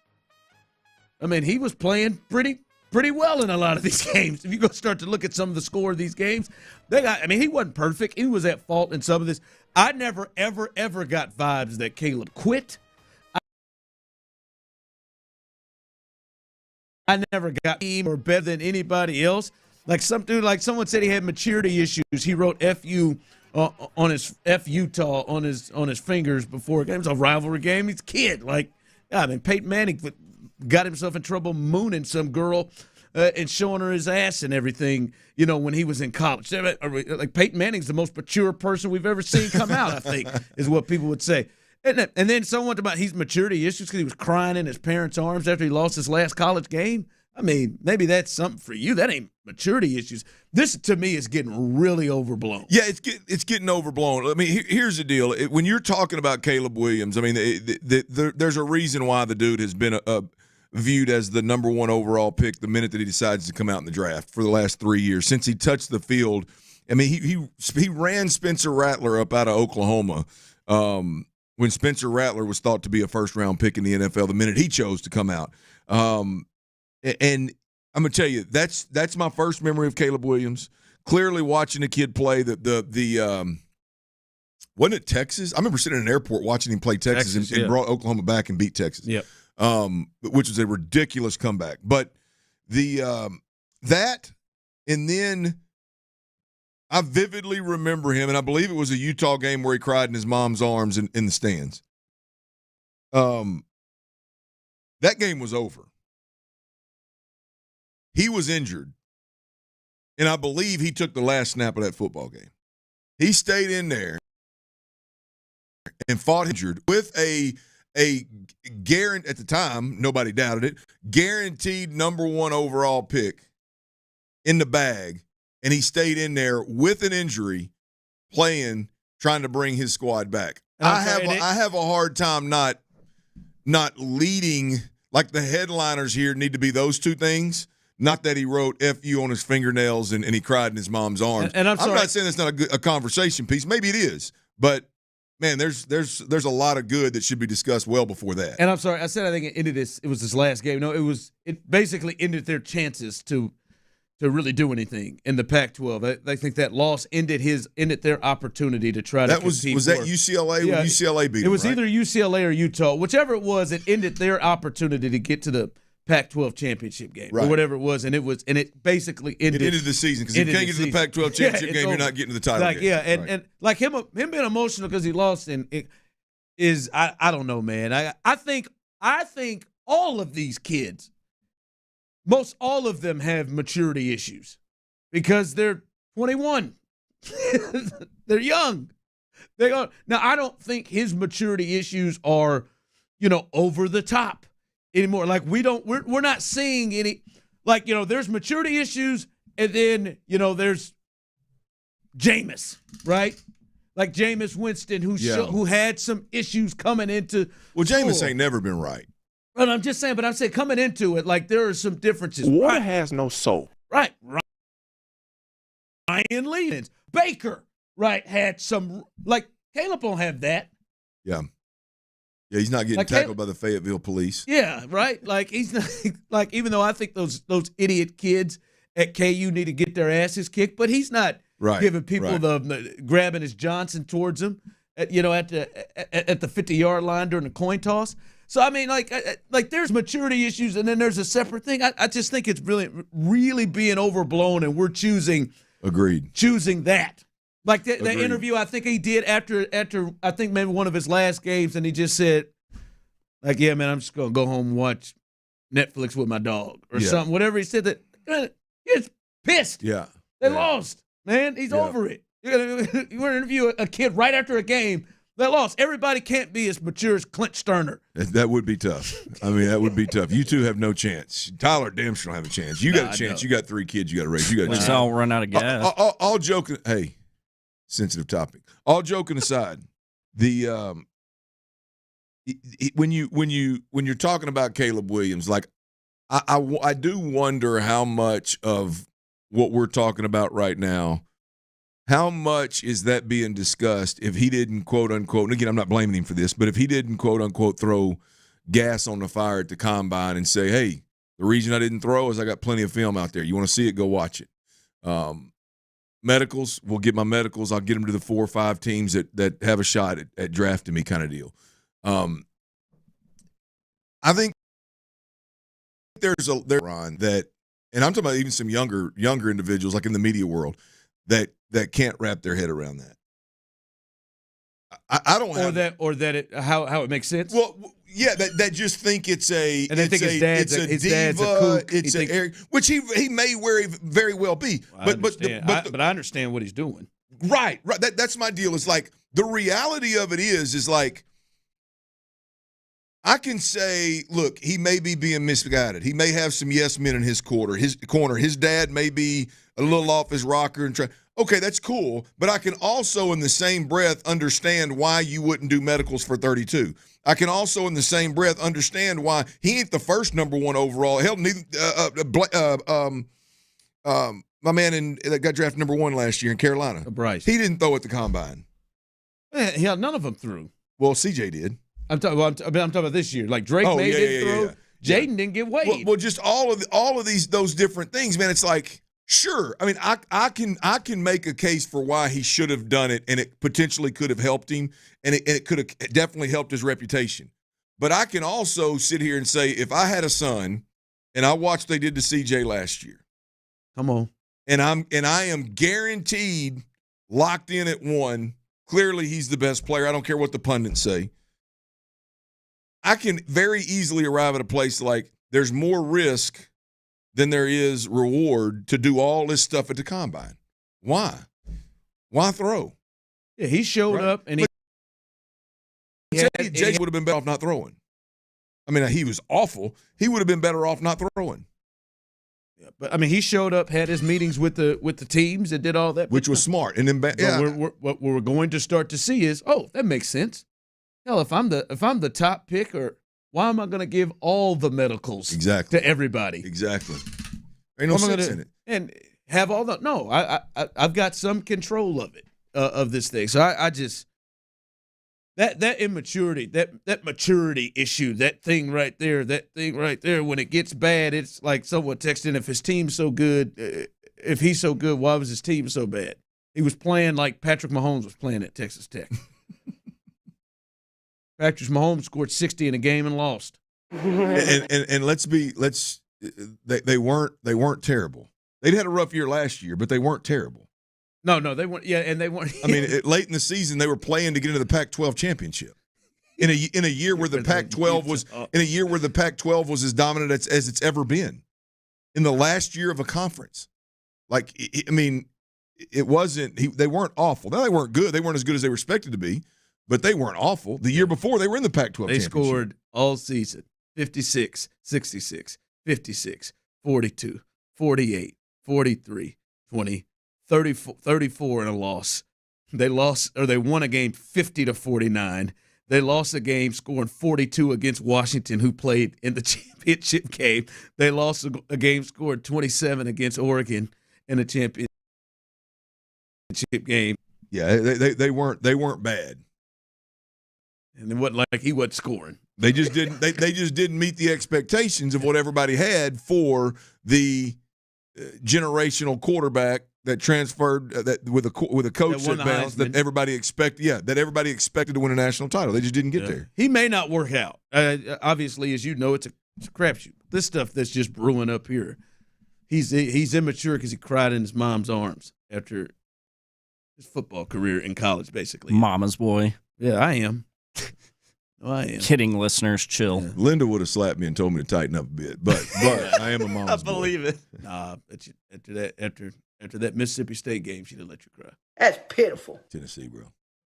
I mean, he was playing pretty well in a lot of these games. If you go start to look at some of the score of these games, he wasn't perfect. He was at fault in some of this. I never, ever, ever got vibes that Caleb quit. I never got him or better than anybody else. Like someone said he had maturity issues. He wrote FU on his F Utah on his fingers before a game. It was a rivalry game. He's a kid. Peyton Manning got himself in trouble mooning some girl and showing her his ass and everything, when he was in college. Like Peyton Manning's the most mature person we've ever seen come out, I think, is what people would say. And then someone about his maturity issues because he was crying in his parents' arms after he lost his last college game. I mean, maybe that's something for you. That ain't maturity issues. This, to me, is getting really overblown. Yeah, it's getting overblown. I mean, here's the deal. When you're talking about Caleb Williams, I mean, there's a reason why the dude has been viewed as the number one overall pick the minute that he decides to come out in the draft for the last 3 years. Since he touched the field, I mean, he ran Spencer Rattler up out of Oklahoma when Spencer Rattler was thought to be a first-round pick in the NFL the minute he chose to come out. And I'm going to tell you, that's my first memory of Caleb Williams. Clearly watching a kid play the wasn't it Texas? I remember sitting in an airport watching him play Texas and brought Oklahoma back and beat Texas. Yep. Which was a ridiculous comeback. But that, and then I vividly remember him, and I believe it was a Utah game where he cried in his mom's arms in the stands. That game was over. he was injured, and I believe he took the last snap of that football game. He stayed in there and fought injured with a guaranteed, at the time, nobody doubted it, guaranteed number 1 overall pick in the bag, and he stayed in there with an injury, playing, trying to bring his squad back. I have a hard time not leading, like the headliners here need to be those two things. Not that he wrote F you on his fingernails and he cried in his mom's arms. And I'm not saying it's not a conversation piece. Maybe it is. But, man, there's a lot of good that should be discussed well before that. And I'm sorry, I said I think it was his last game. No, it basically ended their chances to really do anything in the Pac-12. I think that loss ended their opportunity to try to compete. Was that UCLA? Yeah, UCLA beat them, it was right? either UCLA or Utah. Whichever it was, it ended their opportunity to get to the Pac-12 championship game or whatever it was, and it basically ended. It ended the season because if you can't get to the Pac-12 championship game, you're not getting to the title game. Yeah, and like him being emotional because he lost, and it is I don't know, man. I think all of these kids, most all of them have maturity issues because they're 21. They're young. Now I don't think his maturity issues are, over the top anymore. Like we're not seeing any, like, there's maturity issues, and then, there's Jameis, right? Like Jameis Winston, who had some issues coming into. Well, Jameis ain't never been right. But I'm just saying, coming into it, like there are some differences. Water has no soul. Right. Ryan Leland, Baker, right, had some, like Caleb don't have that. Yeah. Yeah, he's not getting tackled by the Fayetteville police. Yeah, right. Like he's not, like, even though I think those idiot kids at KU need to get their asses kicked, but he's not giving people the grabbing his Johnson towards him at the 50-yard line during the coin toss. So I mean, like there's maturity issues, and then there's a separate thing. I just think it's really being overblown, and we're choosing that. Like the interview I think he did after I think maybe one of his last games, and he just said, like, yeah, man, I'm just going to go home and watch Netflix with my dog or something. Whatever he said, that he's pissed. Yeah. They lost, man. He's over it. You want to interview a kid right after a game that lost. Everybody can't be as mature as Clint Stoerner. That would be tough. I mean, that would be tough. You two have no chance. Tyler damn sure don't have a chance. You got a chance. You got 3 kids you got to raise. You got a chance. I'll run out of gas. All joking. Hey. Sensitive topic. All joking aside, the when you're talking about Caleb Williams, like I do wonder how much of what we're talking about right now, how much is that being discussed if he didn't, quote unquote, and again, I'm not blaming him for this, but if he didn't, quote unquote, throw gas on the fire at the combine and say, hey, the reason I didn't throw is I got plenty of film out there. You want to see it, go watch it. Medicals, we'll get my medicals. I'll get them to the 4 or 5 teams that have a shot at drafting me, kind of deal. I think there's Ron that, and I'm talking about even some younger individuals, like in the media world, that can't wrap their head around that. I don't have how it makes sense. Well, yeah, that just think it's a and they think his dad's a kook. It's a kook, which he may very well be. But I understand what he's doing. Right. That's my deal. Is like the reality of it is like I can say, look, he may be being misguided. He may have some yes men in his corner. His dad may be a little off his rocker and try. Okay, that's cool, but I can also in the same breath understand why you wouldn't do medicals for 32. I can also in the same breath understand why he ain't the first number 1 overall. Hell, my man that got drafted number 1 last year in Carolina, Bryce. He didn't throw at the combine. Yeah, none of them threw. Well, CJ did. I'm talking about this year. Like Drake didn't throw. Yeah. Jaden didn't get weighed. Well, just all of those different things, man. It's like. Sure. I mean, I can make a case for why he should have done it, and it potentially could have helped him, and it could have definitely helped his reputation. But I can also sit here and say, if I had a son, and I watched they did to CJ last year, come on, and I am guaranteed locked in at 1. Clearly, he's the best player. I don't care what the pundits say. I can very easily arrive at a place like there's more risk than there is reward to do all this stuff at the combine. Why? Why throw? Yeah, he showed up and Jake would have been better off not throwing. I mean, he was awful. He would have been better off not throwing. Yeah, but I mean, he showed up, had his meetings with the teams, and did all that, which was smart. And then, what we're going to start to see is, that makes sense. Hell, if I'm the top pick, or why am I going to give all the medicals to everybody? Exactly. Ain't no sense in it. And have all the I've got some control of it, of this thing. So I just that immaturity, that maturity issue, that thing right there, when it gets bad, it's like someone texting, if his team's so good, if he's so good, why was his team so bad? He was playing like Patrick Mahomes was playing at Texas Tech. Patrick Mahomes scored 60 in a game and lost. And they weren't terrible. They'd had a rough year last year, but they weren't terrible. No, they weren't. Yeah, and they weren't. I mean, late in the season, they were playing to get into the Pac-12 championship. In a year where the Pac-12 was as dominant as it's ever been. In the last year of a conference, it wasn't. They weren't awful. Now, they weren't good. They weren't as good as they were expected to be, but they weren't awful. The year before, they were in the Pac-12 They championship. scored all season 56, 66, 56, 42, 48, 43, 20, 34 in a loss. They won a game 50-49. They lost a game scoring 42 against Washington, who played in the championship game. They lost a game scored 27 against Oregon in the championship game. Yeah, they weren't bad. And it wasn't like he wasn't scoring. They just didn't. They just didn't meet the expectations of what everybody had for the generational quarterback that transferred that with a coach that bounced that everybody expected. Yeah, that everybody expected to win a national title. They just didn't get there. He may not work out. Obviously, as you know, it's a crapshoot. This stuff that's just brewing up here. He's immature because he cried in his mom's arms after his football career in college, basically. Mama's boy. Yeah, I am. I am. Kidding, listeners, chill. Yeah. Linda would have slapped me and told me to tighten up a bit, but I am a mama's boy. I believe it. Nah, but after that Mississippi State game, she didn't let you cry. That's pitiful. Tennessee, bro.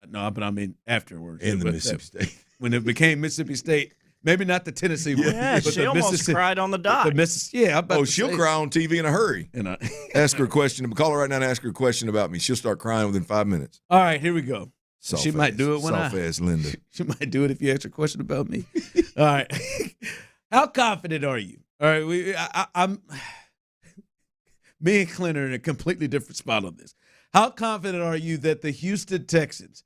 No, but I mean afterwards. In the Mississippi State. When it became Mississippi State, maybe not the Tennessee one. Yeah, but she almost cried on the dock. She'll cry on TV in a hurry. Ask her a question. Call her right now and ask her a question about me. She'll start crying within 5 minutes. All right, here we go. She might do it when soft-ass Linda. She might do it if you ask her a question about me. All right. How confident are you? All right, I'm. Me and Clint are in a completely different spot on this. How confident are you that the Houston Texans,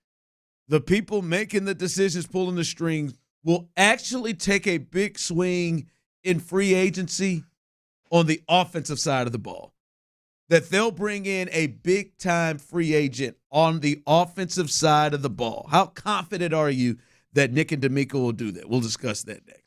the people making the decisions, pulling the strings, will actually take a big swing in free agency on the offensive side of the ball? That they'll bring in a big-time free agent on the offensive side of the ball. How confident are you that Nick and D'Amico will do that? We'll discuss that next.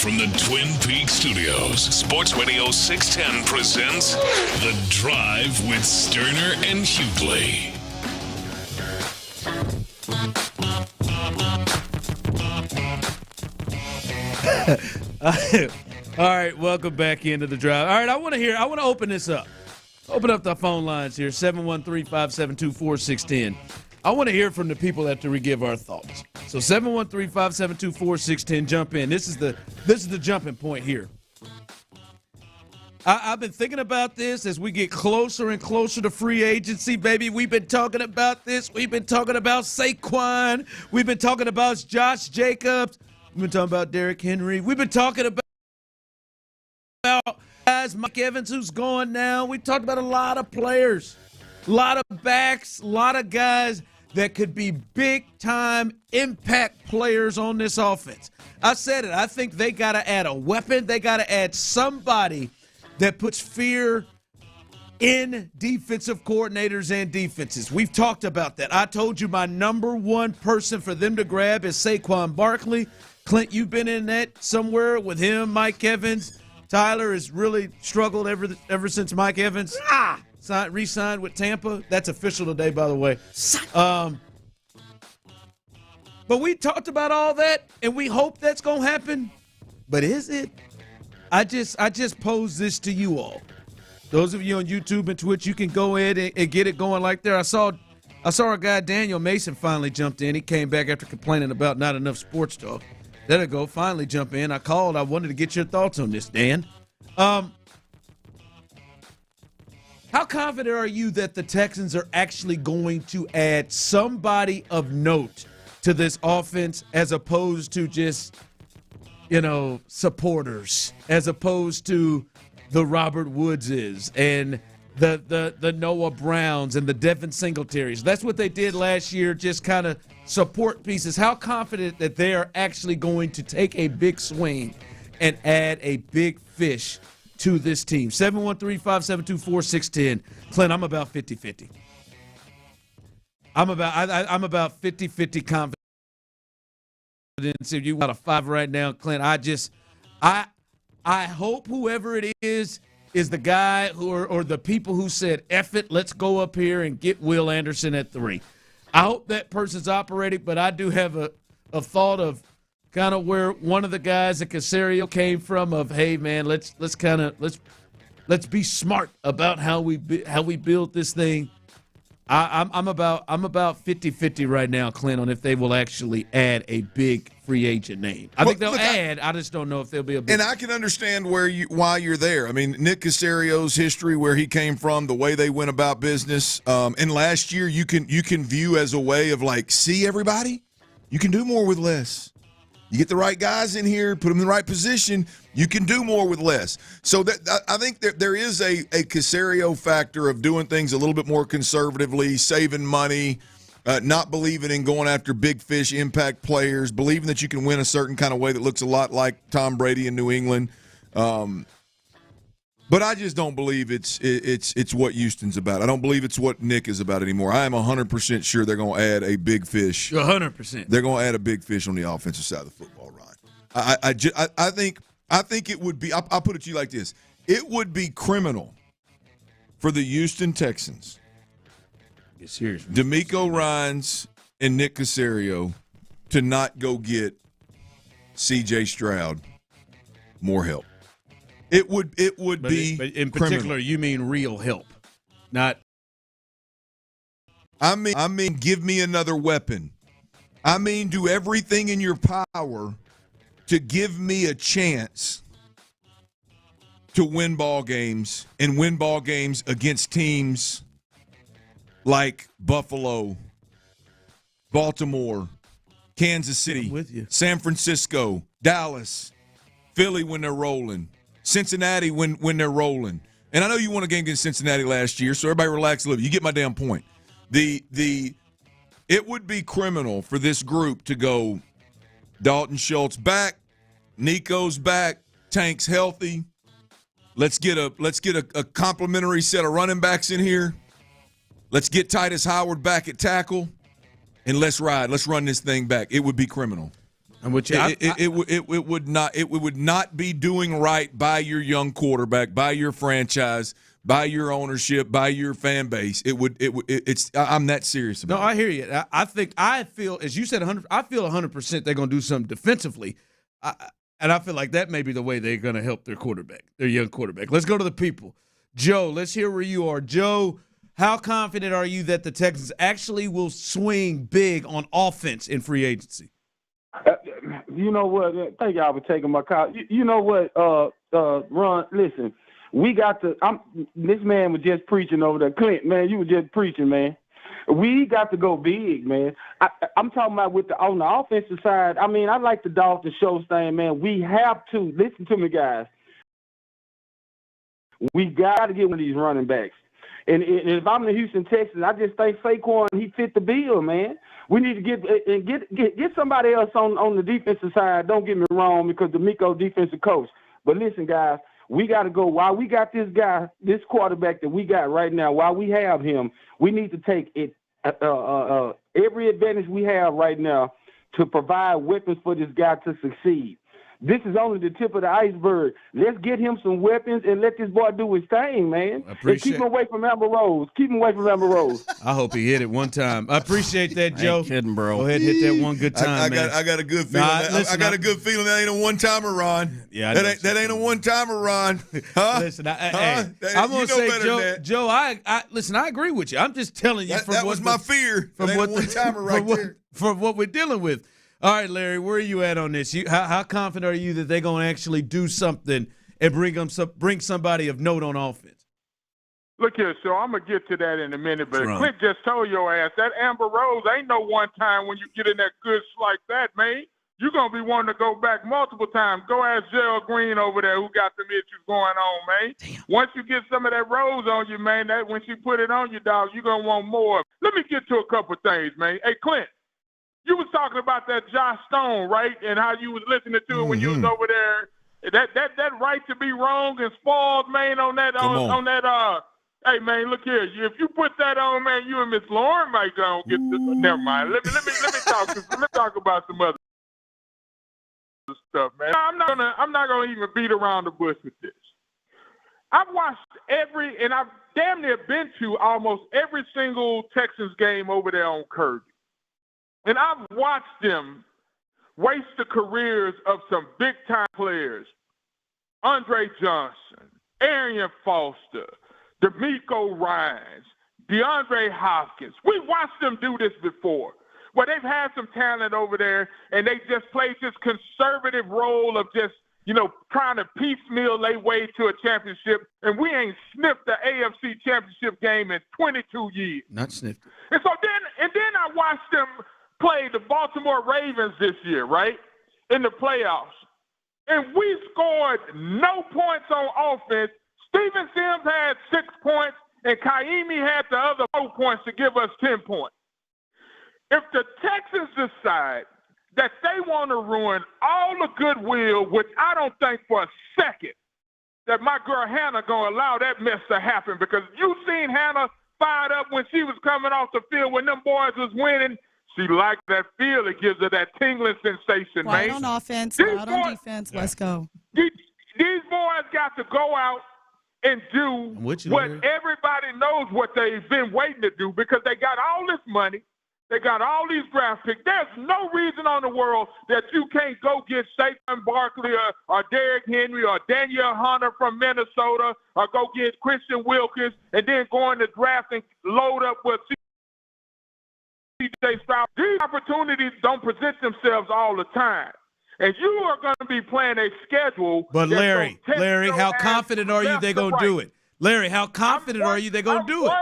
from the Twin Peaks studios, Sports Radio 610 presents The Drive with Stoerner and Hughley. All right, welcome back into The Drive. All right, I want to open this up. Open up the phone lines here, 713-572-4610. I want to hear from the people after we give our thoughts. So 713-572-4610, jump in. This is the jumping point here. I've been thinking about this as we get closer and closer to free agency, baby. We've been talking about this. We've been talking about Saquon. We've been talking about Josh Jacobs. We've been talking about Derrick Henry. We've been talking about guys, Mike Evans, who's gone now. We talked about a lot of players, a lot of backs, a lot of guys that could be big-time impact players on this offense. I said it. I think they got to add a weapon. They got to add somebody that puts fear in defensive coordinators and defenses. We've talked about that. I told you my number one person for them to grab is Saquon Barkley. Clint, you've been in that somewhere with him, Mike Evans. Tyler has really struggled ever since Mike Evans re-signed with Tampa. That's official today, by the way. But we talked about all that, and we hope that's going to happen. But is it? I just pose this to you all. Those of you on YouTube and Twitch, you can go in and get it going like there. I saw our guy Daniel Mason finally jumped in. He came back after complaining about not enough sports talk. There I go. Finally jump in. I called. I wanted to get your thoughts on this, Dan. How confident are you that the Texans are actually going to add somebody of note to this offense as opposed to just, supporters, as opposed to the Robert Woodses and the Noah Browns and the Devin Singletaries? That's what they did last year, just kind of support pieces. How confident that they are actually going to take a big swing and add a big fish to this team? 713-572-4610. Clint, I'm about 50-50. I'm about 50-50 confidence. If you got a 5 right now, Clint, I hope whoever it is the guy or the people who said, F it, let's go up here and get Will Anderson at 3. I hope that person's operating, but I do have a thought of kind of where one of the guys at Caserio came from of, hey man, let's be smart about how we build this thing. I'm about 50-50 right now, Clint, on if they will actually add a big free agent name. I think they'll add. I just don't know if they'll be a big. And I can understand why you're there. I mean, Nick Caserio's history, where he came from, the way they went about business. And last year, you can view as a way of like, see everybody, you can do more with less. You get the right guys in here, put them in the right position, you can do more with less. So I think that there is a Caserio factor of doing things a little bit more conservatively, saving money, not believing in going after big fish impact players, believing that you can win a certain kind of way that looks a lot like Tom Brady in New England. But I just don't believe it's what Houston's about. I don't believe it's what Nick is about anymore. I am 100% sure they're going to add a big fish. 100%. They're going to add a big fish on the offensive side of the football, Ryan. I think it would be. I'll put it to you like this: it would be criminal for the Houston Texans, get serious, D'Amico Ryans and Nick Caserio, to not go get C.J. Stroud more help. It would be but in particular, criminal. You mean real help, not. I mean, give me another weapon. I mean, do everything in your power to give me a chance to win ball games and win ball games against teams like Buffalo, Baltimore, Kansas City, San Francisco, Dallas, Philly when they're rolling, Cincinnati when they're rolling. And I know you won a game against Cincinnati last year, so everybody relax a little. You get my damn point. It would be criminal for this group to go Dalton Schultz back, Nico's back, Tank's healthy. Let's get a complimentary set of running backs in here. Let's get Titus Howard back at tackle, and let's ride. Let's run this thing back. It would be criminal. It would not be doing right by your young quarterback, by your franchise, by your ownership, by your fan base. I'm that serious about it. No, I hear you. I feel, as you said, 100. I feel 100% they're going to do something defensively, and I feel like that may be the way they're going to help their young quarterback. Let's go to the people. Joe, let's hear where you are. Joe, how confident are you that the Texans actually will swing big on offense in free agency? You know what? Thank y'all for taking my call. You know what, Ron? Listen, we got to. This man was just preaching over there, Clint. Man, you were just preaching, man. We got to go big, man. I'm talking about on the offensive side. I mean, I like the Dalton Schultz thing, man. We have to listen to me, guys. We got to get one of these running backs. And if I'm the Houston Texans, I just think Saquon, he fit the bill, man. We need to get somebody else on the defensive side. Don't get me wrong, because D'Amico defensive coach. But listen, guys, we got to go. While we got this guy, this quarterback that we got right now, while we have him, we need to take it every advantage we have right now to provide weapons for this guy to succeed. This is only the tip of the iceberg. Let's get him some weapons and let this boy do his thing, man. And keep him away from Amber Rose. Keep him away from Amber Rose. I hope he hit it one time. I appreciate that, Joe. Ain't kidding, bro. Go ahead and hit that one good time, man. I got a good feeling. I got a good feeling that ain't a one-timer, Ron. Yeah, that ain't a one-timer, Ron. Huh? Listen, I'm gonna say, Joe. I listen. I agree with you. I'm just telling you. That was my fear. From what one-timer right there. From what we're dealing with. All right, Larry, where are you at on this? How confident are you that they're going to actually do something and bring somebody of note on offense? Look here, so I'm going to get to that in a minute, but Clint just told your ass that Amber Rose ain't no one time when you get in that goods like that, man. You're going to be wanting to go back multiple times. Go ask Gerald Green over there who got them issues going on, man. Damn. Once you get some of that Rose on you, man, that when she put it on you, dog, you're going to want more. Let me get to a couple things, man. Hey, Clint. You was talking about that Josh Stone, right? And how you was listening to it when you was over there. That right to be wrong and spoiled, man, on that. Hey, man, look here. If you put that on, man, you and Miss Lauren might go get this. Never mind. Let me talk about some other stuff, man. I'm not gonna even beat around the bush with this. I've watched and I've damn near been to almost every single Texans game over there on Kirby. And I've watched them waste the careers of some big-time players. Andre Johnson, Arian Foster, D'Amico Ryans, DeAndre Hopkins. We watched them do this before, where they've had some talent over there, and they just played this conservative role of just, trying to piecemeal their way to a championship, and we ain't sniffed the AFC championship game in 22 years. Not sniffed. And so then I watched them play the Baltimore Ravens this year, right, in the playoffs. And we scored no points on offense. Steven Sims had 6 points, and Kaimi had the other 4 points to give us 10 points. If the Texans decide that they want to ruin all the goodwill, which I don't think for a second that my girl Hannah going to allow that mess to happen, because you seen Hannah fired up when she was coming off the field when them boys was winning. She liked that feel. It gives her that tingling sensation, Quiet man. on offense, loud on defense. Let's go. These boys got to go out and do what everybody knows what they've been waiting to do, because they got all this money. They got all these draft picks. There's no reason on the world that you can't go get Saquon Barkley or Derrick Henry or Danielle Hunter from Minnesota, or go get Christian Wilkins and then go in the draft and load up with C.J. Stroud. These opportunities don't present themselves all the time. And you are going to be playing a schedule. But Larry, how confident are you they're going to do it? Larry, how confident are you they're going to do it?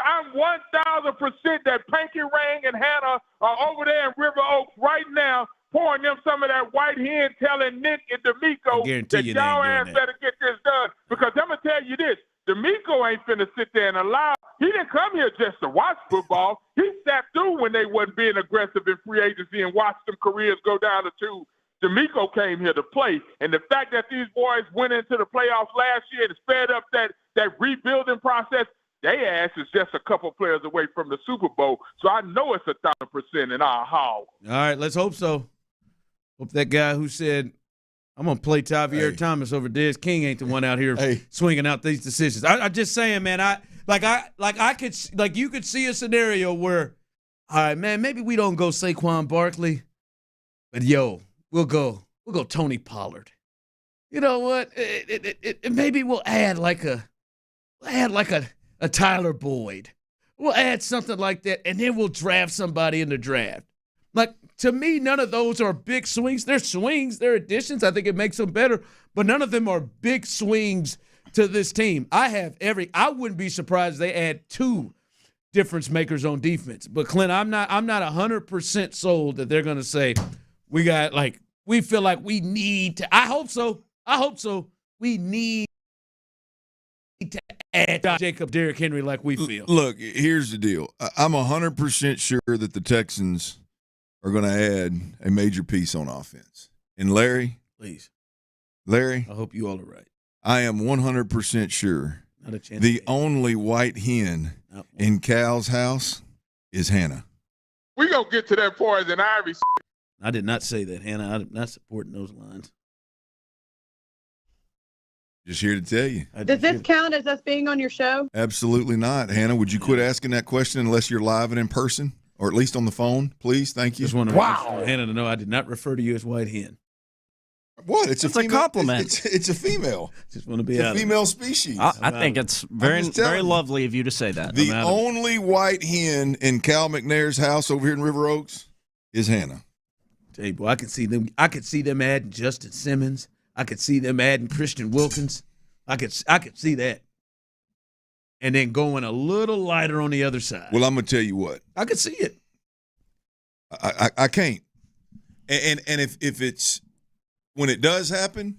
I'm 1,000% that Pinky Ring and Hannah are over there in River Oaks right now, pouring them some of that white hen, telling Nick and D'Amico that y'all ass better get this done. Because I'm going to tell you this, D'Amico ain't finna sit there and allow. He didn't come here just to watch football. He sat through when they wasn't being aggressive in free agency and watched them careers go down the tube. D'Amico came here to play. And the fact that these boys went into the playoffs last year and sped up that rebuilding process, they ass is just a couple players away from the Super Bowl. So I know it's 1,000% in our hall. All right, let's hope so. Hope that guy who said, I'm going to play Javier Thomas over Dez King ain't the one out here swinging out these decisions. I'm just saying, man, you could see a scenario where, all right, man, maybe we don't go Saquon Barkley, but we'll go Tony Pollard. You know what? Maybe we'll add like a Tyler Boyd. We'll add something like that, and then we'll draft somebody in the draft. Like, to me, none of those are big swings. They're swings. They're additions. I think it makes them better, but none of them are big swings to this team. I wouldn't be surprised if they add 2 difference makers on defense. But, Clint, I'm not 100% sold that they're going to say we feel like we need to. I hope so. We need to add Jacob Derrick Henry like we feel. Look, here's the deal. I'm 100% sure that the Texans are going to add a major piece on offense. And Larry, I hope you all are right. I am 100% sure the only white hen in Cal's house is Hannah. We going to get to that poison ivy. I did not say that, Hannah. I'm not supporting those lines. Just here to tell you. Does this count as us being on your show? Absolutely not. Hannah, would you quit asking that question unless you're live and in person? Or at least on the phone, please. Thank you. Just want Hannah to know I did not refer to you as white hen. What? It's a compliment. It's a female. Just want to be it's a female species. I think it's very lovely of you to say that. The only white hen in Cal McNair's house over here in River Oaks is Hannah. Tell you, boy, I could see them adding Justin Simmons. I could see them adding Christian Wilkins. I could see that. And then going a little lighter on the other side. Well, I'm going to tell you what. I could see it. I can't. And if it's – when it does happen,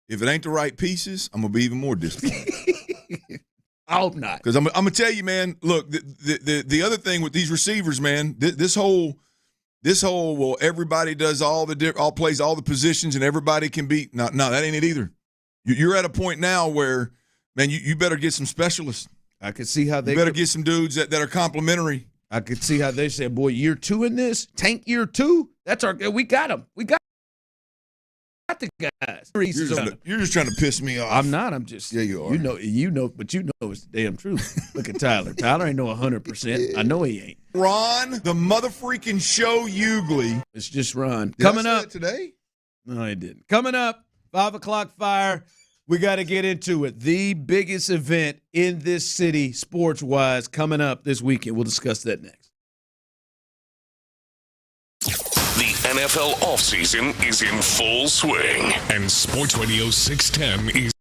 if it ain't the right pieces, I'm going to be even more disappointed. I hope not. Because I'm going to tell you, man, look, the other thing with these receivers, man, this whole well, everybody does all plays all the positions and everybody can beat. No, that ain't it either. You're at a point now where, man, you better get some specialists. I could see how they better get some dudes that are complimentary. I could see how they said, boy, year 2 in this, Tank year 2, we got them. We got the guys. You're just trying to piss me off. I'm not. I'm just. Yeah, you are. But you know it's the damn truth. Look at Tyler. Tyler ain't no 100%. I know he ain't. Ron, the mother-freaking show Hughley. It's just Ron. Coming up today? No, I didn't. Coming up, 5 o'clock fire. We got to get into it. The biggest event in this city, sports-wise, coming up this weekend. We'll discuss that next. The NFL offseason is in full swing, and Sports Radio 610 is.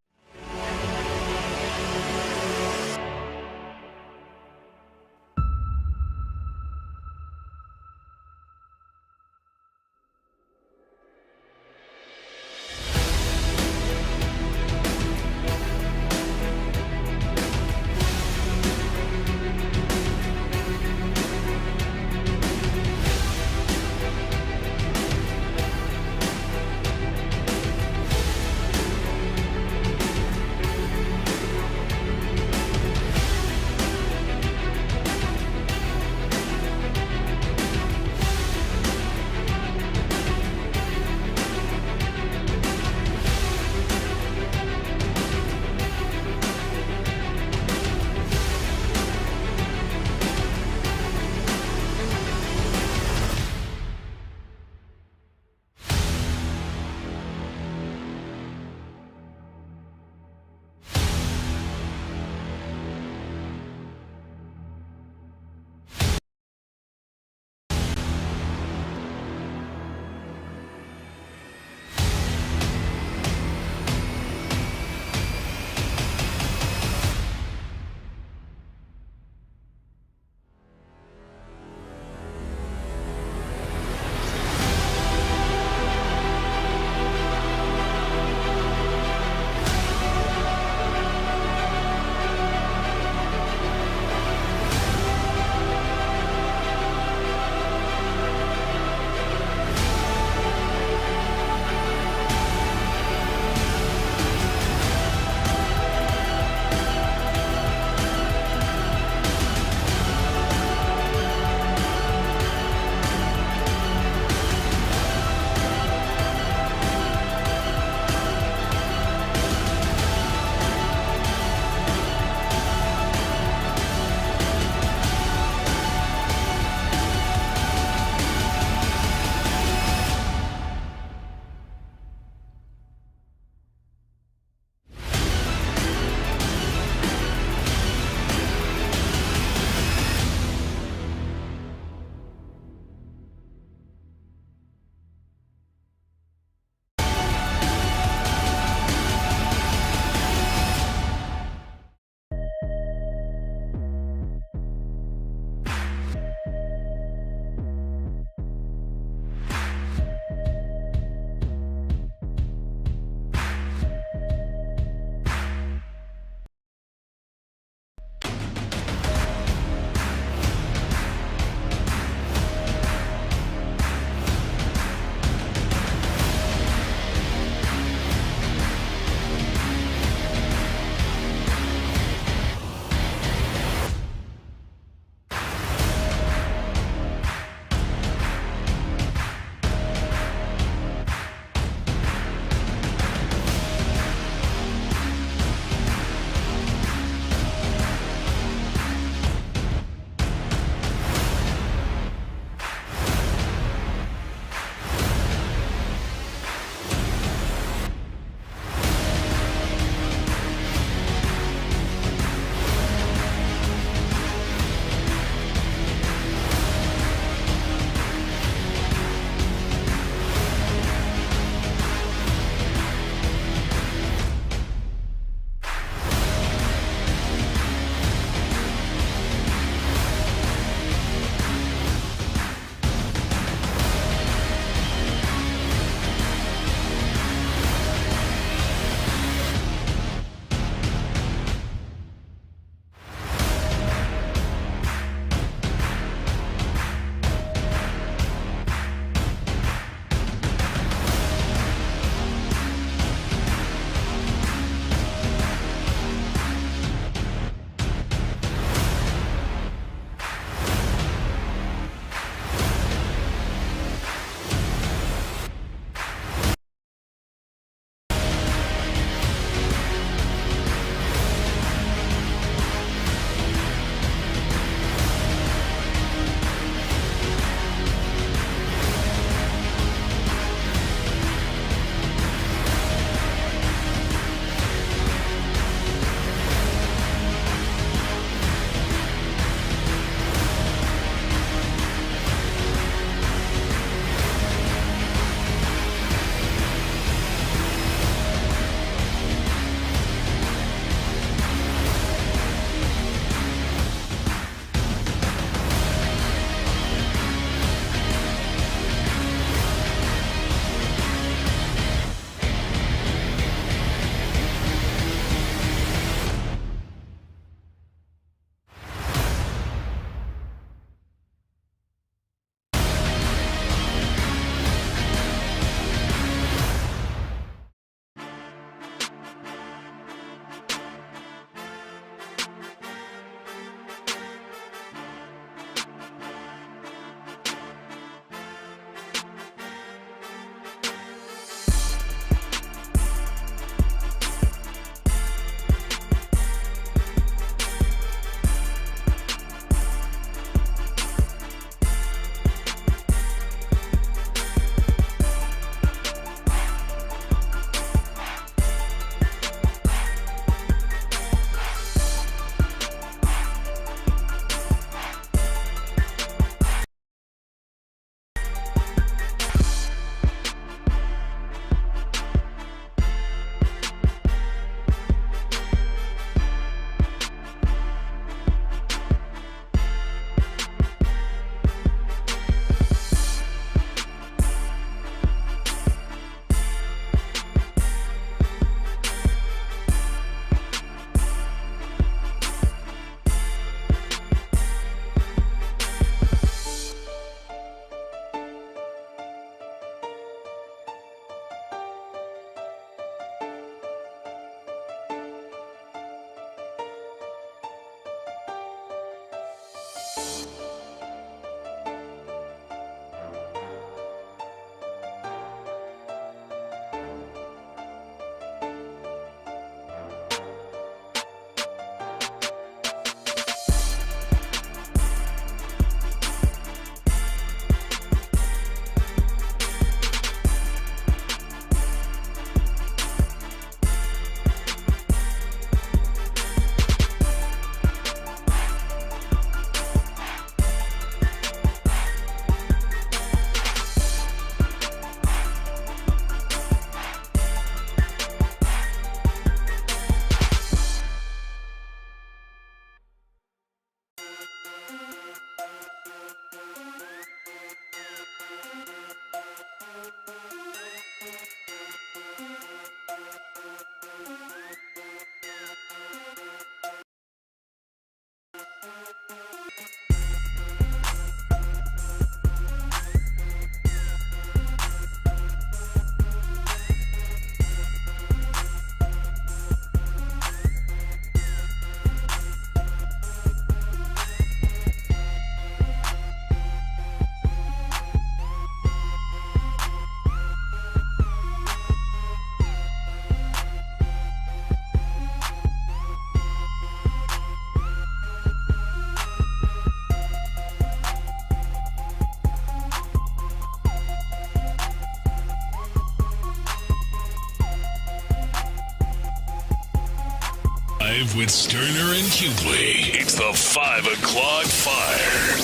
Live with Stoerner and Hughley. It's the 5 o'clock fire.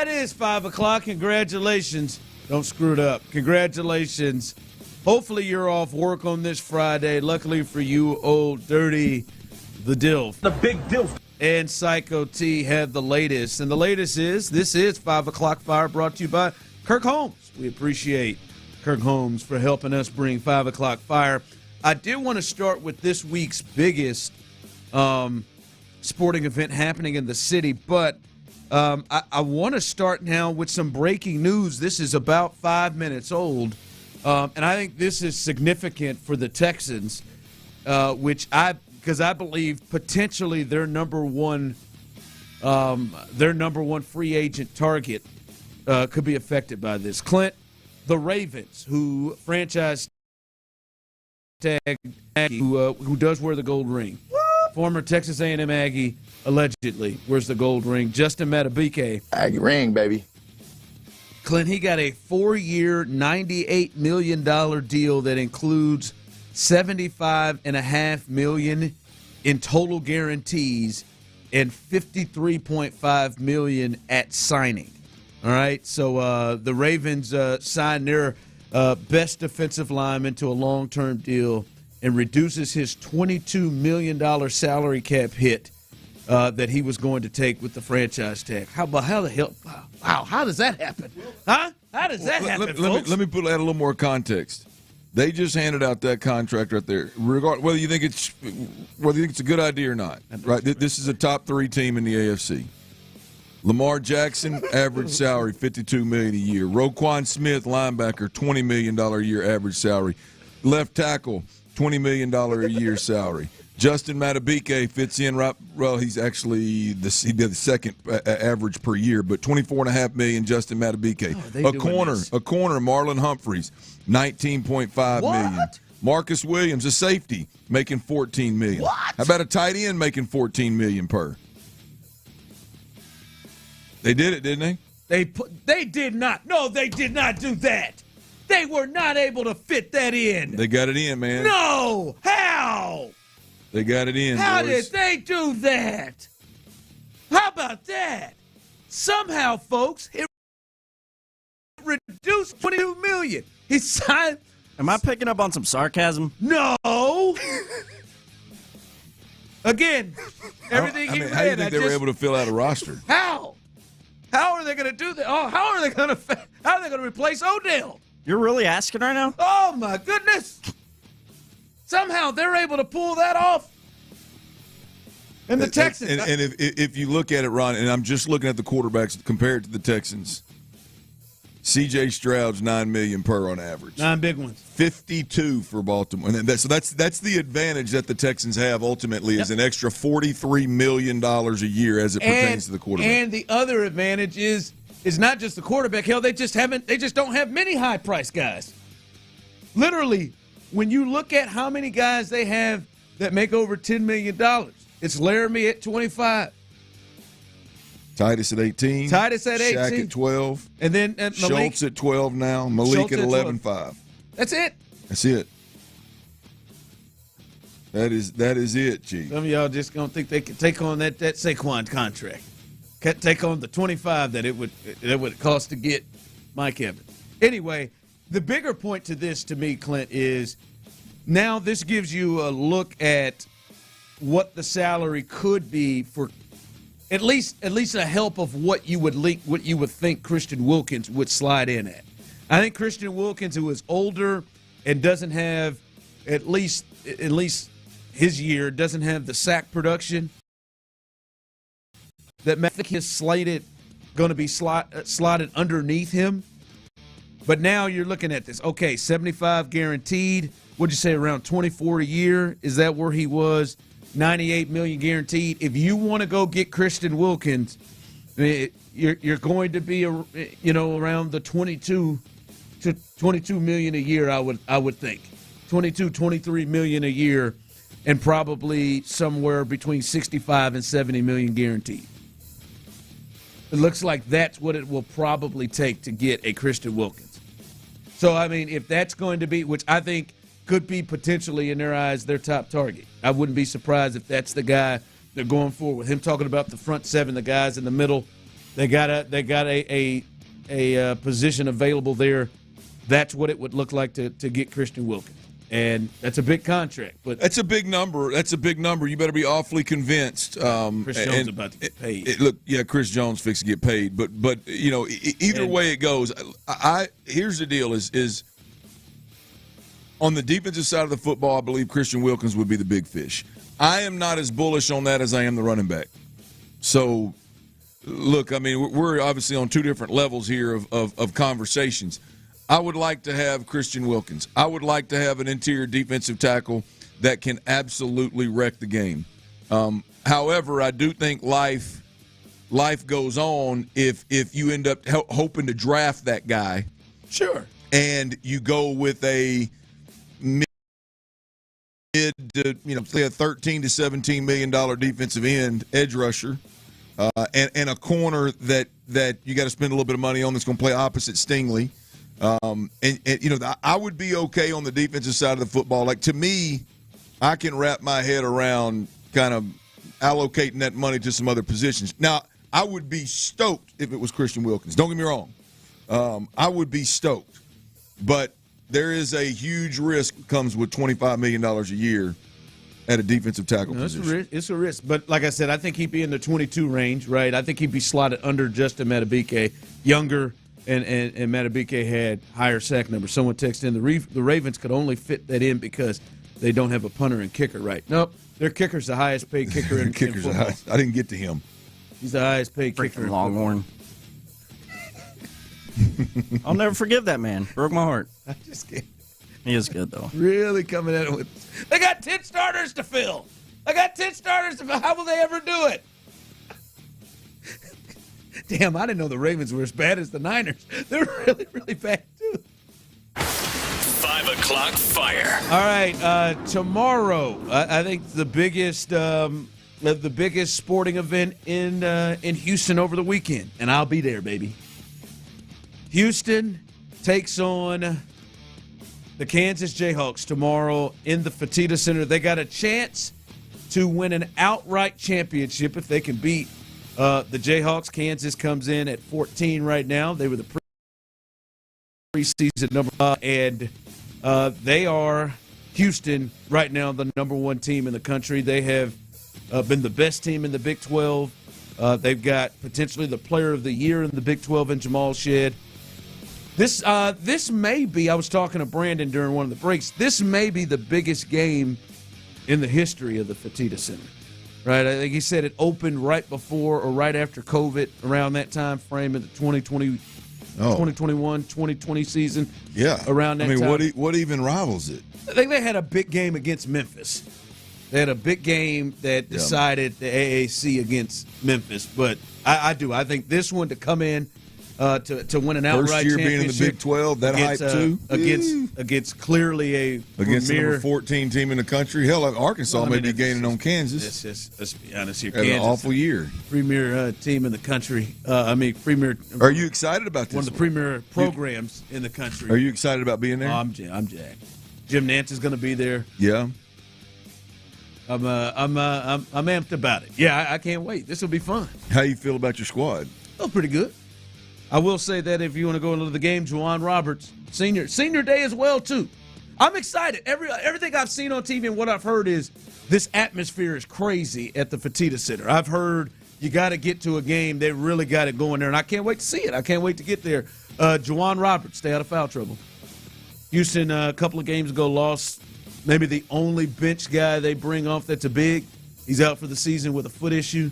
It is 5 o'clock. Congratulations. Don't screw it up. Congratulations. Hopefully you're off work on this Friday. Luckily for you, Old Dirty, the DILF. The big DILF. And Psycho T had the latest. And the latest is, this is 5 o'clock fire brought to you by Kirk Holmes. We appreciate Kirk Holmes for helping us bring 5 o'clock fire. I did want to start with this week's biggest sporting event happening in the city, but I want to start now with some breaking news. This is about 5 minutes old, and I think this is significant for the Texans, because I believe potentially their number one free agent target could be affected by this. Clint, the Ravens, who franchise tag Aggie, who does wear the gold ring. Former Texas A&M Aggie, allegedly, wears the gold ring. Justin Madubuike. Aggie ring, baby. Clint, he got a 4-year, $98 million deal that includes $75.5 million in total guarantees and $53.5 million at signing. All right, so the Ravens signed their best defensive lineman to a long-term deal and reduces his $22 million salary cap hit that he was going to take with the franchise tag. How the hell? Wow, how does that happen? Huh? How does that happen, folks? Let me add a little more context. They just handed out that contract right there. Whether you think it's a good idea or not, right? This is a top 3 team in the AFC. Lamar Jackson, average salary, $52 million a year. Roquan Smith, linebacker, $20 million a year average salary. Left tackle, $20 million a year salary. Justin Madubuike fits in right. Well, he's actually the second average per year, but $24.5 million. Justin Madubuike. A corner, Marlon Humphreys, $19.5 million. Marcus Williams, a safety, making $14 million. What? How about a tight end making $14 million per? They did it, didn't they? They did not. No, they did not do that. They were not able to fit that in. They got it in, man. No! How? They got it in, How boys. did they do that? How about that? Somehow, folks, it reduced $22 million. He signed. Am I picking up on some sarcasm? No. Again, everything he read. How do you think they were able to fill out a roster? How? How are they going to do that? Oh, how are they going to replace Odell? You're really asking right now? Oh my goodness! Somehow they're able to pull that off. And the Texans. And if you look at it, Ron, and I'm just looking at the quarterbacks compared to the Texans. C.J. Stroud's $9 million per on average. 9 big ones. 52 for Baltimore. And so that's the advantage that the Texans have ultimately is an extra $43 million a year as it pertains to the quarterback. And the other advantage is not just the quarterback. Hell, they just don't have many high-priced guys. Literally, when you look at how many guys they have that make over $10 million, it's Laramie at 25. Titus at 18. Shaq at 12. And then Malik. Schultz at 12 now. Malik at 11.5. That's it. That's it. That is it, Chief. Some of y'all just going to think they can take on that Saquon contract. Take on the 25 that it would cost to get Mike Evans. Anyway, the bigger point to this, to me, Clint, is now this gives you a look at what the salary could be for at least a help of what you would think Christian Wilkins would slide in at. I think Christian Wilkins, who is older and doesn't have at least his year, doesn't have the sack production that Matthew is going to be slotted underneath him. But now you're looking at this. Okay, 75 guaranteed. What'd you say, around 24 a year? Is that where he was? 98 million guaranteed. If you want to go get Christian Wilkins, you're going to be around the 22 million a year. I would think 23 million a year, and probably somewhere between 65 and 70 million guaranteed. It looks like that's what it will probably take to get a Christian Wilkins. So I mean, if that's going to be, which I think could be potentially in their eyes their top target. I wouldn't be surprised if that's the guy they're going for. With him talking about the front seven, the guys in the middle, they got a position available there. That's what it would look like to get Christian Wilkins, and that's a big contract. But that's a big number. You better be awfully convinced. Chris Jones is about to get paid. Chris Jones fixed to get paid. But either way it goes, here's the deal: is on the defensive side of the football, I believe Christian Wilkins would be the big fish. I am not as bullish on that as I am the running back. So, look, I mean, we're obviously on two different levels here of conversations. I would like to have Christian Wilkins. I would like to have an interior defensive tackle that can absolutely wreck the game. However, I do think life goes on if you end up hoping to draft that guy. Sure. And you go with a mid to, say a $13 to $17 million defensive end edge rusher, and a corner that you got to spend a little bit of money on that's going to play opposite Stingley. I would be okay on the defensive side of the football. Like, to me, I can wrap my head around kind of allocating that money to some other positions. Now, I would be stoked if it was Christian Wilkins. Don't get me wrong. I would be stoked. But there is a huge risk that comes with $25 million a year at a defensive tackle position. It's a risk. But like I said, I think he'd be in the 22 range, right? I think he'd be slotted under Justin Madubuike, younger, and Madubuike had higher sack numbers. Someone texted in, the Ravens could only fit that in because they don't have a punter and kicker, right? Nope. Their kicker's the highest paid kicker in football. I didn't get to him. He's the highest paid kicker in Longhorn. I'll never forgive that man. Broke my heart. I just can't. He is good, though. Really coming at it with, they got 10 starters to fill. How will they ever do it? Damn, I didn't know the Ravens were as bad as the Niners. They're really, really bad, too. 5 o'clock fire. All right, tomorrow, I think the biggest sporting event in Houston over the weekend, and I'll be there, baby. Houston takes on the Kansas Jayhawks tomorrow in the Fertitta Center. They got a chance to win an outright championship if they can beat the Jayhawks. Kansas comes in at 14 right now. They were the preseason number, and they are, Houston right now, the number one team in the country. They have been the best team in the Big 12. They've got potentially the player of the year in the Big 12 in Jamal Shead. This may be, I was talking to Brandon during one of the breaks, this may be the biggest game in the history of the Fertitta Center. Right? I think he said it opened right before or right after COVID, around that time frame in the 2021, 2020 season. Yeah. Around that time. What even rivals it? I think they had a big game against Memphis. They had a big game that decided the AAC against Memphis. But I think this one to come in to win an outright championship. First year being in the Big 12, that hype too. Against clearly against the number 14 team in the country. Hell, Arkansas may be gaining on Kansas. Let's be honest here. Kansas, an awful year. Premier team in the country. Premier. Are you excited about this? One of the premier programs in the country. Are you excited about being there? I'm jacked. Jim Nance is going to be there. Yeah. I'm amped about it. Yeah, I can't wait. This will be fun. How you feel about your squad? Oh, pretty good. I will say that if you want to go into the game, Juwan Roberts, senior day as well, too. I'm excited. Everything I've seen on TV and what I've heard is this atmosphere is crazy at the Fertitta Center. I've heard you got to get to a game. They really got it going there, and I can't wait to see it. I can't wait to get there. Juwan Roberts, stay out of foul trouble. Houston, a couple of games ago, lost maybe the only bench guy they bring off that's a big. He's out for the season with a foot issue.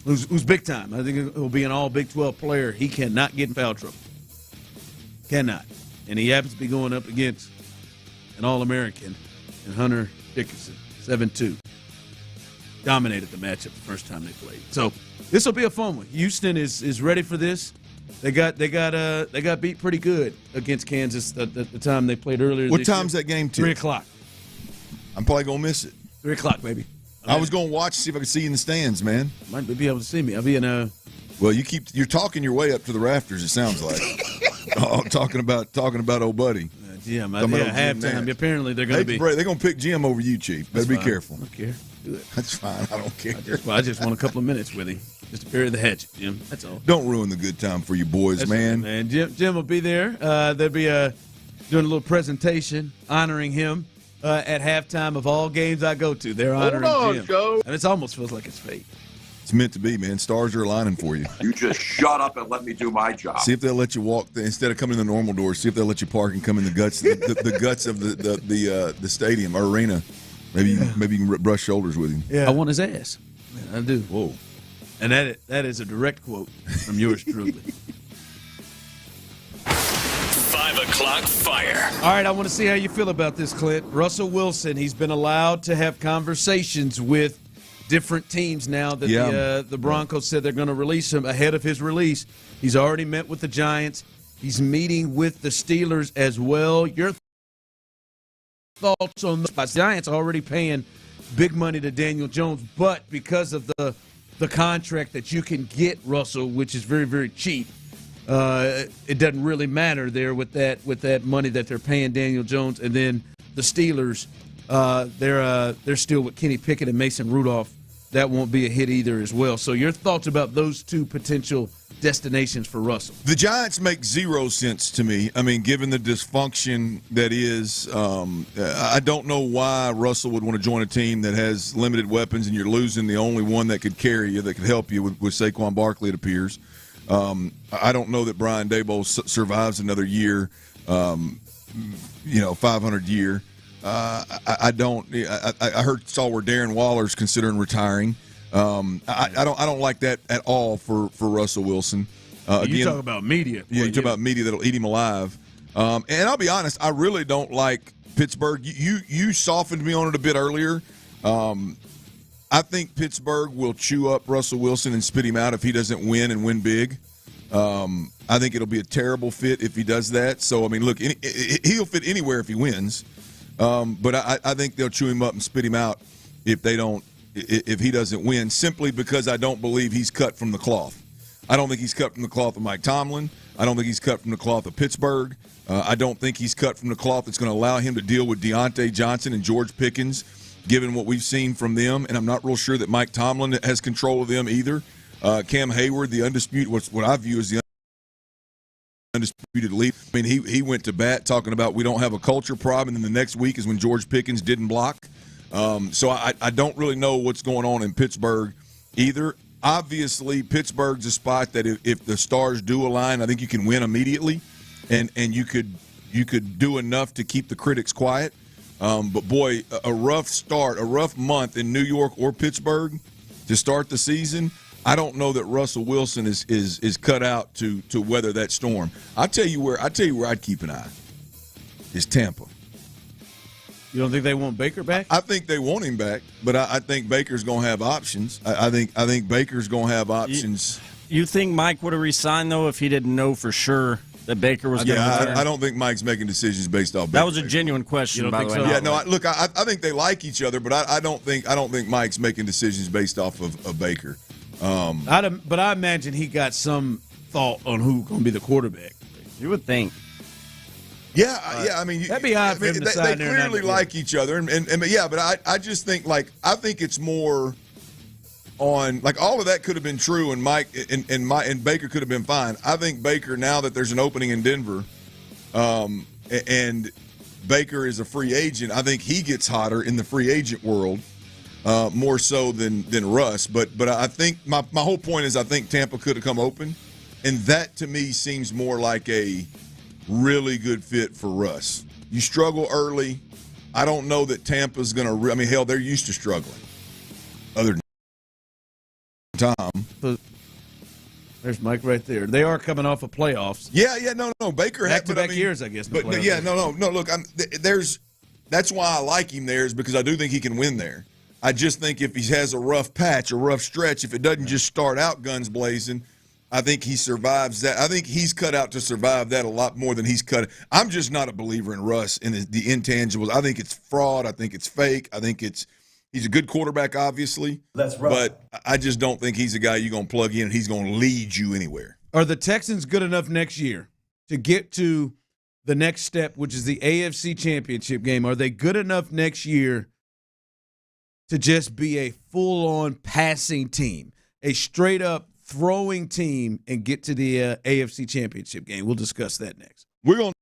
who's big time. I think he'll be an all Big 12 player. He cannot get in foul trouble. Cannot. And he happens to be going up against an All-American and Hunter Dickinson, 7-2. Dominated the matchup the first time they played. So this will be a fun one. Houston is ready for this. They got beat pretty good against Kansas the time they played earlier. What time's that game to? 3:00. I'm probably gonna miss it. 3:00, baby. I was gonna watch, see if I could see you in the stands, man. Might be able to see me. I'll be in a. Well, you're talking your way up to the rafters. It sounds like. Oh, talking about old buddy. Jim, halftime. Apparently they're going to be. They're going to pick Jim over you, Chief. Better be careful. I don't care. Do it. That's fine. I don't care. I just want a couple of minutes with him, just to bury the hatchet, Jim. That's all. Don't ruin the good time for you boys, That's man. Right, man. Jim will be there. They'll be doing a little presentation honoring him at halftime of all games I go to. They're honoring Jim. Joe. And it almost feels like it's fate. It's meant to be, man. Stars are aligning for you. You just shut up and let me do my job. See if they'll let you walk instead of coming in the normal doors. See if they'll let you park and come in the guts, the guts of the stadium or arena. Maybe you can brush shoulders with him. Yeah, I want his ass. I do. Whoa, and that is a direct quote from yours truly. 5 o'clock fire. All right, I want to see how you feel about this, Clint. Russell Wilson. He's been allowed to have conversations with different teams now that the Broncos said they're going to release him. Ahead of his release, he's already met with the Giants. He's meeting with the Steelers as well. Your thoughts on the Giants already paying big money to Daniel Jones, but because of the contract that you can get Russell, which is very, very cheap, it doesn't really matter there with that money that they're paying Daniel Jones. And then the Steelers, they're still with Kenny Pickett and Mason Rudolph. That won't be a hit either as well. So your thoughts about those two potential destinations for Russell? The Giants make zero sense to me. I mean, given the dysfunction that is, I don't know why Russell would want to join a team that has limited weapons and you're losing the only one that could carry you, that could help you with Saquon Barkley, it appears. I don't know that Brian Daboll survives another year, 500 year. I heard saw where Darren Waller's considering retiring. I don't like that at all for Russell Wilson. You talk about media. Yeah, you talk about media that'll eat him alive. And I'll be honest, I really don't like Pittsburgh. You softened me on it a bit earlier. I think Pittsburgh will chew up Russell Wilson and spit him out if he doesn't win and win big. I think it'll be a terrible fit if he does that. So, I mean, look, he'll fit anywhere if he wins. But I think they'll chew him up and spit him out if he doesn't win, simply because I don't believe he's cut from the cloth. I don't think he's cut from the cloth of Mike Tomlin. I don't think he's cut from the cloth of Pittsburgh. I don't think he's cut from the cloth that's going to allow him to deal with Deontay Johnson and George Pickens, given what we've seen from them. And I'm not real sure that Mike Tomlin has control of them either. Cam Hayward, the undisputed, what I view as the undisputed lead. I mean, he went to bat talking about we don't have a culture problem, and then the next week is when George Pickens didn't block. So I don't really know what's going on in Pittsburgh either. Obviously, Pittsburgh's a spot that if the stars do align, I think you can win immediately, and you could do enough to keep the critics quiet. But boy, a rough month in New York or Pittsburgh to start the season. I don't know that Russell Wilson is cut out to weather that storm. I'll tell you where I'd keep an eye is Tampa. You don't think they want Baker back? I think they want him back, but I think Baker's going to have options. I think Baker's going to have options. You think Mike would have resigned though if he didn't know for sure that Baker was going to return? I don't think Mike's making decisions based off Baker. That was a genuine question, by the way. So? Yeah, no. I think they like each other, but I don't think Mike's making decisions based off of Baker. But I imagine he got some thought on who's going to be the quarterback. You would think. Yeah. I mean, that'd be odd for him to they clearly like each other, but I just think I think it's more on all of that could have been true, and Mike and Baker could have been fine. I think Baker, now that there's an opening in Denver, and Baker is a free agent, I think he gets hotter in the free agent world. More so than Russ, but I think my whole point is I think Tampa could have come open, and that to me seems more like a really good fit for Russ. You struggle early. I don't know that Tampa's going to. I mean, hell, they're used to struggling. Other than time. There's Mike right there. They are coming off of playoffs. Yeah, no. Baker had back-to-back years, I guess. But no. Look, that's why I like him there is because I do think he can win there. I just think if he has a rough patch, a rough stretch, if it doesn't just start out guns blazing, I think he survives that. I think he's cut out to survive that a lot more than he's cut. I'm just not a believer in Russ and the intangibles. I think it's fraud. I think it's fake. I think he's a good quarterback, obviously. That's right. But I just don't think he's a guy you're going to plug in and he's going to lead you anywhere. Are the Texans good enough next year to get to the next step, which is the AFC Championship game? Are they good enough next year to just be a full-on passing team, a straight-up throwing team, and get to the AFC Championship game? We'll discuss that next. We're going to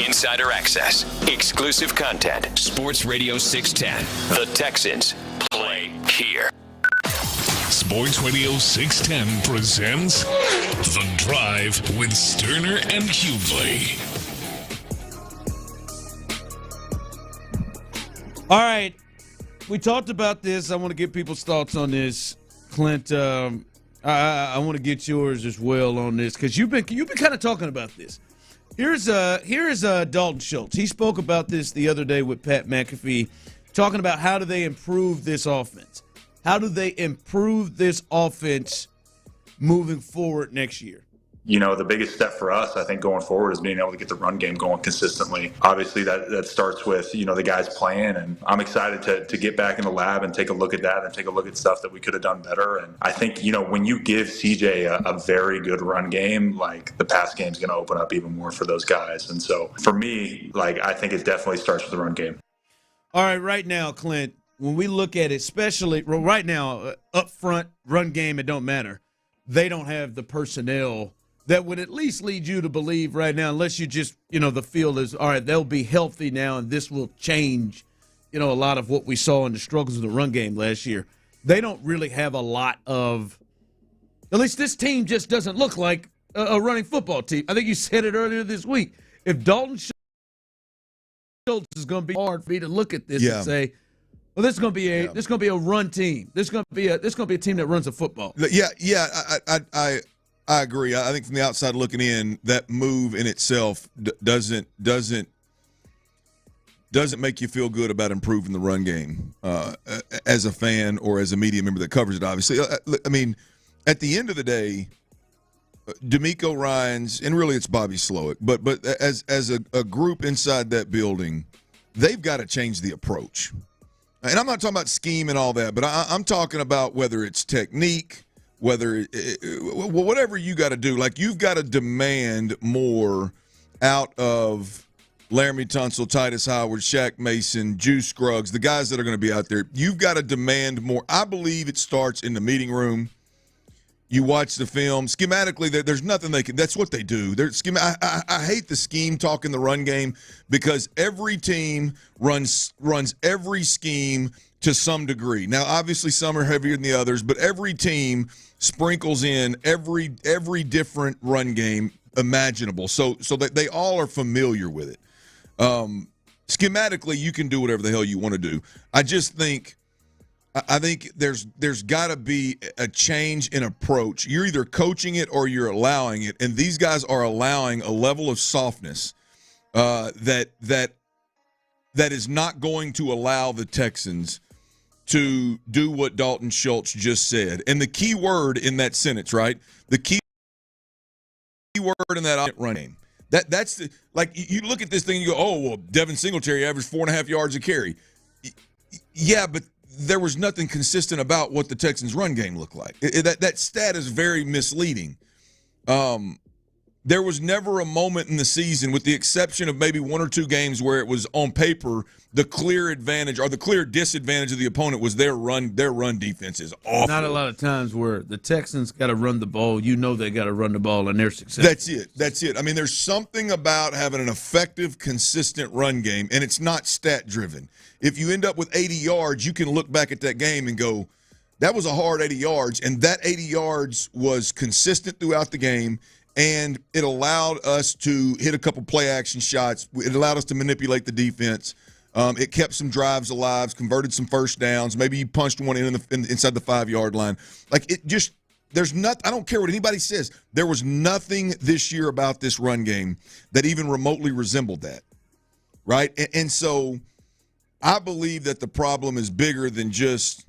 Insider access, exclusive content. Sports Radio 610. The Texans play here. Sports Radio 610 presents The Drive with Stoerner and Hughley. All right. We talked about this. I want to get people's thoughts on this. Clint, I want to get yours as well on this because you've been kind of talking about this. Here's Dalton Schultz. He spoke about this the other day with Pat McAfee, talking about how do they improve this offense. How do they improve this offense moving forward next year? You know, the biggest step for us, I think, going forward is being able to get the run game going consistently. Obviously, that starts with, you know, the guys playing, and I'm excited to get back in the lab and take a look at that and take a look at stuff that we could have done better. And I think, you know, when you give CJ a very good run game, like, the pass game's going to open up even more for those guys. And so, for me, like, I think it definitely starts with the run game. All right now, Clint, when we look at it, especially right now, up front, run game, it don't matter. They don't have the personnel that would at least lead you to believe right now, unless you just, you know, the feel is, all right, they'll be healthy now and this will change, you know, a lot of what we saw in the struggles of the run game last year. They don't really have a lot of, at least this team just doesn't look like a running football team. I think you said it earlier this week. If Dalton Schultz is going to be hard for me to look at this and say, well, this is going to be a run team. This is going to be a team that runs a football. I agree. I think from the outside looking in, that move in itself doesn't make you feel good about improving the run game as a fan or as a media member that covers it, obviously. I mean, at the end of the day, D'Amico Ryans, and really it's Bobby Slowick, but as a group inside that building, they've got to change the approach. And I'm not talking about scheme and all that, but I'm talking about whether it's technique, whatever you got to do. Like, you've got to demand more out of Laramie Tunsil, Titus Howard, Shaq Mason, Juice Scruggs, the guys that are going to be out there. You've got to demand more. I believe it starts in the meeting room. You watch the film. Schematically, there's nothing they can – that's what they do. I hate the scheme talk in the run game because every team runs every scheme to some degree. Now, obviously, some are heavier than the others, but every team sprinkles in every different run game imaginable so that they all are familiar with it. Schematically, you can do whatever the hell you want to do. I think there's got to be a change in approach. You're either coaching it or you're allowing it, and these guys are allowing a level of softness that is not going to allow the Texans to do what Dalton Schultz just said. And the key word in that sentence, right? The key word in that run game. That's like, you look at this thing and you go, oh, well, Devin Singletary averaged 4.5 yards a carry. Yeah, but there was nothing consistent about what the Texans' run game looked like. That stat is very misleading. There was never a moment in the season, with the exception of maybe one or two games, where it was on paper the clear advantage or the clear disadvantage of the opponent was their run defense is awful. Not a lot of times where the Texans got to run the ball. You know they got to run the ball, and they're successful. That's it. I mean, there's something about having an effective, consistent run game, and it's not stat-driven. If you end up with 80 yards, you can look back at that game and go, that was a hard 80 yards, and that 80 yards was consistent throughout the game, and it allowed us to hit a couple play-action shots. It allowed us to manipulate the defense. It kept some drives alive, converted some first downs. Maybe you punched one inside the 5-yard line. Like, it just – there's nothing – I don't care what anybody says. There was nothing this year about this run game that even remotely resembled that. right? And so I believe that the problem is bigger than just,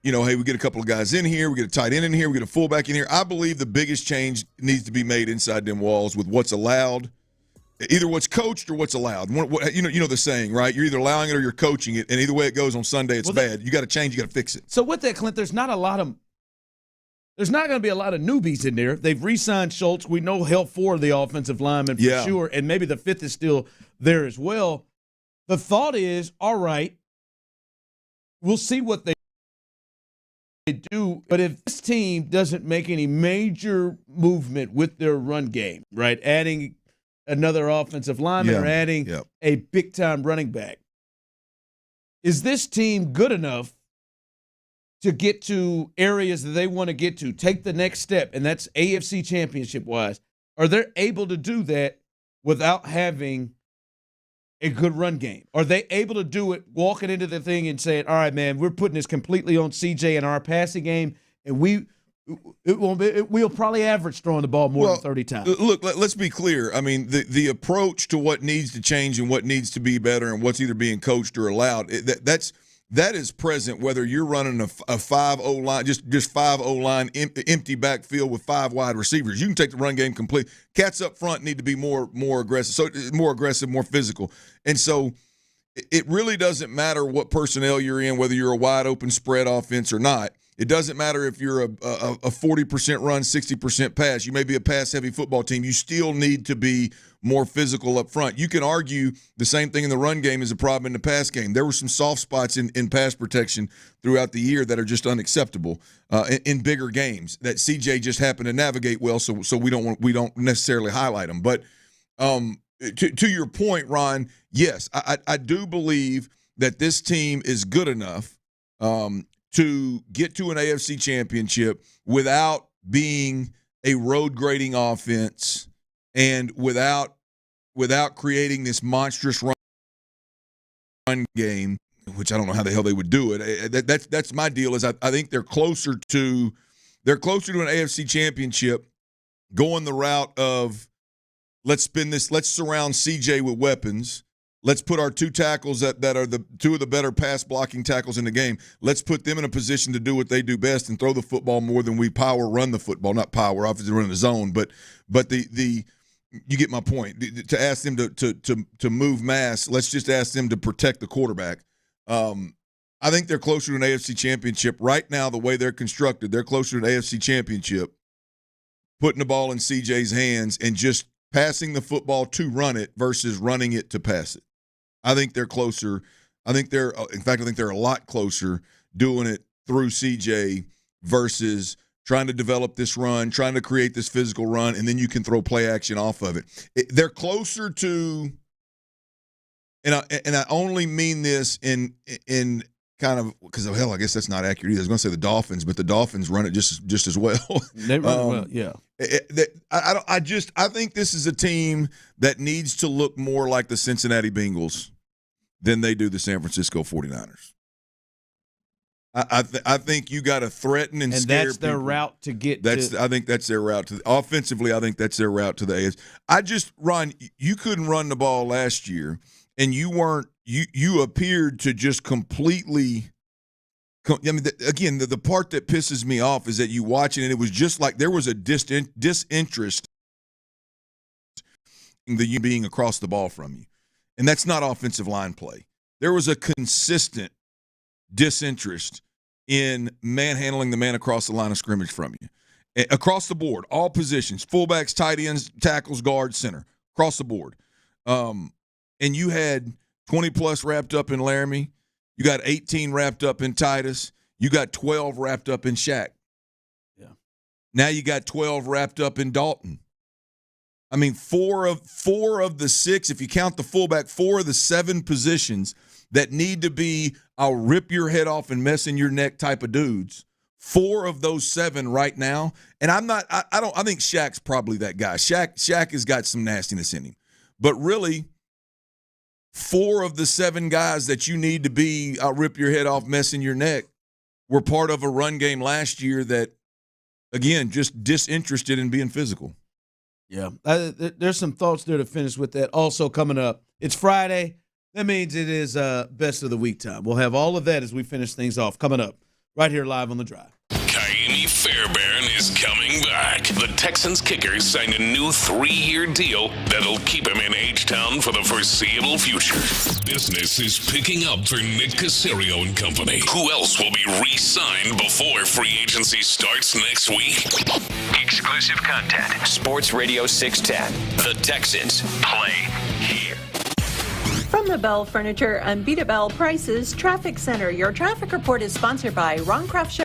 hey, we get a couple of guys in here, we get a tight end in here, we get a fullback in here. I believe the biggest change needs to be made inside them walls with what's allowed, either what's coached or what's allowed. You know the saying, right? You're either allowing it or you're coaching it, and either way it goes on Sunday, it's bad. You got to change, you got to fix it. So with that, Clint, there's not going to be a lot of newbies in there. They've re-signed Schultz. We know hell 4 of the offensive linemen for sure, and maybe the 5th is still there as well. The thought is, all right, we'll see what they do, but if this team doesn't make any major movement with their run game, right, adding another offensive lineman or adding a big-time running back, is this team good enough to get to areas that they want to get to, take the next step, and that's AFC championship-wise? Are they able to do that without having a good run game? Are they able to do it walking into the thing and saying, all right, man, we're putting this completely on CJ and our passing game, and we'll probably average throwing the ball more than 30 times? Look, let's be clear. I mean, the approach to what needs to change and what needs to be better and what's either being coached or allowed, that is present whether you're running a 5-0 line, just 5-0 line, empty backfield with 5 wide receivers. You can take the run game complete. Cats up front need to be more aggressive, more physical. And so it really doesn't matter what personnel you're in, whether you're a wide open spread offense or not. It doesn't matter if you're a 40% run, 60% pass. You may be a pass-heavy football team. You still need to be more physical up front. You can argue the same thing in the run game is a problem in the pass game. There were some soft spots in pass protection throughout the year that are just unacceptable in bigger games that CJ just happened to navigate well, so we don't necessarily highlight them. But to your point, Ron, yes, I do believe that this team is good enough to get to an AFC championship without being a road grading offense and without creating this monstrous run game, which I don't know how the hell they would do it. That's my deal. Is I think they're closer to an AFC championship going the route of let's surround CJ with weapons. Let's put our 2 tackles that are the 2 of the better pass blocking tackles in the game. Let's put them in a position to do what they do best and throw the football more than we run the football. Not power, obviously run the zone, but the you get my point. To ask them to move mass, let's just ask them to protect the quarterback. I think they're closer to an AFC championship right now. The way they're constructed, they're closer to an AFC championship. Putting the ball in CJ's hands and just passing the football to run it versus running it to pass it. I think they're closer. I think they're a lot closer doing it through CJ versus trying to develop this run, trying to create this physical run, and then you can throw play action off of it. They're closer to, and I only mean this in kind of because hell, I guess that's not accurate either. I was going to say the Dolphins, but the Dolphins run it just as well. They run it well, yeah. I think this is a team that needs to look more like the Cincinnati Bengals than they do the San Francisco 49ers. I think you got to threaten and scare people. That's their route to get I think that's their route to offensively. I think that's their route to the AFC. Ron, you couldn't run the ball last year, and you appeared to just completely. I mean, again, the part that pisses me off is that you watch it, and it was just like there was a disinterest in you being across the ball from you. And that's not offensive line play. There was a consistent disinterest in manhandling the man across the line of scrimmage from you. Across the board, all positions, fullbacks, tight ends, tackles, guards, center, across the board. And you had 20-plus wrapped up in Laramie. You got 18 wrapped up in Titus. You got 12 wrapped up in Shaq. Yeah. Now you got 12 wrapped up in Dalton. I mean, four of the 6, if you count the fullback, 4 of the 7 positions that need to be I'll rip your head off and mess in your neck type of dudes. 4 of those 7 right now. And I think Shaq's probably that guy. Shaq has got some nastiness in him. But really, 4 of the 7 guys that you need to be I'll rip your head off, mess in your neck were part of a run game last year that, again, just disinterested in being physical. Yeah. There's some thoughts there to finish with that. Also coming up, it's Friday. That means it is best of the week time. We'll have all of that as we finish things off coming up right here live on The Drive. Kaimi Fairbairn is coming back. The Texans kicker signed a new 3-year deal that'll keep him in H-Town for the foreseeable future. Business is picking up for Nick Caserio and company. Who else will be re-signed before free agency starts next week? Exclusive content. Sports Radio 610. The Texans play here. From the Bell Furniture Unbeatable Prices Traffic Center, your traffic report is sponsored by Ron Kraft Chevrolet.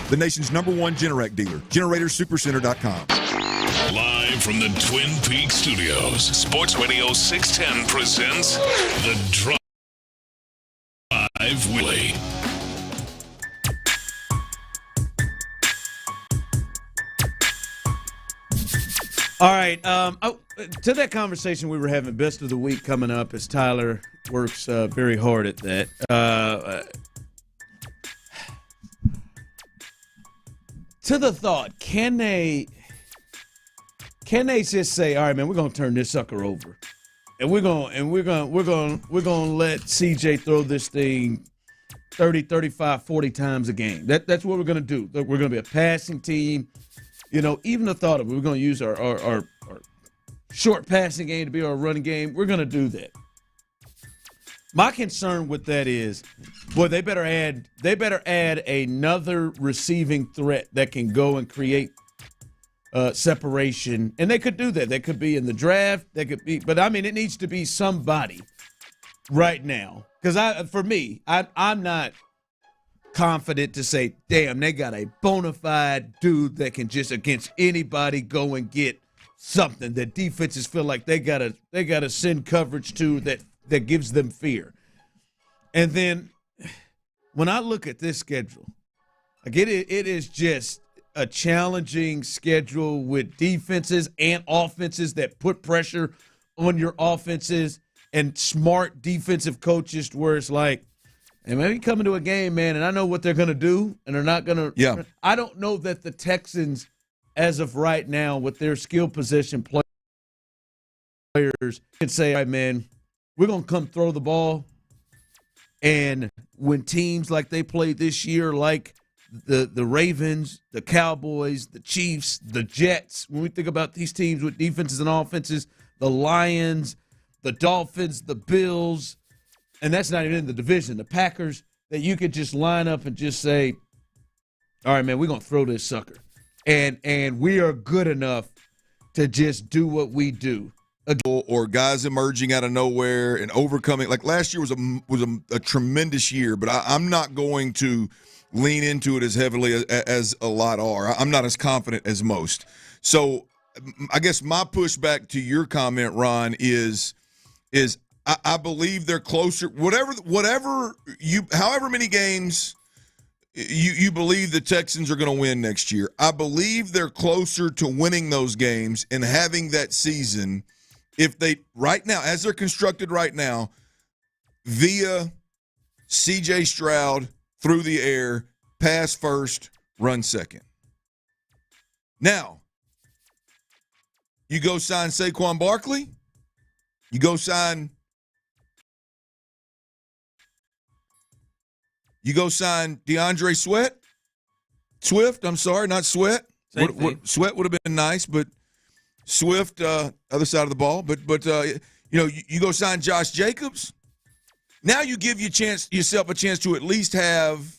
The nation's #1 Generac dealer, GeneratorSuperCenter.com. Live from the Twin Peaks studios, Sports Radio 610 presents The Drive Willie. All right. To that conversation we were having, best of the week coming up as Tyler works very hard at that. To the thought, can they just say, all right, man, we're gonna turn this sucker over, and we're gonna let CJ throw this thing 30, 35, 40 times a game. That's what we're gonna do. We're gonna be a passing team. You know, even the thought of it, we're gonna use our short passing game to be our running game. We're gonna do that. My concern with that is, boy, they better add another receiving threat that can go and create separation, and they could do that. They could be in the draft. They could be, but I mean, it needs to be somebody right now, because I'm not confident to say, damn, they got a bona fide dude that can just against anybody go and get something that defenses feel like they gotta send coverage to that gives them fear. And then when I look at this schedule, like it is just a challenging schedule with defenses and offenses that put pressure on your offenses and smart defensive coaches where it's like, hey, maybe coming to a game, man, and I know what they're going to do, and they're not going to. Yeah. I don't know that the Texans, as of right now, with their skill position players, can say, all right, man, we're going to come throw the ball. And when teams like they played this year, like the Ravens, the Cowboys, the Chiefs, the Jets, when we think about these teams with defenses and offenses, the Lions, the Dolphins, the Bills, and that's not even in the division, the Packers, that you could just line up and just say, all right, man, we're going to throw this sucker. And we are good enough to just do what we do. Or guys emerging out of nowhere and overcoming. Like last year was a tremendous year, but I'm not going to lean into it as heavily as a lot are. I'm not as confident as most. So I guess my pushback to your comment, Ron, is I believe they're closer. However many games you believe the Texans are going to win next year, I believe they're closer to winning those games and having that season. If they right now, as they're constructed right now, via C.J. Stroud through the air, pass first, run second. Now, you go sign Saquon Barkley. You go sign DeAndre Swift. I'm sorry, not Sweat. Sweat would have been nice, but Swift, other side of the ball. But you go sign Josh Jacobs. Now you give yourself a chance to at least have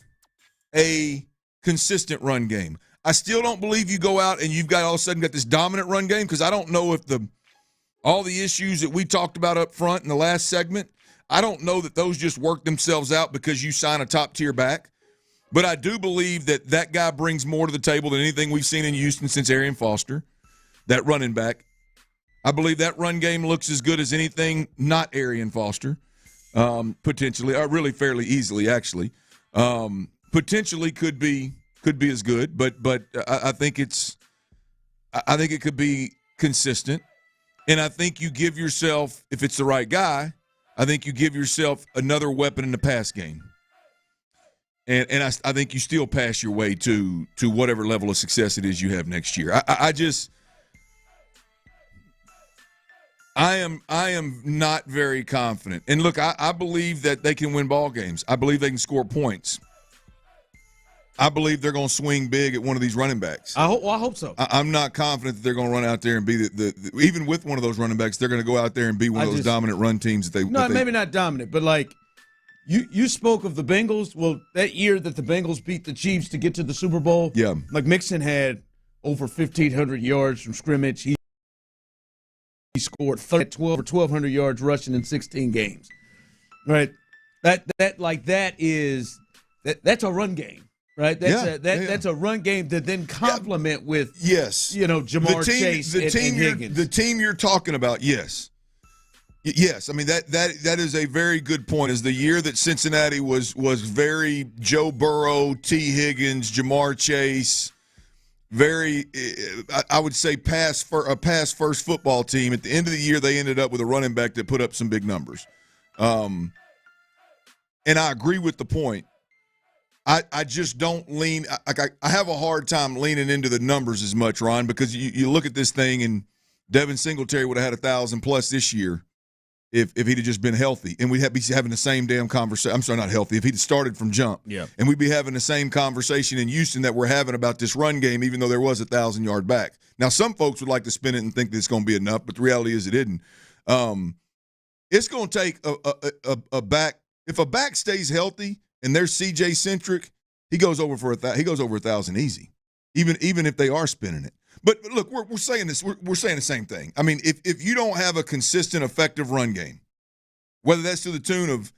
a consistent run game. I still don't believe you go out and you've got all of a sudden got this dominant run game, because I don't know if all the issues that we talked about up front in the last segment, I don't know that those just work themselves out because you sign a top-tier back. But I do believe that guy brings more to the table than anything we've seen in Houston since Arian Foster, that running back. I believe that run game looks as good as anything not Arian Foster, potentially, or really fairly easily, actually. Potentially could be as good, but I think it could be consistent. And I think you give yourself, if it's the right guy, I think you give yourself another weapon in the pass game. And I think you still pass your way to whatever level of success it is you have next year. I am not very confident. And look, I believe that they can win ball games. I believe they can score points. I believe they're going to swing big at one of these running backs. I hope so. I'm not confident that they're going to run out there and be the even with one of those running backs, they're going to go out there and be one of those dominant run teams that they. No, maybe not dominant, but like you spoke of the Bengals. Well, that year that the Bengals beat the Chiefs to get to the Super Bowl, yeah, like Mixon had over 1,500 yards from scrimmage. He scored 12 or 1,200 yards rushing in 16 games. Right, that's a run game. Right, that's a run game that then complement with Jamar Chase and Higgins. The team you're talking about, yes. I mean that is a very good point. Is the year that Cincinnati was very Joe Burrow, T. Higgins, Jamar Chase, very I would say pass first football team. At the end of the year, they ended up with a running back that put up some big numbers. And I agree with the point. I just don't lean – I have a hard time leaning into the numbers as much, Ron, because you look at this thing and Devin Singletary would have had 1,000+ this year if he'd have just been healthy. And we'd be having the same damn conversation – I'm sorry, not healthy. If he'd started from jump. Yeah. And we'd be having the same conversation in Houston that we're having about this run game, even though there was a 1,000-yard back. Now, some folks would like to spin it and think that it's going to be enough, but the reality is it isn't. It's going to take a back – if a back stays healthy – and they're CJ centric, he goes over 1,000 easy, even if they are spinning it. But look, we're saying this. We're saying the same thing. I mean, if you don't have a consistent, effective run game, whether that's to the tune of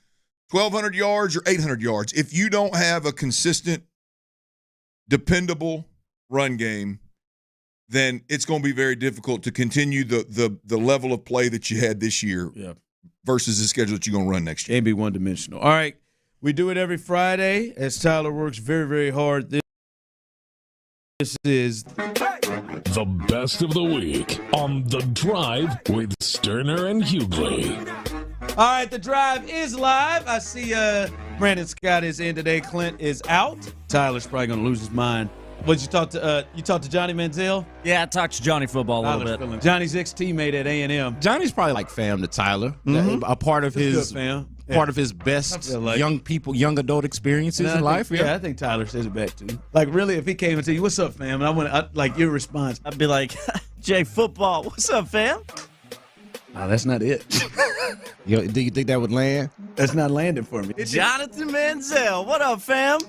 1,200 yards or 800 yards. If you don't have a consistent, dependable run game, then it's going to be very difficult to continue the level of play that you had this year versus the schedule that you're going to run next year. Can't be one-dimensional. All right, we do it every Friday as Tyler works very, very hard. This is the best of the week on The Drive with Stoerner and Hughley. All right, The Drive is live. I see Brandon Scott is in today. Clint is out. Tyler's probably going to lose his mind. What you talk to Johnny Manziel? Yeah, I talked to Johnny football a little bit. Johnny's ex-teammate at A&M. Johnny's probably like fam to Tyler. Mm-hmm. A part of his part of his best young adult experiences in life. Yeah, I think Tyler says it back too. Like, really, if he came and said, "What's up, fam?" and like your response, I'd be like, "Jay, football, what's up, fam?" No, that's not it. Do you think that would land? That's not landing for me. Jonathan Manziel, what up, fam?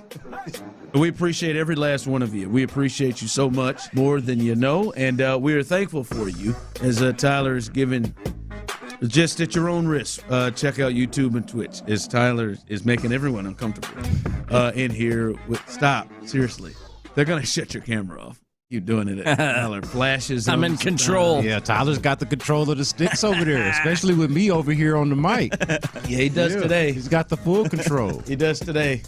We appreciate every last one of you. We appreciate you so much, more than you know, and we are thankful for you as Tyler is giving just at your own risk. Check out YouTube and Twitch as Tyler is making everyone uncomfortable in here. Stop, seriously. They're going to shut your camera off. You doing it at Tyler flashes. I'm in control. Yeah, Tyler's got the control of the sticks over there, especially with me over here on the mic. Yeah, he does today. He's got the full control. He does today.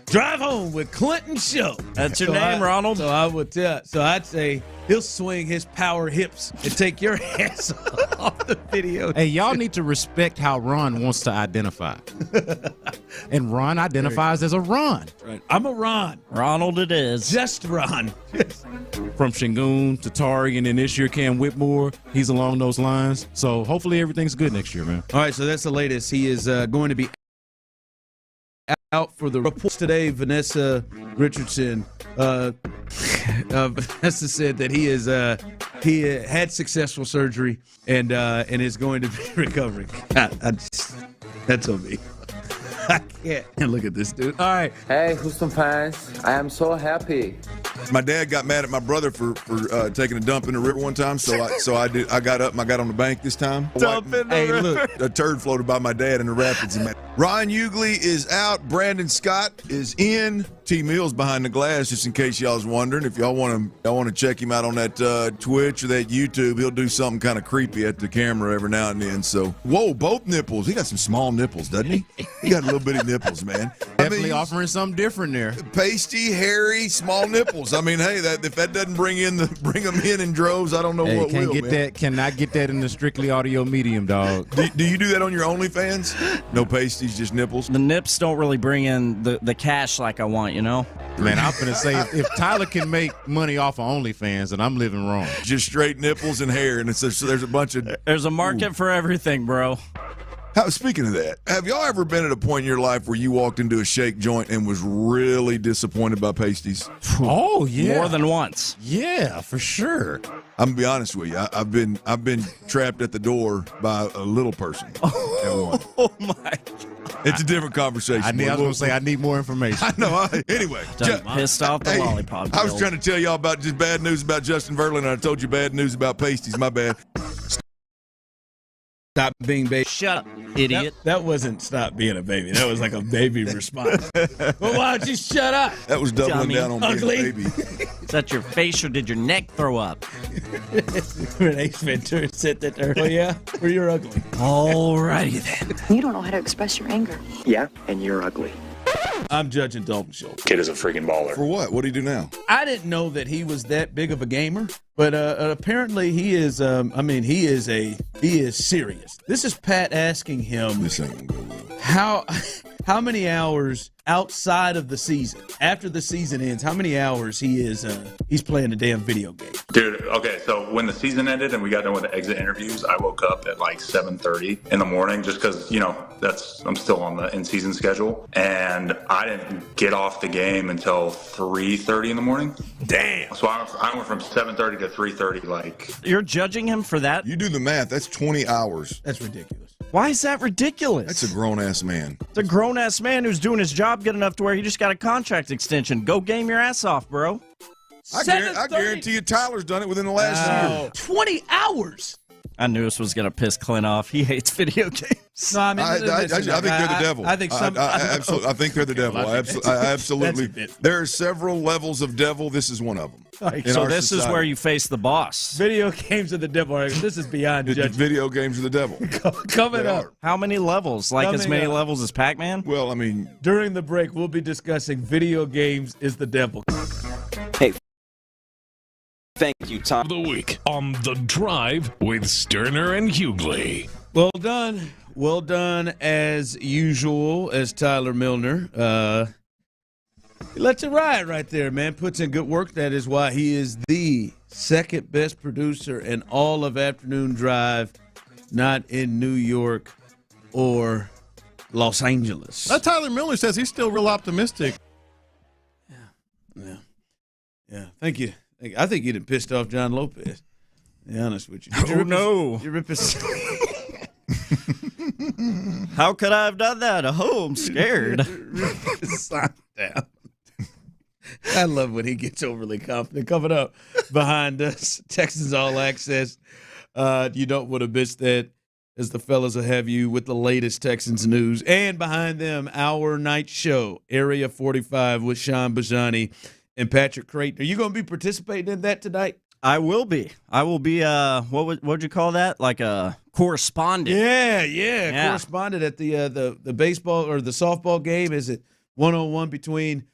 Drive home with Clinton Show. That's your name, Ronald. So I would tell. So I'd say he'll swing his power hips and take your ass off the video. Hey, y'all need to respect how Ron wants to identify. And Ron identifies as a Ron. Right. I'm a Ron. Ronald it is. Just Ron. From Shingun to Tari, and then this year Cam Whitmore. He's along those lines. So hopefully everything's good next year, man. All right, so that's the latest. He is going to be out for the reports today. Vanessa Richardson, Vanessa said that he had successful surgery and is going to be recovering. That's on me. I can't look at this dude. All right. Hey, Houston fans, I am so happy. My dad got mad at my brother for taking a dump in the river one time, so I got up and I got on the bank this time. Dump in the river. Look, a turd floated by my dad in the rapids. Ryan Hughley is out. Brandon Scott is in. T. Mills behind the glass, just in case y'all was wondering. If y'all want to check him out on that Twitch or that YouTube, he'll do something kind of creepy at the camera every now and then. So, whoa, both nipples. He got some small nipples, doesn't he? He got little bitty nipples, man. Definitely offering something different there. Pasty, hairy, small nipples. I mean, hey, if that doesn't bring them in droves, I don't know what will. Cannot get that in the strictly audio medium, dog. Do you do that on your OnlyFans? No pasties, just nipples. The nips don't really bring in the cash like I want, you know. Man, I'm gonna say if Tyler can make money off of OnlyFans, then I'm living wrong. Just straight nipples and hair, and there's a bunch of. There's a market for everything, bro. Speaking of that, have y'all ever been at a point in your life where you walked into a shake joint and was really disappointed by pasties? Oh yeah, more than once. Yeah, for sure. I'm gonna be honest with you. I've been trapped at the door by a little person. Oh my God. It's a different conversation. I was gonna say I need more information. I know. Anyway, pissed off the lollipop. I was trying to tell y'all about just bad news about Justin Verlander, and I told you bad news about pasties. My bad. Stop being baby. Shut up, idiot. That wasn't stop being a baby. That was like a baby response. Well, why don't you shut up? That was doubling down on ugly. being a baby. Is that your face or did your neck throw up? When Ace Ventura said that there. Oh, yeah? Or you're ugly. Alrighty then. You don't know how to express your anger. Yeah, and you're ugly. I'm judging Dalton Schultz. Kid is a freaking baller. For what? What do you do now? I didn't know that he was that big of a gamer, but apparently he is. He is serious. This is Pat asking him. This ain't gonna go well. How many hours outside of the season, after the season ends, how many hours he's playing a damn video game? Dude, okay, so when the season ended and we got done with the exit interviews, I woke up at like 7:30 in the morning just because, I'm still on the in-season schedule. And I didn't get off the game until 3:30 in the morning. Damn. So I went from 7:30 to 3:30 like. You're judging him for that? You do the math. That's 20 hours. That's ridiculous. Why is that ridiculous? That's a grown-ass man. It's a grown-ass man who's doing his job good enough to where he just got a contract extension. Go game your ass off, bro. I guarantee you Tyler's done it within the last year. 20 hours. I knew this was going to piss Clint off. He hates video games. No, I mean, I think they're the devil. I think I think they're the devil. Absolutely. There are several levels of devil. This is one of them. So this is where you face the boss. Video games are the devil. This is beyond judgment. Video games are the devil. Coming up. How many levels? Like as many levels as Pac-Man? Well, I mean. During the break, we'll be discussing video games is the devil. Hey. Thank you, Tom. The week on The Drive with Stoerner and Hughley. Well done. Well done as usual, as Tyler Milner. He lets it ride right there, man. Puts in good work. That is why he is the second best producer in all of Afternoon Drive, not in New York or Los Angeles. That Tyler Milner says he's still real optimistic. Yeah. Thank you. I think you'd have pissed off John Lopez. To be honest with you. You rip his How could I have done that? Oh, I'm scared. Rip his sign down. I love when he gets overly confident. Coming up behind us, Texans All Access. You don't want to miss that, as the fellas will have you with the latest Texans news. And behind them, our night show, Area 45 with Sean Bajani and Patrick Creighton. Are you going to be participating in that tonight? I will be. What would you call that? Like a correspondent. Yeah. Correspondent at the baseball or the softball game. Is it 1-on-1 between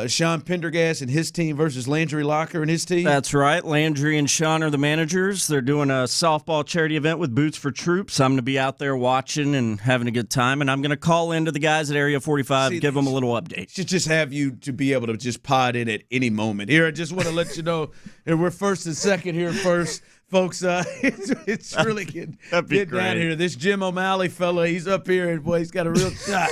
Sean Pendergast and his team versus Landry Locker and his team? That's right. Landry and Sean are the managers. They're doing a softball charity event with Boots for Troops. I'm going to be out there watching and having a good time, and I'm going to call into the guys at Area 45, give them a little update. Should just have you to be able to just pod in at any moment. Here, I just want to let you know, and we're first and second here first. Folks, it's really getting down here. This Jim O'Malley fella, he's up here, and boy, he's got a real shot.